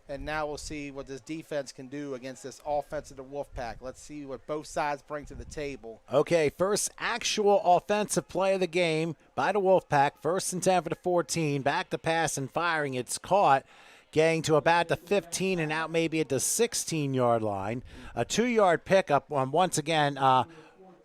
And now we'll see what this defense can do against this offense of the Wolfpack. Let's see what both sides bring to the table. Okay, first actual offensive play of the game by the Wolfpack. 1st and 10 for the 14. Back to pass and firing. It's caught, getting to about the 15 and out maybe at the 16-yard line. A 2-yard pickup. Once again,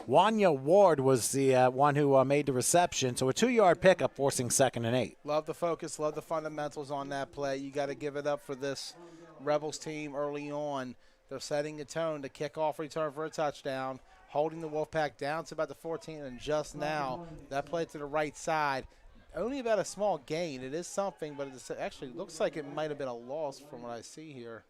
Wanya Ward was the one who made the reception. So a 2-yard pickup forcing 2nd and 8. Love the focus, love the fundamentals on that play. You got to give it up for this Rebels team early on. They're setting the tone to kick off return for a touchdown, holding the Wolfpack down to about the 14, and just now that play to the right side. Only about a small gain. It is something, but it actually looks like it might have been a loss from what I see here.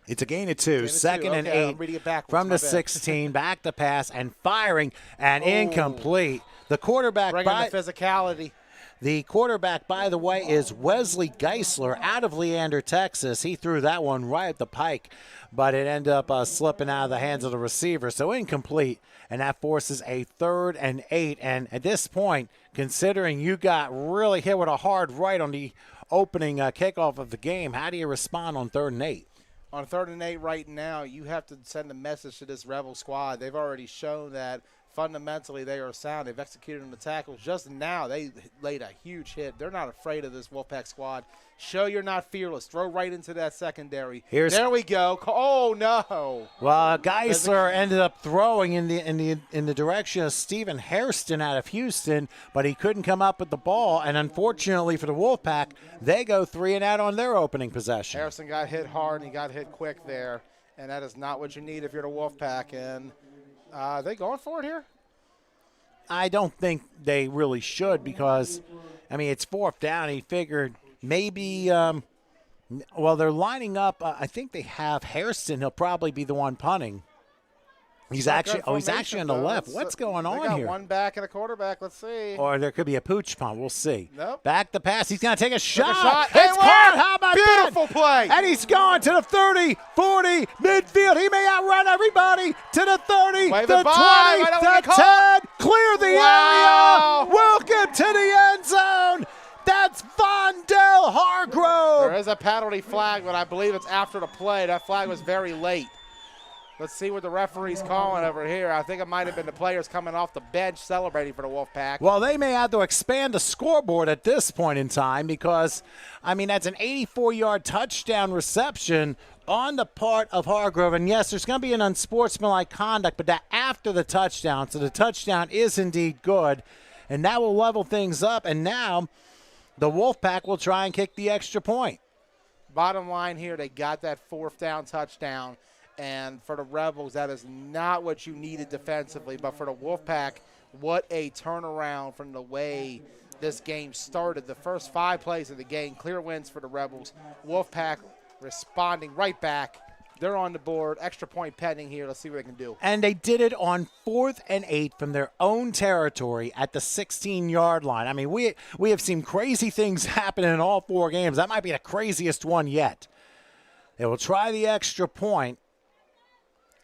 It's a gain of 2, 2nd and 8 from the 16, back to pass and firing and incomplete. The quarterback bringing the physicality. The quarterback, by the way, is Wesley Geisler out of Leander, Texas. He threw that one right at the pike, but it ended up slipping out of the hands of the receiver, so incomplete, and that forces a 3rd and 8. And at this point, considering you got really hit with a hard right on the opening kickoff of the game, how do you respond on 3rd and 8? On 3rd and 8 right now, you have to send a message to this Rebel squad. They've already shown that fundamentally they are sound. They've executed on the tackles. Just now they laid a huge hit. They're not afraid of this Wolfpack squad. Show you're not fearless. Throw right into that secondary. There we go. Oh, no. Well, Geisler ended up throwing in the direction of Stephen Hairston out of Houston, but he couldn't come up with the ball. And unfortunately for the Wolfpack, they go 3 and out on their opening possession. Harrison got hit hard, and he got hit quick there. And that is not what you need if you're the Wolfpack. And are they going for it here? I don't think they really should because, I mean, it's 4th down. He figured maybe, they're lining up. I think they have Hairston. He'll probably be the one punting. He's actually on the left. What's going on here? Here? One back and a quarterback. Let's see. Or there could be a pooch punt. We'll see. Nope. Back the pass. He's going to take a shot. It's caught. How about Beautiful play. And he's gone to the 30, 40, midfield. He may outrun everybody to the 30, Wave the 20, the 10. Clear the area. Welcome to the end zone. That's Vondell Hargrove. There is a penalty flag, but I believe it's after the play. That flag was very late. Let's see what the referee's calling over here. I think it might have been the players coming off the bench celebrating for the Wolfpack. Well, they may have to expand the scoreboard at this point in time because, I mean, that's an 84-yard touchdown reception on the part of Hargrove. And, yes, there's going to be an unsportsmanlike conduct, but that after the touchdown. So the touchdown is indeed good, and that will level things up. And now the Wolfpack will try and kick the extra point. Bottom line here, they got that 4th down touchdown. And for the Rebels, that is not what you needed defensively. But for the Wolfpack, what a turnaround from the way this game started. The first 5 plays of the game, clear wins for the Rebels. Wolfpack responding right back. They're on the board. Extra point pending here. Let's see what they can do. And they did it on 4th and 8 from their own territory at the 16-yard line. I mean, we have seen crazy things happen in all 4 games. That might be the craziest one yet. They will try the extra point.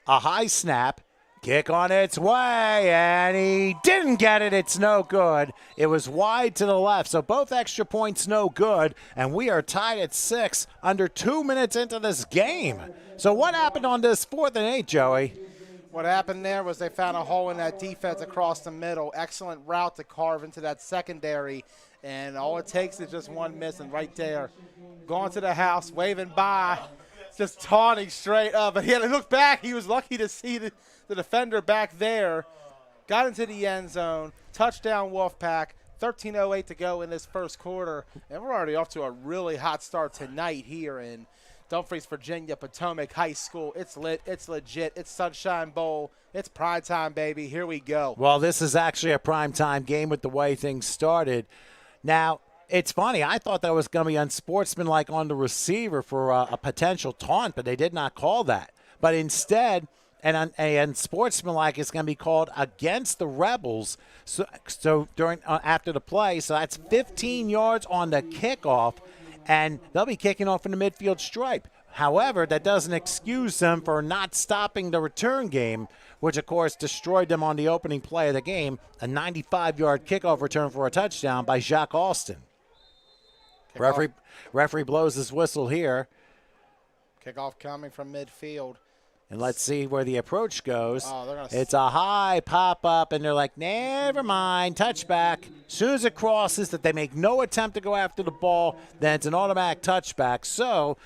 A high snap. Kick on its way, and he didn't get it. It's no good. It was wide to the left, so both extra points no good, and we are tied at 6 under 2 minutes into this game. So what happened on this 4th and 8, Joey? What happened there was they found a hole in that defense across the middle. Excellent route to carve into that secondary, and all it takes is just one miss, and right there, going to the house, waving bye, just taunting straight up. But he had to look back. He was lucky to see the defender back there. Got into the end zone. Touchdown Wolfpack. 13:08 to go in this first quarter. And we're already off to a really hot start tonight here in Dumfries, Virginia, Potomac High School. It's lit. It's legit. It's Sunshine Bowl. It's prime time, baby. Here we go. Well, this is actually a primetime game with the way things started. Now, it's funny. I thought that was going to be unsportsmanlike on the receiver for a potential taunt, but they did not call that. But instead, and unsportsmanlike is going to be called against the Rebels. So during after the play, so that's 15 yards on the kickoff, and they'll be kicking off in the midfield stripe. However, that doesn't excuse them for not stopping the return game, which, of course, destroyed them on the opening play of the game, a 95-yard kickoff return for a touchdown by Jacques Alston. Referee blows his whistle here. Kickoff coming from midfield. And let's see where the approach goes. Oh, it's a high pop-up, and they're like, never mind, touchback. As soon as it crosses that they make no attempt to go after the ball, then it's an automatic touchback. So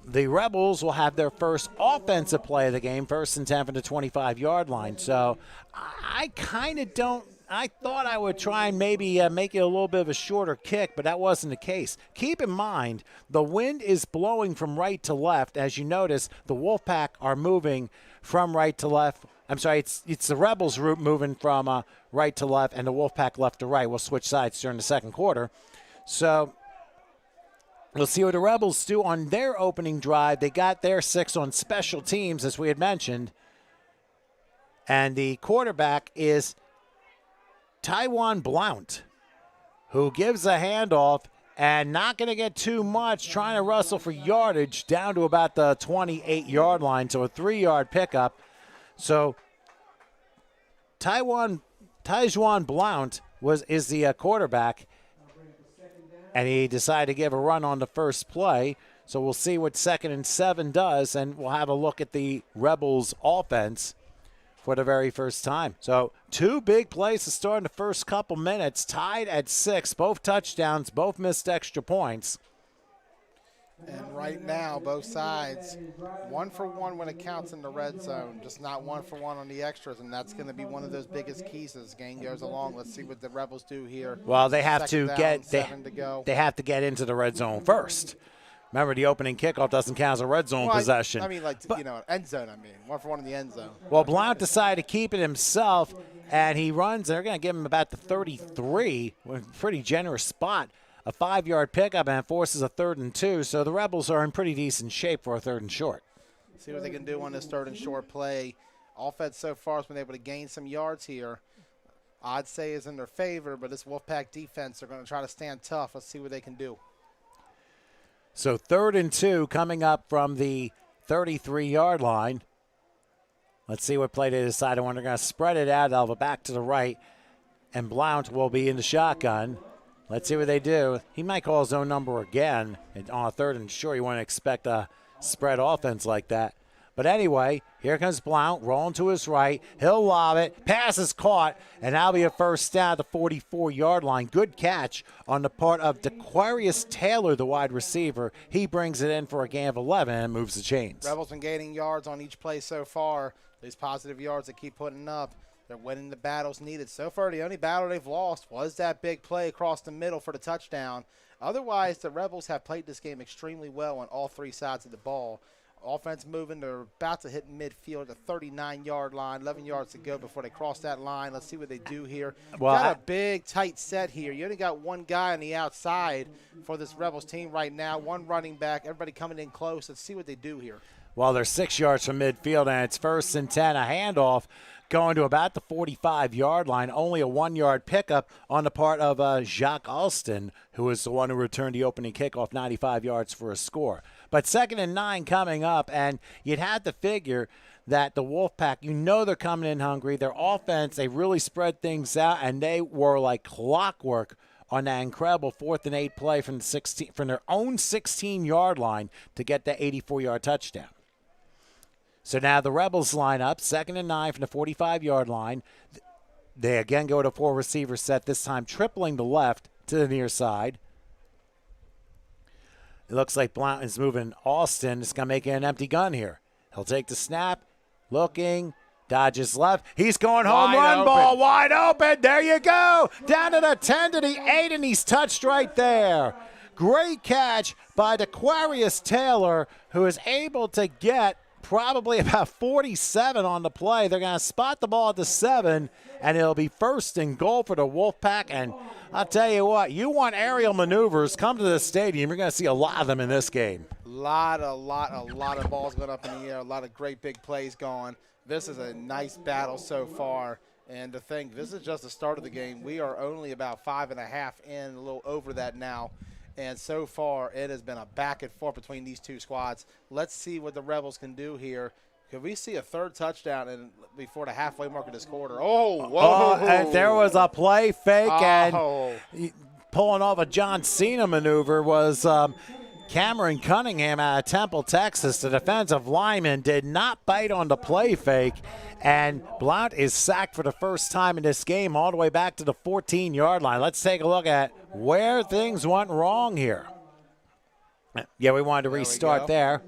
the Rebels will have their first offensive play of the game, 1st and 10 from the 25-yard line. So I kind of don't – I thought I would try and maybe make it a little bit of a shorter kick, but that wasn't the case. Keep in mind, the wind is blowing from right to left. As you notice, the Wolfpack are moving from right to left. I'm sorry, it's the Rebels route moving from right to left, and the Wolfpack left to right. We'll switch sides during the second quarter. So we'll see what the Rebels do on their opening drive. They got their 6 on special teams, as we had mentioned. And the quarterback is Taiwan Blount, who gives a handoff and not going to get too much, trying to wrestle for yardage down to about the 28-yard line, so a 3-yard pickup. So Taiwan Blount is the quarterback, and he decided to give a run on the first play. So we'll see what 2nd and 7 does, and we'll have a look at the Rebels' offense for the very first time. So 2 big plays to start in the first couple minutes, tied at 6, both touchdowns, both missed extra points. And right now, both sides, 1 for 1 when it counts in the red zone, just not 1 for 1 on the extras, and that's going to be one of those biggest keys as this game goes along. Let's see what the Rebels do here. Well, they have to get they have to get into the red zone first. Remember, the opening kickoff doesn't count as a red zone possession. I mean, end zone, 1 for 1 in the end zone. Well, Blount decided to keep it himself, and he runs. They're going to give him about the 33, a pretty generous spot. A 5-yard pickup, and it forces a 3rd and 2. So the Rebels are in pretty decent shape for a 3rd and short. See what they can do on this 3rd and short play. Offense so far has been able to gain some yards here. I'd say is in their favor, but this Wolfpack defense are going to try to stand tough. Let's see what they can do. So 3rd and 2 coming up from the 33-yard line. Let's see what play they decide on. They're going to spread it out. They'll go back to the right, and Blount will be in the shotgun. Let's see what they do. He might call his own number again on a 3rd and short. You wouldn't expect a spread offense like that. But anyway, here comes Blount, rolling to his right. He'll lob it. Pass is caught, and that'll be a first down at the 44-yard line. Good catch on the part of DeQuarius Taylor, the wide receiver. He brings it in for a gain of 11 and moves the chains. Rebels been gaining yards on each play so far. These positive yards they keep putting up. They're winning the battles needed. So far, the only battle they've lost was that big play across the middle for the touchdown. Otherwise, the Rebels have played this game extremely well on all three sides of the ball. Offense moving. They're about to hit midfield at the 39-yard line. 11 yards to go before they cross that line. Let's see what they do here. Well, got a big, tight set here. You only got one guy on the outside for this Rebels team right now. One running back. Everybody coming in close. Let's see what they do here. Well, they're 6 yards from midfield, and it's 1st and 10. A handoff going to about the 45-yard line. Only a 1-yard pickup on the part of Jacques Alston, who was the one who returned the opening kickoff 95 yards for a score. But 2nd and 9 coming up, and you'd have to figure that the Wolfpack, you know they're coming in hungry. Their offense, they really spread things out, and they were like clockwork on that incredible 4th and 8 play from their own 16-yard line to get that 84-yard touchdown. So now the Rebels line up, 2nd and 9 from the 45-yard line. They again go to 4-receiver set, this time tripling the left to the near side. It looks like Blount is moving Alston. It's going to make it an empty gun here. He'll take the snap, looking, dodges left. He's going home run ball, wide open. There you go. Down to the 10 to the 8, and he's touched right there. Great catch by DeQuarius Taylor, who is able to get probably about 47 on the play. They're going to spot the ball at the 7, and it'll be 1st and goal for the Wolfpack. And I'll tell you what, you want aerial maneuvers, come to the stadium. You're going to see a lot of them in this game. A lot of balls going up in the air, a lot of great big plays going. This is a nice battle so far. And to think, this is just the start of the game. We are only about 5.5 in, a little over that now. And so far, it has been a back and forth between these two squads. Let's see what the Rebels can do here. Could we see a 3rd touchdown before the halfway mark of this quarter? Oh, whoa. And there was a play fake, and pulling off a John Cena maneuver was Cameron Cunningham out of Temple, Texas. The defensive lineman did not bite on the play fake, and Blount is sacked for the first time in this game all the way back to the 14-yard line. Let's take a look at where things went wrong here. Yeah, we wanted to restart there.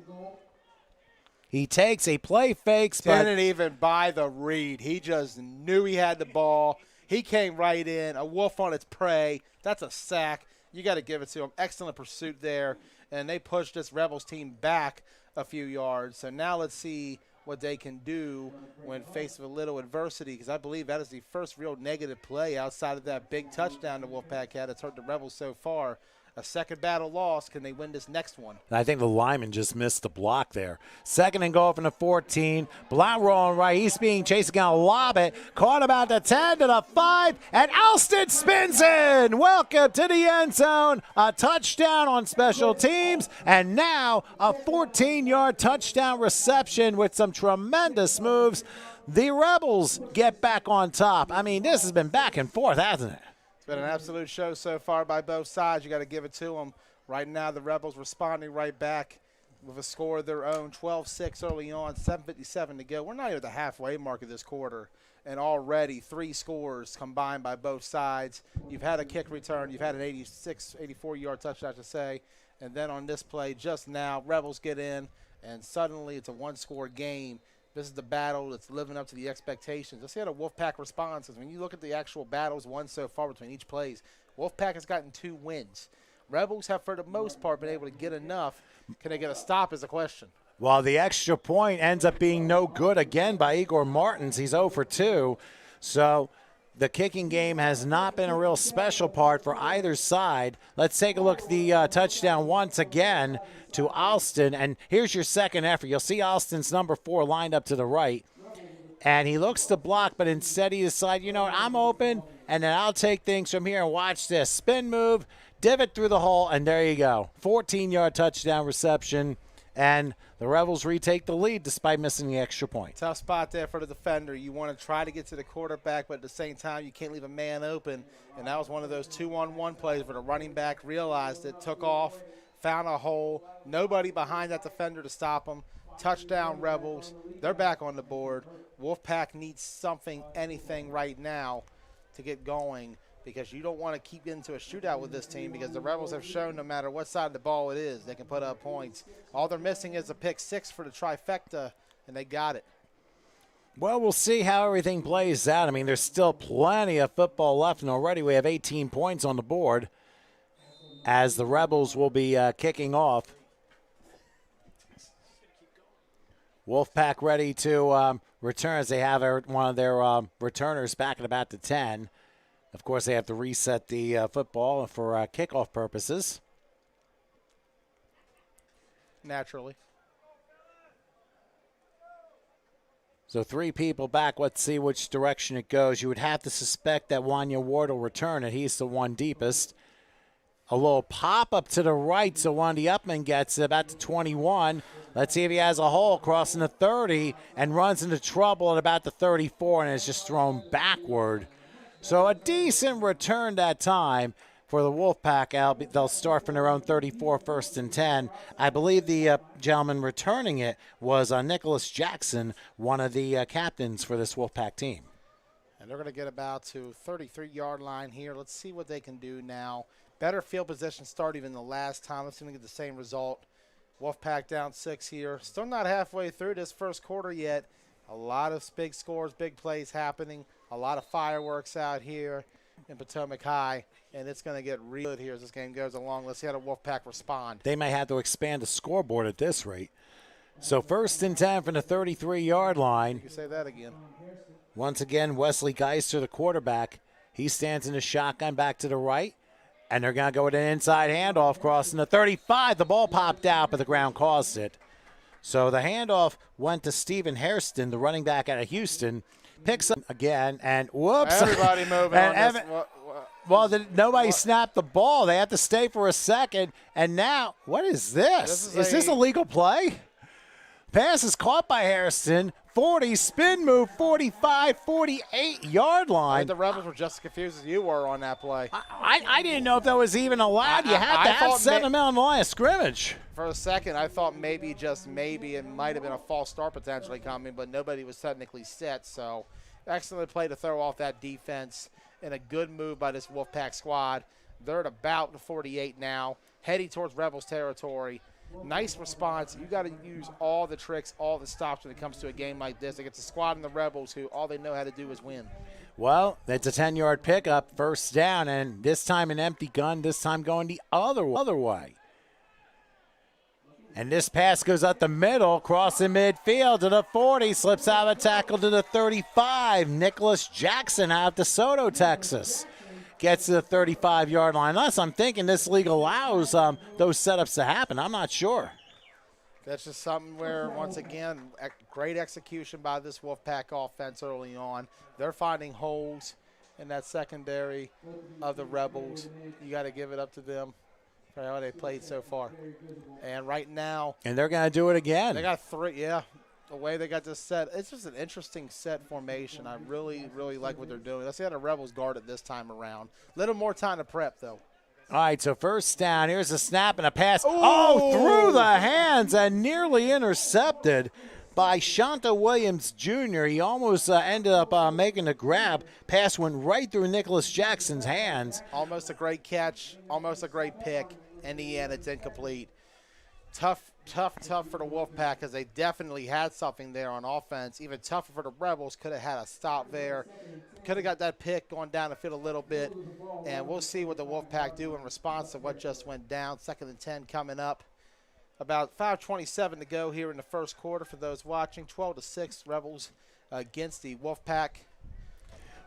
He takes a play fakes, but didn't even buy the read. He just knew he had the ball. He came right in, a wolf on its prey. That's a sack. You got to give it to him. Excellent pursuit there. And they pushed this Rebels team back a few yards. So now let's see what they can do when faced with a little adversity, because I believe that is the first real negative play outside of that big touchdown the Wolfpack had that's hurt the Rebels so far. A 2nd battle loss. Can they win this next one? I think the lineman just missed the block there. 2nd and goal from the 14. Blount rolling right. He's being chased. Going to lob it. Caught about the 10 to the 5. And Alston spins in. Welcome to the end zone. A touchdown on special teams. And now a 14-yard touchdown reception with some tremendous moves. The Rebels get back on top. I mean, this has been back and forth, hasn't it? Been an absolute show so far by both sides. You got to give it to them. Right now, the Rebels responding right back with a score of their own, 12-6 early on, 7:57 to go. We're not even at the halfway mark of this quarter, and already 3 scores combined by both sides. You've had a kick return. You've had an 84-yard touchdown, to say. And then on this play just now, Rebels get in, and suddenly it's a 1-score game. This is the battle that's living up to the expectations. Let's see how the Wolfpack responds. When you look at the actual battles won so far between each plays, Wolfpack has gotten 2 wins. Rebels have, for the most part, been able to get enough. Can they get a stop is the question. Well, the extra point ends up being no good again by Igor Martins. He's 0 for 2. So the kicking game has not been a real special part for either side. Let's take a look at the touchdown once again to Alston. And here's your second effort. You'll see Alston's number 4 lined up to the right. And he looks to block, but instead he decides, you know what, I'm open, and then I'll take things from here. And watch this. Spin move, divot through the hole, and there you go. 14-yard touchdown reception. And the Rebels retake the lead despite missing the extra point. Tough spot there for the defender. You want to try to get to the quarterback, but at the same time, you can't leave a man open. And that was one of those 2-on-1 plays where the running back realized it, took off, found a hole, nobody behind that defender to stop him. Touchdown, Rebels. They're back on the board. Wolfpack needs something, anything right now to get going, because you don't want to keep getting into a shootout with this team, because the Rebels have shown no matter what side of the ball it is, they can put up points. All they're missing is a pick 6 for the trifecta, and they got it. Well, we'll see how everything plays out. I mean, there's still plenty of football left, and already we have 18 points on the board as the Rebels will be kicking off. Wolfpack ready to return as they have one of their returners back at about the 10. Of course, they have to reset the football for kickoff purposes. Naturally. So 3 people back. Let's see which direction it goes. You would have to suspect that Wanya Ward will return it. He's the one deepest. A little pop-up to the right, so Wandy Upman gets it about to 21. Let's see if he has a hole crossing the 30 and runs into trouble at about the 34 and is just thrown backward. So a decent return that time for the Wolfpack. They'll start from their own 34, 1st and 10. I believe the gentleman returning it was Nicholas Jackson, one of the captains for this Wolfpack team. And they're going to get about to 33-yard line here. Let's see what they can do now. Better field position start even the last time. Let's see if we can get the same result. Wolfpack down 6 here. Still not halfway through this first quarter yet. A lot of big scores, big plays happening. A lot of fireworks out here in Potomac High. And it's going to get real good here as this game goes along. Let's see how the Wolfpack respond. They may have to expand the scoreboard at this rate. So 1st and 10 from the 33-yard line. You can say that again. Once again, Wesley Geister, the quarterback. He stands in the shotgun back to the right. And they're going to go with an inside handoff crossing the 35. The ball popped out, but the ground caused it. So the handoff went to Stephen Hairston, the running back out of Houston. Picks up again, and whoops. Everybody moving on this. Well, nobody snapped the ball. They had to stay for a second. And now, what is this? Is this a legal play? Pass is caught by Hairston. 40, spin move, 45, 48-yard line. The Rebels were just as confused as you were on that play. I didn't know if that was even allowed. You have to have 7 men on the line of scrimmage. For a second, I thought maybe, just maybe, it might have been a false start potentially coming, but nobody was technically set. So excellent play to throw off that defense and a good move by this Wolfpack squad. They're at about the 48 now, heading towards Rebels territory. Nice response. You got to use all the tricks, all the stops when it comes to a game like this against a squad in the Rebels who all they know how to do is win. Well, it's a 10-yard pickup, 1st down, and this time an empty gun, this time going the other way. And this pass goes up the middle, crossing midfield to the 40, slips out of a tackle to the 35. Nicholas Jackson out of DeSoto, Texas. Gets to the 35-yard line. Unless I'm thinking this league allows those setups to happen. I'm not sure. That's just something where, once again, great execution by this Wolfpack offense early on. They're finding holes in that secondary of the Rebels. You got to give it up to them for how they played so far. And right now. And they're going to do it again. They got 3, yeah. The way they got this set, it's just an interesting set formation. I really, really like what they're doing. Let's see how the Rebels guard it this time around. Little more time to prep, though. All right, so 1st down. Here's a snap and a pass. Oh, through the hands and nearly intercepted by Shanta Williams Jr. He almost ended up making the grab. Pass went right through Nicholas Jackson's hands. Almost a great catch, almost a great pick. In the end, it's incomplete. Tough for the Wolfpack because they definitely had something there on offense. Even tougher for the Rebels. Could have had a stop there. Could have got that pick going down the field a little bit. And we'll see what the Wolfpack do in response to what just went down. 2nd and 10 coming up. About 5:27 to go here in the first quarter for those watching. 12-6 Rebels against the Wolfpack.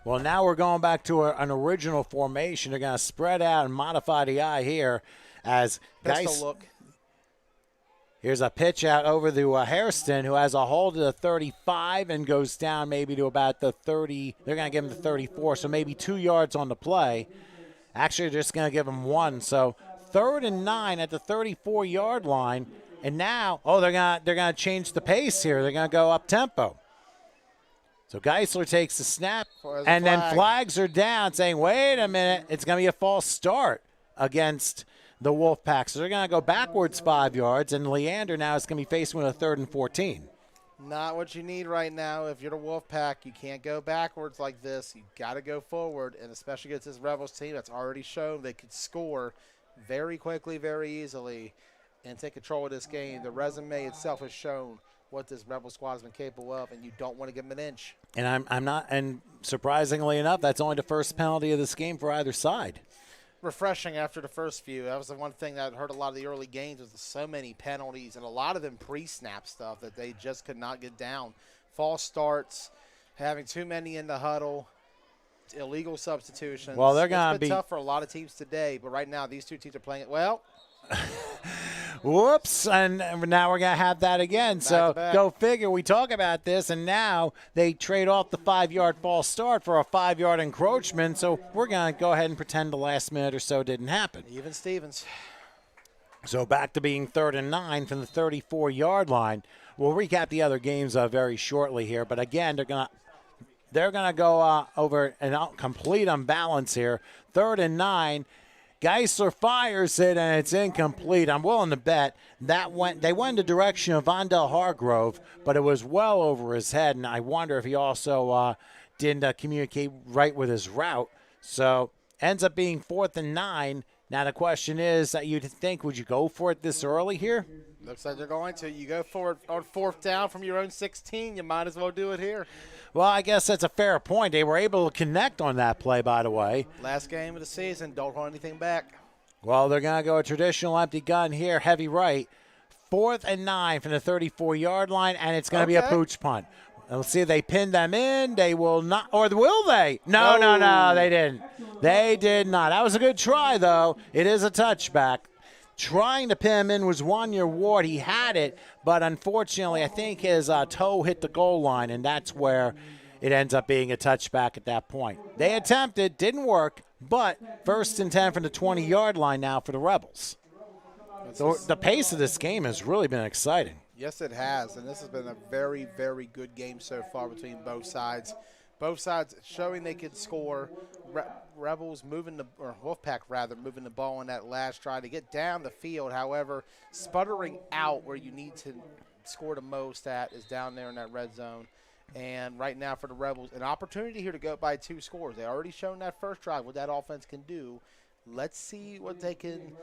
Well, now we're going back to an original formation. They're going to spread out and modify the eye here as Pistol look. Here's a pitch out over to Hairston, who has a hold of the 35 and goes down maybe to about the 30. They're going to give him the 34, so maybe 2 yards on the play. Actually, they're just going to give him 1. So 3rd and 9 at the 34-yard line. And now, they're going to change the pace here. They're going to go up tempo. So Geisler takes the snap, and then flags are down saying, wait a minute, it's going to be a false start against the Wolfpack. So they're going to go backwards 5 yards, and Leander now is going to be facing with a 3rd and 14. Not what you need right now. If you're the Wolfpack, you can't go backwards like this. You got to go forward, and especially against this Rebels team that's already shown they could score very quickly, very easily, and take control of this game. The resume itself has shown what this Rebel squad has been capable of, and you don't want to give them an inch. And I'm not, and surprisingly enough, that's only the first penalty of this game for either side. Refreshing after the first few. That was the one thing that hurt a lot of the early games was so many penalties and a lot of them pre-snap stuff that they just could not get down. False starts, having too many in the huddle, illegal substitutions. Well, they're going to It's been tough for a lot of teams today, but right now these two teams are playing it well. Whoops, and now we're going to have that again. So go figure. We talk about this, and now they trade off the 5-yard false start for a 5-yard encroachment. So we're going to go ahead and pretend the last minute or so didn't happen. Even Stevens. So back to being 3rd and 9 from the 34-yard line. We'll recap the other games very shortly here, but again, they're going to go over an complete unbalance here. 3rd and 9. Geisler fires it, and it's incomplete. I'm willing to bet they went in the direction of Vondell Hargrove, but it was well over his head, and I wonder if he also didn't communicate right with his route. So ends up being 4th and 9. Now the question is that you'd think, would you go for it this early here? Looks like they're going to. You go for it on 4th down from your own 16. You might as well do it here. Well, I guess that's a fair point. They were able to connect on that play, by the way. Last game of the season. Don't hold anything back. Well, they're going to go a traditional empty gun here, heavy right. 4th and 9 from the 34-yard line, and it's going to be a pooch punt. Let's see if they pin them in. They will not. Or will they? No, they didn't. They did not. That was a good try, though. It is a touchback. Trying to pin him in was Wanya Ward. He had it, but unfortunately, I think his toe hit the goal line, and that's where it ends up being a touchback at that point. They attempted, didn't work, but 1st and 10 from the 20-yard line now for the Rebels. So the pace of this game has really been exciting. Yes, it has, and this has been a very, very good game so far between both sides. Both sides showing they could score. Rebels or Wolfpack rather, moving the ball on that last try to get down the field. However, sputtering out where you need to score the most at is down there in that red zone. And right now for the Rebels, an opportunity here to go by 2 scores. They already shown that first drive what that offense can do. Let's see what they can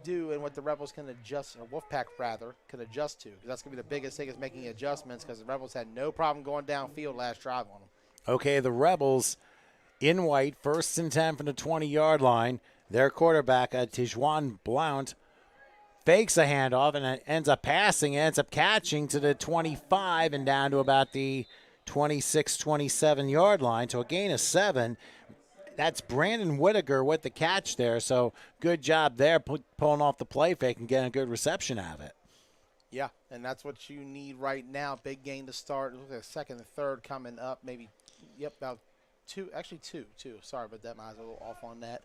do and what the Rebels can adjust, or Wolfpack rather, can adjust to. Because that's going to be the biggest thing is making adjustments because the Rebels had no problem going downfield last drive on them. Okay, the Rebels in white, 1st and 10 from the 20-yard line. Their quarterback, Tijuan Blount, fakes a handoff and ends up passing, ends up catching to the 25 and down to about the 26, 27-yard line. So a gain of 7. That's Brandon Whitaker with the catch there. So good job there pulling off the play fake and getting a good reception out of it. Yeah, and that's what you need right now. Big gain to start. Look at 2nd and 3rd coming up. Maybe, about 2. Actually, 2. Sorry about that. I was a little off on that.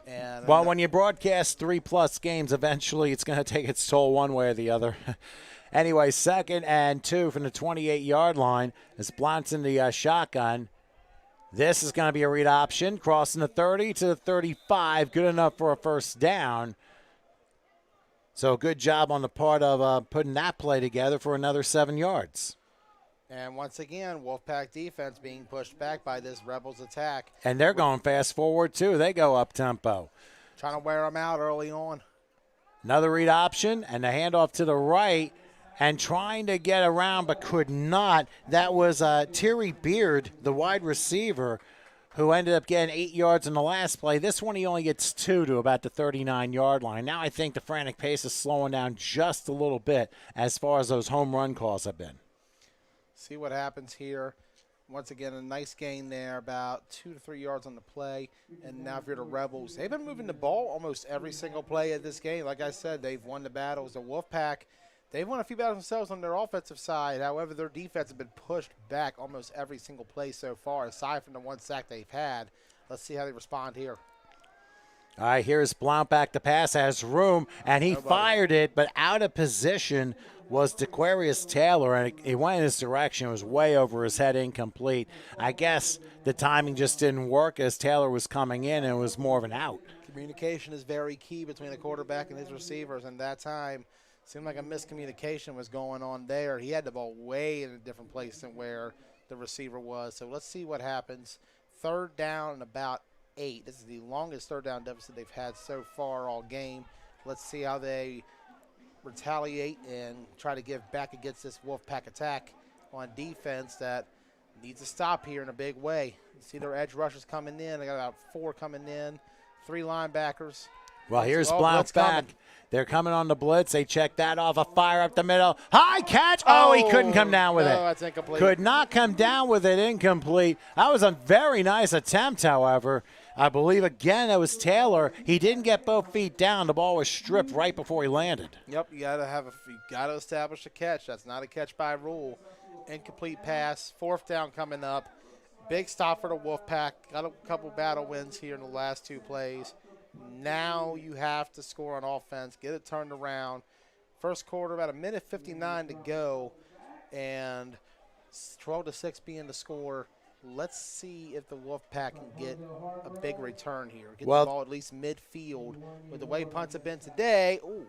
And well, when you broadcast 3+ games, eventually it's going to take its toll one way or the other. Anyway, 2nd and 2 from the 28-yard line as Blount's in the shotgun. This is going to be a read option, crossing the 30 to the 35, good enough for a 1st down. So good job on the part of putting that play together for another 7 yards. And once again, Wolfpack defense being pushed back by this Rebels attack. And they're going fast forward, too. They go up-tempo. Trying to wear them out early on. Another read option, and the handoff to the right, and trying to get around but could not. That was Terry Beard, the wide receiver, who ended up getting 8 yards in the last play. This one he only gets 2 to about the 39-yard line. Now I think the frantic pace is slowing down just a little bit as far as those home run calls have been. See what happens here. Once again, a nice gain there, about 2 to 3 yards on the play. And now if you're the Rebels, they've been moving the ball almost every single play of this game. Like I said, they've won the battles. The Wolfpack, they've won a few battles themselves on their offensive side. However, their defense has been pushed back almost every single play so far, aside from the 1 sack they've had. Let's see how they respond here. All right, here's Blount back to pass, has room, and he fired it, but out of position was DeQuarius Taylor, and he went in his direction. It was way over his head, incomplete. I guess the timing just didn't work as Taylor was coming in, and it was more of an out. Communication is very key between the quarterback and his receivers, and that time seemed like a miscommunication was going on there. He had the ball way in a different place than where the receiver was. So let's see what happens. 3rd down and about 8. This is the longest 3rd down deficit they've had so far all game. Let's see how they retaliate and try to give back against this Wolfpack attack on defense that needs to stop here in a big way. You see their edge rushers coming in. They got about 4 coming in, 3 linebackers. Well, here's Blitz Blount back. coming. They're coming on the blitz. They check that off. A fire up the middle. High catch. Oh, he couldn't come down with no, it. That's incomplete. Could not come down with it. Incomplete. That was a very nice attempt, however. I believe, again, that was Taylor. He didn't get both feet down. The ball was stripped right before he landed. Yep, you gotta establish a catch. That's not a catch by rule. Incomplete pass. 4th down coming up. Big stop for the Wolfpack. Got a couple battle wins here in the last 2 plays. Now you have to score on offense, get it turned around. First quarter, about 1:59 to go, and 12-6 being the score. Let's see if the Wolfpack can get a big return here. Get the ball at least midfield. With the way punts have been today, ooh.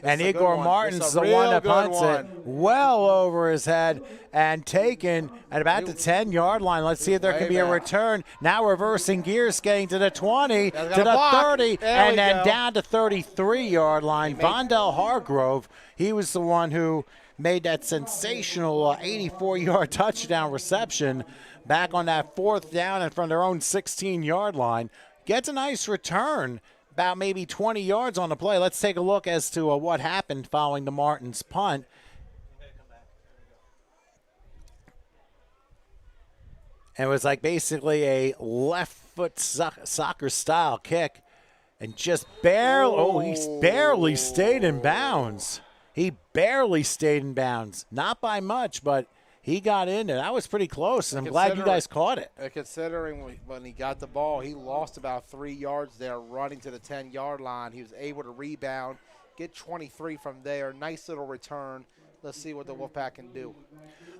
And Igor Martin's the one that punts it well over his head and taken at about the 10-yard line. Let's see if there can be a return. Now reversing gears, getting to the 20, to the 30, and then down to 33-yard line. Vondell Hargrove, he was the one who made that sensational 84-yard touchdown reception back on that 4th down and from their own 16-yard line. Gets a nice return. About maybe 20 yards on the play. Let's take a look as to what happened following the Martins punt. And it was like basically a left foot soccer style kick. And just barely, he barely stayed in bounds. He barely stayed in bounds. Not by much, but he got in there. That was pretty close, and I'm glad you guys caught it. Considering when he got the ball, he lost about 3 yards there running to the 10-yard line. He was able to rebound, get 23 from there. Nice little return. Let's see what the Wolfpack can do.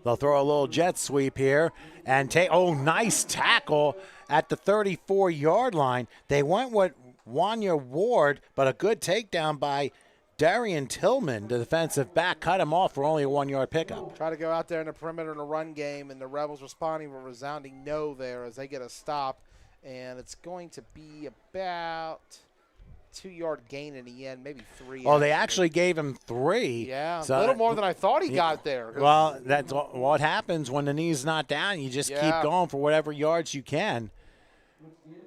They'll throw a little jet sweep here and take, nice tackle at the 34-yard line. They went with Wanya Ward, but a good takedown by Darian Tillman, the defensive back, cut him off for only a 1-yard pickup. Try to go out there in the perimeter in a run game, and the Rebels responding with a resounding no there as they get a stop. And it's going to be about 2-yard gain in the end, maybe 3. Oh, they actually gave him 3. Yeah, so a little more than I thought he got there. Well, that's what happens when the knee's not down. You just keep going for whatever yards you can.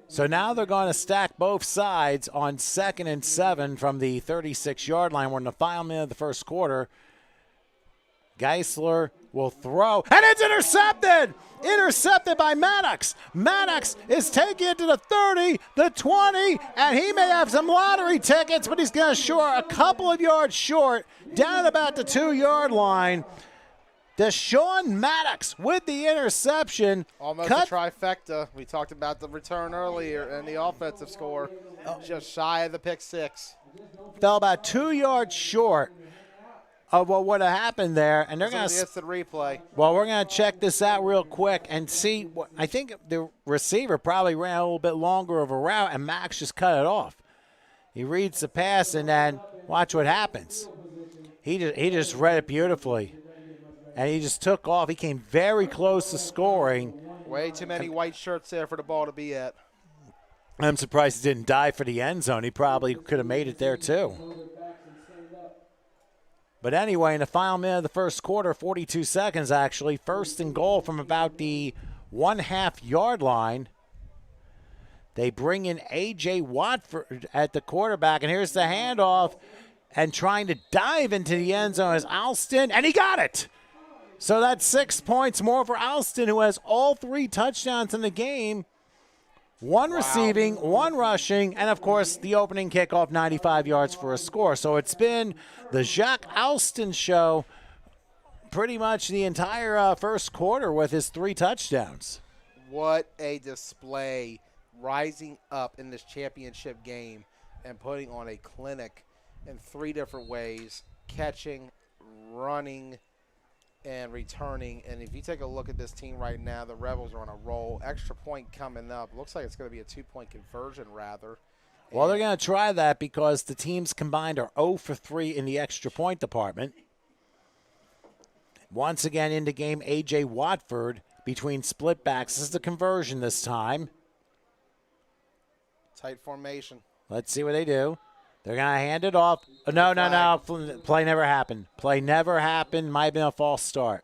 So now they're going to stack both sides on 2nd and 7 from the 36-yard line. We're in the final minute of the first quarter. Geisler will throw, and it's intercepted! Intercepted by Maddox. Maddox is taking it to the 30, the 20, and he may have some lottery tickets, but he's going to short a couple of yards short, down at about the 2-yard line. Deshaun Maddox with the interception. Almost a trifecta. We talked about the return earlier and the offensive score. Just shy of the pick 6. Fell about 2 yards short of what would have happened there. And they're going to instant replay. Well, we're going to check this out real quick and see. I think the receiver probably ran a little bit longer of a route, and Max just cut it off. He reads the pass, and then watch what happens. He just read it beautifully. And he just took off. He came very close to scoring. Way too many white shirts there for the ball to be at. I'm surprised he didn't dive for the end zone. He probably could have made it there too. But anyway, in the final minute of the first quarter, 42 seconds actually, 1st and goal from about the 1/2-yard line. They bring in A.J. Watford at the quarterback, and here's the handoff. And trying to dive into the end zone is Alston, and he got it. So that's 6 points more for Alston, who has all 3 touchdowns in the game. 1 receiving, 1 rushing, and, of course, the opening kickoff, 95 yards for a score. So it's been the Jacques Alston show pretty much the entire first quarter with his 3 touchdowns. What a display, rising up in this championship game and putting on a clinic in 3 different ways, catching, running, and returning. And if you take a look at this team right now, the Rebels are on a roll. Extra point coming up. Looks like it's going to be a 2-point conversion, rather. Well, they're going to try that because the teams combined are 0 for 3 in the extra point department. Once again in the game, A.J. Watford between split backs. This is the conversion this time. Tight formation. Let's see what they do. They're going to hand it off. No. Play never happened. Play never happened. Might have been a false start.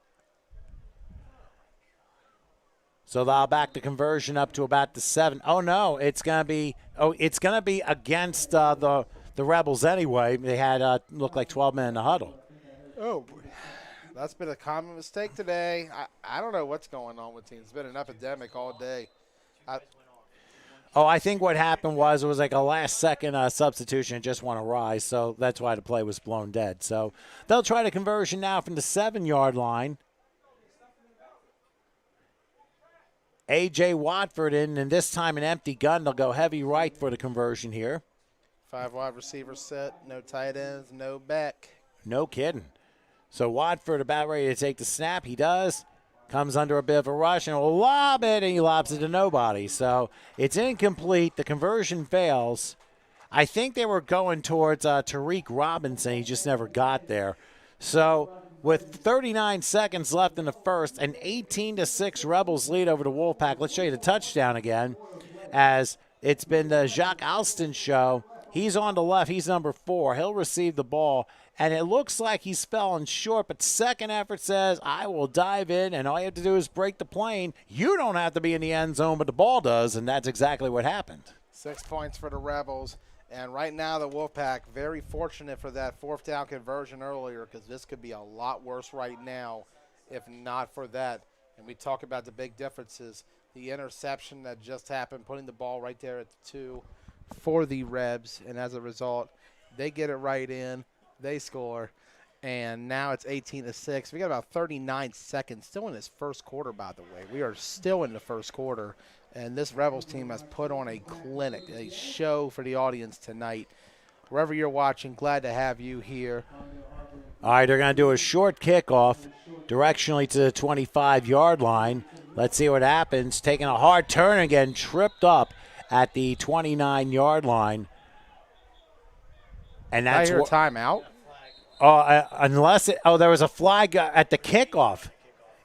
So they'll back the conversion up to about the 7. Oh, no. It's going to be against the Rebels anyway. They had looked like 12 men in the huddle. Oh, that's been a common mistake today. I don't know what's going on with teams. It's been an epidemic all day. I think what happened was it was like a last-second substitution. It just went awry, so that's why the play was blown dead. So they'll try the conversion now from the 7-yard line. A.J. Watford in, and this time an empty gun. They'll go heavy right for the conversion here. 5 wide receivers set, no tight ends, no back. No kidding. So Watford about ready to take the snap. He does. Comes under a bit of a rush and will lob it, and he lobs it to nobody. So it's incomplete. The conversion fails. I think they were going towards Tariq Robinson. He just never got there. So with 39 seconds left in the first, an 18-6 Rebels lead over the Wolfpack. Let's show you the touchdown again, as it's been the Jacques Alston show. He's on the left. He's number 4. He'll receive the ball, and it looks like he's falling short, but second effort says, I will dive in, and all you have to do is break the plane. You don't have to be in the end zone, but the ball does, and that's exactly what happened. 6 points for the Rebels, and right now the Wolfpack very fortunate for that 4th down conversion earlier, because this could be a lot worse right now if not for that. And we talk about the big differences. The interception that just happened, putting the ball right there at the 2 for the Rebs, and as a result, they get it right in, they score, and now it's 18-6. We got about 39 seconds still in this first quarter, by the way. We are still in the first quarter, and this Rebels team has put on a clinic, a show for the audience tonight. Wherever you're watching, glad to have you here. All right, they're going to do a short kickoff directionally to the 25-yard line. Let's see what happens. Taking a hard turn again, tripped up at the 29-yard line. And that's I hear a timeout. There was a flag at the kickoff.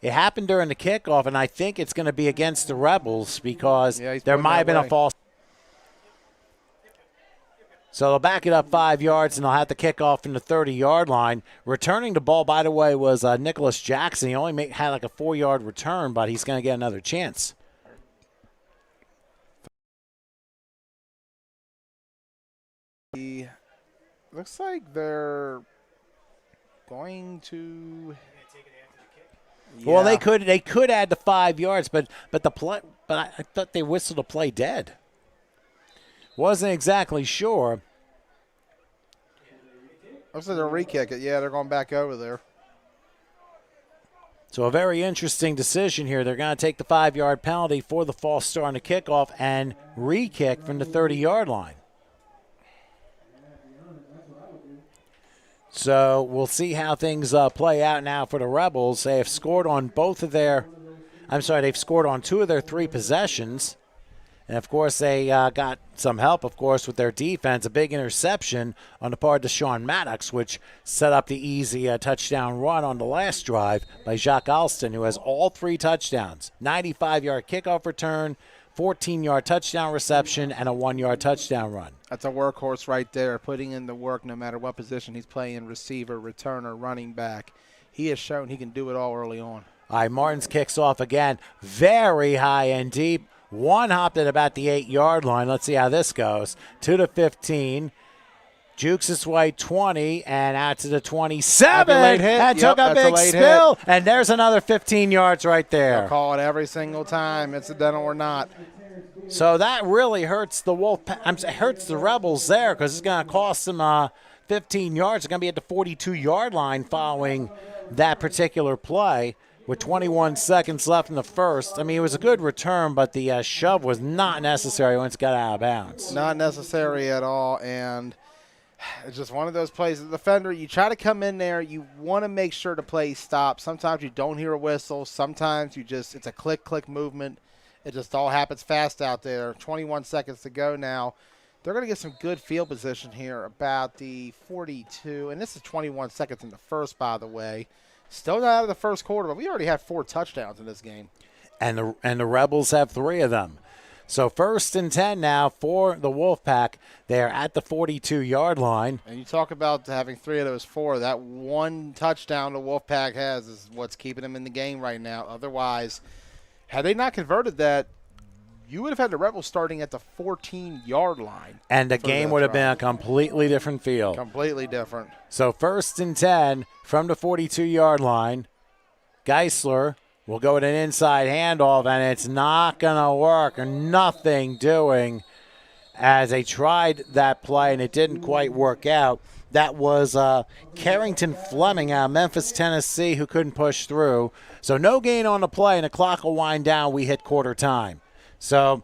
It happened during the kickoff, and I think it's going to be against the Rebels because there might have been a false. So they'll back it up 5 yards, and they'll have to kick off from the 30-yard line. Returning the ball, by the way, was Nicholas Jackson. He only had like a 4-yard return, but he's going to get another chance. Looks like they're going to. Yeah. Well, they could add the 5 yards, but I thought they whistled a play dead. Wasn't exactly sure. Looks like they'll re-kick it. Yeah, they're going back over there. So a very interesting decision here. They're going to take the 5-yard penalty for the false start on the kickoff and re-kick from the 30-yard line. So we'll see how things play out now for the Rebels. They have scored on they've scored on 2 of their 3 possessions. And, of course, they got some help, of course, with their defense. A big interception on the part of Deshaun Maddox, which set up the easy touchdown run on the last drive by Jacques Alston, who has all 3 touchdowns. 95-yard kickoff return, 14-yard touchdown reception, and a 1-yard touchdown run. That's a workhorse right there, putting in the work no matter what position he's playing, receiver, returner, running back. He has shown he can do it all early on. All right, Martins kicks off again. Very high and deep. One hopped at about the 8-yard line. Let's see how this goes. 2 to 15. Jukes his way 20 and out to the 27. And took a big spill. And there's another 15 yards right there. They'll call it every single time, incidental or not. So that really hurts the hurts the Rebels there because it's going to cost them 15 yards. They're going to be at the 42-yard line following that particular play. With 21 seconds left in the first. I mean, it was a good return, but the shove was not necessary once it got out of bounds. Not necessary at all, and it's just one of those plays. The defender, you try to come in there, you want to make sure the play stops. Sometimes you don't hear a whistle. Sometimes it's a click movement. It just all happens fast out there. 21 seconds to go now. They're going to get some good field position here about the 42, and this is 21 seconds in the first, by the way. Still not out of the first quarter, but we already have 4 touchdowns in this game. And the Rebels have 3 of them. So 1st and 10 now for the Wolfpack. They're at the 42-yard line. And you talk about having 3 of those 4. That one touchdown the Wolfpack has is what's keeping them in the game right now. Otherwise, had they not converted that, you would have had the Rebels starting at the 14-yard line. And the game would have been a completely different field. Completely different. So 1st and 10 from the 42-yard line. Geisler will go with an inside handoff, and it's not going to work. Nothing doing as they tried that play, and it didn't quite work out. That was Carrington Fleming out of Memphis, Tennessee, who couldn't push through. So no gain on the play, and the clock will wind down. We hit quarter time. So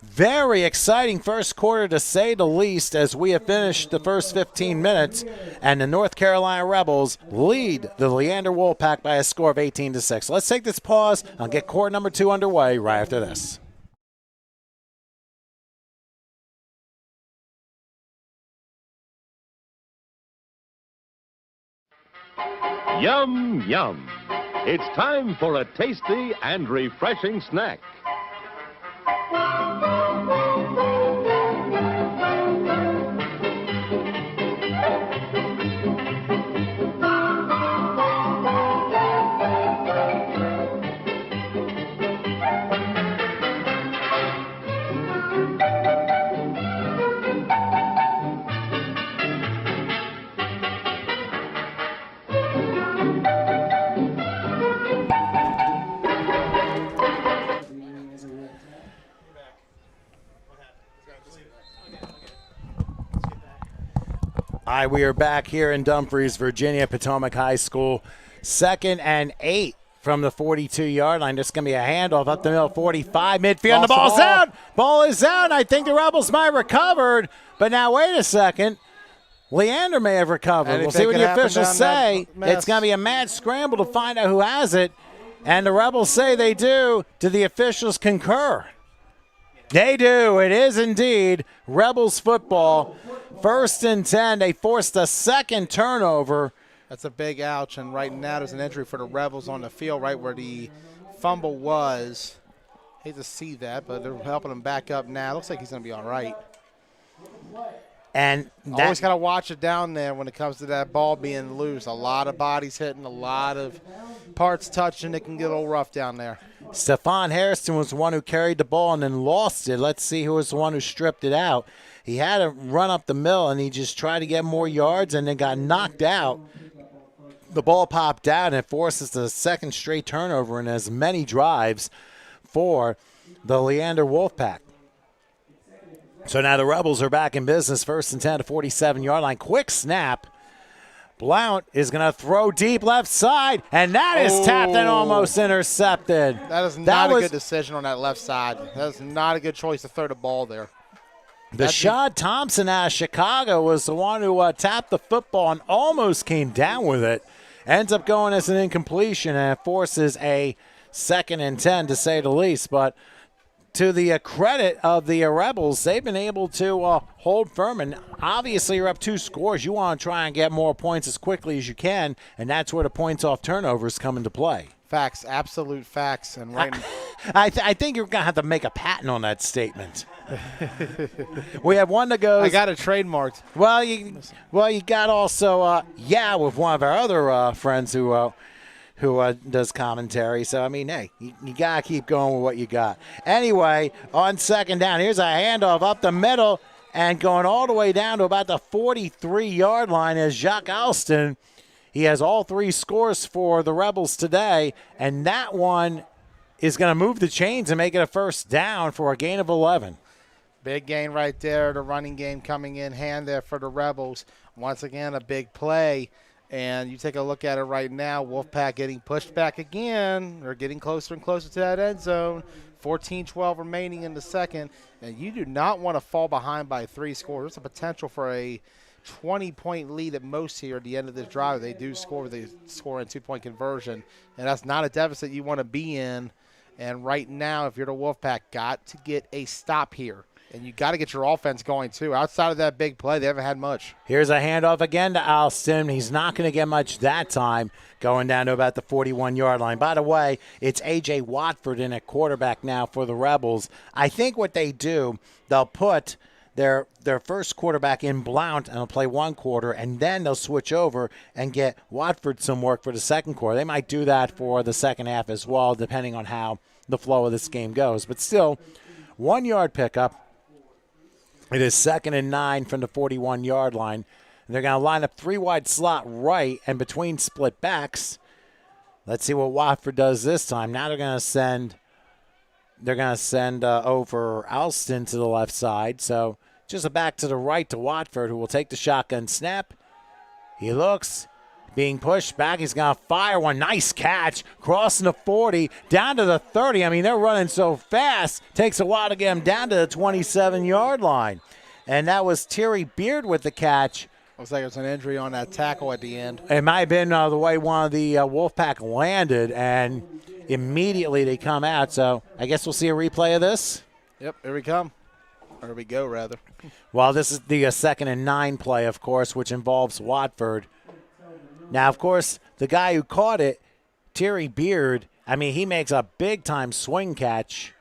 very exciting first quarter, to say the least, as we have finished the first 15 minutes, and the North Carolina Rebels lead the Leander Wolfpack by a score of 18-6. Let's take this pause and get quarter number 2 underway right after this. Yum, yum. It's time for a tasty and refreshing snack. Hi, we are back here in Dumfries, Virginia, Potomac High School. 2nd and 8 from the 42-yard line. This is going to be a handoff up the middle, 45, midfield. The ball's out. Ball is out. I think the Rebels might have recovered, but now wait a second. Leander may have recovered. We'll see what the officials say. It's going to be a mad scramble to find out who has it, and the Rebels say they do. Do the officials concur? They do. It is indeed Rebels football. 1st and 10. They forced a second turnover. That's a big ouch, and right now there's an injury for the Rebels on the field right where the fumble was. Hate to see that, but they're helping him back up now. Looks like he's going to be all right. And always got to watch it down there when it comes to that ball being loose. A lot of bodies hitting, a lot of parts touching. It can get a little rough down there. Stephon Harrison was the one who carried the ball and then lost it. Let's see who was the one who stripped it out. He had to run up the middle, and he just tried to get more yards and then got knocked out. The ball popped out, and it forces the second straight turnover in as many drives for the Leander Wolfpack. So now the Rebels are back in business, 1st and 10 to 47-yard line. Quick snap. Blount is going to throw deep left side, and that is tapped and almost intercepted. That is not a good decision on that left side. That is not a good choice to throw the ball there. Bashad Thompson out of Chicago was the one who tapped the football and almost came down with it. Ends up going as an incompletion, and it forces a 2nd and 10, to say the least. But to the credit of the Rebels, they've been able to hold firm. And obviously you're up 2 scores. You want to try and get more points as quickly as you can, and that's where the points off turnovers come into play. Facts, absolute facts. And right I think you're going to have to make a patent on that statement. We have one that goes. I got it trademarked. Well, you got also with one of our other friends who does commentary. So, I mean, hey, you got to keep going with what you got. Anyway, on 2nd down, here's a handoff up the middle and going all the way down to about the 43-yard line is Jacques Alston. He has all 3 scores for the Rebels today, and that one is going to move the chains and make it a 1st down for a gain of 11. Big gain right there. The running game coming in hand there for the Rebels. Once again, a big play. And you take a look at it right now, Wolfpack getting pushed back again. They're getting closer and closer to that end zone. 14-12 remaining in the second. And you do not want to fall behind by 3 scores. There's a potential for a 20-point lead at most here at the end of this drive. They do score. They score in 2-point conversion. And that's not a deficit you want to be in. And right now, if you're the Wolfpack, got to get a stop here. And you got to get your offense going, too. Outside of that big play, they haven't had much. Here's a handoff again to Alston. He's not going to get much that time, going down to about the 41-yard line. By the way, it's A.J. Watford in at quarterback now for the Rebels. I think what they do, they'll put their first quarterback in Blount and they'll play one quarter, and then they'll switch over and get Watford some work for the second quarter. They might do that for the second half as well, depending on how the flow of this game goes. But still, 1-yard pickup. It is 2nd and 9 from the 41-yard line. And they're going to line up 3 wide slot right and between split backs. Let's see what Watford does this time. Now they're going to send over Alston to the left side. So just a back to the right to Watford, who will take the shotgun snap. He looks, being pushed back. He's going to fire one. Nice catch. Crossing the 40, down to the 30. I mean, they're running so fast. Takes a while to get him down to the 27-yard line. And that was Terry Beard with the catch. Looks like it was an injury on that tackle at the end. It might have been the way one of the Wolfpack landed, and immediately they come out. So I guess we'll see a replay of this. Yep, here we come. Or here we go, rather. Well, this is the 2nd and 9 play, of course, which involves Watford. Now, of course, the guy who caught it, Terry Beard, I mean, he makes a big-time swing catch.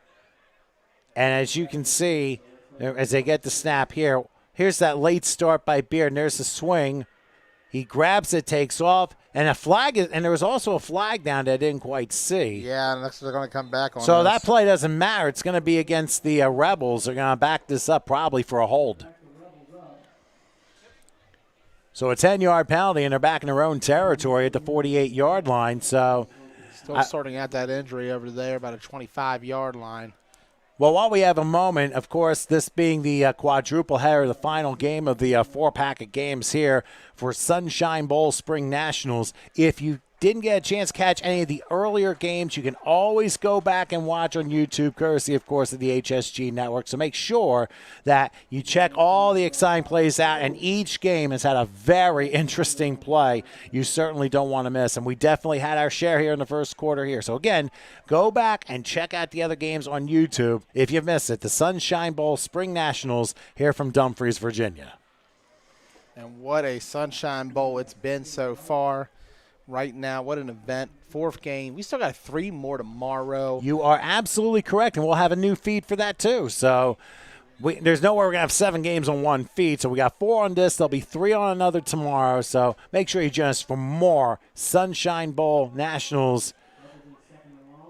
And as you can see, as they get the snap here, here's that late start by Beard, and there's the swing. He grabs it, takes off, and there was also a flag down there I didn't quite see. Yeah, and they're going to come back on So this. that play doesn't matter. It's going to be against the Rebels. They're going to back this up probably for a hold. So a 10-yard penalty, and they're back in their own territory at the 48-yard line. So Still sorting out that injury over there, about a 25-yard line. Well, while we have a moment, of course, this being the quadruple header, the final game of the 4-pack of games here for Sunshine Bowl Spring Nationals. If you didn't get a chance to catch any of the earlier games, you can always go back and watch on YouTube, courtesy, of course, of the HSG Network. So make sure that you check all the exciting plays out, and each game has had a very interesting play you certainly don't want to miss. And we definitely had our share here in the first quarter here. So, again, go back and check out the other games on YouTube if you've missed it. The Sunshine Bowl Spring Nationals here from Dumfries, Virginia. And what a Sunshine Bowl it's been so far. Right now, what an event. 4th game. We still got 3 more tomorrow. You are absolutely correct, and we'll have a new feed for that too. So there's no way we're going to have 7 games on one feed. So we got 4 on this. There'll be 3 on another tomorrow. So make sure you join us for more Sunshine Bowl Nationals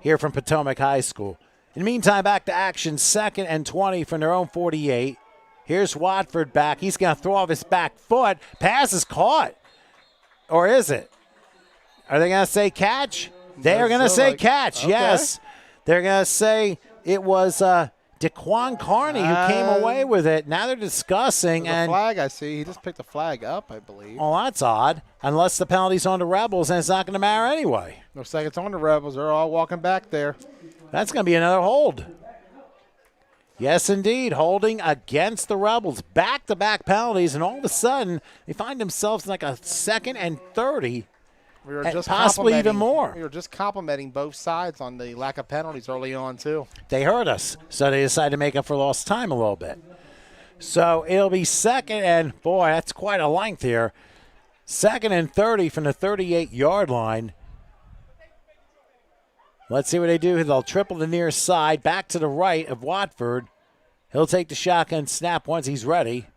here from Potomac High School. In the meantime, back to action. 2nd and 20 from their own 48. Here's Watford back. He's going to throw off his back foot. Pass is caught. Or is it? Are they going to say catch? They are going to say catch, okay. Yes. They're going to say it was DeQuan Carney who came away with it. Now they're discussing. The flag, I see. He just picked the flag up, I believe. Oh, that's odd. Unless the penalty's on the Rebels, and it's not going to matter anyway. Looks like it's on the Rebels. They're all walking back there. That's going to be another hold. Yes, indeed. Holding against the Rebels. Back-to-back penalties, and all of a sudden, they find themselves in like a 2nd and 30. We were And just possibly even more. We were just complimenting both sides on the lack of penalties early on, too. They hurt us, so they decided to make up for lost time a little bit. So it'll be 2nd, and boy, that's quite a length here. 2nd and 30 from the 38-yard line. Let's see what they do. They'll triple the near side, back to the right of Watford. He'll take the shotgun snap once he's ready.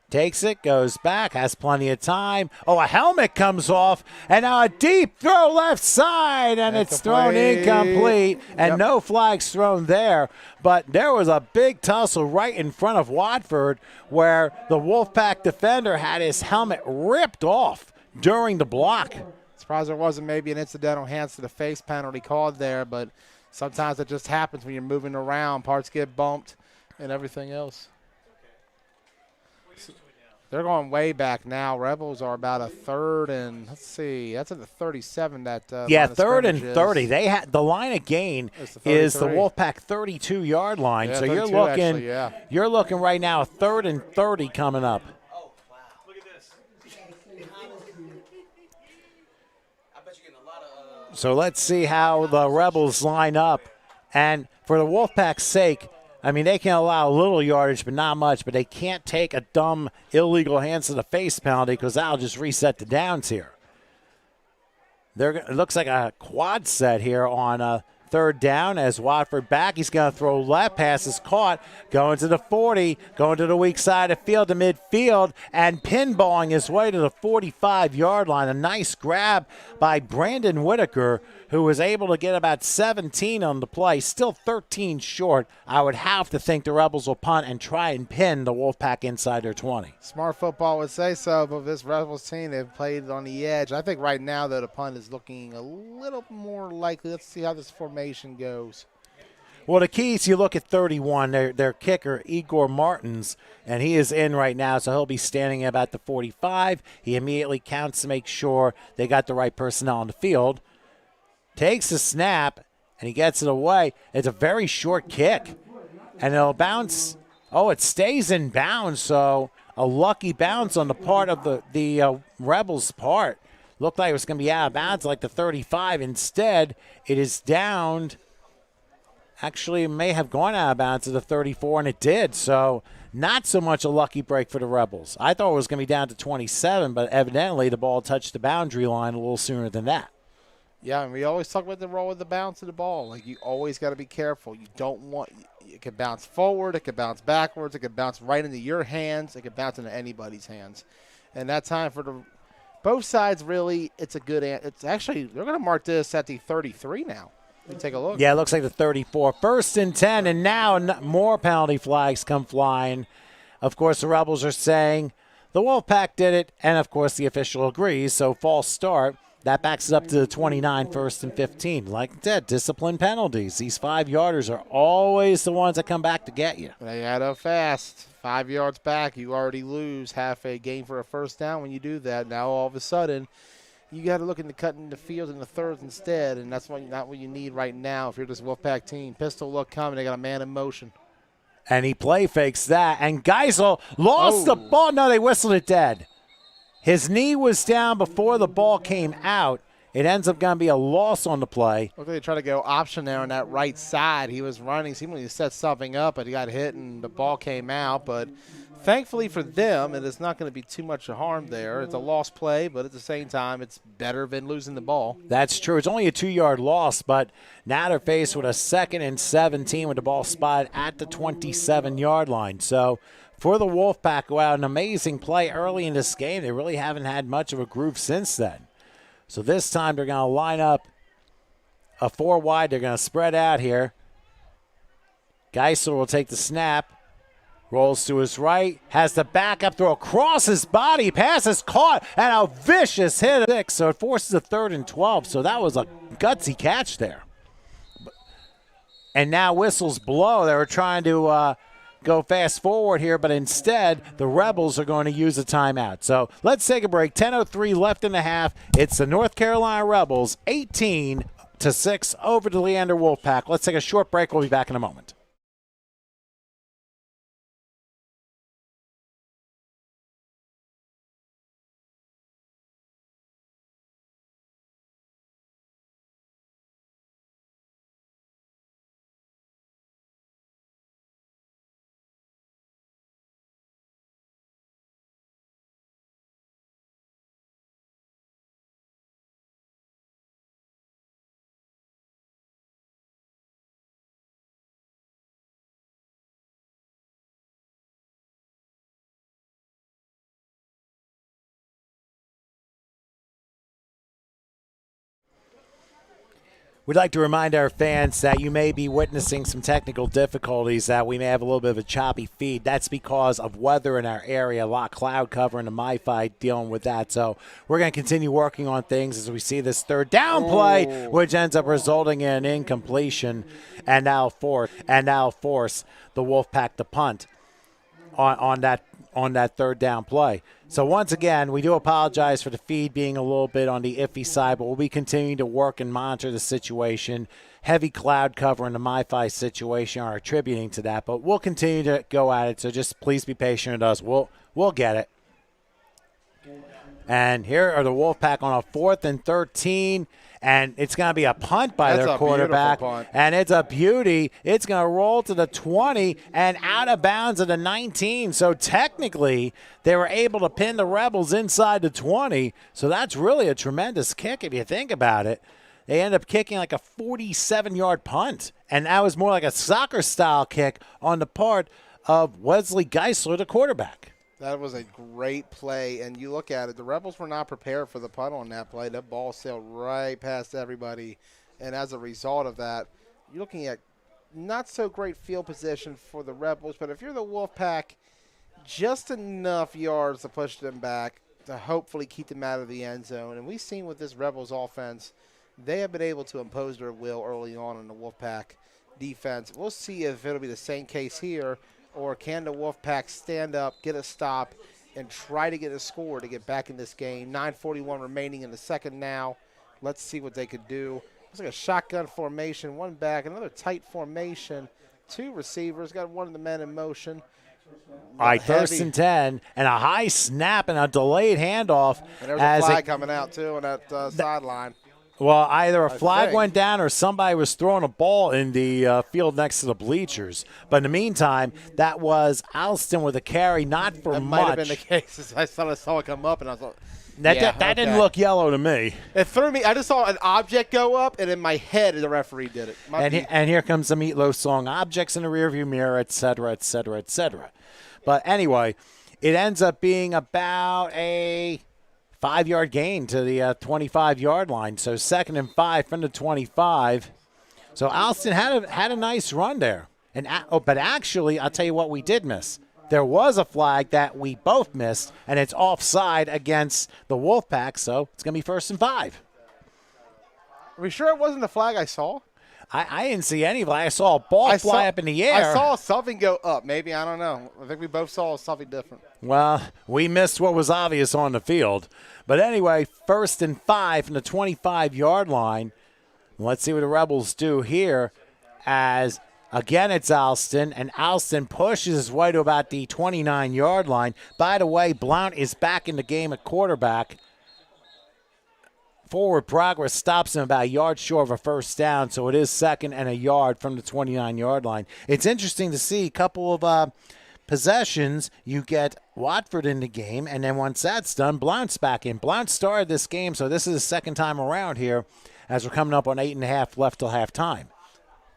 Takes it, goes back, has plenty of time. Oh, a helmet comes off, and now a deep throw left side, and it's thrown incomplete, and no flags thrown there. But there was a big tussle right in front of Watford where the Wolfpack defender had his helmet ripped off during the block. Surprised there wasn't maybe an incidental hands to the face penalty called there, but sometimes it just happens when you're moving around. Parts get bumped and everything else. They're going way back now. Rebels are about a 3rd and, let's see, that's at the 37. Yeah, 3rd and 30. They had the line of gain is the Wolfpack 32-yard line. Yeah, so you're 32 looking, actually, yeah. You're looking right now a 3rd and 30 coming up. So let's see how the Rebels line up. And for the Wolfpack's sake, I mean, they can allow a little yardage, but not much. But they can't take a dumb, illegal hands to the face penalty because that'll just reset the downs here. It looks like a quad set here on third down as Watford back. He's going to throw left. Pass is caught. Going to the 40. Going to the weak side of field to midfield. And pinballing his way to the 45-yard line. A nice grab by Brandon Whitaker, who was able to get about 17 on the play. Still 13 short. I would have to think the Rebels will punt and try and pin the Wolfpack inside their 20. Smart football would say so, but this Rebels team, they've played on the edge. I think right now, though, the punt is looking a little more likely. Let's see how this formation goes. Well, the keys, you look at 31, their kicker, Igor Martins, and he is in right now, so he'll be standing about the 45. He immediately counts to make sure they got the right personnel on the field. Takes the snap, and he gets it away. It's a very short kick, and it'll bounce. Oh, it stays in bounds, so a lucky bounce on the part of the Rebels' part. Looked like it was going to be out of bounds like the 35. Instead, it is downed. Actually, it may have gone out of bounds to the 34, and it did. So not so much a lucky break for the Rebels. I thought it was going to be down to 27, but evidently the ball touched the boundary line a little sooner than that. Yeah, and we always talk about the role of the bounce of the ball. Like, you always got to be careful. You don't want – it can bounce forward, it can bounce backwards, it can bounce right into your hands, it can bounce into anybody's hands. And that time for both sides, really, it's a good – it's actually – they're going to mark this at the 33 now. Take a look. Yeah, it looks like the 34. 1st and 10, and now more penalty flags come flying. Of course, the Rebels are saying the Wolfpack did it, and, of course, the official agrees, so false start. That backs it up to the 29, 1st and 15. Like I said, discipline penalties. These 5-yarders are always the ones that come back to get you. They add up fast. 5 yards back, you already lose half a game for a first down when you do that. Now, all of a sudden, you got to look into cutting the field in the thirds instead, and that's not what you need right now if you're this Wolfpack team. Pistol look coming. They got a man in motion. And he play fakes that, and Geisel lost the ball. No, they whistled it dead. His knee was down before the ball came out. It ends up going to be a loss on the play. Look, they try to go option there on that right side. He was running, seemingly to set something up, but he got hit and the ball came out. But thankfully for them, it is not going to be too much harm there. It's a lost play, but at the same time, it's better than losing the ball. That's true. It's only a 2-yard loss, but now they're faced with a 2nd and 17 with the ball spotted at the 27-yard line. So for the Wolfpack, who had an amazing play early in this game, they really haven't had much of a groove since then. So this time they're going to line up a 4 wide. They're going to spread out here. Geisler will take the snap. Rolls to his right. Has the backup throw across his body. Pass is caught. And a vicious hit. 6. So it forces a 3rd and 12. So that was a gutsy catch there. And now whistles blow. They were trying to go fast forward here, but instead the Rebels are going to use a timeout. So let's take a break. 10:03 left in the half. It's the North Carolina Rebels 18-6 over the Leander Wolfpack. Let's take a short break. We'll be back in a moment. We'd like to remind our fans that you may be witnessing some technical difficulties, that we may have a little bit of a choppy feed. That's because of weather in our area, a lot of cloud cover, and the MiFi dealing with that. So we're going to continue working on things as we see this 3rd down play, which ends up resulting in an incompletion, and now force the Wolfpack to punt on that 3rd down play. So once again, we do apologize for the feed being a little bit on the iffy side, but we'll be continuing to work and monitor the situation. Heavy cloud cover in the MiFi situation are attributing to that, but we'll continue to go at it, so just please be patient with us. We'll get it. And here are the Wolfpack on a 4th and 13, And it's going to be a punt by That's their a quarterback. beautiful punt. And it's a beauty. It's going to roll to the 20 and out of bounds at the 19. So technically, they were able to pin the Rebels inside the 20. So that's really a tremendous kick if you think about it. They end up kicking like a 47-yard punt. And that was more like a soccer-style kick on the part of Wesley Geisler, the quarterback. That was a great play, and you look at it, the Rebels were not prepared for the punt on that play. That ball sailed right past everybody, and as a result of that, you're looking at not so great field position for the Rebels, but if you're the Wolfpack, just enough yards to push them back to hopefully keep them out of the end zone. And we've seen with this Rebels offense, they have been able to impose their will early on in the Wolfpack defense. We'll see if it'll be the same case here, or can the Wolfpack stand up, get a stop, and try to get a score to get back in this game. 9:41 remaining in the second now. Let's see what they could do. It's like a shotgun formation, one back, another tight formation, two receivers, got one of the men in motion. All right, first and 10, and a high snap and a delayed handoff. And there's a flag coming out, too, on that sideline. Well, either a I flag think. went down or somebody was throwing a ball in the field next to the bleachers. But in the meantime, that was Alston with a carry, not for That much. might have been the case. I saw it come up, and I thought, That didn't look yellow to me. It threw me. I just saw an object go up, and in my head, the referee did it. And here comes the Meatloaf song, objects in the rearview mirror, et cetera, et cetera, et cetera. But anyway, it ends up being about a 5-yard gain to the 25-yard line. So 2nd and 5 from the 25. So Alston had a nice run there. But actually, I'll tell you what we did miss. There was a flag that we both missed, and it's offside against the Wolfpack, so it's going to be 1st and 5. Are we sure it wasn't the flag I saw? I didn't see any flag. I saw a ball fly up in the air. I saw something go up. Maybe, I don't know. I think we both saw something different. Well, we missed what was obvious on the field. But anyway, 1st and 5 from the 25-yard line. Let's see what the Rebels do here as, again, it's Alston, and Alston pushes his way to about the 29-yard line. By the way, Blount is back in the game at quarterback. Forward progress stops him about a yard short of a first down, so it is 2nd and a yard from the 29-yard line. It's interesting to see a couple of possessions. You get Watford in the game, and then once that's done, Blount's back in. Blount started this game, so this is the second time around here as we're coming up on 8.5 left till halftime.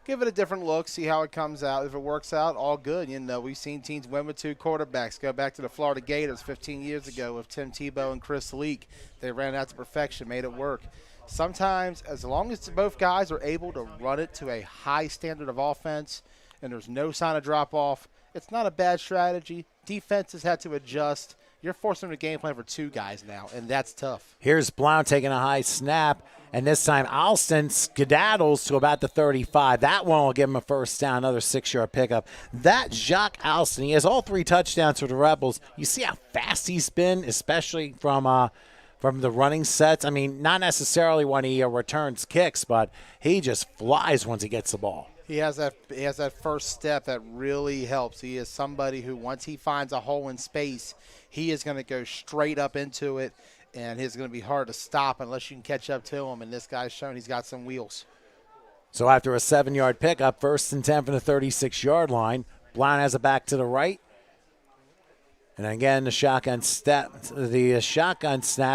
Give it a different look, see how it comes out. If it works out, all good. You know, we've seen teams win with 2 quarterbacks. Go back to the Florida Gators 15 years ago with Tim Tebow and Chris Leak. They ran out to perfection, made it work. Sometimes, as long as both guys are able to run it to a high standard of offense and there's no sign of drop-off, it's not a bad strategy. Defenses had to adjust. You're forcing them to game plan for 2 guys now, and that's tough. Here's Blount taking a high snap, and this time Alston skedaddles to about the 35. That one will give him a first down, another 6-yard pickup. That Jacques Alston, he has all 3 touchdowns for the Rebels. You see how fast he's been, especially from the running sets. I mean, not necessarily when he returns kicks, but he just flies once he gets the ball. He has that first step that really helps. He is somebody who, once he finds a hole in space, he is going to go straight up into it, and it's going to be hard to stop unless you can catch up to him. And this guy's shown he's got some wheels. So after a 7-yard pickup, 1st and 10 from the 36-yard line, Blount has it back to the right. And again, the shotgun snap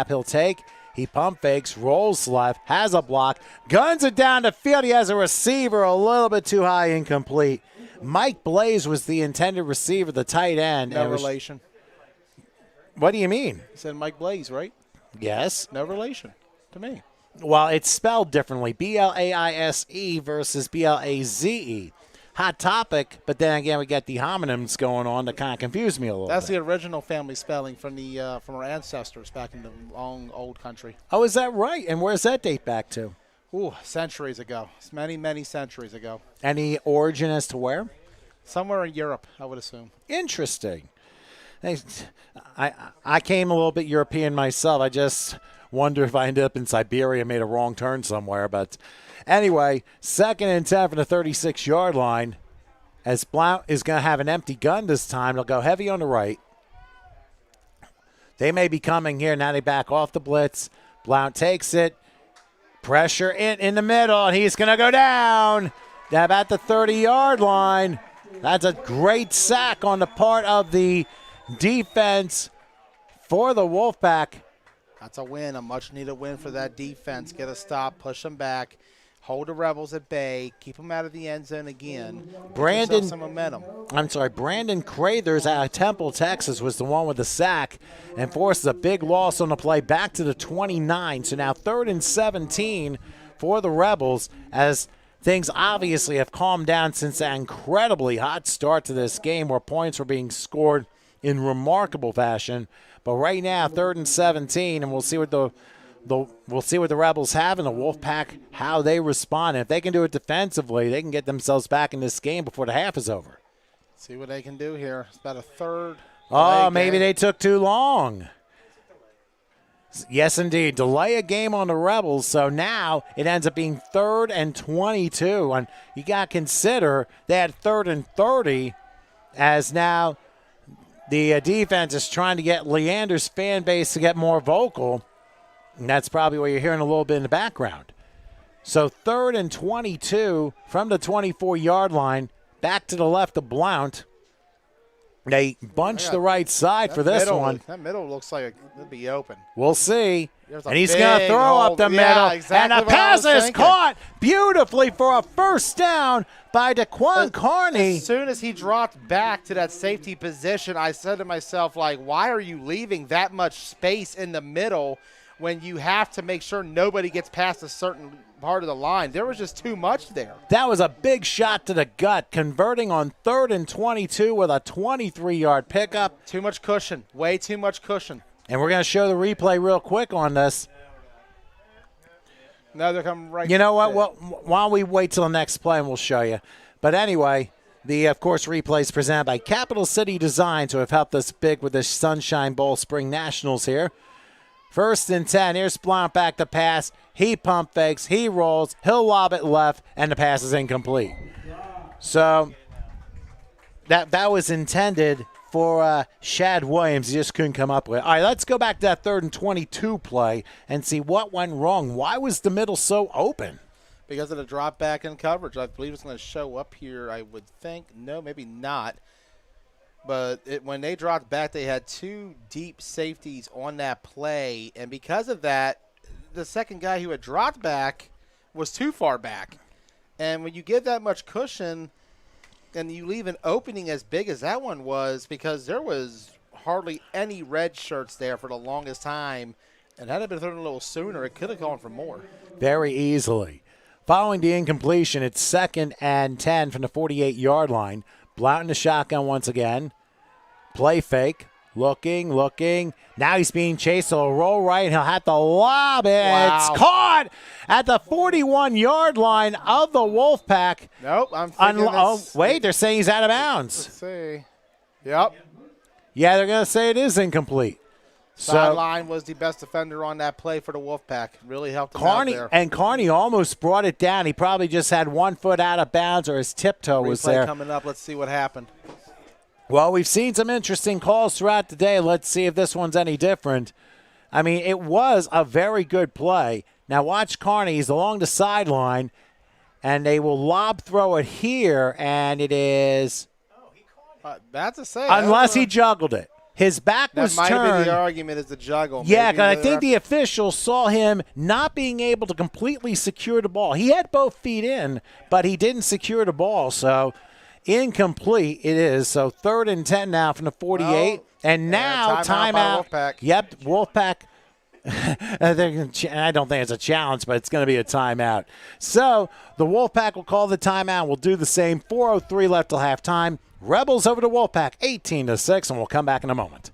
he'll take. He pump fakes, rolls left, has a block, guns it down the field. He has a receiver a little bit too high, incomplete. Mike Blaze was the intended receiver, the tight end. No relation. What do you mean? He said Mike Blaze, right? Yes. No relation to me. Well, it's spelled differently. B-L-A-I-S-E versus B-L-A-Z-E. Hot topic, but then again, we got the homonyms going on that kind of confuse me a little That's bit. the original family spelling from our ancestors back in the long old country. Oh, is that right? And where's that date back to? Ooh, centuries ago. It's many, many centuries ago. Any origin as to where? Somewhere in Europe, I would assume. Interesting. I came a little bit European myself. I just wonder if I ended up in Siberia, made a wrong turn somewhere. But anyway, 2nd and 10 from the 36-yard line. As Blount is going to have an empty gun this time, they'll go heavy on the right. They may be coming here. Now they back off the blitz. Blount takes it. Pressure in the middle, and he's going to go down about the 30-yard line. That's a great sack on the part of the defense for the Wolfpack. That's a win, a much-needed win for that defense. Get a stop, push them back, hold the Rebels at bay, keep them out of the end zone again. Brandon, some momentum. Brandon Crathers out of Temple, Texas was the one with the sack and forces a big loss on the play back to the 29. So now 3rd and 17 for the Rebels as things obviously have calmed down since that incredibly hot start to this game where points were being scored in remarkable fashion. But right now, 3rd and 17, and we'll see what the Rebels have and the Wolfpack, how they respond. And if they can do it defensively, they can get themselves back in this game before the half is over. See what they can do here. It's about a third. Oh, maybe they took too long. Yes, indeed. Delay a game on the Rebels, so now it ends up being 3rd and 22. And you got to consider they had 3rd and 30 as now the defense is trying to get Leander's fan base to get more vocal. And that's probably what you're hearing a little bit in the background. So 3rd and 22 from the 24-yard line, back to the left of Blount. They bunch the right side for this one. That middle looks like it'll be open. We'll see. There's And he's going to throw up the middle. Exactly, and the pass is caught beautifully for a first down by Daquan Carney. As soon as he dropped back to that safety position, I said to myself, like, why are you leaving that much space in the middle when you have to make sure nobody gets past a certain part of the line? There was just too much there. That was a big shot to the gut, converting on 3rd and 22 with a 23-yard pickup. Too much cushion, way too much cushion. And we're going to show the replay real quick on this. No, they're coming right. You know what? Well, while we wait till the next play, and we'll show you. But anyway, of course, replay is presented by Capital City Designs, who have helped us big with the Sunshine Bowl Spring Nationals here. 1st and 10. Here's Blount back to pass. He pump fakes. He rolls. He'll lob it left, and the pass is incomplete. So that was intended for Shad Williams. He just couldn't come up with it. All right, let's go back to that 3rd and 22 play and see what went wrong. Why was the middle so open? Because of the drop back in coverage. I believe it's going to show up here, I would think. No, maybe not. But when they dropped back, they had 2 deep safeties on that play. And because of that, the second guy who had dropped back was too far back. And when you give that much cushion and you leave an opening as big as that one was, because there was hardly any red shirts there for the longest time, and had it been thrown a little sooner, it could have gone for more. Very easily. Following the incompletion, it's 2nd and 10 from the 48-yard line. Blount in the shotgun once again. Play fake. Looking. Now he's being chased, so a roll right, and he'll have to lob it. Wow. It's caught at the 41-yard line of the Wolfpack. Nope, I'm thinking wait, they're saying he's out of bounds. Let's see. Yep. Yeah, they're going to say it is incomplete. Sideline was the best defender on that play for the Wolfpack. Really helped him out there. And Carney almost brought it down. He probably just had 1 foot out of bounds, or his tiptoe was there. Coming up. Let's see what happened. Well, we've seen some interesting calls throughout the day. Let's see if this one's any different. I mean, it was a very good play. Now watch Carney. He's along the sideline, and they will lob throw it here, and it is. Bad to say. Unless he juggled it. His back was turned. That might have been the argument, is the juggle. Yeah, because I think the officials saw him not being able to completely secure the ball. He had both feet in, but he didn't secure the ball, so incomplete it is. So 3rd and 10 now from the 48. And now timeout. Wolfpack. Yep, Wolfpack. I don't think it's a challenge, but it's going to be a timeout. So the Wolfpack will call the timeout. We'll do the same. 4:03 left till halftime. Rebels over to Wolfpack, 18-6, and we'll come back in a moment.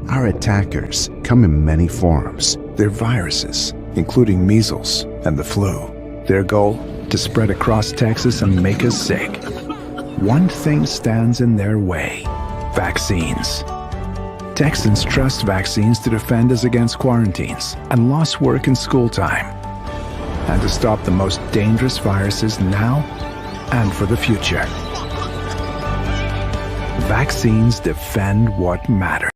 Our attackers come in many forms. They're viruses, including measles and the flu. Their goal? To spread across Texas and make us sick. One thing stands in their way: vaccines. Texans trust vaccines to defend us against quarantines and lost work and school time, and to stop the most dangerous viruses now and for the future. Vaccines defend what matters.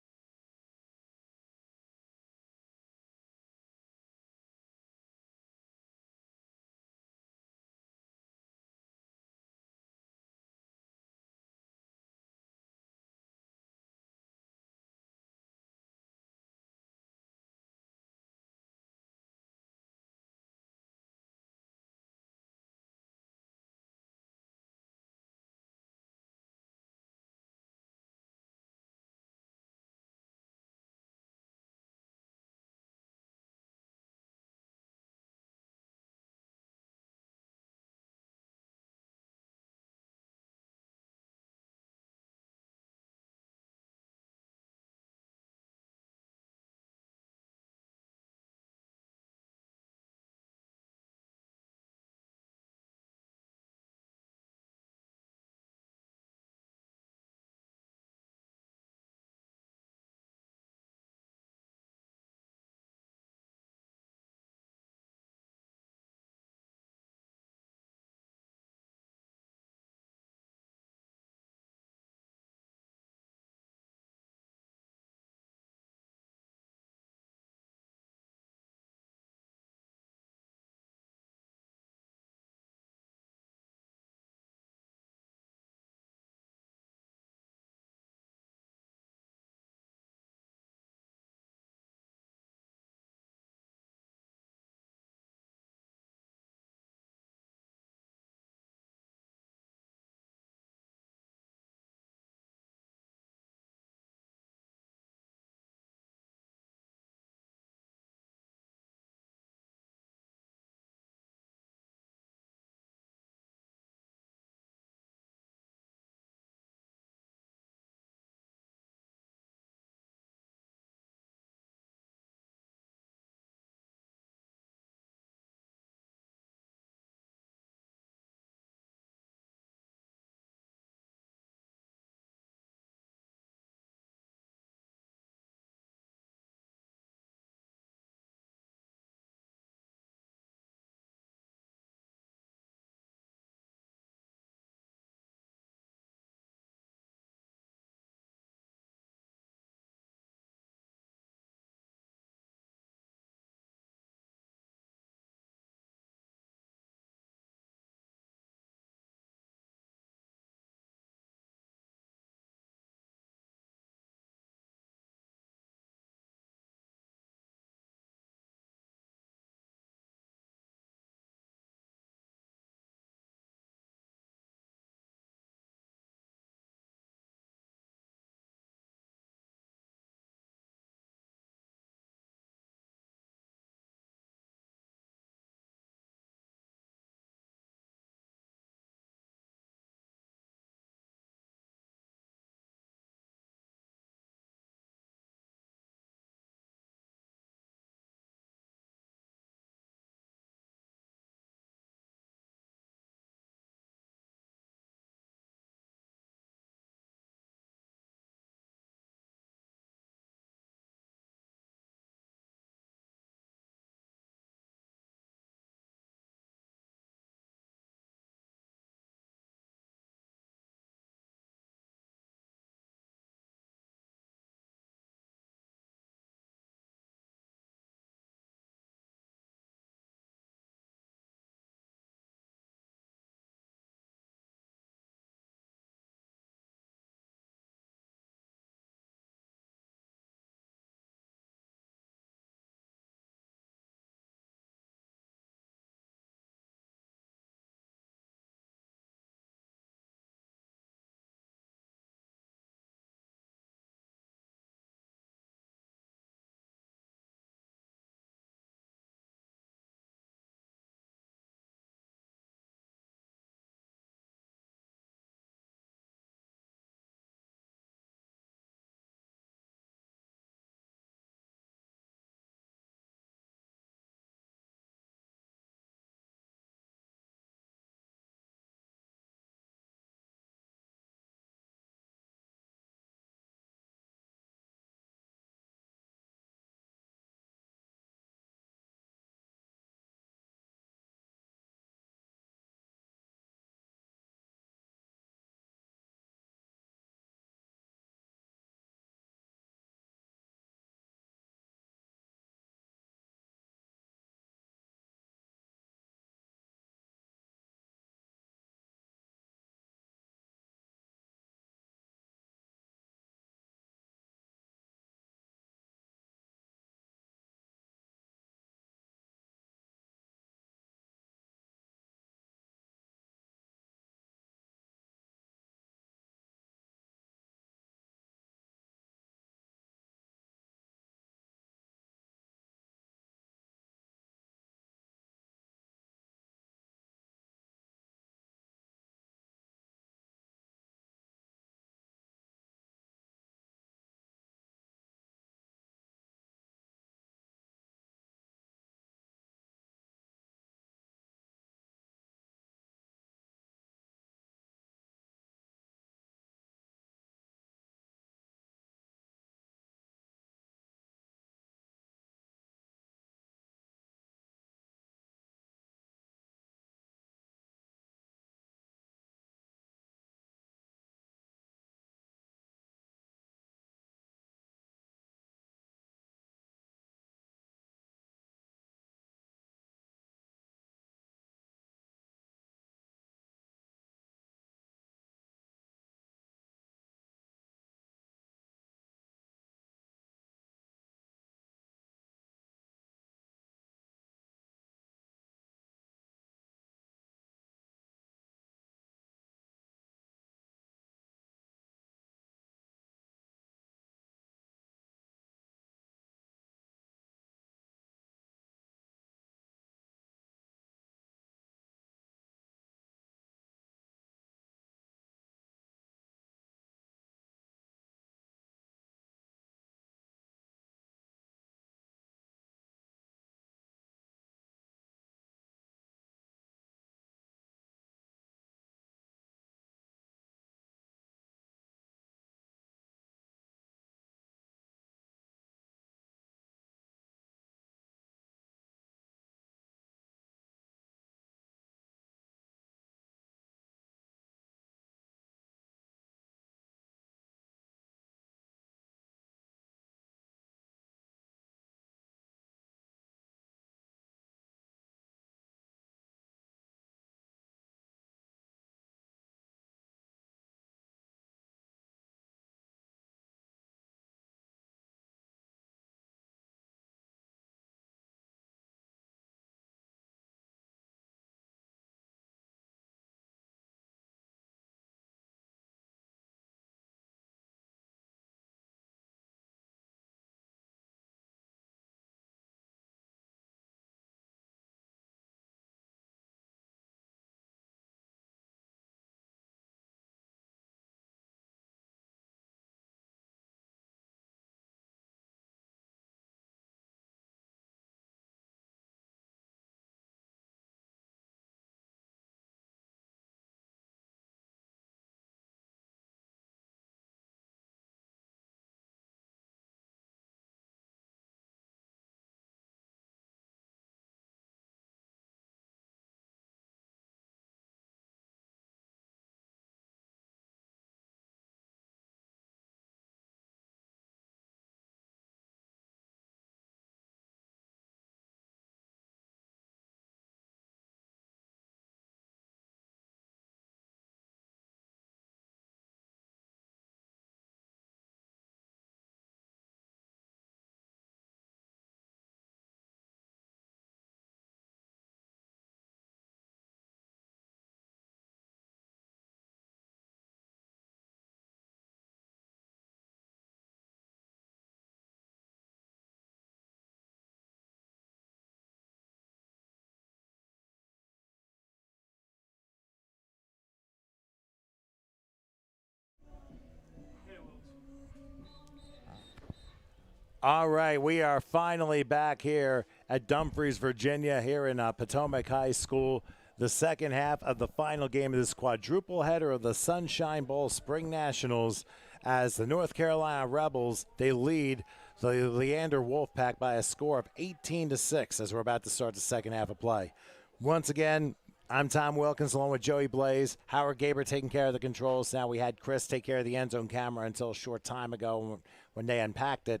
All right, we are finally back here at Dumfries, Virginia, here in Potomac High School. The second half of the final game of this quadruple header of the Sunshine Bowl Spring Nationals, as the North Carolina Rebels, they lead the Leander Wolfpack by a score of 18-6 as we're about to start the second half of play. Once again, I'm Tom Wilkins along with Joey Blaze. Howard Gaber taking care of the controls. Now we had Chris take care of the end zone camera until a short time ago when they unpacked it.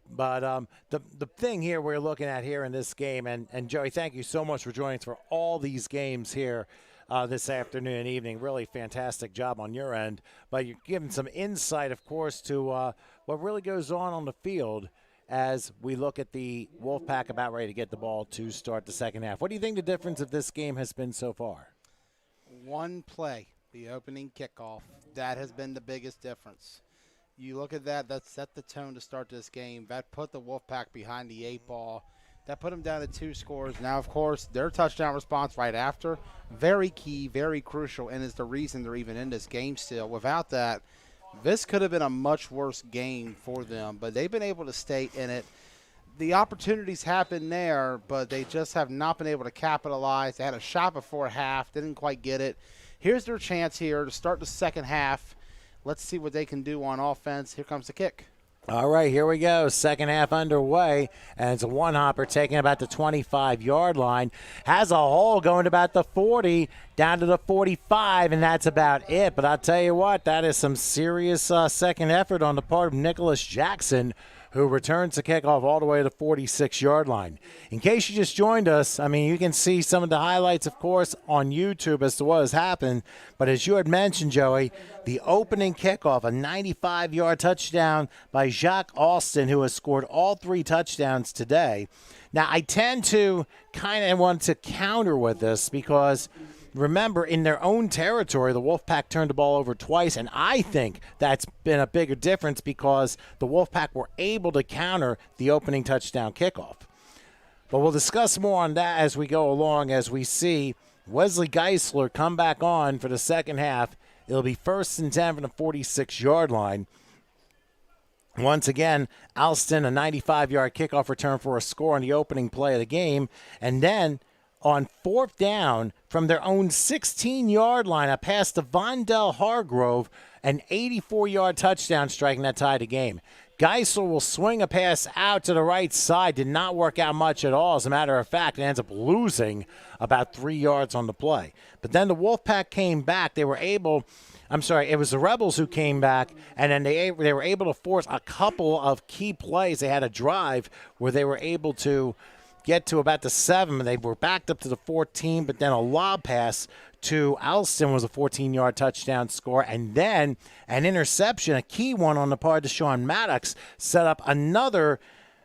But the thing here we're looking at here in this game, and Joey, thank you so much for joining us for all these games here this afternoon and evening. Really fantastic job on your end. But you're giving some insight, of course, to what really goes on the field as we look at the Wolfpack about ready to get the ball to start the second half. What do you think the difference of this game has been so far? One play, the opening kickoff, that has been the biggest difference. You look at that set the tone to start this game. That put the Wolfpack behind the 8 ball. That put them down to 2 scores. Now, of course, their touchdown response right after, very key, very crucial, and is the reason they're even in this game still. Without that, this could have been a much worse game for them, but they've been able to stay in it. The opportunities happen there, but they just have not been able to capitalize. They had a shot before half, didn't quite get it. Here's their chance here to start the second half. Let's see what they can do on offense. Here comes the kick. All right, here we go. Second half underway, and it's a one-hopper taking about the 25-yard line. Has a hole going to about the 40, down to the 45, and that's about it. But I'll tell you what, that is some serious second effort on the part of Nicholas Jackson, who returns the kickoff all the way to the 46-yard line. In case you just joined us, I mean, you can see some of the highlights, of course, on YouTube as to what has happened. But as you had mentioned, Joey, the opening kickoff, a 95-yard touchdown by Jacques Austin, who has scored all 3 touchdowns today. Now, I tend to kind of want to counter with this because – remember, in their own territory, the Wolfpack turned the ball over twice, and I think that's been a bigger difference because the Wolfpack were able to counter the opening touchdown kickoff. But we'll discuss more on that as we go along, as we see Wesley Geisler come back on for the second half. It'll be 1st and 10 from the 46-yard line. Once again, Alston, a 95-yard kickoff return for a score on the opening play of the game, and then on 4th down from their own 16-yard line, a pass to Vondell Hargrove, an 84-yard touchdown striking that tied the game. Geisler will swing a pass out to the right side. Did not work out much at all. As a matter of fact, it ends up losing about 3 yards on the play. But then the Wolfpack came back. It was the Rebels who came back, and then they were able to force a couple of key plays. They had a drive where they were able to get to about the 7, and they were backed up to the 14, but then a lob pass to Alston was a 14-yard touchdown score, and then an interception, a key one on the part of Deshaun Maddox, set up another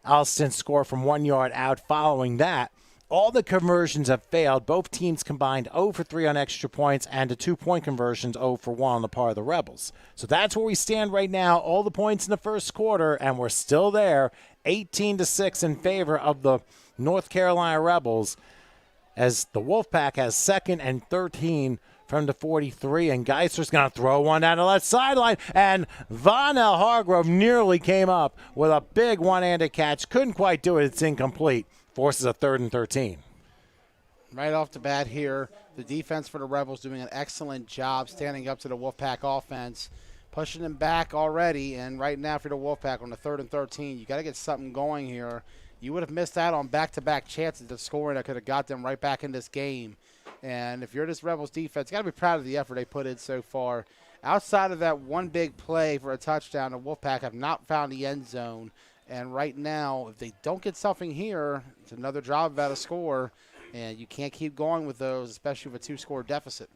Alston score from 1 yard out following that. All the conversions have failed. Both teams combined 0 for 3 on extra points, and the 2-point conversions 0 for 1 on the part of the Rebels. So that's where we stand right now. All the points in the first quarter, and we're still there, 18-6 in favor of the North Carolina Rebels, as the Wolfpack has 2nd and 13 from the 43, and Geisler's going to throw one down the left sideline, and Vondell Hargrove nearly came up with a big one-handed catch. Couldn't quite do it. It's incomplete. Forces a 3rd and 13. Right off the bat here, the defense for the Rebels doing an excellent job standing up to the Wolfpack offense, pushing them back already, and right now for the Wolfpack on the 3rd and 13, you got to get something going here. You would have missed out on back-to-back chances of scoring that could have got them right back in this game. And if you're this Rebels defense, you got to be proud of the effort they put in so far. Outside of that one big play for a touchdown, the Wolfpack have not found the end zone. And right now, if they don't get something here, it's another drive about a score, and you can't keep going with those, especially with a 2-score deficit.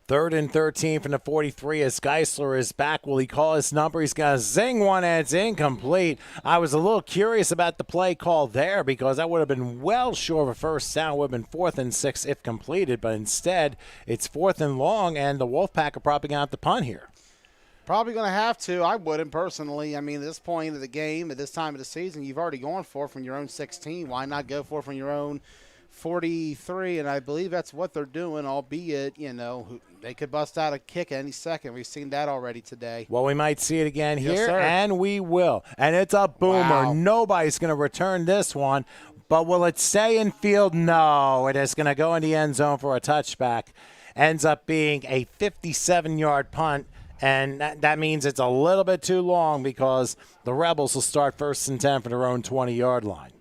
3rd and 13 from the 43 as Geisler is back. Will he call his number? He's going to zing one, and it's incomplete. I was a little curious about the play call there because that would have been well short of a first down. It would have been 4th and 6 if completed, but instead it's 4th and long, and the Wolfpack are probably going to have to punt here. Probably going to have to. I wouldn't personally. I mean, at this point of the game, at this time of the season, you've already gone for it from your own 16. Why not go for it from your own 43, and I believe that's what they're doing, albeit, they could bust out a kick any second. We've seen that already today. Well, we might see it again Yes, here, sir. and we will. And it's a boomer. Wow. Nobody's going to return this one. But will it stay in field? No. It is going to go in the end zone for a touchback. Ends up being a 57-yard punt, and that means it's a little bit too long because the Rebels will start 1st and 10 for their own 20-yard line.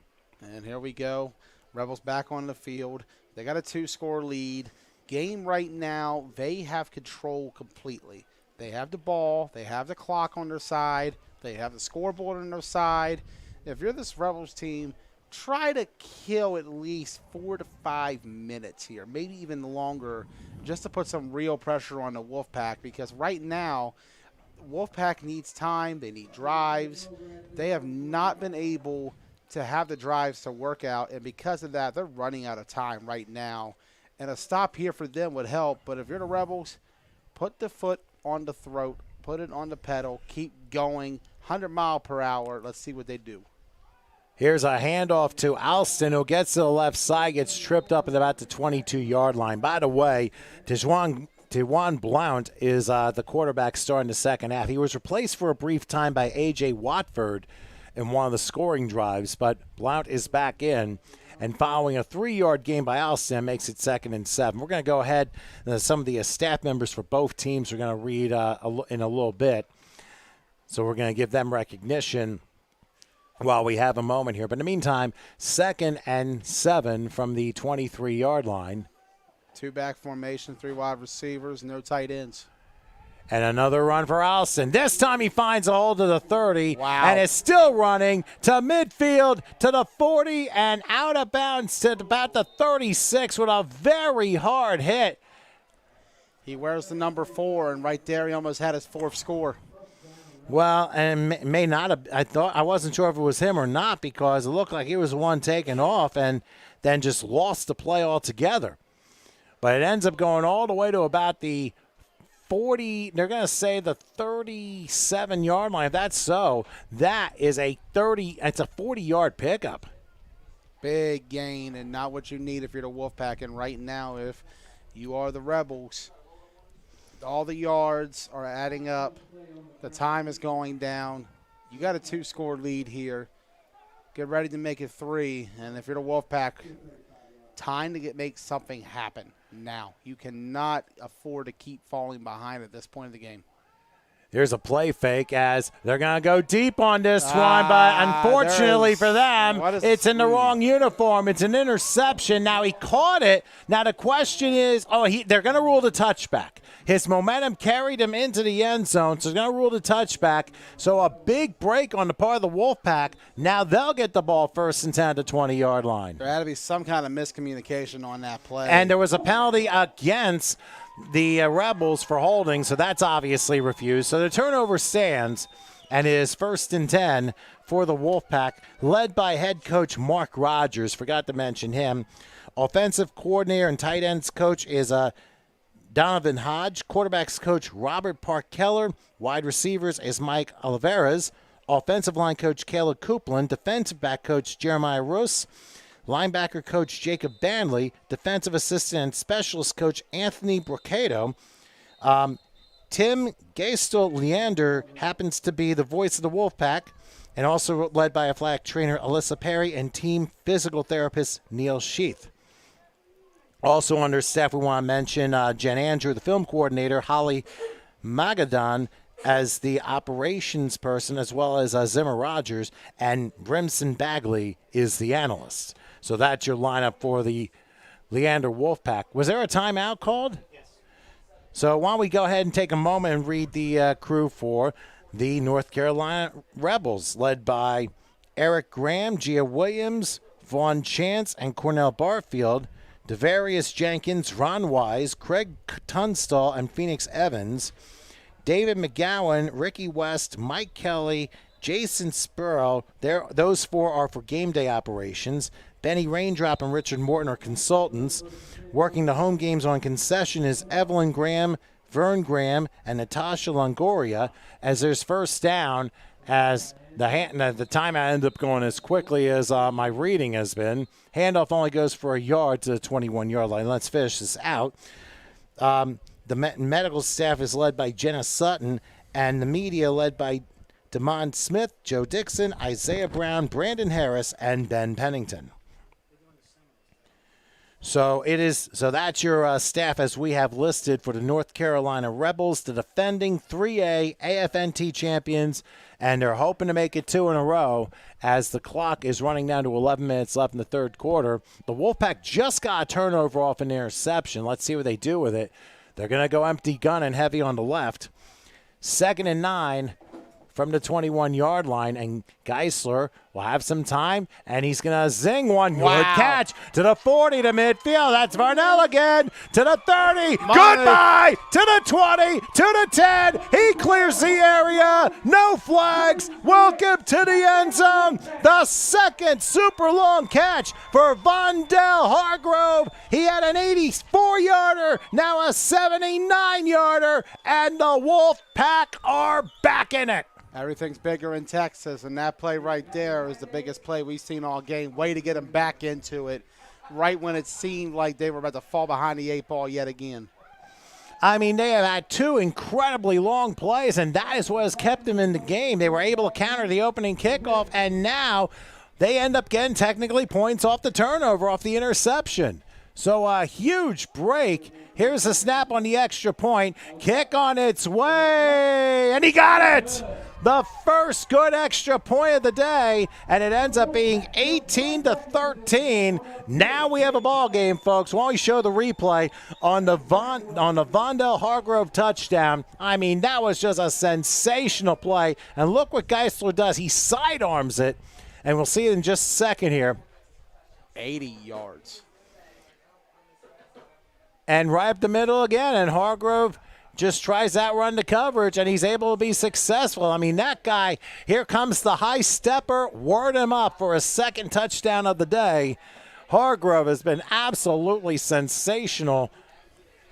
And here we go. Rebels back on the field. They got a 2-score lead. Game right now, they have control completely. They have the ball. They have the clock on their side. They have the scoreboard on their side. If you're this Rebels team, try to kill at least 4 to 5 minutes here, maybe even longer, just to put some real pressure on the Wolfpack, because right now, Wolfpack needs time. They need drives. They have not been able to have the drives to work out, and because of that, they're running out of time right now. And a stop here for them would help, but if you're the Rebels, put the foot on the throat, put it on the pedal, keep going, 100 mile per hour. Let's see what they do. Here's a handoff to Alston, who gets to the left side, gets tripped up at about the 22-yard line. By the way, Tejuan Blount is the quarterback starting the second half. He was replaced for a brief time by A.J. Watford in one of the scoring drives, but Blount is back in. And following a 3-yard gain by Alston makes it 2nd and 7. We're going to go ahead. Some of the staff members for both teams are going to read in a little bit. So we're going to give them recognition while we have a moment here. But in the meantime, 2nd and 7 from the 23-yard line. 2-back formation, 3 wide receivers, no tight ends. And another run for Alston. This time he finds a hold of the 30. Wow. And is still running to midfield, to the 40, and out of bounds to about the 36 with a very hard hit. He wears the number 4, and right there he almost had his 4th score. Well, and may not have. I wasn't sure if it was him or not, because it looked like he was the one taken off and then just lost the play altogether. But it ends up going all the way to about the 40, they're going to say the 37-yard line. If that's so, that is it's a 40-yard pickup. Big gain, and not what you need if you're the Wolfpack. And right now, if you are the Rebels, all the yards are adding up. The time is going down. You got a 2-score lead here. Get ready to make it 3. And if you're the Wolfpack, time to make something happen now. You cannot afford to keep falling behind at this point of the game. Here's a play fake as they're going to go deep on this one, but unfortunately for them, it's in the wrong uniform. It's an interception. Now he caught it. Now the question is, they're going to rule the touchback. His momentum carried him into the end zone, so they're going to rule the touchback. So a big break on the part of the Wolfpack. Now they'll get the ball 1st and 10 to 20-yard line. There had to be some kind of miscommunication on that play. And there was a penalty against the Rebels for holding, so that's obviously refused. So the turnover stands, and it is 1st and 10 for the Wolfpack, led by head coach Mark Rogers. Forgot to mention him. Offensive coordinator and tight ends coach is Donovan Hodge. Quarterbacks coach Robert Park Keller. Wide receivers is Mike Oliveras. Offensive line coach Caleb Coupland. Defensive back coach Jeremiah Russ. Linebacker coach Jacob Banley, defensive assistant and specialist coach Anthony Brocado. Tim Gastel Leander happens to be the voice of the Wolfpack, and also led by athletic trainer Alyssa Perry and team physical therapist Neil Sheath. Also under staff, we want to mention Jen Andrew, the film coordinator, Holly Magadan as the operations person, as well as Zimmer Rogers, and Brimson Bagley is the analyst. So that's your lineup for the Leander Wolfpack. Was there a timeout called? Yes. So why don't we go ahead and take a moment and read the crew for the North Carolina Rebels, led by Eric Graham, Gia Williams, Vaughn Chance, and Cornell Barfield, Devarius Jenkins, Ron Wise, Craig Tunstall, and Phoenix Evans, David McGowan, Ricky West, Mike Kelly, Jason Spurl. Those 4 are for game day operations. Benny Raindrop and Richard Morton are consultants. Working the home games on concession is Evelyn Graham, Vern Graham, and Natasha Longoria. As there's first down, as The timeout ended up going as quickly as my reading has been. Handoff only goes for a yard to the 21-yard line. Let's finish this out. The medical staff is led by Jenna Sutton, and the media led by Damon Smith, Joe Dixon, Isaiah Brown, Brandon Harris, and Ben Pennington. So that's your staff as we have listed for the North Carolina Rebels, the defending 3A AFNT champions, and they're hoping to make it 2 in a row as the clock is running down to 11 minutes left in the third quarter. The Wolfpack just got a turnover off an interception. Let's see what they do with it. They're going to go empty gun and heavy on the left. 2nd and 9 from the 21-yard line, and Geisler will have some time, and he's going to zing one. Good catch to the 40 to midfield. That's Varnell again to the 30. Goodbye to the 20, to the 10. He clears the area. No flags. Welcome to the end zone. The second super long catch for Vondell Hargrove. He had an 84-yarder, now a 79-yarder, and the Wolfpack are back in it. Everything's bigger in Texas, and that play right there is the biggest play we've seen all game. Way to get them back into it right when it seemed like they were about to fall behind the 8 ball yet again. I mean, they have had 2 incredibly long plays, and that is what has kept them in the game. They were able to counter the opening kickoff, and now they end up getting technically points off the turnover, off the interception. So a huge break. Here's the snap on the extra point. Kick on its way, and he got it! The first good extra point of the day, and it ends up being 18-13. Now we have a ball game, folks. Why don't we show the replay on the Vondell Hargrove touchdown? I mean, that was just a sensational play. And look what Geisler does. He sidearms it, and we'll see it in just a second here. 80 yards. And right up the middle again, and Hargrove just tries that run to coverage, and he's able to be successful. I mean, that guy, here comes the high stepper, word him up for a second touchdown of the day. Hargrove has been absolutely sensational.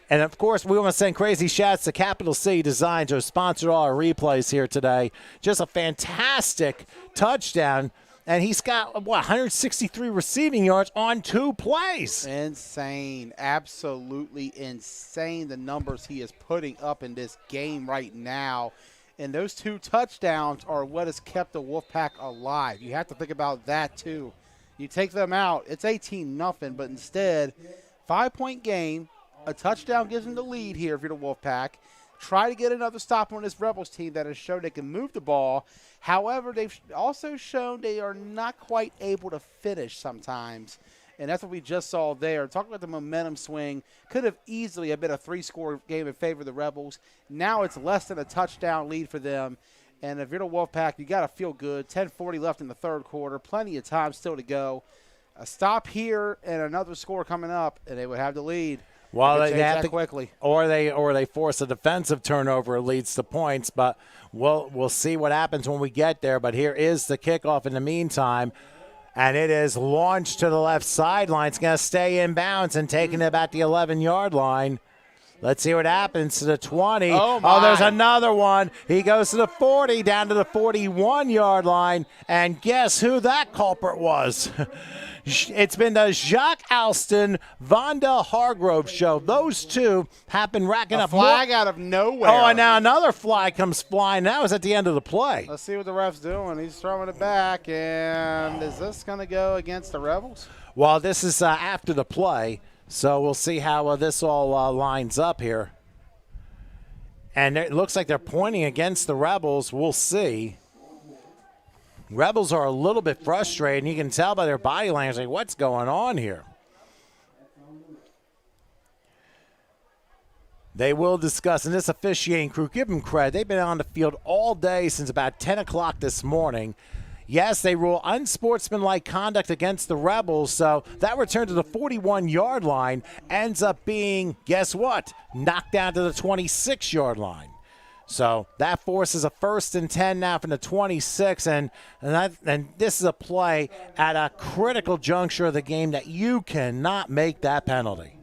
And, of course, we want to send crazy shouts to Capital City Designs, who sponsored all our replays here today. Just a fantastic touchdown. And he's got, 163 receiving yards on 2 plays. Insane. Absolutely insane, the numbers he is putting up in this game right now. And those 2 touchdowns are what has kept the Wolfpack alive. You have to think about that, too. You take them out, it's 18-0, but instead, 5-point game, a touchdown gives them the lead here if you're the Wolfpack. Try to get another stop on this Rebels team that has shown they can move the ball. However, they've also shown they are not quite able to finish sometimes. And that's what we just saw there. Talking about the momentum swing, could have easily been a 3-score game in favor of the Rebels. Now it's less than a touchdown lead for them. And if you're the Wolfpack, you got to feel good. 10:40 left in the third quarter. Plenty of time still to go. A stop here and another score coming up, and they would have the lead. Well, they have to quickly, or they force a defensive turnover. It leads to points, but we'll see what happens when we get there. But here is the kickoff in the meantime, and it is launched to the left sideline. It's going to stay in bounds and taking it about the 11-yard line. Let's see what happens to the 20. Oh, there's another one. He goes to the 40, down to the 41-yard line, and guess who that culprit was? It's been the Jacques Alston, Vondell Hargrove show. Those 2 have been racking up flag out of nowhere. Oh, and now another flag comes flying. That was at the end of the play. Let's see what the ref's doing. He's throwing it back, and is this going to go against the Rebels? Well, this is after the play, so we'll see how this all lines up here. And it looks like they're pointing against the Rebels. We'll see. Rebels are a little bit frustrated, and you can tell by their body language, like, what's going on here? They will discuss, and this officiating crew, give them credit. They've been on the field all day since about 10 o'clock this morning. Yes, they rule unsportsmanlike conduct against the Rebels, so that return to the 41-yard line ends up being, guess what, knocked down to the 26-yard line. So that forces a 1st and 10 now from the 26, and this is a play at a critical juncture of the game that you cannot make that penalty.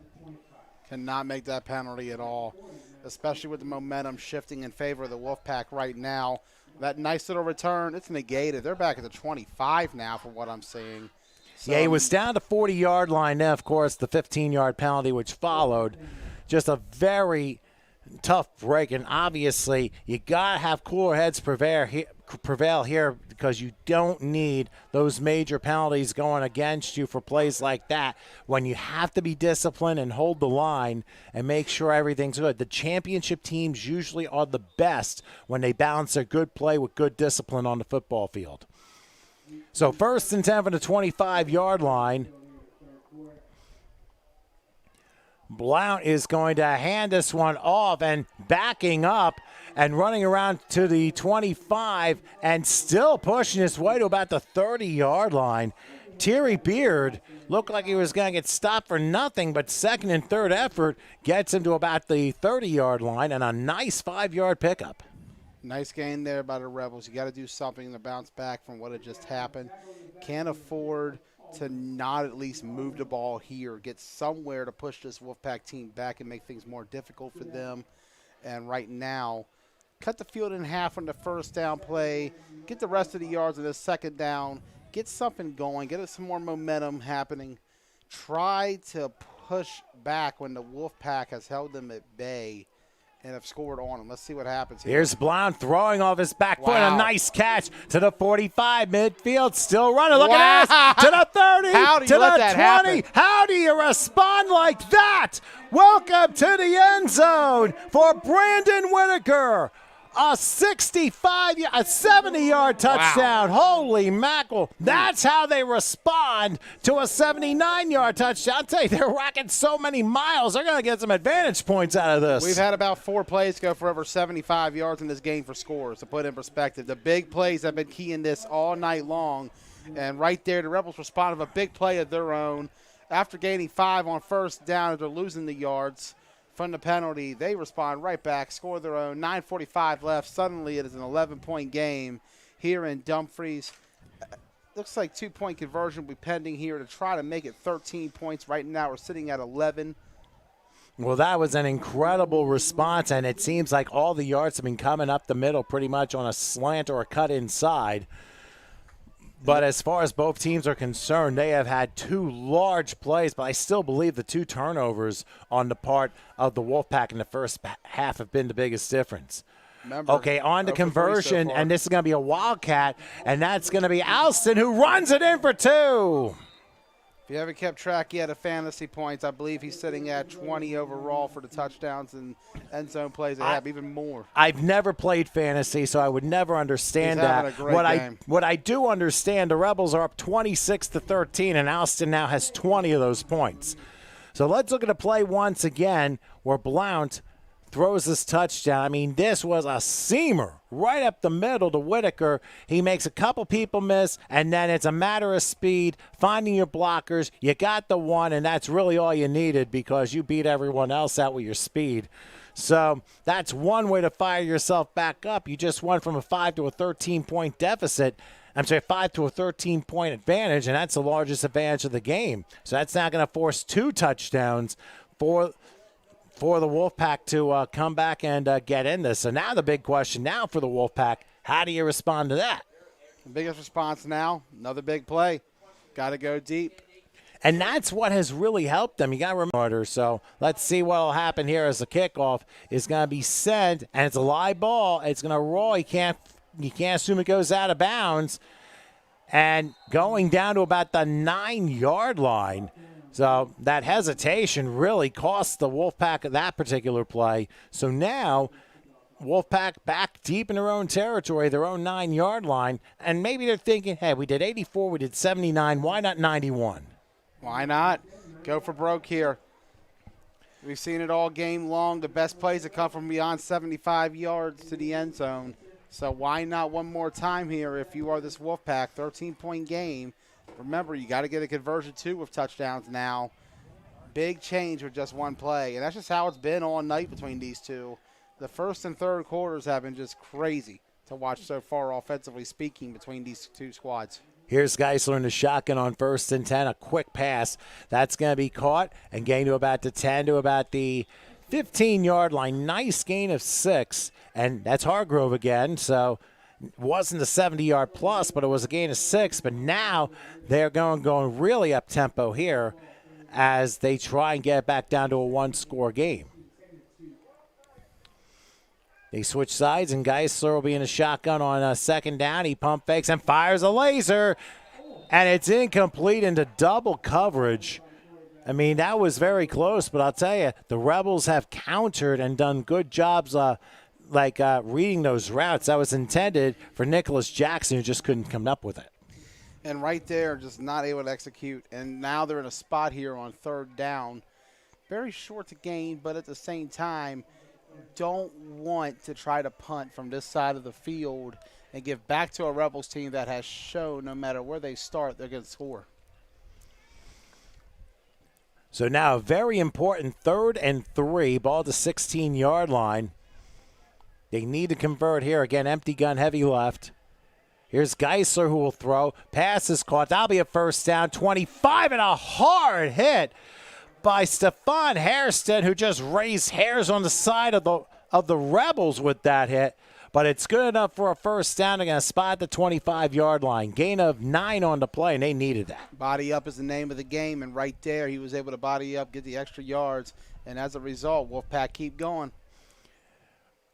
Cannot make that penalty at all, especially with the momentum shifting in favor of the Wolfpack right now. That nice little return, it's negated. They're back at the 25 now from what I'm seeing. So, yeah, he was down to 40-yard line. Then, of course, the 15-yard penalty which followed. Just a very tough break, and obviously you got to have cooler heads prevail here because you don't need those major penalties going against you for plays like that when you have to be disciplined and hold the line and make sure everything's good. The championship teams usually are the best when they balance a good play with good discipline on the football field. So 1st and 10 from the 25-yard line. Blount is going to hand this one off and backing up and running around to the 25 and still pushing his way to about the 30-yard line. Thierry Beard looked like he was going to get stopped for nothing, but second and third effort gets him to about the 30-yard line and a nice 5-yard pickup. Nice gain there by the Rebels. You got to do something to bounce back from what had just happened. Can't afford to not at least move the ball here, get somewhere to push this Wolfpack team back and make things more difficult for them. And right now, cut the field in half on the first down play, get the rest of the yards on the second down, get something going, get some more momentum happening. Try to push back when the Wolfpack has held them at bay and have scored on them. Let's see what happens here. Here's Blount throwing off his back foot. A nice catch to the 45 midfield. Still running. Look at this. To the 30. How do you to let the that 20. happen? How do you respond like that? Welcome to the end zone for Brandon Whitaker. A 70-yard touchdown. Wow. Holy mackerel. That's how they respond to a 79-yard touchdown. I'll tell you, they're racking so many miles. They're going to get some advantage points out of this. We've had about 4 plays go for over 75 yards in this game for scores, to put in perspective. The big plays have been key in this all night long. And right there, the Rebels responded with a big play of their own. After gaining 5 on first down, after losing the yards from the penalty, they respond right back, score their own. 9:45 left. Suddenly it is an 11-point game here in Dumfries. Looks like 2-point conversion will be pending here to try to make it 13 points. Right now we're sitting at 11. Well, that was an incredible response, and it seems like all the yards have been coming up the middle pretty much on a slant or a cut inside. But as far as both teams are concerned, they have had 2 large plays, but I still believe the 2 turnovers on the part of the Wolfpack in the first half have been the biggest difference. Remember, okay, on to 0 for 3 conversion, so far. and this is going to be a Wildcat, and that's going to be Alston who runs it in for 2. If you haven't kept track yet of fantasy points, I believe he's sitting at 20 overall for the touchdowns and end zone plays. They have even more. I've never played fantasy, so I would never understand He's that. having a great game. What I do understand, the Rebels are up 26-13, and Alston now has 20 of those points. So let's look at a play once again where Blount throws this touchdown. I mean, this was a seamer right up the middle to Whitaker. He makes a couple people miss, and then it's a matter of speed, finding your blockers. You got the one, and that's really all you needed because you beat everyone else out with your speed. So that's one way to fire yourself back up. You just went from a 5 to a 13-point deficit. I'm sorry, 5 to a 13-point advantage, and that's the largest advantage of the game. So that's now going to force 2 touchdowns for the Wolfpack to come back and get in this. So now the big question now for the Wolfpack, how do you respond to that? The biggest response now, another big play. Got to go deep. And that's what has really helped them. You got to remember. So let's see what will happen here as the kickoff is going to be sent, and it's a live ball. It's going to roll. You can't assume it goes out of bounds. And going down to about the 9-yard line. So that hesitation really cost the Wolfpack that particular play. So now Wolfpack back deep in their own territory, their own 9-yard line, and maybe they're thinking, hey, we did 84, we did 79, why not 91? Why not? Go for broke here. We've seen it all game long. The best plays that come from beyond 75 yards to the end zone. So why not one more time here if you are this Wolfpack? 13-point game. Remember, you got to get a conversion, too, with touchdowns now. Big change with just one play. And that's just how it's been all night between these two. The first and third quarters have been just crazy to watch so far, offensively speaking, between these two squads. Here's Geisler in the shotgun on 1st and 10. A quick pass. That's going to be caught and gain to about the 10 to about the 15-yard line. Nice gain of 6. And that's Hargrove again. So wasn't a 70-yard plus, but it was a gain of 6. But now they're going really up-tempo here as they try and get it back down to a one-score game. They switch sides, and Geisler will be in a shotgun on a second down. He pump fakes and fires a laser, and it's incomplete into double coverage. I mean, that was very close, but I'll tell you, the Rebels have countered and done good jobs reading those routes. That was intended for Nicholas Jackson, who just couldn't come up with it. And right there, just not able to execute. And now they're in a spot here on third down. Very short to gain, but at the same time, don't want to try to punt from this side of the field and give back to a Rebels team that has shown no matter where they start, they're going to score. So now a very important 3rd and 3, ball at the 16-yard line. They need to convert here. Again, empty gun, heavy left. Here's Geisler who will throw. Pass is caught. That'll be a first down. 25 and a hard hit by Stefan Hairston, who just raised hairs on the side of the Rebels with that hit. But it's good enough for a first down. They're going to spot at the 25-yard line. Gain of 9 on the play, and they needed that. Body up is the name of the game, and right there he was able to body up, get the extra yards, and as a result, Wolfpack keep going.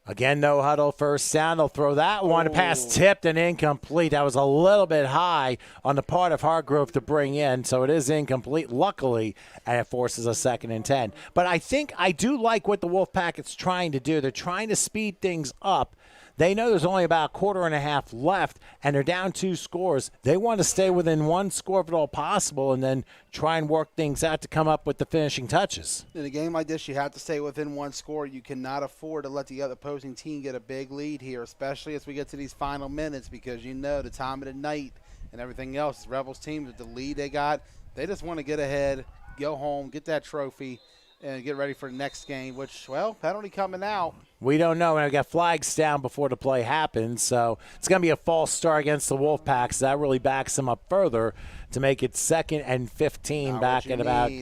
Again, no huddle, first down. They'll throw that one. Pass tipped and incomplete. That was a little bit high on the part of Hargrove to bring in, so it is incomplete, luckily, and it forces a 2nd and 10. But I do like what the Wolfpack is trying to do. They're trying to speed things up. They know there's only about a quarter and a half left, and they're down 2 scores. They want to stay within 1 score if at all possible and then try and work things out to come up with the finishing touches. In a game like this, you have to stay within 1 score. You cannot afford to let the other opposing team get a big lead here, especially as we get to these final minutes, because you know the time of the night and everything else. Rebels team with the lead they got, they just want to get ahead, go home, get that trophy, and get ready for the next game, which, well, penalty coming out. We don't know. And I got flags down before the play happens, so it's going to be a false start against the Wolfpack, so that really backs them up further to make it 2nd and 15 back at about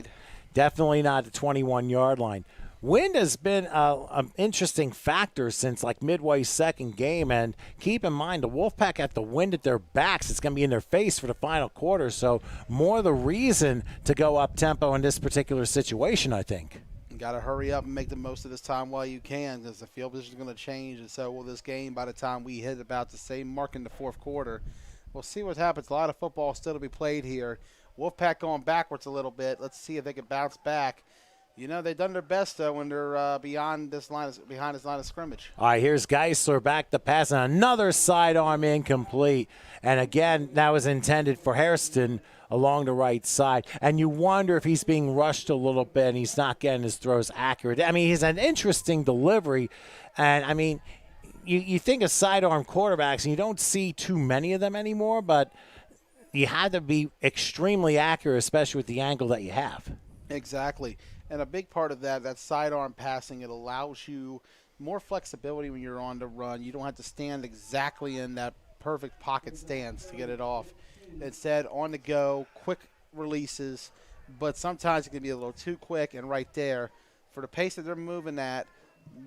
definitely not the 21-yard line. Wind has been an interesting factor since like midway second game, and keep in mind the Wolfpack have the wind at their backs. It's going to be in their face for the final quarter, so more the reason to go up-tempo in this particular situation, I think. You got to hurry up and make the most of this time while you can, because the field position is going to change, and so will this game by the time we hit about the same mark in the fourth quarter. We'll see what happens. A lot of football still to be played here. Wolfpack going backwards a little bit. Let's see if they can bounce back. You know, they've done their best, though, when they're behind this line of scrimmage. All right, here's Geisler back to pass, and another sidearm incomplete. And again, that was intended for Hairston along the right side. And you wonder if he's being rushed a little bit and he's not getting his throws accurate. I mean, he's an interesting delivery. And, I mean, you think of sidearm quarterbacks, and you don't see too many of them anymore, but you had to be extremely accurate, especially with the angle that you have. Exactly. And a big part of that sidearm passing, it allows you more flexibility when you're on the run. You don't have to stand exactly in that perfect pocket stance to get it off. Instead, on the go, quick releases, but sometimes it can be a little too quick, and right there, for the pace that they're moving at,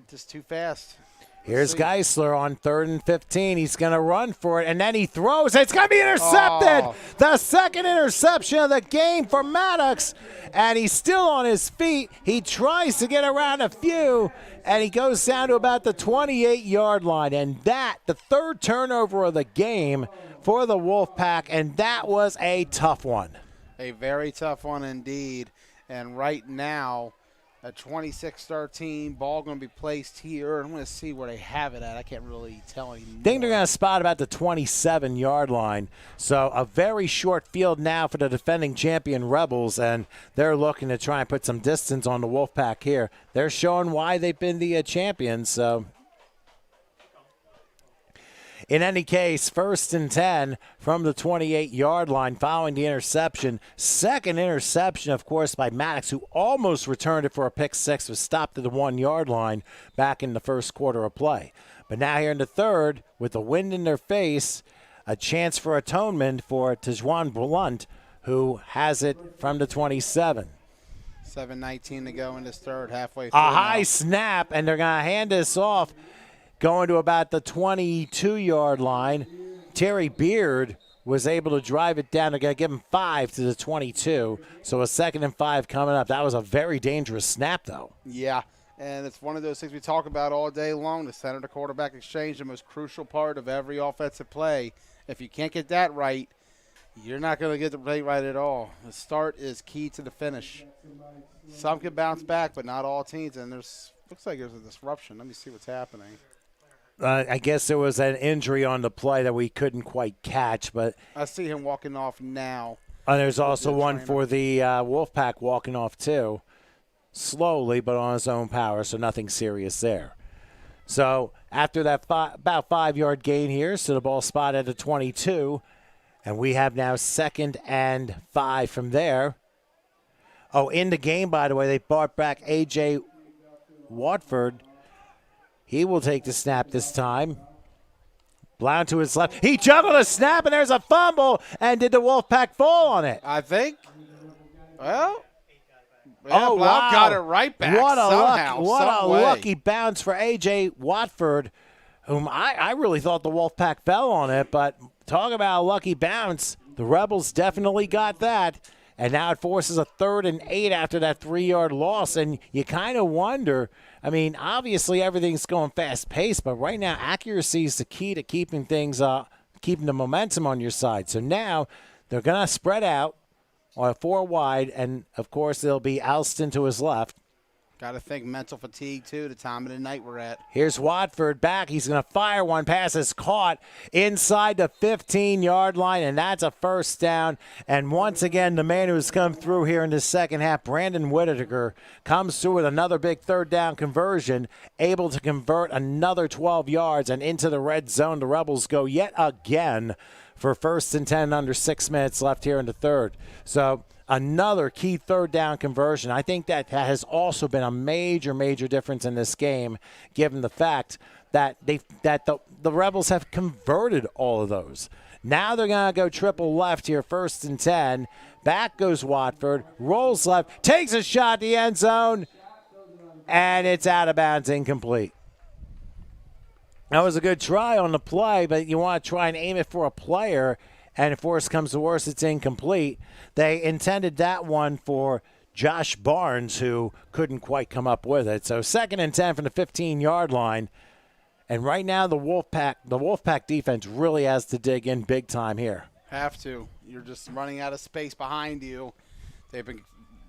just too fast. Here's Geisler on 3rd and 15. He's going to run for it, and then he throws. It's going to be intercepted. Oh. The second interception of the game for Maddox, and he's still on his feet. He tries to get around a few, and he goes down to about the 28-yard line, and that, the 3rd turnover of the game for the Wolfpack, and that was a tough one. A very tough one indeed, and right now, a 26-13 ball going to be placed here. I'm going to see where they have it at. I can't really tell anymore. I think they're going to spot about the 27-yard line. So a very short field now for the defending champion Rebels, and they're looking to try and put some distance on the Wolfpack here. They're showing why they've been the champions. So in any case, 1st and 10 from the 28-yard line following the interception. Second interception, of course, by Maddox, who almost returned it for a pick 6, was stopped at the 1-yard line back in the first quarter of play. But now here in the 3rd, with the wind in their face, a chance for atonement for Tejuan Blunt, who has it from the 27. 7:19 to go in this 3rd, halfway through. A high snap, and they're going to hand this off. going to about the 22-yard line. Terry Beard was able to drive it down. They're going to give him 5 to the 22. So a 2nd and 5 coming up. That was a very dangerous snap, though. Yeah, and it's one of those things we talk about all day long, the center to quarterback exchange, the most crucial part of every offensive play. If you can't get that right, you're not going to get the play right at all. The start is key to the finish. Some can bounce back, but not all teams, and looks like there's a disruption. Let me see what's happening. I guess there was an injury on the play that we couldn't quite catch, but I see him walking off now. There's also one for the Wolfpack walking off too, slowly but on his own power, so nothing serious there. So after that about 5-yard gain here, so the ball spot at the 22, and we have now 2nd and 5 from there. Oh, in the game, by the way, they brought back A.J. Watford. He will take the snap this time. Blount to his left. He juggled a snap, and there's a fumble. And did the Wolfpack fall on it? I think. Well, Blount got it right back What somehow. a lucky bounce for A.J. Watford, whom I really thought the Wolfpack fell on it. But talk about a lucky bounce. The Rebels definitely got that. And now it forces a 3rd and 8 after that 3-yard loss. And you kind of wonder, I mean, obviously everything's going fast-paced, but right now accuracy is the key to keeping things keeping the momentum on your side. So now they're going to spread out on a 4 wide, and, of course, it'll be Alston to his left. Got to think mental fatigue, too, the time of the night we're at. Here's Watford back. He's going to fire one. Pass is caught inside the 15-yard line, and that's a 1st down. And once again, the man who's come through here in the second half, Brandon Whitaker, comes through with another big 3rd down conversion, able to convert another 12 yards and into the red zone. The Rebels go yet again for 1st and 10 under 6 minutes left here in the 3rd. So another key 3rd down conversion. I think that has also been a major difference in this game, given the fact that the Rebels have converted all of those. Now they're going to go triple left here, 1st and 10. Back goes Watford, rolls left, takes a shot at the end zone, and it's out of bounds, incomplete. That was a good try on the play, but you want to try and aim it for a player, and if worse comes to worse, it's incomplete. They intended that one for Josh Barnes, who couldn't quite come up with it. So 2nd and 10 from the 15-yard line. And right now the Wolfpack defense really has to dig in big time here. Have to. You're just running out of space behind you.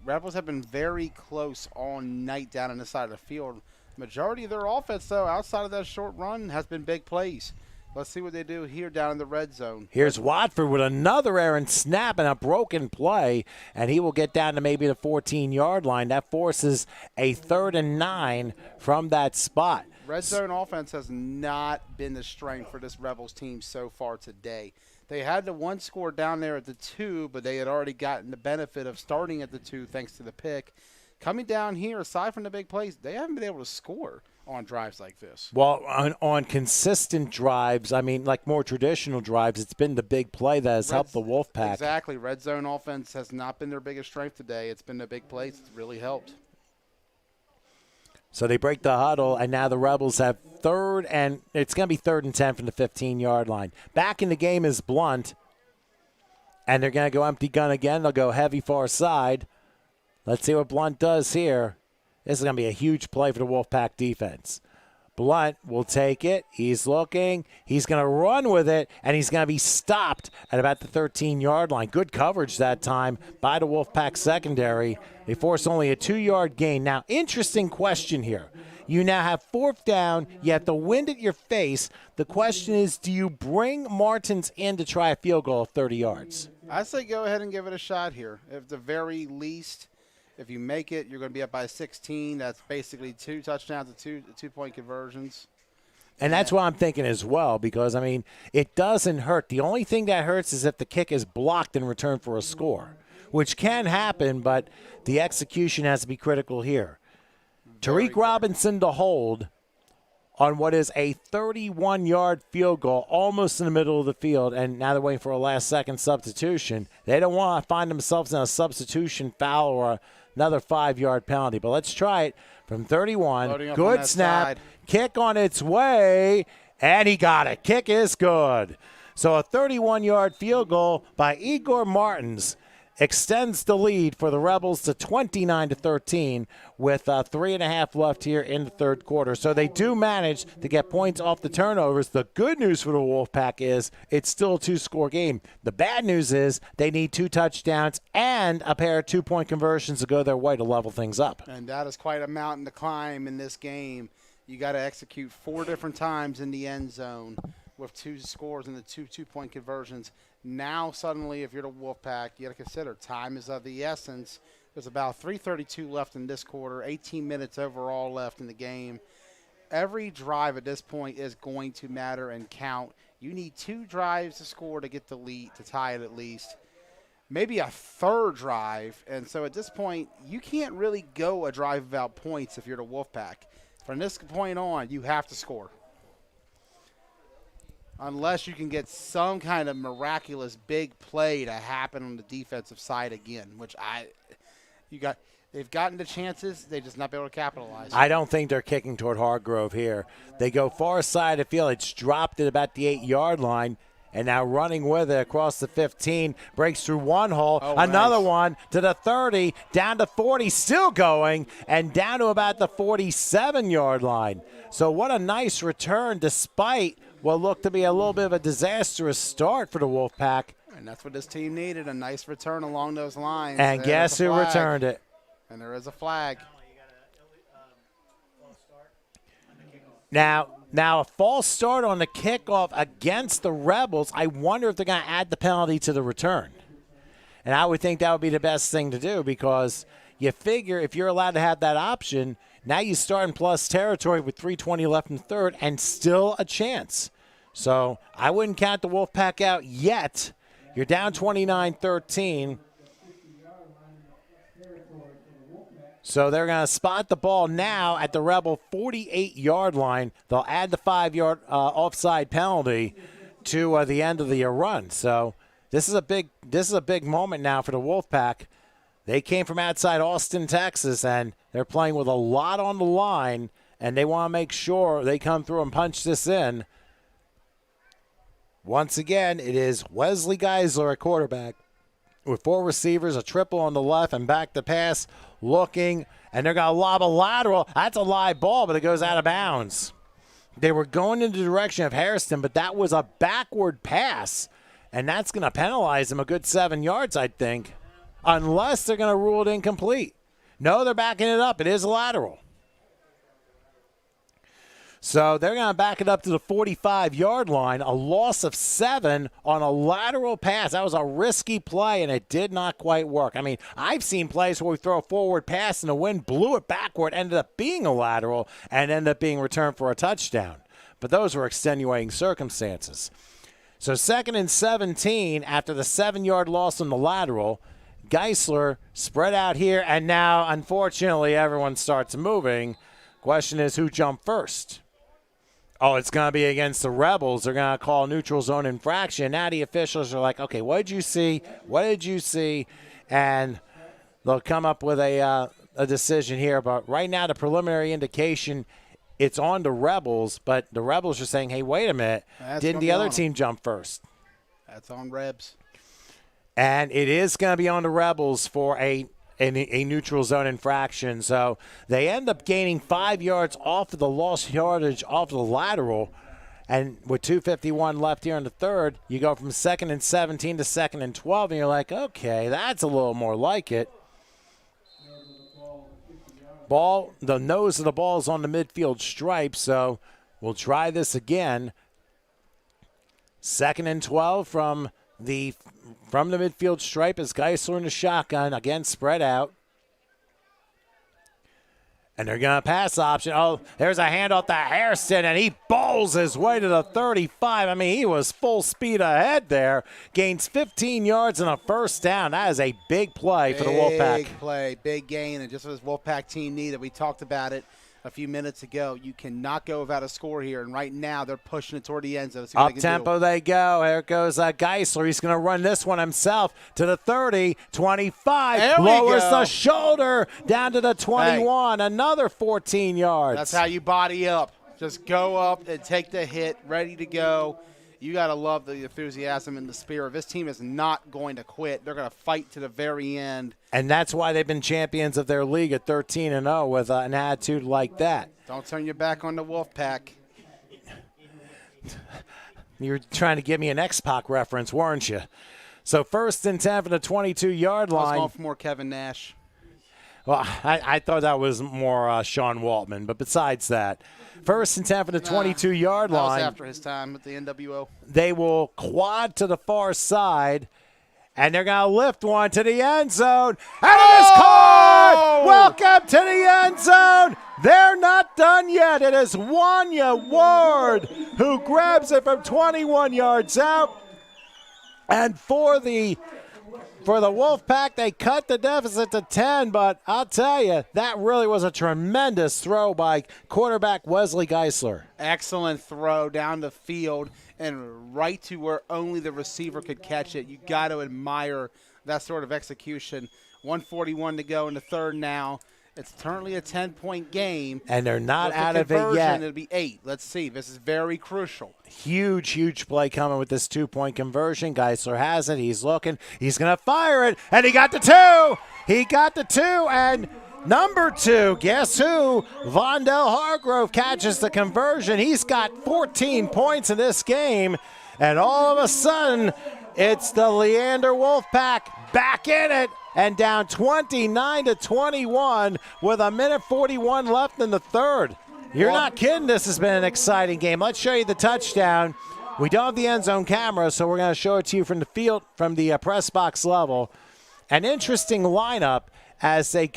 Rebels have been very close all night down on the side of the field. Majority of their offense, though, outside of that short run, has been big plays. Let's see what they do here down in the red zone. Here's Watford with another errant snap and a broken play, and he will get down to maybe the 14-yard line. That forces a 3rd and 9 from that spot. Red zone offense has not been the strength for this Rebels team so far today. They had the 1 score down there at the 2, but they had already gotten the benefit of starting at the 2 thanks to the pick. Coming down here, aside from the big plays, they haven't been able to score on drives like this. Well, on consistent drives, I mean, like more traditional drives, it's been the big play that has helped the Wolfpack. Exactly. Red zone offense has not been their biggest strength today. It's been the big plays. It's really helped. So they break the huddle, and now the Rebels have 3rd, and it's going to be 3rd and 10 from the 15-yard line. Back in the game is Blunt, and they're going to go empty gun again. They'll go heavy far side. Let's see what Blunt does here. This is going to be a huge play for the Wolfpack defense. Blunt will take it. He's looking. He's going to run with it, and he's going to be stopped at about the 13-yard line. Good coverage that time by the Wolfpack secondary. They force only a 2-yard gain. Now, interesting question here. You now have 4th down. You have the wind at your face. The question is, do you bring Martins in to try a field goal of 30 yards? I say go ahead and give it a shot here. At the very least, if you make it, you're going to be up by 16. That's basically 2 touchdowns and 2-point conversions. And that's what I'm thinking as well, because, I mean, it doesn't hurt. The only thing that hurts is if the kick is blocked in return for a score, which can happen, but the execution has to be critical here. Tariq Robinson to hold on what is a 31-yard field goal, almost in the middle of the field, and now they're waiting for a last-second substitution. They don't want to find themselves in a substitution foul or a another 5-yard penalty. But let's try it from 31. Loading up on Good that snap. side. Kick on its way, and he got it. Kick is good. So a 31-yard field goal by Igor Martins extends the lead for the Rebels to 29-13 with 3.5 left here in the third quarter. So they do manage to get points off the turnovers. The good news for the Wolfpack is it's still a 2-score game. The bad news is they need 2 touchdowns and a pair of 2-point conversions to go their way to level things up. And that is quite a mountain to climb in this game. You got to execute 4 different times in the end zone with 2 scores and the 2-point conversions. Now, suddenly, if you're the Wolfpack, you got to consider time is of the essence. There's about 3:32 left in this quarter, 18 minutes overall left in the game. Every drive at this point is going to matter and count. You need 2 drives to score to get the lead, to tie it at least. Maybe a third drive. And so at this point, you can't really go a drive without points if you're the Wolfpack. From this point on, you have to score. Unless you can get some kind of miraculous big play to happen on the defensive side again, which they've gotten the chances, they just not be able to capitalize. I don't think they're kicking toward Hargrove here. They go far side of the field. It's dropped at about the 8-yard line, and now running with it across the 15, breaks through one hole, another one to the 30, down to 40, still going, and down to about the 47-yard line. So what a nice return despite what looked to be a little bit of a disastrous start for the Wolfpack. And that's what this team needed, a nice return along those lines. And guess who returned it? And there is a flag. Now a false start on the kickoff against the Rebels. I wonder if they're going to add the penalty to the return. And I would think that would be the best thing to do because you figure if you're allowed to have that option, now you start in plus territory with 3:20 left in the third and still a chance. So I wouldn't count the Wolfpack out yet. You're down 29-13. So they're going to spot the ball now at the Rebel 48-yard line. They'll add the 5-yard offside penalty to the end of the run. So this is a big moment now for the Wolfpack. They came from outside Austin, Texas, and they're playing with a lot on the line, and they want to make sure they come through and punch this in. Once again, it is Wesley Geisler at quarterback with 4 receivers, a triple on the left, and back to pass, looking, and they're going to lob a lateral. That's a live ball, but it goes out of bounds. They were going in the direction of Hairston, but that was a backward pass, and that's going to penalize them a good 7 yards, I think, unless they're going to rule it incomplete. No, they're backing it up. It is a lateral. So they're going to back it up to the 45-yard line, a loss of 7 on a lateral pass. That was a risky play, and it did not quite work. I mean, I've seen plays where we throw a forward pass and the wind blew it backward, ended up being a lateral, and ended up being returned for a touchdown. But those were extenuating circumstances. So 2nd and 17 after the 7-yard loss on the lateral. Geisler spread out here, and now, unfortunately, everyone starts moving. Question is, who jumped first? Oh, it's going to be against the Rebels. They're going to call neutral zone infraction. Now the officials are like, okay, what did you see? What did you see? And they'll come up with a decision here. But right now, the preliminary indication, it's on the Rebels. But the Rebels are saying, hey, wait a minute. Didn't the other team jump first? That's on Rebs. And it is going to be on the Rebels for a neutral zone infraction. So they end up gaining 5 yards off of the lost yardage off the lateral. And with 2:51 left here in the third, you go from 2nd and 17 to 2nd and 12, and you're like, okay, that's a little more like it. The nose of the ball is on the midfield stripe, so we'll try this again. 2nd and 12 from the midfield stripe as Geisler in the shotgun, again spread out. And they're going to pass option. Oh, there's a handoff to Hairston, and he bowls his way to the 35. I mean, he was full speed ahead there. Gains 15 yards and a first down. That is a big play for the Wolfpack. Big play, big gain, and just what this Wolfpack team needed. We talked about it a few minutes ago. You cannot go without a score here, and right now they're pushing it toward the end zone. Let's see what they can do. Up-tempo they go. Here goes Geisler. He's going to run this one himself to the 30, 25. There we lowers go. the shoulder down to the 21. Another 14 yards. That's how you body up. Just go up and take the hit, ready to go. You got to love the enthusiasm and the spirit. This team is not going to quit. They're going to fight to the very end. And that's why they've been champions of their league at 13-0 with an attitude like that. Don't turn your back on the Wolfpack. You were trying to give me an X-Pac reference, weren't you? So 1st and 10 from the 22-yard line. I was going for more Kevin Nash. Well, I thought that was more Sean Waltman, but besides that, 1st and 10 for the 22-yard line. That was after his time at the NWO. They will quad to the far side, and they're going to lift one to the end zone. And it is caught! Welcome to the end zone. They're not done yet. It is Wanya Ward who grabs it from 21 yards out. And for the Wolfpack, they cut the deficit to 10, but I'll tell you, that really was a tremendous throw by quarterback Wesley Geisler. Excellent throw down the field and right to where only the receiver could catch it. You got to admire that sort of execution. 1:41 to go in the third now. It's currently a 10-point game. And they're not With out the of it conversion, yet. It'll be 8. Let's see. This is very crucial. Huge play coming with this 2-point conversion. Geisler has it. He's looking. He's going to fire it. And he got the 2. He got the 2. And number 2, guess who? Vondell Hargrove catches the conversion. He's got 14 points in this game. And all of a sudden, it's the Leander Wolfpack back in it. And down 29-21 with 1:41 left in the third. You're not kidding. This has been an exciting game. Let's show you the touchdown. We don't have the end zone camera, so we're going to show it to you from the field, from the press box level. An interesting lineup as they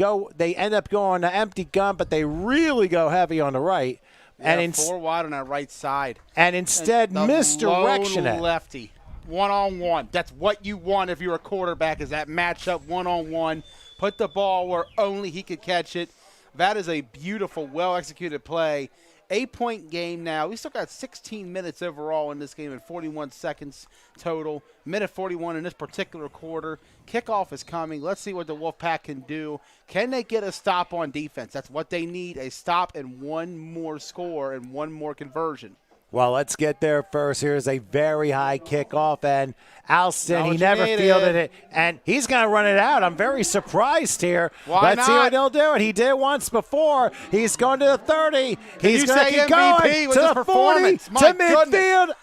end up going to empty gun, but they really go heavy on the right. Yeah, and 4 wide on that right side. And instead misdirection it. Lefty. One-on-one. That's what you want if you're a quarterback, is that matchup one-on-one. Put the ball where only he could catch it. That is a beautiful, well-executed play. 8-point game now. We still got 16 minutes overall in this game and 41 seconds total. Minute 41 in this particular quarter. Kickoff is coming. Let's see what the Wolfpack can do. Can they get a stop on defense? That's what they need, a stop and one more score and one more conversion. Well, let's get there first. Here's a very high kickoff, and Alston, he never fielded it, and he's going to run it out. I'm very surprised here. Let's see what he'll do. He did once before. He's going to the 30. He's going to keep going to the 40, to midfield.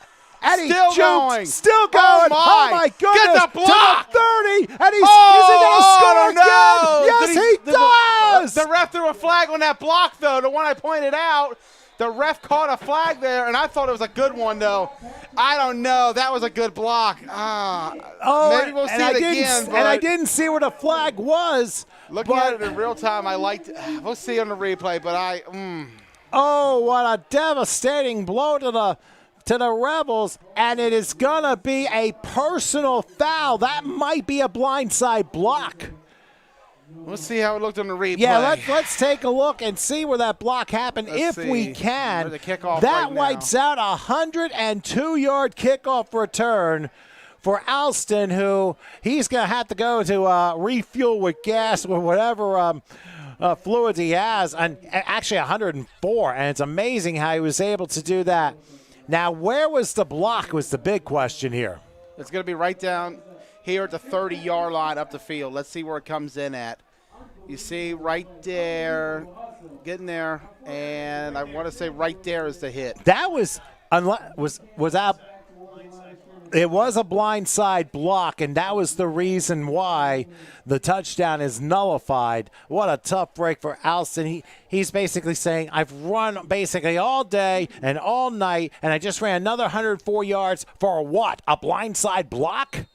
And he Still juked, going. still going. Oh, my goodness. Get the block. To the 30, and is he going to score again? Yes, he does. The ref threw a flag on that block, though, the one I pointed out. The ref caught a flag there, and I thought it was a good one, though. I don't know. That was a good block. Maybe we'll see it again. And I didn't see where the flag was. Looking at it in real time, I liked it. We'll see on the replay, but Oh, what a devastating blow to the Rebels, and it is going to be a personal foul. That might be a blindside block. We'll see how it looked on the replay. Yeah, let's take a look and see where that block happened. Let's if see. we can, The kickoff that right wipes now. out a 102-yard kickoff return for Alston, who he's going to have to go to refuel with gas or whatever fluids he has, and actually 104, and it's amazing how he was able to do that. Now, where was the block was the big question here. It's going to be right down here at the 30-yard line up the field. Let's see where it comes in at. You see right there, getting there, and I want to say right there is the hit. That was out. It was a blindside block, and that was the reason why the touchdown is nullified. What a tough break for Alston. He's basically saying, I've run basically all day and all night, and I just ran another 104 yards for what? A blindside block?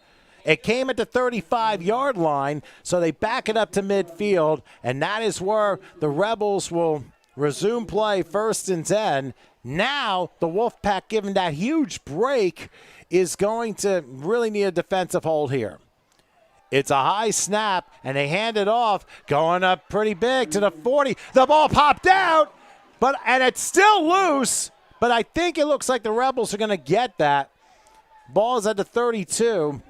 It came at the 35-yard line, so they back it up to midfield, and that is where the Rebels will resume play 1st and 10. Now the Wolfpack, given that huge break, is going to really need a defensive hold here. It's a high snap, and they hand it off, going up pretty big to the 40. The ball popped out, And it's still loose, but I think it looks like the Rebels are going to get that. Ball's at the 32.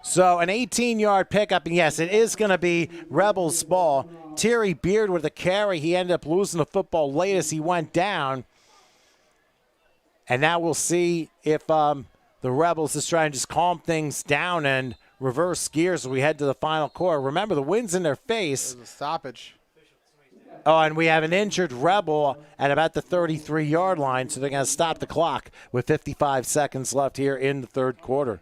So an 18-yard pickup, and yes, it is going to be Rebels' ball. Terry Beard with the carry. He ended up losing the football late as he went down. And now we'll see if the Rebels is trying to just calm things down and reverse gears as we head to the final quarter. Remember, the wind's in their face. There's a stoppage. Oh, and we have an injured Rebel at about the 33-yard line, so they're going to stop the clock with 55 seconds left here in the third quarter.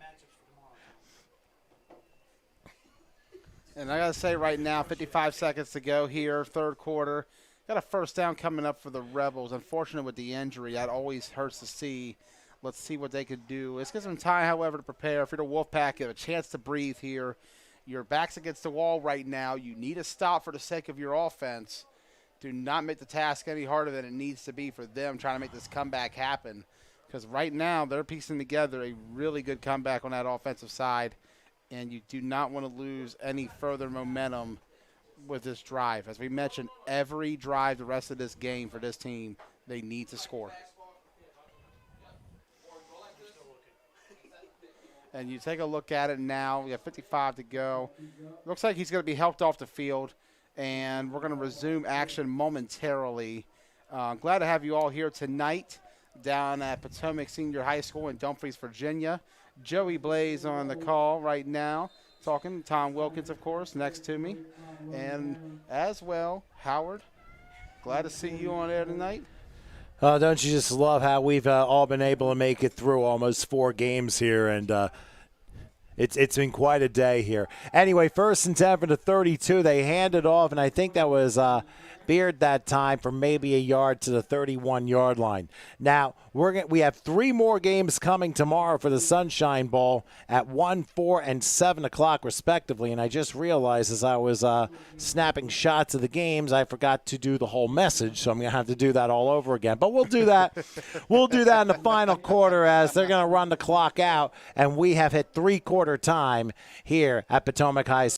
And I got to say right now, 55 seconds to go here, third quarter. Got a first down coming up for the Rebels. Unfortunate with the injury. That always hurts to see. Let's see what they could do. Let's get some time, however, to prepare. If you're the Wolfpack, you have a chance to breathe here. Your back's against the wall right now. You need a stop for the sake of your offense. Do not make the task any harder than it needs to be for them trying to make this comeback happen. Because right now they're piecing together a really good comeback on that offensive side. And you do not want to lose any further momentum with this drive. As we mentioned, every drive the rest of this game for this team, they need to score. And you take a look at it now. We have 55 to go. Looks like he's going to be helped off the field. And we're going to resume action momentarily. Glad to have you all here tonight down at Potomac Senior High School in Dumfries, Virginia. Joey Blaze on the call right now, talking. Tom Wilkins, of course, next to me. And as well, Howard, glad to see you on air tonight. Don't you just love how we've all been able to make it through almost 4 games here, and it's been quite a day here. Anyway, 1st and 10 for the 32. They handed off, and I think that was Beard that time for maybe a yard to the 31-yard line. Now, we have 3 more games coming tomorrow for the Sunshine Bowl at 1, 4, and 7 o'clock respectively. And I just realized as I was snapping shots of the games, I forgot to do the whole message, so I'm going to have to do that all over again. But we'll do that. We'll do that in the final quarter as they're going to run the clock out, and we have hit 3-quarter time here at Potomac High School.